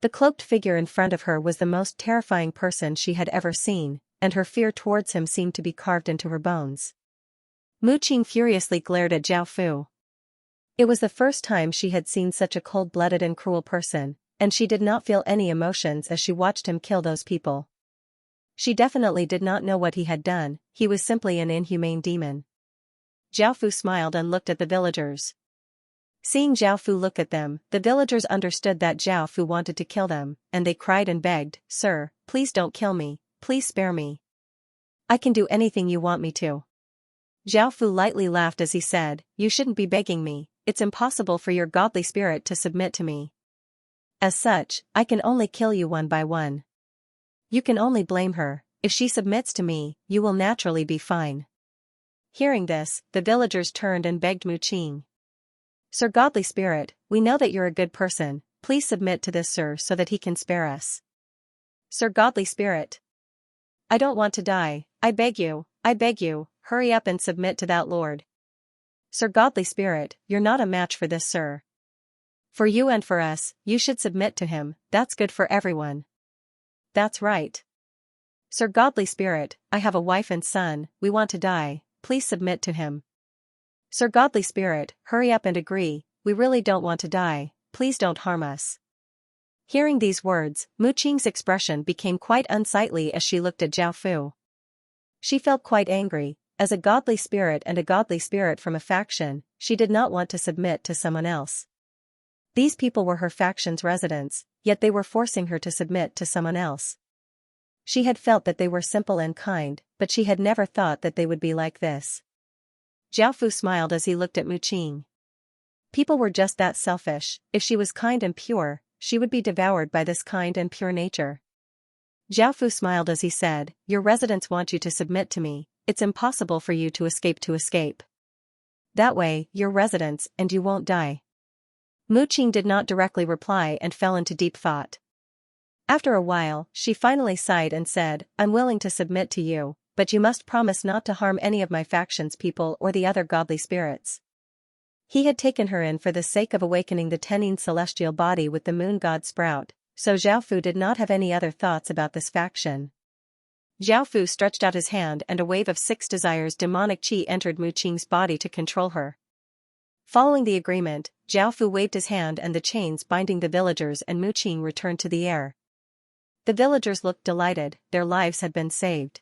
Speaker 1: The cloaked figure in front of her was the most terrifying person she had ever seen, and her fear towards him seemed to be carved into her bones. Mu Qing furiously glared at Zhao Fu. It was the first time she had seen such a cold-blooded and cruel person, and she did not feel any emotions as she watched him kill those people. She definitely did not know what he had done, he was simply an inhumane demon. Zhao Fu smiled and looked at the villagers. Seeing Zhao Fu look at them, the villagers understood that Zhao Fu wanted to kill them, and they cried and begged, "Sir, please don't kill me, please spare me. I can do anything you want me to." Zhao Fu lightly laughed as he said, "You shouldn't be begging me, it's impossible for your godly spirit to submit to me. As such, I can only kill you one by one. You can only blame her. If she submits to me, you will naturally be fine. Hearing this, the villagers turned and begged Mu Qing. Sir Godly Spirit, we know that you're a good person, please submit to this sir so that he can spare us. Sir Godly Spirit. I don't want to die, I beg you, hurry up and submit to that lord. Sir Godly Spirit, you're not a match for this sir. For you and for us, you should submit to him, that's good for everyone. That's right. Sir Godly Spirit, I have a wife and son, we want to die, please submit to him. Sir Godly Spirit, hurry up and agree, we really don't want to die, please don't harm us. Hearing these words, Mu Qing's expression became quite unsightly as she looked at Zhao Fu. She felt quite angry. As a godly spirit and a godly spirit from a faction, she did not want to submit to someone else. These people were her faction's residents, yet they were forcing her to submit to someone else. She had felt that they were simple and kind, but she had never thought that they would be like this. Zhao Fu smiled as he looked at Mu Qing. People were just that selfish. If she was kind and pure, she would be devoured by this kind and pure nature. Zhao Fu smiled as he said, your residents want you to submit to me, it's impossible for you to escape. That way, you're residents and you won't die. Mu Qing did not directly reply and fell into deep thought. After a while, she finally sighed and said, I'm willing to submit to you, but you must promise not to harm any of my faction's people or the other godly spirits. He had taken her in for the sake of awakening the Tenin celestial body with the moon god sprout, so Zhao Fu did not have any other thoughts about this faction. Zhao Fu stretched out his hand and a wave of 6 desires demonic qi entered Mu Qing's body to control her. Following the agreement, Zhao Fu waved his hand and the chains binding the villagers and Mu Qing returned to the air. The villagers looked delighted, their lives had been saved.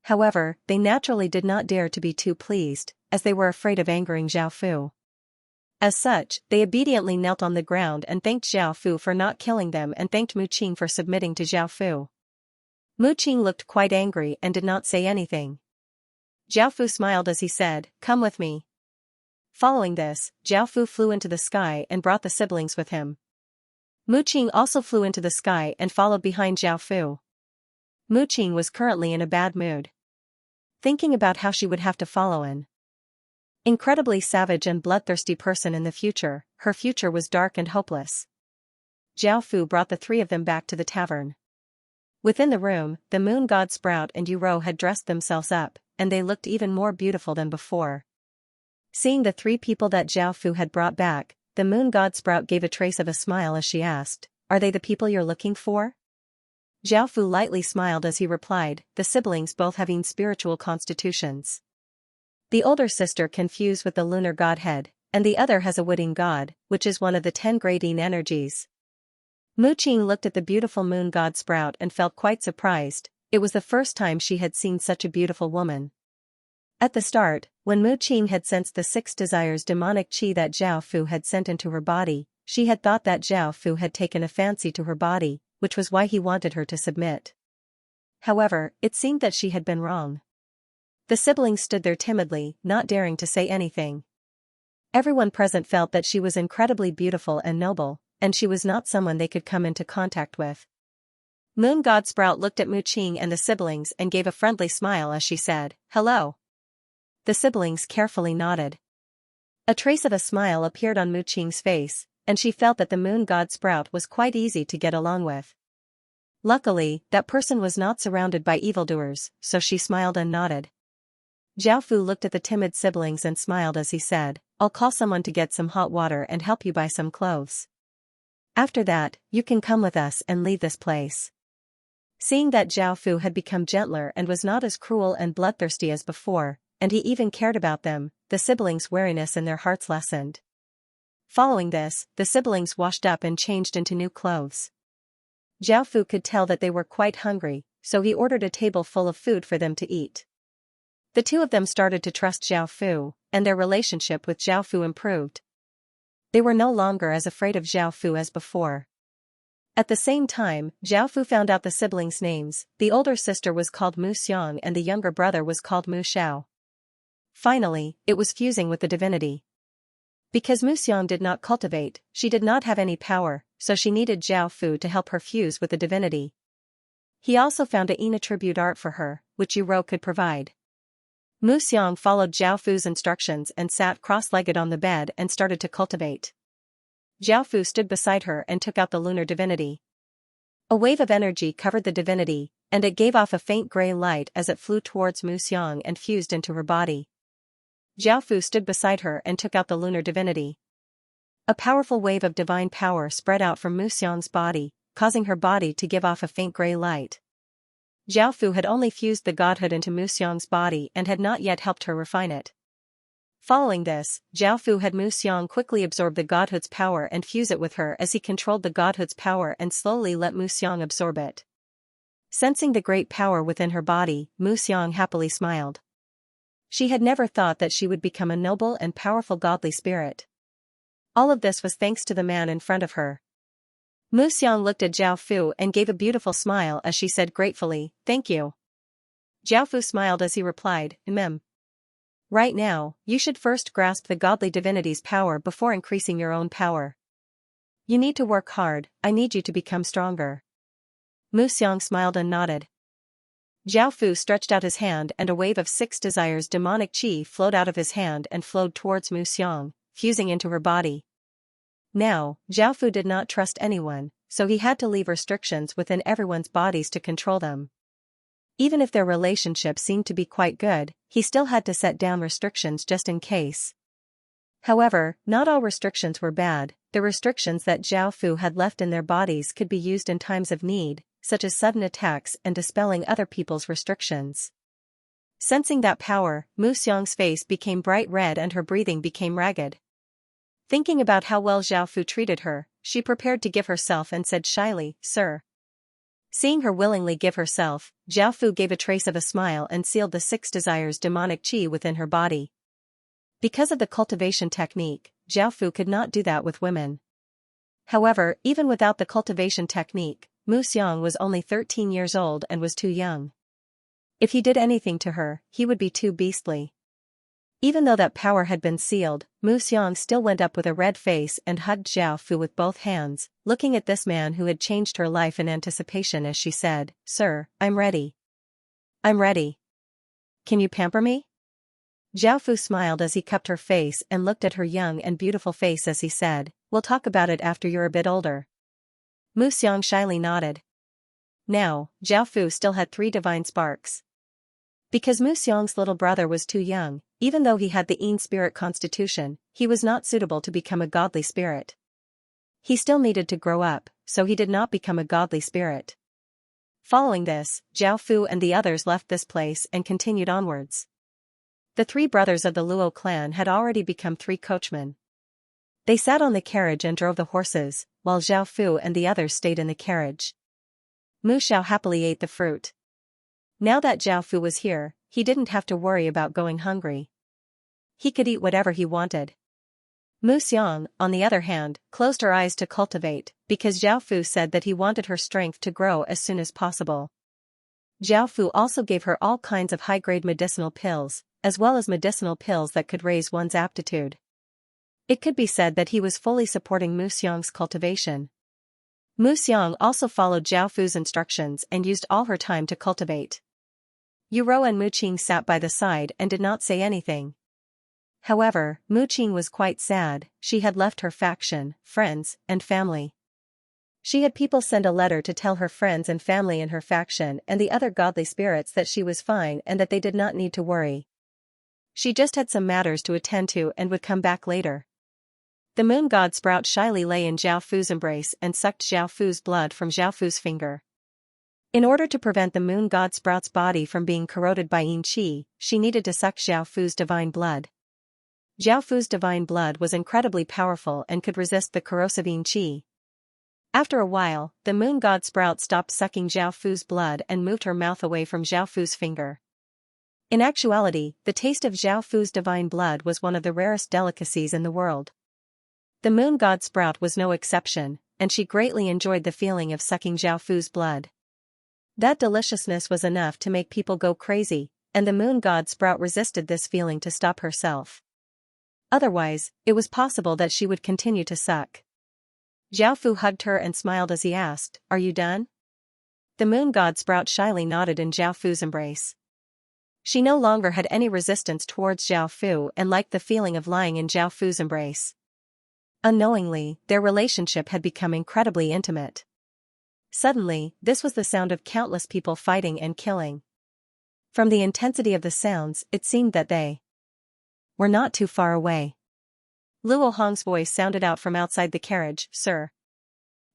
Speaker 1: However, they naturally did not dare to be too pleased, as they were afraid of angering Zhao Fu. As such, they obediently knelt on the ground and thanked Zhao Fu for not killing them and thanked Mu Qing for submitting to Zhao Fu. Mu Qing looked quite angry and did not say anything. Zhao Fu smiled as he said, come with me. Following this, Zhao Fu flew into the sky and brought the siblings with him. Mu Qing also flew into the sky and followed behind Zhao Fu. Mu Qing was currently in a bad mood. Thinking about how she would have to follow an incredibly savage and bloodthirsty person in the future, her future was dark and hopeless. Zhao Fu brought the 3 of them back to the tavern. Within the room, the moon god Sprout and Yuro had dressed themselves up, and they looked even more beautiful than before. Seeing the 3 people that Zhao Fu had brought back, the moon god Sprout gave a trace of a smile as she asked, are they the people you're looking for? Zhao Fu lightly smiled as he replied, the siblings both having spiritual constitutions. The older sister can fuse with the lunar godhead, and the other has a wooden god, which is one of the 10 great yin energies. Mu Qing looked at the beautiful moon god Sprout and felt quite surprised, it was the first time she had seen such a beautiful woman. At the start, when Mu Qing had sensed the 6 desires demonic qi that Zhao Fu had sent into her body, she had thought that Zhao Fu had taken a fancy to her body, which was why he wanted her to submit. However, it seemed that she had been wrong. The siblings stood there timidly, not daring to say anything. Everyone present felt that she was incredibly beautiful and noble, and she was not someone they could come into contact with. Moon God Sprout looked at Mu Qing and the siblings and gave a friendly smile as she said, hello. The siblings carefully nodded. A trace of a smile appeared on Mu Qing's face, and she felt that the Moon God Sprout was quite easy to get along with. Luckily, that person was not surrounded by evildoers, so she smiled and nodded. Zhao Fu looked at the timid siblings and smiled as he said, I'll call someone to get some hot water and help you buy some clothes. After that, you can come with us and leave this place. Seeing that Zhao Fu had become gentler and was not as cruel and bloodthirsty as before, and he even cared about them, the siblings' wariness in their hearts lessened. Following this, the siblings washed up and changed into new clothes. Zhao Fu could tell that they were quite hungry, so he ordered a table full of food for them to eat. The 2 of them started to trust Zhao Fu, and their relationship with Zhao Fu improved. They were no longer as afraid of Zhao Fu as before. At the same time, Zhao Fu found out the siblings' names, the older sister was called Mu Xiang and the younger brother was called Mu Xiao. Finally, it was fusing with the divinity. Because Mu Xiang did not cultivate, she did not have any power, so she needed Zhao Fu to help her fuse with the divinity. He also found a attribute art for her, which Yu could provide. Mu Xiang followed Zhao Fu's instructions and sat cross-legged on the bed and started to cultivate. Zhao Fu stood beside her and took out the lunar divinity. A wave of energy covered the divinity, and it gave off a faint gray light as it flew towards Mu Xiang and fused into her body. Zhao Fu stood beside her and took out the lunar divinity. A powerful wave of divine power spread out from Mu Xiang's body, causing her body to give off a faint gray light. Zhao Fu had only fused the godhood into Mu Xiang's body and had not yet helped her refine it. Following this, Zhao Fu had Mu Xiang quickly absorb the godhood's power and fuse it with her as he controlled the godhood's power and slowly let Mu Xiang absorb it. Sensing the great power within her body, Mu Xiang happily smiled. She had never thought that she would become a noble and powerful godly spirit. All of this was thanks to the man in front of her. Mu Xiang looked at Zhao Fu and gave a beautiful smile as she said gratefully, "Thank you." Zhao Fu smiled as he replied, Right now, you should first grasp the godly divinity's power before increasing your own power. You need to work hard, I need you to become stronger." Mu Xiang smiled and nodded. Zhao Fu stretched out his hand and a wave of 6 desires demonic qi flowed out of his hand and flowed towards Mu Xiang, fusing into her body. Now, Zhao Fu did not trust anyone, so he had to leave restrictions within everyone's bodies to control them. Even if their relationship seemed to be quite good, he still had to set down restrictions just in case. However, not all restrictions were bad. The restrictions that Zhao Fu had left in their bodies could be used in times of need, such as sudden attacks and dispelling other people's restrictions. Sensing that power, Mu Xiang's face became bright red and her breathing became ragged. Thinking about how well Zhao Fu treated her, she prepared to give herself and said shyly, "Sir." Seeing her willingly give herself, Zhao Fu gave a trace of a smile and sealed the 6 desires demonic qi within her body. Because of the cultivation technique, Zhao Fu could not do that with women. However, even without the cultivation technique, Mu Xiang was only 13 years old and was too young. If he did anything to her, he would be too beastly. Even though that power had been sealed, Mu Xiang still went up with a red face and hugged Zhao Fu with both hands, looking at this man who had changed her life in anticipation as she said, "Sir, I'm ready. I'm ready. Can you pamper me?" Zhao Fu smiled as he cupped her face and looked at her young and beautiful face as he said, "We'll talk about it after you're a bit older." Mu Xiang shyly nodded. Now, Zhao Fu still had 3 divine sparks. Because Mu Xiang's little brother was too young, even though he had the Yin spirit constitution, he was not suitable to become a godly spirit. He still needed to grow up, so he did not become a godly spirit. Following this, Zhao Fu and the others left this place and continued onwards. The 3 brothers of the Luo clan had already become 3 coachmen. They sat on the carriage and drove the horses, while Zhao Fu and the others stayed in the carriage. Mu Xiao happily ate the fruit. Now that Zhao Fu was here, he didn't have to worry about going hungry. He could eat whatever he wanted. Mu Xiang, on the other hand, closed her eyes to cultivate, because Zhao Fu said that he wanted her strength to grow as soon as possible. Zhao Fu also gave her all kinds of high-grade medicinal pills, as well as medicinal pills that could raise one's aptitude. It could be said that he was fully supporting Mu Xiang's cultivation. Mu Xiang also followed Zhao Fu's instructions and used all her time to cultivate. Yu and Mu Qing sat by the side and did not say anything. However, Mu Qing was quite sad. She had left her faction, friends, and family. She had people send a letter to tell her friends and family in her faction and the other godly spirits that she was fine and that they did not need to worry. She just had some matters to attend to and would come back later. The moon god Sprout shyly lay in Zhao Fu's embrace and sucked Zhao Fu's blood from Zhao Fu's finger. In order to prevent the moon god Sprout's body from being corroded by Yin Qi, she needed to suck Zhao Fu's divine blood. Zhao Fu's divine blood was incredibly powerful and could resist the corrosive Yin Qi. After a while, the moon god Sprout stopped sucking Zhao Fu's blood and moved her mouth away from Zhao Fu's finger. In actuality, the taste of Zhao Fu's divine blood was one of the rarest delicacies in the world. The moon god Sprout was no exception, and she greatly enjoyed the feeling of sucking Zhao Fu's blood. That deliciousness was enough to make people go crazy, and the moon god Sprout resisted this feeling to stop herself. Otherwise, it was possible that she would continue to suck. Zhao Fu hugged her and smiled as he asked, "Are you done?" The moon god Sprout shyly nodded in Zhao Fu's embrace. She no longer had any resistance towards Zhao Fu and liked the feeling of lying in Zhao Fu's embrace. Unknowingly, their relationship had become incredibly intimate. Suddenly, this was the sound of countless people fighting and killing. From the intensity of the sounds, it seemed that they were not too far away. Luo Hong's voice sounded out from outside the carriage, "Sir.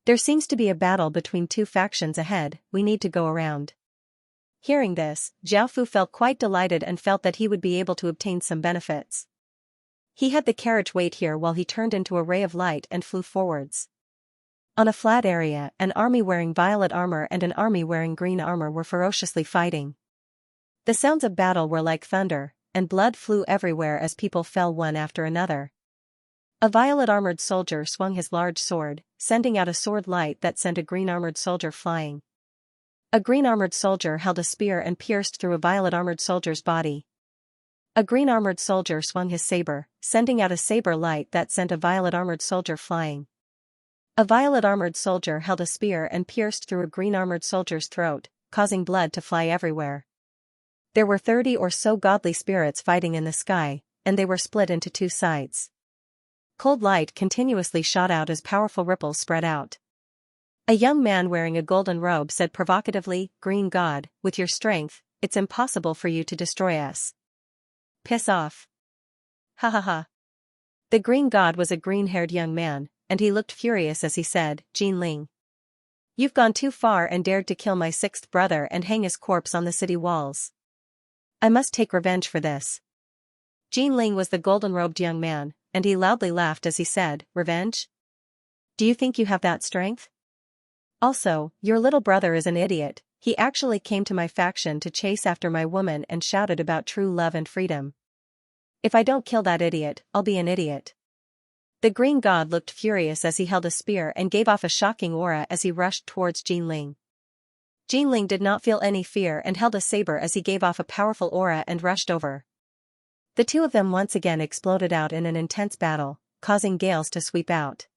Speaker 1: There seems to be a battle between two factions ahead, we need to go around." Hearing this, Zhao Fu felt quite delighted and felt that he would be able to obtain some benefits. He had the carriage wait here while he turned into a ray of light and flew forwards. On a flat area, an army wearing violet armor and an army wearing green armor were ferociously fighting. The sounds of battle were like thunder, and blood flew everywhere as people fell one after another. A violet-armored soldier swung his large sword, sending out a sword light that sent a green-armored soldier flying. A green-armored soldier held a spear and pierced through a violet-armored soldier's body. A green-armored soldier swung his saber, sending out a saber light that sent a violet-armored soldier flying. A violet-armored soldier held a spear and pierced through a green-armored soldier's throat, causing blood to fly everywhere. There were 30 or so godly spirits fighting in the sky, and they were split into two sides. Cold light continuously shot out as powerful ripples spread out. A young man wearing a golden robe said provocatively, "Green God, with your strength, it's impossible for you to destroy us. Piss off." Ha ha ha. The green god was a green-haired young man, and he looked furious as he said, "Jinling. You've gone too far and dared to kill my sixth brother and hang his corpse on the city walls. I must take revenge for this." Jinling was the golden-robed young man, and he loudly laughed as he said, "Revenge? Do you think you have that strength? Also, your little brother is an idiot. He actually came to my faction to chase after my woman and shouted about true love and freedom. If I don't kill that idiot, I'll be an idiot." The green god looked furious as he held a spear and gave off a shocking aura as he rushed towards Jinling. Jinling did not feel any fear and held a saber as he gave off a powerful aura and rushed over. The two of them once again exploded out in an intense battle, causing gales to sweep out.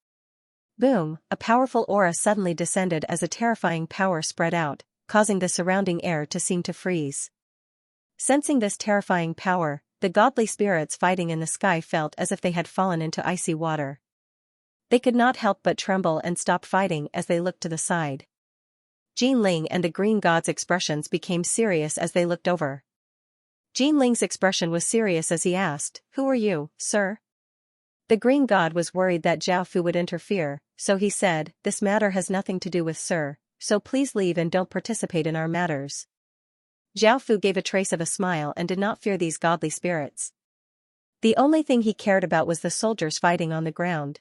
Speaker 1: Boom, a powerful aura suddenly descended as a terrifying power spread out, causing the surrounding air to seem to freeze. Sensing this terrifying power, the godly spirits fighting in the sky felt as if they had fallen into icy water. They could not help but tremble and stop fighting as they looked to the side. Jinling and the green god's expressions became serious as they looked over. Jinling's expression was serious as he asked, "Who are you, sir?" The green god was worried that Zhao Fu would interfere, so he said, "This matter has nothing to do with sir, so please leave and don't participate in our matters." Zhao Fu gave a trace of a smile and did not fear these godly spirits. The only thing he cared about was the soldiers fighting on the ground.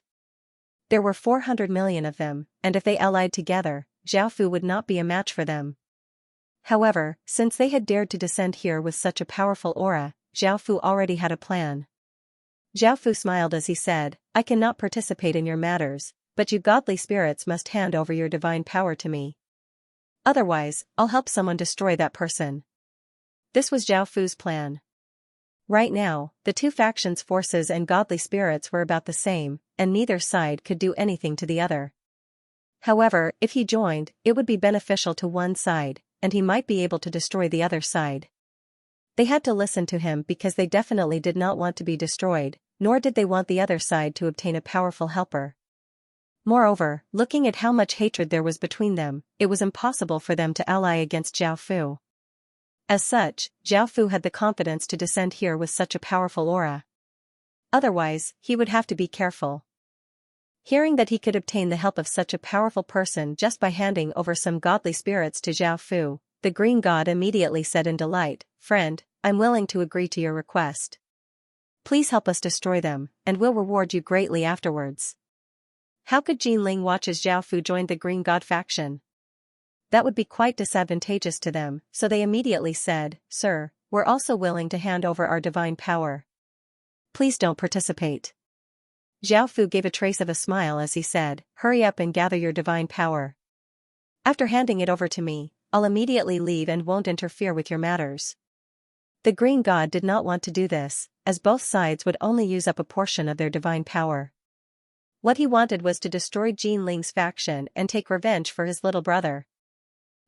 Speaker 1: There were 400 million of them, and if they allied together, Zhao Fu would not be a match for them. However, since they had dared to descend here with such a powerful aura, Zhao Fu already had a plan. Zhao Fu smiled as he said, "I cannot participate in your matters, but you godly spirits must hand over your divine power to me. Otherwise, I'll help someone destroy that person." This was Zhao Fu's plan. Right now, the two factions' forces and godly spirits were about the same, and neither side could do anything to the other. However, if he joined, it would be beneficial to one side, and he might be able to destroy the other side. They had to listen to him because they definitely did not want to be destroyed, nor did they want the other side to obtain a powerful helper. Moreover, looking at how much hatred there was between them, it was impossible for them to ally against Zhao Fu. As such, Zhao Fu had the confidence to descend here with such a powerful aura. Otherwise, he would have to be careful. Hearing that he could obtain the help of such a powerful person just by handing over some godly spirits to Zhao Fu, the green god immediately said in delight, "Friend, I'm willing to agree to your request. Please help us destroy them, and we'll reward you greatly afterwards." How could Jinling watch as Zhao Fu joined the green god faction? That would be quite disadvantageous to them, so they immediately said, "Sir, we're also willing to hand over our divine power. Please don't participate." Zhao Fu gave a trace of a smile as he said, "Hurry up and gather your divine power. After handing it over to me, I'll immediately leave and won't interfere with your matters." The green god did not want to do this, as both sides would only use up a portion of their divine power. What he wanted was to destroy Jinling's faction and take revenge for his little brother.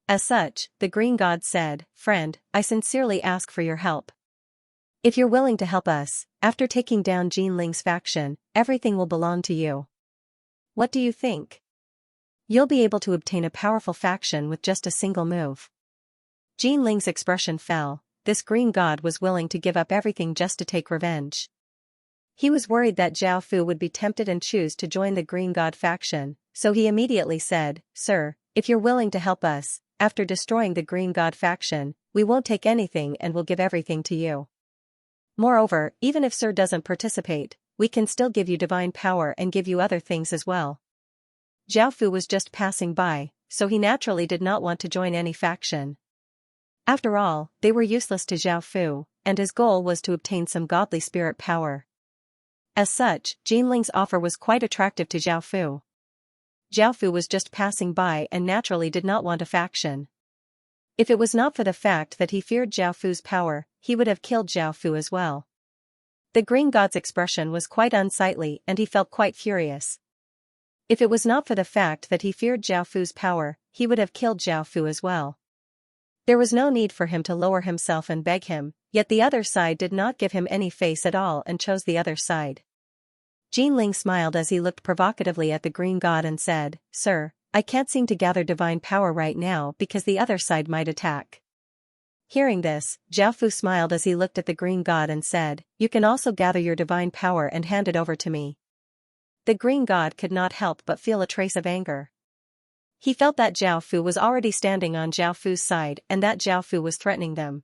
Speaker 1: As such, the green god said, "Friend, I sincerely ask for your help. If you're willing to help us, after taking down Jin Ling's faction, everything will belong to you. What do you think? You'll be able to obtain a powerful faction with just a single move." Jin Ling's expression fell. This green god was willing to give up everything just to take revenge. He was worried that Zhao Fu would be tempted and choose to join the green god faction, so he immediately said, "Sir, if you're willing to help us, after destroying the green god faction, we won't take anything and will give everything to you. Moreover, even if Sir doesn't participate, we can still give you divine power and give you other things as well." Zhao Fu was just passing by, so he naturally did not want to join any faction. After all, they were useless to Zhao Fu, and his goal was to obtain some godly spirit power. As such, Jin Ling's offer was quite attractive to Zhao Fu. Zhao Fu was just passing by and naturally did not want a faction. If it was not for the fact that he feared Zhao Fu's power, he would have killed Zhao Fu as well. The green god's expression was quite unsightly and he felt quite furious. If it was not for the fact that he feared Zhao Fu's power, he would have killed Zhao Fu as well. There was no need for him to lower himself and beg him, yet the other side did not give him any face at all and chose the other side. Jin Ling smiled as he looked provocatively at the green god and said, "Sir, I can't seem to gather divine power right now because the other side might attack." Hearing this, Zhao Fu smiled as he looked at the green god and said, "You can also gather your divine power and hand it over to me." The green god could not help but feel a trace of anger. He felt that Zhao Fu was already standing on Zhao Fu's side and that Zhao Fu was threatening them.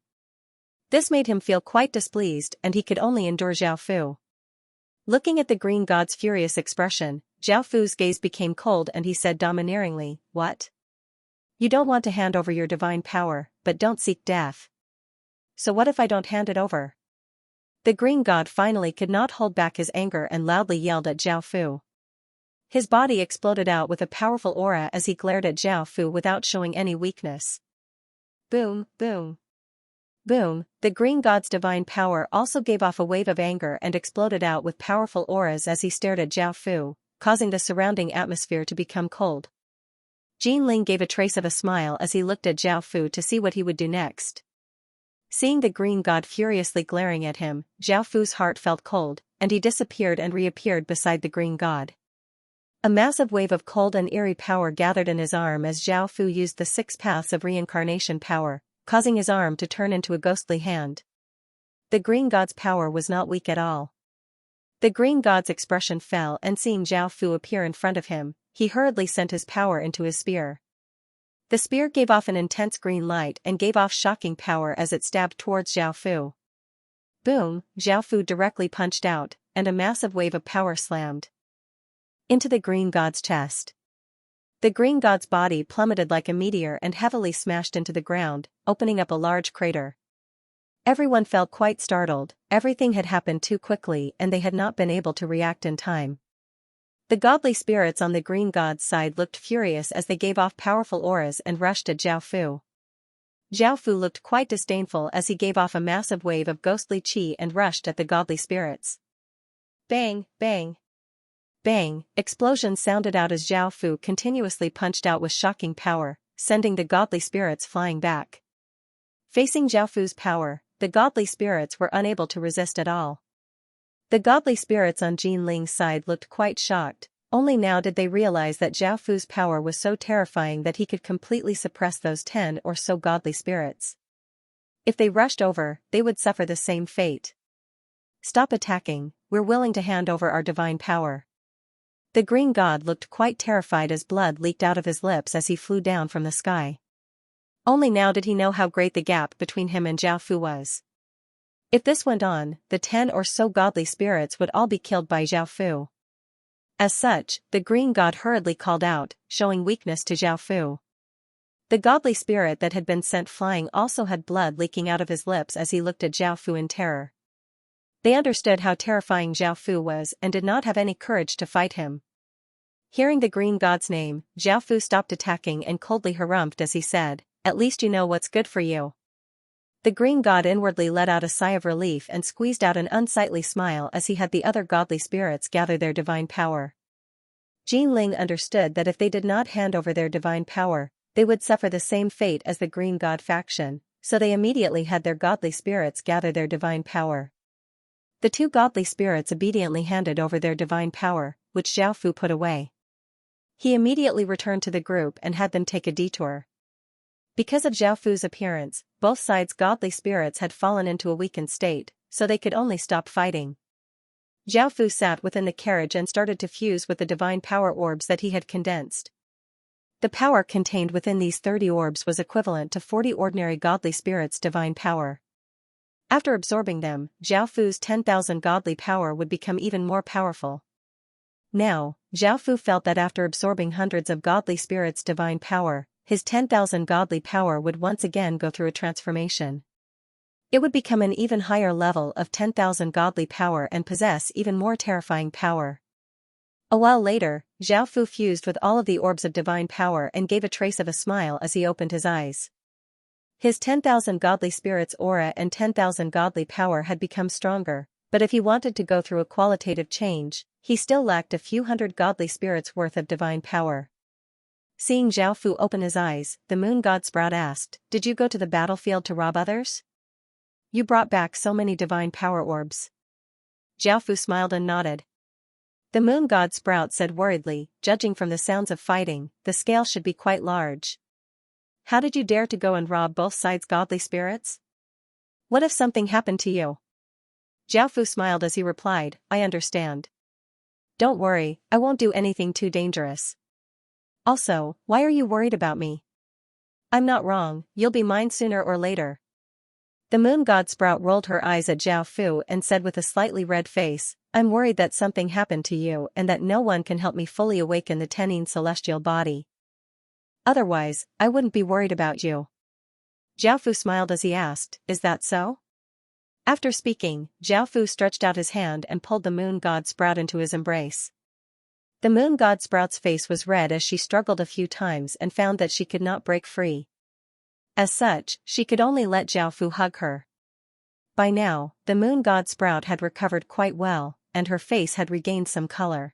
Speaker 1: This made him feel quite displeased and he could only endure Zhao Fu. Looking at the green god's furious expression, Zhao Fu's gaze became cold and he said domineeringly, "What? You don't want to hand over your divine power, but don't seek death. So what if I don't hand it over?" The green god finally could not hold back his anger and loudly yelled at Zhao Fu. His body exploded out with a powerful aura as he glared at Zhao Fu without showing any weakness. Boom, boom. Boom, the green god's divine power also gave off a wave of anger and exploded out with powerful auras as he stared at Zhao Fu, causing the surrounding atmosphere to become cold. Jin Ling gave a trace of a smile as he looked at Zhao Fu to see what he would do next. Seeing the green god furiously glaring at him, Zhao Fu's heart felt cold, and he disappeared and reappeared beside the green god. A massive wave of cold and eerie power gathered in his arm as Zhao Fu used the 6 paths of reincarnation power, causing his arm to turn into a ghostly hand. The green god's power was not weak at all. The green god's expression fell and seeing Zhao Fu appear in front of him, he hurriedly sent his power into his spear. The spear gave off an intense green light and gave off shocking power as it stabbed towards Zhao Fu. Boom, Zhao Fu directly punched out, and a massive wave of power slammed into the green god's chest. The green god's body plummeted like a meteor and heavily smashed into the ground, opening up a large crater. Everyone felt quite startled, everything had happened too quickly and they had not been able to react in time. The godly spirits on the green god's side looked furious as they gave off powerful auras and rushed at Zhao Fu. Zhao Fu looked quite disdainful as he gave off a massive wave of ghostly qi and rushed at the godly spirits. Bang, bang. Bang, explosions sounded out as Zhao Fu continuously punched out with shocking power, sending the godly spirits flying back. Facing Zhao Fu's power, the godly spirits were unable to resist at all. The godly spirits on Jin Ling's side looked quite shocked, only now did they realize that Zhao Fu's power was so terrifying that he could completely suppress those 10 or so godly spirits. If they rushed over, they would suffer the same fate. "Stop attacking, we're willing to hand over our divine power." The green god looked quite terrified as blood leaked out of his lips as he flew down from the sky. Only now did he know how great the gap between him and Zhao Fu was. If this went on, the 10 or so godly spirits would all be killed by Zhao Fu. As such, the green god hurriedly called out, showing weakness to Zhao Fu. The godly spirit that had been sent flying also had blood leaking out of his lips as he looked at Zhao Fu in terror. They understood how terrifying Zhao Fu was and did not have any courage to fight him. Hearing the green god's name, Zhao Fu stopped attacking and coldly harumphed as he said, "At least you know what's good for you." The green god inwardly let out a sigh of relief and squeezed out an unsightly smile as he had the other godly spirits gather their divine power. Jin Ling understood that if they did not hand over their divine power, they would suffer the same fate as the Green God faction, so they immediately had their godly spirits gather their divine power. The two godly spirits obediently handed over their divine power, which Zhao Fu put away. He immediately returned to the group and had them take a detour. Because of Zhao Fu's appearance, both sides' godly spirits had fallen into a weakened state, so they could only stop fighting. Zhao Fu sat within the carriage and started to fuse with the divine power orbs that he had condensed. The power contained within these 30 orbs was equivalent to 40 ordinary godly spirits' divine power. After absorbing them, Zhao Fu's 10,000 godly power would become even more powerful. Now, Zhao Fu felt that after absorbing hundreds of godly spirits' divine power, his 10,000 godly power would once again go through a transformation. It would become an even higher level of 10,000 godly power and possess even more terrifying power. A while later, Zhao Fu fused with all of the orbs of divine power and gave a trace of a smile as he opened his eyes. His 10,000 godly spirits aura and 10,000 godly power had become stronger, but if he wanted to go through a qualitative change, he still lacked a few hundred godly spirits worth of divine power. Seeing Zhao Fu open his eyes, the moon god Sprout asked, "Did you go to the battlefield to rob others? You brought back so many divine power orbs." Zhao Fu smiled and nodded. The moon god Sprout said worriedly, "Judging from the sounds of fighting, the scale should be quite large. How did you dare to go and rob both sides' godly spirits? What if something happened to you?" Zhao Fu smiled as he replied, "I understand. Don't worry, I won't do anything too dangerous. Also, why are you worried about me? I'm not wrong, you'll be mine sooner or later." The moon god Sprout rolled her eyes at Zhao Fu and said with a slightly red face, "I'm worried that something happened to you and that no one can help me fully awaken the Tenin celestial body. Otherwise, I wouldn't be worried about you." Zhao Fu smiled as he asked, "Is that so?" After speaking, Zhao Fu stretched out his hand and pulled the moon god Sprout into his embrace. The moon god Sprout's face was red as she struggled a few times and found that she could not break free. As such, she could only let Zhao Fu hug her. By now, the moon god Sprout had recovered quite well, and her face had regained some color.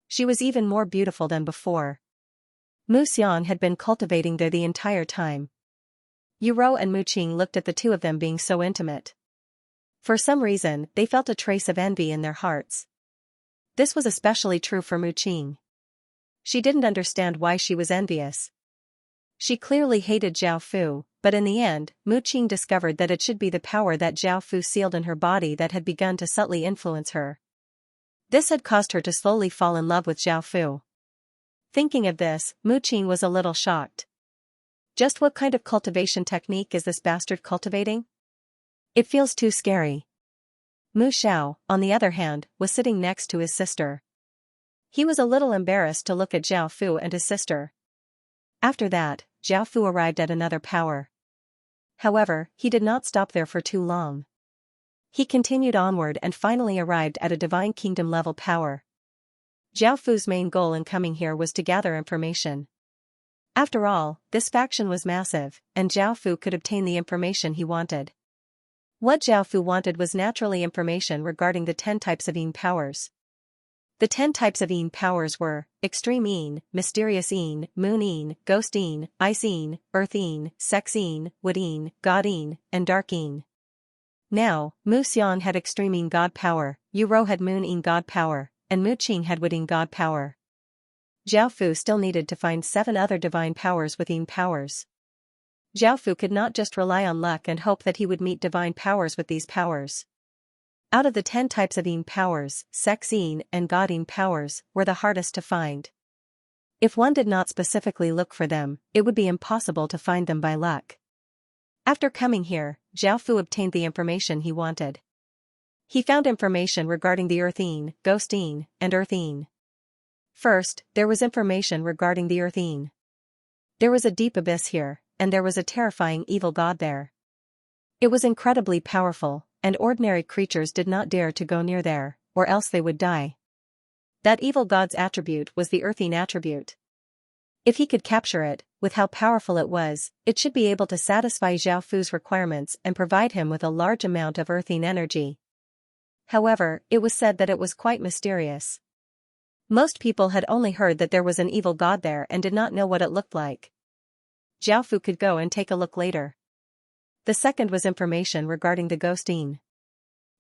Speaker 1: She was even more beautiful than before. Mu Xiang had been cultivating there the entire time. Yu Rou and Mu Qing looked at the two of them being so intimate. For some reason, they felt a trace of envy in their hearts. This was especially true for Mu Qing. She didn't understand why she was envious. She clearly hated Zhao Fu, but in the end, Mu Qing discovered that it should be the power that Zhao Fu sealed in her body that had begun to subtly influence her. This had caused her to slowly fall in love with Zhao Fu. Thinking of this, Mu Qing was a little shocked. Just what kind of cultivation technique is this bastard cultivating? It feels too scary. Mu Xiao, on the other hand, was sitting next to his sister. He was a little embarrassed to look at Zhao Fu and his sister. After that, Zhao Fu arrived at another power. However, he did not stop there for too long. He continued onward and finally arrived at a divine kingdom level power. Zhao Fu's main goal in coming here was to gather information. After all, this faction was massive, and Zhao Fu could obtain the information he wanted. What Zhao Fu wanted was naturally information regarding the 10 types of Yin powers. The 10 types of Yin powers were Extreme Yin, Mysterious Yin, Moon Yin, Ghost Yin, Ice Yin, Earth Yin, Sex Yin, Wood Yin, God Yin, and Dark Yin. Now, Mu Xiang had Extreme Yin God power, Yu Rou had Moon Yin God power, and Mu Qing had Wood Yin God power. Zhao Fu still needed to find 7 other divine powers with Yin powers. Zhao Fu could not just rely on luck and hope that he would meet divine powers with these powers. Out of the 10 types of Yin powers, Sex Yin and God Yin powers were the hardest to find. If one did not specifically look for them, it would be impossible to find them by luck. After coming here, Zhao Fu obtained the information he wanted. He found information regarding the Earth Yin, Ghost Yin, and Earth Yin. First, there was information regarding the Earth Yin. There was a deep abyss here, and there was a terrifying evil god there. It was incredibly powerful, and ordinary creatures did not dare to go near there, or else they would die. That evil god's attribute was the Earth Yin attribute. If he could capture it, with how powerful it was, it should be able to satisfy Zhao Fu's requirements and provide him with a large amount of Earth Yin energy. However, it was said that it was quite mysterious. Most people had only heard that there was an evil god there and did not know what it looked like. Zhao Fu could go and take a look later. The second was information regarding the ghosteen.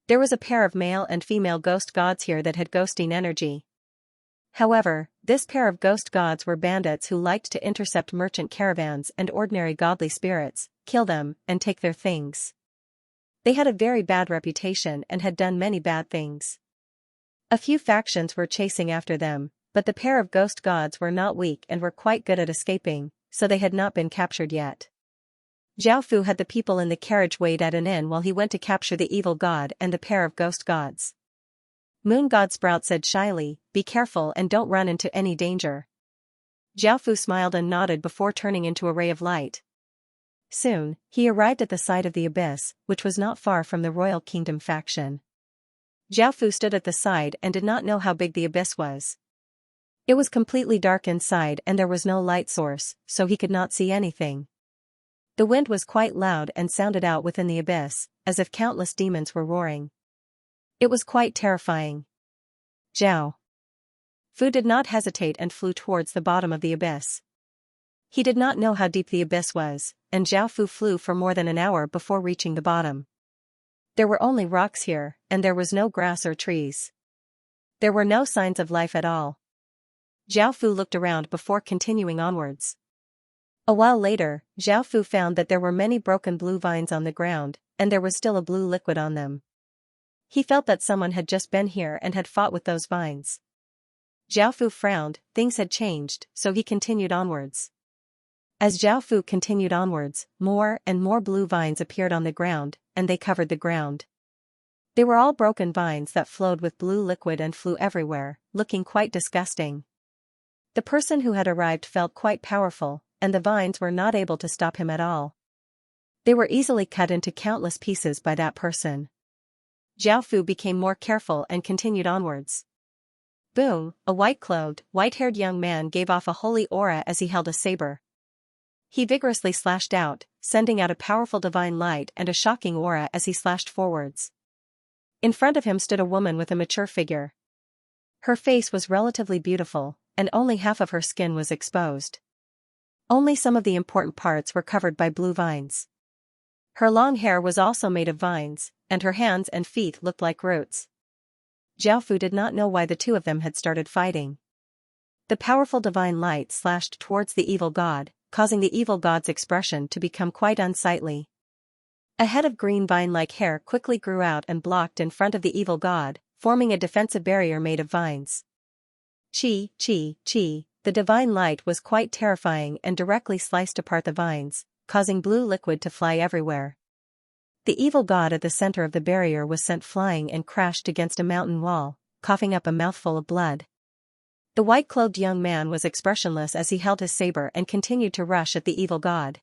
Speaker 1: There was a pair of male and female ghost gods here that had ghosteen energy. However, this pair of ghost gods were bandits who liked to intercept merchant caravans and ordinary godly spirits, kill them, and take their things. They had a very bad reputation and had done many bad things. A few factions were chasing after them, but the pair of ghost gods were not weak and were quite good at escaping, so they had not been captured yet. Zhao Fu had the people in the carriage wait at an inn while he went to capture the evil god and the pair of ghost gods. Moon God Sprout said shyly, "Be careful and don't run into any danger." Zhao Fu smiled and nodded before turning into a ray of light. Soon, he arrived at the side of the abyss, which was not far from the Royal Kingdom faction. Zhao Fu stood at the side and did not know how big the abyss was. It was completely dark inside and there was no light source, so he could not see anything. The wind was quite loud and sounded out within the abyss, as if countless demons were roaring. It was quite terrifying. Zhao Fu did not hesitate and flew towards the bottom of the abyss. He did not know how deep the abyss was, and Zhao Fu flew for more than an hour before reaching the bottom. There were only rocks here, and there was no grass or trees. There were no signs of life at all. Zhao Fu looked around before continuing onwards. A while later, Zhao Fu found that there were many broken blue vines on the ground, and there was still a blue liquid on them. He felt that someone had just been here and had fought with those vines. Zhao Fu frowned, things had changed, so he continued onwards. As Zhao Fu continued onwards, more and more blue vines appeared on the ground, and they covered the ground. They were all broken vines that flowed with blue liquid and flew everywhere, looking quite disgusting. The person who had arrived felt quite powerful, and the vines were not able to stop him at all. They were easily cut into countless pieces by that person. Zhao Fu became more careful and continued onwards. Boom! A white-clothed, white-haired young man gave off a holy aura as he held a saber. He vigorously slashed out, sending out a powerful divine light and a shocking aura as he slashed forwards. In front of him stood a woman with a mature figure. Her face was relatively beautiful, and only half of her skin was exposed. Only some of the important parts were covered by blue vines. Her long hair was also made of vines, and her hands and feet looked like roots. Zhao Fu did not know why the two of them had started fighting. The powerful divine light slashed towards the evil god, causing the evil god's expression to become quite unsightly. A head of green vine-like hair quickly grew out and blocked in front of the evil god, forming a defensive barrier made of vines. Chi, chi, chi. The divine light was quite terrifying and directly sliced apart the vines, causing blue liquid to fly everywhere. The evil god at the center of the barrier was sent flying and crashed against a mountain wall, coughing up a mouthful of blood. The white-clothed young man was expressionless as he held his saber and continued to rush at the evil god.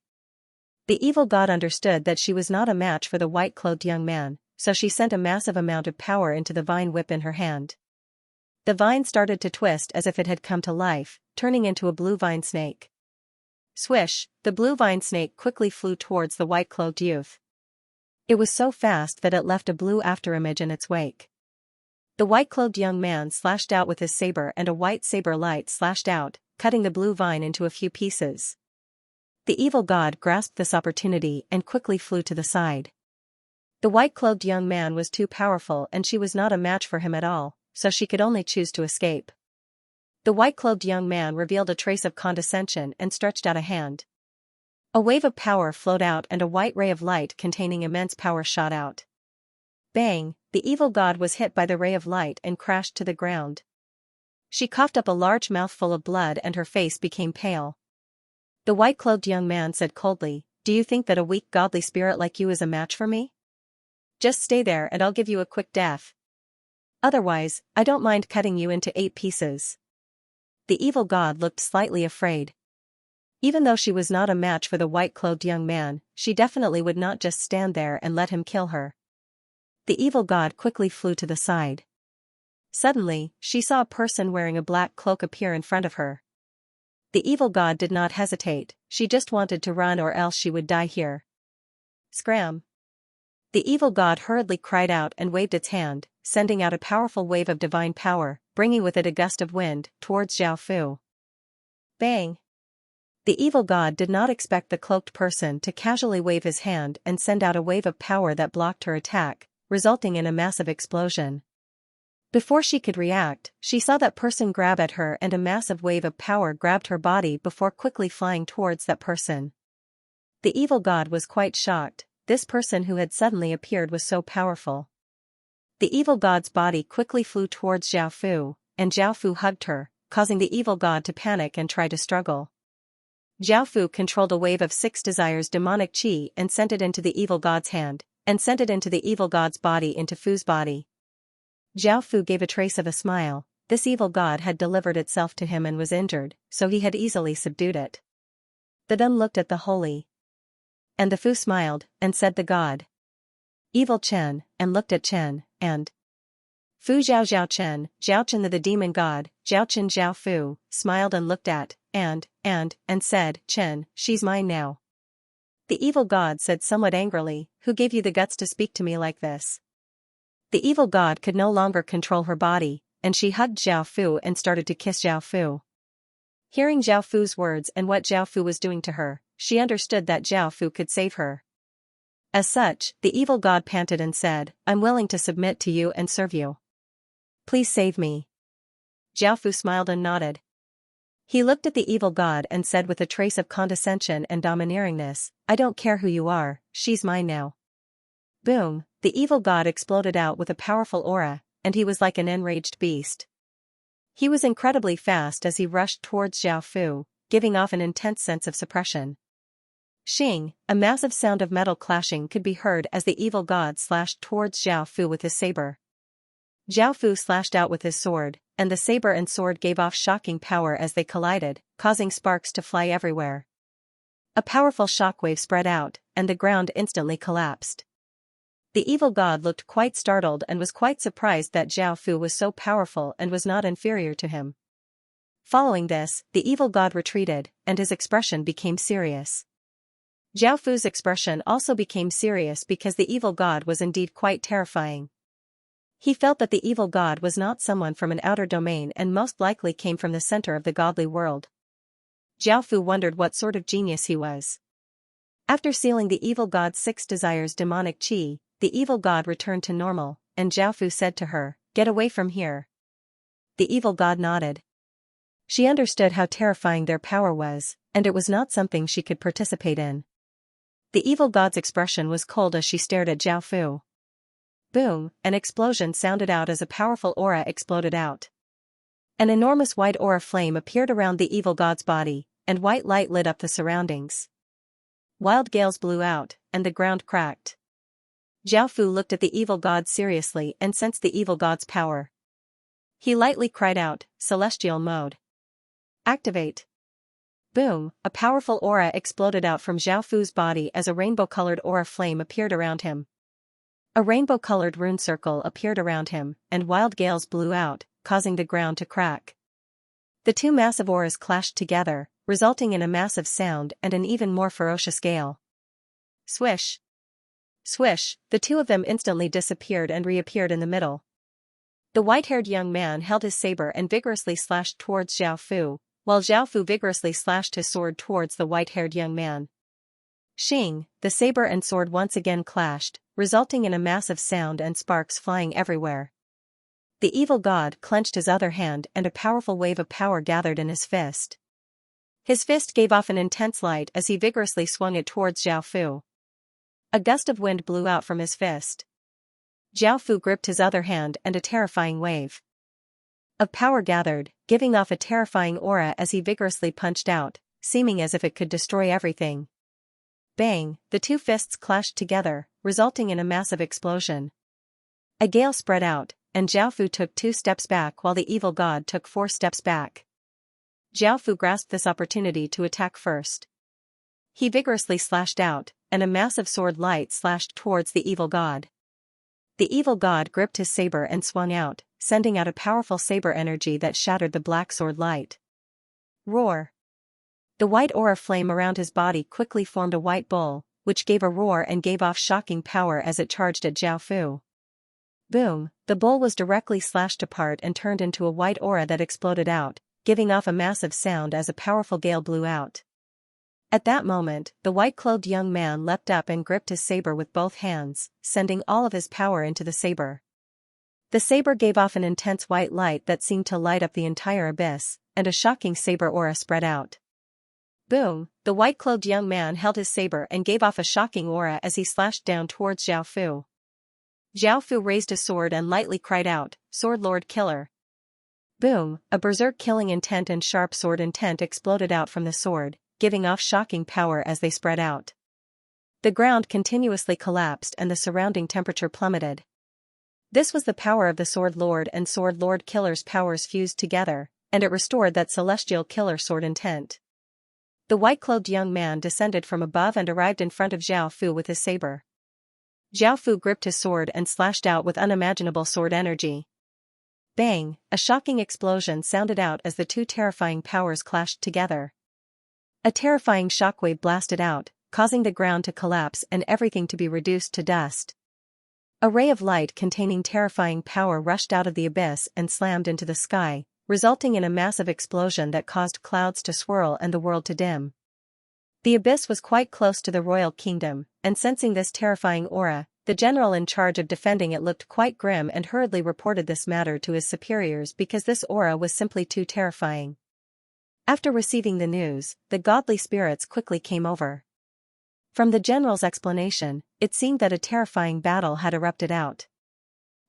Speaker 1: The evil god understood that she was not a match for the white-clothed young man, so she sent a massive amount of power into the vine whip in her hand. The vine started to twist as if it had come to life, turning into a blue vine snake. Swish, the blue vine snake quickly flew towards the white-clothed youth. It was so fast that it left a blue afterimage in its wake. The white-clothed young man slashed out with his saber and a white saber light slashed out, cutting the blue vine into a few pieces. The evil god grasped this opportunity and quickly flew to the side. The white-clothed young man was too powerful and she was not a match for him at all, so she could only choose to escape. The white-clothed young man revealed a trace of condescension and stretched out a hand. A wave of power flowed out and a white ray of light containing immense power shot out. Bang! The evil god was hit by the ray of light and crashed to the ground. She coughed up a large mouthful of blood and her face became pale. The white-clothed young man said coldly, "Do you think that a weak godly spirit like you is a match for me? Just stay there and I'll give you a quick death. Otherwise, I don't mind cutting you into 8 pieces." The evil god looked slightly afraid. Even though she was not a match for the white-clothed young man, she definitely would not just stand there and let him kill her. The evil god quickly flew to the side. Suddenly, she saw a person wearing a black cloak appear in front of her. The evil god did not hesitate, she just wanted to run or else she would die here. Scram! The evil god hurriedly cried out and waved its hand, sending out a powerful wave of divine power, bringing with it a gust of wind, towards Zhao Fu. Bang! The evil god did not expect the cloaked person to casually wave his hand and send out a wave of power that blocked her attack, resulting in a massive explosion. Before she could react, she saw that person grab at her and a massive wave of power grabbed her body before quickly flying towards that person. The evil god was quite shocked. This person who had suddenly appeared was so powerful. The evil god's body quickly flew towards Xiao Fu, and Xiao Fu hugged her, causing the evil god to panic and try to struggle. Xiao Fu controlled a wave of 6 desires demonic chi and sent it into the evil god's hand, and sent it into the evil god's body into Fu's body. Xiao Fu gave a trace of a smile. This evil god had delivered itself to him and was injured, so he had easily subdued it. The Dun looked at the holy. And the Fu smiled, and said the god. Evil Chen, and looked at Chen, and Fu Zhao Chen, Zhao Chen the demon god, Zhao Chen Zhao Fu, smiled and looked at, and said, Chen, she's mine now. The evil god said somewhat angrily, who gave you the guts to speak to me like this? The evil god could no longer control her body, and she hugged Zhao Fu and started to kiss Zhao Fu. Hearing Zhao Fu's words and what Zhao Fu was doing to her, she understood that Zhao Fu could save her. As such, the evil god panted and said, I'm willing to submit to you and serve you. Please save me. Zhao Fu smiled and nodded. He looked at the evil god and said with a trace of condescension and domineeringness, I don't care who you are, she's mine now. Boom, the evil god exploded out with a powerful aura, and he was like an enraged beast. He was incredibly fast as he rushed towards Xiao Fu, giving off an intense sense of suppression. Shing, a massive sound of metal clashing could be heard as the evil god slashed towards Xiao Fu with his saber. Xiao Fu slashed out with his sword, and the saber and sword gave off shocking power as they collided, causing sparks to fly everywhere. A powerful shockwave spread out, and the ground instantly collapsed. The evil god looked quite startled and was quite surprised that Xiao Fu was so powerful and was not inferior to him. Following this, the evil god retreated, and his expression became serious. Xiao Fu's expression also became serious because the evil god was indeed quite terrifying. He felt that the evil god was not someone from an outer domain and most likely came from the center of the godly world. Xiao Fu wondered what sort of genius he was. After sealing the evil god's 6 desires demonic chi, the evil god returned to normal, and Xiao Fu said to her, Get away from here. The evil god nodded. She understood how terrifying their power was, and it was not something she could participate in. The evil god's expression was cold as she stared at Xiao Fu. Boom, an explosion sounded out as a powerful aura exploded out. An enormous white aura flame appeared around the evil god's body, and white light lit up the surroundings. Wild gales blew out, and the ground cracked. Xiao Fu looked at the evil god seriously and sensed the evil god's power. He lightly cried out, Celestial mode. Activate. Boom, a powerful aura exploded out from Xiao Fu's body as a rainbow-colored aura flame appeared around him. A rainbow-colored rune circle appeared around him, and wild gales blew out, causing the ground to crack. The 2 massive auras clashed together, resulting in a massive sound and an even more ferocious gale. Swish. Swish, the 2 of them instantly disappeared and reappeared in the middle. The white-haired young man held his saber and vigorously slashed towards Xiao Fu, while Xiao Fu vigorously slashed his sword towards the white-haired young man. Shing, the saber and sword once again clashed, resulting in a massive sound and sparks flying everywhere. The evil god clenched his other hand and a powerful wave of power gathered in his fist. His fist gave off an intense light as he vigorously swung it towards Xiao Fu. A gust of wind blew out from his fist. Xiao Fu gripped his other hand and a terrifying wave of power gathered, giving off a terrifying aura as he vigorously punched out, seeming as if it could destroy everything. Bang, the 2 fists clashed together, resulting in a massive explosion. A gale spread out, and Xiao Fu took 2 steps back while the evil god took 4 steps back. Xiao Fu grasped this opportunity to attack first. He vigorously slashed out, and a massive sword light slashed towards the evil god. The evil god gripped his saber and swung out, sending out a powerful saber energy that shattered the black sword light. Roar. The white aura flame around his body quickly formed a white bull, which gave a roar and gave off shocking power as it charged at Xiao Fu. Boom, the bull was directly slashed apart and turned into a white aura that exploded out, giving off a massive sound as a powerful gale blew out. At that moment, the white-clothed young man leapt up and gripped his saber with both hands, sending all of his power into the saber. The saber gave off an intense white light that seemed to light up the entire abyss, and a shocking saber aura spread out. Boom! The white-clothed young man held his saber and gave off a shocking aura as he slashed down towards Xiao Fu. Xiao Fu raised a sword and lightly cried out, "Sword Lord Killer!" Boom! A berserk killing intent and sharp sword intent exploded out from the sword, giving off shocking power as they spread out. The ground continuously collapsed and the surrounding temperature plummeted. This was the power of the Sword Lord and Sword Lord Killer's powers fused together, and it restored that celestial killer sword intent. The white-clothed young man descended from above and arrived in front of Xiao Fu with his saber. Xiao Fu gripped his sword and slashed out with unimaginable sword energy. Bang! A shocking explosion sounded out as the two terrifying powers clashed together. A terrifying shockwave blasted out, causing the ground to collapse and everything to be reduced to dust. A ray of light containing terrifying power rushed out of the abyss and slammed into the sky, resulting in a massive explosion that caused clouds to swirl and the world to dim. The abyss was quite close to the royal kingdom, and sensing this terrifying aura, the general in charge of defending it looked quite grim and hurriedly reported this matter to his superiors because this aura was simply too terrifying. After receiving the news, the godly spirits quickly came over. From the general's explanation, it seemed that a terrifying battle had erupted out.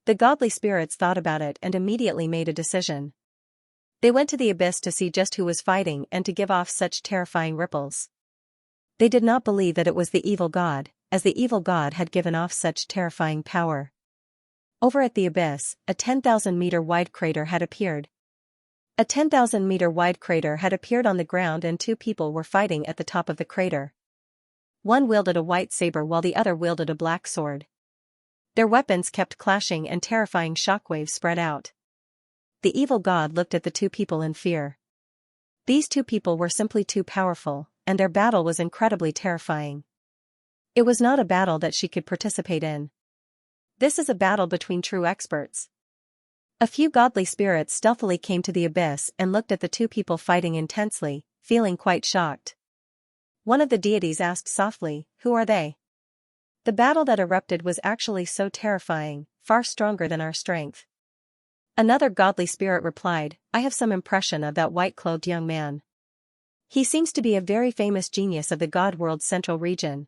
Speaker 1: The godly spirits thought about it and immediately made a decision. They went to the abyss to see just who was fighting and to give off such terrifying ripples. They did not believe that it was the evil god, as the evil god had given off such terrifying power. Over at the abyss, a 10,000-meter wide crater had appeared. A 10,000-meter wide crater had appeared on the ground and two people were fighting at the top of the crater. One wielded a white saber while the other wielded a black sword. Their weapons kept clashing and terrifying shockwaves spread out. The evil god looked at the two people in fear. These two people were simply too powerful, and their battle was incredibly terrifying. It was not a battle that she could participate in. This is a battle between true experts. A few godly spirits stealthily came to the abyss and looked at the two people fighting intensely, feeling quite shocked. One of the deities asked softly, "Who are they?" The battle that erupted was actually so terrifying, far stronger than our strength. Another godly spirit replied, "I have some impression of that white-clothed young man. He seems to be a very famous genius of the God World's central region.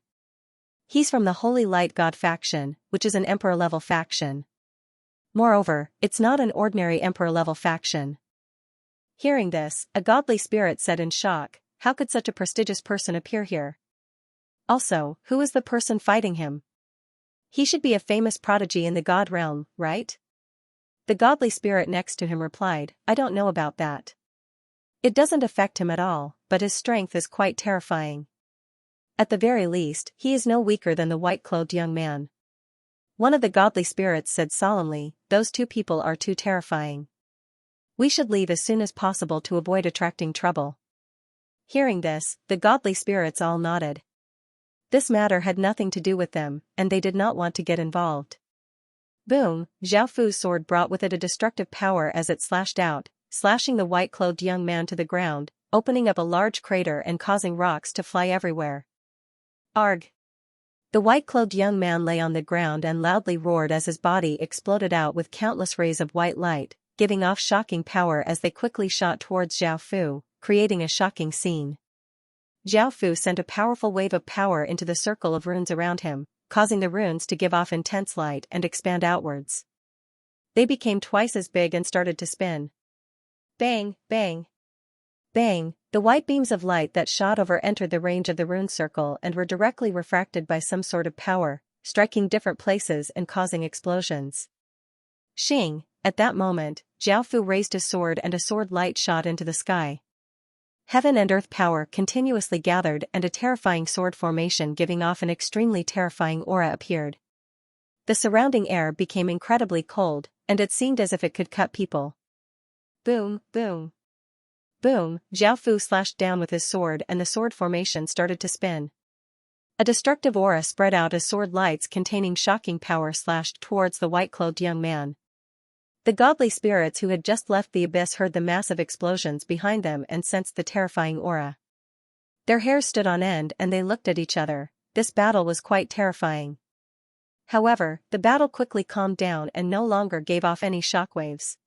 Speaker 1: He's from the Holy Light God faction, which is an emperor-level faction. Moreover, it's not an ordinary emperor-level faction." Hearing this, a godly spirit said in shock, "How could such a prestigious person appear here? Also, who is the person fighting him? He should be a famous prodigy in the god realm, right?" The godly spirit next to him replied, "I don't know about that. It doesn't affect him at all, but his strength is quite terrifying. At the very least, he is no weaker than the white-clothed young man." One of the godly spirits said solemnly, "Those two people are too terrifying. We should leave as soon as possible to avoid attracting trouble." Hearing this, the godly spirits all nodded. This matter had nothing to do with them, and they did not want to get involved. Boom! Xiao Fu's sword brought with it a destructive power as it slashed out, slashing the white-clothed young man to the ground, opening up a large crater and causing rocks to fly everywhere. Arg! The white-clothed young man lay on the ground and loudly roared as his body exploded out with countless rays of white light, giving off shocking power as they quickly shot towards Xiao Fu, creating a shocking scene. Xiao Fu sent a powerful wave of power into the circle of runes around him, causing the runes to give off intense light and expand outwards. They became twice as big and started to spin. Bang, bang, bang! The white beams of light that shot over entered the range of the rune circle and were directly refracted by some sort of power, striking different places and causing explosions. Shing! At that moment, Xiao Fu raised his sword and a sword light shot into the sky. Heaven and earth power continuously gathered and a terrifying sword formation giving off an extremely terrifying aura appeared. The surrounding air became incredibly cold, and it seemed as if it could cut people. Boom, boom, boom! Xiao Fu slashed down with his sword and the sword formation started to spin. A destructive aura spread out as sword lights containing shocking power slashed towards the white-clothed young man. The godly spirits who had just left the abyss heard the massive explosions behind them and sensed the terrifying aura. Their hairs stood on end and they looked at each other. This battle was quite terrifying. However, the battle quickly calmed down and no longer gave off any shockwaves.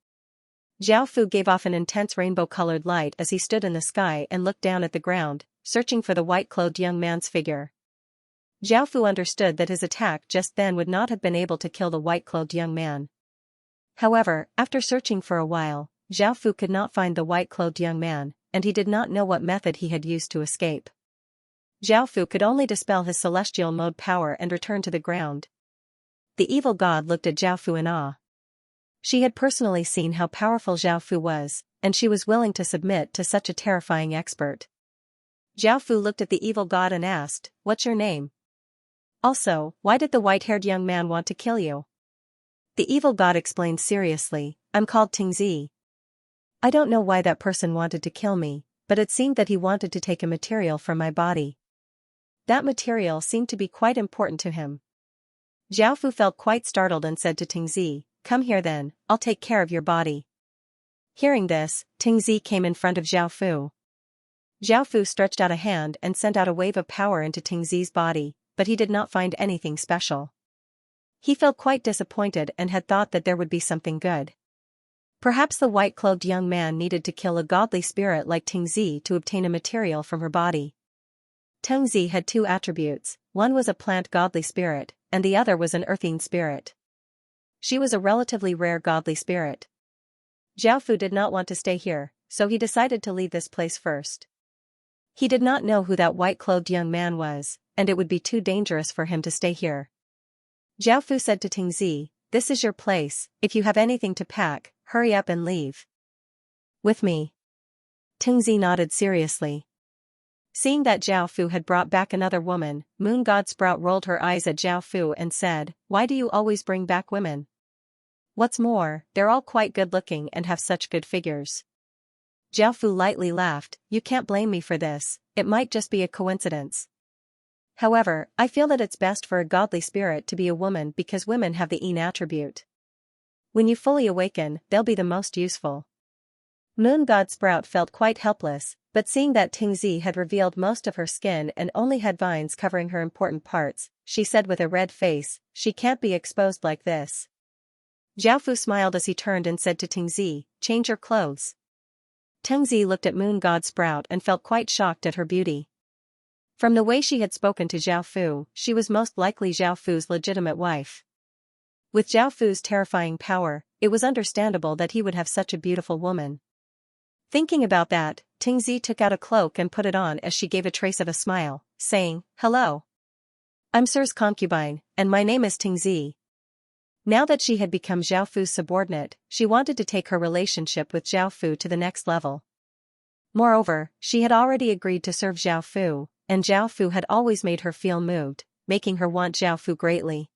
Speaker 1: Zhao Fu gave off an intense rainbow-colored light as he stood in the sky and looked down at the ground, searching for the white-clothed young man's figure. Zhao Fu understood that his attack just then would not have been able to kill the white-clothed young man. However, after searching for a while, Zhao Fu could not find the white-clothed young man, and he did not know what method he had used to escape. Zhao Fu could only dispel his celestial mode power and return to the ground. The evil god looked at Zhao Fu in awe. She had personally seen how powerful Zhao Fu was, and she was willing to submit to such a terrifying expert. Zhao Fu looked at the evil god and asked, "What's your name? Also, why did the white-haired young man want to kill you?" The evil god explained seriously, "I'm called Xianxia. I don't know why that person wanted to kill me, but it seemed that he wanted to take a material from my body. That material seemed to be quite important to him." Zhao Fu felt quite startled and said to Xianxia, "Come here then, I'll take care of your body." Hearing this, Xianxia came in front of Zhao Fu. Zhao Fu stretched out a hand and sent out a wave of power into Xianxia's body, but he did not find anything special. He felt quite disappointed and had thought that there would be something good. Perhaps the white-clothed young man needed to kill a godly spirit like Xianxia to obtain a material from her body. Xianxia had two attributes, one was a plant godly spirit, and the other was an earthing spirit. She was a relatively rare godly spirit. Zhao Fu did not want to stay here, so he decided to leave this place first. He did not know who that white-clothed young man was, and it would be too dangerous for him to stay here. Zhao Fu said to Xianxia, "This is your place, if you have anything to pack, hurry up and leave." "With me?" Xianxia nodded seriously. Seeing that Zhao Fu had brought back another woman, Moon God Sprout rolled her eyes at Zhao Fu and said, "Why do you always bring back women? What's more, they're all quite good-looking and have such good figures." Zhao Fu lightly laughed, "You can't blame me for this, it might just be a coincidence. However, I feel that it's best for a godly spirit to be a woman because women have the yin attribute. When you fully awaken, they'll be the most useful." Moon God Sprout felt quite helpless, but seeing that Xianxia had revealed most of her skin and only had vines covering her important parts, she said with a red face, "She can't be exposed like this." Zhao Fu smiled as he turned and said to Xianxia, "Change your clothes." Xianxia looked at Moon God Sprout and felt quite shocked at her beauty. From the way she had spoken to Zhao Fu, she was most likely Zhao Fu's legitimate wife. With Zhao Fu's terrifying power, it was understandable that he would have such a beautiful woman. Thinking about that, Xianxia took out a cloak and put it on as she gave a trace of a smile, saying, "Hello. I'm Sir's concubine, and my name is Xianxia." Now that she had become Zhao Fu's subordinate, she wanted to take her relationship with Zhao Fu to the next level. Moreover, she had already agreed to serve Zhao Fu, and Zhao Fu had always made her feel moved, making her want Zhao Fu greatly.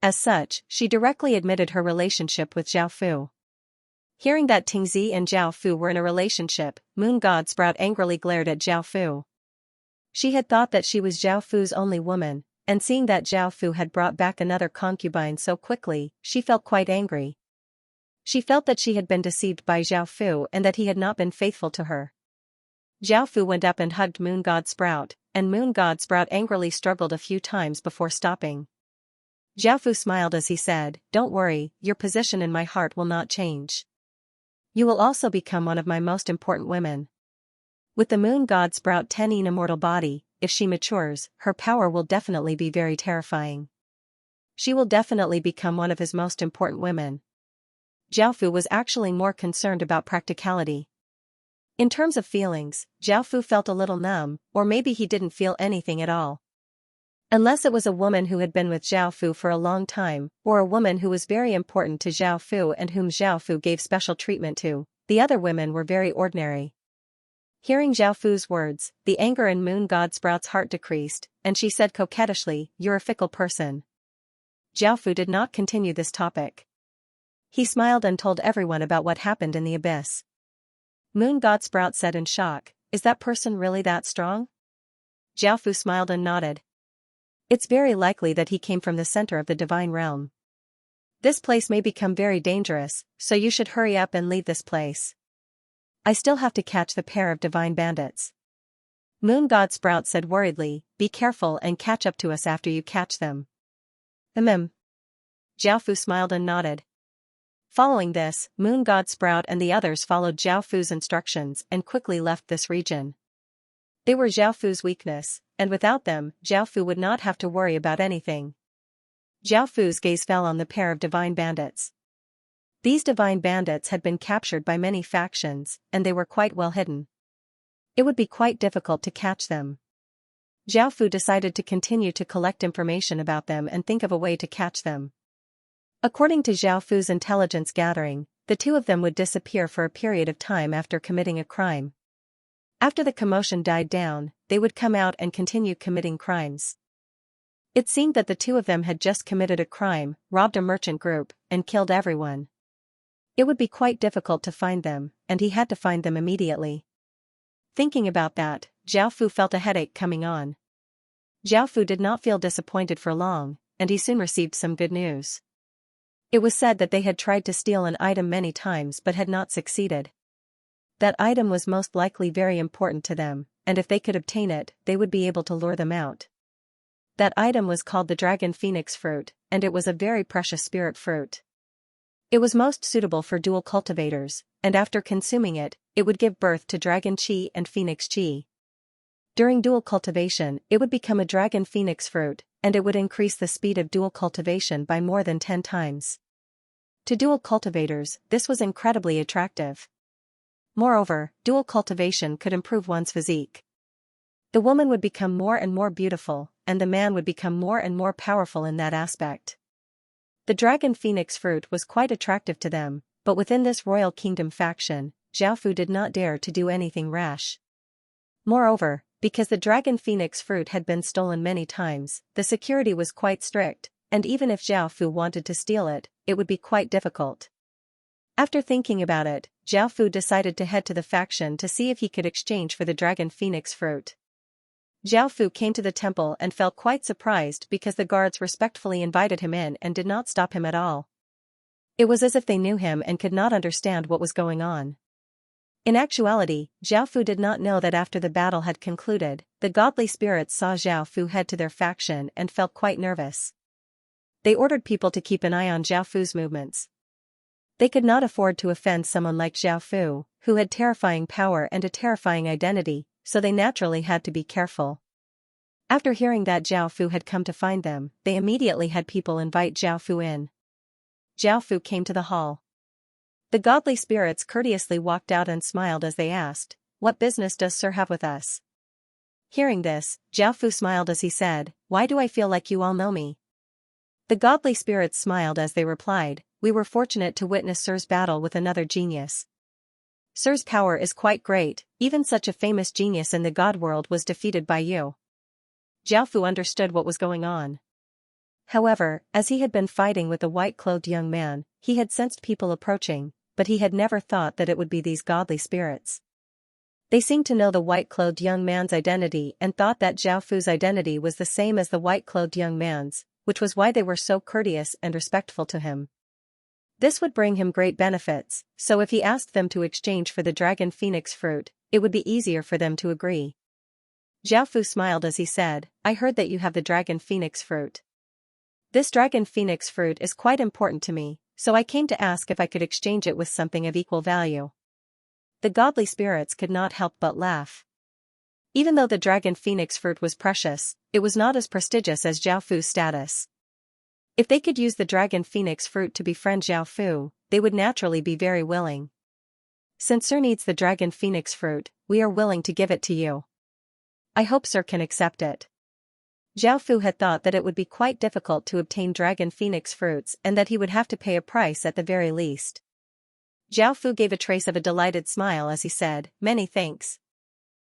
Speaker 1: As such, she directly admitted her relationship with Zhao Fu. Hearing that Xianxia and Zhao Fu were in a relationship, Moon God Sprout angrily glared at Zhao Fu. She had thought that she was Zhao Fu's only woman, and seeing that Zhao Fu had brought back another concubine so quickly, she felt quite angry. She felt that she had been deceived by Zhao Fu and that he had not been faithful to her. Zhao Fu went up and hugged Moon God Sprout, and Moon God Sprout angrily struggled a few times before stopping. Zhao Fu smiled as he said, "Don't worry, your position in my heart will not change. You will also become one of my most important women." With the Moon God Sprout 10 in immortal body, if she matures, her power will definitely be very terrifying. She will definitely become one of his most important women. Zhao Fu was actually more concerned about practicality. In terms of feelings, Zhao Fu felt a little numb, or maybe he didn't feel anything at all. Unless it was a woman who had been with Zhao Fu for a long time, or a woman who was very important to Zhao Fu and whom Zhao Fu gave special treatment to, the other women were very ordinary. Hearing Zhao Fu's words, the anger in Moon God Sprout's heart decreased, and she said coquettishly, "You're a fickle person." Zhao Fu did not continue this topic. He smiled and told everyone about what happened in the abyss. Moon God Sprout said in shock, "Is that person really that strong?" Zhao Fu smiled and nodded. "It's very likely that he came from the center of the divine realm. This place may become very dangerous, so you should hurry up and leave this place. I still have to catch the pair of divine bandits." Moon God Sprout said worriedly, be careful and catch up to us after you catch them. Xiaofu smiled and nodded. Following this, Moon God Sprout and the others followed Xiaofu's instructions and quickly left this region. They were Xiaofu's weakness, and without them, Xiaofu would not have to worry about anything. Xiaofu's gaze fell on the pair of divine bandits. These divine bandits had been captured by many factions, and they were quite well hidden. It would be quite difficult to catch them. Xiaofu decided to continue to collect information about them and think of a way to catch them. According to Xiaofu's intelligence gathering, the two of them would disappear for a period of time after committing a crime. After the commotion died down, they would come out and continue committing crimes. It seemed that the two of them had just committed a crime, robbed a merchant group, and killed everyone. It would be quite difficult to find them, and he had to find them immediately. Thinking about that, Xiaofu felt a headache coming on. Xiaofu did not feel disappointed for long, and he soon received some good news. It was said that they had tried to steal an item many times but had not succeeded. That item was most likely very important to them, and if they could obtain it, they would be able to lure them out. That item was called the Dragon Phoenix Fruit, and it was a very precious spirit fruit. It was most suitable for dual cultivators, and after consuming it, it would give birth to Dragon Chi and Phoenix Chi. During dual cultivation, it would become a Dragon Phoenix Fruit, and it would increase the speed of dual cultivation by more than 10 times. To dual cultivators, this was incredibly attractive. Moreover, dual cultivation could improve one's physique. The woman would become more and more beautiful, and the man would become more and more powerful in that aspect. The Dragon Phoenix Fruit was quite attractive to them, but within this royal kingdom faction, Xiaofu did not dare to do anything rash. Moreover, because the Dragon Phoenix Fruit had been stolen many times, the security was quite strict, and even if Xiaofu wanted to steal it, it would be quite difficult. After thinking about it, Xiaofu decided to head to the faction to see if he could exchange for the Dragon Phoenix Fruit. Xiaofu came to the temple and felt quite surprised because the guards respectfully invited him in and did not stop him at all. It was as if they knew him and could not understand what was going on. In actuality, Xiaofu did not know that after the battle had concluded, the godly spirits saw Xiaofu head to their faction and felt quite nervous. They ordered people to keep an eye on Xiaofu's movements. They could not afford to offend someone like Xiaofu, who had terrifying power and a terrifying identity, so they naturally had to be careful. After hearing that Xiaofu had come to find them, they immediately had people invite Xiaofu in. Xiaofu came to the hall. The godly spirits courteously walked out and smiled as they asked, "What business does Sir have with us?" Hearing this, Xiaofu smiled as he said, "Why do I feel like you all know me?" The godly spirits smiled as they replied, "We were fortunate to witness Sir's battle with another genius. Sir's power is quite great, even such a famous genius in the god world was defeated by you." Xiaofu understood what was going on. However, as he had been fighting with the white-clothed young man, he had sensed people approaching, but he had never thought that it would be these godly spirits. They seemed to know the white-clothed young man's identity and thought that Xiaofu's identity was the same as the white-clothed young man's, which was why they were so courteous and respectful to him. This would bring him great benefits, so if he asked them to exchange for the Dragon Phoenix Fruit, it would be easier for them to agree. Xiaofu smiled as he said, "I heard that you have the Dragon Phoenix Fruit. This Dragon Phoenix Fruit is quite important to me, so I came to ask if I could exchange it with something of equal value." The godly spirits could not help but laugh. Even though the Dragon Phoenix Fruit was precious, it was not as prestigious as Xiaofu's status. If they could use the Dragon Phoenix Fruit to befriend Xiaofu, they would naturally be very willing. "Since Sir needs the Dragon Phoenix Fruit, we are willing to give it to you. I hope Sir can accept it." Xiaofu had thought that it would be quite difficult to obtain Dragon Phoenix Fruits and that he would have to pay a price at the very least. Xiaofu gave a trace of a delighted smile as he said, "Many thanks."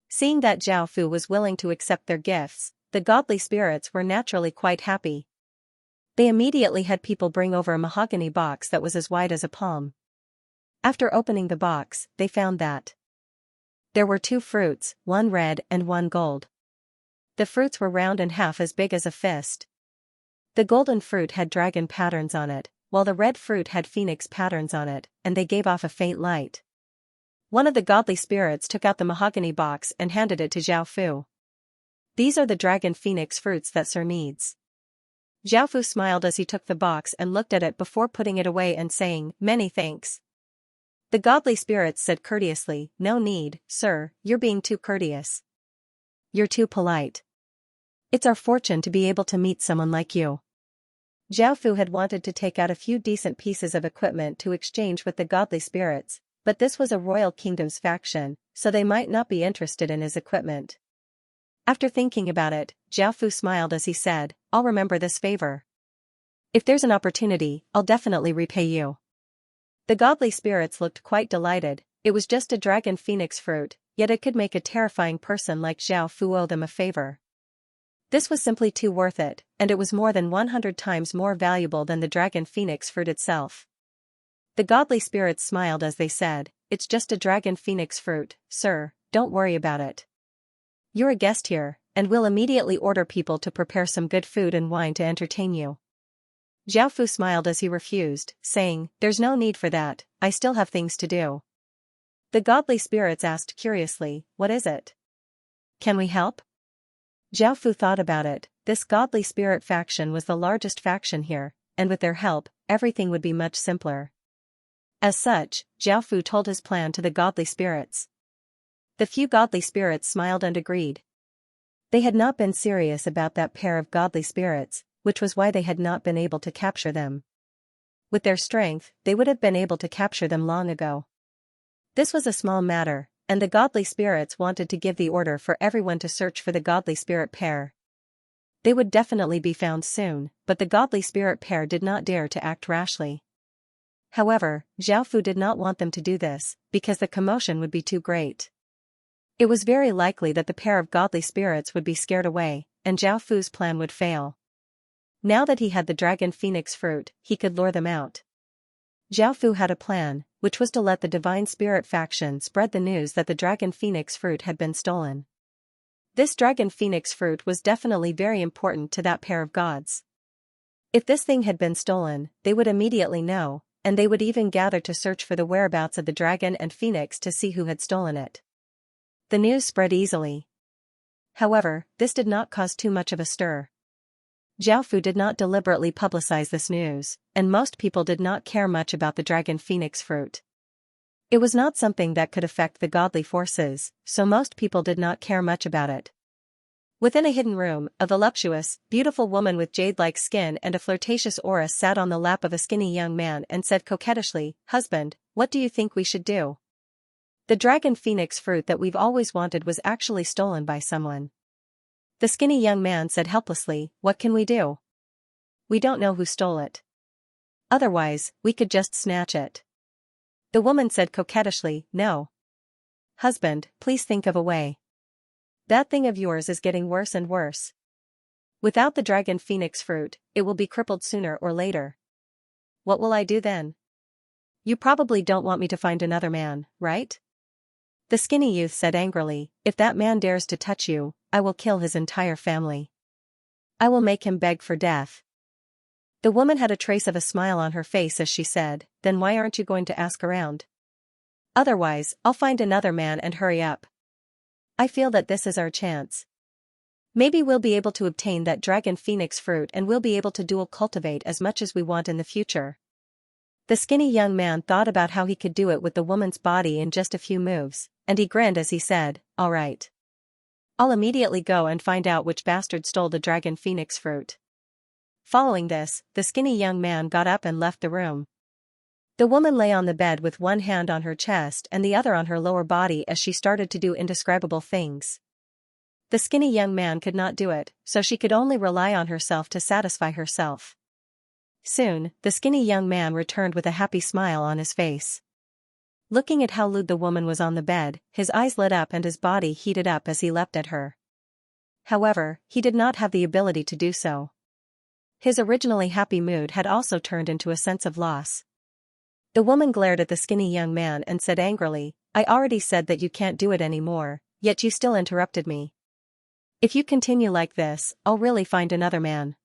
Speaker 1: Seeing that Xiaofu was willing to accept their gifts, the godly spirits were naturally quite happy. They immediately had people bring over a mahogany box that was as wide as a palm. After opening the box, they found that there were 2 fruits, one red and one gold. The fruits were round and half as big as a fist. The golden fruit had dragon patterns on it, while the red fruit had phoenix patterns on it, and they gave off a faint light. One of the godly spirits took out the mahogany box and handed it to Zhao Fu. "These are the dragon phoenix fruits that Sir needs." Zhao Fu smiled as he took the box and looked at it before putting it away and saying, "Many thanks." The godly spirits said courteously, "No need, sir, you're being too courteous. You're too polite. It's our fortune to be able to meet someone like you." Zhao Fu had wanted to take out a few decent pieces of equipment to exchange with the godly spirits, but this was a royal kingdom's faction, so they might not be interested in his equipment. After thinking about it, Zhao Fu smiled as he said, "I'll remember this favor. If there's an opportunity, I'll definitely repay you." The godly spirits looked quite delighted. It was just a dragon phoenix fruit, yet it could make a terrifying person like Zhao Fu owe them a favor. This was simply too worth it, and it was more than 100 times more valuable than the dragon phoenix fruit itself. The godly spirits smiled as they said, "It's just a dragon phoenix fruit, sir, don't worry about it. You're a guest here, and we'll immediately order people to prepare some good food and wine to entertain you." Zhao Fu smiled as he refused, saying, "There's no need for that, I still have things to do." The godly spirits asked curiously, "What is it? Can we help?" Zhao Fu thought about it. This godly spirit faction was the largest faction here, and with their help, everything would be much simpler. As such, Zhao Fu told his plan to the godly spirits. The few godly spirits smiled and agreed. They had not been serious about that pair of godly spirits, which was why they had not been able to capture them. With their strength, they would have been able to capture them long ago. This was a small matter, and the godly spirits wanted to give the order for everyone to search for the godly spirit pair. They would definitely be found soon, but the godly spirit pair did not dare to act rashly. However, Zhao Fu did not want them to do this, because the commotion would be too great. It was very likely that the pair of godly spirits would be scared away, and Zhao Fu's plan would fail. Now that he had the dragon phoenix fruit, he could lure them out. Zhao Fu had a plan, which was to let the divine spirit faction spread the news that the dragon phoenix fruit had been stolen. This dragon phoenix fruit was definitely very important to that pair of gods. If this thing had been stolen, they would immediately know, and they would even gather to search for the whereabouts of the dragon and phoenix to see who had stolen it. The news spread easily. However, this did not cause too much of a stir. Zhao Fu did not deliberately publicize this news, and most people did not care much about the dragon phoenix fruit. It was not something that could affect the godly forces, so most people did not care much about it. Within a hidden room, a voluptuous, beautiful woman with jade-like skin and a flirtatious aura sat on the lap of a skinny young man and said coquettishly, "Husband, what do you think we should do? The dragon phoenix fruit that we've always wanted was actually stolen by someone." The skinny young man said helplessly, "What can we do? We don't know who stole it. Otherwise, we could just snatch it." The woman said coquettishly, "No. Husband, please think of a way. That thing of yours is getting worse and worse. Without the dragon phoenix fruit, it will be crippled sooner or later. What will I do then? You probably don't want me to find another man, right?" The skinny youth said angrily, "If that man dares to touch you, I will kill his entire family. I will make him beg for death." The woman had a trace of a smile on her face as she said, "Then why aren't you going to ask around? Otherwise, I'll find another man and hurry up. I feel that this is our chance. Maybe we'll be able to obtain that dragon phoenix fruit and we'll be able to dual cultivate as much as we want in the future." The skinny young man thought about how he could do it with the woman's body in just a few moves, and he grinned as he said, "All right. I'll immediately go and find out which bastard stole the dragon phoenix fruit." Following this, the skinny young man got up and left the room. The woman lay on the bed with one hand on her chest and the other on her lower body as she started to do indescribable things. The skinny young man could not do it, so she could only rely on herself to satisfy herself. Soon, the skinny young man returned with a happy smile on his face. Looking at how lewd the woman was on the bed, his eyes lit up and his body heated up as he leapt at her. However, he did not have the ability to do so. His originally happy mood had also turned into a sense of loss. The woman glared at the skinny young man and said angrily, "I already said that you can't do it anymore, yet you still interrupted me. If you continue like this, I'll really find another man."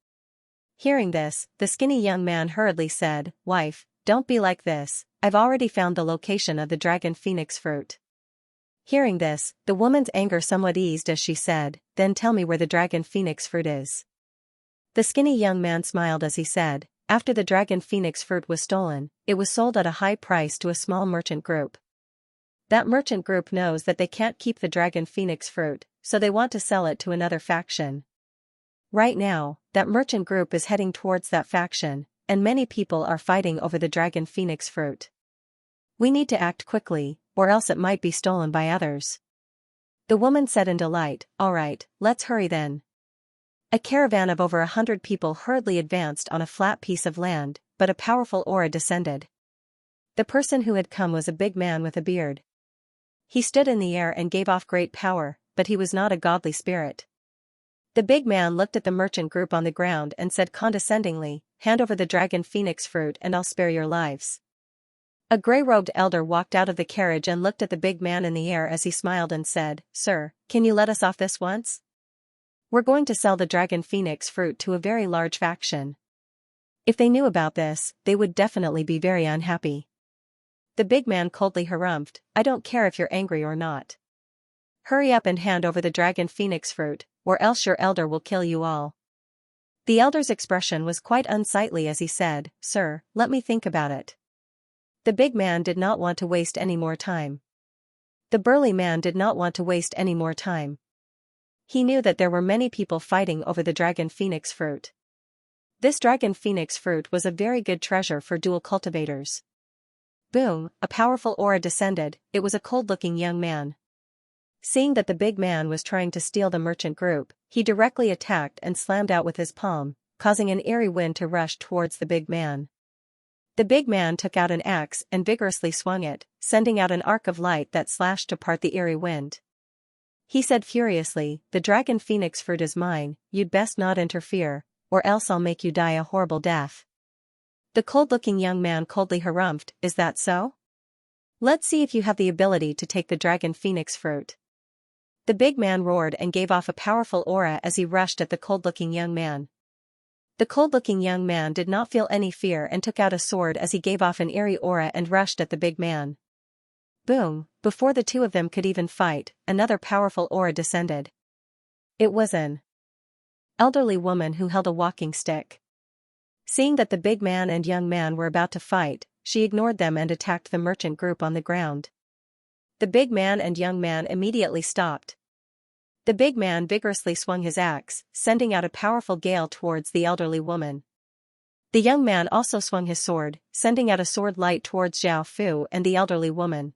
Speaker 1: Hearing this, the skinny young man hurriedly said, "Wife, "Don't be like this, I've already found the location of the dragon phoenix fruit." Hearing this, the woman's anger somewhat eased as she said, "Then tell me where the dragon phoenix fruit is." The skinny young man smiled as he said, "After the dragon phoenix fruit was stolen, it was sold at a high price to a small merchant group. That merchant group knows that they can't keep the dragon phoenix fruit, so they want to sell it to another faction. Right now, that merchant group is heading towards that faction, and many people are fighting over the dragon phoenix fruit. We need to act quickly, or else it might be stolen by others." The woman said in delight, "All right, let's hurry then." A caravan of over 100 people hurriedly advanced on a flat piece of land, but a powerful aura descended. The person who had come was a big man with a beard. He stood in the air and gave off great power, but he was not a godly spirit. The big man looked at the merchant group on the ground and said condescendingly, "Hand over the dragon phoenix fruit and I'll spare your lives." A gray-robed elder walked out of the carriage and looked at the big man in the air as he smiled and said, "Sir, can you let us off this once? We're going to sell the dragon phoenix fruit to a very large faction. If they knew about this, they would definitely be very unhappy." The big man coldly harumphed, "I don't care if you're angry or not. Hurry up and hand over the dragon phoenix fruit, or else your elder will kill you all." The elder's expression was quite unsightly as he said, "Sir, let me think about it." The big man did not want to waste any more time. The burly man did not want to waste any more time. He knew that there were many people fighting over the dragon phoenix fruit. This dragon phoenix fruit was a very good treasure for dual cultivators. Boom, a powerful aura descended. It was a cold-looking young man. Seeing that the big man was trying to steal the merchant group, he directly attacked and slammed out with his palm, causing an eerie wind to rush towards the big man. The big man took out an axe and vigorously swung it, sending out an arc of light that slashed apart the eerie wind. He said furiously, "The dragon phoenix fruit is mine, you'd best not interfere, or else I'll make you die a horrible death." The cold-looking young man coldly harumphed, "Is that so? Let's see if you have the ability to take the dragon phoenix fruit." The big man roared and gave off a powerful aura as he rushed at the cold-looking young man. The cold-looking young man did not feel any fear and took out a sword as he gave off an eerie aura and rushed at the big man. Boom, before the two of them could even fight, another powerful aura descended. It was an elderly woman who held a walking stick. Seeing that the big man and young man were about to fight, she ignored them and attacked the merchant group on the ground. The big man and young man immediately stopped. The big man vigorously swung his axe, sending out a powerful gale towards the elderly woman. The young man also swung his sword, sending out a sword light towards Zhao Fu and the elderly woman.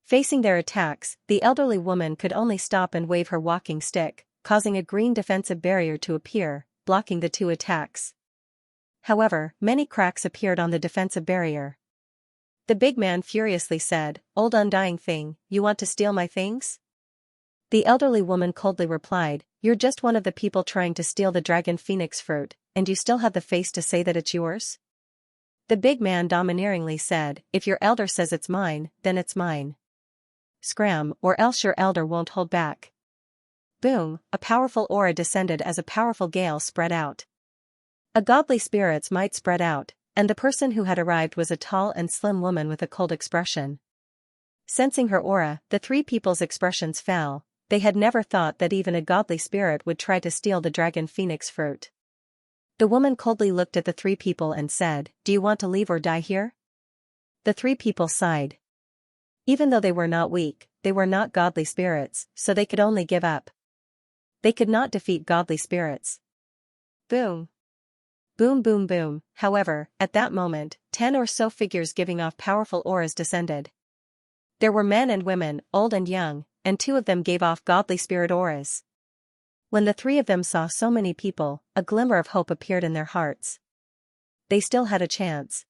Speaker 1: Facing their attacks, the elderly woman could only stop and wave her walking stick, causing a green defensive barrier to appear, blocking the two attacks. However, many cracks appeared on the defensive barrier. The big man furiously said, "Old undying thing, you want to steal my things?" The elderly woman coldly replied, "You're just one of the people trying to steal the dragon phoenix fruit, and you still have the face to say that it's yours?" The big man domineeringly said, "If your elder says it's mine, then it's mine. Scram, or else your elder won't hold back." Boom, a powerful aura descended as a powerful gale spread out. A godly spirits might spread out, and the person who had arrived was a tall and slim woman with a cold expression. Sensing her aura, the three people's expressions fell. They had never thought that even a godly spirit would try to steal the dragon phoenix fruit. The woman coldly looked at the three people and said, "Do you want to leave or die here?" The three people sighed. Even though they were not weak, they were not godly spirits, so they could only give up. They could not defeat godly spirits. Boom. Boom boom boom. However, at that moment, 10 or so figures giving off powerful auras descended. There were men and women, old and young, and 2 of them gave off godly spirit auras. When the 3 of them saw so many people, a glimmer of hope appeared in their hearts. They still had a chance.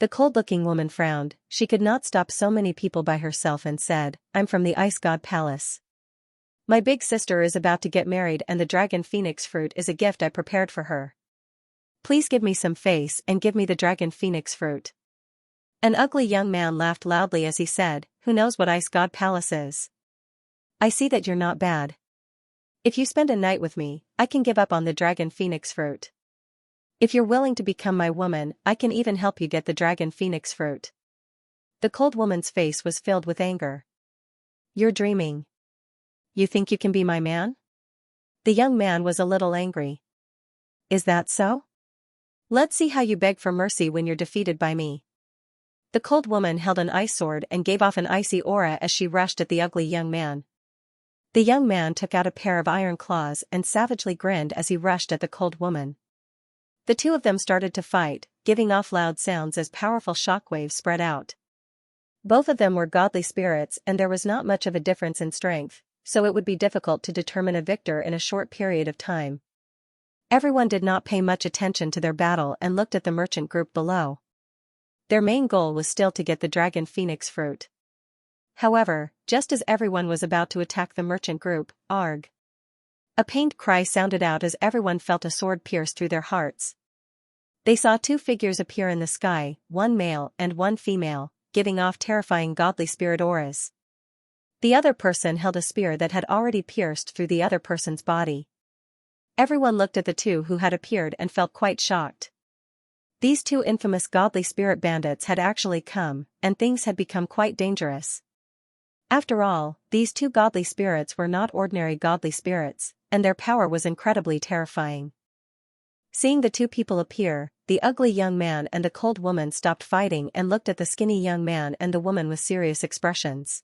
Speaker 1: The cold-looking woman frowned. She could not stop so many people by herself and said, "I'm from the Ice God Palace. My big sister is about to get married and the dragon phoenix fruit is a gift I prepared for her. Please give me some face and give me the dragon phoenix fruit." An ugly young man laughed loudly as he said, "Who knows what Ice God Palace is? I see that you're not bad. If you spend a night with me, I can give up on the dragon phoenix fruit." If you're willing to become my woman, I can even help you get the dragon phoenix fruit. The cold woman's face was filled with anger. You're dreaming. You think you can be my man? The young man was a little angry. Is that so? Let's see how you beg for mercy when you're defeated by me. The cold woman held an ice sword and gave off an icy aura as she rushed at the ugly young man. The young man took out a pair of iron claws and savagely grinned as he rushed at the cold woman. The two of them started to fight, giving off loud sounds as powerful shockwaves spread out. Both of them were godly spirits and there was not much of a difference in strength, so it would be difficult to determine a victor in a short period of time. Everyone did not pay much attention to their battle and looked at the merchant group below. Their main goal was still to get the dragon phoenix fruit. However, just as everyone was about to attack the merchant group, arg! A pained cry sounded out as everyone felt a sword pierce through their hearts. They saw two figures appear in the sky, one male and one female, giving off terrifying godly spirit auras. The other person held a spear that had already pierced through the other person's body. Everyone looked at the two who had appeared and felt quite shocked. These two infamous godly spirit bandits had actually come, and things had become quite dangerous. After all, these two godly spirits were not ordinary godly spirits, and their power was incredibly terrifying. Seeing the two people appear, the ugly young man and the cold woman stopped fighting and looked at the skinny young man and the woman with serious expressions.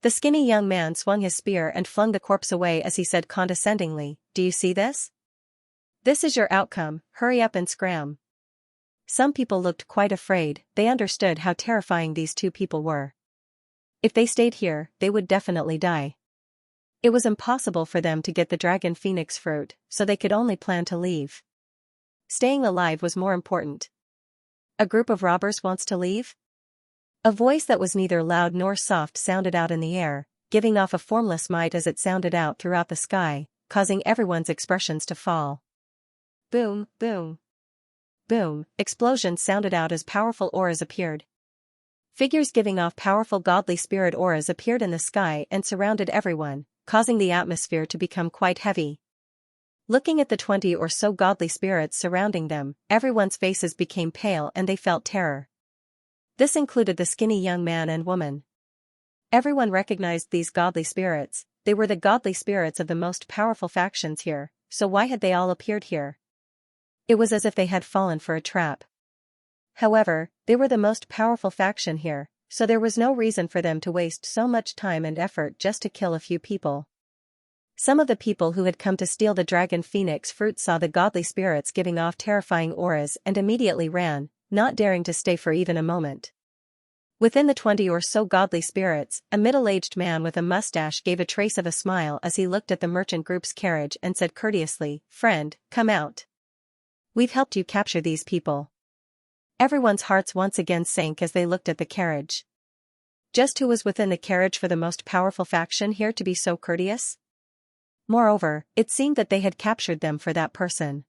Speaker 1: The skinny young man swung his spear and flung the corpse away as he said condescendingly, "Do you see this? This is your outcome, hurry up and scram." Some people looked quite afraid, they understood how terrifying these two people were. If they stayed here, they would definitely die. It was impossible for them to get the dragon phoenix fruit, so they could only plan to leave. Staying alive was more important. A group of robbers wants to leave? A voice that was neither loud nor soft sounded out in the air, giving off a formless might as it sounded out throughout the sky, causing everyone's expressions to fall. Boom, boom. Boom, explosions sounded out as powerful auras appeared. Figures giving off powerful godly spirit auras appeared in the sky and surrounded everyone, causing the atmosphere to become quite heavy. Looking at the 20 or so godly spirits surrounding them, everyone's faces became pale and they felt terror. This included the skinny young man and woman. Everyone recognized these godly spirits, they were the godly spirits of the most powerful factions here, so why had they all appeared here? It was as if they had fallen for a trap. However, they were the most powerful faction here, so there was no reason for them to waste so much time and effort just to kill a few people. Some of the people who had come to steal the dragon phoenix fruit saw the godly spirits giving off terrifying auras and immediately ran, not daring to stay for even a moment. Within the 20 or so godly spirits, a middle-aged man with a mustache gave a trace of a smile as he looked at the merchant group's carriage and said courteously, "Friend, come out. We've helped you capture these people." Everyone's hearts once again sank as they looked at the carriage. Just who was within the carriage for the most powerful faction here to be so courteous? Moreover, it seemed that they had captured them for that person.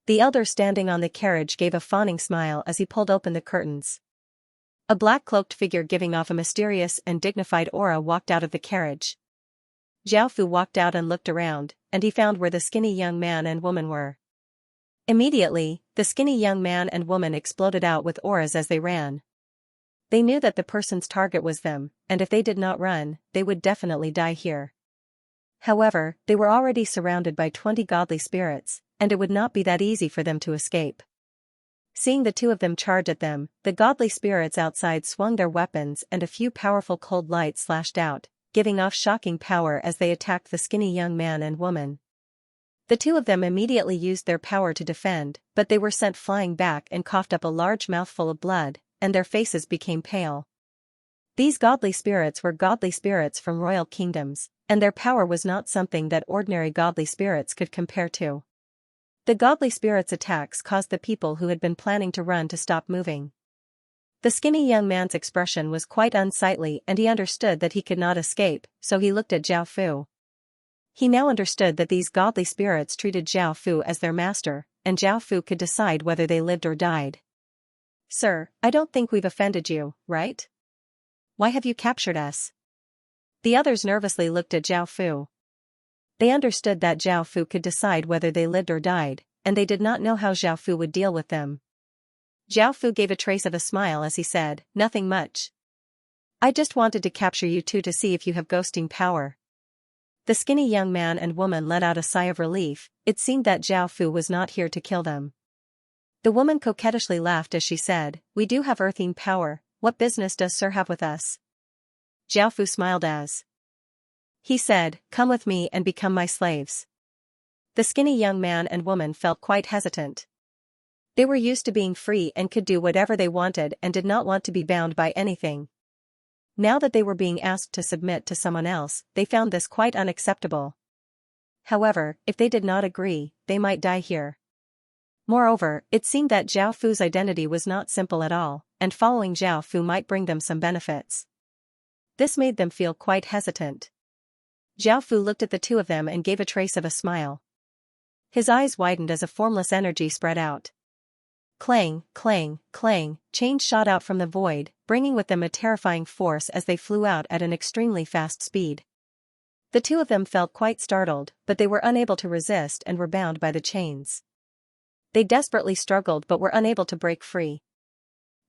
Speaker 1: The elder standing on the carriage gave a fawning smile as he pulled open the curtains. A black-cloaked figure giving off a mysterious and dignified aura walked out of the carriage. Xiaofu walked out and looked around, and he found where the skinny young man and woman were. Immediately, the skinny young man and woman exploded out with auras as they ran. They knew that the person's target was them, and if they did not run, they would definitely die here. However, they were already surrounded by 20 godly spirits, and it would not be that easy for them to escape. Seeing the two of them charge at them, the godly spirits outside swung their weapons and a few powerful cold lights slashed out, giving off shocking power as they attacked the skinny young man and woman. The two of them immediately used their power to defend, but they were sent flying back and coughed up a large mouthful of blood, and their faces became pale. These godly spirits were godly spirits from royal kingdoms, and their power was not something that ordinary godly spirits could compare to. The godly spirits' attacks caused the people who had been planning to run to stop moving. The skinny young man's expression was quite unsightly and he understood that he could not escape, so he looked at Zhao Fu. He now understood that these godly spirits treated Zhao Fu as their master, and Zhao Fu could decide whether they lived or died. "Sir, I don't think we've offended you, right? Why have you captured us?" The others nervously looked at Zhao Fu. They understood that Zhao Fu could decide whether they lived or died, and they did not know how Zhao Fu would deal with them. Zhao Fu gave a trace of a smile as he said, "Nothing much. I just wanted to capture you two to see if you have ghosting power." The skinny young man and woman let out a sigh of relief. It seemed that Zhao Fu was not here to kill them. The woman coquettishly laughed as she said, "We do have earthing power, what business does Sir have with us?" Zhao Fu smiled as he said, "Come with me and become my slaves." The skinny young man and woman felt quite hesitant. They were used to being free and could do whatever they wanted and did not want to be bound by anything. Now that they were being asked to submit to someone else, they found this quite unacceptable. However, if they did not agree, they might die here. Moreover, it seemed that Zhao Fu's identity was not simple at all, and following Zhao Fu might bring them some benefits. This made them feel quite hesitant. Zhao Fu looked at the two of them and gave a trace of a smile. His eyes widened as a formless energy spread out. Clang, clang, clang, chains shot out from the void, bringing with them a terrifying force as they flew out at an extremely fast speed. The two of them felt quite startled, but they were unable to resist and were bound by the chains. They desperately struggled but were unable to break free.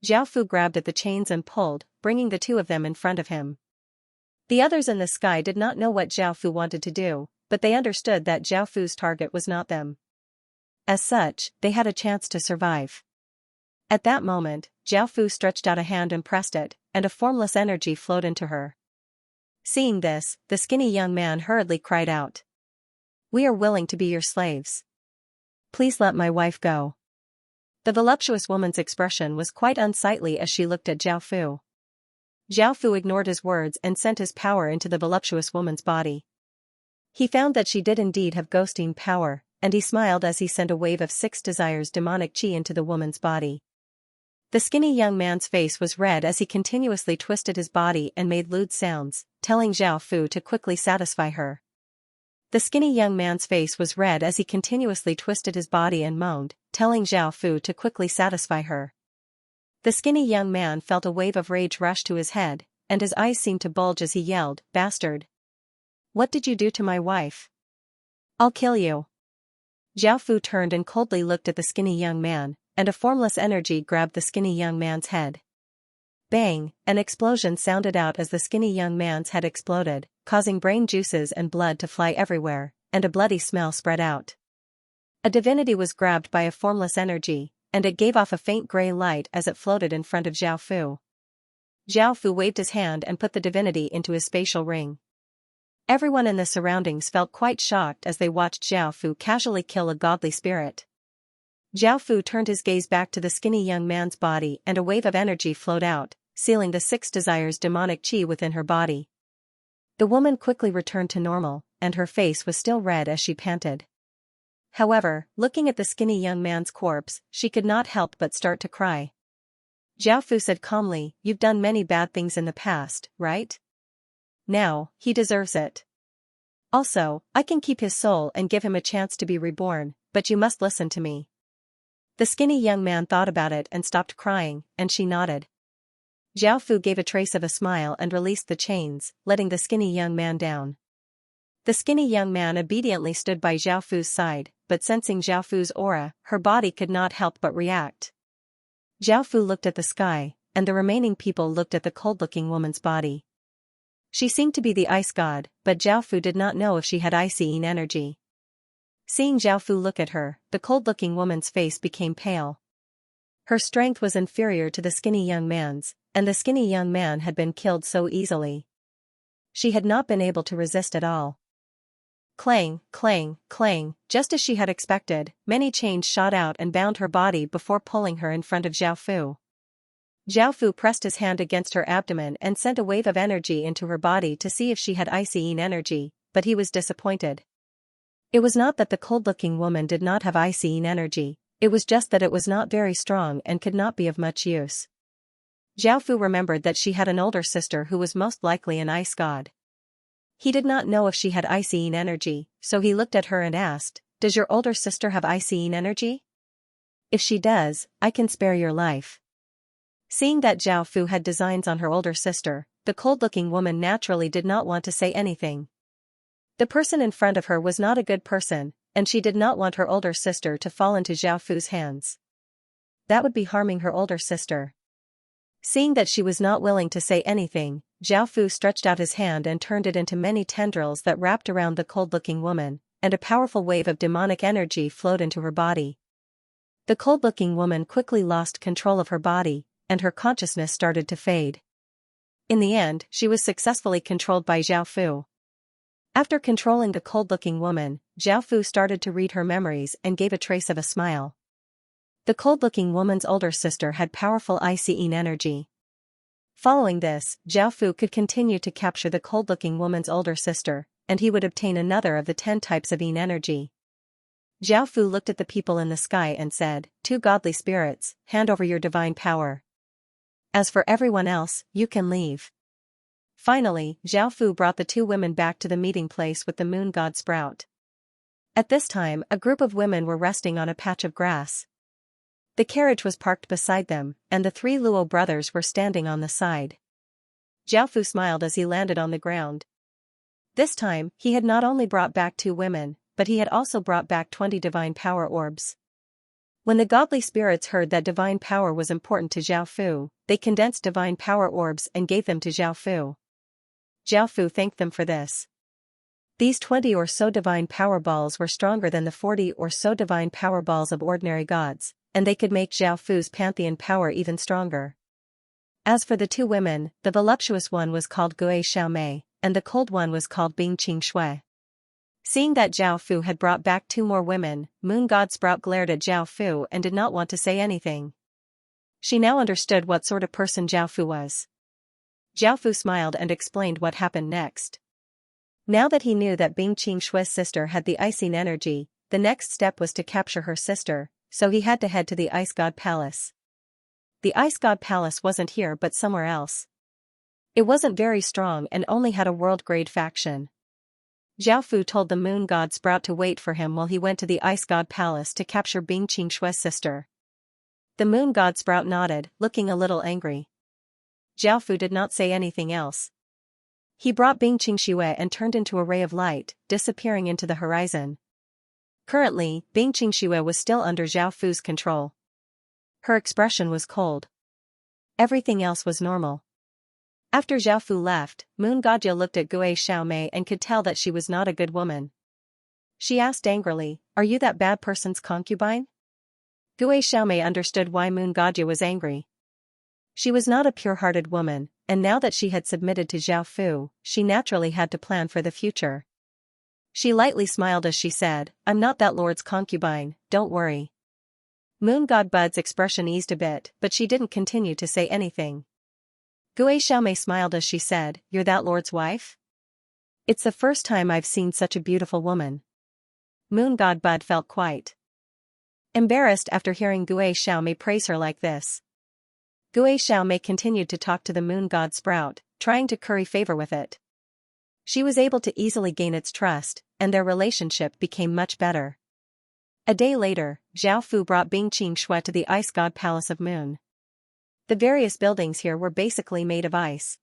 Speaker 1: Zhao Fu grabbed at the chains and pulled, bringing the two of them in front of him. The others in the sky did not know what Zhao Fu wanted to do, but they understood that Zhao Fu's target was not them. As such, they had a chance to survive. At that moment, Zhao Fu stretched out a hand and pressed it, and a formless energy flowed into her. Seeing this, the skinny young man hurriedly cried out, "We are willing to be your slaves. Please let my wife go." The voluptuous woman's expression was quite unsightly as she looked at Zhao Fu. Zhao Fu ignored his words and sent his power into the voluptuous woman's body. He found that she did indeed have ghosting power, and he smiled as he sent a wave of 6 desires demonic chi into the woman's body. The skinny young man's face was red as he continuously twisted his body and made lewd sounds, telling Zhao Fu to quickly satisfy her. The skinny young man's face was red as he continuously twisted his body and moaned, telling Zhao Fu to quickly satisfy her. The skinny young man felt a wave of rage rush to his head, and his eyes seemed to bulge as he yelled, "Bastard! What did you do to my wife? I'll kill you." Zhao Fu turned and coldly looked at the skinny young man, and a formless energy grabbed the skinny young man's head. Bang! An explosion sounded out as the skinny young man's head exploded, causing brain juices and blood to fly everywhere, and a bloody smell spread out. A divinity was grabbed by a formless energy, and it gave off a faint gray light as it floated in front of Zhao Fu. Zhao Fu waved his hand and put the divinity into his spatial ring. Everyone in the surroundings felt quite shocked as they watched Zhao Fu casually kill a godly spirit. Zhao Fu turned his gaze back to the skinny young man's body and a wave of energy flowed out, sealing the 6 desires demonic chi within her body. The woman quickly returned to normal, and her face was still red as she panted. However, looking at the skinny young man's corpse, she could not help but start to cry. Zhao Fu said calmly, "You've done many bad things in the past, right? Now, he deserves it. Also, I can keep his soul and give him a chance to be reborn, but you must listen to me." The skinny young man thought about it and stopped crying, and she nodded. Zhao Fu gave a trace of a smile and released the chains, letting the skinny young man down. The skinny young man obediently stood by Zhao Fu's side, but sensing Zhao Fu's aura, her body could not help but react. Zhao Fu looked at the sky, and the remaining people looked at the cold-looking woman's body. She seemed to be the ice god, but Zhao Fu did not know if she had icy energy. Seeing Zhao Fu look at her, the cold-looking woman's face became pale. Her strength was inferior to the skinny young man's, and the skinny young man had been killed so easily. She had not been able to resist at all. Clang, clang, clang, just as she had expected, many chains shot out and bound her body before pulling her in front of Zhao Fu. Zhao Fu pressed his hand against her abdomen and sent a wave of energy into her body to see if she had icy energy, but he was disappointed. It was not that the cold-looking woman did not have icy energy, it was just that it was not very strong and could not be of much use. Zhao Fu remembered that she had an older sister who was most likely an ice god. He did not know if she had icy energy, so he looked at her and asked, "Does your older sister have icy energy? If she does, I can spare your life." Seeing that Zhao Fu had designs on her older sister, the cold-looking woman naturally did not want to say anything. The person in front of her was not a good person, and she did not want her older sister to fall into Zhao Fu's hands. That would be harming her older sister. Seeing that she was not willing to say anything, Zhao Fu stretched out his hand and turned it into many tendrils that wrapped around the cold-looking woman, and a powerful wave of demonic energy flowed into her body. The cold-looking woman quickly lost control of her body, and her consciousness started to fade. In the end, she was successfully controlled by Zhao Fu. After controlling the cold-looking woman, Zhao Fu started to read her memories and gave a trace of a smile. The cold-looking woman's older sister had powerful icy energy. Following this, Zhao Fu could continue to capture the cold-looking woman's older sister, and he would obtain another of the 10 types of energy. Zhao Fu looked at the people in the sky and said, "Two godly spirits, hand over your divine power. As for everyone else, you can leave." Finally, Zhao Fu brought the 2 women back to the meeting place with the moon god Sprout. At this time, a group of women were resting on a patch of grass. The carriage was parked beside them, and the 3 Luo brothers were standing on the side. Zhao Fu smiled as he landed on the ground. This time, he had not only brought back 2 women, but he had also brought back 20 divine power orbs. When the godly spirits heard that divine power was important to Zhao Fu, they condensed divine power orbs and gave them to Zhao Fu. Zhao Fu thanked them for this. These 20 or so divine power balls were stronger than the 40 or so divine power balls of ordinary gods, and they could make Zhao Fu's pantheon power even stronger. As for the 2 women, the voluptuous one was called Gui Xiaomei, and the cold one was called Bing Qing. Seeing that Zhao Fu had brought back 2 more women, Moon God Sprout glared at Zhao Fu and did not want to say anything. She now understood what sort of person Zhao Fu was. Zhao Fu smiled and explained what happened next. Now that he knew that Bing Qingshui's sister had the icy energy, the next step was to capture her sister, so he had to head to the Ice God Palace. The Ice God Palace wasn't here but somewhere else. It wasn't very strong and only had a world-grade faction. Zhao Fu told the Moon God Sprout to wait for him while he went to the Ice God Palace to capture Bing Qingshui's sister. The Moon God Sprout nodded, looking a little angry. Zhao Fu did not say anything else. He brought Bing Qingshui and turned into a ray of light, disappearing into the horizon. Currently, Bing Qingshui was still under Zhao Fu's control. Her expression was cold. Everything else was normal. After Zhao Fu left, Moon Godja looked at Gui Xiaomei and could tell that she was not a good woman. She asked angrily, "Are you that bad person's concubine?" Gui Xiaomei understood why Moon Godja was angry. She was not a pure-hearted woman, and now that she had submitted to Zhao Fu, she naturally had to plan for the future. She lightly smiled as she said, "I'm not that lord's concubine, don't worry." Moon God Bud's expression eased a bit, but she didn't continue to say anything. Gui Xiaomei smiled as she said, "You're that lord's wife? It's the first time I've seen such a beautiful woman." Moon God Bud felt quite embarrassed after hearing Gui Xiaomei praise her like this. Gui Xiaomei continued to talk to the Moon God Sprout, trying to curry favor with it. She was able to easily gain its trust, and their relationship became much better. A day later, Zhao Fu brought Bing Qingshui to the Ice God Palace of Moon. The various buildings here were basically made of ice.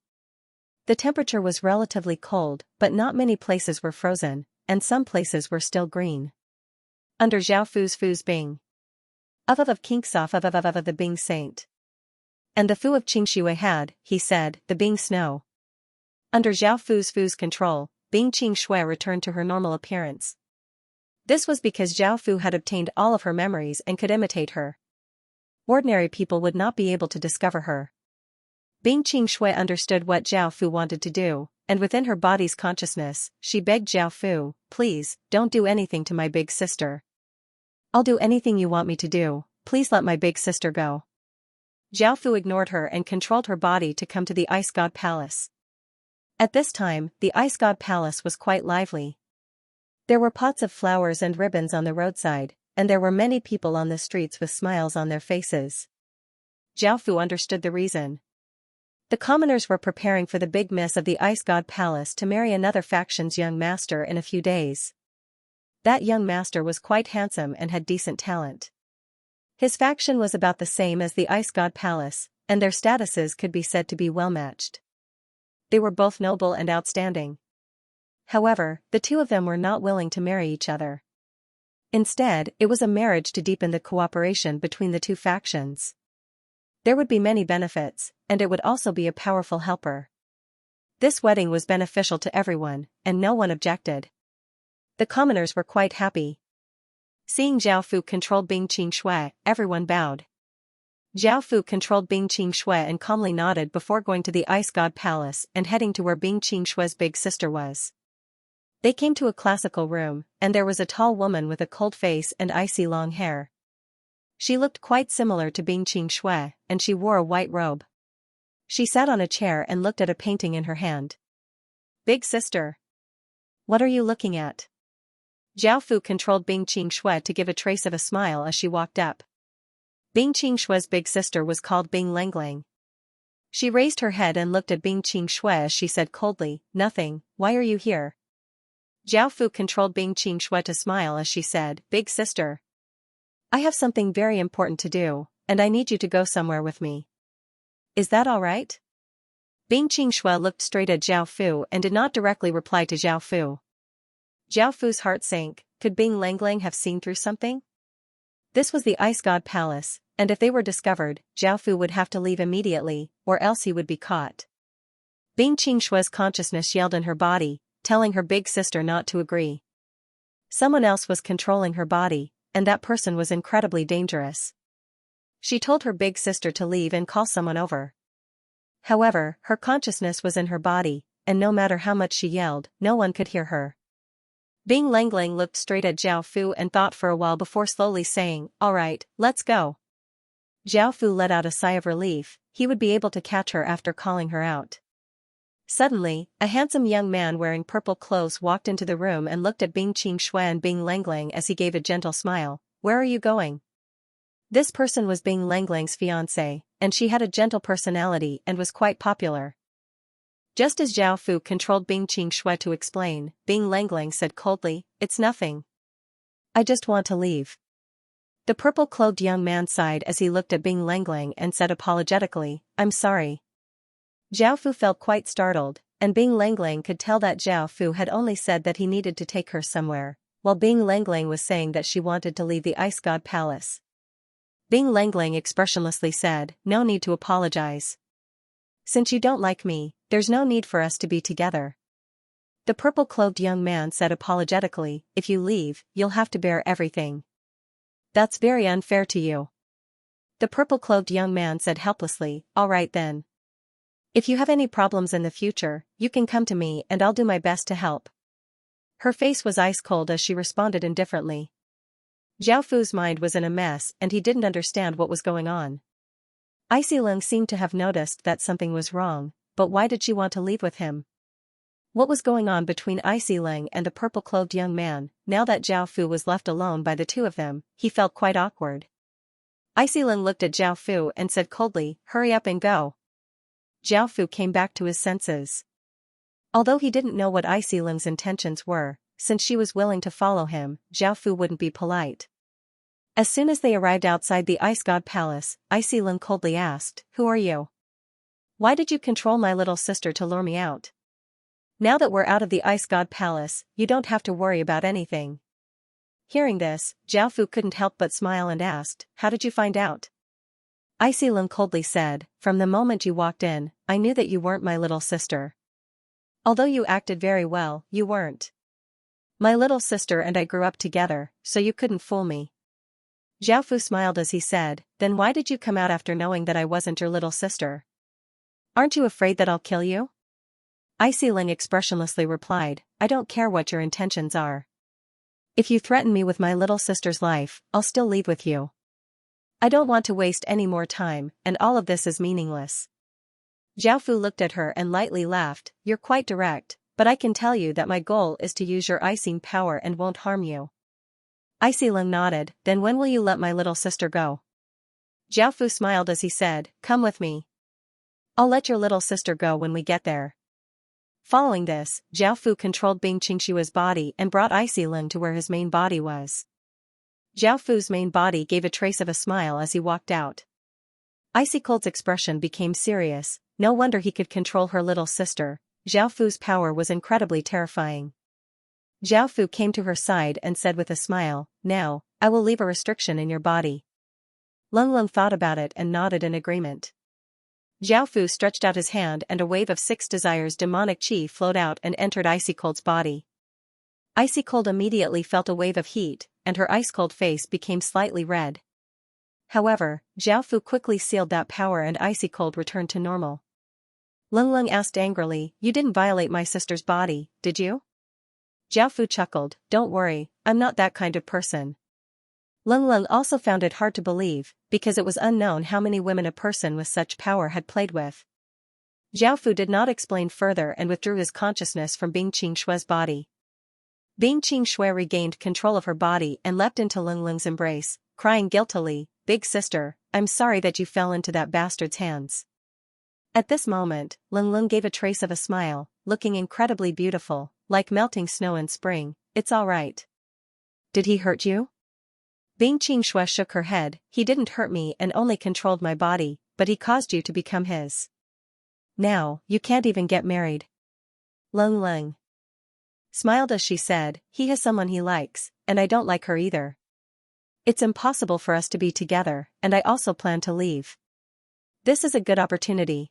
Speaker 1: The temperature was relatively cold, but not many places were frozen, and some places were still green. Under Zhao Fu's Bing. Of Kingsaf of the Bing Saint. And the Fu of Qingshui had, he said, the Bing Snow. Under Zhao Fu's control, Bing Qingshui returned to her normal appearance. This was because Zhao Fu had obtained all of her memories and could imitate her. Ordinary people would not be able to discover her. Bing Qingshui understood what Zhao Fu wanted to do, and within her body's consciousness, she begged Zhao Fu, "Please, don't do anything to my big sister. I'll do anything you want me to do, please let my big sister go." Zhao Fu ignored her and controlled her body to come to the Ice God Palace. At this time, the Ice God Palace was quite lively. There were pots of flowers and ribbons on the roadside, and there were many people on the streets with smiles on their faces. Zhao Fu understood the reason. The commoners were preparing for the big miss of the Ice God Palace to marry another faction's young master in a few days. That young master was quite handsome and had decent talent. His faction was about the same as the Ice God Palace, and their statuses could be said to be well matched. They were both noble and outstanding. However, the 2 of them were not willing to marry each other. Instead, it was a marriage to deepen the cooperation between the two factions. There would be many benefits, and it would also be a powerful helper. This wedding was beneficial to everyone, and no one objected. The commoners were quite happy. Seeing Zhao Fu controlled Bing Qingshui, everyone bowed. Zhao Fu controlled Bing Qingshui and calmly nodded before going to the Ice God Palace and heading to where Bing Qingshui's big sister was. They came to a classical room, and there was a tall woman with a cold face and icy long hair. She looked quite similar to Bing Qingshui, and she wore a white robe. She sat on a chair and looked at a painting in her hand. Big sister. What are you looking at? Zhao Fu controlled Bing Qingshui to give a trace of a smile as she walked up. Bing Qingshui's big sister was called Bing Langlang. She raised her head and looked at Bing Qingshui as she said coldly, "Nothing, why are you here?" Zhao Fu controlled Bing Qingshui to smile as she said, "Big sister. I have something very important to do, and I need you to go somewhere with me. Is that all right?" Bing Qingshui looked straight at Zhao Fu and did not directly reply to Zhao Fu. Zhao Fu's heart sank. Could Bing Langlang have seen through something? This was the Ice God Palace, and if they were discovered, Zhao Fu would have to leave immediately, or else he would be caught. Bing Qingshui's consciousness yelled in her body, telling her big sister not to agree. Someone else was controlling her body, and that person was incredibly dangerous. She told her big sister to leave and call someone over. However, her consciousness was in her body, and no matter how much she yelled, no one could hear her. Bing Langlang looked straight at Zhao Fu and thought for a while before slowly saying, "All right, let's go." Zhao Fu let out a sigh of relief. He would be able to catch her after calling her out. Suddenly, a handsome young man wearing purple clothes walked into the room and looked at Bing Qingshui and Bing Langlang as he gave a gentle smile. "Where are you going?" This person was Bing Langlang's fiancée, and she had a gentle personality and was quite popular. Just as Zhao Fu controlled Bing Qingshui to explain, Bing Langlang said coldly, "It's nothing. I just want to leave." The purple-clothed young man sighed as he looked at Bing Langlang and said apologetically, "I'm sorry." Zhao Fu felt quite startled, and Bing Langlang could tell that Zhao Fu had only said that he needed to take her somewhere, while Bing Langlang was saying that she wanted to leave the Ice God Palace. Bing Langlang expressionlessly said, "No need to apologize. Since you don't like me, there's no need for us to be together." The purple-clothed young man said apologetically, "If you leave, you'll have to bear everything. That's very unfair to you." The purple-clothed young man said helplessly, "All right then. If you have any problems in the future, you can come to me and I'll do my best to help." Her face was ice cold as she responded indifferently. Zhao Fu's mind was in a mess and he didn't understand what was going on. Icy Lung seemed to have noticed that something was wrong, but why did she want to leave with him? What was going on between Icy Lung and the purple-clothed young man? Now that Zhao Fu was left alone by the two of them, he felt quite awkward. Icy Lung looked at Zhao Fu and said coldly, "Hurry up and go." Zhao Fu came back to his senses. Although he didn't know what Icy Lung's intentions were, since she was willing to follow him, Zhao Fu wouldn't be polite. As soon as they arrived outside the Ice God Palace, Icy Lung coldly asked, "Who are you? Why did you control my little sister to lure me out? Now that we're out of the Ice God Palace, you don't have to worry about anything." Hearing this, Zhao Fu couldn't help but smile and asked, "How did you find out?" Icy Lung coldly said, "From the moment you walked in, I knew that you weren't my little sister. Although you acted very well, you weren't. My little sister and I grew up together, so you couldn't fool me." Zhao Fu smiled as he said, "Then why did you come out after knowing that I wasn't your little sister? Aren't you afraid that I'll kill you?" Icy Lung expressionlessly replied, "I don't care what your intentions are. If you threaten me with my little sister's life, I'll still leave with you. I don't want to waste any more time, and all of this is meaningless." Zhao Fu looked at her and lightly laughed, "You're quite direct, but I can tell you that my goal is to use your icing power and won't harm you." Icy Lung nodded, "Then when will you let my little sister go?" Zhao Fu smiled as he said, "Come with me. I'll let your little sister go when we get there." Following this, Zhao Fu controlled Bing Qingshui's body and brought Icy Lung to where his main body was. Zhao Fu's main body gave a trace of a smile as he walked out. Icy Cold's expression became serious. No wonder he could control her little sister. Zhao Fu's power was incredibly terrifying. Zhao Fu came to her side and said with a smile, now, I will leave a restriction in your body. Lung Lung thought about it and nodded in agreement. Zhao Fu stretched out his hand and a wave of 6 desires demonic chi flowed out and entered Icy Cold's body. Icy Cold immediately felt a wave of heat, and her ice-cold face became slightly red. However, Zhao Fu quickly sealed that power and Icy Cold returned to normal. Lung Lung asked angrily, you didn't violate my sister's body, did you? Zhao Fu chuckled, don't worry, I'm not that kind of person. Lung Lung also found it hard to believe, because it was unknown how many women a person with such power had played with. Zhao Fu did not explain further and withdrew his consciousness from Bing Qingshue's body. Bing Qingxue regained control of her body and leapt into Lung Lung's embrace, crying guiltily, big sister, I'm sorry that you fell into that bastard's hands. At this moment, Lung Lung gave a trace of a smile, looking incredibly beautiful, like melting snow in spring. It's all right. Did he hurt you? Bing Qingshui shook her head, he didn't hurt me and only controlled my body, but he caused you to become his. Now, you can't even get married. Lung Lung smiled as she said, he has someone he likes, and I don't like her either. It's impossible for us to be together, and I also plan to leave. This is a good opportunity.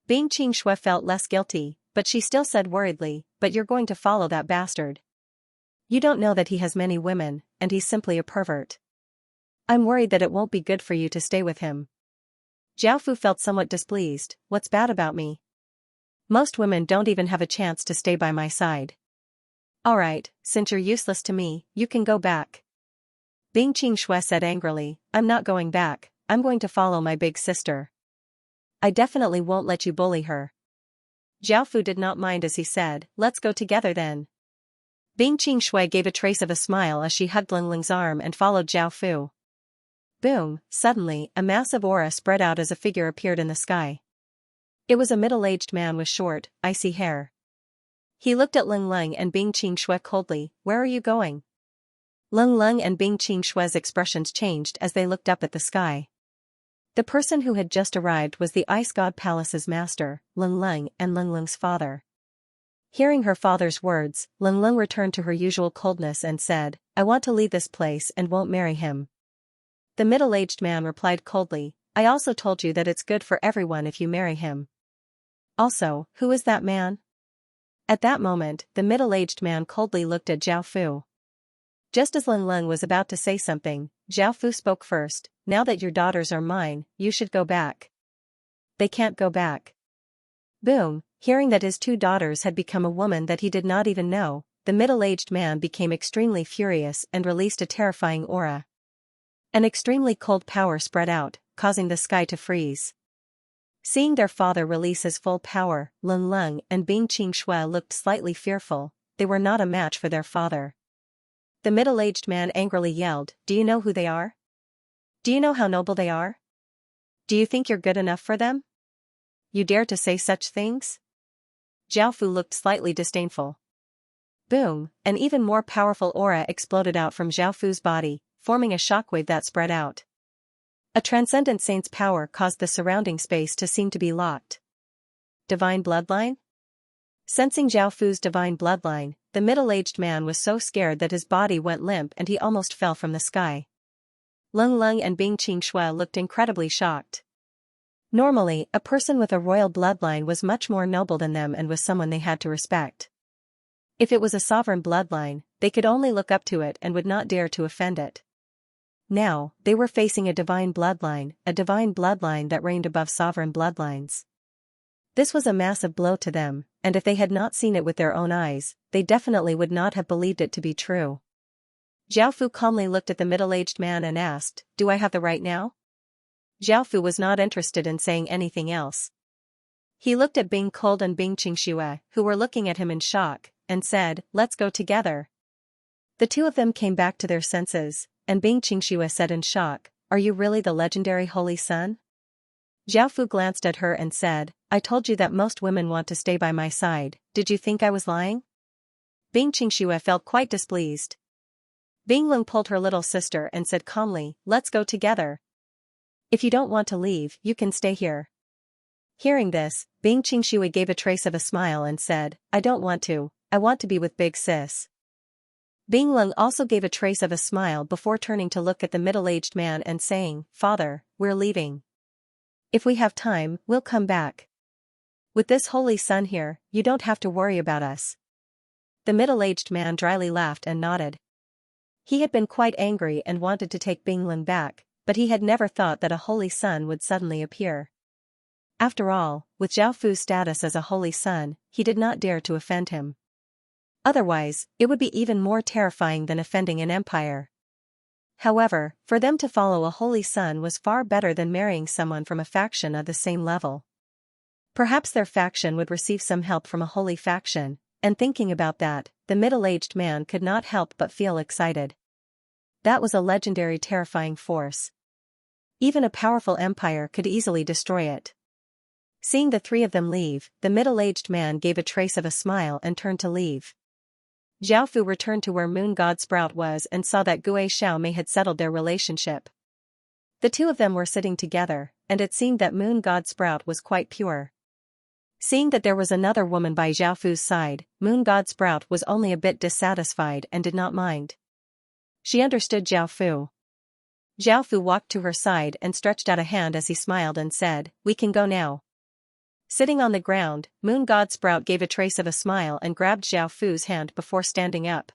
Speaker 1: Bing Qingshui felt less guilty, but she still said worriedly, but you're going to follow that bastard. You don't know that he has many women, and he's simply a pervert. I'm worried that it won't be good for you to stay with him. Zhao Fu felt somewhat displeased, what's bad about me? Most women don't even have a chance to stay by my side. Alright, since you're useless to me, you can go back. Bing Qingshui said angrily, I'm not going back, I'm going to follow my big sister. I definitely won't let you bully her. Zhao Fu did not mind as he said, let's go together then. Bing Qingshui gave a trace of a smile as she hugged Lung Lung's arm and followed Zhao Fu. Boom, suddenly, a massive aura spread out as a figure appeared in the sky. It was a middle-aged man with short, icy hair. He looked at Lung Lung and Bing Qingshui coldly, where are you going? Lung Lung and Bing Qingshui's expressions changed as they looked up at the sky. The person who had just arrived was the Ice God Palace's master, Lung Lung, and Lung Lung's father. Hearing her father's words, Lung Lung returned to her usual coldness and said, I want to leave this place and won't marry him. The middle-aged man replied coldly, I also told you that it's good for everyone if you marry him. Also, who is that man? At that moment, the middle-aged man coldly looked at Zhao Fu. Just as Lung Lung was about to say something, Zhao Fu spoke first, now that your daughters are mine, you should go back. They can't go back. Boom, hearing that his 2 daughters had become a woman that he did not even know, the middle-aged man became extremely furious and released a terrifying aura. An extremely cold power spread out, causing the sky to freeze. Seeing their father release his full power, Lung Lung and Bing Qingshui looked slightly fearful, they were not a match for their father. The middle-aged man angrily yelled, do you know who they are? Do you know how noble they are? Do you think you're good enough for them? You dare to say such things? Zhao Fu looked slightly disdainful. Boom, an even more powerful aura exploded out from Zhao Fu's body, forming a shockwave that spread out. A transcendent saint's power caused the surrounding space to seem to be locked. Divine bloodline? Sensing Zhao Fu's divine bloodline, the middle-aged man was so scared that his body went limp and he almost fell from the sky. Lung Lung and Bing Qingshui looked incredibly shocked. Normally, a person with a royal bloodline was much more noble than them and was someone they had to respect. If it was a sovereign bloodline, they could only look up to it and would not dare to offend it. Now, they were facing a divine bloodline that reigned above sovereign bloodlines. This was a massive blow to them, and if they had not seen it with their own eyes, they definitely would not have believed it to be true. Zhao Fu calmly looked at the middle-aged man and asked, do I have the right now? Zhao Fu was not interested in saying anything else. He looked at Bing Cold and Bing Qingshui, who were looking at him in shock, and said, let's go together. The 2 of them came back to their senses, and Bing Qingshui said in shock, are you really the legendary Holy Sun? Zhao Fu glanced at her and said, I told you that most women want to stay by my side, did you think I was lying? Bing Qingshui felt quite displeased. Bing Lung pulled her little sister and said calmly, let's go together. If you don't want to leave, you can stay here. Hearing this, Bing Qingshui gave a trace of a smile and said, I don't want to, I want to be with Big Sis. Binglong also gave a trace of a smile before turning to look at the middle-aged man and saying, "Father, we're leaving. If we have time, we'll come back. With this holy sun here, you don't have to worry about us." The middle-aged man dryly laughed and nodded. He had been quite angry and wanted to take Binglong back, but he had never thought that a holy sun would suddenly appear. After all, with Zhao Fu's status as a holy sun, he did not dare to offend him. Otherwise, it would be even more terrifying than offending an empire. However, for them to follow a holy sun was far better than marrying someone from a faction at the same level. Perhaps their faction would receive some help from a holy faction, and thinking about that, the middle-aged man could not help but feel excited. That was a legendary terrifying force. Even a powerful empire could easily destroy it. Seeing the three of them leave, the middle-aged man gave a trace of a smile and turned to leave. Zhao Fu returned to where Moon God Sprout was and saw that Gui Xiaomei had settled their relationship. The two of them were sitting together, and it seemed that Moon God Sprout was quite pure. Seeing that there was another woman by Zhao Fu's side, Moon God Sprout was only a bit dissatisfied and did not mind. She understood Zhao Fu. Zhao Fu walked to her side and stretched out a hand as he smiled and said, "We can go now." Sitting on the ground, Moon God Sprout gave a trace of a smile and grabbed Zhao Fu's hand before standing up.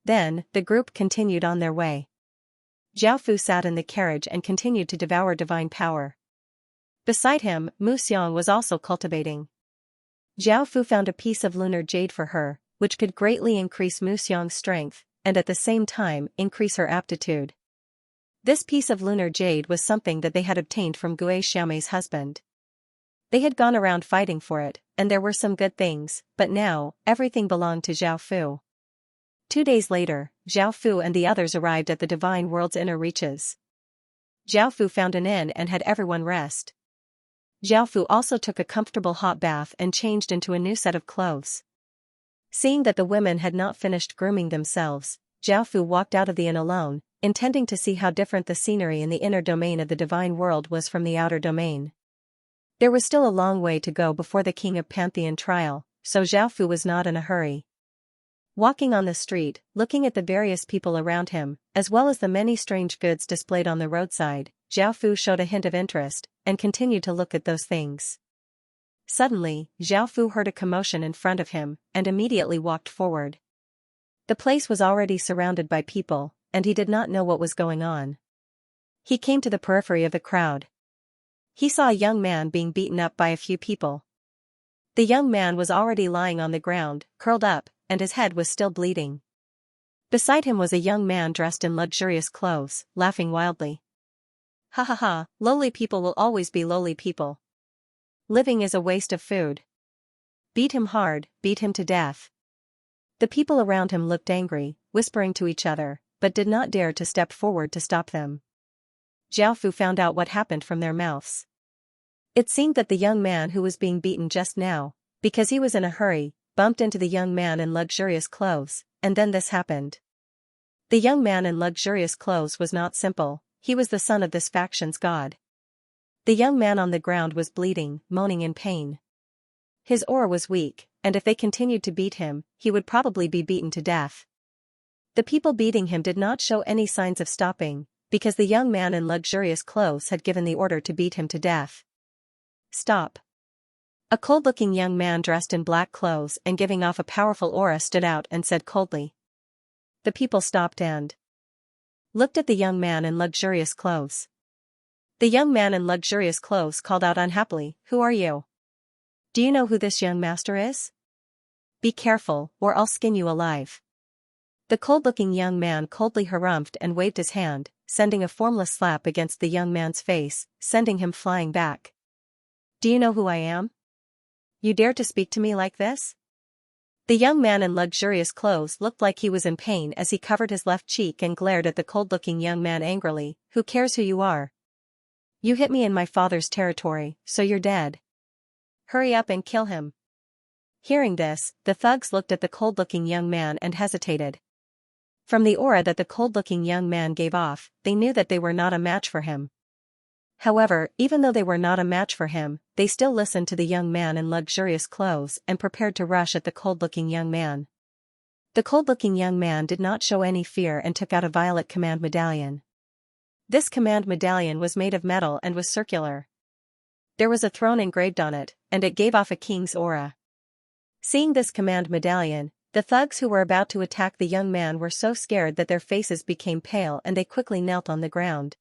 Speaker 1: Then, the group continued on their way. Zhao Fu sat in the carriage and continued to devour divine power. Beside him, Mu Xiang was also cultivating. Zhao Fu found a piece of lunar jade for her, which could greatly increase Mu Xiang's strength, and at the same time, increase her aptitude. This piece of lunar jade was something that they had obtained from Gui Xiaomei's husband. They had gone around fighting for it, and there were some good things, but now, everything belonged to Zhao Fu. 2 days later, Zhao Fu and the others arrived at the divine world's inner reaches. Zhao Fu found an inn and had everyone rest. Zhao Fu also took a comfortable hot bath and changed into a new set of clothes. Seeing that the women had not finished grooming themselves, Zhao Fu walked out of the inn alone, intending to see how different the scenery in the inner domain of the divine world was from the outer domain. There was still a long way to go before the King of Pantheon trial, so Zhao Fu was not in a hurry. Walking on the street, looking at the various people around him, as well as the many strange goods displayed on the roadside, Zhao Fu showed a hint of interest, and continued to look at those things. Suddenly, Zhao Fu heard a commotion in front of him, and immediately walked forward. The place was already surrounded by people, and he did not know what was going on. He came to the periphery of the crowd. He saw a young man being beaten up by a few people. The young man was already lying on the ground, curled up, and his head was still bleeding. Beside him was a young man dressed in luxurious clothes, laughing wildly. "Ha ha ha, lowly people will always be lowly people. Living is a waste of food. Beat him hard, beat him to death." The people around him looked angry, whispering to each other, but did not dare to step forward to stop them. Zhao Fu found out what happened from their mouths. It seemed that the young man who was being beaten just now, because he was in a hurry, bumped into the young man in luxurious clothes, and then this happened. The young man in luxurious clothes was not simple, he was the son of this faction's god. The young man on the ground was bleeding, moaning in pain. His aura was weak, and if they continued to beat him, he would probably be beaten to death. The people beating him did not show any signs of stopping, because the young man in luxurious clothes had given the order to beat him to death. "Stop." A cold-looking young man dressed in black clothes and giving off a powerful aura stood out and said coldly. The people stopped and looked at the young man in luxurious clothes. The young man in luxurious clothes called out unhappily, "Who are you? Do you know who this young master is? Be careful, or I'll skin you alive." The cold-looking young man coldly harumphed and waved his hand, sending a formless slap against the young man's face, sending him flying back. "Do you know who I am? You dare to speak to me like this?" The young man in luxurious clothes looked like he was in pain as he covered his left cheek and glared at the cold-looking young man angrily. "Who cares who you are? You hit me in my father's territory, so you're dead. Hurry up and kill him." Hearing this, the thugs looked at the cold-looking young man and hesitated. From the aura that the cold-looking young man gave off, they knew that they were not a match for him. However, even though they were not a match for him, they still listened to the young man in luxurious clothes and prepared to rush at the cold-looking young man. The cold-looking young man did not show any fear and took out a violet command medallion. This command medallion was made of metal and was circular. There was a throne engraved on it, and it gave off a king's aura. Seeing this command medallion, the thugs who were about to attack the young man were so scared that their faces became pale and they quickly knelt on the ground.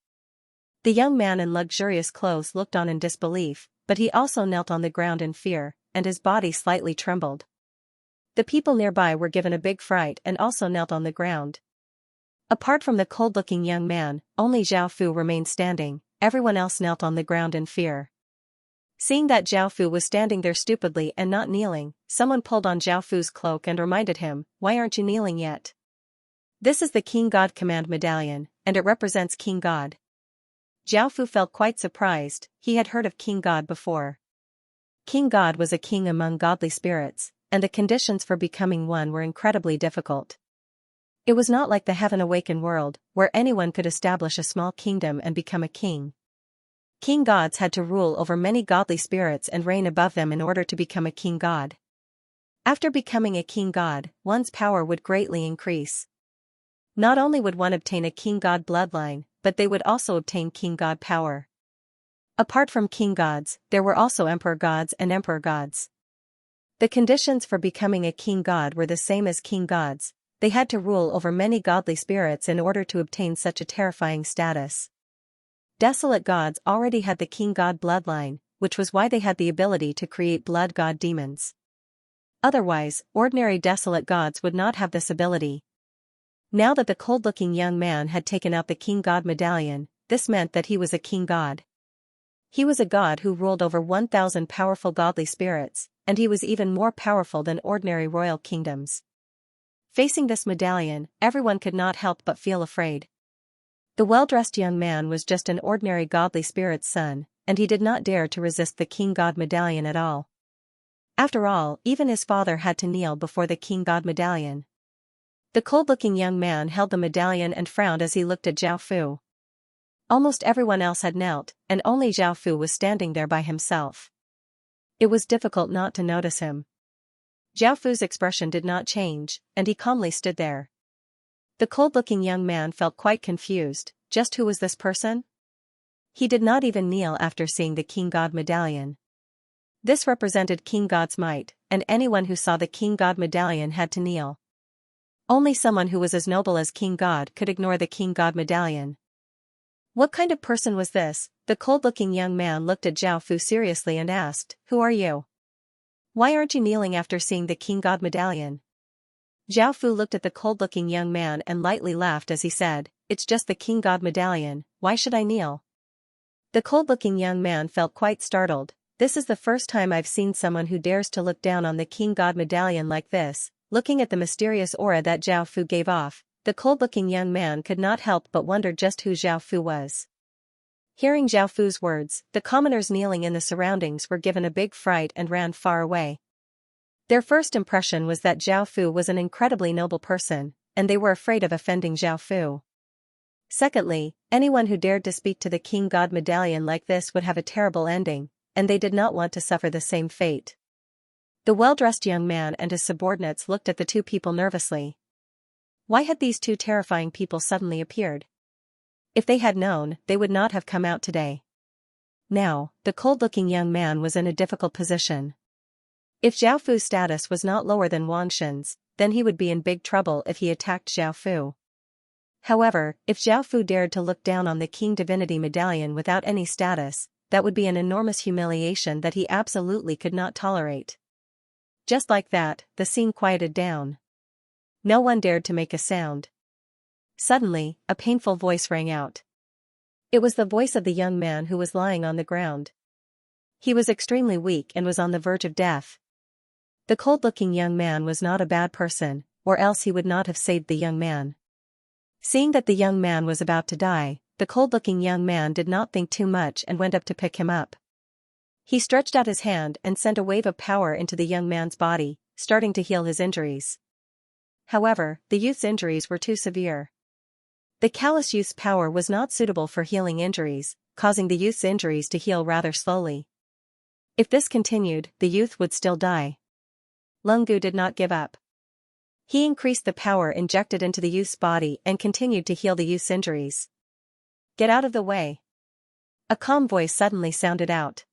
Speaker 1: The young man in luxurious clothes looked on in disbelief, but he also knelt on the ground in fear, and his body slightly trembled. The people nearby were given a big fright and also knelt on the ground. Apart from the cold-looking young man, only Zhao Fu remained standing, everyone else knelt on the ground in fear. Seeing that Zhao Fu was standing there stupidly and not kneeling, someone pulled on Zhao Fu's cloak and reminded him, "Why aren't you kneeling yet?" This is the King God command medallion, and it represents King God. Zhao Fu felt quite surprised, he had heard of King God before. King God was a king among godly spirits, and the conditions for becoming one were incredibly difficult. It was not like the heaven-awakened world, where anyone could establish a small kingdom and become a king. King gods had to rule over many godly spirits and reign above them in order to become a king god. After becoming a king god, one's power would greatly increase. Not only would one obtain a king god bloodline, but they would also obtain king god power. Apart from king gods, there were also emperor gods and emperor gods. The conditions for becoming a king god were the same as king gods. They had to rule over many godly spirits in order to obtain such a terrifying status. Desolate gods already had the king god bloodline, which was why they had the ability to create blood god demons. Otherwise, ordinary desolate gods would not have this ability. Now that the cold-looking young man had taken out the king god medallion, this meant that he was a king god. He was a god who ruled over 1,000 powerful godly spirits, and he was even more powerful than ordinary royal kingdoms. Facing this medallion, everyone could not help but feel afraid. The well-dressed young man was just an ordinary godly spirit's son, and he did not dare to resist the king god medallion at all. After all, even his father had to kneel before the king god medallion. The cold-looking young man held the medallion and frowned as he looked at Zhao Fu. Almost everyone else had knelt, and only Zhao Fu was standing there by himself. It was difficult not to notice him. Zhao Fu's expression did not change, and he calmly stood there. The cold-looking young man felt quite confused. Just who was this person? He did not even kneel after seeing the King God medallion. This represented King God's might, and anyone who saw the King God medallion had to kneel. Only someone who was as noble as King God could ignore the King God medallion. What kind of person was this? The cold-looking young man looked at Zhao Fu seriously and asked, "Who are you? Why aren't you kneeling after seeing the King God medallion?" Zhao Fu looked at the cold-looking young man and lightly laughed as he said, "It's just the King God medallion, why should I kneel?" The cold-looking young man felt quite startled. This is the first time I've seen someone who dares to look down on the King God medallion like this. Looking at the mysterious aura that Zhao Fu gave off, the cold-looking young man could not help but wonder just who Zhao Fu was. Hearing Zhao Fu's words, the commoners kneeling in the surroundings were given a big fright and ran far away. Their first impression was that Zhao Fu was an incredibly noble person, and they were afraid of offending Zhao Fu. Secondly, anyone who dared to speak to the King God medallion like this would have a terrible ending, and they did not want to suffer the same fate. The well-dressed young man and his subordinates looked at the two people nervously. Why had these two terrifying people suddenly appeared? If they had known, they would not have come out today. Now, the cold-looking young man was in a difficult position. If Zhao Fu's status was not lower than Wang Xin's, then he would be in big trouble if he attacked Zhao Fu. However, if Zhao Fu dared to look down on the King Divinity medallion without any status, that would be an enormous humiliation that he absolutely could not tolerate. Just like that, the scene quieted down. No one dared to make a sound. Suddenly, a painful voice rang out. It was the voice of the young man who was lying on the ground. He was extremely weak and was on the verge of death. The cold-looking young man was not a bad person, or else he would not have saved the young man. Seeing that the young man was about to die, the cold-looking young man did not think too much and went up to pick him up. He stretched out his hand and sent a wave of power into the young man's body, starting to heal his injuries. However, the youth's injuries were too severe. The callous youth's power was not suitable for healing injuries, causing the youth's injuries to heal rather slowly. If this continued, the youth would still die. Lungu did not give up. He increased the power injected into the youth's body and continued to heal the youth's injuries. "Get out of the way." A calm voice suddenly sounded out.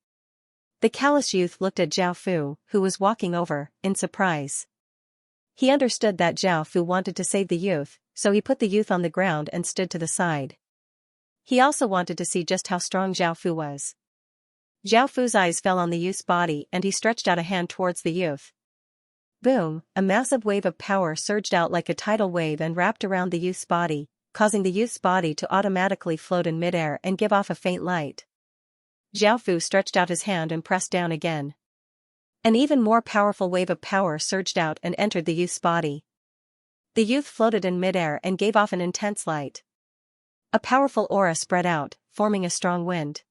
Speaker 1: The callous youth looked at Zhao Fu, who was walking over, in surprise. He understood that Zhao Fu wanted to save the youth, so he put the youth on the ground and stood to the side. He also wanted to see just how strong Zhao Fu was. Zhao Fu's eyes fell on the youth's body and he stretched out a hand towards the youth. Boom, a massive wave of power surged out like a tidal wave and wrapped around the youth's body, causing the youth's body to automatically float in midair and give off a faint light. Zhao Fu stretched out his hand and pressed down again. An even more powerful wave of power surged out and entered the youth's body. The youth floated in midair and gave off an intense light. A powerful aura spread out, forming a strong wind.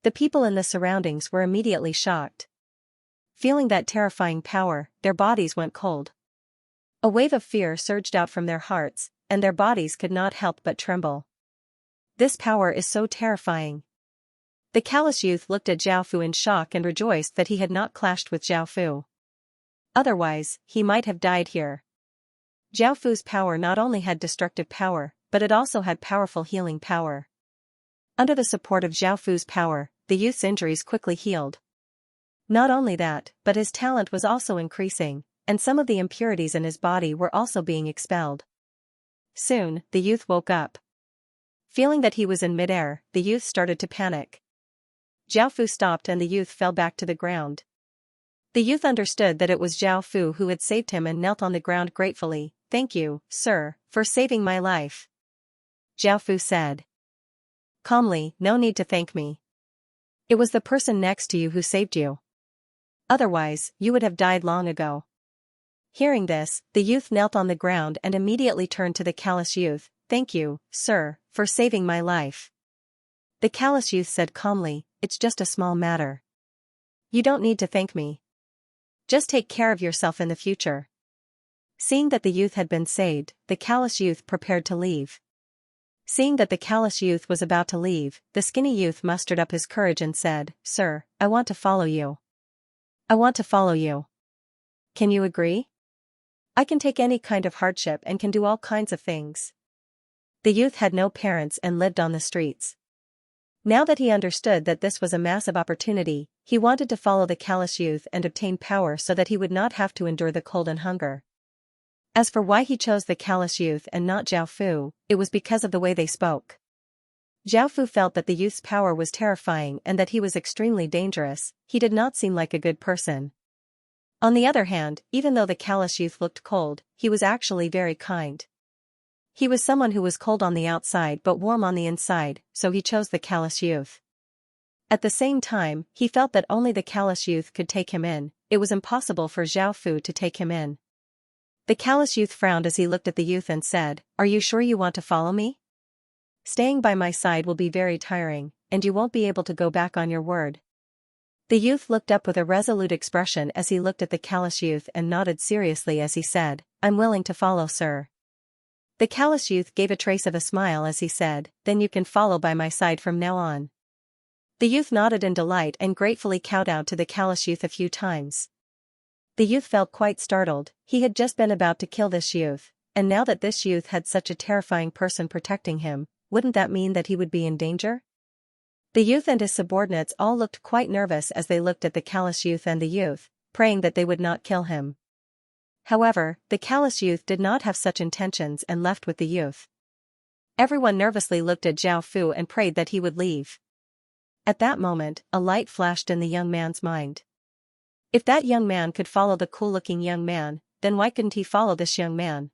Speaker 1: The people in the surroundings were immediately shocked. Feeling that terrifying power, their bodies went cold. A wave of fear surged out from their hearts, and their bodies could not help but tremble. This power is so terrifying. The callous youth looked at Zhao Fu in shock and rejoiced that he had not clashed with Zhao Fu. Otherwise, he might have died here. Zhao Fu's power not only had destructive power, but it also had powerful healing power. Under the support of Zhao Fu's power, the youth's injuries quickly healed. Not only that, but his talent was also increasing, and some of the impurities in his body were also being expelled. Soon, the youth woke up. Feeling that he was in midair, the youth started to panic. Zhao Fu stopped and the youth fell back to the ground. The youth understood that it was Zhao Fu who had saved him and knelt on the ground gratefully. "Thank you, sir, for saving my life," Zhao Fu said. Calmly, "No need to thank me. It was the person next to you who saved you. Otherwise, you would have died long ago." Hearing this, the youth knelt on the ground and immediately turned to the callous youth. "Thank you, sir, for saving my life." The callous youth said calmly, "It's just a small matter. You don't need to thank me. Just take care of yourself in the future." Seeing that the youth had been saved, the callous youth prepared to leave. Seeing that the callous youth was about to leave, the skinny youth mustered up his courage and said, "Sir, I want to follow you. I want to follow you. Can you agree? I can take any kind of hardship and can do all kinds of things." The youth had no parents and lived on the streets. Now that he understood that this was a massive opportunity, he wanted to follow the callous youth and obtain power so that he would not have to endure the cold and hunger. As for why he chose the callous youth and not Zhao Fu, it was because of the way they spoke. Zhao Fu felt that the youth's power was terrifying and that he was extremely dangerous. He did not seem like a good person. On the other hand, even though the callous youth looked cold, he was actually very kind. He was someone who was cold on the outside but warm on the inside, so he chose the callous youth. At the same time, he felt that only the callous youth could take him in. It was impossible for Zhao Fu to take him in. The callous youth frowned as he looked at the youth and said, "Are you sure you want to follow me? Staying by my side will be very tiring, and you won't be able to go back on your word." The youth looked up with a resolute expression as he looked at the callous youth and nodded seriously as he said, "I'm willing to follow, sir." The callous youth gave a trace of a smile as he said, "Then you can follow by my side from now on." The youth nodded in delight and gratefully kowtowed to the callous youth a few times. The youth felt quite startled. He had just been about to kill this youth, and now that this youth had such a terrifying person protecting him, wouldn't that mean that he would be in danger? The youth and his subordinates all looked quite nervous as they looked at the callous youth and the youth, praying that they would not kill him. However, the callous youth did not have such intentions and left with the youth. Everyone nervously looked at Zhao Fu and prayed that he would leave. At that moment, a light flashed in the young man's mind. If that young man could follow the cool-looking young man, then why couldn't he follow this young man?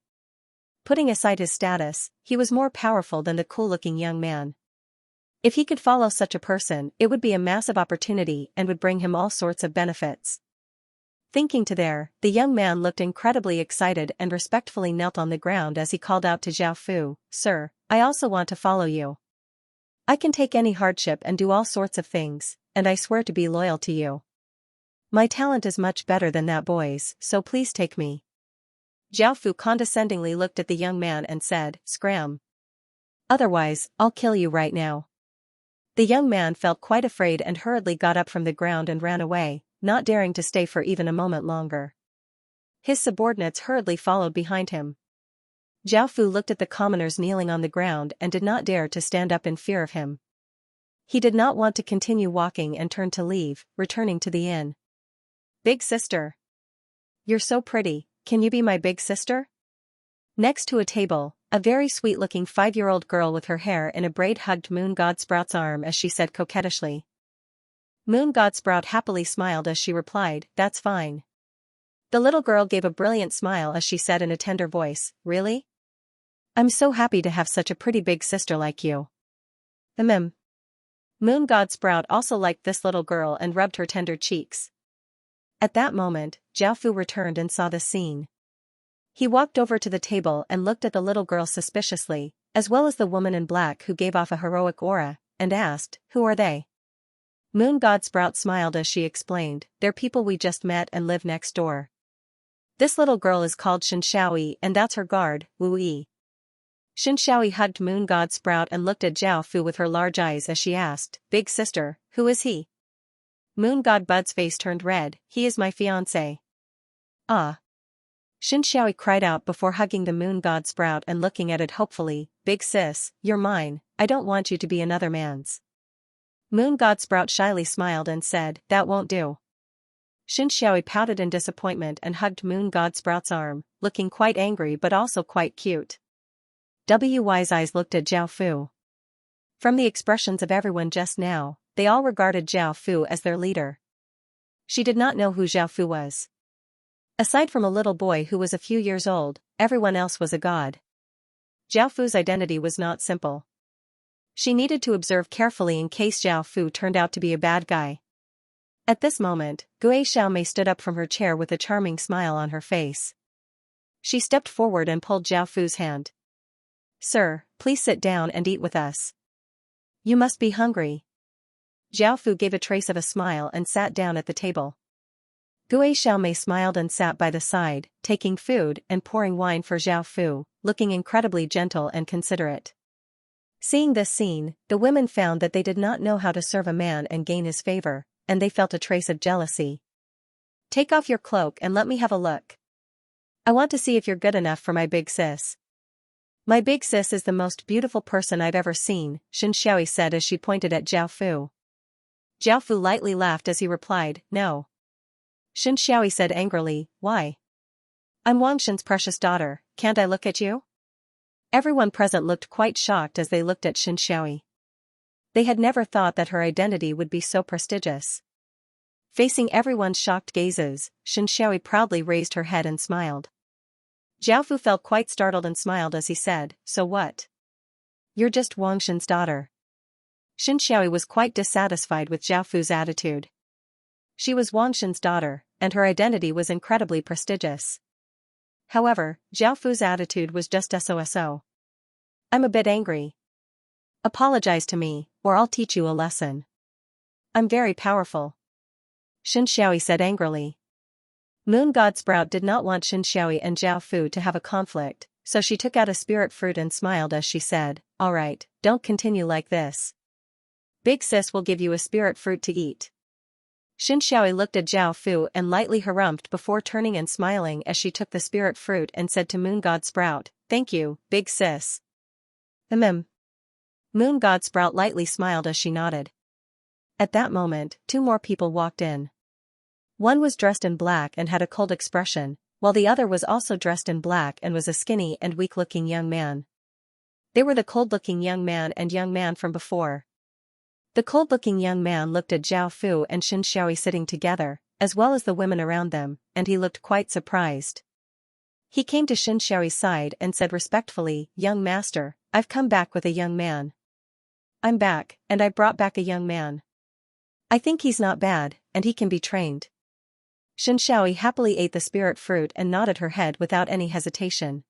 Speaker 1: Putting aside his status, he was more powerful than the cool-looking young man. If he could follow such a person, it would be a massive opportunity and would bring him all sorts of benefits. Thinking to there, the young man looked incredibly excited and respectfully knelt on the ground as he called out to Zhao Fu, "Sir, I also want to follow you. I can take any hardship and do all sorts of things, and I swear to be loyal to you. My talent is much better than that boy's, so please take me." Zhao Fu condescendingly looked at the young man and said, "Scram. Otherwise, I'll kill you right now." The young man felt quite afraid and hurriedly got up from the ground and ran away, not daring to stay for even a moment longer. His subordinates hurriedly followed behind him. Zhao Fu looked at the commoners kneeling on the ground and did not dare to stand up in fear of him. He did not want to continue walking and turned to leave, returning to the inn. Big sister. You're so pretty, can you be my big sister? Next to a table, a very sweet-looking 5-year-old girl with her hair in a braid hugged Moon God Sprout's arm as she said coquettishly. Moon God Sprout happily smiled as she replied, that's fine. The little girl gave a brilliant smile as she said in a tender voice, really? I'm so happy to have such a pretty big sister like you. Moon God Sprout also liked this little girl and rubbed her tender cheeks. At that moment, Zhao Fu returned and saw the scene. He walked over to the table and looked at the little girl suspiciously, as well as the woman in black who gave off a heroic aura, and asked, who are they? Moon God Sprout smiled as she explained, they're people we just met and live next door. This little girl is called Xianxia and that's her guard, Wu Yi. Xianxia hugged Moon God Sprout and looked at Zhao Fu with her large eyes as she asked, big sister, who is he? Moon God Bud's face turned red, he is my fiancé. Ah. Xianxia cried out before hugging the Moon God Sprout and looking at it hopefully, big sis, you're mine, I don't want you to be another man's. Moon God Sprout shyly smiled and said, that won't do. Xianxia pouted in disappointment and hugged Moon God Sprout's arm, looking quite angry but also quite cute. Wise eyes looked at Zhao Fu. From the expressions of everyone just now, they all regarded Zhao Fu as their leader. She did not know who Zhao Fu was. Aside from a little boy who was a few years old, everyone else was a god. Zhao Fu's identity was not simple. She needed to observe carefully in case Zhao Fu turned out to be a bad guy. At this moment, Gui Xiaomei stood up from her chair with a charming smile on her face. She stepped forward and pulled Zhao Fu's hand. Sir, please sit down and eat with us. You must be hungry. Zhao Fu gave a trace of a smile and sat down at the table. Gui Xiaomei smiled and sat by the side, taking food and pouring wine for Zhao Fu, looking incredibly gentle and considerate. Seeing this scene, the women found that they did not know how to serve a man and gain his favor, and they felt a trace of jealousy. Take off your cloak and let me have a look. I want to see if you're good enough for my big sis. My big sis is the most beautiful person I've ever seen, Xianxia said as she pointed at Zhao Fu. Zhao Fu lightly laughed as he replied, no. Xianxia said angrily, why? I'm Wangshen's precious daughter, can't I look at you? Everyone present looked quite shocked as they looked at Xianxia. They had never thought that her identity would be so prestigious. Facing everyone's shocked gazes, Xianxia proudly raised her head and smiled. Zhao Fu felt quite startled and smiled as he said, so what? You're just Wangshen's daughter. Xianxia was quite dissatisfied with Zhao Fu's attitude. She was Wangshen's daughter, and her identity was incredibly prestigious. However, Zhao Fu's attitude was just so. I'm a bit angry. Apologize to me, or I'll teach you a lesson. I'm very powerful. Xianxia said angrily. Moon God Sprout did not want Xianxia and Zhao Fu to have a conflict, so she took out a spirit fruit and smiled as she said, alright, don't continue like this. Big sis will give you a spirit fruit to eat. Xianxia looked at Zhao Fu and lightly harumphed before turning and smiling as she took the spirit fruit and said to Moon God Sprout, thank you, big sis. Moon God Sprout lightly smiled as she nodded. At that moment, 2 more people walked in. One was dressed in black and had a cold expression, while the other was also dressed in black and was a skinny and weak-looking young man. They were the cold-looking young man and young man from before. The cold-looking young man looked at Zhao Fu and Xianxia sitting together, as well as the women around them, and he looked quite surprised. He came to Xianxia's side and said respectfully, young master, I've come back with a young man. I'm back, and I brought back a young man. I think he's not bad, and he can be trained. Xianxia happily ate the spirit fruit and nodded her head without any hesitation.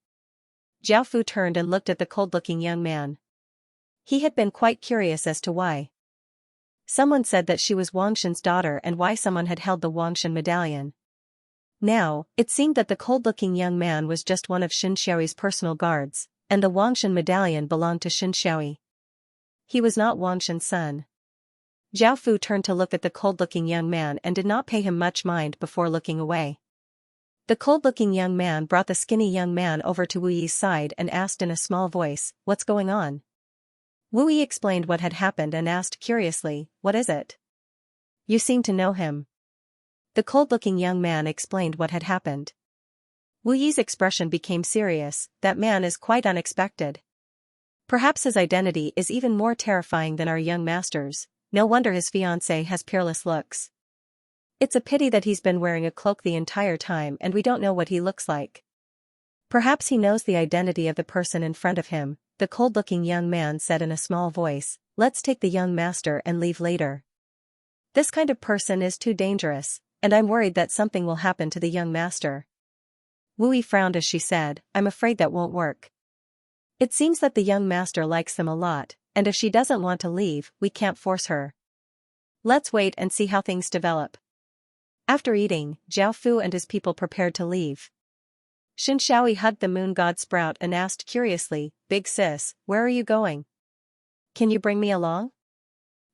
Speaker 1: Zhao Fu turned and looked at the cold-looking young man. He had been quite curious as to why. Someone said that she was Wangshen's daughter and why someone had held the Wangshen medallion. Now, it seemed that the cold-looking young man was just one of Xianxia's personal guards, and the Wangshen medallion belonged to Xianxia. He was not Wangshen's son. Zhao Fu turned to look at the cold-looking young man and did not pay him much mind before looking away. The cold-looking young man brought the skinny young man over to Wu Yi's side and asked in a small voice, "What's going on?" Wu Yi explained what had happened and asked curiously, "What is it?" "You seem to know him." The cold-looking young man explained what had happened. Wu Yi's expression became serious. "That man is quite unexpected. Perhaps his identity is even more terrifying than our young master's. No wonder his fiancée has peerless looks. It's a pity that he's been wearing a cloak the entire time and we don't know what he looks like. Perhaps he knows the identity of the person in front of him," the cold-looking young man said in a small voice. "Let's take the young master and leave later. This kind of person is too dangerous, and I'm worried that something will happen to the young master." Wu Yi frowned as she said, "I'm afraid that won't work. It seems that the young master likes them a lot, and if she doesn't want to leave, we can't force her. Let's wait and see how things develop." After eating, Zhao Fu and his people prepared to leave. Xianxia hugged the moon god Sprout and asked curiously, "Big sis, where are you going? Can you bring me along?"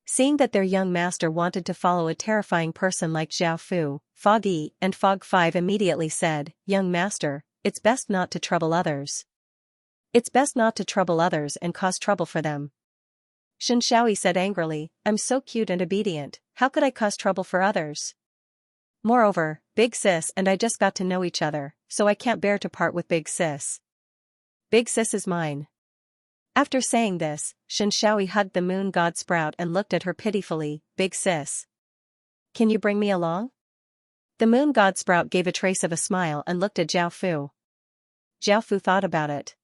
Speaker 1: Seeing that their young master wanted to follow a terrifying person like Zhao Fu, Foggy and Fog 5 immediately said, "Young master, it's best not to trouble others. It's best not to trouble others and cause trouble for them." Xianxia said angrily, "I'm so cute and obedient, how could I cause trouble for others? Moreover, Big Sis and I just got to know each other, so I can't bear to part with Big Sis. Big Sis is mine." After saying this, Xianxia hugged the moon god Sprout and looked at her pitifully, "Big Sis, can you bring me along?" The moon god Sprout gave a trace of a smile and looked at Zhao Fu. Zhao Fu thought about it.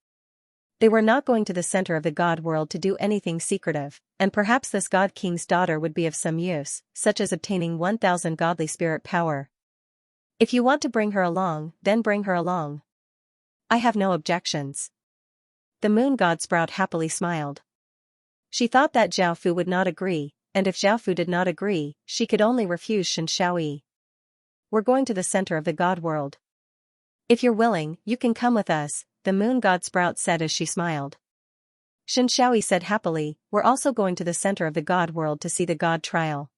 Speaker 1: They were not going to the center of the god world to do anything secretive, and perhaps this god king's daughter would be of some use, such as obtaining 1,000 godly spirit power. "If you want to bring her along, then bring her along. I have no objections." The moon god Sprout happily smiled. She thought that Zhao Fu would not agree, and if Zhao Fu did not agree, she could only refuse Xianxia. "We're going to the center of the god world. If you're willing, you can come with us," the moon god Sprout said as she smiled. Xianxia said happily, "We're also going to the center of the god world to see the god trial."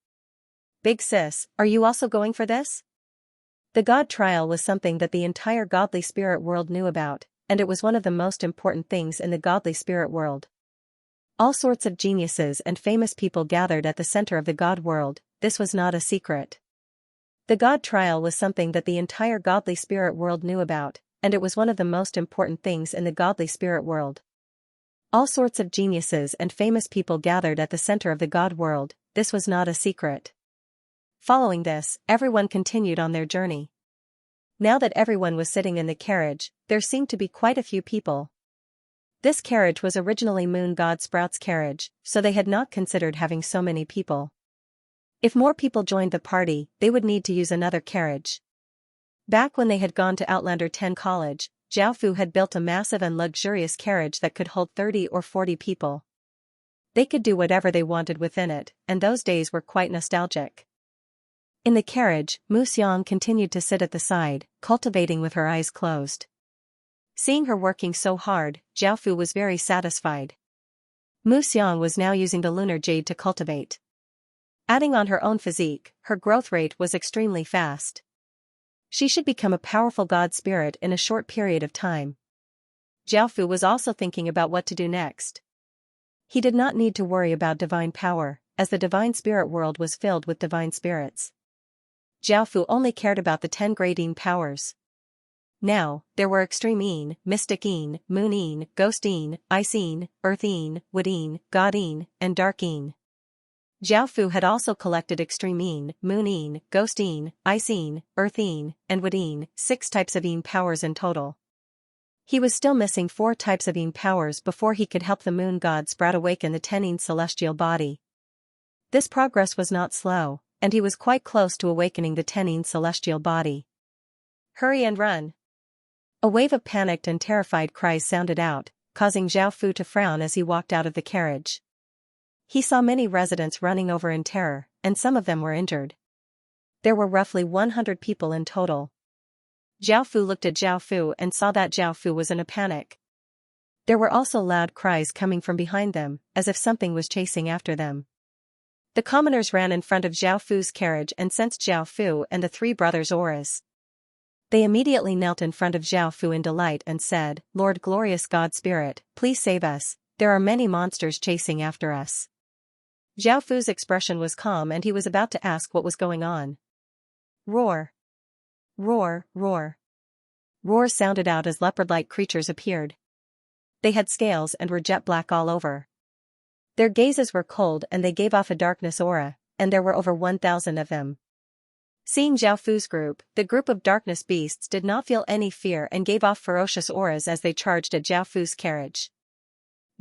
Speaker 1: "Big sis, are you also going for this?" The god trial was something that the entire godly spirit world knew about, and it was one of the most important things in the godly spirit world. All sorts of geniuses and famous people gathered at the center of the god world. This was not a secret. The god trial was something that the entire godly spirit world knew about, and it was one of the most important things in the godly spirit world. All sorts of geniuses and famous people gathered at the center of the god world. This was not a secret. Following this, everyone continued on their journey. Now that everyone was sitting in the carriage, there seemed to be quite a few people. This carriage was originally Moon God Sprout's carriage, so they had not considered having so many people. If more people joined the party, they would need to use another carriage. Back when they had gone to Outlander 10 College, Zhao Fu had built a massive and luxurious carriage that could hold 30 or 40 people. They could do whatever they wanted within it, and those days were quite nostalgic. In the carriage, Mu Xiang continued to sit at the side, cultivating with her eyes closed. Seeing her working so hard, Zhao Fu was very satisfied. Mu Xiang was now using the lunar jade to cultivate. Adding on her own physique, her growth rate was extremely fast. She should become a powerful god spirit in a short period of time. Zhao Fu was also thinking about what to do next. He did not need to worry about divine power, as the divine spirit world was filled with divine spirits. Zhao Fu only cared about the 10 great Yin powers. Now, there were Extreme Yin, Mystic Yin, Moon Yin, Ghost Yin, Ice Yin, Earth Yin, Wood Yin, God Yin, and Dark Yin. Zhao Fu had also collected Extreme Yin, Moon Yin, Ghost Yin, Ice Yin, Earth Yin, and Wood Yin, 6 types of Yin powers in total. He was still missing 4 types of Yin powers before he could help the moon god Sprout awaken the 10 Yin celestial body. This progress was not slow, and he was quite close to awakening the 10 Yin celestial body. "Hurry and run!" A wave of panicked and terrified cries sounded out, causing Zhao Fu to frown as he walked out of the carriage. He saw many residents running over in terror, and some of them were injured. There were roughly 100 people in total. Zhao Fu looked at Zhao Fu and saw that Zhao Fu was in a panic. There were also loud cries coming from behind them, as if something was chasing after them. The commoners ran in front of Zhao Fu's carriage and sensed Zhao Fu and the 3 brothers' auras. They immediately knelt in front of Zhao Fu in delight and said, "Lord glorious God Spirit, please save us, there are many monsters chasing after us." Zhao Fu's expression was calm and he was about to ask what was going on. Roar! Roar, roar. Roars sounded out as leopard-like creatures appeared. They had scales and were jet black all over. Their gazes were cold and they gave off a darkness aura, and there were over 1,000 of them. Seeing Zhao Fu's group, the group of darkness beasts did not feel any fear and gave off ferocious auras as they charged at Zhao Fu's carriage.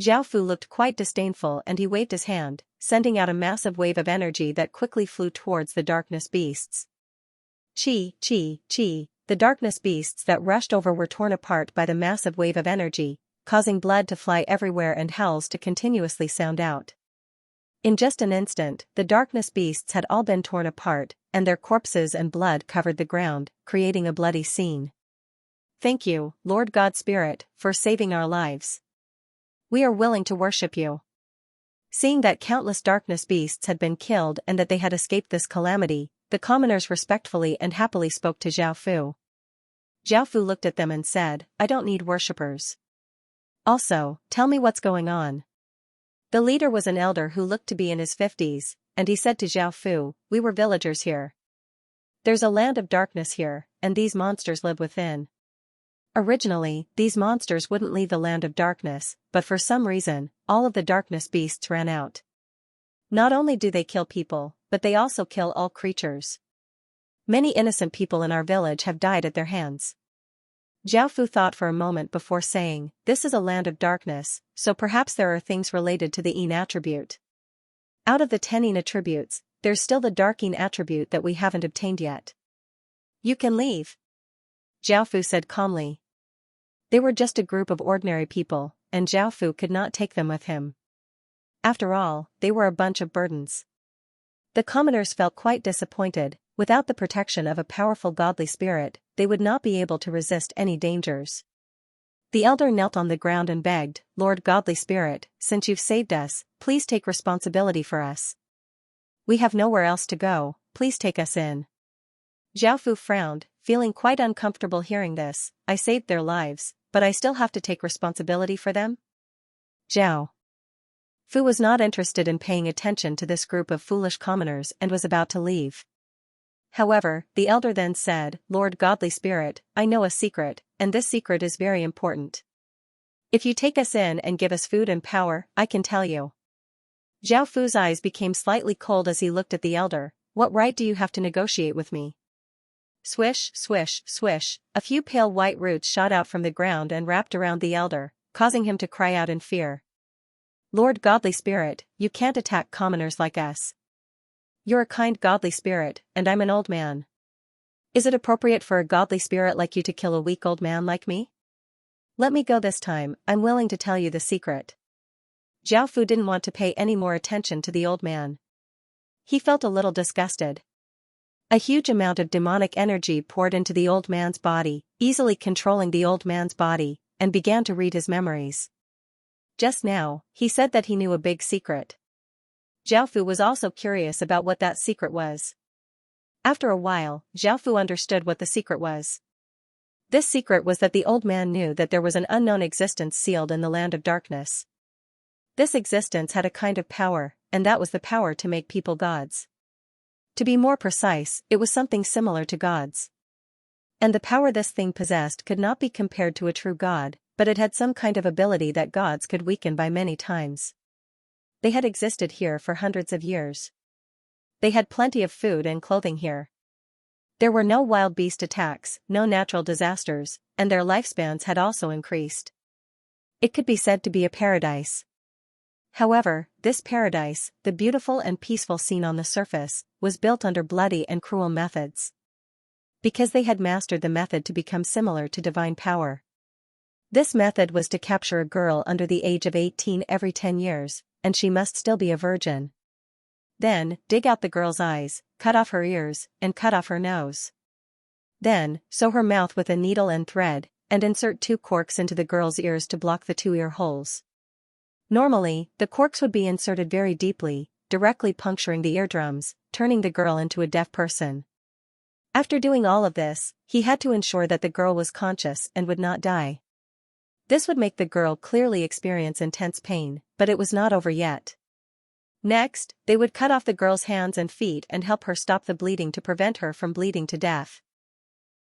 Speaker 1: Zhao Fu looked quite disdainful and he waved his hand, sending out a massive wave of energy that quickly flew towards the darkness beasts. Chi, chi, chi, the darkness beasts that rushed over were torn apart by the massive wave of energy, causing blood to fly everywhere and howls to continuously sound out. In just an instant, the darkness beasts had all been torn apart, and their corpses and blood covered the ground, creating a bloody scene. Thank you, Lord God Spirit, for saving our lives. We are willing to worship you. Seeing that countless darkness beasts had been killed and that they had escaped this calamity, the commoners respectfully and happily spoke to Zhao Fu. Zhao Fu looked at them and said, "I don't need worshippers. Also, tell me what's going on." The leader was an elder who looked to be in his 50s, and he said to Zhao Fu, "We were villagers here. There's a land of darkness here, and these monsters live within." Originally, these monsters wouldn't leave the land of darkness, but for some reason, all of the darkness beasts ran out. Not only do they kill people, but they also kill all creatures. Many innocent people in our village have died at their hands. Zhao Fu thought for a moment before saying, "This is a land of darkness, so perhaps there are things related to the Yin attribute. Out of the 10 Yin attributes, there's still the dark Yin attribute that we haven't obtained yet. You can leave," Zhao Fu said calmly. They were just a group of ordinary people, and Zhao Fu could not take them with him. After all, they were a bunch of burdens. The commoners felt quite disappointed. Without the protection of a powerful godly spirit, they would not be able to resist any dangers. The elder knelt on the ground and begged, "Lord godly spirit, since you've saved us, please take responsibility for us. We have nowhere else to go, please take us in." Zhao Fu frowned, feeling quite uncomfortable hearing this. "I saved their lives, but I still have to take responsibility for them?" Zhao Fu was not interested in paying attention to this group of foolish commoners and was about to leave. However, the elder then said, "Lord godly spirit, I know a secret, and this secret is very important. If you take us in and give us food and power, I can tell you." Zhao Fu's eyes became slightly cold as he looked at the elder. "What right do you have to negotiate with me?" Swish, swish, swish, a few pale white roots shot out from the ground and wrapped around the elder, causing him to cry out in fear. "Lord godly spirit, you can't attack commoners like us. You're a kind godly spirit, and I'm an old man. Is it appropriate for a godly spirit like you to kill a weak old man like me? Let me go this time, I'm willing to tell you the secret." Zhao Fu didn't want to pay any more attention to the old man. He felt a little disgusted. A huge amount of demonic energy poured into the old man's body, easily controlling the old man's body, and began to read his memories. Just now, he said that he knew a big secret. Zhao Fu was also curious about what that secret was. After a while, Zhao Fu understood what the secret was. This secret was that the old man knew that there was an unknown existence sealed in the land of darkness. This existence had a kind of power, and that was the power to make people gods. To be more precise, it was something similar to gods. And the power this thing possessed could not be compared to a true god, but it had some kind of ability that gods could weaken by many times. They had existed here for hundreds of years. They had plenty of food and clothing here. There were no wild beast attacks, no natural disasters, and their lifespans had also increased. It could be said to be a paradise. However, this paradise, the beautiful and peaceful scene on the surface, was built under bloody and cruel methods. Because they had mastered the method to become similar to divine power. This method was to capture a girl under the age of 18 every 10 years, and she must still be a virgin. Then, dig out the girl's eyes, cut off her ears, and cut off her nose. Then, sew her mouth with a needle and thread, and insert 2 corks into the girl's ears to block the 2 ear holes. Normally, the corks would be inserted very deeply, directly puncturing the eardrums, turning the girl into a deaf person. After doing all of this, he had to ensure that the girl was conscious and would not die. This would make the girl clearly experience intense pain, but it was not over yet. Next, they would cut off the girl's hands and feet and help her stop the bleeding to prevent her from bleeding to death.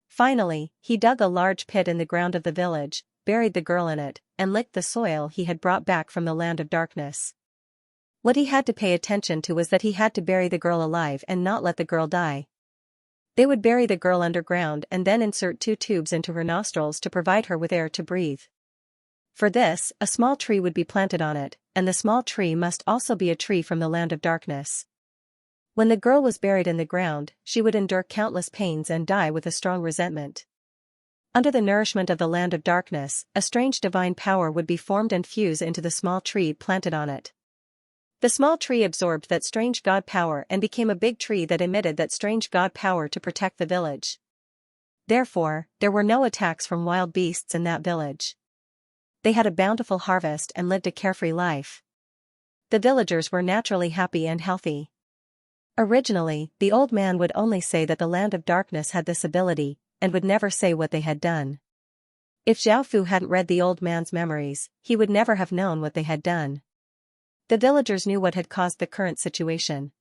Speaker 1: Finally, he dug a large pit in the ground of the village, buried the girl in it, and licked the soil he had brought back from the land of darkness. What he had to pay attention to was that he had to bury the girl alive and not let the girl die. They would bury the girl underground and then insert 2 tubes into her nostrils to provide her with air to breathe. For this, a small tree would be planted on it, and the small tree must also be a tree from the land of darkness. When the girl was buried in the ground, she would endure countless pains and die with a strong resentment. Under the nourishment of the land of darkness, a strange divine power would be formed and fuse into the small tree planted on it. The small tree absorbed that strange god power and became a big tree that emitted that strange god power to protect the village. Therefore, there were no attacks from wild beasts in that village. They had a bountiful harvest and lived a carefree life. The villagers were naturally happy and healthy. Originally, the old man would only say that the land of darkness had this ability, and would never say what they had done. If Xiaofu hadn't read the old man's memories, he would never have known what they had done. The villagers knew what had caused the current situation.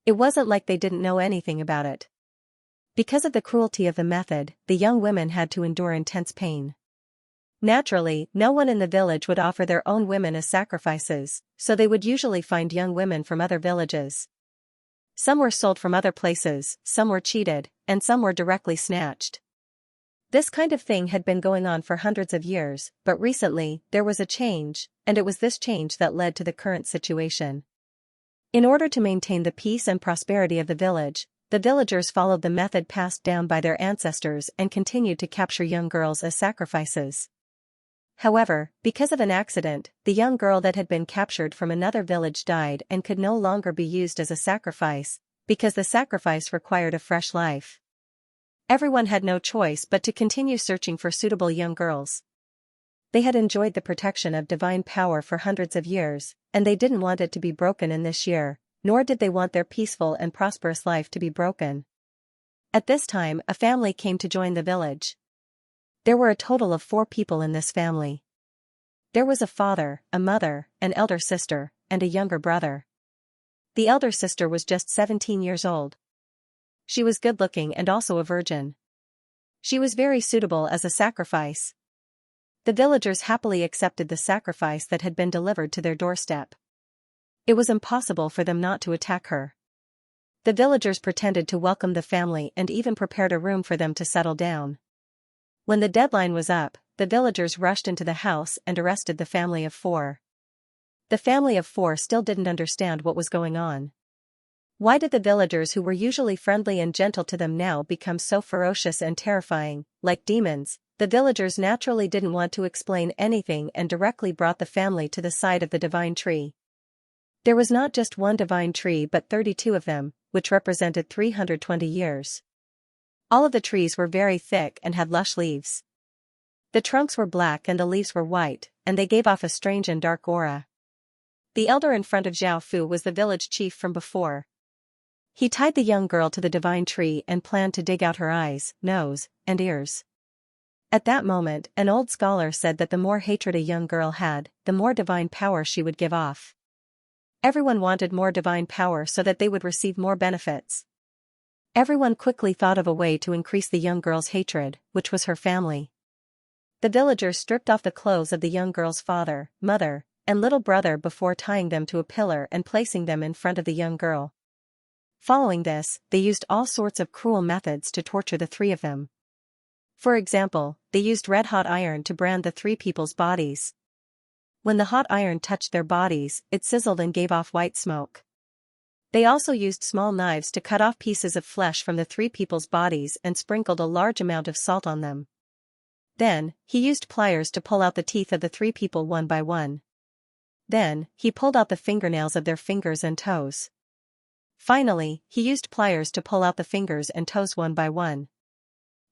Speaker 1: It wasn't like they didn't know anything about it. Because of the cruelty of the method, the young women had to endure intense pain. Naturally, no one in the village would offer their own women as sacrifices, so they would usually find young women from other villages. Some were sold from other places, some were cheated, and some were directly snatched. This kind of thing had been going on for hundreds of years, but recently, there was a change, and it was this change that led to the current situation. In order to maintain the peace and prosperity of the village, the villagers followed the method passed down by their ancestors and continued to capture young girls as sacrifices. However, because of an accident, the young girl that had been captured from another village died and could no longer be used as a sacrifice, because the sacrifice required a fresh life. Everyone had no choice but to continue searching for suitable young girls. They had enjoyed the protection of divine power for hundreds of years, and they didn't want it to be broken in this year, nor did they want their peaceful and prosperous life to be broken. At this time, a family came to join the village. There were a total of 4 people in this family. There was a father, a mother, an elder sister, and a younger brother. The elder sister was just 17 years old. She was good-looking and also a virgin. She was very suitable as a sacrifice. The villagers happily accepted the sacrifice that had been delivered to their doorstep. It was impossible for them not to attack her. The villagers pretended to welcome the family and even prepared a room for them to settle down. When the deadline was up, the villagers rushed into the house and arrested the family of 4. The family of 4 still didn't understand what was going on. Why did the villagers who were usually friendly and gentle to them now become so ferocious and terrifying, like demons? The villagers naturally didn't want to explain anything and directly brought the family to the side of the divine tree. There was not just one divine tree but 32 of them, which represented 320 years. All of the trees were very thick and had lush leaves. The trunks were black and the leaves were white, and they gave off a strange and dark aura. The elder in front of Zhao Fu was the village chief from before. He tied the young girl to the divine tree and planned to dig out her eyes, nose, and ears. At that moment, an old scholar said that the more hatred a young girl had, the more divine power she would give off. Everyone wanted more divine power so that they would receive more benefits. Everyone quickly thought of a way to increase the young girl's hatred, which was her family. The villagers stripped off the clothes of the young girl's father, mother, and little brother before tying them to a pillar and placing them in front of the young girl. Following this, they used all sorts of cruel methods to torture the 3 of them. For example, they used red-hot iron to brand the 3 people's bodies. When the hot iron touched their bodies, it sizzled and gave off white smoke. They also used small knives to cut off pieces of flesh from the 3 people's bodies and sprinkled a large amount of salt on them. Then, he used pliers to pull out the teeth of the 3 people one by one. Then, he pulled out the fingernails of their fingers and toes. Finally, he used pliers to pull out the fingers and toes one by one.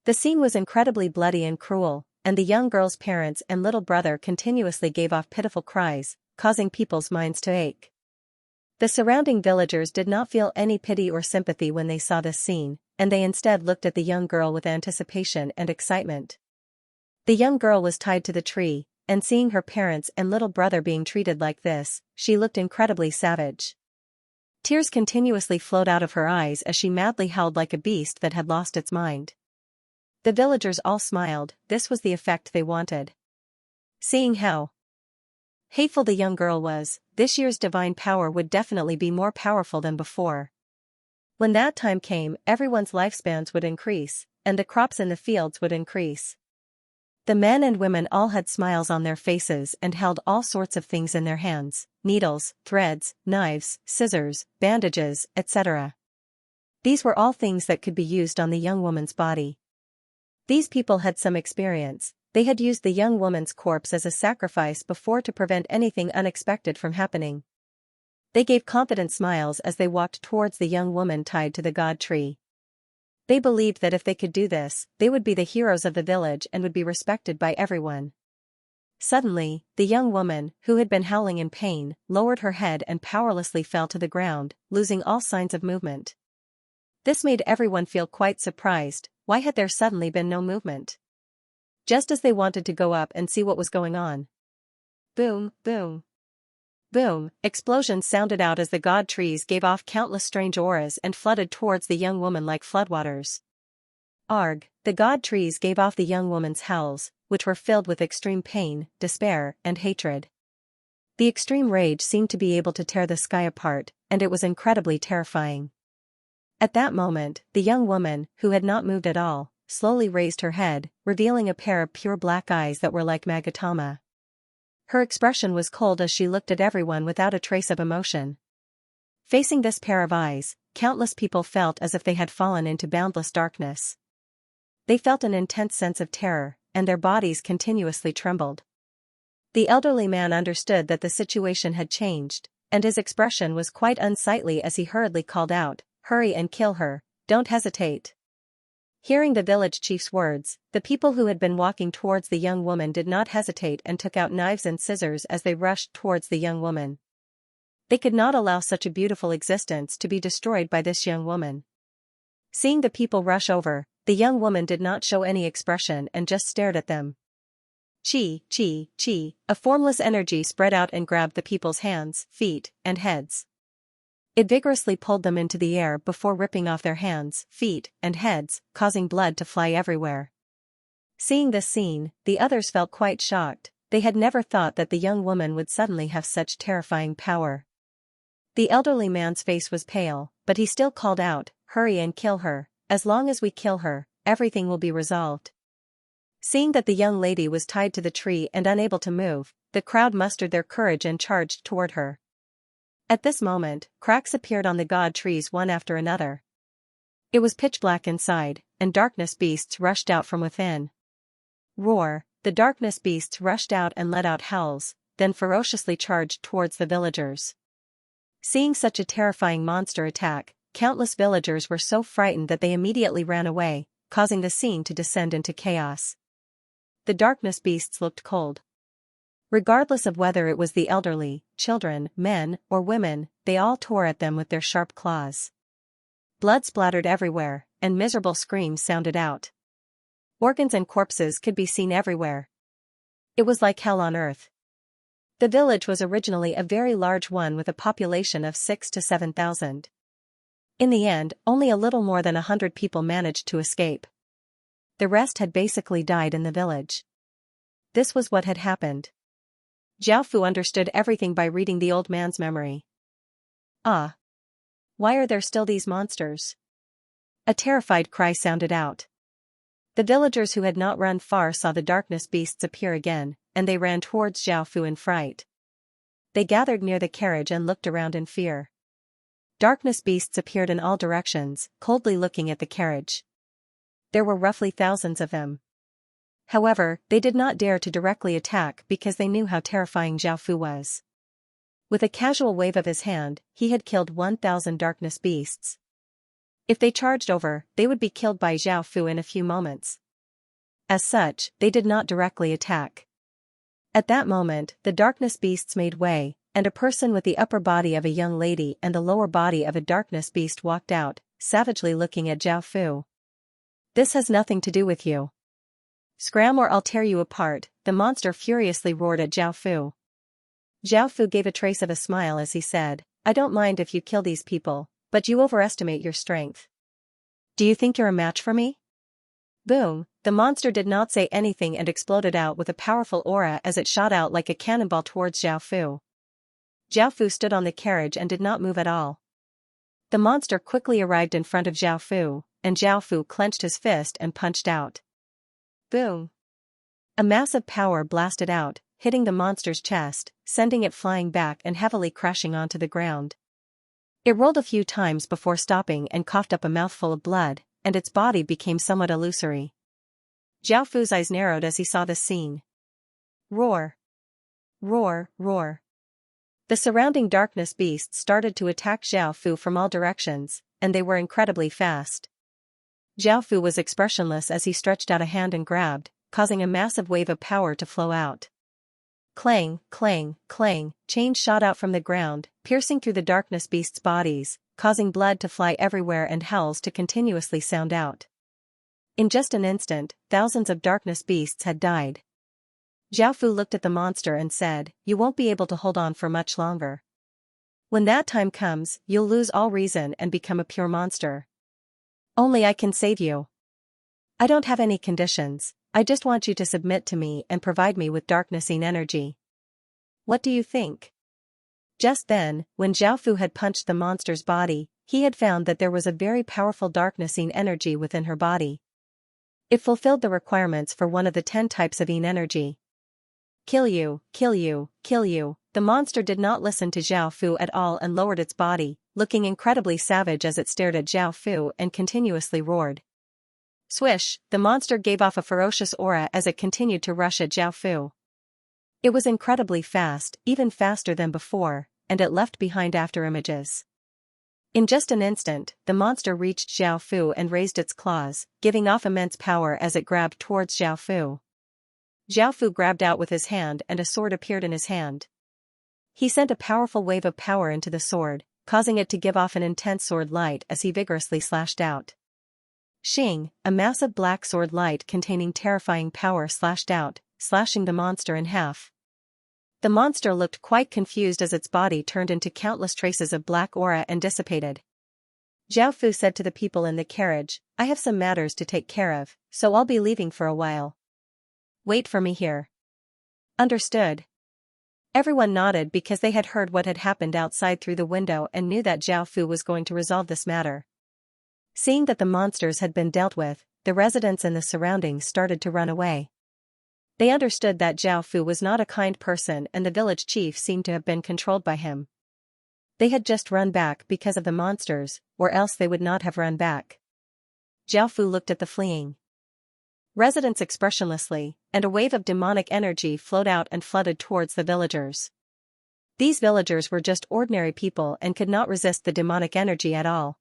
Speaker 1: The scene was incredibly bloody and cruel, and the young girl's parents and little brother continuously gave off pitiful cries, causing people's minds to ache. The surrounding villagers did not feel any pity or sympathy when they saw this scene, and they instead looked at the young girl with anticipation and excitement. The young girl was tied to the tree, and seeing her parents and little brother being treated like this, she looked incredibly savage. Tears continuously flowed out of her eyes as she madly howled like a beast that had lost its mind. The villagers all smiled. This was the effect they wanted. Seeing how hateful the young girl was, this year's divine power would definitely be more powerful than before. When that time came, everyone's lifespans would increase, and the crops in the fields would increase. The men and women all had smiles on their faces and held all sorts of things in their hands: needles, threads, knives, scissors, bandages, etc. These were all things that could be used on the young woman's body. These people had some experience. They had used the young woman's corpse as a sacrifice before to prevent anything unexpected from happening. They gave confident smiles as they walked towards the young woman tied to the god tree. They believed that if they could do this, they would be the heroes of the village and would be respected by everyone. Suddenly, the young woman, who had been howling in pain, lowered her head and powerlessly fell to the ground, losing all signs of movement. This made everyone feel quite surprised. Why had there suddenly been no movement? Just as they wanted to go up and see what was going on. Boom, boom. Boom, explosions sounded out as the god trees gave off countless strange auras and flooded towards the young woman like floodwaters. Arg, the god trees gave off the young woman's howls, which were filled with extreme pain, despair, and hatred. The extreme rage seemed to be able to tear the sky apart, and it was incredibly terrifying. At that moment, the young woman, who had not moved at all, slowly raised her head, revealing a pair of pure black eyes that were like magatama. Her expression was cold as she looked at everyone without a trace of emotion. Facing this pair of eyes, countless people felt as if they had fallen into boundless darkness. They felt an intense sense of terror, and their bodies continuously trembled. The elderly man understood that the situation had changed, and his expression was quite unsightly as he hurriedly called out, "Hurry and kill her, don't hesitate." Hearing the village chief's words, the people who had been walking towards the young woman did not hesitate and took out knives and scissors as they rushed towards the young woman. They could not allow such a beautiful existence to be destroyed by this young woman. Seeing the people rush over, the young woman did not show any expression and just stared at them. Chi, chi, chi, a formless energy spread out and grabbed the people's hands, feet, and heads. It vigorously pulled them into the air before ripping off their hands, feet, and heads, causing blood to fly everywhere. Seeing this scene, the others felt quite shocked. They had never thought that the young woman would suddenly have such terrifying power. The elderly man's face was pale, but he still called out, "Hurry and kill her. As long as we kill her, everything will be resolved." Seeing that the young lady was tied to the tree and unable to move, the crowd mustered their courage and charged toward her. At this moment, cracks appeared on the god trees one after another. It was pitch black inside, and darkness beasts rushed out from within. Roar, the darkness beasts rushed out and let out howls, then ferociously charged towards the villagers. Seeing such a terrifying monster attack, countless villagers were so frightened that they immediately ran away, causing the scene to descend into chaos. The darkness beasts looked cold. Regardless of whether it was the elderly, children, men, or women, they all tore at them with their sharp claws. Blood splattered everywhere, and miserable screams sounded out. Organs and corpses could be seen everywhere. It was like hell on earth. The village was originally a very large one with a population of 6,000 to 7,000. In the end, only a little more than 100 people managed to escape. The rest had basically died in the village. This was what had happened. Xiaofu understood everything by reading the old man's memory. Ah! Why are there still these monsters? A terrified cry sounded out. The villagers who had not run far saw the darkness beasts appear again, and they ran towards Xiaofu in fright. They gathered near the carriage and looked around in fear. Darkness beasts appeared in all directions, coldly looking at the carriage. There were roughly thousands of them. However, they did not dare to directly attack because they knew how terrifying Xiaofu was. With a casual wave of his hand, he had killed 1,000 darkness beasts. If they charged over, they would be killed by Xiaofu in a few moments. As such, they did not directly attack. At that moment, the darkness beasts made way, and a person with the upper body of a young lady and the lower body of a darkness beast walked out, savagely looking at Zhao Fu. "This has nothing to do with you. Scram or I'll tear you apart," the monster furiously roared at Zhao Fu. Zhao Fu gave a trace of a smile as he said, "I don't mind if you kill these people, but you overestimate your strength. Do you think you're a match for me?" Boom, the monster did not say anything and exploded out with a powerful aura as it shot out like a cannonball towards Zhao Fu. Zhao Fu stood on the carriage and did not move at all. The monster quickly arrived in front of Zhao Fu, and Zhao Fu clenched his fist and punched out. Boom! A massive power blasted out, hitting the monster's chest, sending it flying back and heavily crashing onto the ground. It rolled a few times before stopping and coughed up a mouthful of blood, and its body became somewhat illusory. Zhao Fu's eyes narrowed as he saw this scene. Roar! Roar, roar! The surrounding darkness beasts started to attack Zhao Fu from all directions, and they were incredibly fast. Zhao Fu was expressionless as he stretched out a hand and grabbed, causing a massive wave of power to flow out. Clang, clang, clang, chains shot out from the ground, piercing through the darkness beasts' bodies, causing blood to fly everywhere and howls to continuously sound out. In just an instant, thousands of darkness beasts had died. Zhao Fu looked at the monster and said, "You won't be able to hold on for much longer. When that time comes, you'll lose all reason and become a pure monster. Only I can save you. I don't have any conditions, I just want you to submit to me and provide me with darknessing energy. What do you think?" Just then, when Zhao Fu had punched the monster's body, he had found that there was a very powerful darknessing energy within her body. It fulfilled the requirements for one of the 10 types of Yin energy. "Kill you, kill you, kill you." The monster did not listen to Zhao Fu at all and lowered its body, looking incredibly savage as it stared at Zhao Fu and continuously roared. Swish, the monster gave off a ferocious aura as it continued to rush at Zhao Fu. It was incredibly fast, even faster than before, and it left behind afterimages. In just an instant, the monster reached Zhao Fu and raised its claws, giving off immense power as it grabbed towards Zhao Fu. Zhao Fu grabbed out with his hand and a sword appeared in his hand. He sent a powerful wave of power into the sword, causing it to give off an intense sword light as he vigorously slashed out. Xing, a massive black sword light containing terrifying power slashed out, slashing the monster in half. The monster looked quite confused as its body turned into countless traces of black aura and dissipated. Zhao Fu said to the people in the carriage, "I have some matters to take care of, so I'll be leaving for a while. Wait for me here." Understood. Everyone nodded because they had heard what had happened outside through the window and knew that Zhao Fu was going to resolve this matter. Seeing that the monsters had been dealt with, the residents in the surroundings started to run away. They understood that Zhao Fu was not a kind person and the village chief seemed to have been controlled by him. They had just run back because of the monsters, or else they would not have run back. Zhao Fu looked at the fleeing residents expressionlessly, and a wave of demonic energy flowed out and flooded towards the villagers. These villagers were just ordinary people and could not resist the demonic energy at all.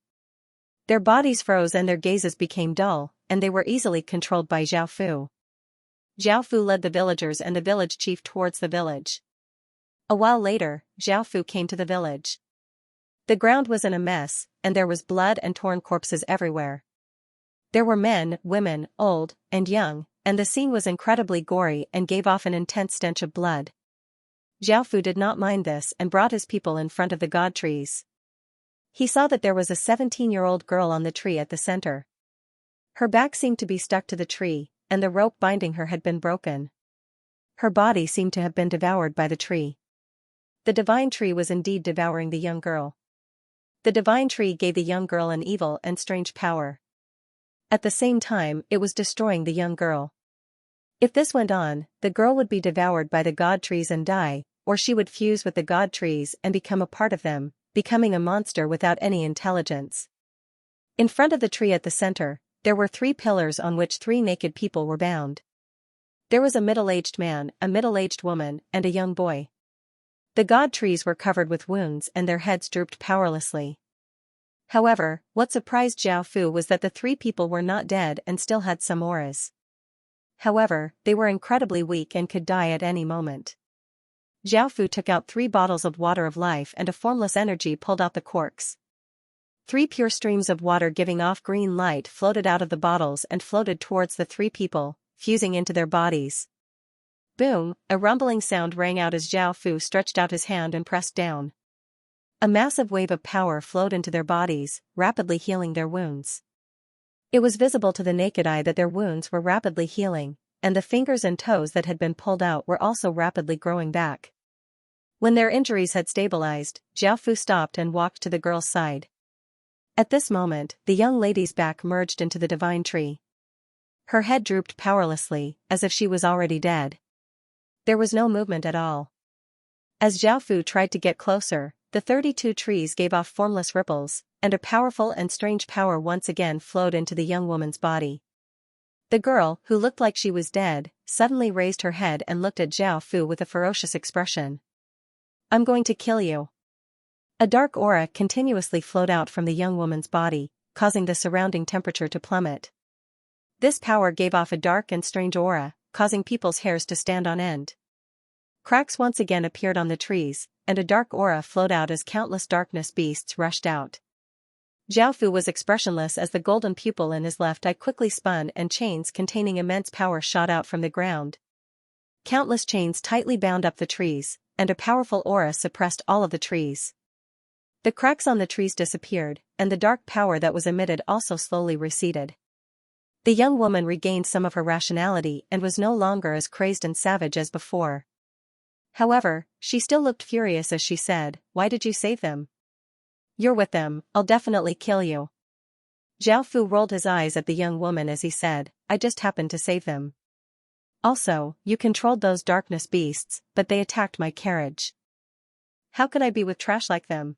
Speaker 1: Their bodies froze and their gazes became dull, and they were easily controlled by Zhao Fu. Zhao Fu led the villagers and the village chief towards the village. A while later, Zhao Fu came to the village. The ground was in a mess, and there was blood and torn corpses everywhere. There were men, women, old, and young, and the scene was incredibly gory and gave off an intense stench of blood. Zhao Fu did not mind this and brought his people in front of the god trees. He saw that there was a 17-year-old girl on the tree at the center. Her back seemed to be stuck to the tree, and the rope binding her had been broken. Her body seemed to have been devoured by the tree. The divine tree was indeed devouring the young girl. The divine tree gave the young girl an evil and strange power. At the same time, it was destroying the young girl. If this went on, the girl would be devoured by the god trees and die, or she would fuse with the god trees and become a part of them, becoming a monster without any intelligence. In front of the tree at the center, there were 3 pillars on which 3 naked people were bound. There was a middle-aged man, a middle-aged woman, and a young boy. The god trees were covered with wounds and their heads drooped powerlessly. However, what surprised Zhao Fu was that the 3 people were not dead and still had some auras. However, they were incredibly weak and could die at any moment. Zhao Fu took out 3 bottles of water of life and a formless energy pulled out the corks. 3 pure streams of water giving off green light floated out of the bottles and floated towards the 3 people, fusing into their bodies. Boom, a rumbling sound rang out as Zhao Fu stretched out his hand and pressed down. A massive wave of power flowed into their bodies, rapidly healing their wounds. It was visible to the naked eye that their wounds were rapidly healing, and the fingers and toes that had been pulled out were also rapidly growing back. When their injuries had stabilized, Zhao Fu stopped and walked to the girl's side. At this moment, the young lady's back merged into the divine tree. Her head drooped powerlessly, as if she was already dead. There was no movement at all. As Zhao Fu tried to get closer, the 32 trees gave off formless ripples, and a powerful and strange power once again flowed into the young woman's body. The girl, who looked like she was dead, suddenly raised her head and looked at Zhao Fu with a ferocious expression. "I'm going to kill you." A dark aura continuously flowed out from the young woman's body, causing the surrounding temperature to plummet. This power gave off a dark and strange aura, causing people's hairs to stand on end. Cracks once again appeared on the trees, and a dark aura flowed out as countless darkness beasts rushed out. Zhao Fu was expressionless as the golden pupil in his left eye quickly spun and chains containing immense power shot out from the ground. Countless chains tightly bound up the trees, and a powerful aura suppressed all of the trees. The cracks on the trees disappeared, and the dark power that was emitted also slowly receded. The young woman regained some of her rationality and was no longer as crazed and savage as before. However, she still looked furious as she said, "Why did you save them? You're with them, I'll definitely kill you." Zhao Fu rolled his eyes at the young woman as he said, "I just happened to save them. Also, you controlled those darkness beasts, but they attacked my carriage. How could I be with trash like them?"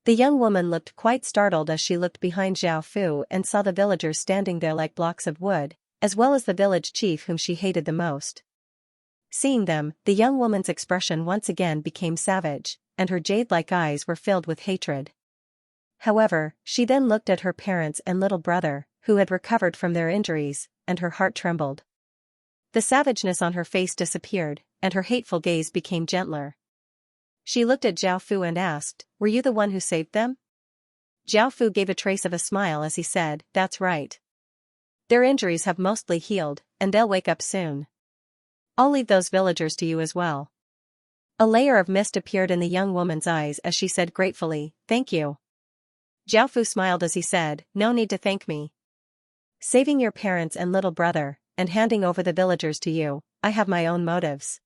Speaker 1: The young woman looked quite startled as she looked behind Zhao Fu and saw the villagers standing there like blocks of wood, as well as the village chief whom she hated the most. Seeing them, the young woman's expression once again became savage, and her jade-like eyes were filled with hatred. However, she then looked at her parents and little brother, who had recovered from their injuries, and her heart trembled. The savageness on her face disappeared, and her hateful gaze became gentler. She looked at Zhao Fu and asked, "Were you the one who saved them?" Zhao Fu gave a trace of a smile as he said, "That's right. Their injuries have mostly healed, and they'll wake up soon. I'll leave those villagers to you as well." A layer of mist appeared in the young woman's eyes as she said gratefully, "Thank you." Zhao Fu smiled as he said, "No need to thank me. Saving your parents and little brother, and handing over the villagers to you, I have my own motives.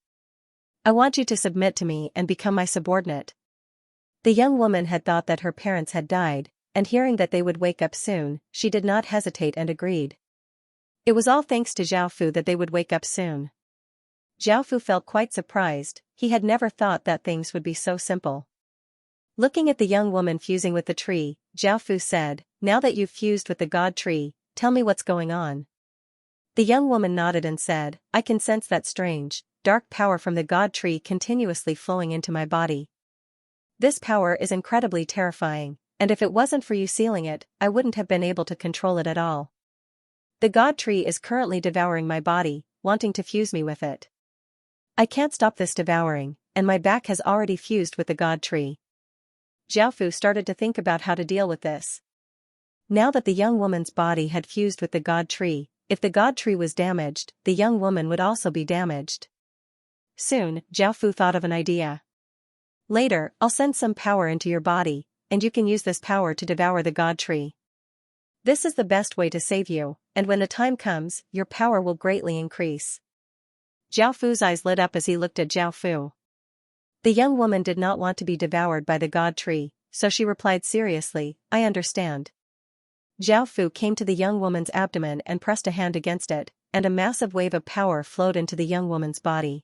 Speaker 1: I want you to submit to me and become my subordinate." The young woman had thought that her parents had died, and hearing that they would wake up soon, she did not hesitate and agreed. It was all thanks to Zhao Fu that they would wake up soon. Zhao Fu felt quite surprised, he had never thought that things would be so simple. Looking at the young woman fusing with the tree, Zhao Fu said, "Now that you've fused with the god tree, tell me what's going on." The young woman nodded and said, "I can sense that strange, dark power from the god tree continuously flowing into my body. This power is incredibly terrifying, and if it wasn't for you sealing it, I wouldn't have been able to control it at all. The god tree is currently devouring my body, wanting to fuse me with it. I can't stop this devouring, and my back has already fused with the god tree." Zhao Fu started to think about how to deal with this. Now that the young woman's body had fused with the god tree, if the god tree was damaged, the young woman would also be damaged. Soon, Zhao Fu thought of an idea. "Later, I'll send some power into your body, and you can use this power to devour the god tree. This is the best way to save you, and when the time comes, your power will greatly increase." Zhao Fu's eyes lit up as he looked at Zhao Fu. The young woman did not want to be devoured by the god tree, so she replied seriously, "I understand." Zhao Fu came to the young woman's abdomen and pressed a hand against it, and a massive wave of power flowed into the young woman's body.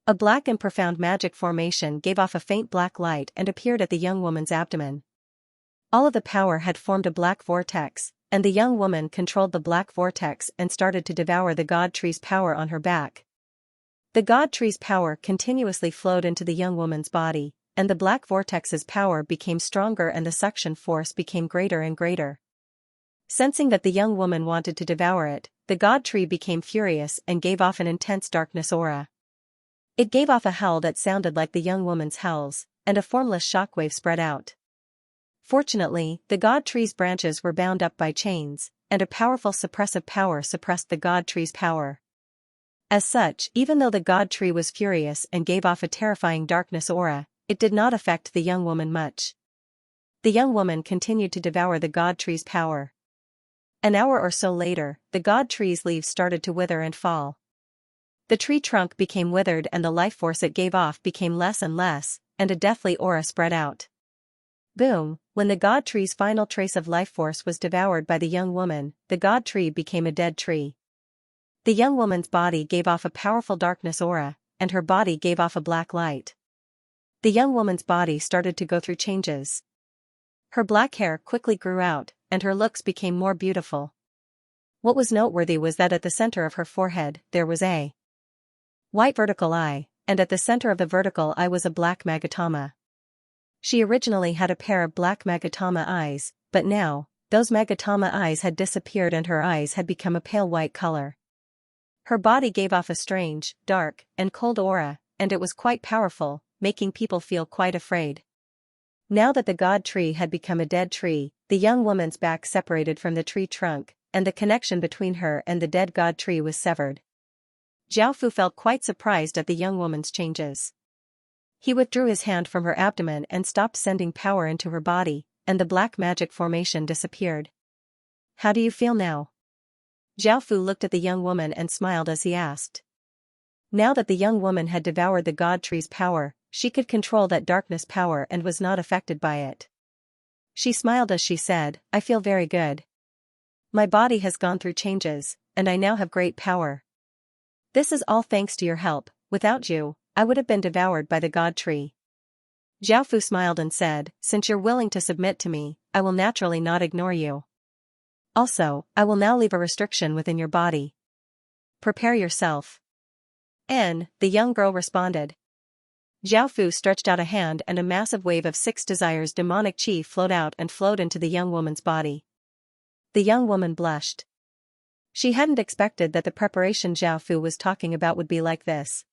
Speaker 1: A black and profound magic formation gave off a faint black light and appeared at the young woman's abdomen. All of the power had formed a black vortex, and the young woman controlled the black vortex and started to devour the god tree's power on her back. The god tree's power continuously flowed into the young woman's body, and the black vortex's power became stronger and the suction force became greater and greater. Sensing that the young woman wanted to devour it, the god tree became furious and gave off an intense darkness aura. It gave off a howl that sounded like the young woman's howls, and a formless shockwave spread out. Fortunately, the god tree's branches were bound up by chains, and a powerful suppressive power suppressed the god tree's power. As such, even though the god tree was furious and gave off a terrifying darkness aura, it did not affect the young woman much. The young woman continued to devour the god tree's power. An hour or so later, the god tree's leaves started to wither and fall. The tree trunk became withered and the life force it gave off became less and less, and a deathly aura spread out. Boom, when the god tree's final trace of life force was devoured by the young woman, the god tree became a dead tree. The young woman's body gave off a powerful darkness aura, and her body gave off a black light. The young woman's body started to go through changes. Her black hair quickly grew out, and her looks became more beautiful. What was noteworthy was that at the center of her forehead, there was a white vertical eye, and at the center of the vertical eye was a black magatama. She originally had a pair of black magatama eyes, but now, those magatama eyes had disappeared and her eyes had become a pale white color. Her body gave off a strange, dark, and cold aura, and it was quite powerful, making people feel quite afraid. Now that the god tree had become a dead tree, the young woman's back separated from the tree trunk, and the connection between her and the dead god tree was severed. Jiaofu felt quite surprised at the young woman's changes. He withdrew his hand from her abdomen and stopped sending power into her body, and the black magic formation disappeared. "How do you feel now?" Jiaofu looked at the young woman and smiled as he asked. Now that the young woman had devoured the god tree's power, she could control that darkness power and was not affected by it. She smiled as she said, "I feel very good. My body has gone through changes, and I now have great power. This is all thanks to your help. Without you, I would have been devoured by the god tree." Jiaofu smiled and said, "Since you're willing to submit to me, I will naturally not ignore you. Also, I will now leave a restriction within your body. Prepare yourself." The young girl responded. Jiaofu stretched out a hand and a massive wave of 6 desires demonic chi flowed out and flowed into the young woman's body. The young woman blushed. She hadn't expected that the preparation Jiaofu was talking about would be like this.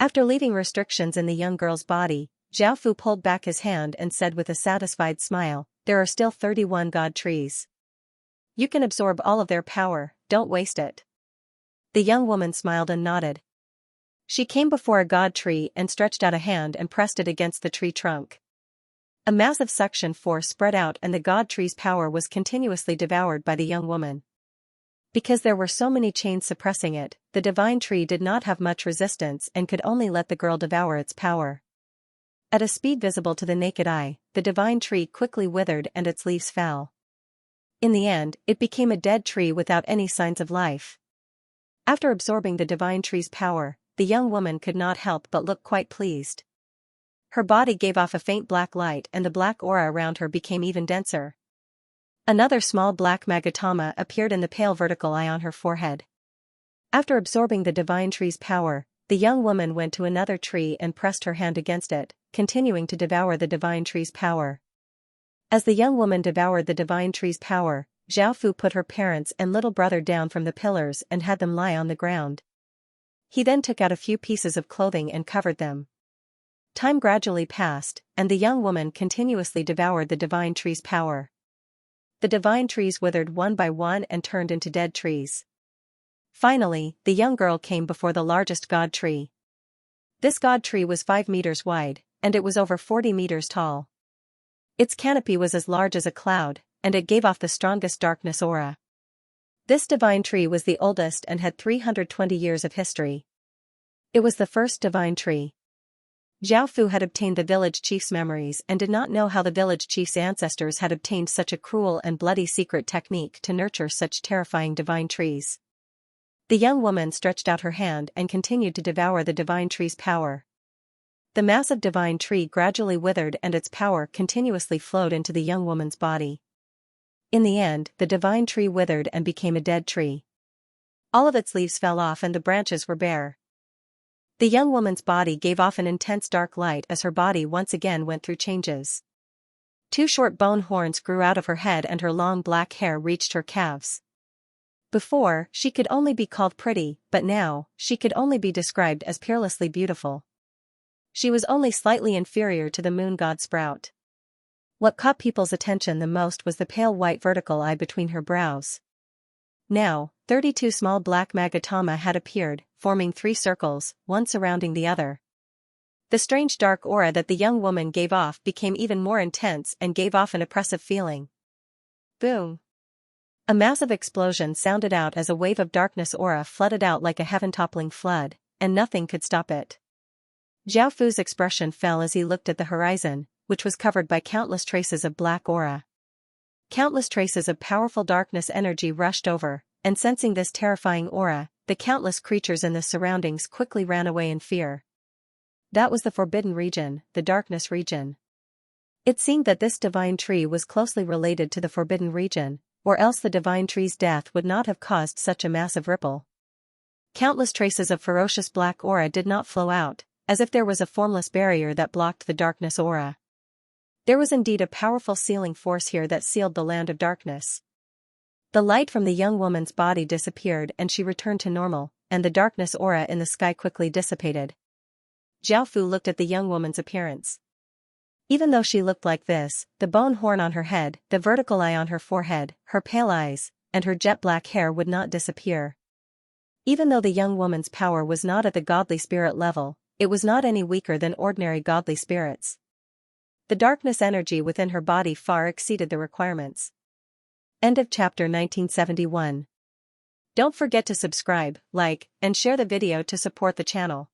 Speaker 1: After leaving restrictions in the young girl's body, Jiaofu pulled back his hand and said with a satisfied smile, "There are still 31 god trees. You can absorb all of their power, don't waste it." The young woman smiled and nodded. She came before a god tree and stretched out a hand and pressed it against the tree trunk. A massive suction force spread out and the god tree's power was continuously devoured by the young woman. Because there were so many chains suppressing it, the divine tree did not have much resistance and could only let the girl devour its power. At a speed visible to the naked eye, the divine tree quickly withered and its leaves fell. In the end, it became a dead tree without any signs of life. After absorbing the divine tree's power, the young woman could not help but look quite pleased. Her body gave off a faint black light and the black aura around her became even denser. Another small black magatama appeared in the pale vertical eye on her forehead. After absorbing the divine tree's power, the young woman went to another tree and pressed her hand against it, continuing to devour the divine tree's power. As the young woman devoured the divine tree's power, Jiaofu put her parents and little brother down from the pillars and had them lie on the ground. He then took out a few pieces of clothing and covered them. Time gradually passed, and the young woman continuously devoured the divine tree's power. The divine trees withered one by one and turned into dead trees. Finally, the young girl came before the largest god tree. This god tree was 5 meters wide, and it was over 40 meters tall. Its canopy was as large as a cloud, and it gave off the strongest darkness aura. This divine tree was the oldest and had 320 years of history. It was the first divine tree. Jiaofu had obtained the village chief's memories and did not know how the village chief's ancestors had obtained such a cruel and bloody secret technique to nurture such terrifying divine trees. The young woman stretched out her hand and continued to devour the divine tree's power. The massive divine tree gradually withered and its power continuously flowed into the young woman's body. In the end, the divine tree withered and became a dead tree. All of its leaves fell off and the branches were bare. The young woman's body gave off an intense dark light as her body once again went through changes. 2 short bone horns grew out of her head and her long black hair reached her calves. Before, she could only be called pretty, but now, she could only be described as peerlessly beautiful. She was only slightly inferior to the moon god Sprout. What caught people's attention the most was the pale white vertical eye between her brows. Now, 32 small black magatama had appeared, forming 3 circles, one surrounding the other. The strange dark aura that the young woman gave off became even more intense and gave off an oppressive feeling. Boom! A massive explosion sounded out as a wave of darkness aura flooded out like a heaven-toppling flood, and nothing could stop it. Zhao Fu's expression fell as he looked at the horizon, which was covered by countless traces of black aura. Countless traces of powerful darkness energy rushed over, and sensing this terrifying aura, the countless creatures in the surroundings quickly ran away in fear. That was the forbidden region, the darkness region. It seemed that this divine tree was closely related to the forbidden region, or else the divine tree's death would not have caused such a massive ripple. Countless traces of ferocious black aura did not flow out, as if there was a formless barrier that blocked the darkness aura. There was indeed a powerful sealing force here that sealed the land of darkness. The light from the young woman's body disappeared and she returned to normal, and the darkness aura in the sky quickly dissipated. Zhao Fu looked at the young woman's appearance. Even though she looked like this, the bone horn on her head, the vertical eye on her forehead, her pale eyes, and her jet black hair would not disappear. Even though the young woman's power was not at the godly spirit level, it was not any weaker than ordinary godly spirits. The darkness energy within her body far exceeded the requirements. End of chapter 1971. Don't forget to subscribe, like, and share the video to support the channel.